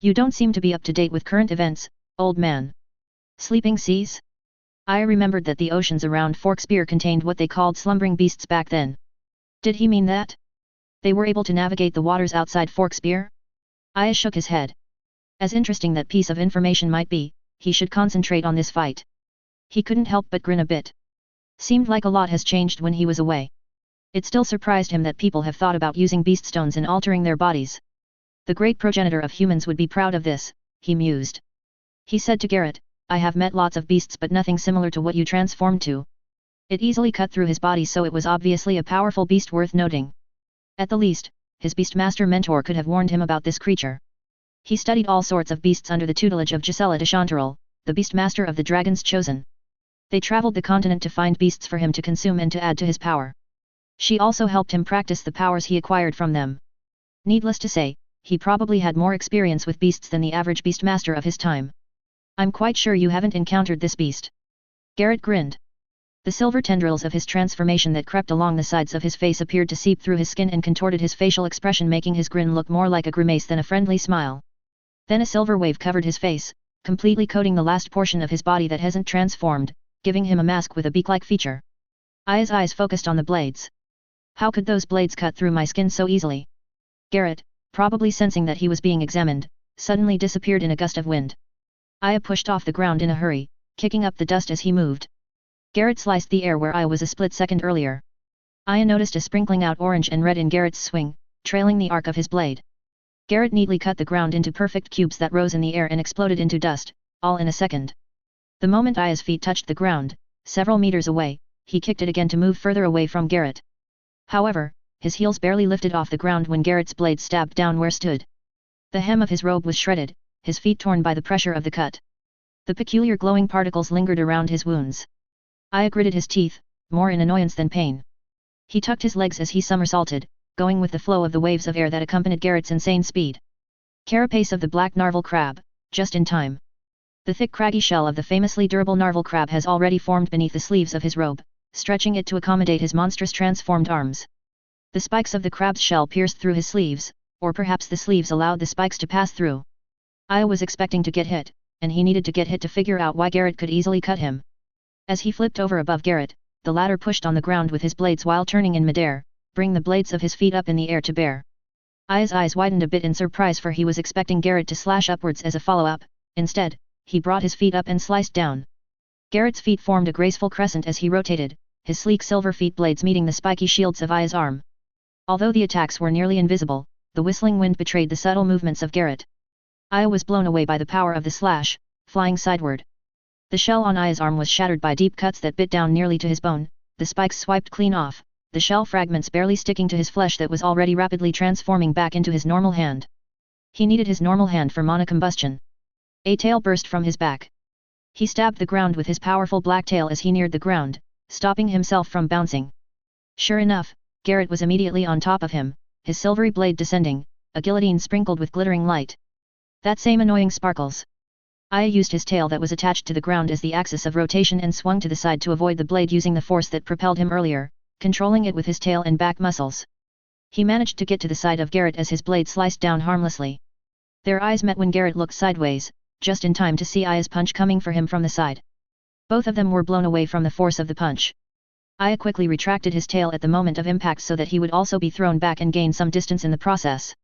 You don't seem to be up to date with current events, old man. Sleeping seas? I remembered that the oceans around Forkspear contained what they called slumbering beasts back then. Did he mean that? They were able to navigate the waters outside Forkspear? Aya shook his head. As interesting that piece of information might be, he should concentrate on this fight. He couldn't help but grin a bit. Seemed like a lot has changed when he was away. It still surprised him that people have thought about using beast stones in altering their bodies. The great progenitor of humans would be proud of this, he mused. He said to Garrett, I have met lots of beasts but nothing similar to what you transformed to. It easily cut through his body, so it was obviously a powerful beast worth noting. At the least, his beastmaster mentor could have warned him about this creature. He studied all sorts of beasts under the tutelage of Gisela de Chanterelle, the beastmaster of the Dragons Chosen. They traveled the continent to find beasts for him to consume and to add to his power. She also helped him practice the powers he acquired from them. Needless to say, he probably had more experience with beasts than the average beastmaster of his time. I'm quite sure you haven't encountered this beast. Garrett grinned. The silver tendrils of his transformation that crept along the sides of his face appeared to seep through his skin and contorted his facial expression, making his grin look more like a grimace than a friendly smile. Then a silver wave covered his face, completely coating the last portion of his body that hasn't transformed, giving him a mask with a beak-like feature. Aya's eyes focused on the blades. How could those blades cut through my skin so easily? Garrett, probably sensing that he was being examined, suddenly disappeared in a gust of wind. Aya pushed off the ground in a hurry, kicking up the dust as he moved. Garrett sliced the air where Aya was a split second earlier. Aya noticed a sprinkling out orange and red in Garrett's swing, trailing the arc of his blade. Garrett neatly cut the ground into perfect cubes that rose in the air and exploded into dust, all in a second. The moment Aya's feet touched the ground, several meters away, he kicked it again to move further away from Garrett. However, his heels barely lifted off the ground when Garrett's blade stabbed down where stood. The hem of his robe was shredded, his feet torn by the pressure of the cut. The peculiar glowing particles lingered around his wounds. Aya gritted his teeth, more in annoyance than pain. He tucked his legs as he somersaulted, going with the flow of the waves of air that accompanied Garrett's insane speed. Carapace of the black narval crab, just in time. The thick craggy shell of the famously durable narval crab has already formed beneath the sleeves of his robe, stretching it to accommodate his monstrous transformed arms. The spikes of the crab's shell pierced through his sleeves, or perhaps the sleeves allowed the spikes to pass through. Aya was expecting to get hit, and he needed to get hit to figure out why Garrett could easily cut him. As he flipped over above Garrett, the latter pushed on the ground with his blades while turning in midair, bring the blades of his feet up in the air to bear. Aya's eyes widened a bit in surprise, for he was expecting Garrett to slash upwards as a follow-up. Instead, he brought his feet up and sliced down. Garrett's feet formed a graceful crescent as he rotated, his sleek silver feet blades meeting the spiky shields of Aya's arm. Although the attacks were nearly invisible, the whistling wind betrayed the subtle movements of Garrett. Aya was blown away by the power of the slash, flying sideward. The shell on Aya's arm was shattered by deep cuts that bit down nearly to his bone, the spikes swiped clean off, the shell fragments barely sticking to his flesh that was already rapidly transforming back into his normal hand. He needed his normal hand for mana combustion. A tail burst from his back. He stabbed the ground with his powerful black tail as he neared the ground, stopping himself from bouncing. Sure enough, Garrett was immediately on top of him, his silvery blade descending, a guillotine sprinkled with glittering light. That same annoying sparkles. Aya used his tail that was attached to the ground as the axis of rotation and swung to the side to avoid the blade using the force that propelled him earlier, controlling it with his tail and back muscles. He managed to get to the side of Garrett as his blade sliced down harmlessly. Their eyes met when Garrett looked sideways, just in time to see Aya's punch coming for him from the side. Both of them were blown away from the force of the punch. Aya quickly retracted his tail at the moment of impact so that he would also be thrown back and gain some distance in the process.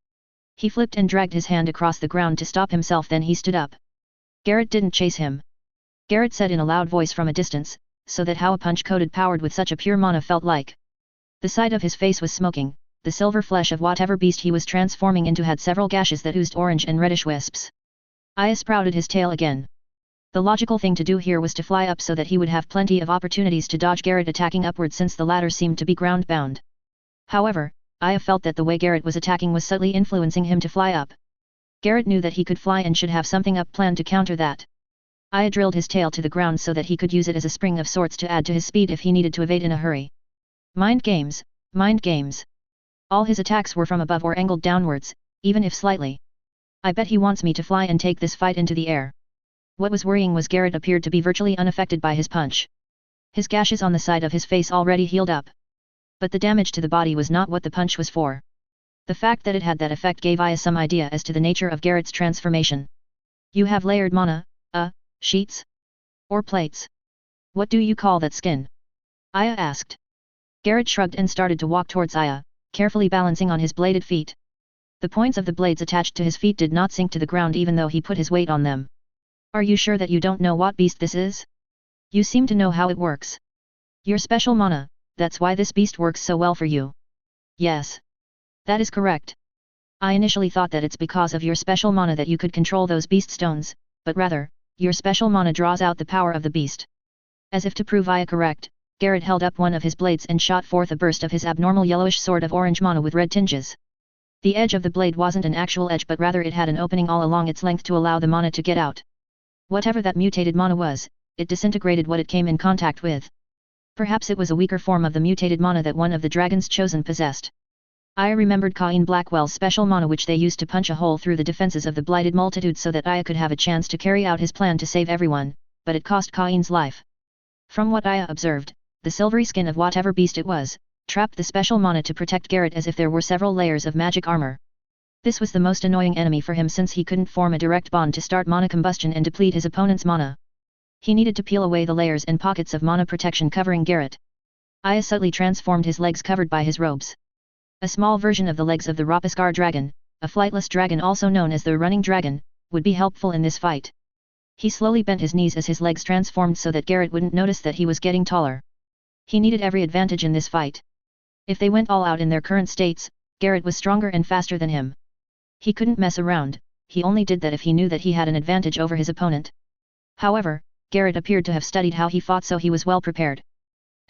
He flipped and dragged his hand across the ground to stop himself, then he stood up. Garrett didn't chase him. Garrett said in a loud voice from a distance, so that how a punch-coated powered with such a pure mana felt like. The side of his face was smoking, the silver flesh of whatever beast he was transforming into had several gashes that oozed orange and reddish wisps. Aya sprouted his tail again. The logical thing to do here was to fly up so that he would have plenty of opportunities to dodge Garrett attacking upward, since the latter seemed to be ground-bound. However, Aya felt that the way Garrett was attacking was subtly influencing him to fly up. Garrett knew that he could fly and should have something up planned to counter that. Aya drilled his tail to the ground so that he could use it as a spring of sorts to add to his speed if he needed to evade in a hurry. Mind games, mind games. All his attacks were from above or angled downwards, even if slightly. I bet he wants me to fly and take this fight into the air. What was worrying was Garrett appeared to be virtually unaffected by his punch. His gashes on the side of his face already healed up. But the damage to the body was not what the punch was for. The fact that it had that effect gave Aya some idea as to the nature of Garrett's transformation. You have layered mana, sheets? Or plates? What do you call that skin? Aya asked. Garrett shrugged and started to walk towards Aya, carefully balancing on his bladed feet. The points of the blades attached to his feet did not sink to the ground even though he put his weight on them. Are you sure that you don't know what beast this is? You seem to know how it works. Your special mana, that's why this beast works so well for you. Yes. That is correct. I initially thought that it's because of your special mana that you could control those beast stones, but rather, your special mana draws out the power of the beast. As if to prove Aya correct, Garrett held up one of his blades and shot forth a burst of his abnormal yellowish sword of orange mana with red tinges. The edge of the blade wasn't an actual edge, but rather it had an opening all along its length to allow the mana to get out. Whatever that mutated mana was, it disintegrated what it came in contact with. Perhaps it was a weaker form of the mutated mana that one of the dragons chosen possessed. Aya remembered Cain Blackwell's special mana, which they used to punch a hole through the defenses of the blighted multitude so that Aya could have a chance to carry out his plan to save everyone, but it cost Cain's life. From what Aya observed, the silvery skin of whatever beast it was, trapped the special mana to protect Garrett as if there were several layers of magic armor. This was the most annoying enemy for him, since he couldn't form a direct bond to start mana combustion and deplete his opponent's mana. He needed to peel away the layers and pockets of mana protection covering Garrett. Aya subtly transformed his legs covered by his robes. A small version of the legs of the Rapaskar dragon, a flightless dragon also known as the running dragon, would be helpful in this fight. He slowly bent his knees as his legs transformed so that Garrett wouldn't notice that he was getting taller. He needed every advantage in this fight. If they went all out in their current states, Garrett was stronger and faster than him. He couldn't mess around, he only did that if he knew that he had an advantage over his opponent. However, Garrett appeared to have studied how he fought, so he was well prepared.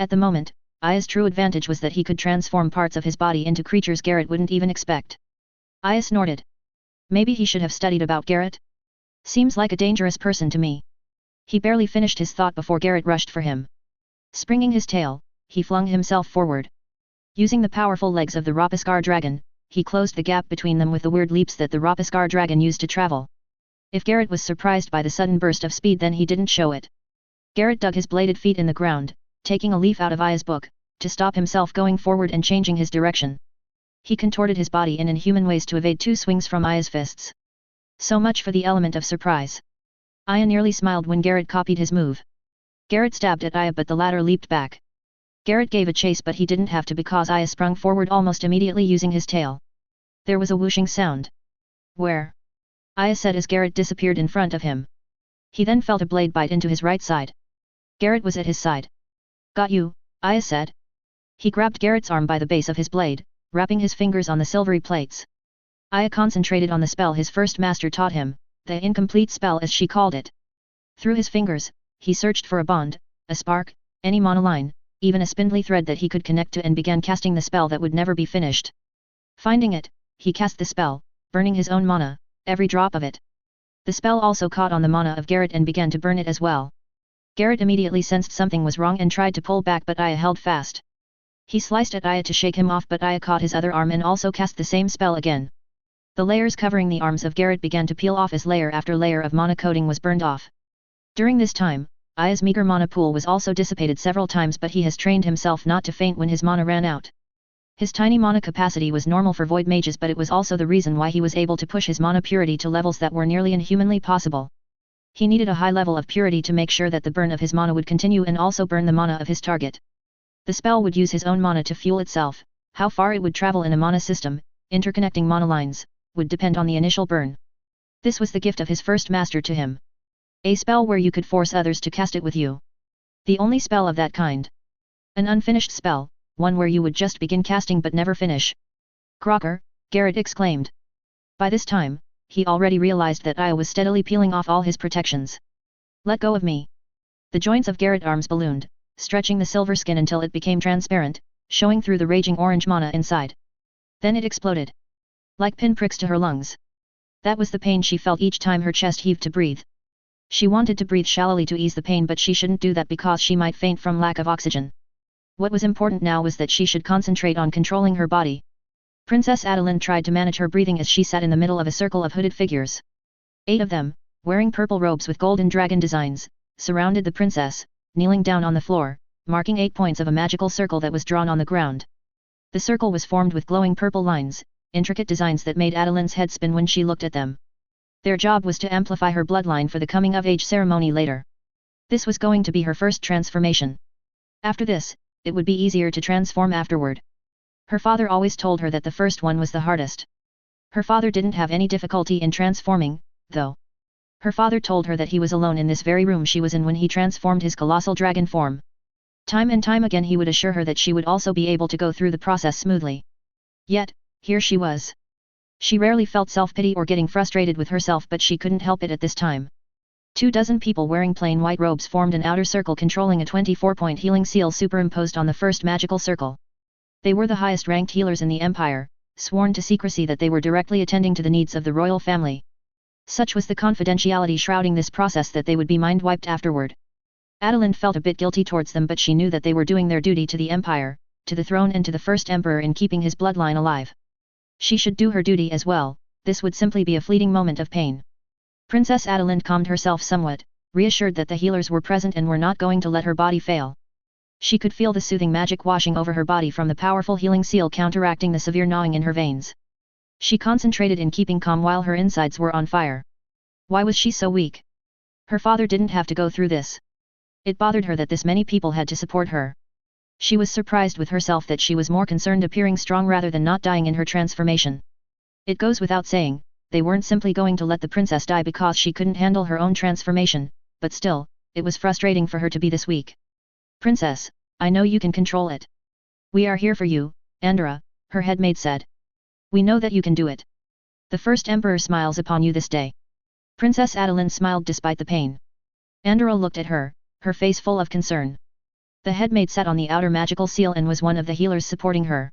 At the moment, Aya's true advantage was that he could transform parts of his body into creatures Garrett wouldn't even expect. Aya snorted. Maybe he should have studied about Garrett? Seems like a dangerous person to me. He barely finished his thought before Garrett rushed for him. Springing his tail, he flung himself forward. Using the powerful legs of the Rapaskar dragon, he closed the gap between them with the weird leaps that the Rapaskar dragon used to travel. If Garrett was surprised by the sudden burst of speed, then he didn't show it. Garrett dug his bladed feet in the ground, taking a leaf out of Aya's book, to stop himself going forward and changing his direction. He contorted his body in inhuman ways to evade 2 swings from Aya's fists. So much for the element of surprise. Aya nearly smiled when Garrett copied his move. Garrett stabbed at Aya, but the latter leaped back. Garrett gave a chase, but he didn't have to because Aya sprung forward almost immediately using his tail. There was a whooshing sound. Where? Aya said as Garrett disappeared in front of him. He then felt a blade bite into his right side. Garrett was at his side. Got you, Aya said. He grabbed Garrett's arm by the base of his blade, wrapping his fingers on the silvery plates. Aya concentrated on the spell his first master taught him, the incomplete spell as she called it. Through his fingers, he searched for a bond, a spark, any monoline, even a spindly thread that he could connect to, and began casting the spell that would never be finished. Finding it, he cast the spell, burning his own mana, every drop of it. The spell also caught on the mana of Garrett and began to burn it as well. Garrett immediately sensed something was wrong and tried to pull back, but Aya held fast. He sliced at Aya to shake him off, but Aya caught his other arm and also cast the same spell again. The layers covering the arms of Garrett began to peel off as layer after layer of mana coating was burned off. During this time, Aya's meager mana pool was also dissipated several times, but he has trained himself not to faint when his mana ran out. His tiny mana capacity was normal for void mages, but it was also the reason why he was able to push his mana purity to levels that were nearly inhumanly possible. He needed a high level of purity to make sure that the burn of his mana would continue and also burn the mana of his target. The spell would use his own mana to fuel itself. How far it would travel in a mana system, interconnecting mana lines, would depend on the initial burn. This was the gift of his first master to him. A spell where you could force others to cast it with you. The only spell of that kind. An unfinished spell, one where you would just begin casting but never finish. Crocker, Garrett exclaimed. By this time, he already realized that Aya was steadily peeling off all his protections. Let go of me. The joints of Garrett's arms ballooned, stretching the silver skin until it became transparent, showing through the raging orange mana inside. Then it exploded. Like pinpricks to her lungs. That was the pain she felt each time her chest heaved to breathe. She wanted to breathe shallowly to ease the pain, but she shouldn't do that because she might faint from lack of oxygen. What was important now was that she should concentrate on controlling her body. Princess Adeline tried to manage her breathing as she sat in the middle of a circle of hooded figures. 8 of them, wearing purple robes with golden dragon designs, surrounded the princess, kneeling down on the floor, marking 8 points of a magical circle that was drawn on the ground. The circle was formed with glowing purple lines, intricate designs that made Adeline's head spin when she looked at them. Their job was to amplify her bloodline for the coming-of-age ceremony later. This was going to be her first transformation. After this, it would be easier to transform afterward. Her father always told her that the first one was the hardest. Her father didn't have any difficulty in transforming, though. Her father told her that he was alone in this very room she was in when he transformed his colossal dragon form. Time and time again he would assure her that she would also be able to go through the process smoothly. Yet, here she was. She rarely felt self-pity or getting frustrated with herself, but she couldn't help it at this time. 24 people wearing plain white robes formed an outer circle controlling a 24-point healing seal superimposed on the first magical circle. They were the highest-ranked healers in the Empire, sworn to secrecy that they were directly attending to the needs of the royal family. Such was the confidentiality shrouding this process that they would be mind-wiped afterward. Adeline felt a bit guilty towards them, but she knew that they were doing their duty to the Empire, to the throne and to the first emperor in keeping his bloodline alive. She should do her duty as well. This would simply be a fleeting moment of pain. Princess Adeline calmed herself somewhat, reassured that the healers were present and were not going to let her body fail. She could feel the soothing magic washing over her body from the powerful healing seal counteracting the severe gnawing in her veins. She concentrated in keeping calm while her insides were on fire. Why was she so weak? Her father didn't have to go through this. It bothered her that this many people had to support her. She was surprised with herself that she was more concerned appearing strong rather than not dying in her transformation. It goes without saying, they weren't simply going to let the princess die because she couldn't handle her own transformation, but still, it was frustrating for her to be this weak. Princess, I know you can control it. We are here for you, Andhra, her headmaid said. We know that you can do it. The first emperor smiles upon you this day. Princess Adeline smiled despite the pain. Andhra looked at her, her face full of concern. The headmaid sat on the outer magical seal and was one of the healers supporting her.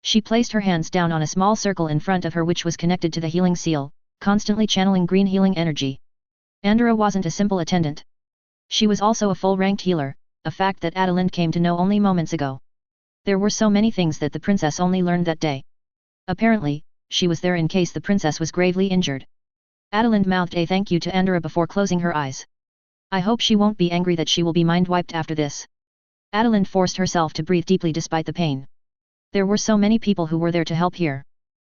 She placed her hands down on a small circle in front of her which was connected to the healing seal, constantly channeling green healing energy. Andhra wasn't a simple attendant. She was also a full-ranked healer, a fact that Adeline came to know only moments ago. There were so many things that the princess only learned that day. Apparently, she was there in case the princess was gravely injured. Adeline mouthed a thank you to Andhra before closing her eyes. I hope she won't be angry that she will be mind-wiped after this. Adeline forced herself to breathe deeply despite the pain. There were so many people who were there to help here.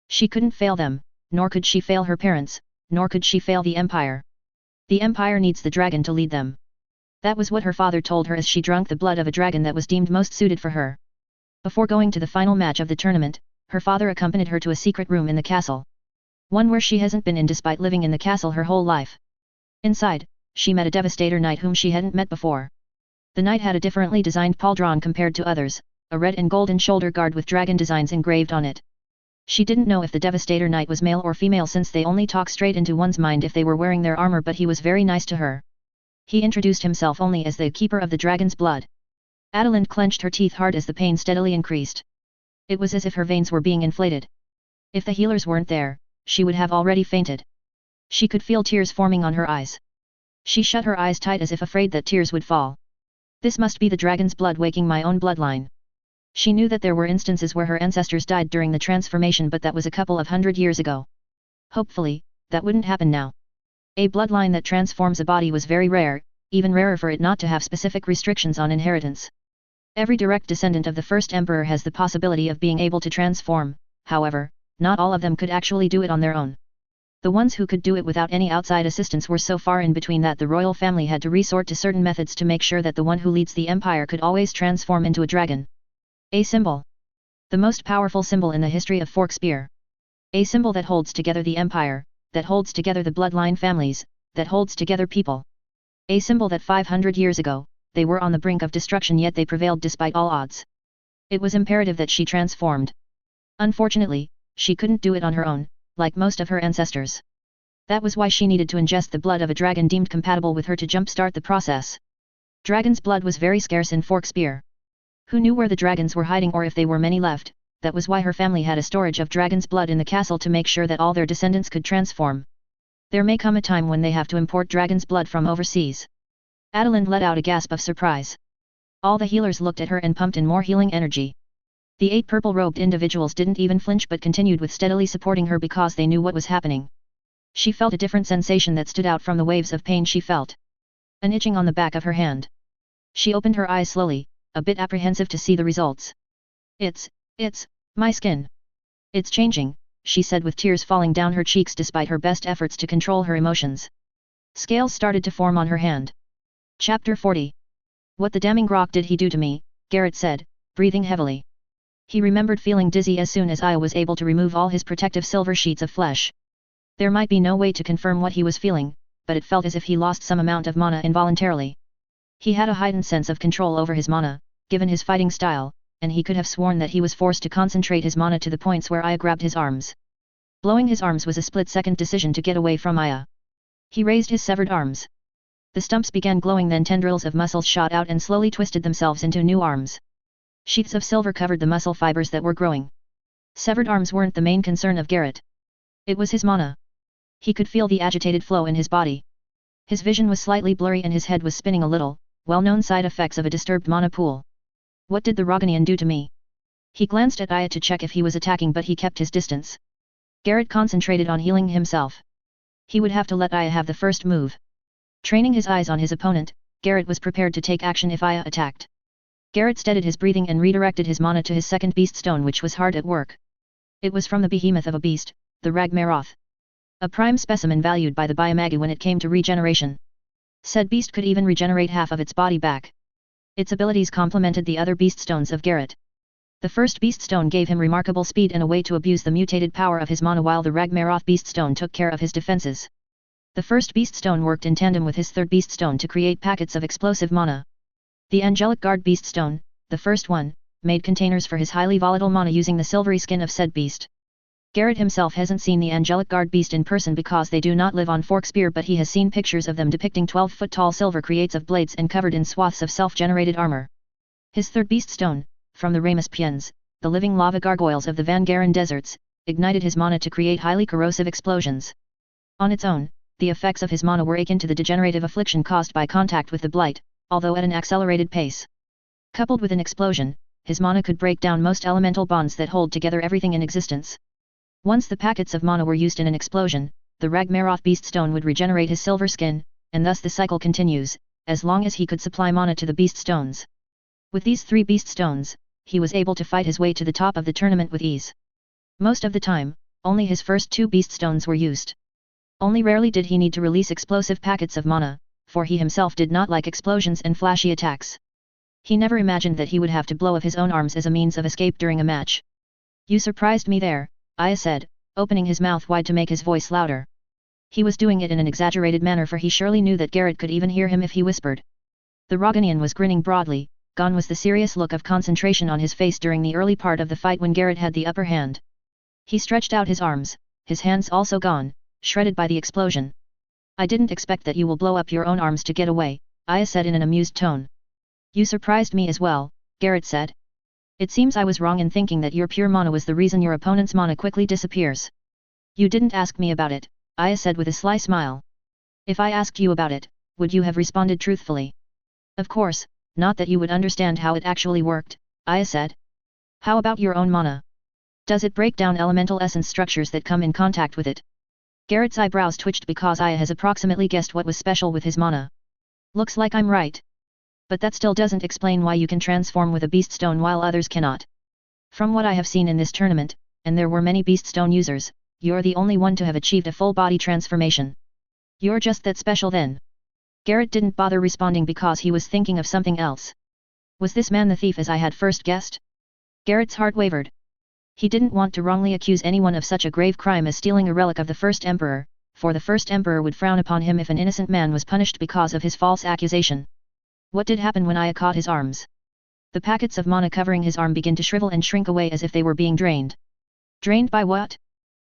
She couldn't fail them, nor could she fail her parents, nor could she fail the Empire. The Empire needs the dragon to lead them. That was what her father told her as she drank the blood of a dragon that was deemed most suited for her. Before going to the final match of the tournament, her father accompanied her to a secret room in the castle. One where she hasn't been in despite living in the castle her whole life. Inside, she met a devastator knight whom she hadn't met before. The knight had a differently designed pauldron compared to others, a red and golden shoulder guard with dragon designs engraved on it. She didn't know if the devastator knight was male or female since they only talk straight into one's mind if they were wearing their armor, but he was very nice to her. He introduced himself only as the keeper of the dragon's blood. Adeline clenched her teeth hard as the pain steadily increased. It was as if her veins were being inflated. If the healers weren't there, she would have already fainted. She could feel tears forming on her eyes. She shut her eyes tight as if afraid that tears would fall. This must be the dragon's blood waking my own bloodline. She knew that there were instances where her ancestors died during the transformation, but that was a couple of 100 years ago. Hopefully, that wouldn't happen now. A bloodline that transforms a body was very rare, even rarer for it not to have specific restrictions on inheritance. Every direct descendant of the first emperor has the possibility of being able to transform, however, not all of them could actually do it on their own. The ones who could do it without any outside assistance were so far in between that the royal family had to resort to certain methods to make sure that the one who leads the empire could always transform into a dragon. A symbol. The most powerful symbol in the history of Fork Spear. A symbol that holds together the empire, that holds together the bloodline families, that holds together people. A symbol that 500 years ago, they were on the brink of destruction yet they prevailed despite all odds. It was imperative that she transformed. Unfortunately, she couldn't do it on her own, like most of her ancestors. That was why she needed to ingest the blood of a dragon deemed compatible with her to jumpstart the process. Dragon's blood was very scarce in Fork Spear. Who knew where the dragons were hiding or if they were many left? That was why her family had a storage of dragon's blood in the castle to make sure that all their descendants could transform. There may come a time when they have to import dragon's blood from overseas. Adeline let out a gasp of surprise. All the healers looked at her and pumped in more healing energy. The 8 purple-robed individuals didn't even flinch but continued with steadily supporting her because they knew what was happening. She felt a different sensation that stood out from the waves of pain she felt. An itching on the back of her hand. She opened her eyes slowly, a bit apprehensive to see the results. It's my skin. It's changing, she said with tears falling down her cheeks despite her best efforts to control her emotions. Scales started to form on her hand. Chapter 40. What the damning rock did he do to me? Garrett said, breathing heavily. He remembered feeling dizzy as soon as Aya was able to remove all his protective silver sheets of flesh. There might be no way to confirm what he was feeling, but it felt as if he lost some amount of mana involuntarily. He had a heightened sense of control over his mana, given his fighting style, and he could have sworn that he was forced to concentrate his mana to the points where Aya grabbed his arms. Blowing his arms was a split-second decision to get away from Aya. He raised his severed arms. The stumps began glowing, then tendrils of muscles shot out and slowly twisted themselves into new arms. Sheaths of silver covered the muscle fibers that were growing. Severed arms weren't the main concern of Garrett. It was his mana. He could feel the agitated flow in his body. His vision was slightly blurry and his head was spinning a little, well-known side effects of a disturbed mana pool. What did the Roganian do to me? He glanced at Aya to check if he was attacking, but he kept his distance. Garrett concentrated on healing himself. He would have to let Aya have the first move. Training his eyes on his opponent, Garrett was prepared to take action if Aya attacked. Garrett steadied his breathing and redirected his mana to his second beast stone, which was hard at work. It was from the behemoth of a beast, the Ragmaroth. A prime specimen valued by the Biomagi when it came to regeneration. Said beast could even regenerate half of its body back. Its abilities complemented the other beast stones of Garrett. The first Beast Stone gave him remarkable speed and a way to abuse the mutated power of his mana, while the Ragmaroth Beast Stone took care of his defenses. The first Beast Stone worked in tandem with his third Beast Stone to create packets of explosive mana. The Angelic Guard Beast Stone, the first one, made containers for his highly volatile mana using the silvery skin of said beast. Garrett himself hasn't seen the Angelic Guard Beast in person because they do not live on Forkspear, but he has seen pictures of them depicting 12-foot-tall silver creates of blades and covered in swaths of self-generated armor. His third Beast Stone, from the Ramus Piens, the living lava gargoyles of the Van Garen deserts, ignited his mana to create highly corrosive explosions. On its own, the effects of his mana were akin to the degenerative affliction caused by contact with the blight, although at an accelerated pace. Coupled with an explosion, his mana could break down most elemental bonds that hold together everything in existence. Once the packets of mana were used in an explosion, the Ragmaroth Beast Stone would regenerate his silver skin, and thus the cycle continues, as long as he could supply mana to the Beast Stones. With these 3 Beast Stones, he was able to fight his way to the top of the tournament with ease. Most of the time, only his first 2 Beast Stones were used. Only rarely did he need to release explosive packets of mana, for he himself did not like explosions and flashy attacks. He never imagined that he would have to blow up his own arms as a means of escape during a match. "You surprised me there," Aya said, opening his mouth wide to make his voice louder. He was doing it in an exaggerated manner, for he surely knew that Garrett could even hear him if he whispered. The Roganian was grinning broadly. Gone was the serious look of concentration on his face during the early part of the fight when Garrett had the upper hand. He stretched out his arms, his hands also gone, shredded by the explosion. "I didn't expect that you will blow up your own arms to get away," Aya said in an amused tone. "You surprised me as well," Garrett said. "It seems I was wrong in thinking that your pure mana was the reason your opponent's mana quickly disappears." "You didn't ask me about it," Aya said with a sly smile. "If I asked you about it, would you have responded truthfully?" "Of course. Not that you would understand how it actually worked," Aya said. "How about your own mana? Does it break down elemental essence structures that come in contact with it?" Garrett's eyebrows twitched because Aya has approximately guessed what was special with his mana. "Looks like I'm right. But that still doesn't explain why you can transform with a Beast Stone while others cannot. From what I have seen in this tournament, and there were many Beast Stone users, you're the only one to have achieved a full body transformation. You're just that special then." Garrett didn't bother responding because he was thinking of something else. Was this man the thief as I had first guessed? Garrett's heart wavered. He didn't want to wrongly accuse anyone of such a grave crime as stealing a relic of the first emperor, for the first emperor would frown upon him if an innocent man was punished because of his false accusation. What did happen when Aya caught his arms? The packets of mana covering his arm began to shrivel and shrink away as if they were being drained. Drained by what?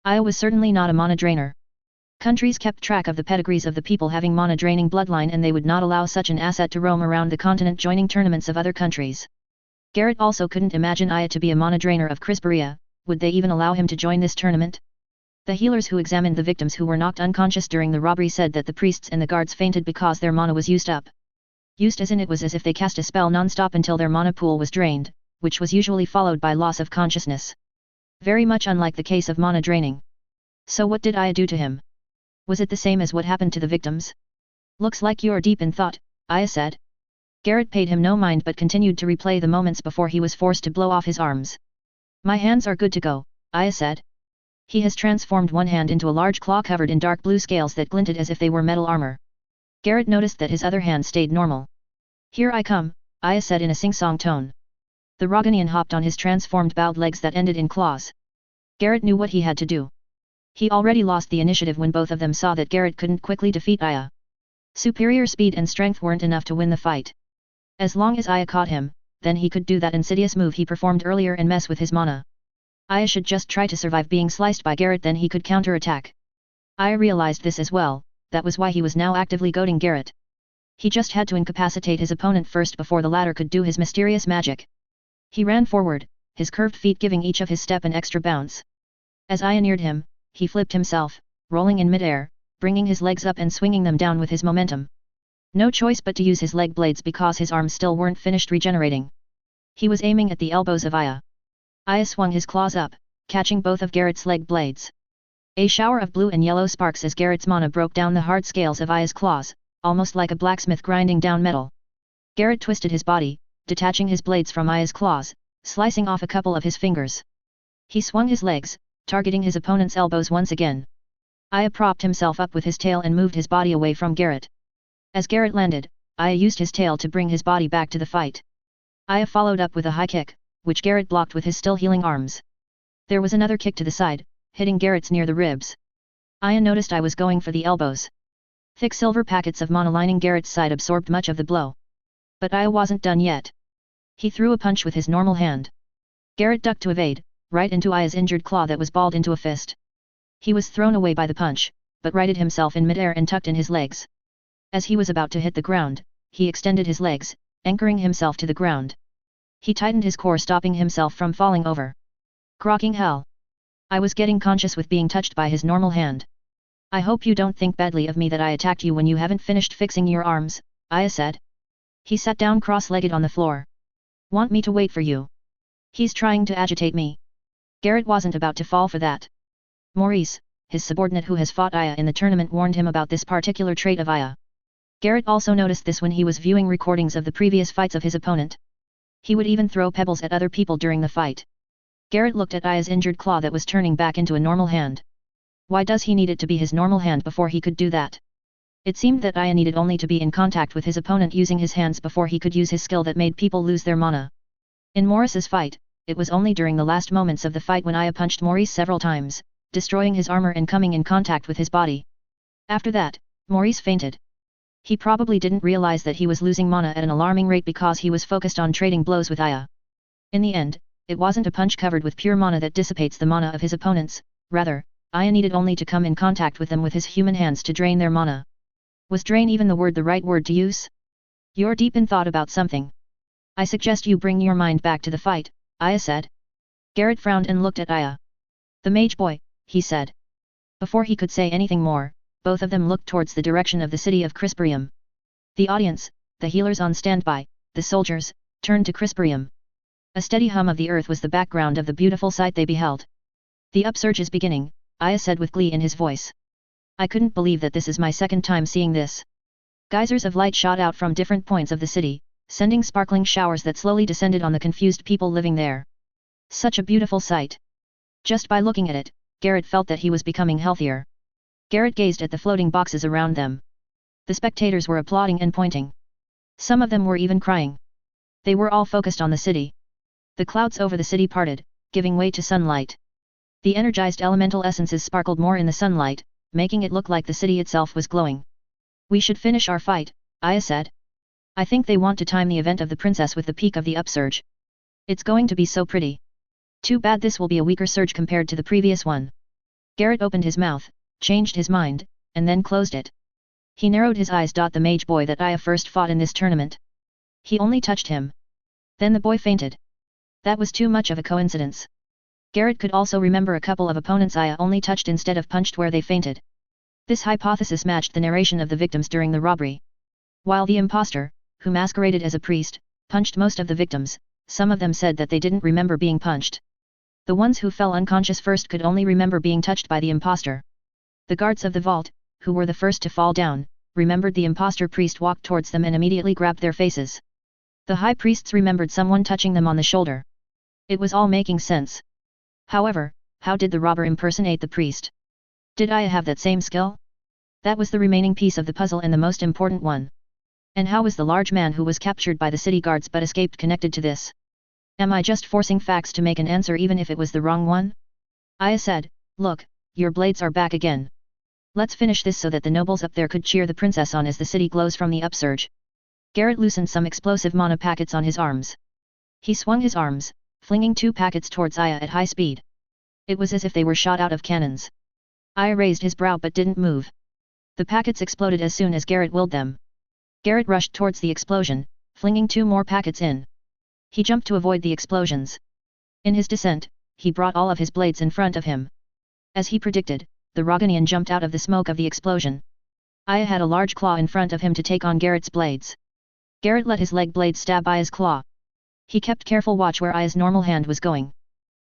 Aya was certainly not a mana drainer. Countries kept track of the pedigrees of the people having mana-draining bloodline, and they would not allow such an asset to roam around the continent joining tournaments of other countries. Garrett also couldn't imagine Aya to be a mana-drainer of Crisperia. Would they even allow him to join this tournament? The healers who examined the victims who were knocked unconscious during the robbery said that the priests and the guards fainted because their mana was used up. Used as in it was as if they cast a spell non-stop until their mana pool was drained, which was usually followed by loss of consciousness. Very much unlike the case of mana draining. So what did Aya do to him? Was it the same as what happened to the victims? "Looks like you're deep in thought," Aya said. Garrett paid him no mind but continued to replay the moments before he was forced to blow off his arms. "My hands are good to go," Aya said. He has transformed one hand into a large claw covered in dark blue scales that glinted as if they were metal armor. Garrett noticed that his other hand stayed normal. "Here I come," Aya said in a sing-song tone. The Roganian hopped on his transformed bowed legs that ended in claws. Garrett knew what he had to do. He already lost the initiative when both of them saw that Garrett couldn't quickly defeat Aya. Superior speed and strength weren't enough to win the fight. As long as Aya caught him, then he could do that insidious move he performed earlier and mess with his mana. Aya should just try to survive being sliced by Garrett, then he could counter-attack. Aya realized this as well, that was why he was now actively goading Garrett. He just had to incapacitate his opponent first before the latter could do his mysterious magic. He ran forward, his curved feet giving each of his step an extra bounce. As Aya neared him, he flipped himself, rolling in midair, bringing his legs up and swinging them down with his momentum. No choice but to use his leg blades because his arms still weren't finished regenerating. He was aiming at the elbows of Aya. Aya swung his claws up, catching both of Garrett's leg blades. A shower of blue and yellow sparks as Garrett's mana broke down the hard scales of Aya's claws, almost like a blacksmith grinding down metal. Garrett twisted his body, detaching his blades from Aya's claws, slicing off a couple of his fingers. He swung his legs, targeting his opponent's elbows once again. Aya propped himself up with his tail and moved his body away from Garrett. As Garrett landed, Aya used his tail to bring his body back to the fight. Aya followed up with a high kick, which Garrett blocked with his still healing arms. There was another kick to the side, hitting Garrett's near the ribs. Aya noticed I was going for the elbows. Thick silver packets of mana lining Garrett's side absorbed much of the blow. But Aya wasn't done yet. He threw a punch with his normal hand. Garrett ducked to evade, right into Aya's injured claw that was balled into a fist. He was thrown away by the punch, but righted himself in midair and tucked in his legs. As he was about to hit the ground, he extended his legs, anchoring himself to the ground. He tightened his core, stopping himself from falling over. Crocking hell! I was getting conscious with being touched by his normal hand. I hope you don't think badly of me that I attacked you when you haven't finished fixing your arms, Aya said. He sat down cross-legged on the floor. Want me to wait for you? He's trying to agitate me. Garrett wasn't about to fall for that. Maurice, his subordinate who has fought Aya in the tournament, warned him about this particular trait of Aya. Garrett also noticed this when he was viewing recordings of the previous fights of his opponent. He would even throw pebbles at other people during the fight. Garrett looked at Aya's injured claw that was turning back into a normal hand. Why does he need it to be his normal hand before he could do that? It seemed that Aya needed only to be in contact with his opponent using his hands before he could use his skill that made people lose their mana. In Maurice's fight, it was only during the last moments of the fight when Aya punched Maurice several times, destroying his armor and coming in contact with his body. After that, Maurice fainted. He probably didn't realize that he was losing mana at an alarming rate because he was focused on trading blows with Aya. In the end, it wasn't a punch covered with pure mana that dissipates the mana of his opponents, rather, Aya needed only to come in contact with them with his human hands to drain their mana. Was drain even the right word to use? You're deep in thought about something. I suggest you bring your mind back to the fight, Aya said. Garrett frowned and looked at Aya. The mage boy, he said. Before he could say anything more, both of them looked towards the direction of the city of Crisperium. The audience, the healers on standby, the soldiers, turned to Crisperium. A steady hum of the earth was the background of the beautiful sight they beheld. The upsurge is beginning, Aya said with glee in his voice. I couldn't believe that this is my second time seeing this. Geysers of light shot out from different points of the city, sending sparkling showers that slowly descended on the confused people living there. Such a beautiful sight. Just by looking at it, Garrett felt that he was becoming healthier. Garrett gazed at the floating boxes around them. The spectators were applauding and pointing. Some of them were even crying. They were all focused on the city. The clouds over the city parted, giving way to sunlight. The energized elemental essences sparkled more in the sunlight, making it look like the city itself was glowing. We should finish our fight, Aya said. I think they want to time the event of the princess with the peak of the upsurge. It's going to be so pretty. Too bad this will be a weaker surge compared to the previous one. Garrett opened his mouth, changed his mind, and then closed it. He narrowed his eyes. The mage boy that Aya first fought in this tournament. He only touched him. Then the boy fainted. That was too much of a coincidence. Garrett could also remember a couple of opponents Aya only touched instead of punched where they fainted. This hypothesis matched the narration of the victims during the robbery. While the imposter, who masqueraded as a priest, punched most of the victims, some of them said that they didn't remember being punched. The ones who fell unconscious first could only remember being touched by the imposter. The guards of the vault, who were the first to fall down, remembered the imposter priest walked towards them and immediately grabbed their faces. The high priests remembered someone touching them on the shoulder. It was all making sense. However, how did the robber impersonate the priest? Did Aya have that same skill? That was the remaining piece of the puzzle and the most important one. And how was the large man who was captured by the city guards but escaped connected to this? Am I just forcing facts to make an answer even if it was the wrong one? Aya said, look, your blades are back again. Let's finish this so that the nobles up there could cheer the princess on as the city glows from the upsurge. Garrett loosened some explosive mana packets on his arms. He swung his arms, flinging 2 packets towards Aya at high speed. It was as if they were shot out of cannons. Aya raised his brow but didn't move. The packets exploded as soon as Garrett willed them. Garrett rushed towards the explosion, flinging 2 more packets in. He jumped to avoid the explosions. In his descent, he brought all of his blades in front of him. As he predicted, the Roganian jumped out of the smoke of the explosion. Aya had a large claw in front of him to take on Garrett's blades. Garrett let his leg blade stab Aya's claw. He kept careful watch where Aya's normal hand was going.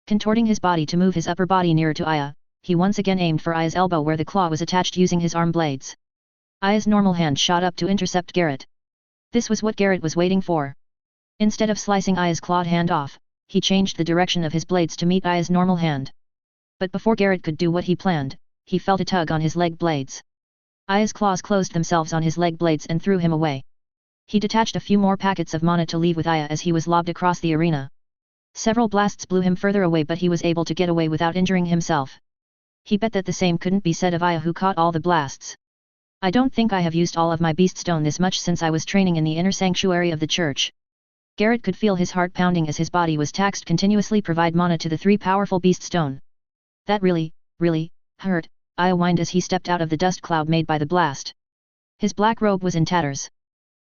Contorting his body to move his upper body nearer to Aya, he once again aimed for Aya's elbow where the claw was attached using his arm blades. Aya's normal hand shot up to intercept Garrett. This was what Garrett was waiting for. Instead of slicing Aya's clawed hand off, he changed the direction of his blades to meet Aya's normal hand. But before Garrett could do what he planned, he felt a tug on his leg blades. Aya's claws closed themselves on his leg blades and threw him away. He detached a few more packets of mana to leave with Aya as he was lobbed across the arena. Several blasts blew him further away, but he was able to get away without injuring himself. He bet that the same couldn't be said of Aya, who caught all the blasts. I don't think I have used all of my beast stone this much since I was training in the inner sanctuary of the church. Garrett could feel his heart pounding as his body was taxed continuously provide mana to the 3 powerful beast stone. That really hurt, Aya whined as he stepped out of the dust cloud made by the blast. His black robe was in tatters.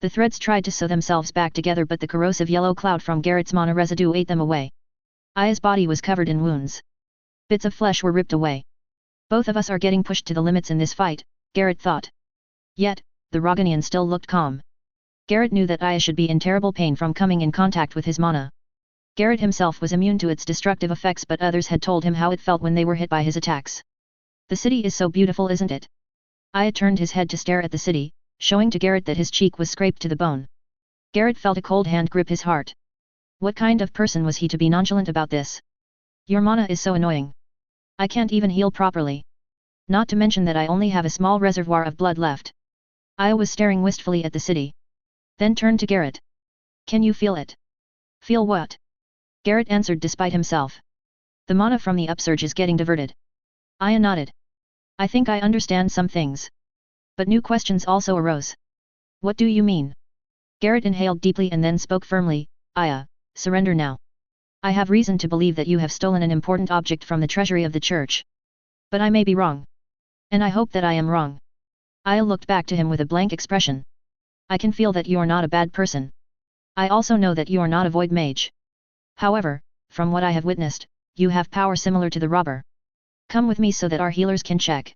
The threads tried to sew themselves back together, but the corrosive yellow cloud from Garrett's mana residue ate them away. Aya's body was covered in wounds. Bits of flesh were ripped away. Both of us are getting pushed to the limits in this fight, Garrett thought. Yet, the Roganian still looked calm. Garrett knew that Aya should be in terrible pain from coming in contact with his mana. Garrett himself was immune to its destructive effects, but others had told him how it felt when they were hit by his attacks. The city is so beautiful, isn't it? Aya turned his head to stare at the city, showing to Garrett that his cheek was scraped to the bone. Garrett felt a cold hand grip his heart. What kind of person was he to be nonchalant about this? Your mana is so annoying. I can't even heal properly. Not to mention that I only have a small reservoir of blood left. Aya was staring wistfully at the city. Then turned to Garrett. Can you feel it? Feel what? Garrett answered despite himself. The mana from the upsurge is getting diverted. Aya nodded. I think I understand some things. But new questions also arose. What do you mean? Garrett inhaled deeply and then spoke firmly, Aya, surrender now. I have reason to believe that you have stolen an important object from the treasury of the church. But I may be wrong. And I hope that I am wrong. Aya looked back to him with a blank expression. I can feel that you are not a bad person. I also know that you are not a void mage. However, from what I have witnessed, you have power similar to the robber. Come with me so that our healers can check.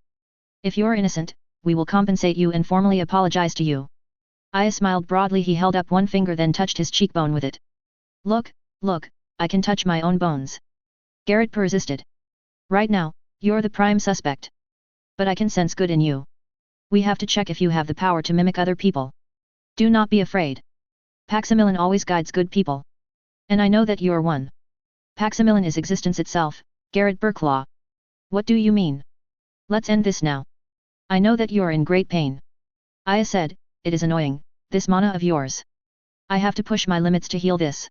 If you're innocent, we will compensate you and formally apologize to you. Aya smiled broadly. He held up one finger, then touched his cheekbone with it. Look, I can touch my own bones. Garrett persisted. Right now, you're the prime suspect. But I can sense good in you. We have to check if you have the power to mimic other people. Do not be afraid. Paximilin always guides good people. And I know that you're one. Paximilin is existence itself, Garrett Burklaw. What do you mean? Let's end this now. I know that you're in great pain. Aya said, it is annoying, this mana of yours. I have to push my limits to heal this.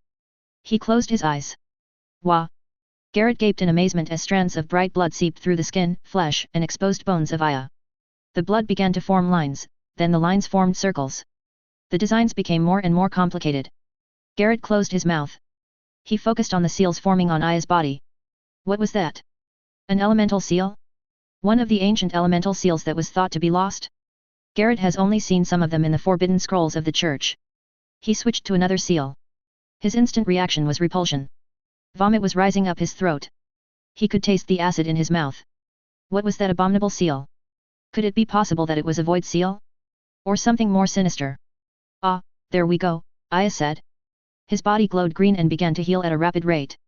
He closed his eyes. Wah! Garrett gaped in amazement as strands of bright blood seeped through the skin, flesh, and exposed bones of Aya. The blood began to form lines, then the lines formed circles. The designs became more and more complicated. Garrett closed his mouth. He focused on the seals forming on Aya's body. What was that? An elemental seal? One of the ancient elemental seals that was thought to be lost? Garrett has only seen some of them in the forbidden scrolls of the church. He switched to another seal. His instant reaction was repulsion. Vomit was rising up his throat. He could taste the acid in his mouth. What was that abominable seal? Could it be possible that it was a void seal? Or something more sinister? Ah, there we go, Aya said. His body glowed green and began to heal at a rapid rate.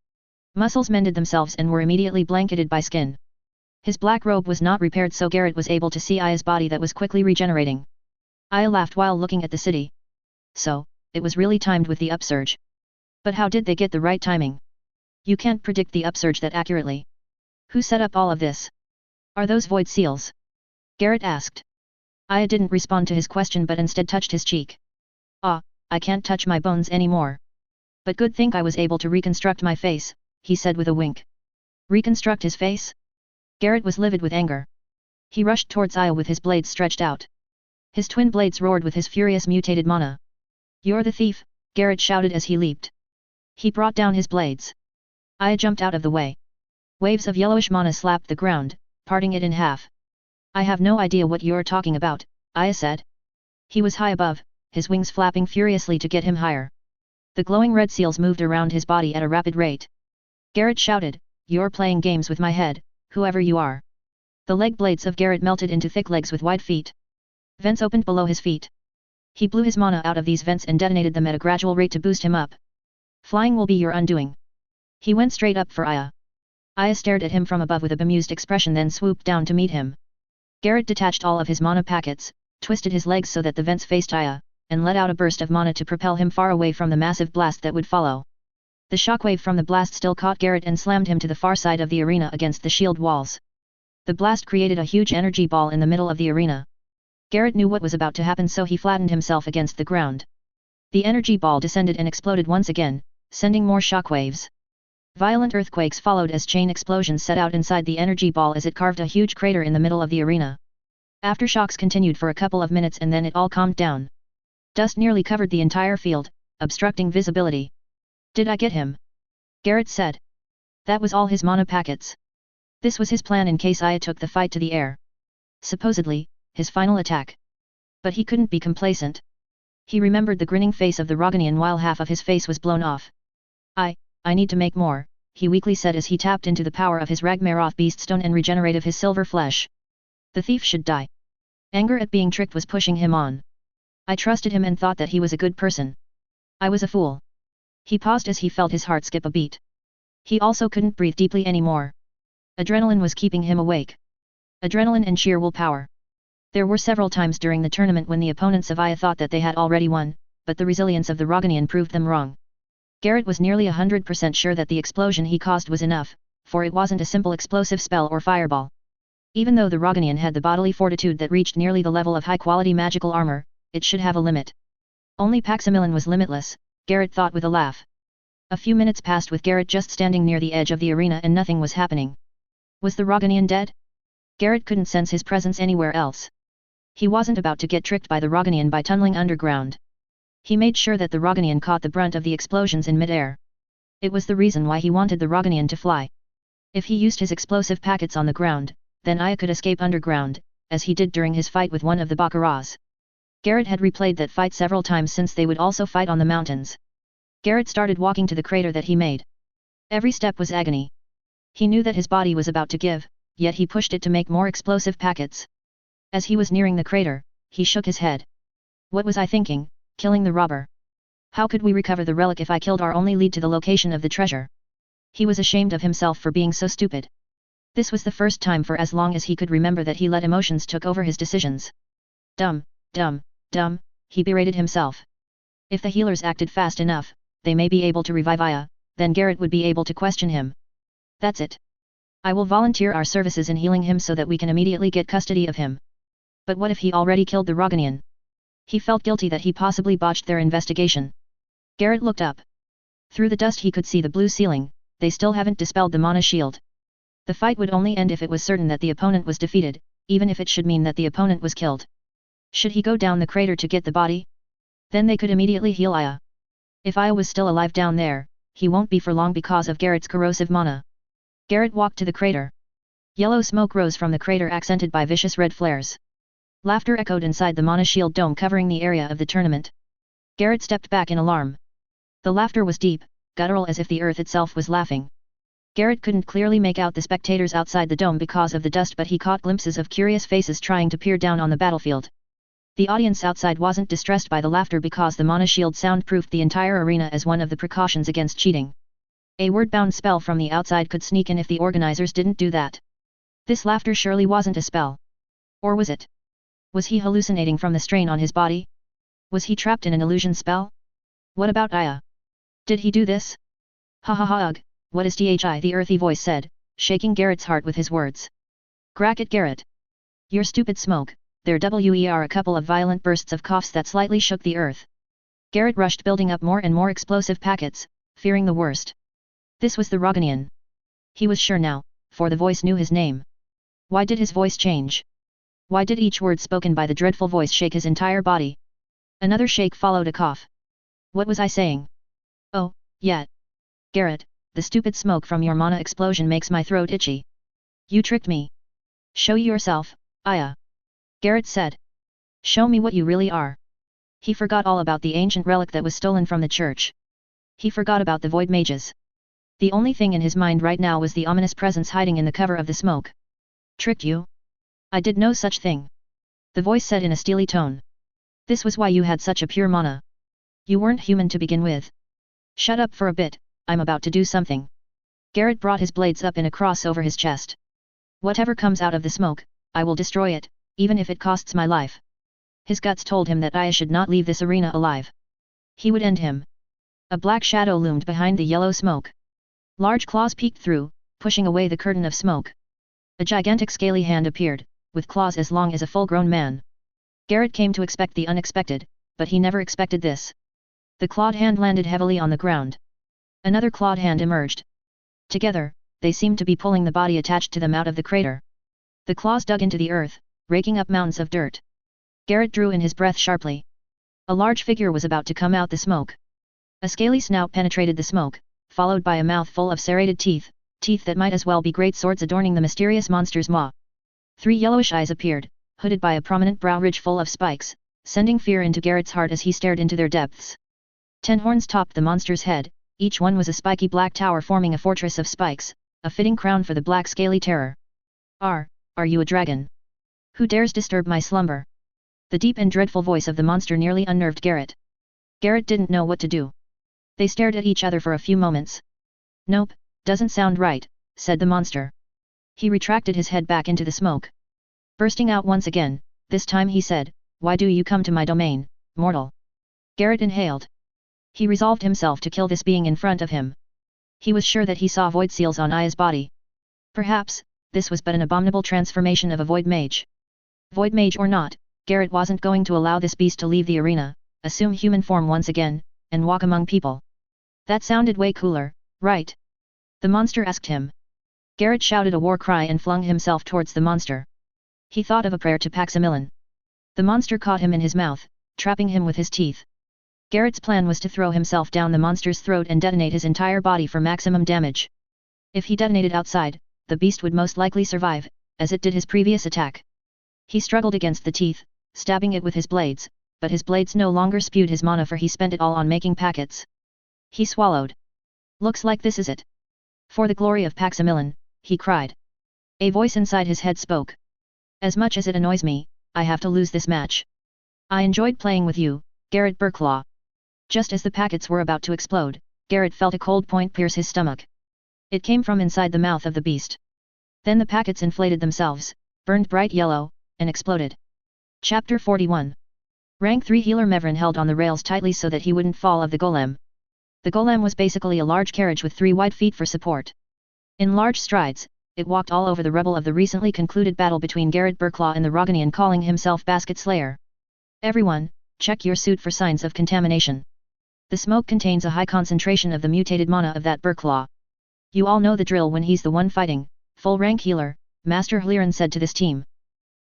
Muscles mended themselves and were immediately blanketed by skin. His black robe was not repaired, so Garrett was able to see Aya's body that was quickly regenerating. Aya laughed while looking at the city. So, it was really timed with the upsurge. But how did they get the right timing? You can't predict the upsurge that accurately. Who set up all of this? Are those void seals? Garrett asked. Aya didn't respond to his question but instead touched his cheek. Ah, I can't touch my bones anymore. But good thing I was able to reconstruct my face, he said with a wink. Reconstruct his face? Garrett was livid with anger. He rushed towards Aya with his blades stretched out. His twin blades roared with his furious mutated mana. You're the thief, Garrett shouted as he leaped. He brought down his blades. Aya jumped out of the way. Waves of yellowish mana slapped the ground, parting it in half. I have no idea what you're talking about, Aya said. He was high above, his wings flapping furiously to get him higher. The glowing red seals moved around his body at a rapid rate. Garrett shouted, you're playing games with my head, whoever you are. The leg blades of Garrett melted into thick legs with wide feet. Vents opened below his feet. He blew his mana out of these vents and detonated them at a gradual rate to boost him up. Flying will be your undoing. He went straight up for Aya. Aya stared at him from above with a bemused expression, then swooped down to meet him. Garrett detached all of his mana packets, twisted his legs so that the vents faced Aya, and let out a burst of mana to propel him far away from the massive blast that would follow. The shockwave from the blast still caught Garrett and slammed him to the far side of the arena against the shield walls. The blast created a huge energy ball in the middle of the arena. Garrett knew what was about to happen, so he flattened himself against the ground. The energy ball descended and exploded once again, sending more shockwaves. Violent earthquakes followed as chain explosions set out inside the energy ball as it carved a huge crater in the middle of the arena. Aftershocks continued for a couple of minutes and then it all calmed down. Dust nearly covered the entire field, obstructing visibility. Did I get him? Garrett said. That was all his mana packets. This was his plan in case Aya took the fight to the air. Supposedly, his final attack. But he couldn't be complacent. He remembered the grinning face of the Roganian while half of his face was blown off. I need to make more, he weakly said as he tapped into the power of his Ragmaroth Beaststone and regenerated his silver flesh. The thief should die. Anger at being tricked was pushing him on. I trusted him and thought that he was a good person. I was a fool. He paused as he felt his heart skip a beat. He also couldn't breathe deeply anymore. Adrenaline was keeping him awake. Adrenaline and sheer willpower. There were several times during the tournament when the opponents of Aya thought that they had already won, but the resilience of the Roganian proved them wrong. Garrett was nearly 100% sure that the explosion he caused was enough, for it wasn't a simple explosive spell or fireball. Even though the Roganian had the bodily fortitude that reached nearly the level of high-quality magical armor, it should have a limit. Only Paximilin was limitless, Garrett thought with a laugh. A few minutes passed with Garrett just standing near the edge of the arena and nothing was happening. Was the Roganian dead? Garrett couldn't sense his presence anywhere else. He wasn't about to get tricked by the Roganian by tunneling underground. He made sure that the Roganian caught the brunt of the explosions in midair. It was the reason why he wanted the Roganian to fly. If he used his explosive packets on the ground, then Aya could escape underground, as he did during his fight with one of the Baccaras. Garrett had replayed that fight several times since they would also fight on the mountains. Garrett started walking to the crater that he made. Every step was agony. He knew that his body was about to give, yet he pushed it to make more explosive packets. As he was nearing the crater, he shook his head. What was I thinking? Killing the robber. How could we recover the relic if I killed our only lead to the location of the treasure? He was ashamed of himself for being so stupid. This was the first time for as long as he could remember that he let emotions took over his decisions. Dumb, he berated himself. If the healers acted fast enough, they may be able to revive Aya, then Garrett would be able to question him. That's it. I will volunteer our services in healing him so that we can immediately get custody of him. But what if he already killed the Roganian? He felt guilty that he possibly botched their investigation. Garrett looked up. Through the dust he could see the blue ceiling. They still haven't dispelled the mana shield. The fight would only end if it was certain that the opponent was defeated, even if it should mean that the opponent was killed. Should he go down the crater to get the body? Then they could immediately heal Aya. If Aya was still alive down there, he won't be for long because of Garrett's corrosive mana. Garrett walked to the crater. Yellow smoke rose from the crater accented by vicious red flares. Laughter echoed inside the mana shield dome covering the area of the tournament. Garrett stepped back in alarm. The laughter was deep, guttural as if the earth itself was laughing. Garrett couldn't clearly make out the spectators outside the dome because of the dust, but he caught glimpses of curious faces trying to peer down on the battlefield. The audience outside wasn't distressed by the laughter because the mana shield soundproofed the entire arena as one of the precautions against cheating. A word-bound spell from the outside could sneak in if the organizers didn't do that. This laughter surely wasn't a spell. Or was it? Was he hallucinating from the strain on his body? Was he trapped in an illusion spell? What about Aya? Did he do this? Ha ha ha ugh, what is DHI? The earthy voice said, shaking Garrett's heart with his words. Crack it, Garrett. Your stupid smoke. There were a couple of violent bursts of coughs that slightly shook the earth. Garrett rushed building up more and more explosive packets, fearing the worst. This was the Roganian. He was sure now, for the voice knew his name. Why did his voice change? Why did each word spoken by the dreadful voice shake his entire body? Another shake followed a cough. What was I saying? Oh, yeah. Garrett, the stupid smoke from your mana explosion makes my throat itchy. You tricked me. Show yourself, Aya. Garrett said. Show me what you really are. He forgot all about the ancient relic that was stolen from the church. He forgot about the void mages. The only thing in his mind right now was the ominous presence hiding in the cover of the smoke. Tricked you? I did no such thing. The voice said in a steely tone. This was why you had such a pure mana. You weren't human to begin with. Shut up for a bit, I'm about to do something. Garrett brought his blades up in a cross over his chest. Whatever comes out of the smoke, I will destroy it, even if it costs my life. His guts told him that Aya should not leave this arena alive. He would end him. A black shadow loomed behind the yellow smoke. Large claws peeked through, pushing away the curtain of smoke. A gigantic scaly hand appeared, with claws as long as a full-grown man. Garrett came to expect the unexpected, but he never expected this. The clawed hand landed heavily on the ground. Another clawed hand emerged. Together, they seemed to be pulling the body attached to them out of the crater. The claws dug into the earth, raking up mounds of dirt. Garrett drew in his breath sharply. A large figure was about to come out the smoke. A scaly snout penetrated the smoke, followed by a mouth full of serrated teeth, teeth that might as well be great swords adorning the mysterious monster's maw. 3 yellowish eyes appeared, hooded by a prominent brow ridge full of spikes, sending fear into Garrett's heart as he stared into their depths. 10 horns topped the monster's head, each one was a spiky black tower forming a fortress of spikes, a fitting crown for the black scaly terror. Are you a dragon? Who dares disturb my slumber? The deep and dreadful voice of the monster nearly unnerved Garrett. Garrett didn't know what to do. They stared at each other for a few moments. Nope, doesn't sound right, said the monster. He retracted his head back into the smoke. Bursting out once again, this time he said, "Why do you come to my domain, mortal?" Garrett inhaled. He resolved himself to kill this being in front of him. He was sure that he saw void seals on Aya's body. Perhaps, this was but an abominable transformation of a void mage. Void mage or not, Garrett wasn't going to allow this beast to leave the arena, assume human form once again, and walk among people. That sounded way cooler, right? The monster asked him. Garrett shouted a war cry and flung himself towards the monster. He thought of a prayer to Paximilon. The monster caught him in his mouth, trapping him with his teeth. Garrett's plan was to throw himself down the monster's throat and detonate his entire body for maximum damage. If he detonated outside, the beast would most likely survive, as it did his previous attack. He struggled against the teeth, stabbing it with his blades, but his blades no longer spewed his mana for he spent it all on making packets. He swallowed. Looks like this is it. For the glory of Paximilon, he cried. A voice inside his head spoke. As much as it annoys me, I have to lose this match. I enjoyed playing with you, Garrett Burklaw. Just as the packets were about to explode, Garrett felt a cold point pierce his stomach. It came from inside the mouth of the beast. Then the packets inflated themselves, burned bright yellow, and exploded. Chapter 41. Rank 3 healer Mevrin held on the rails tightly so that he wouldn't fall of the golem. The golem was basically a large carriage with 3 wide feet for support. In large strides, it walked all over the rubble of the recently concluded battle between Garrett Burklaw and the Roganian calling himself Basket Slayer. Everyone, check your suit for signs of contamination. The smoke contains a high concentration of the mutated mana of that Burklaw. You all know the drill when he's the one fighting, full rank healer, Master Hliran said to this team.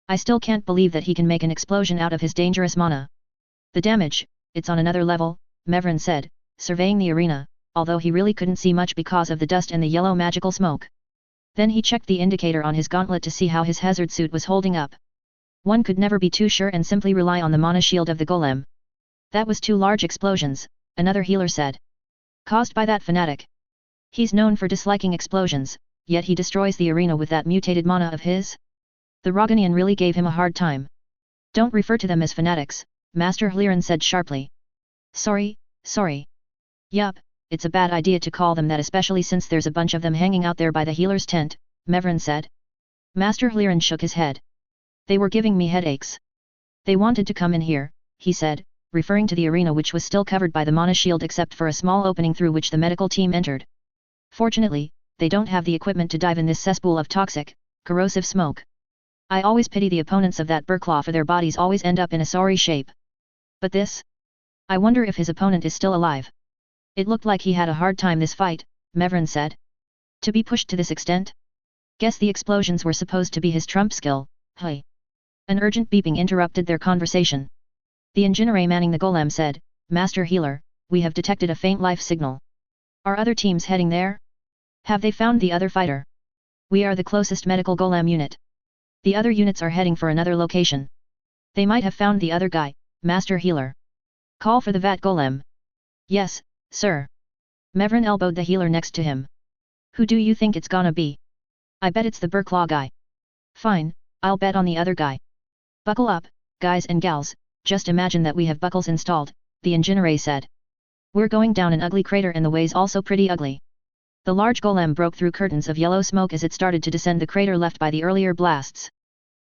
I still can't believe that he can make an explosion out of his dangerous mana. The damage, it's on another level, Mevrin said, surveying the arena, although he really couldn't see much because of the dust and the yellow magical smoke. Then he checked the indicator on his gauntlet to see how his hazard suit was holding up. One could never be too sure and simply rely on the mana shield of the golem. That was 2 large explosions, another healer said. Caused by that fanatic. He's known for disliking explosions, yet he destroys the arena with that mutated mana of his? The Roganian really gave him a hard time. Don't refer to them as fanatics, Master Hliran said sharply. Sorry. Yup, it's a bad idea to call them that especially since there's a bunch of them hanging out there by the healer's tent, Mevrin said. Master Hliran shook his head. They were giving me headaches. They wanted to come in here, he said, referring to the arena which was still covered by the mana shield except for a small opening through which the medical team entered. Fortunately, they don't have the equipment to dive in this cesspool of toxic, corrosive smoke. I always pity the opponents of that Burklaw for their bodies always end up in a sorry shape. But this? I wonder if his opponent is still alive. It looked like he had a hard time this fight, Mevrin said. To be pushed to this extent? Guess the explosions were supposed to be his trump skill, hey. An urgent beeping interrupted their conversation. The engineer manning the golem said, Master Healer, we have detected a faint life signal. Are other teams heading there? Have they found the other fighter? We are the closest medical golem unit. The other units are heading for another location. They might have found the other guy, Master Healer. Call for the Vat Golem. Yes, sir. Mevrin elbowed the healer next to him. Who do you think it's gonna be? I bet it's the Burklaw guy. Fine, I'll bet on the other guy. Buckle up, guys and gals, just imagine that we have buckles installed, the engineer said. We're going down an ugly crater and the way's also pretty ugly. The large golem broke through curtains of yellow smoke as it started to descend the crater left by the earlier blasts.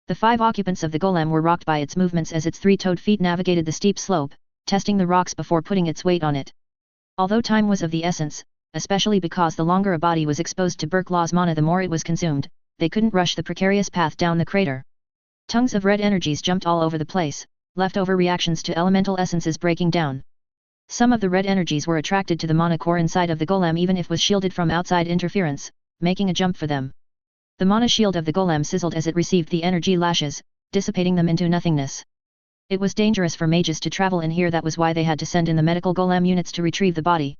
The 5 occupants of the golem were rocked by its movements as its 3-toed feet navigated the steep slope, testing the rocks before putting its weight on it. Although time was of the essence, especially because the longer a body was exposed to Burklaw's mana the more it was consumed, they couldn't rush the precarious path down the crater. Tongues of red energies jumped all over the place, leftover reactions to elemental essences breaking down. Some of the red energies were attracted to the mana core inside of the golem even if was shielded from outside interference, making a jump for them. The mana shield of the golem sizzled as it received the energy lashes, dissipating them into nothingness. It was dangerous for mages to travel in here, that was why they had to send in the medical golem units to retrieve the body.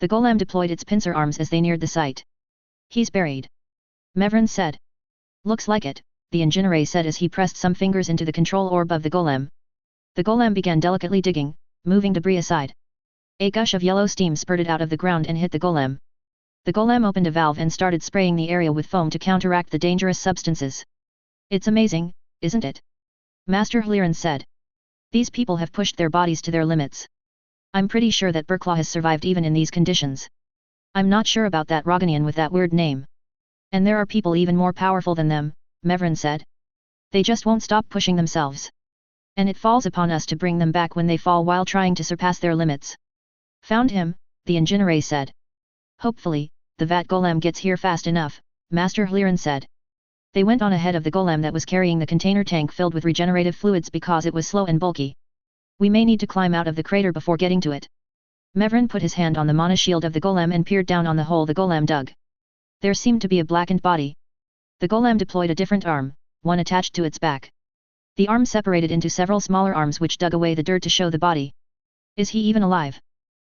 The golem deployed its pincer arms as they neared the site. He's buried. Mevrin said. Looks like it, the engineer said as he pressed some fingers into the control orb of the golem. The golem began delicately digging, moving debris aside. A gush of yellow steam spurted out of the ground and hit the golem. The golem opened a valve and started spraying the area with foam to counteract the dangerous substances. It's amazing, isn't it? Master Hliran said. These people have pushed their bodies to their limits. I'm pretty sure that Burklaw has survived even in these conditions. I'm not sure about that Roganian with that weird name. And there are people even more powerful than them, Mevrin said. They just won't stop pushing themselves. And it falls upon us to bring them back when they fall while trying to surpass their limits. Found him, the engineer said. Hopefully, the vat golem gets here fast enough, Master Hliran said. They went on ahead of the golem that was carrying the container tank filled with regenerative fluids because it was slow and bulky. We may need to climb out of the crater before getting to it. Mevrin put his hand on the mana shield of the golem and peered down on the hole the golem dug. There seemed to be a blackened body. The golem deployed a different arm, one attached to its back. The arm separated into several smaller arms which dug away the dirt to show the body. Is he even alive?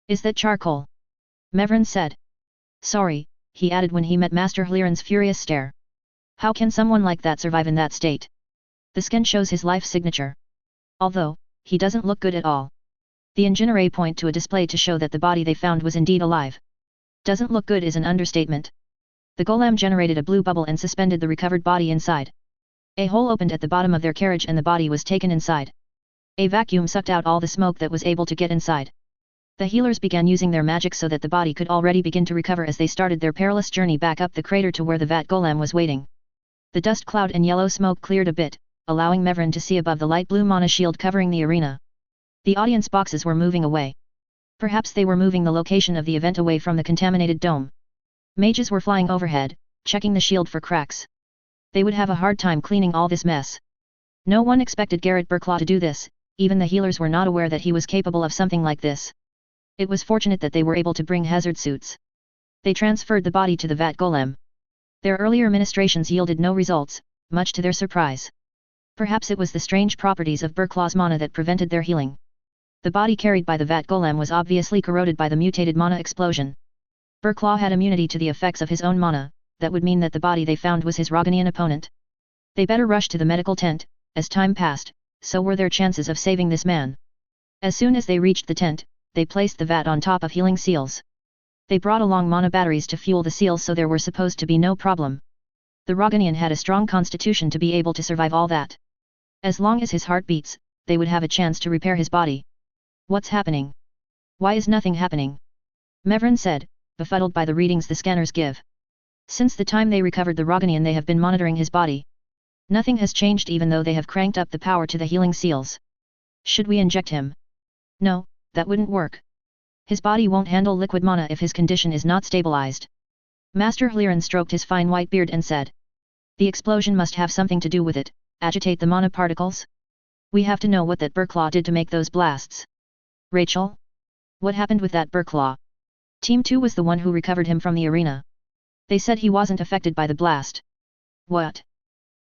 Is that charcoal? Mevrin said. Sorry, he added when he met Master Hliran's furious stare. How can someone like that survive in that state? The skin shows his life signature. Although, he doesn't look good at all. The engineer pointed to a display to show that the body they found was indeed alive. Doesn't look good is an understatement. The golem generated a blue bubble and suspended the recovered body inside. A hole opened at the bottom of their carriage and the body was taken inside. A vacuum sucked out all the smoke that was able to get inside. The healers began using their magic so that the body could already begin to recover as they started their perilous journey back up the crater to where the vat golem was waiting. The dust cloud and yellow smoke cleared a bit, allowing Mevrin to see above the light blue mana shield covering the arena. The audience boxes were moving away. Perhaps they were moving the location of the event away from the contaminated dome. Mages were flying overhead, checking the shield for cracks. They would have a hard time cleaning all this mess. No one expected Garrett Burklaw to do this, even the healers were not aware that he was capable of something like this. It was fortunate that they were able to bring hazard suits. They transferred the body to the vat golem. Their earlier ministrations yielded no results, much to their surprise. Perhaps it was the strange properties of Burklaw's mana that prevented their healing. The body carried by the vat golem was obviously corroded by the mutated mana explosion. Burklaw had immunity to the effects of his own mana, that would mean that the body they found was his Roganian opponent. They better rush to the medical tent. As time passed, so were their chances of saving this man. As soon as they reached the tent, they placed the vat on top of healing seals. They brought along mana batteries to fuel the seals so there were supposed to be no problem. The Roganian had a strong constitution to be able to survive all that. As long as his heart beats, they would have a chance to repair his body. What's happening? Why is nothing happening? Mevrin said, befuddled by the readings the scanners give. Since the time they recovered the Roganian they have been monitoring his body. Nothing has changed even though they have cranked up the power to the healing seals. Should we inject him? No, that wouldn't work. His body won't handle liquid mana if his condition is not stabilized. Master Hliran stroked his fine white beard and said. The explosion must have something to do with it, agitate the mana particles? We have to know what that Burklaw did to make those blasts. Rachel? What happened with that Burklaw? Team 2 was the one who recovered him from the arena. They said he wasn't affected by the blast. What?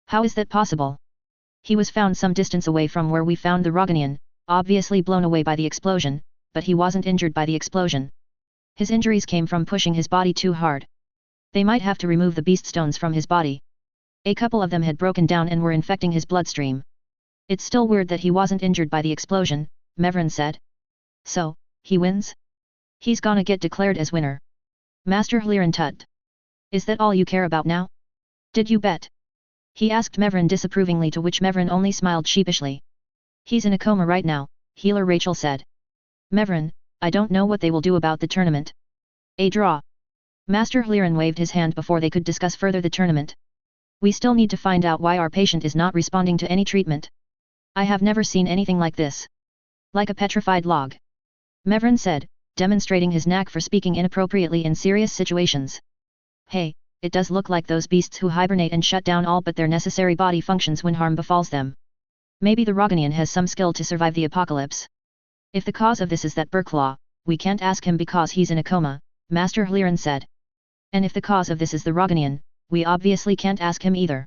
How is that possible? He was found some distance away from where we found the Roganian, obviously blown away by the explosion, but he wasn't injured by the explosion. His injuries came from pushing his body too hard. They might have to remove the beast stones from his body. A couple of them had broken down and were infecting his bloodstream. It's still weird that he wasn't injured by the explosion, Mevrin said. So, he wins? He's gonna get declared as winner. Master Hliran tugged. Is that all you care about now? Did you bet? He asked Mevrin disapprovingly, to which Mevrin only smiled sheepishly. He's in a coma right now, healer Rachel said. Mevrin, I don't know what they will do about the tournament. A draw. Master Hliran waved his hand before they could discuss further the tournament. We still need to find out why our patient is not responding to any treatment. I have never seen anything like this. Like a petrified log. Mevrin said, demonstrating his knack for speaking inappropriately in serious situations. Hey, it does look like those beasts who hibernate and shut down all but their necessary body functions when harm befalls them. Maybe the Roganian has some skill to survive the apocalypse. If the cause of this is that Berklaw, we can't ask him because he's in a coma, Master Hliren said. And if the cause of this is the Roganian, we obviously can't ask him either.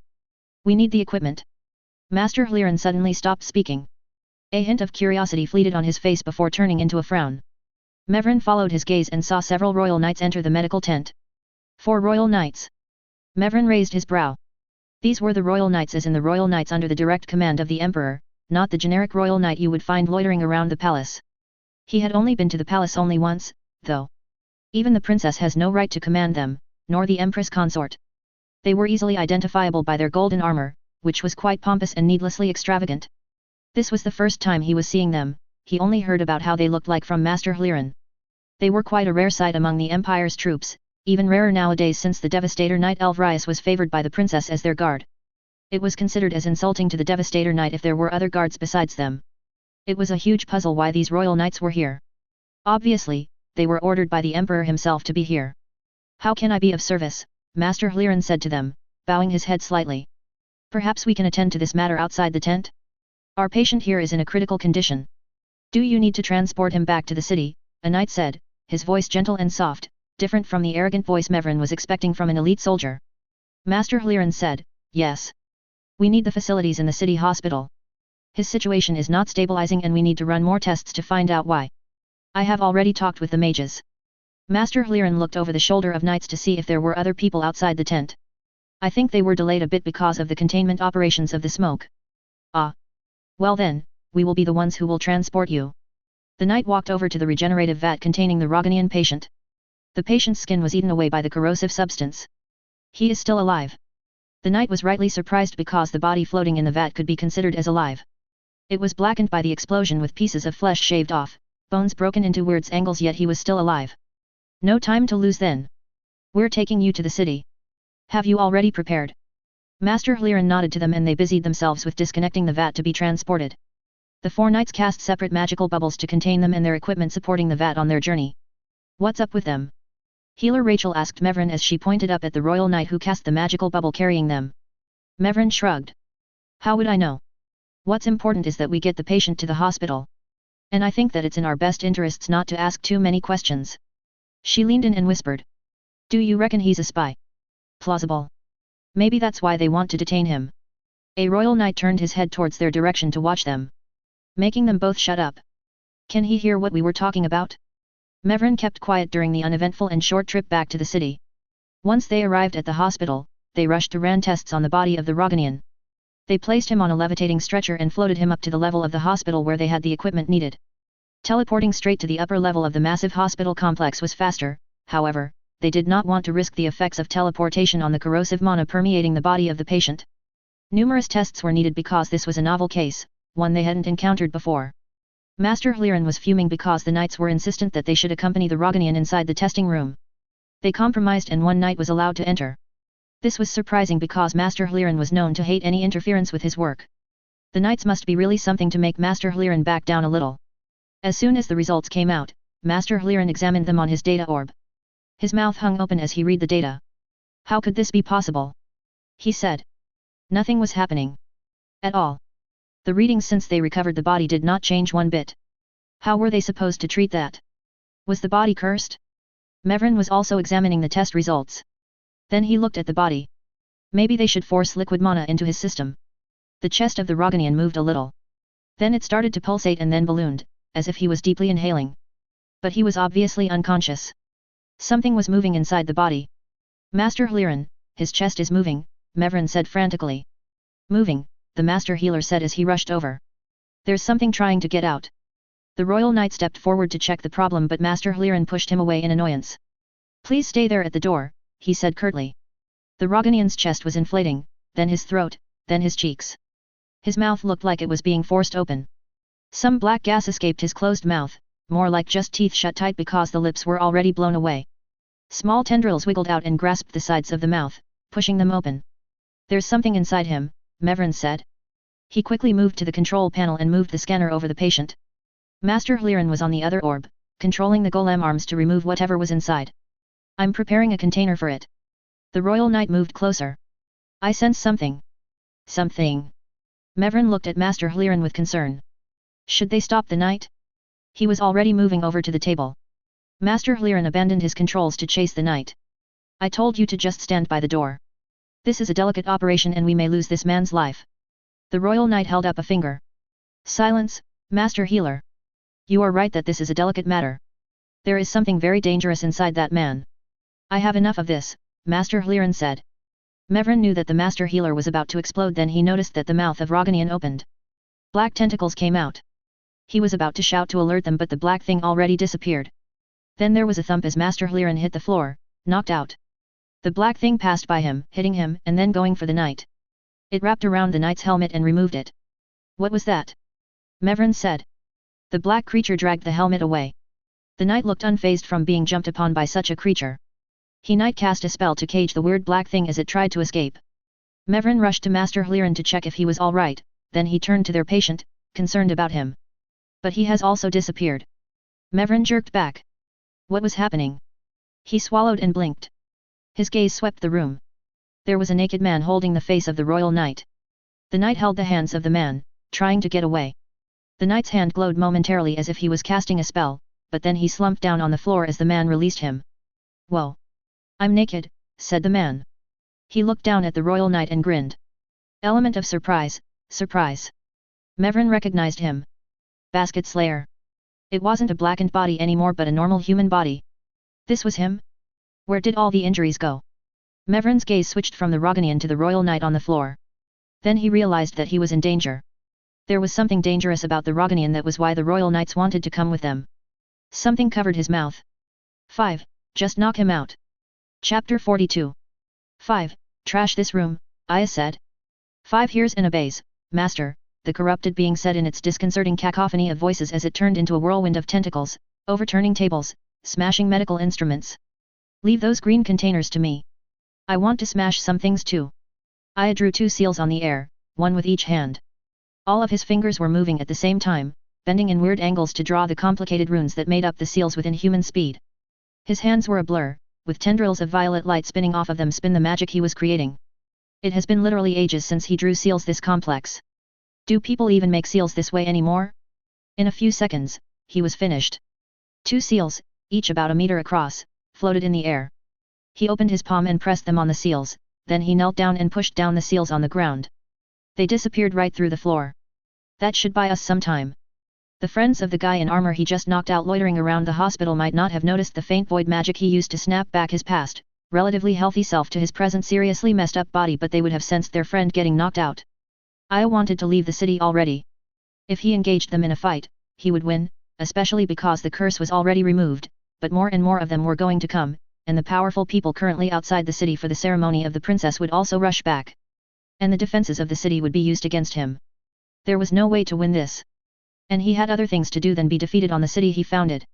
We need the equipment. Master Hliren suddenly stopped speaking. A hint of curiosity fleeted on his face before turning into a frown. Mevrin followed his gaze and saw several royal knights enter the medical tent. 4 royal knights. Mevrin raised his brow. These were the royal knights as in the royal knights under the direct command of the emperor, not the generic royal knight you would find loitering around the palace. He had only been to the palace only once, though. Even the princess has no right to command them, nor the empress consort. They were easily identifiable by their golden armor, which was quite pompous and needlessly extravagant. This was the first time he was seeing them, he only heard about how they looked like from Master Hliren. They were quite a rare sight among the empire's troops, even rarer nowadays since the Devastator Knight Elvrius was favored by the princess as their guard. It was considered as insulting to the Devastator Knight if there were other guards besides them. It was a huge puzzle why these royal knights were here. Obviously, they were ordered by the emperor himself to be here. How can I be of service? Master Hliren said to them, bowing his head slightly. Perhaps we can attend to this matter outside the tent? Our patient here is in a critical condition. Do you need to transport him back to the city? A knight said, his voice gentle and soft, different from the arrogant voice Mevrin was expecting from an elite soldier. Master Hliren said, yes. We need the facilities in the city hospital. His situation is not stabilizing and we need to run more tests to find out why. I have already talked with the mages. Master Hliren looked over the shoulder of knights to see if there were other people outside the tent. I think they were delayed a bit because of the containment operations of the smoke. Ah. Well then, we will be the ones who will transport you. The knight walked over to the regenerative vat containing the Roganian patient. The patient's skin was eaten away by the corrosive substance. He is still alive. The knight was rightly surprised because the body floating in the vat could be considered as alive. It was blackened by the explosion with pieces of flesh shaved off, bones broken into weird angles, yet he was still alive. No time to lose then. We're taking you to the city. Have you already prepared? Master Hliren nodded to them and they busied themselves with disconnecting the vat to be transported. The 4 knights cast separate magical bubbles to contain them and their equipment supporting the vat on their journey. What's up with them? Healer Rachel asked Mevrin as she pointed up at the royal knight who cast the magical bubble carrying them. Mevrin shrugged. How would I know? What's important is that we get the patient to the hospital. And I think that it's in our best interests not to ask too many questions. She leaned in and whispered. Do you reckon he's a spy? Plausible. Maybe that's why they want to detain him. A royal knight turned his head towards their direction to watch them. Making them both shut up. Can he hear what we were talking about? Mevrin kept quiet during the uneventful and short trip back to the city. Once they arrived at the hospital, they rushed to ran tests on the body of the Roganian. They placed him on a levitating stretcher and floated him up to the level of the hospital where they had the equipment needed. Teleporting straight to the upper level of the massive hospital complex was faster, however, they did not want to risk the effects of teleportation on the corrosive mana permeating the body of the patient. Numerous tests were needed because this was a novel case, one they hadn't encountered before. Master Hliren was fuming because the knights were insistent that they should accompany the Roganian inside the testing room. They compromised and 1 knight was allowed to enter. This was surprising because Master Hliren was known to hate any interference with his work. The knights must be really something to make Master Hliren back down a little. As soon as the results came out, Master Hliren examined them on his data orb. His mouth hung open as he read the data. How could this be possible? He said. Nothing was happening. At all. The readings since they recovered the body did not change one bit. How were they supposed to treat that? Was the body cursed? Mevrin was also examining the test results. Then he looked at the body. Maybe they should force liquid mana into his system. The chest of the Roganian moved a little. Then it started to pulsate and then ballooned, as if he was deeply inhaling. But he was obviously unconscious. Something was moving inside the body. Master Hliren, his chest is moving, Mevrin said frantically. Moving, the master healer said as he rushed over. There's something trying to get out. The royal knight stepped forward to check the problem but Master Hliren pushed him away in annoyance. Please stay there at the door, he said curtly. The Roganian's chest was inflating, then his throat, then his cheeks. His mouth looked like it was being forced open. Some black gas escaped his closed mouth, more like just teeth shut tight because the lips were already blown away. Small tendrils wiggled out and grasped the sides of the mouth, pushing them open. There's something inside him, Mevrin said. He quickly moved to the control panel and moved the scanner over the patient. Master Hliren was on the other orb, controlling the golem arms to remove whatever was inside. I'm preparing a container for it. The royal knight moved closer. I sense something. Something. Mevrin looked at Master Hliren with concern. Should they stop the knight? He was already moving over to the table. Master Hliran abandoned his controls to chase the knight. I told you to just stand by the door. This is a delicate operation and we may lose this man's life. The royal knight held up a finger. Silence, Master Healer. You are right that this is a delicate matter. There is something very dangerous inside that man. I have enough of this, Master Hliran said. Mevran knew that the Master Healer was about to explode, then he noticed that the mouth of Roganian opened. Black tentacles came out. He was about to shout to alert them, but the black thing already disappeared. Then there was a thump as Master Hliran hit the floor, knocked out. The black thing passed by him, hitting him, and then going for the knight. It wrapped around the knight's helmet and removed it. What was that? Mevran said. The black creature dragged the helmet away. The knight looked unfazed from being jumped upon by such a creature. He knight cast a spell to cage the weird black thing as it tried to escape. Mevran rushed to Master Hliran to check if he was all right, then he turned to their patient, concerned about him. But he has also disappeared. Mevran jerked back. What was happening? He swallowed and blinked. His gaze swept the room. There was a naked man holding the face of the royal knight. The knight held the hands of the man, trying to get away. The knight's hand glowed momentarily as if he was casting a spell, but then he slumped down on the floor as the man released him. Whoa! I'm naked, said the man. He looked down at the royal knight and grinned. Element of surprise, surprise. Mevran recognized him. Basket Slayer. It wasn't a blackened body anymore but a normal human body. This was him? Where did all the injuries go? Mevran's gaze switched from the Roganian to the royal knight on the floor. Then he realized that he was in danger. There was something dangerous about the Roganian, that was why the royal knights wanted to come with them. Something covered his mouth. 5. Just knock him out. Chapter 42. 5. Trash this room, Aya said. 5 hears and obeys, Master, the corrupted being said in its disconcerting cacophony of voices as it turned into a whirlwind of tentacles, overturning tables, smashing medical instruments. Leave those green containers to me. I want to smash some things too. Aya drew 2 seals on the air, one with each hand. All of his fingers were moving at the same time, bending in weird angles to draw the complicated runes that made up the seals with inhuman speed. His hands were a blur, with tendrils of violet light spinning off of them spin the magic he was creating. It has been literally ages since he drew seals this complex. Do people even make seals this way anymore? In a few seconds, he was finished. 2 seals, each about a meter across, floated in the air. He opened his palm and pressed them on the seals, then he knelt down and pushed down the seals on the ground. They disappeared right through the floor. That should buy us some time. The friends of the guy in armor he just knocked out loitering around the hospital might not have noticed the faint void magic he used to snap back his past, relatively healthy self to his present seriously messed up body, but they would have sensed their friend getting knocked out. Aya wanted to leave the city already. If he engaged them in a fight, he would win, especially because the curse was already removed, but more and more of them were going to come, and the powerful people currently outside the city for the ceremony of the princess would also rush back. And the defenses of the city would be used against him. There was no way to win this. And he had other things to do than be defeated on the city he founded.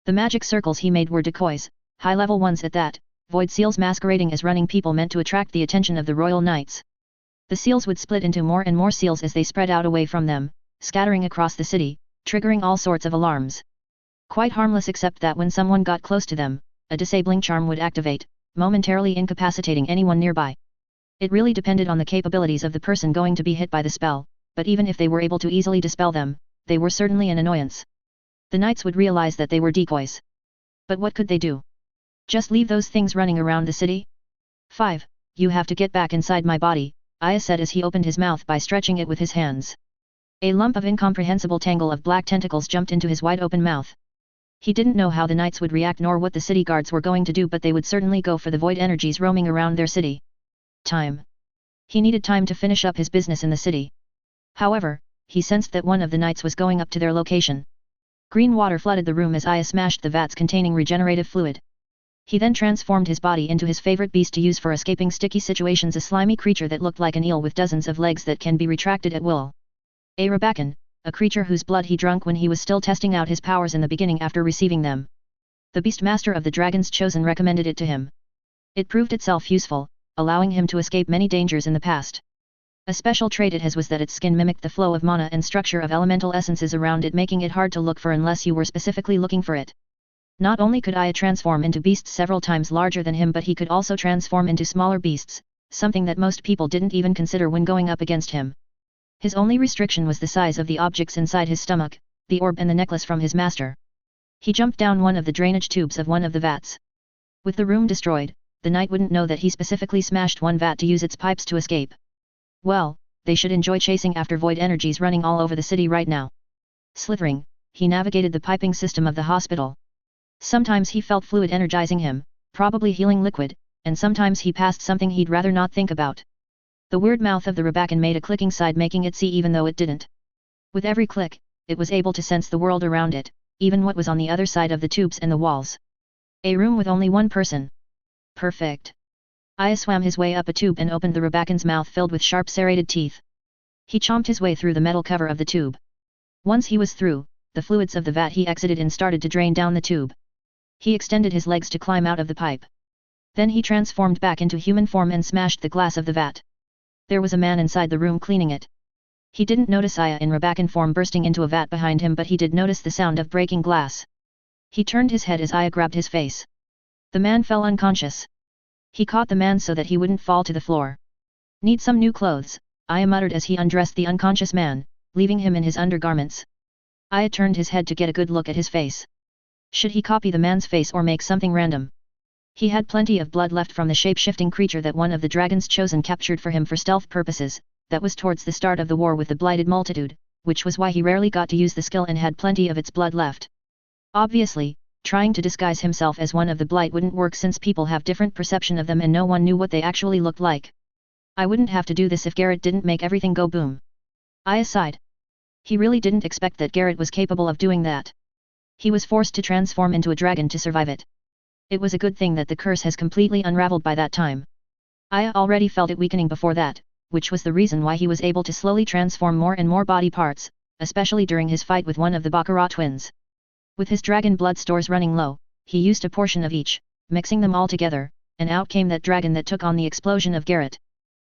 The magic circles he made were decoys, high-level ones at that, void seals masquerading as running people meant to attract the attention of the royal knights. The seals would split into more and more seals as they spread out away from them, scattering across the city, triggering all sorts of alarms. Quite harmless except that when someone got close to them, a disabling charm would activate, momentarily incapacitating anyone nearby. It really depended on the capabilities of the person going to be hit by the spell, but even if they were able to easily dispel them, they were certainly an annoyance. The knights would realize that they were decoys. But what could they do? Just leave those things running around the city? 5. You have to get back inside my body, Aya said as he opened his mouth by stretching it with his hands. A lump of incomprehensible tangle of black tentacles jumped into his wide-open mouth. He didn't know how the knights would react nor what the city guards were going to do, but they would certainly go for the void energies roaming around their city. Time. He needed time to finish up his business in the city. However, he sensed that one of the knights was going up to their location. Green water flooded the room as Aya smashed the vats containing regenerative fluid. He then transformed his body into his favorite beast to use for escaping sticky situations, a slimy creature that looked like an eel with dozens of legs that can be retracted at will. A Rabakan, a creature whose blood he drank when he was still testing out his powers in the beginning after receiving them. The Beastmaster of the Dragons Chosen recommended it to him. It proved itself useful, allowing him to escape many dangers in the past. A special trait it has was that its skin mimicked the flow of mana and structure of elemental essences around it, making it hard to look for unless you were specifically looking for it. Not only could Aya transform into beasts several times larger than him, but he could also transform into smaller beasts, something that most people didn't even consider when going up against him. His only restriction was the size of the objects inside his stomach. the orb and the necklace from his master. He jumped down one of the drainage tubes of one of the vats. With the room destroyed, the knight wouldn't know that he specifically smashed one vat to use its pipes to escape. Well, they should enjoy chasing after void energies running all over the city right now. Slithering, he navigated the piping system of the hospital. Sometimes he felt fluid energizing him, probably healing liquid, and sometimes he passed something he'd rather not think about. The weird mouth of the Rabakan made a clicking sound making it see even though it didn't. With every click, it was able to sense the world around it, even what was on the other side of the tubes and the walls. A room with only one person. Perfect. Aya swam his way up a tube and opened the Rabakan's mouth filled with sharp serrated teeth. He chomped his way through the metal cover of the tube. Once he was through, the fluids of the vat he exited in started to drain down the tube. He extended his legs to climb out of the pipe. Then he transformed back into human form and smashed the glass of the vat. There was a man inside the room cleaning it. He didn't notice Aya in Rabakan form bursting into a vat behind him, but he did notice the sound of breaking glass. He turned his head as Aya grabbed his face. The man fell unconscious. He caught the man so that he wouldn't fall to the floor. Need some new clothes, Aya muttered as he undressed the unconscious man, leaving him in his undergarments. Aya turned his head to get a good look at his face. Should he copy the man's face or make something random? He had plenty of blood left from the shape-shifting creature that one of the dragons chosen captured for him for stealth purposes. That was towards the start of the war with the Blighted Multitude, which was why he rarely got to use the skill and had plenty of its blood left. Obviously, trying to disguise himself as one of the Blight wouldn't work since people have different perception of them and no one knew what they actually looked like. I wouldn't have to do this if Garrett didn't make everything go boom. Aya sighed. He really didn't expect that Garrett was capable of doing that. He was forced to transform into a dragon to survive it. It was a good thing that the curse has completely unraveled by that time. Aya already felt it weakening before that, which was the reason why he was able to slowly transform more and more body parts, especially during his fight with one of the Baccarat twins. With his dragon blood stores running low, he used a portion of each, mixing them all together, and out came that dragon that took on the explosion of Garrett.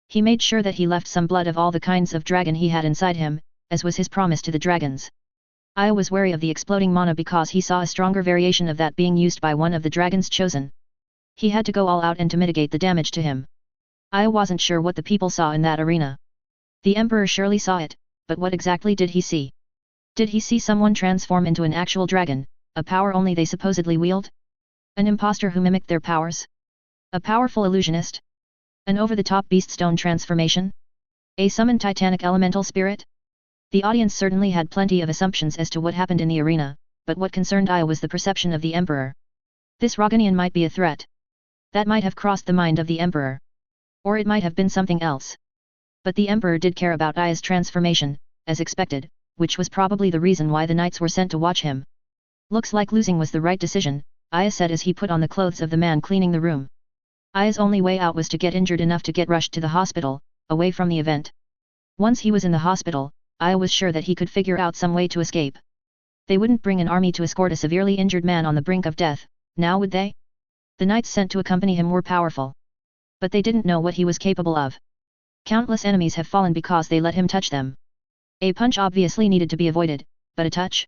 He made sure that he left some blood of all the kinds of dragon he had inside him, as was his promise to the dragons. Aya was wary of the exploding mana because he saw a stronger variation of that being used by one of the dragons chosen. He had to go all out and to mitigate the damage to him. Aya wasn't sure what the people saw in that arena. The Emperor surely saw it, but what exactly did he see? Did he see someone transform into an actual dragon, a power only they supposedly wield? An imposter who mimicked their powers? A powerful illusionist? An over-the-top beast stone transformation? A summoned titanic elemental spirit? The audience certainly had plenty of assumptions as to what happened in the arena, but what concerned Aya was the perception of the Emperor. This Roganian might be a threat. That might have crossed the mind of the Emperor. Or it might have been something else. But the Emperor did care about Aya's transformation, as expected, which was probably the reason why the knights were sent to watch him. Looks like losing was the right decision, Aya said as he put on the clothes of the man cleaning the room. Aya's only way out was to get injured enough to get rushed to the hospital, away from the event. Once he was in the hospital, Aya was sure that he could figure out some way to escape. They wouldn't bring an army to escort a severely injured man on the brink of death, now would they? The knights sent to accompany him were powerful. But they didn't know what he was capable of. Countless enemies have fallen because they let him touch them. A punch obviously needed to be avoided, but a touch?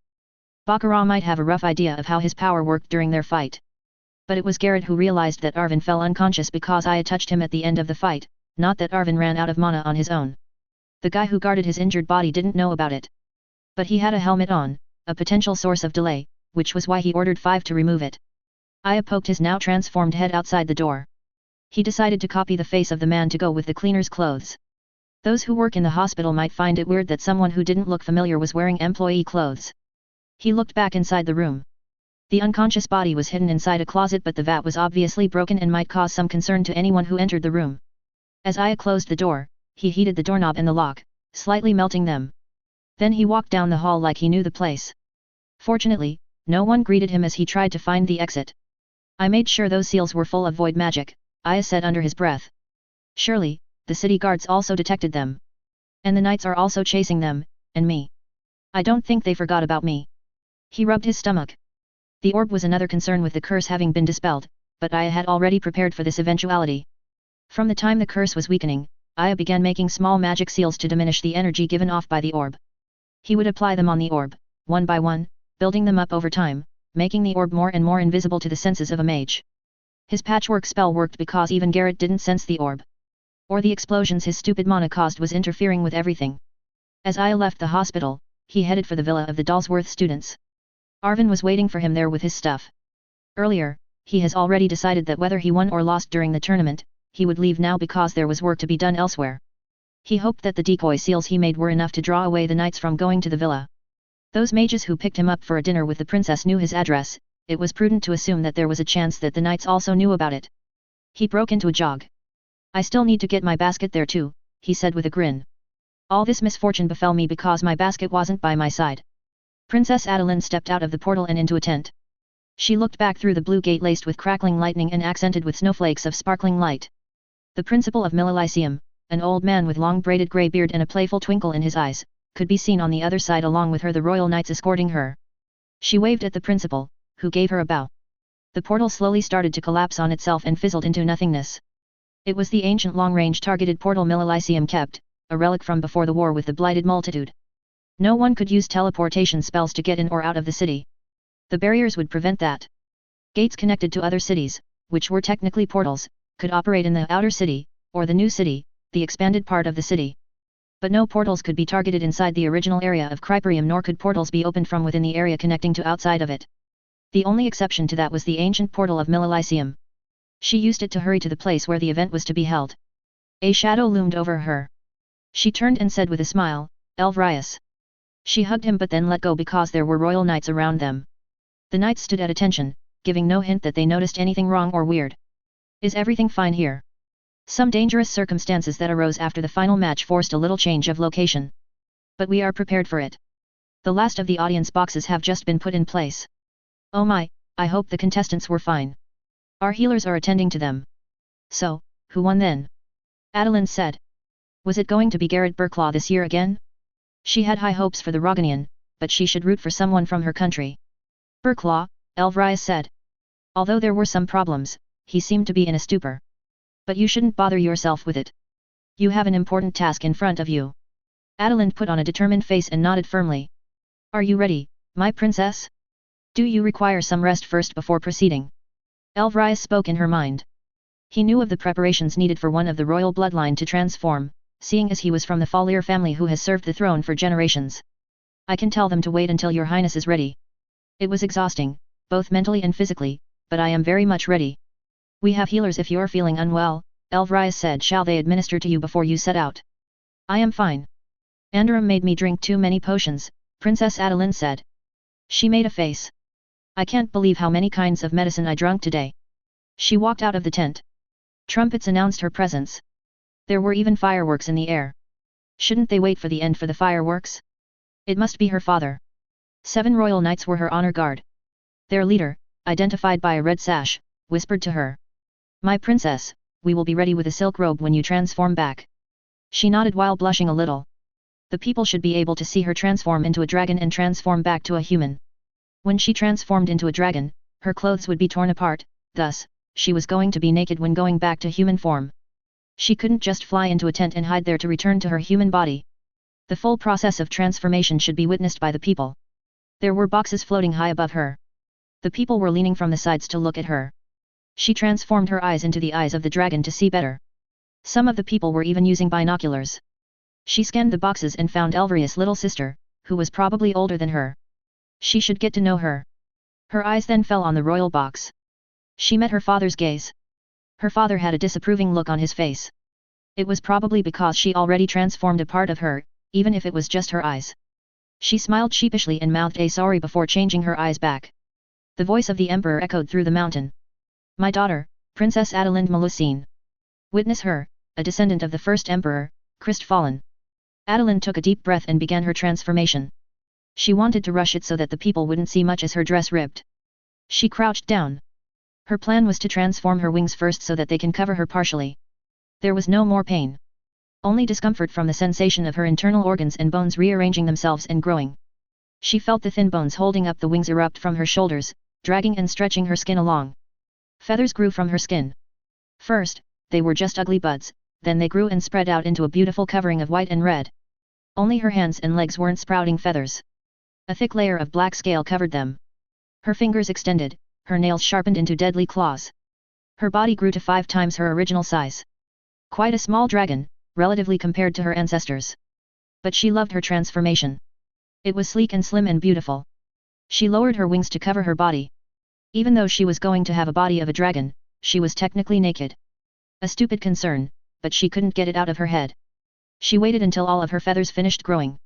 Baccarat might have a rough idea of how his power worked during their fight. But it was Garrett who realized that Arvin fell unconscious because Aya touched him at the end of the fight, not that Arvin ran out of mana on his own. The guy who guarded his injured body didn't know about it. But he had a helmet on, a potential source of delay, which was why he ordered 5 to remove it. Aya poked his now transformed head outside the door. He decided to copy the face of the man to go with the cleaner's clothes. Those who work in the hospital might find it weird that someone who didn't look familiar was wearing employee clothes. He looked back inside the room. The unconscious body was hidden inside a closet, but the vat was obviously broken and might cause some concern to anyone who entered the room. As Aya closed the door, he heated the doorknob and the lock, slightly melting them. Then he walked down the hall like he knew the place. Fortunately, no one greeted him as he tried to find the exit. I made sure those seals were full of void magic, Aya said under his breath. Surely, the city guards also detected them. And the knights are also chasing them, and me. I don't think they forgot about me. He rubbed his stomach. The orb was another concern with the curse having been dispelled, but Aya had already prepared for this eventuality. From the time the curse was weakening, Aya began making small magic seals to diminish the energy given off by the orb. He would apply them on the orb, one by one, building them up over time, making the orb more and more invisible to the senses of a mage. His patchwork spell worked because even Garrett didn't sense the orb. Or the explosions his stupid mana caused was interfering with everything. As Aya left the hospital, he headed for the villa of the Dalsworth students. Arvin was waiting for him there with his stuff. Earlier, he has already decided that whether he won or lost during the tournament, he would leave now because there was work to be done elsewhere. He hoped that the decoy seals he made were enough to draw away the knights from going to the villa. Those mages who picked him up for a dinner with the princess knew his address. It was prudent to assume that there was a chance that the knights also knew about it. He broke into a jog. I still need to get my basket there too, he said with a grin. All this misfortune befell me because my basket wasn't by my side. Princess Adeline stepped out of the portal and into a tent. She looked back through the blue gate laced with crackling lightning and accented with snowflakes of sparkling light. The principal of Millelysium, an old man with long braided grey beard and a playful twinkle in his eyes, could be seen on the other side along with her, the royal knights escorting her. She waved at the principal, who gave her a bow. The portal slowly started to collapse on itself and fizzled into nothingness. It was the ancient long-range targeted portal Millelysium kept, a relic from before the war with the blighted multitude. No one could use teleportation spells to get in or out of the city. The barriers would prevent that. Gates connected to other cities, which were technically portals, could operate in the outer city, or the new city, the expanded part of the city. But no portals could be targeted inside the original area of Kryperium, nor could portals be opened from within the area connecting to outside of it. The only exception to that was the ancient portal of Millelysium. She used it to hurry to the place where the event was to be held. A shadow loomed over her. She turned and said with a smile, Elvrius. She hugged him but then let go because there were royal knights around them. The knights stood at attention, giving no hint that they noticed anything wrong or weird. Is everything fine here? Some dangerous circumstances that arose after the final match forced a little change of location. But we are prepared for it. The last of the audience boxes have just been put in place. Oh my, I hope the contestants were fine. Our healers are attending to them. So, who won then? Adeline said. Was it going to be Garrett Burklaw this year again? She had high hopes for the Rogonian, but she should root for someone from her country. Burklaw, Elvrius said. Although there were some problems, he seemed to be in a stupor. But you shouldn't bother yourself with it. You have an important task in front of you. Adeline put on a determined face and nodded firmly. Are you ready, my princess? Do you require some rest first before proceeding? Elvrius spoke in her mind. He knew of the preparations needed for one of the royal bloodline to transform, seeing as he was from the Fallier family who has served the throne for generations. I can tell them to wait until your highness is ready. It was exhausting, both mentally and physically, but I am very much ready. We have healers if you're feeling unwell, Elvrius said. Shall they administer to you before you set out? I am fine. Andarum made me drink too many potions, Princess Adeline said. She made a face. I can't believe how many kinds of medicine I drank today. She walked out of the tent. Trumpets announced her presence. There were even fireworks in the air. Shouldn't they wait for the end for the fireworks? It must be her father. 7 royal knights were her honor guard. Their leader, identified by a red sash, whispered to her. My princess, we will be ready with a silk robe when you transform back. She nodded while blushing a little. The people should be able to see her transform into a dragon and transform back to a human. When she transformed into a dragon, her clothes would be torn apart, thus, she was going to be naked when going back to human form. She couldn't just fly into a tent and hide there to return to her human body. The full process of transformation should be witnessed by the people. There were boxes floating high above her. The people were leaning from the sides to look at her. She transformed her eyes into the eyes of the dragon to see better. Some of the people were even using binoculars. She scanned the boxes and found Elvrius' little sister, who was probably older than her. She should get to know her. Her eyes then fell on the royal box. She met her father's gaze. Her father had a disapproving look on his face. It was probably because she already transformed a part of her, even if it was just her eyes. She smiled sheepishly and mouthed a sorry before changing her eyes back. The voice of the emperor echoed through the mountain. My daughter, Princess Adelinde Melusine. Witness her, a descendant of the first emperor, Christfallen. Adeline took a deep breath and began her transformation. She wanted to rush it so that the people wouldn't see much as her dress ripped. She crouched down. Her plan was to transform her wings first so that they can cover her partially. There was no more pain. Only discomfort from the sensation of her internal organs and bones rearranging themselves and growing. She felt the thin bones holding up the wings erupt from her shoulders, dragging and stretching her skin along. Feathers grew from her skin. First, they were just ugly buds, then they grew and spread out into a beautiful covering of white and red. Only her hands and legs weren't sprouting feathers. A thick layer of black scale covered them. Her fingers extended, her nails sharpened into deadly claws. Her body grew to 5 times her original size. Quite a small dragon, relatively compared to her ancestors. But she loved her transformation. It was sleek and slim and beautiful. She lowered her wings to cover her body. Even though she was going to have a body of a dragon, she was technically naked. A stupid concern, but she couldn't get it out of her head. She waited until all of her feathers finished growing.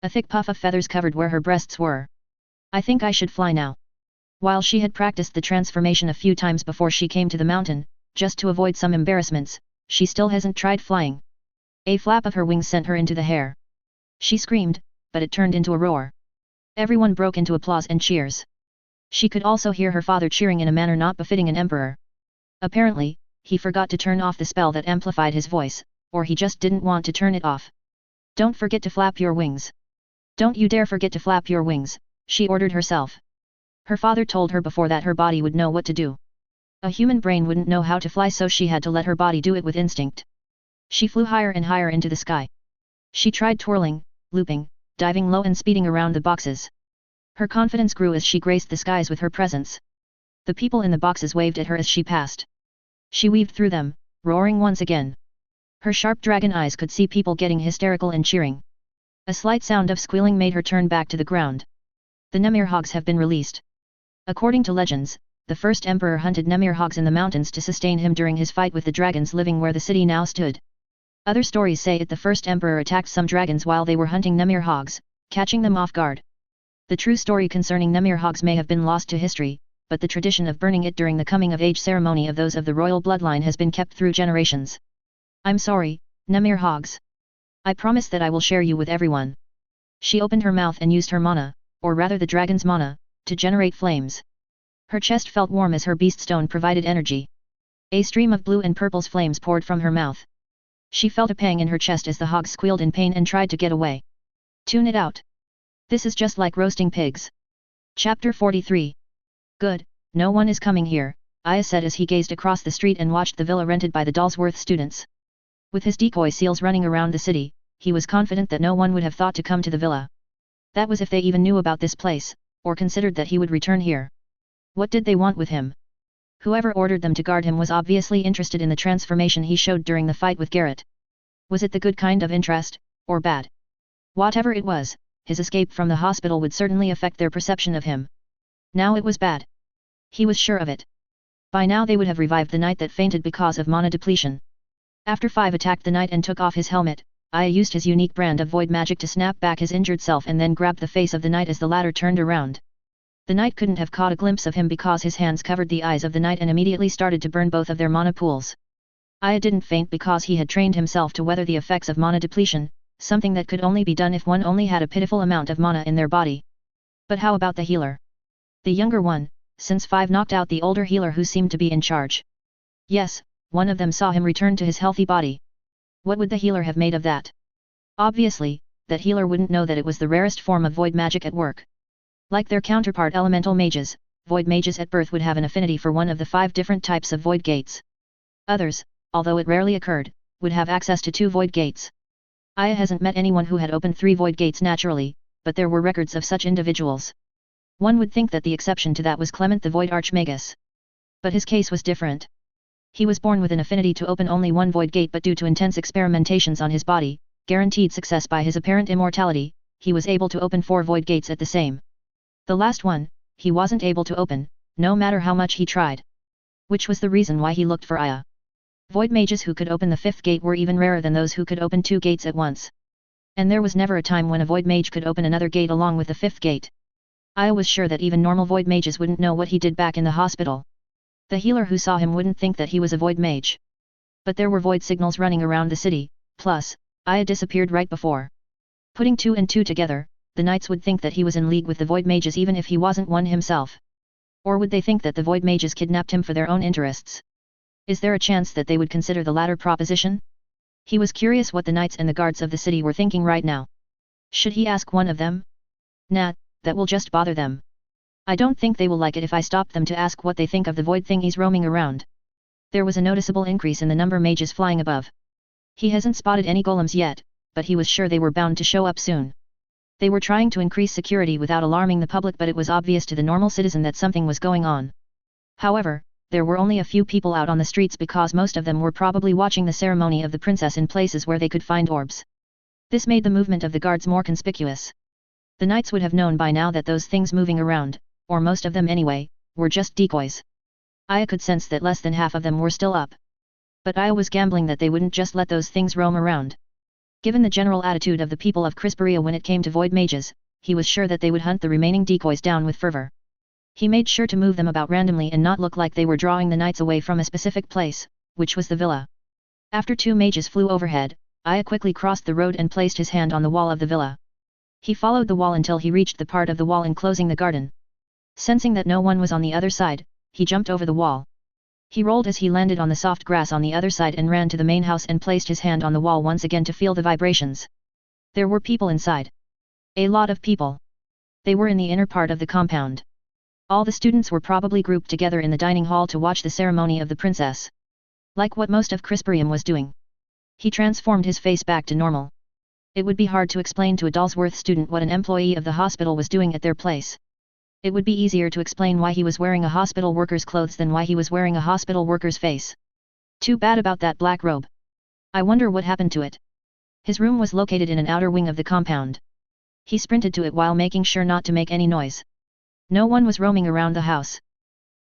A thick puff of feathers covered where her breasts were. I think I should fly now. While she had practiced the transformation a few times before she came to the mountain, just to avoid some embarrassments, she still hasn't tried flying. A flap of her wings sent her into the air. She screamed, but it turned into a roar. Everyone broke into applause and cheers. She could also hear her father cheering in a manner not befitting an emperor. Apparently, he forgot to turn off the spell that amplified his voice, or he just didn't want to turn it off. Don't forget to flap your wings. Don't you dare forget to flap your wings, she ordered herself. Her father told her before that her body would know what to do. A human brain wouldn't know how to fly, so she had to let her body do it with instinct. She flew higher and higher into the sky. She tried twirling, looping, diving low and speeding around the boxes. Her confidence grew as she graced the skies with her presence. The people in the boxes waved at her as she passed. She weaved through them, roaring once again. Her sharp dragon eyes could see people getting hysterical and cheering. A slight sound of squealing made her turn back to the ground. The Nemir hogs have been released. According to legends, the first emperor hunted Nemir hogs in the mountains to sustain him during his fight with the dragons living where the city now stood. Other stories say that the first emperor attacked some dragons while they were hunting Nemir hogs, catching them off guard. The true story concerning Nemir hogs may have been lost to history, but the tradition of burning it during the coming-of-age ceremony of those of the royal bloodline has been kept through generations. I'm sorry, Nemir hogs. I promise that I will share you with everyone. She opened her mouth and used her mana, or rather the dragon's mana, to generate flames. Her chest felt warm as her beast stone provided energy. A stream of blue and purple's flames poured from her mouth. She felt a pang in her chest as the hogs squealed in pain and tried to get away. Tune it out. This is just like roasting pigs. Chapter 43. Good, no one is coming here, Aya said as he gazed across the street and watched the villa rented by the Dalsworth students. With his decoy seals running around the city, he was confident that no one would have thought to come to the villa. That was if they even knew about this place, or considered that he would return here. What did they want with him? Whoever ordered them to guard him was obviously interested in the transformation he showed during the fight with Garrett. Was it the good kind of interest, or bad? Whatever it was, his escape from the hospital would certainly affect their perception of him. Now it was bad. He was sure of it. By now they would have revived the knight that fainted because of mana depletion. After Five attacked the knight and took off his helmet, Aya used his unique brand of void magic to snap back his injured self and then grabbed the face of the knight as the latter turned around. The knight couldn't have caught a glimpse of him because his hands covered the eyes of the knight and immediately started to burn both of their mana pools. Aya didn't faint because he had trained himself to weather the effects of mana depletion, something that could only be done if one only had a pitiful amount of mana in their body. But how about the healer? The younger one, since Five knocked out the older healer who seemed to be in charge. Yes, one of them saw him return to his healthy body. What would the healer have made of that? Obviously, that healer wouldn't know that it was the rarest form of void magic at work. Like their counterpart elemental mages, void mages at birth would have an affinity for one of the 5 different types of void gates. Others, although it rarely occurred, would have access to 2 void gates. Aya hasn't met anyone who had opened 3 void gates naturally, but there were records of such individuals. One would think that the exception to that was Clement the Void Archmagus. But his case was different. He was born with an affinity to open only 1 void gate, but due to intense experimentations on his body, guaranteed success by his apparent immortality, he was able to open 4 void gates at the same. The last one, he wasn't able to open, no matter how much he tried. Which was the reason why he looked for Aya. Void mages who could open the 5th gate were even rarer than those who could open 2 gates at once. And there was never a time when a void mage could open another gate along with the 5th gate. Aya was sure that even normal void mages wouldn't know what he did back in the hospital. The healer who saw him wouldn't think that he was a void mage. But there were void signals running around the city, plus, Aya disappeared right before. Putting 2 and 2 together, the knights would think that he was in league with the void mages even if he wasn't one himself. Or would they think that the void mages kidnapped him for their own interests? Is there a chance that they would consider the latter proposition? He was curious what the knights and the guards of the city were thinking right now. Should he ask one of them? Nah, that will just bother them. I don't think they will like it if I stop them to ask what they think of the void thingies roaming around. There was a noticeable increase in the number mages flying above. He hasn't spotted any golems yet, but he was sure they were bound to show up soon. They were trying to increase security without alarming the public, but it was obvious to the normal citizen that something was going on. However, there were only a few people out on the streets because most of them were probably watching the ceremony of the princess in places where they could find orbs. This made the movement of the guards more conspicuous. The knights would have known by now that those things moving around, or most of them anyway, were just decoys. Aya could sense that less than half of them were still up. But Aya was gambling that they wouldn't just let those things roam around. Given the general attitude of the people of Crisperia when it came to void mages, he was sure that they would hunt the remaining decoys down with fervor. He made sure to move them about randomly and not look like they were drawing the knights away from a specific place, which was the villa. After 2 mages flew overhead, Aya quickly crossed the road and placed his hand on the wall of the villa. He followed the wall until he reached the part of the wall enclosing the garden. Sensing that no one was on the other side, he jumped over the wall. He rolled as he landed on the soft grass on the other side and ran to the main house and placed his hand on the wall once again to feel the vibrations. There were people inside. A lot of people. They were in the inner part of the compound. All the students were probably grouped together in the dining hall to watch the ceremony of the princess. Like what most of Crisperium was doing. He transformed his face back to normal. It would be hard to explain to a Dalsworth student what an employee of the hospital was doing at their place. It would be easier to explain why he was wearing a hospital worker's clothes than why he was wearing a hospital worker's face. Too bad about that black robe. I wonder what happened to it. His room was located in an outer wing of the compound. He sprinted to it while making sure not to make any noise. No one was roaming around the house.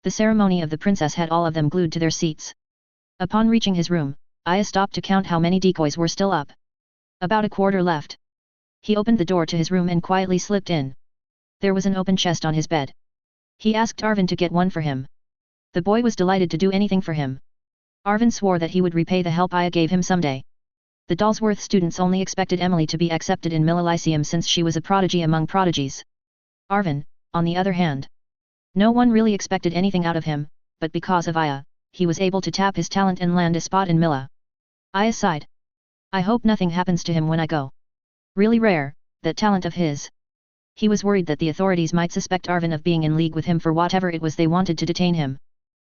The ceremony of the princess had all of them glued to their seats. Upon reaching his room, Aya stopped to count how many decoys were still up. About a quarter left. He opened the door to his room and quietly slipped in. There was an open chest on his bed. He asked Arvin to get one for him. The boy was delighted to do anything for him. Arvin swore that he would repay the help Aya gave him someday. The Dalsworth students only expected Emily to be accepted in Milla Lyceum since she was a prodigy among prodigies. Arvin, on the other hand. No one really expected anything out of him, but because of Aya, he was able to tap his talent and land a spot in Milla. Aya sighed. I hope nothing happens to him when I go. Really rare, that talent of his. He was worried that the authorities might suspect Arvin of being in league with him for whatever it was they wanted to detain him.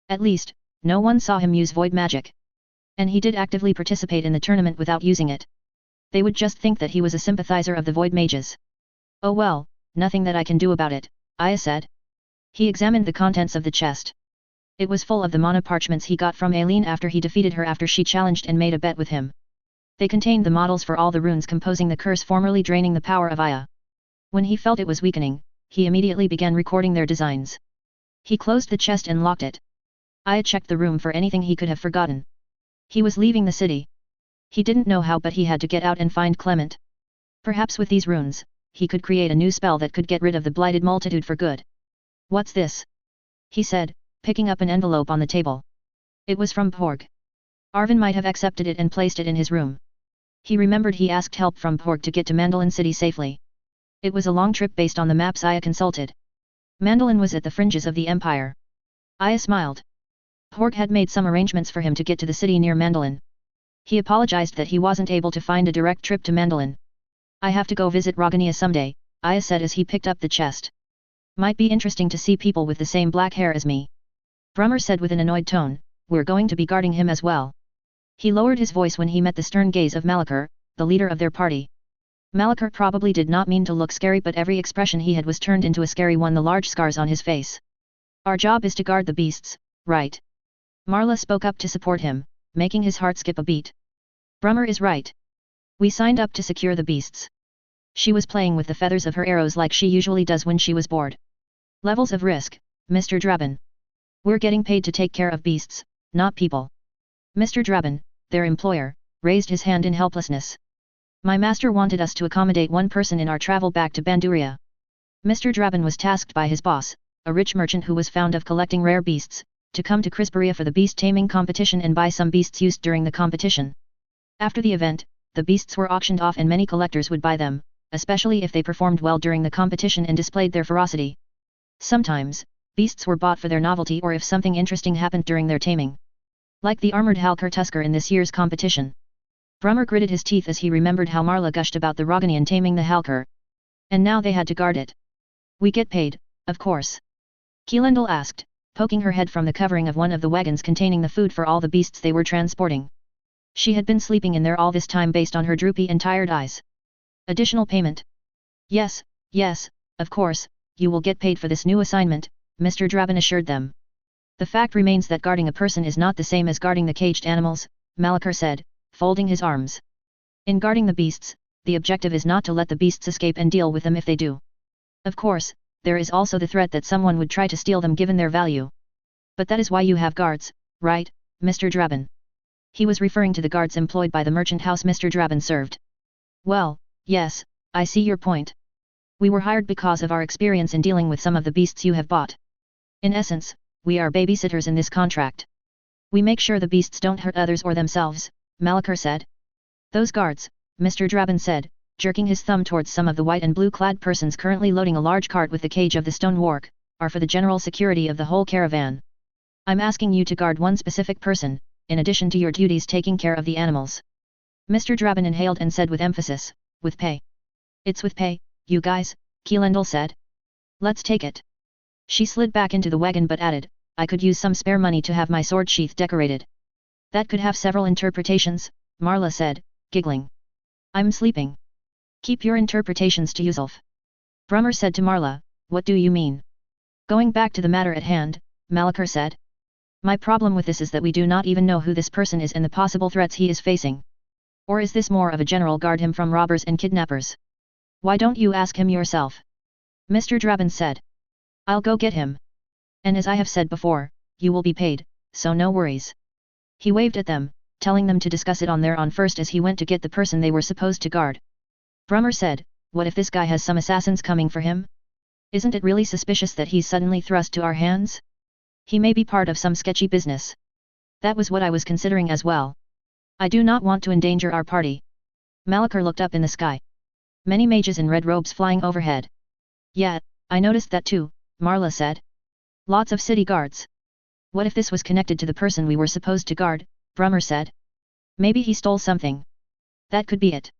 At least, no one saw him use void magic. And he did actively participate in the tournament without using it. They would just think that he was a sympathizer of the void mages. Oh well, nothing that I can do about it, Aya said. He examined the contents of the chest. It was full of the mana parchments he got from Aileen after he defeated her after she challenged and made a bet with him. They contained the models for all the runes composing the curse formerly draining the power of Aya. When he felt it was weakening, he immediately began recording their designs. He closed the chest and locked it. Aya checked the room for anything he could have forgotten. He was leaving the city. He didn't know how, but he had to get out and find Clement. Perhaps with these runes, he could create a new spell that could get rid of the blighted multitude for good. What's this? He said, picking up an envelope on the table. It was from Porg. Arvin might have accepted it and placed it in his room. He remembered he asked help from Porg to get to Mandolin City safely. It was a long trip based on the maps Aya consulted. Mandolin was at the fringes of the empire. Aya smiled. Porg had made some arrangements for him to get to the city near Mandolin. He apologized that he wasn't able to find a direct trip to Mandolin. I have to go visit Rogania someday, Aya said as he picked up the chest. Might be interesting to see people with the same black hair as me. Brummer said with an annoyed tone, we're going to be guarding him as well. He lowered his voice when he met the stern gaze of Malachar, the leader of their party. Malachar probably did not mean to look scary, but every expression he had was turned into a scary one, the large scars on his face. Our job is to guard the beasts, right? Marla spoke up to support him, making his heart skip a beat. Brummer is right. We signed up to secure the beasts. She was playing with the feathers of her arrows like she usually does when she was bored. Levels of risk, Mr. Drabin. We're getting paid to take care of beasts, not people. Mr. Drabin, their employer, raised his hand in helplessness. My master wanted us to accommodate one person in our travel back to Banduria. Mr. Drabin was tasked by his boss, a rich merchant who was fond of collecting rare beasts, to come to Crisperia for the beast taming competition and buy some beasts used during the competition. After the event, the beasts were auctioned off and many collectors would buy them, especially if they performed well during the competition and displayed their ferocity. Sometimes, beasts were bought for their novelty or if something interesting happened during their taming. Like the armored Halkar Tusker in this year's competition. Brummer gritted his teeth as he remembered how Marla gushed about the Roganian taming the Halkar. And now they had to guard it. We get paid, of course. Keelendel asked, poking her head from the covering of one of the wagons containing the food for all the beasts they were transporting. She had been sleeping in there all this time based on her droopy and tired eyes. Additional payment? Yes, of course, you will get paid for this new assignment, Mr. Drabin assured them. The fact remains that guarding a person is not the same as guarding the caged animals, Malachar said, folding his arms. In guarding the beasts, the objective is not to let the beasts escape and deal with them if they do. Of course, there is also the threat that someone would try to steal them given their value. But that is why you have guards, right, Mr. Draben? He was referring to the guards employed by the merchant house Mr. Draben served. Well, yes, I see your point. We were hired because of our experience in dealing with some of the beasts you have bought. In essence, we are babysitters in this contract. We make sure the beasts don't hurt others or themselves, Malakar said. Those guards, Mr. Draben said, jerking his thumb towards some of the white and blue-clad persons currently loading a large cart with the cage of the stone wark, are for the general security of the whole caravan. I'm asking you to guard one specific person, in addition to your duties taking care of the animals. Mr. Draben inhaled and said with emphasis, with pay. It's with pay, you guys, Keelendal said. Let's take it. She slid back into the wagon but added, I could use some spare money to have my sword sheath decorated. That could have several interpretations, Marla said, giggling. I'm sleeping. Keep your interpretations to yourself. Brummer said to Marla, what do you mean? Going back to the matter at hand, Malakar said. My problem with this is that we do not even know who this person is and the possible threats he is facing. Or is this more of a general guard him from robbers and kidnappers? Why don't you ask him yourself? Mr. Draben said. I'll go get him. And as I have said before, you will be paid, so no worries. He waved at them, telling them to discuss it on their own first as he went to get the person they were supposed to guard. Brummer said, what if this guy has some assassins coming for him? Isn't it really suspicious that he's suddenly thrust to our hands? He may be part of some sketchy business. That was what I was considering as well. I do not want to endanger our party. Malakar looked up in the sky. Many mages in red robes flying overhead. Yeah, I noticed that too, Marla said. Lots of city guards. What if this was connected to the person we were supposed to guard, Brummer said. Maybe he stole something. That could be it.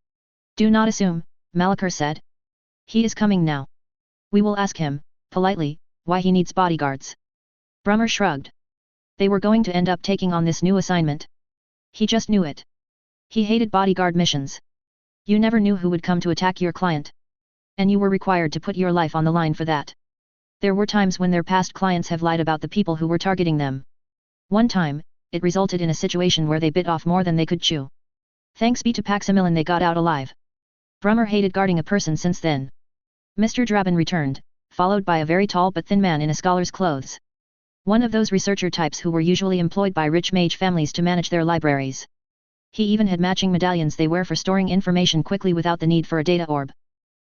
Do not assume, Malakar said. He is coming now. We will ask him, politely, why he needs bodyguards. Brummer shrugged. They were going to end up taking on this new assignment. He just knew it. He hated bodyguard missions. You never knew who would come to attack your client. And you were required to put your life on the line for that. There were times when their past clients have lied about the people who were targeting them. One time, it resulted in a situation where they bit off more than they could chew. Thanks be to Paximilin they got out alive. Brummer hated guarding a person since then. Mr. Draben returned, followed by a very tall but thin man in a scholar's clothes. One of those researcher types who were usually employed by rich mage families to manage their libraries. He even had matching medallions they wear for storing information quickly without the need for a data orb.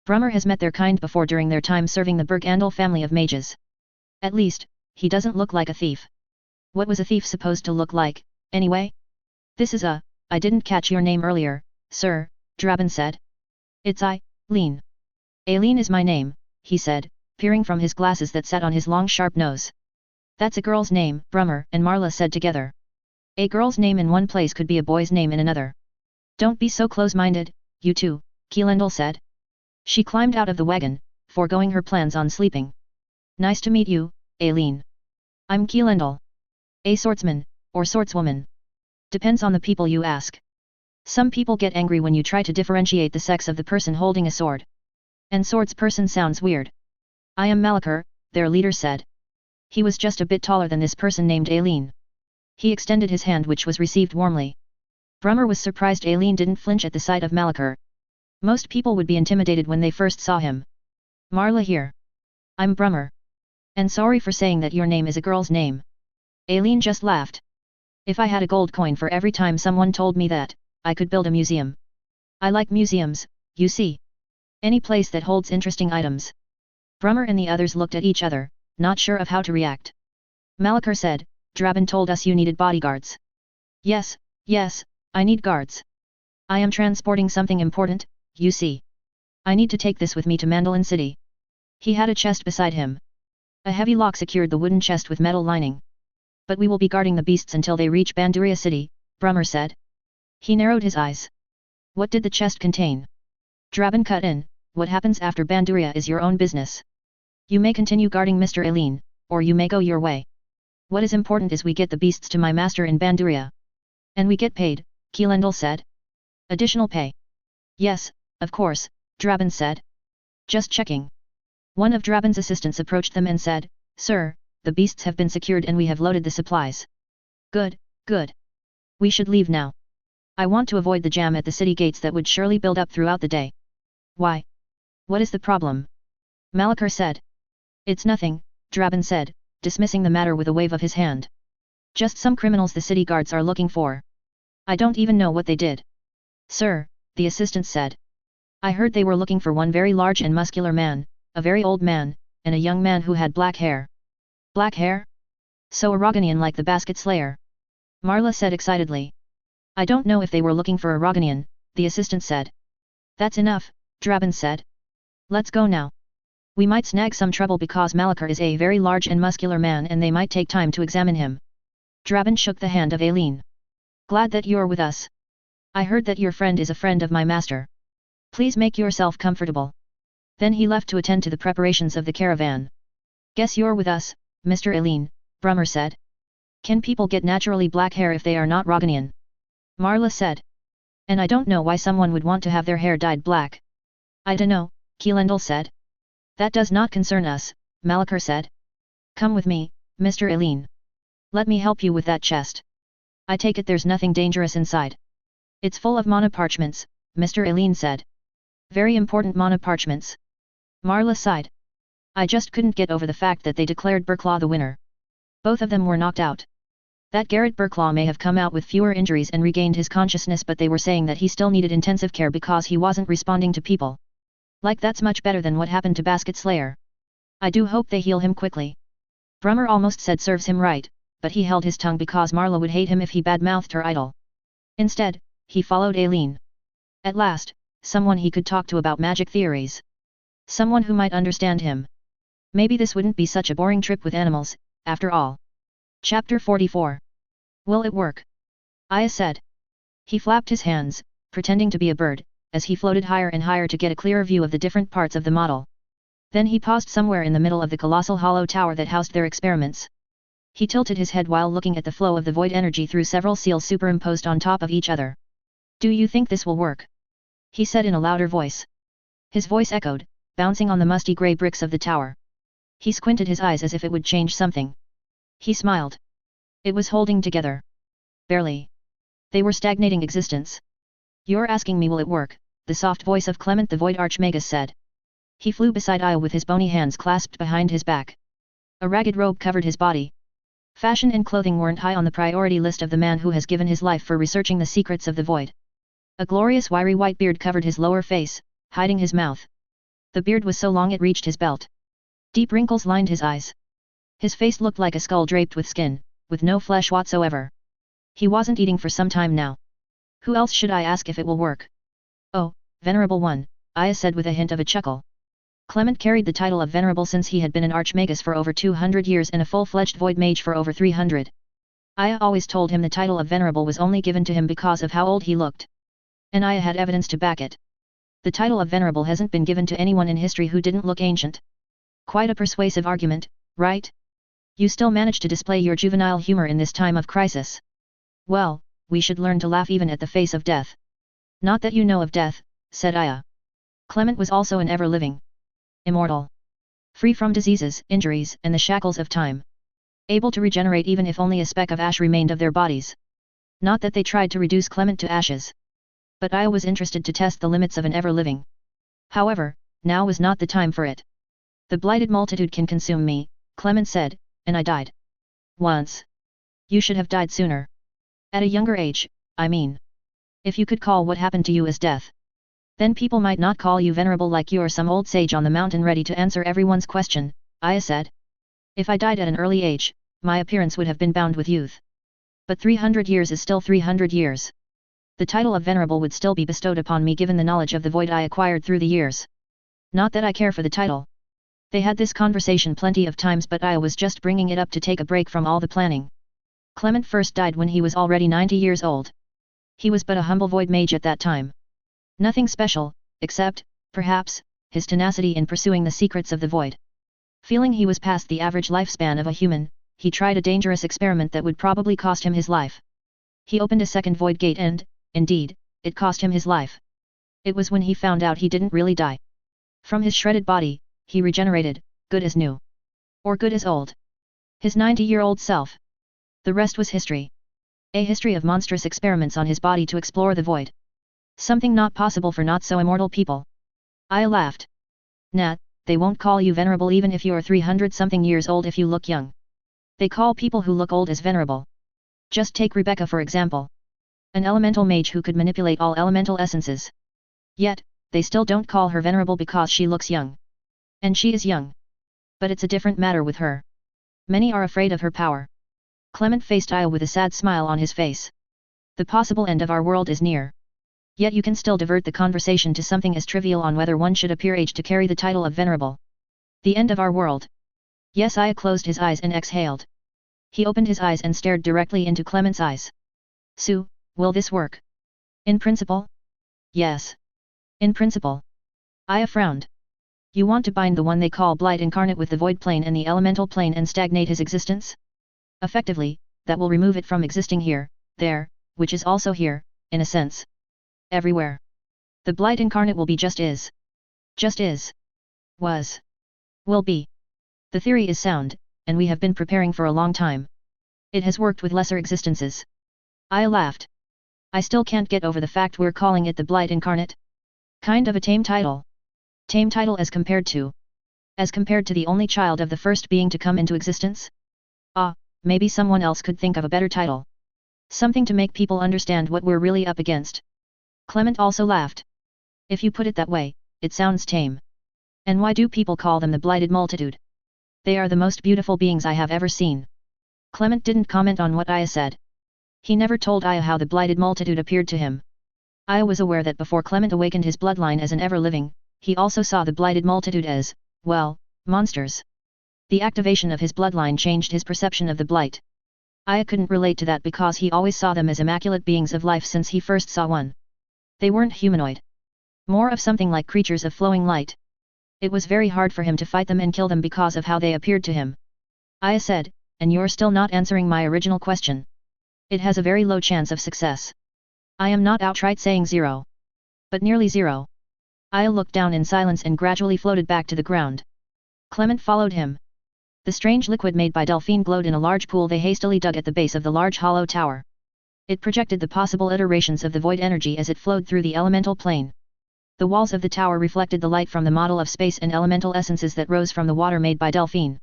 Brummer has met their kind before during their time serving the Bergandel family of mages. At least, he doesn't look like a thief. What was a thief supposed to look like, anyway? This is I didn't catch your name earlier, sir, Draben said. It's Aileen. Aileen is my name, he said, peering from his glasses that sat on his long sharp nose. That's a girl's name, Brummer and Marla said together. A girl's name in one place could be a boy's name in another. Don't be so close-minded, you two, Keelendal said. She climbed out of the wagon, foregoing her plans on sleeping. Nice to meet you, Aileen. I'm Keelendal. A swordsman, or swordswoman. Depends on the people you ask. Some people get angry when you try to differentiate the sex of the person holding a sword. And swordsperson sounds weird. I am Malakar, their leader said. He was just a bit taller than this person named Aileen. He extended his hand which was received warmly. Brummer was surprised Aileen didn't flinch at the sight of Malakar. Most people would be intimidated when they first saw him. Marla here. I'm Brummer. And sorry for saying that your name is a girl's name. Aileen just laughed. If I had a gold coin for every time someone told me that, I could build a museum. I like museums, you see. Any place that holds interesting items. Brummer and the others looked at each other, not sure of how to react. Malakar said, Draben told us you needed bodyguards. Yes, I need guards. I am transporting something important, you see. I need to take this with me to Mandolin City. He had a chest beside him. A heavy lock secured the wooden chest with metal lining. But we will be guarding the beasts until they reach Banduria City, Brummer said. He narrowed his eyes. What did the chest contain? Draben cut in, what happens after Banduria is your own business. You may continue guarding Mr. Aileen, or you may go your way. What is important is we get the beasts to my master in Banduria. And we get paid, Keelendal said. Additional pay. Yes, of course, Draben said. Just checking. One of Draben's assistants approached them and said, Sir, the beasts have been secured and we have loaded the supplies. Good. We should leave now. I want to avoid the jam at the city gates that would surely build up throughout the day. Why? What is the problem? Malachar said. It's nothing, Draban said, dismissing the matter with a wave of his hand. Just some criminals the city guards are looking for. I don't even know what they did. Sir, the assistant said. I heard they were looking for one very large and muscular man, a very old man, and a young man who had black hair. Black hair? So a Roganian like the basket slayer. Marla said excitedly. I don't know if they were looking for a Roganian, the assistant said. That's enough, Draban said. Let's go now. We might snag some trouble because Malachar is a very large and muscular man and they might take time to examine him. Draban shook the hand of Aileen. Glad that you're with us. I heard that your friend is a friend of my master. Please make yourself comfortable. Then he left to attend to the preparations of the caravan. Guess you're with us, Mr. Aileen, Brummer said. Can people get naturally black hair if they are not Roganian? Marla said. And I don't know why someone would want to have their hair dyed black. I dunno, Keelendil said. That does not concern us, Malachar said. Come with me, Mr. Aileen. Let me help you with that chest. I take it there's nothing dangerous inside. It's full of mana parchments, Mr. Aileen said. Very important mana parchments. Marla sighed. I just couldn't get over the fact that they declared Burklaw the winner. Both of them were knocked out. That Garrett Burklaw may have come out with fewer injuries and regained his consciousness, but they were saying that he still needed intensive care because he wasn't responding to people. Like that's much better than what happened to Basket Slayer. I do hope they heal him quickly. Brummer almost said serves him right, but he held his tongue because Marla would hate him if he bad-mouthed her idol. Instead, he followed Aileen. At last, someone he could talk to about magic theories. Someone who might understand him. Maybe this wouldn't be such a boring trip with animals, after all. Chapter 44. Will it work? Aya said. He flapped his hands, pretending to be a bird, as he floated higher and higher to get a clearer view of the different parts of the model. Then he paused somewhere in the middle of the colossal hollow tower that housed their experiments. He tilted his head while looking at the flow of the void energy through several seals superimposed on top of each other. Do you think this will work? He said in a louder voice. His voice echoed, bouncing on the musty grey bricks of the tower. He squinted his eyes as if it would change something. He smiled. It was holding together. Barely. They were stagnating existence. You're asking me will it work, the soft voice of Clement the Void Archmagus said. He flew beside Aya with his bony hands clasped behind his back. A ragged robe covered his body. Fashion and clothing weren't high on the priority list of the man who has given his life for researching the secrets of the void. A glorious wiry white beard covered his lower face, hiding his mouth. The beard was so long it reached his belt. Deep wrinkles lined his eyes. His face looked like a skull draped with skin, with no flesh whatsoever. He wasn't eating for some time now. Who else should I ask if it will work? Oh, Venerable One, Aya said with a hint of a chuckle. Clement carried the title of Venerable since he had been an Archmagus for over 200 years and a full-fledged Void Mage for over 300. Aya always told him the title of Venerable was only given to him because of how old he looked. And Aya had evidence to back it. The title of Venerable hasn't been given to anyone in history who didn't look ancient. Quite a persuasive argument, right? You still manage to display your juvenile humor in this time of crisis. Well, we should learn to laugh even at the face of death. Not that you know of death, said Aya. Clement was also an ever-living. Immortal. Free from diseases, injuries, and the shackles of time. Able to regenerate even if only a speck of ash remained of their bodies. Not that they tried to reduce Clement to ashes. But Aya was interested to test the limits of an ever-living. However, now was not the time for it. The blighted multitude can consume me, Clement said, and I died. Once. You should have died sooner. At a younger age, I mean. If you could call what happened to you as death. Then people might not call you venerable like you're some old sage on the mountain ready to answer everyone's question, Aya said. If I died at an early age, my appearance would have been bound with youth. But 300 years is still 300 years. The title of venerable would still be bestowed upon me given the knowledge of the void I acquired through the years. Not that I care for the title. They had this conversation plenty of times, but Aya was just bringing it up to take a break from all the planning. Clement first died when he was already 90 years old. He was but a humble void mage at that time. Nothing special, except, perhaps, his tenacity in pursuing the secrets of the void. Feeling he was past the average lifespan of a human, he tried a dangerous experiment that would probably cost him his life. He opened a second void gate and, indeed, it cost him his life. It was when he found out he didn't really die. From his shredded body, he regenerated, good as new. Or good as old. His 90-year-old self. The rest was history. A history of monstrous experiments on his body to explore the void. Something not possible for not-so-immortal people. Aya laughed. Nat, they won't call you venerable even if you're 300-something years old if you look young. They call people who look old as venerable. Just take Rebecca for example. An elemental mage who could manipulate all elemental essences. Yet, they still don't call her venerable because she looks young. And she is young. But it's a different matter with her. Many are afraid of her power. Clement faced Aya with a sad smile on his face. The possible end of our world is near. Yet you can still divert the conversation to something as trivial on whether one should appear aged to carry the title of venerable. The end of our world. Yes, Aya closed his eyes and exhaled. He opened his eyes and stared directly into Clement's eyes. Sue, will this work? In principle? Yes. In principle. Aya frowned. You want to bind the one they call Blight incarnate with the void plane and the elemental plane and stagnate his existence? Effectively, that will remove it from existing here, there, which is also here, in a sense. Everywhere. The Blight incarnate will be just is. Just is. Was. Will be. The theory is sound, and we have been preparing for a long time. It has worked with lesser existences. Aya laughed. I still can't get over the fact we're calling it the Blight incarnate. Kind of a tame title. Tame title as compared to? As compared to the only child of the first being to come into existence? Ah, maybe someone else could think of a better title. Something to make people understand what we're really up against. Clement also laughed. If you put it that way, it sounds tame. And why do people call them the Blighted Multitude? They are the most beautiful beings I have ever seen. Clement didn't comment on what Aya said. He never told Aya how the Blighted Multitude appeared to him. Aya was aware that before Clement awakened his bloodline as an ever-living, he also saw the Blighted Multitude as, well, monsters. The activation of his bloodline changed his perception of the Blight. Aya couldn't relate to that because he always saw them as immaculate beings of life since he first saw one. They weren't humanoid. More of something like creatures of flowing light. It was very hard for him to fight them and kill them because of how they appeared to him. Aya said, and you're still not answering my original question. It has a very low chance of success. I am not outright saying 0. But nearly 0. Aya looked down in silence and gradually floated back to the ground. Clement followed him. The strange liquid made by Delphine glowed in a large pool they hastily dug at the base of the large hollow tower. It projected the possible iterations of the void energy as it flowed through the elemental plane. The walls of the tower reflected the light from the model of space and elemental essences that rose from the water made by Delphine.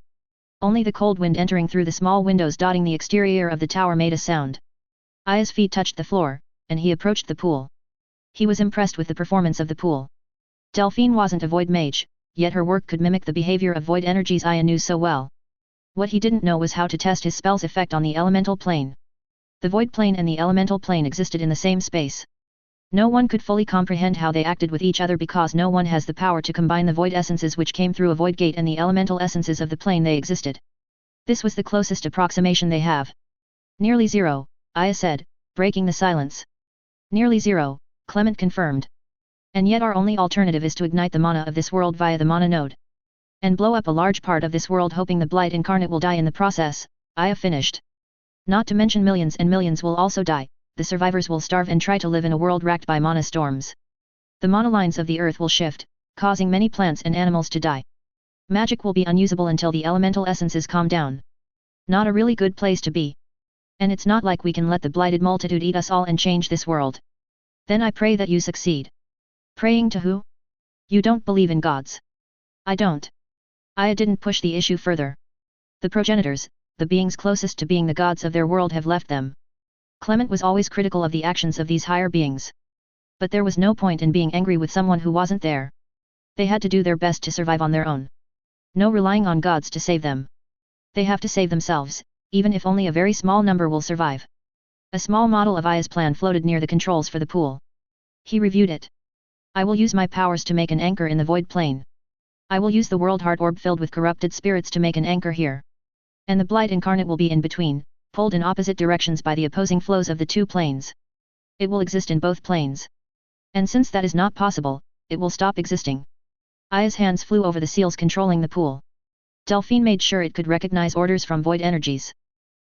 Only the cold wind entering through the small windows dotting the exterior of the tower made a sound. Aya's feet touched the floor, and he approached the pool. He was impressed with the performance of the pool. Delphine wasn't a void mage, yet her work could mimic the behavior of void energies Aya knew so well. What he didn't know was how to test his spell's effect on the elemental plane. The void plane and the elemental plane existed in the same space. No one could fully comprehend how they acted with each other because no one has the power to combine the void essences which came through a void gate and the elemental essences of the plane they existed. This was the closest approximation they have. Nearly 0, Aya said, breaking the silence. Nearly 0, Clement confirmed. And yet our only alternative is to ignite the mana of this world via the mana node. And blow up a large part of this world hoping the Blight incarnate will die in the process, Aya finished. Not to mention millions and millions will also die, the survivors will starve and try to live in a world racked by mana storms. The mana lines of the earth will shift, causing many plants and animals to die. Magic will be unusable until the elemental essences calm down. Not a really good place to be. And it's not like we can let the Blighted Multitude eat us all and change this world. Then I pray that you succeed. Praying to who? You don't believe in gods. I don't. Aya didn't push the issue further. The progenitors, the beings closest to being the gods of their world have left them. Clement was always critical of the actions of these higher beings. But there was no point in being angry with someone who wasn't there. They had to do their best to survive on their own. No relying on gods to save them. They have to save themselves, even if only a very small number will survive. A small model of Aya's plan floated near the controls for the pool. He reviewed it. I will use my powers to make an anchor in the void plane. I will use the world heart orb filled with corrupted spirits to make an anchor here. And the Blight incarnate will be in between, pulled in opposite directions by the opposing flows of the two planes. It will exist in both planes. And since that is not possible, it will stop existing. Aya's hands flew over the seals controlling the pool. Delphine made sure it could recognize orders from void energies.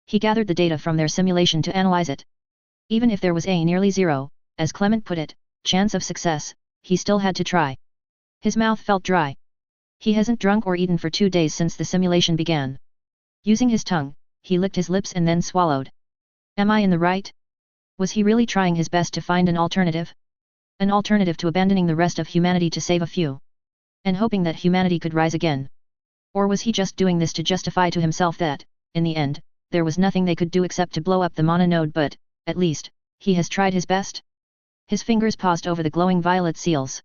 He gathered the data from their simulation to analyze it. Even if there was a nearly 0, as Clement put it, chance of success, he still had to try. His mouth felt dry. He hasn't drunk or eaten for 2 days since the simulation began. Using his tongue, he licked his lips and then swallowed. Am I in the right? Was he really trying his best to find an alternative? An alternative to abandoning the rest of humanity to save a few? and hoping that humanity could rise again. Or was he just doing this to justify to himself that, in the end, there was nothing they could do except to blow up the mana node, but, at least, he has tried his best? His fingers paused over the glowing violet seals.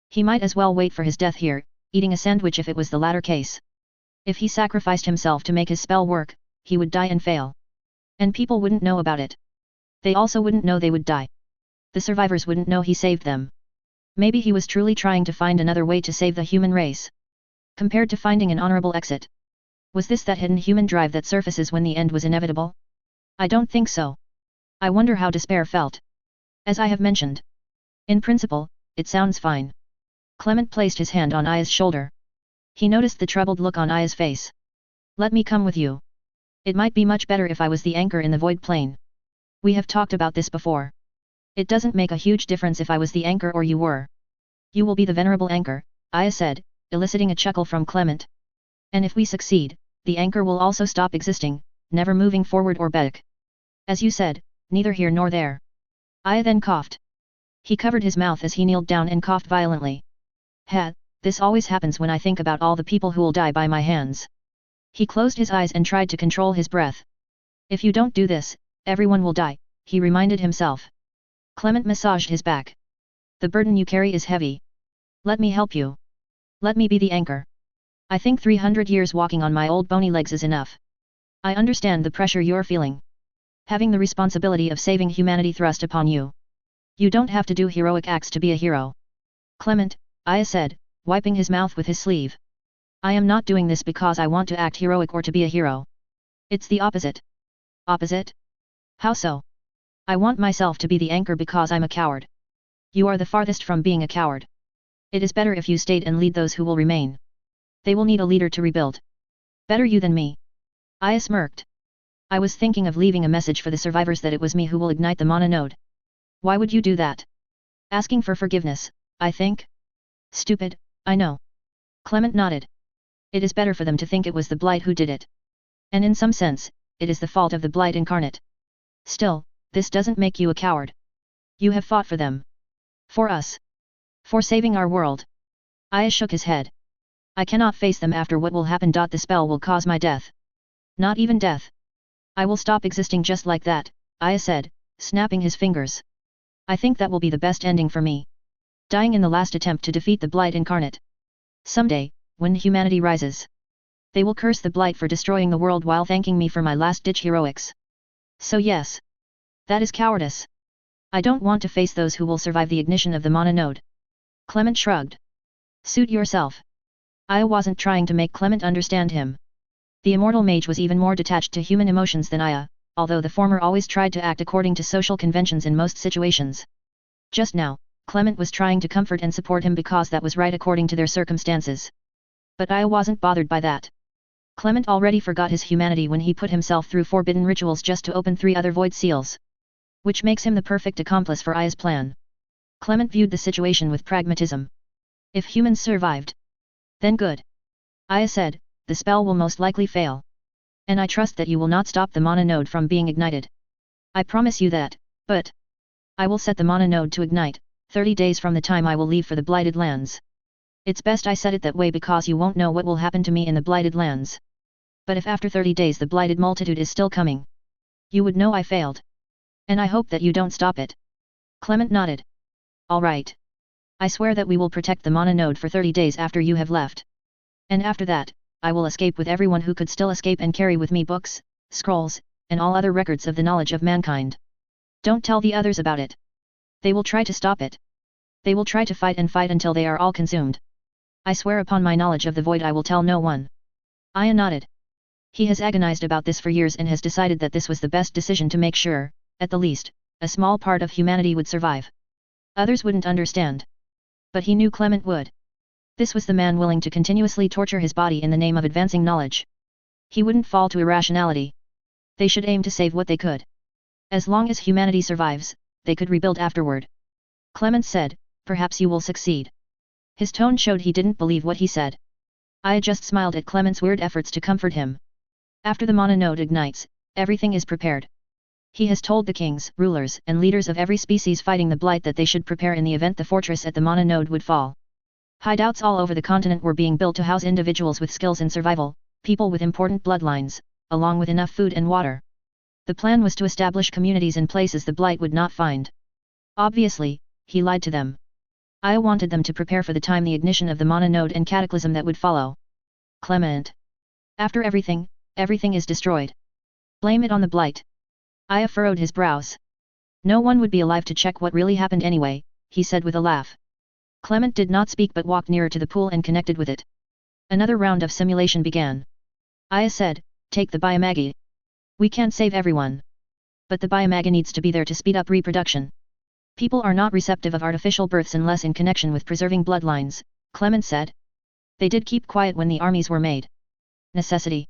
He might as well wait for his death here, eating a sandwich if it was the latter case. If he sacrificed himself to make his spell work, he would die and fail. And people wouldn't know about it. They also wouldn't know they would die. The survivors wouldn't know he saved them. Maybe he was truly trying to find another way to save the human race. Compared to finding an honorable exit. Was this that hidden human drive that surfaces when the end was inevitable? I don't think so. I wonder how despair felt. As I have mentioned. In principle, it sounds fine. Clement placed his hand on Aya's shoulder. He noticed the troubled look on Aya's face. Let me come with you. It might be much better if I was the anchor in the void plane. We have talked about this before. It doesn't make a huge difference if I was the anchor or you were. You will be the venerable anchor, Aya said, eliciting a chuckle from Clement. And if we succeed, the anchor will also stop existing, never moving forward or back. As you said, neither here nor there. Aya then coughed. He covered his mouth as he kneeled down and coughed violently. This always happens when I think about all the people who will die by my hands. He closed his eyes and tried to control his breath. If you don't do this, everyone will die, he reminded himself. Clement massaged his back. The burden you carry is heavy. Let me help you. Let me be the anchor. I think 300 years walking on my old bony legs is enough. I understand the pressure you're feeling. Having the responsibility of saving humanity thrust upon you. You don't have to do heroic acts to be a hero. Clement, Aya said, wiping his mouth with his sleeve. I am not doing this because I want to act heroic or to be a hero. It's the opposite. Opposite? How so? I want myself to be the anchor because I'm a coward. You are the farthest from being a coward. It is better if you stayed and lead those who will remain. They will need a leader to rebuild. Better you than me. Aya smirked. I was thinking of leaving a message for the survivors that it was me who will ignite the mana node. Why would you do that? Asking for forgiveness, I think? Stupid, I know. Clement nodded. It is better for them to think it was the Blight who did it. And in some sense, it is the fault of the Blight incarnate. Still, this doesn't make you a coward. You have fought for them. For us. For saving our world. Aya shook his head. I cannot face them after what will happen. The spell will cause my death. Not even death. I will stop existing just like that, Aya said, snapping his fingers. I think that will be the best ending for me. Dying in the last attempt to defeat the Blight incarnate. Someday, when humanity rises, they will curse the Blight for destroying the world while thanking me for my last-ditch heroics. So yes. That is cowardice. I don't want to face those who will survive the ignition of the mana node. Clement shrugged. Suit yourself. Aya wasn't trying to make Clement understand him. The immortal mage was even more detached to human emotions than Aya, although the former always tried to act according to social conventions in most situations. Just now, Clement was trying to comfort and support him because that was right according to their circumstances. But Aya wasn't bothered by that. Clement already forgot his humanity when he put himself through forbidden rituals just to open 3 other void seals. Which makes him the perfect accomplice for Aya's plan. Clement viewed the situation with pragmatism. If humans survived, then good. Aya said, the spell will most likely fail. And I trust that you will not stop the mana node from being ignited. I promise you that, but I will set the mana node to ignite, 30 days from the time I will leave for the Blighted Lands. It's best I set it that way because you won't know what will happen to me in the Blighted Lands. But if after 30 days the Blighted Multitude is still coming, you would know I failed. And I hope that you don't stop it. Clement nodded. All right. I swear that we will protect the mana node for 30 days after you have left. And after that, I will escape with everyone who could still escape and carry with me books, scrolls, and all other records of the knowledge of mankind. Don't tell the others about it. They will try to stop it. They will try to fight until they are all consumed. I swear upon my knowledge of the void I will tell no one. Aya nodded. He has agonized about this for years and has decided that this was the best decision to make sure, at the least, a small part of humanity would survive. Others wouldn't understand. But he knew Clement would. This was the man willing to continuously torture his body in the name of advancing knowledge. He wouldn't fall to irrationality. They should aim to save what they could. As long as humanity survives, they could rebuild afterward. Clement said, perhaps you will succeed. His tone showed he didn't believe what he said. Aya just smiled at Clement's weird efforts to comfort him. After the mana node ignites, everything is prepared. He has told the kings, rulers, and leaders of every species fighting the Blight that they should prepare in the event the fortress at the mana node would fall. Hideouts all over the continent were being built to house individuals with skills in survival, people with important bloodlines, along with enough food and water. The plan was to establish communities in places the Blight would not find. Obviously, he lied to them. I wanted them to prepare for the time the ignition of the Mana node and cataclysm that would follow. Clement. After everything, everything is destroyed. Blame it on the Blight. Aya furrowed his brows. No one would be alive to check what really happened anyway, he said with a laugh. Clement did not speak but walked nearer to the pool and connected with it. Another round of simulation began. Aya said, take the Biomagi. We can't save everyone. But the Biomagi needs to be there to speed up reproduction. People are not receptive of artificial births unless in connection with preserving bloodlines, Clement said. They did keep quiet when the armies were made. Necessity.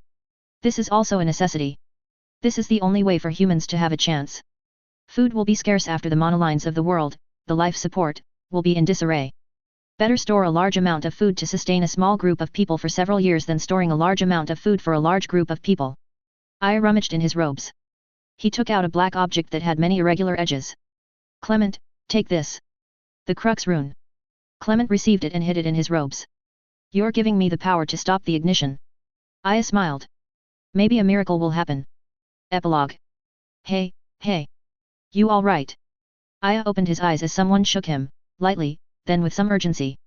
This is also a necessity. This is the only way for humans to have a chance. Food will be scarce after the monolines of the world, the life support, will be in disarray. Better store a large amount of food to sustain a small group of people for several years than storing a large amount of food for a large group of people. I rummaged in his robes. He took out a black object that had many irregular edges. Clement, take this. The Crux rune. Clement received it and hid it in his robes. You're giving me the power to stop the ignition. Aya smiled. Maybe a miracle will happen. Epilogue. Hey, hey. You all right? Aya opened his eyes as someone shook him, lightly, then with some urgency.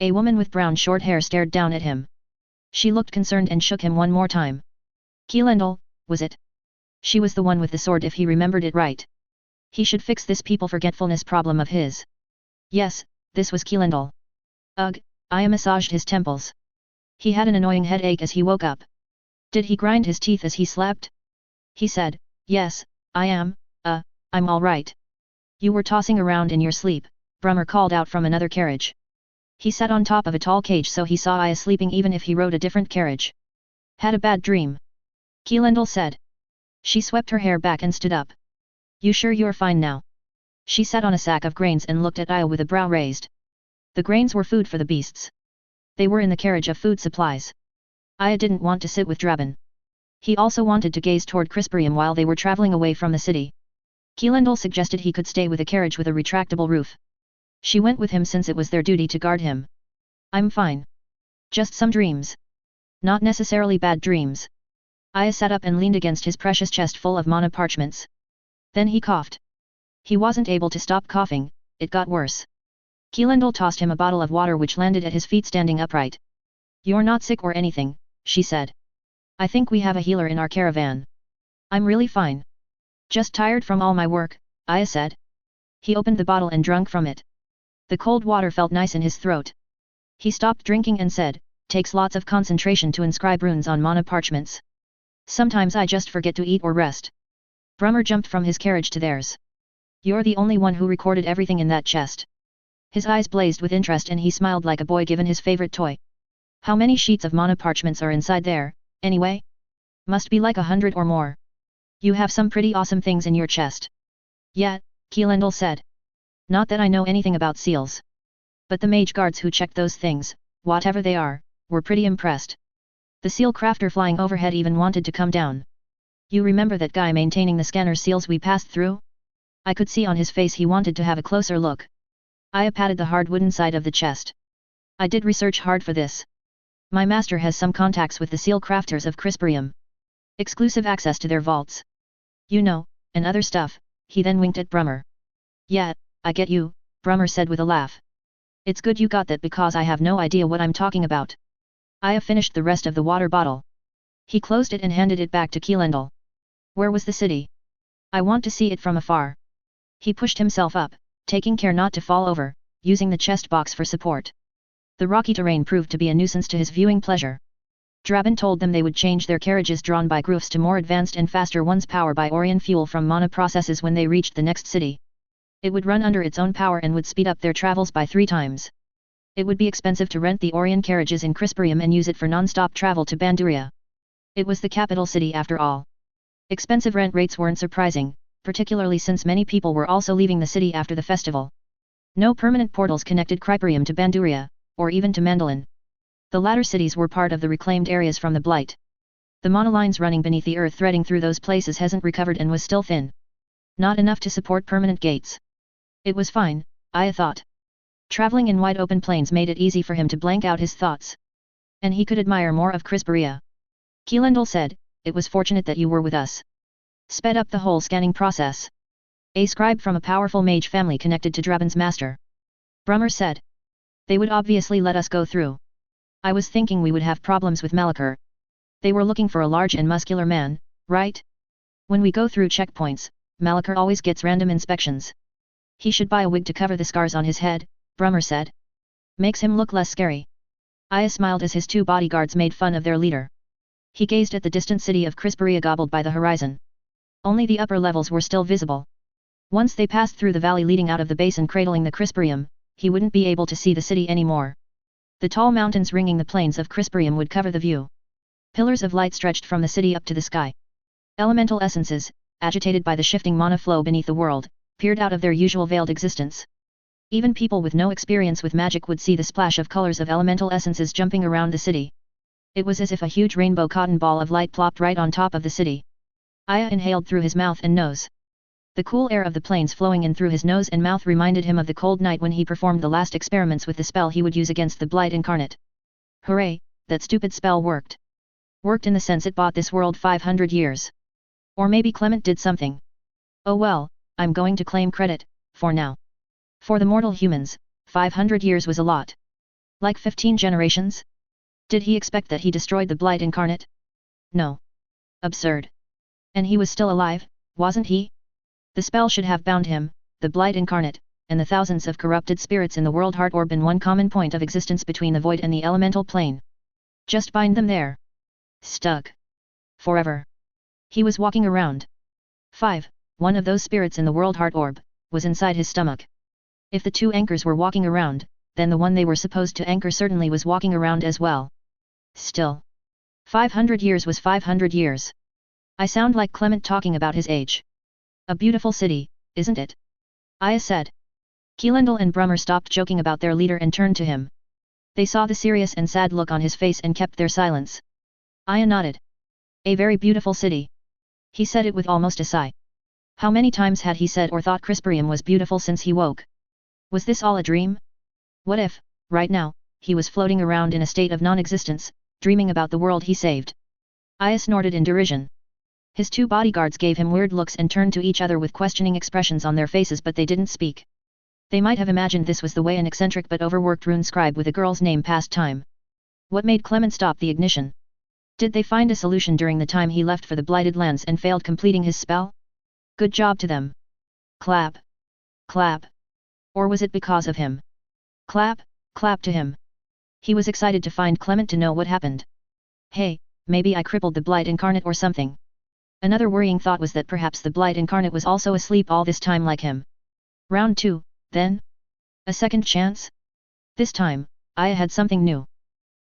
A woman with brown short hair stared down at him. She looked concerned and shook him one more time. Keelendal, was it? She was the one with the sword if he remembered it right. He should fix this people forgetfulness problem of his. Yes, this was Keelendal. Ugh, Aya massaged his temples. He had an annoying headache as he woke up. Did he grind his teeth as he slept? He said, yes, I am, I'm all right. You were tossing around in your sleep, Brummer called out from another carriage. He sat on top of a tall cage so he saw Aya sleeping even if he rode a different carriage. Had a bad dream. Keelendal said. She swept her hair back and stood up. You sure you're fine now? She sat on a sack of grains and looked at Aya with a brow raised. The grains were food for the beasts. They were in the carriage of food supplies. Aya didn't want to sit with Draben. He also wanted to gaze toward Crisperium while they were traveling away from the city. Keelendal suggested he could stay with a carriage with a retractable roof. She went with him since it was their duty to guard him. I'm fine. Just some dreams. Not necessarily bad dreams. Aya sat up and leaned against his precious chest full of mana parchments. Then he coughed. He wasn't able to stop coughing, it got worse. Keelendal tossed him a bottle of water which landed at his feet standing upright. You're not sick or anything, she said. I think we have a healer in our caravan. I'm really fine. Just tired from all my work, Aya said. He opened the bottle and drank from it. The cold water felt nice in his throat. He stopped drinking and said, takes lots of concentration to inscribe runes on mana parchments. Sometimes I just forget to eat or rest. Brummer jumped from his carriage to theirs. You're the only one who recorded everything in that chest. His eyes blazed with interest and he smiled like a boy given his favorite toy. How many sheets of mana parchments are inside there, anyway? Must be like 100 or more. You have some pretty awesome things in your chest. Yeah, Keelendal said. Not that I know anything about seals. But the mage guards who checked those things, whatever they are, were pretty impressed. The seal crafter flying overhead even wanted to come down. You remember that guy maintaining the scanner seals we passed through? I could see on his face he wanted to have a closer look. Aya patted the hard wooden side of the chest. I did research hard for this. My master has some contacts with the seal crafters of Crisperium. Exclusive access to their vaults. You know, and other stuff, he then winked at Brummer. Yeah, I get you, Brummer said with a laugh. It's good you got that because I have no idea what I'm talking about. Aya finished the rest of the water bottle. He closed it and handed it back to Keelendal. Where was the city? I want to see it from afar. He pushed himself up, taking care not to fall over, using the chest box for support. The rocky terrain proved to be a nuisance to his viewing pleasure. Draben told them they would change their carriages drawn by Groofs to more advanced and faster ones powered by Orion fuel from mana processes when they reached the next city. It would run under its own power and would speed up their travels by 3 times. It would be expensive to rent the Orion carriages in Crisperium and use it for non-stop travel to Banduria. It was the capital city after all. Expensive rent rates weren't surprising, particularly since many people were also leaving the city after the festival. No permanent portals connected Crisperium to Banduria, or even to Mandolin. The latter cities were part of the reclaimed areas from the Blight. The monolines running beneath the earth threading through those places hasn't recovered and was still thin. Not enough to support permanent gates. It was fine, Aya thought. Traveling in wide open plains made it easy for him to blank out his thoughts. And he could admire more of Crisperia. Keelendil said, "It was fortunate that you were with us. Sped up the whole scanning process." A scribe from a powerful mage family connected to Draben's master. Brummer said. "They would obviously let us go through. I was thinking we would have problems with Malachar. They were looking for a large and muscular man, right? When we go through checkpoints, Malachar always gets random inspections. He should buy a wig to cover the scars on his head," Brummer said. "Makes him look less scary." Aya smiled as his two bodyguards made fun of their leader. He gazed at the distant city of Crisperia gobbled by the horizon. Only the upper levels were still visible. Once they passed through the valley leading out of the basin cradling the Crisperium, he wouldn't be able to see the city anymore. The tall mountains ringing the plains of Crisperium would cover the view. Pillars of light stretched from the city up to the sky. Elemental essences, agitated by the shifting mana flow beneath the world, peered out of their usual veiled existence. Even people with no experience with magic would see the splash of colors of elemental essences jumping around the city. It was as if a huge rainbow cotton ball of light plopped right on top of the city. Aya inhaled through his mouth and nose. The cool air of the plains flowing in through his nose and mouth reminded him of the cold night when he performed the last experiments with the spell he would use against the Blight Incarnate. Hooray, that stupid spell worked. Worked in the sense it bought this world 500 years. Or maybe Clement did something. Oh well, I'm going to claim credit, for now. For the mortal humans, 500 years was a lot. Like 15 generations? Did he expect that he destroyed the Blight Incarnate? No. Absurd. And he was still alive, wasn't he? The spell should have bound him, the Blight Incarnate, and the thousands of corrupted spirits in the world heart orb in one common point of existence between the void and the elemental plane. Just bind them there. Stuck. Forever. He was walking around. 5. One of those spirits in the world heart orb, was inside his stomach. If the two anchors were walking around, then the one they were supposed to anchor certainly was walking around as well. Still. 500 years was 500 years. I sound like Clement talking about his age. A beautiful city, isn't it? Aya said. Keelendil and Brummer stopped joking about their leader and turned to him. They saw the serious and sad look on his face and kept their silence. Aya nodded. A very beautiful city. He said it with almost a sigh. How many times had he said or thought Crisperium was beautiful since he woke? Was this all a dream? What if, right now, he was floating around in a state of non-existence, dreaming about the world he saved? Aya snorted in derision. His two bodyguards gave him weird looks and turned to each other with questioning expressions on their faces, but they didn't speak. They might have imagined this was the way an eccentric but overworked rune scribe with a girl's name passed time. What made Clement stop the ignition? Did they find a solution during the time he left for the Blighted Lands and failed completing his spell? Good job to them. Clap. Clap. Or was it because of him? Clap, clap to him. He was excited to find Clement to know what happened. Hey, maybe I crippled the Blight Incarnate or something. Another worrying thought was that perhaps the Blight Incarnate was also asleep all this time like him. Round 2, then? A second chance? This time, Aya had something new.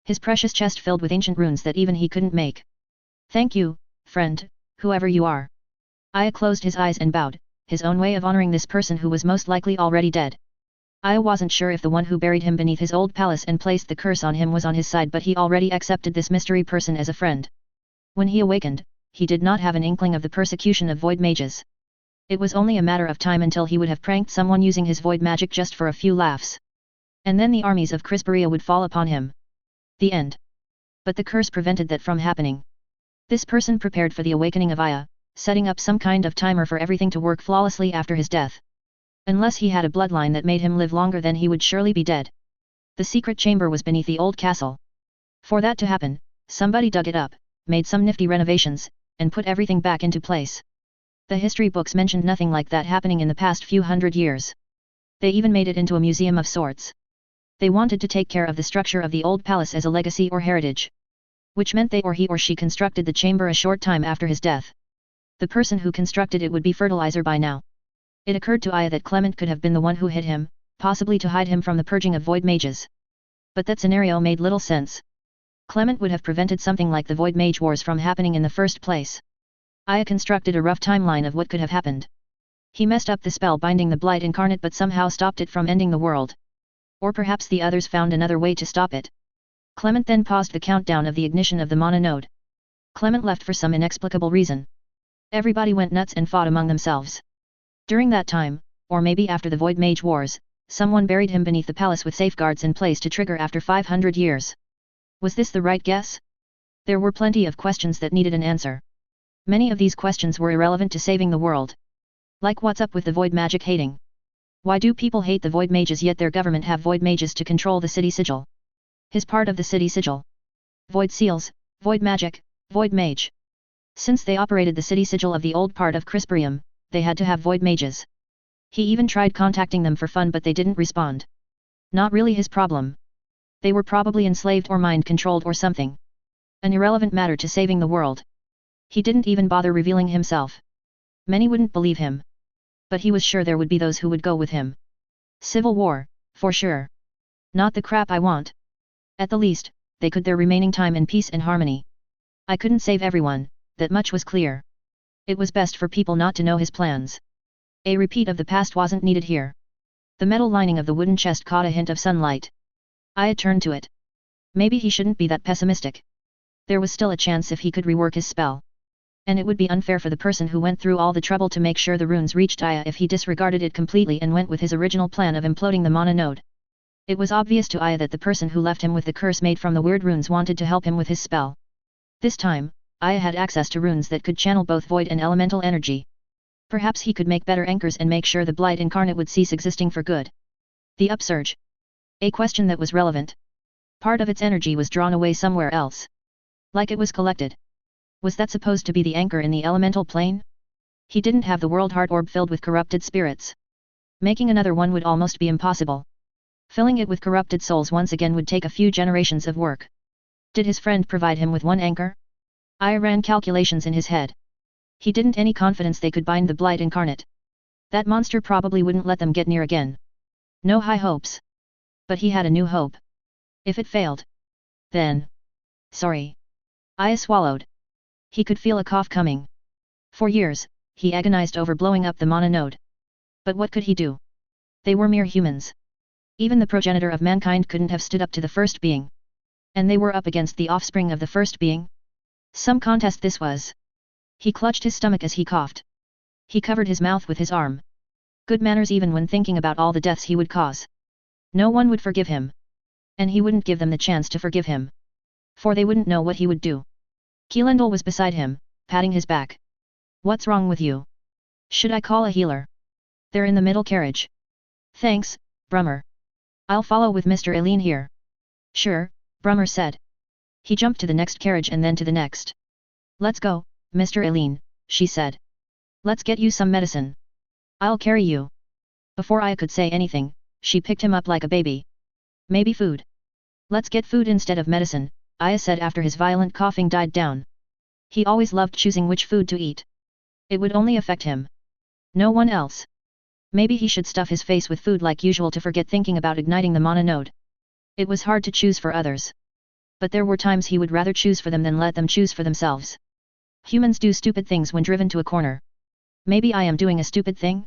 His precious chest filled with ancient runes that even he couldn't make. Thank you, friend, whoever you are. Aya closed his eyes and bowed, his own way of honoring this person who was most likely already dead. Aya wasn't sure if the one who buried him beneath his old palace and placed the curse on him was on his side, but he already accepted this mystery person as a friend. When he awakened, he did not have an inkling of the persecution of void mages. It was only a matter of time until he would have pranked someone using his void magic just for a few laughs. And then the armies of Crisperia would fall upon him. The end. But the curse prevented that from happening. This person prepared for the awakening of Aya, setting up some kind of timer for everything to work flawlessly after his death. Unless he had a bloodline that made him live longer, then he would surely be dead. The secret chamber was beneath the old castle. For that to happen, somebody dug it up, made some nifty renovations, and put everything back into place. The history books mentioned nothing like that happening in the past few hundred years. They even made it into a museum of sorts. They wanted to take care of the structure of the old palace as a legacy or heritage. Which meant they or he or she constructed the chamber a short time after his death. The person who constructed it would be fertilizer by now. It occurred to Aya that Clement could have been the one who hid him, possibly to hide him from the purging of void mages. But that scenario made little sense. Clement would have prevented something like the Void Mage Wars from happening in the first place. Aya constructed a rough timeline of what could have happened. He messed up the spell binding the Blight Incarnate but somehow stopped it from ending the world. Or perhaps the others found another way to stop it. Clement then paused the countdown of the ignition of the mana node. Clement left for some inexplicable reason. Everybody went nuts and fought among themselves. During that time, or maybe after the Void Mage Wars, someone buried him beneath the palace with safeguards in place to trigger after 500 years. Was this the right guess? There were plenty of questions that needed an answer. Many of these questions were irrelevant to saving the world. Like what's up with the void magic hating? Why do people hate the void mages yet their government have void mages to control the city sigil? His part of the city sigil. Void seals, void magic, void mage. Since they operated the city sigil of the old part of Crisperium, they had to have void mages. He even tried contacting them for fun but they didn't respond. Not really his problem. They were probably enslaved or mind-controlled or something. An irrelevant matter to saving the world. He didn't even bother revealing himself. Many wouldn't believe him. But he was sure there would be those who would go with him. Civil war, for sure. Not the crap I want. At the least, they could their remaining time in peace and harmony. I couldn't save everyone, that much was clear. It was best for people not to know his plans. A repeat of the past wasn't needed here. The metal lining of the wooden chest caught a hint of sunlight. I had turned to it. Maybe he shouldn't be that pessimistic. There was still a chance if he could rework his spell. And it would be unfair for the person who went through all the trouble to make sure the runes reached Aya if he disregarded it completely and went with his original plan of imploding the mana node. It was obvious to Aya that the person who left him with the curse made from the weird runes wanted to help him with his spell. This time, Aya had access to runes that could channel both void and elemental energy. Perhaps he could make better anchors and make sure the blight incarnate would cease existing for good. The upsurge. A question that was relevant. Part of its energy was drawn away somewhere else. Like it was collected. Was that supposed to be the anchor in the elemental plane? He didn't have the world heart orb filled with corrupted spirits. Making another one would almost be impossible. Filling it with corrupted souls once again would take a few generations of work. Did his friend provide him with one anchor? I ran calculations in his head. He didn't any confidence they could bind the blight incarnate. That monster probably wouldn't let them get near again. No high hopes. But he had a new hope. If it failed. Then. Sorry. I swallowed. He could feel a cough coming. For years, he agonized over blowing up the mana node. But what could he do? They were mere humans. Even the progenitor of mankind couldn't have stood up to the first being. And they were up against the offspring of the first being? Some contest this was. He clutched his stomach as he coughed. He covered his mouth with his arm. Good manners even when thinking about all the deaths he would cause. No one would forgive him. And he wouldn't give them the chance to forgive him. For they wouldn't know what he would do. Keelendel was beside him, patting his back. What's wrong with you? Should I call a healer? They're in the middle carriage. Thanks, Brummer. I'll follow with Mr. Eileen here. Sure, Brummer said. He jumped to the next carriage and then to the next. Let's go, Mr. Eileen, she said. Let's get you some medicine. I'll carry you. Before I could say anything, she picked him up like a baby. Maybe food. Let's get food instead of medicine, Aya said after his violent coughing died down. He always loved choosing which food to eat. It would only affect him. No one else. Maybe he should stuff his face with food like usual to forget thinking about igniting the mana node. It was hard to choose for others. But there were times he would rather choose for them than let them choose for themselves. Humans do stupid things when driven to a corner. Maybe I am doing a stupid thing?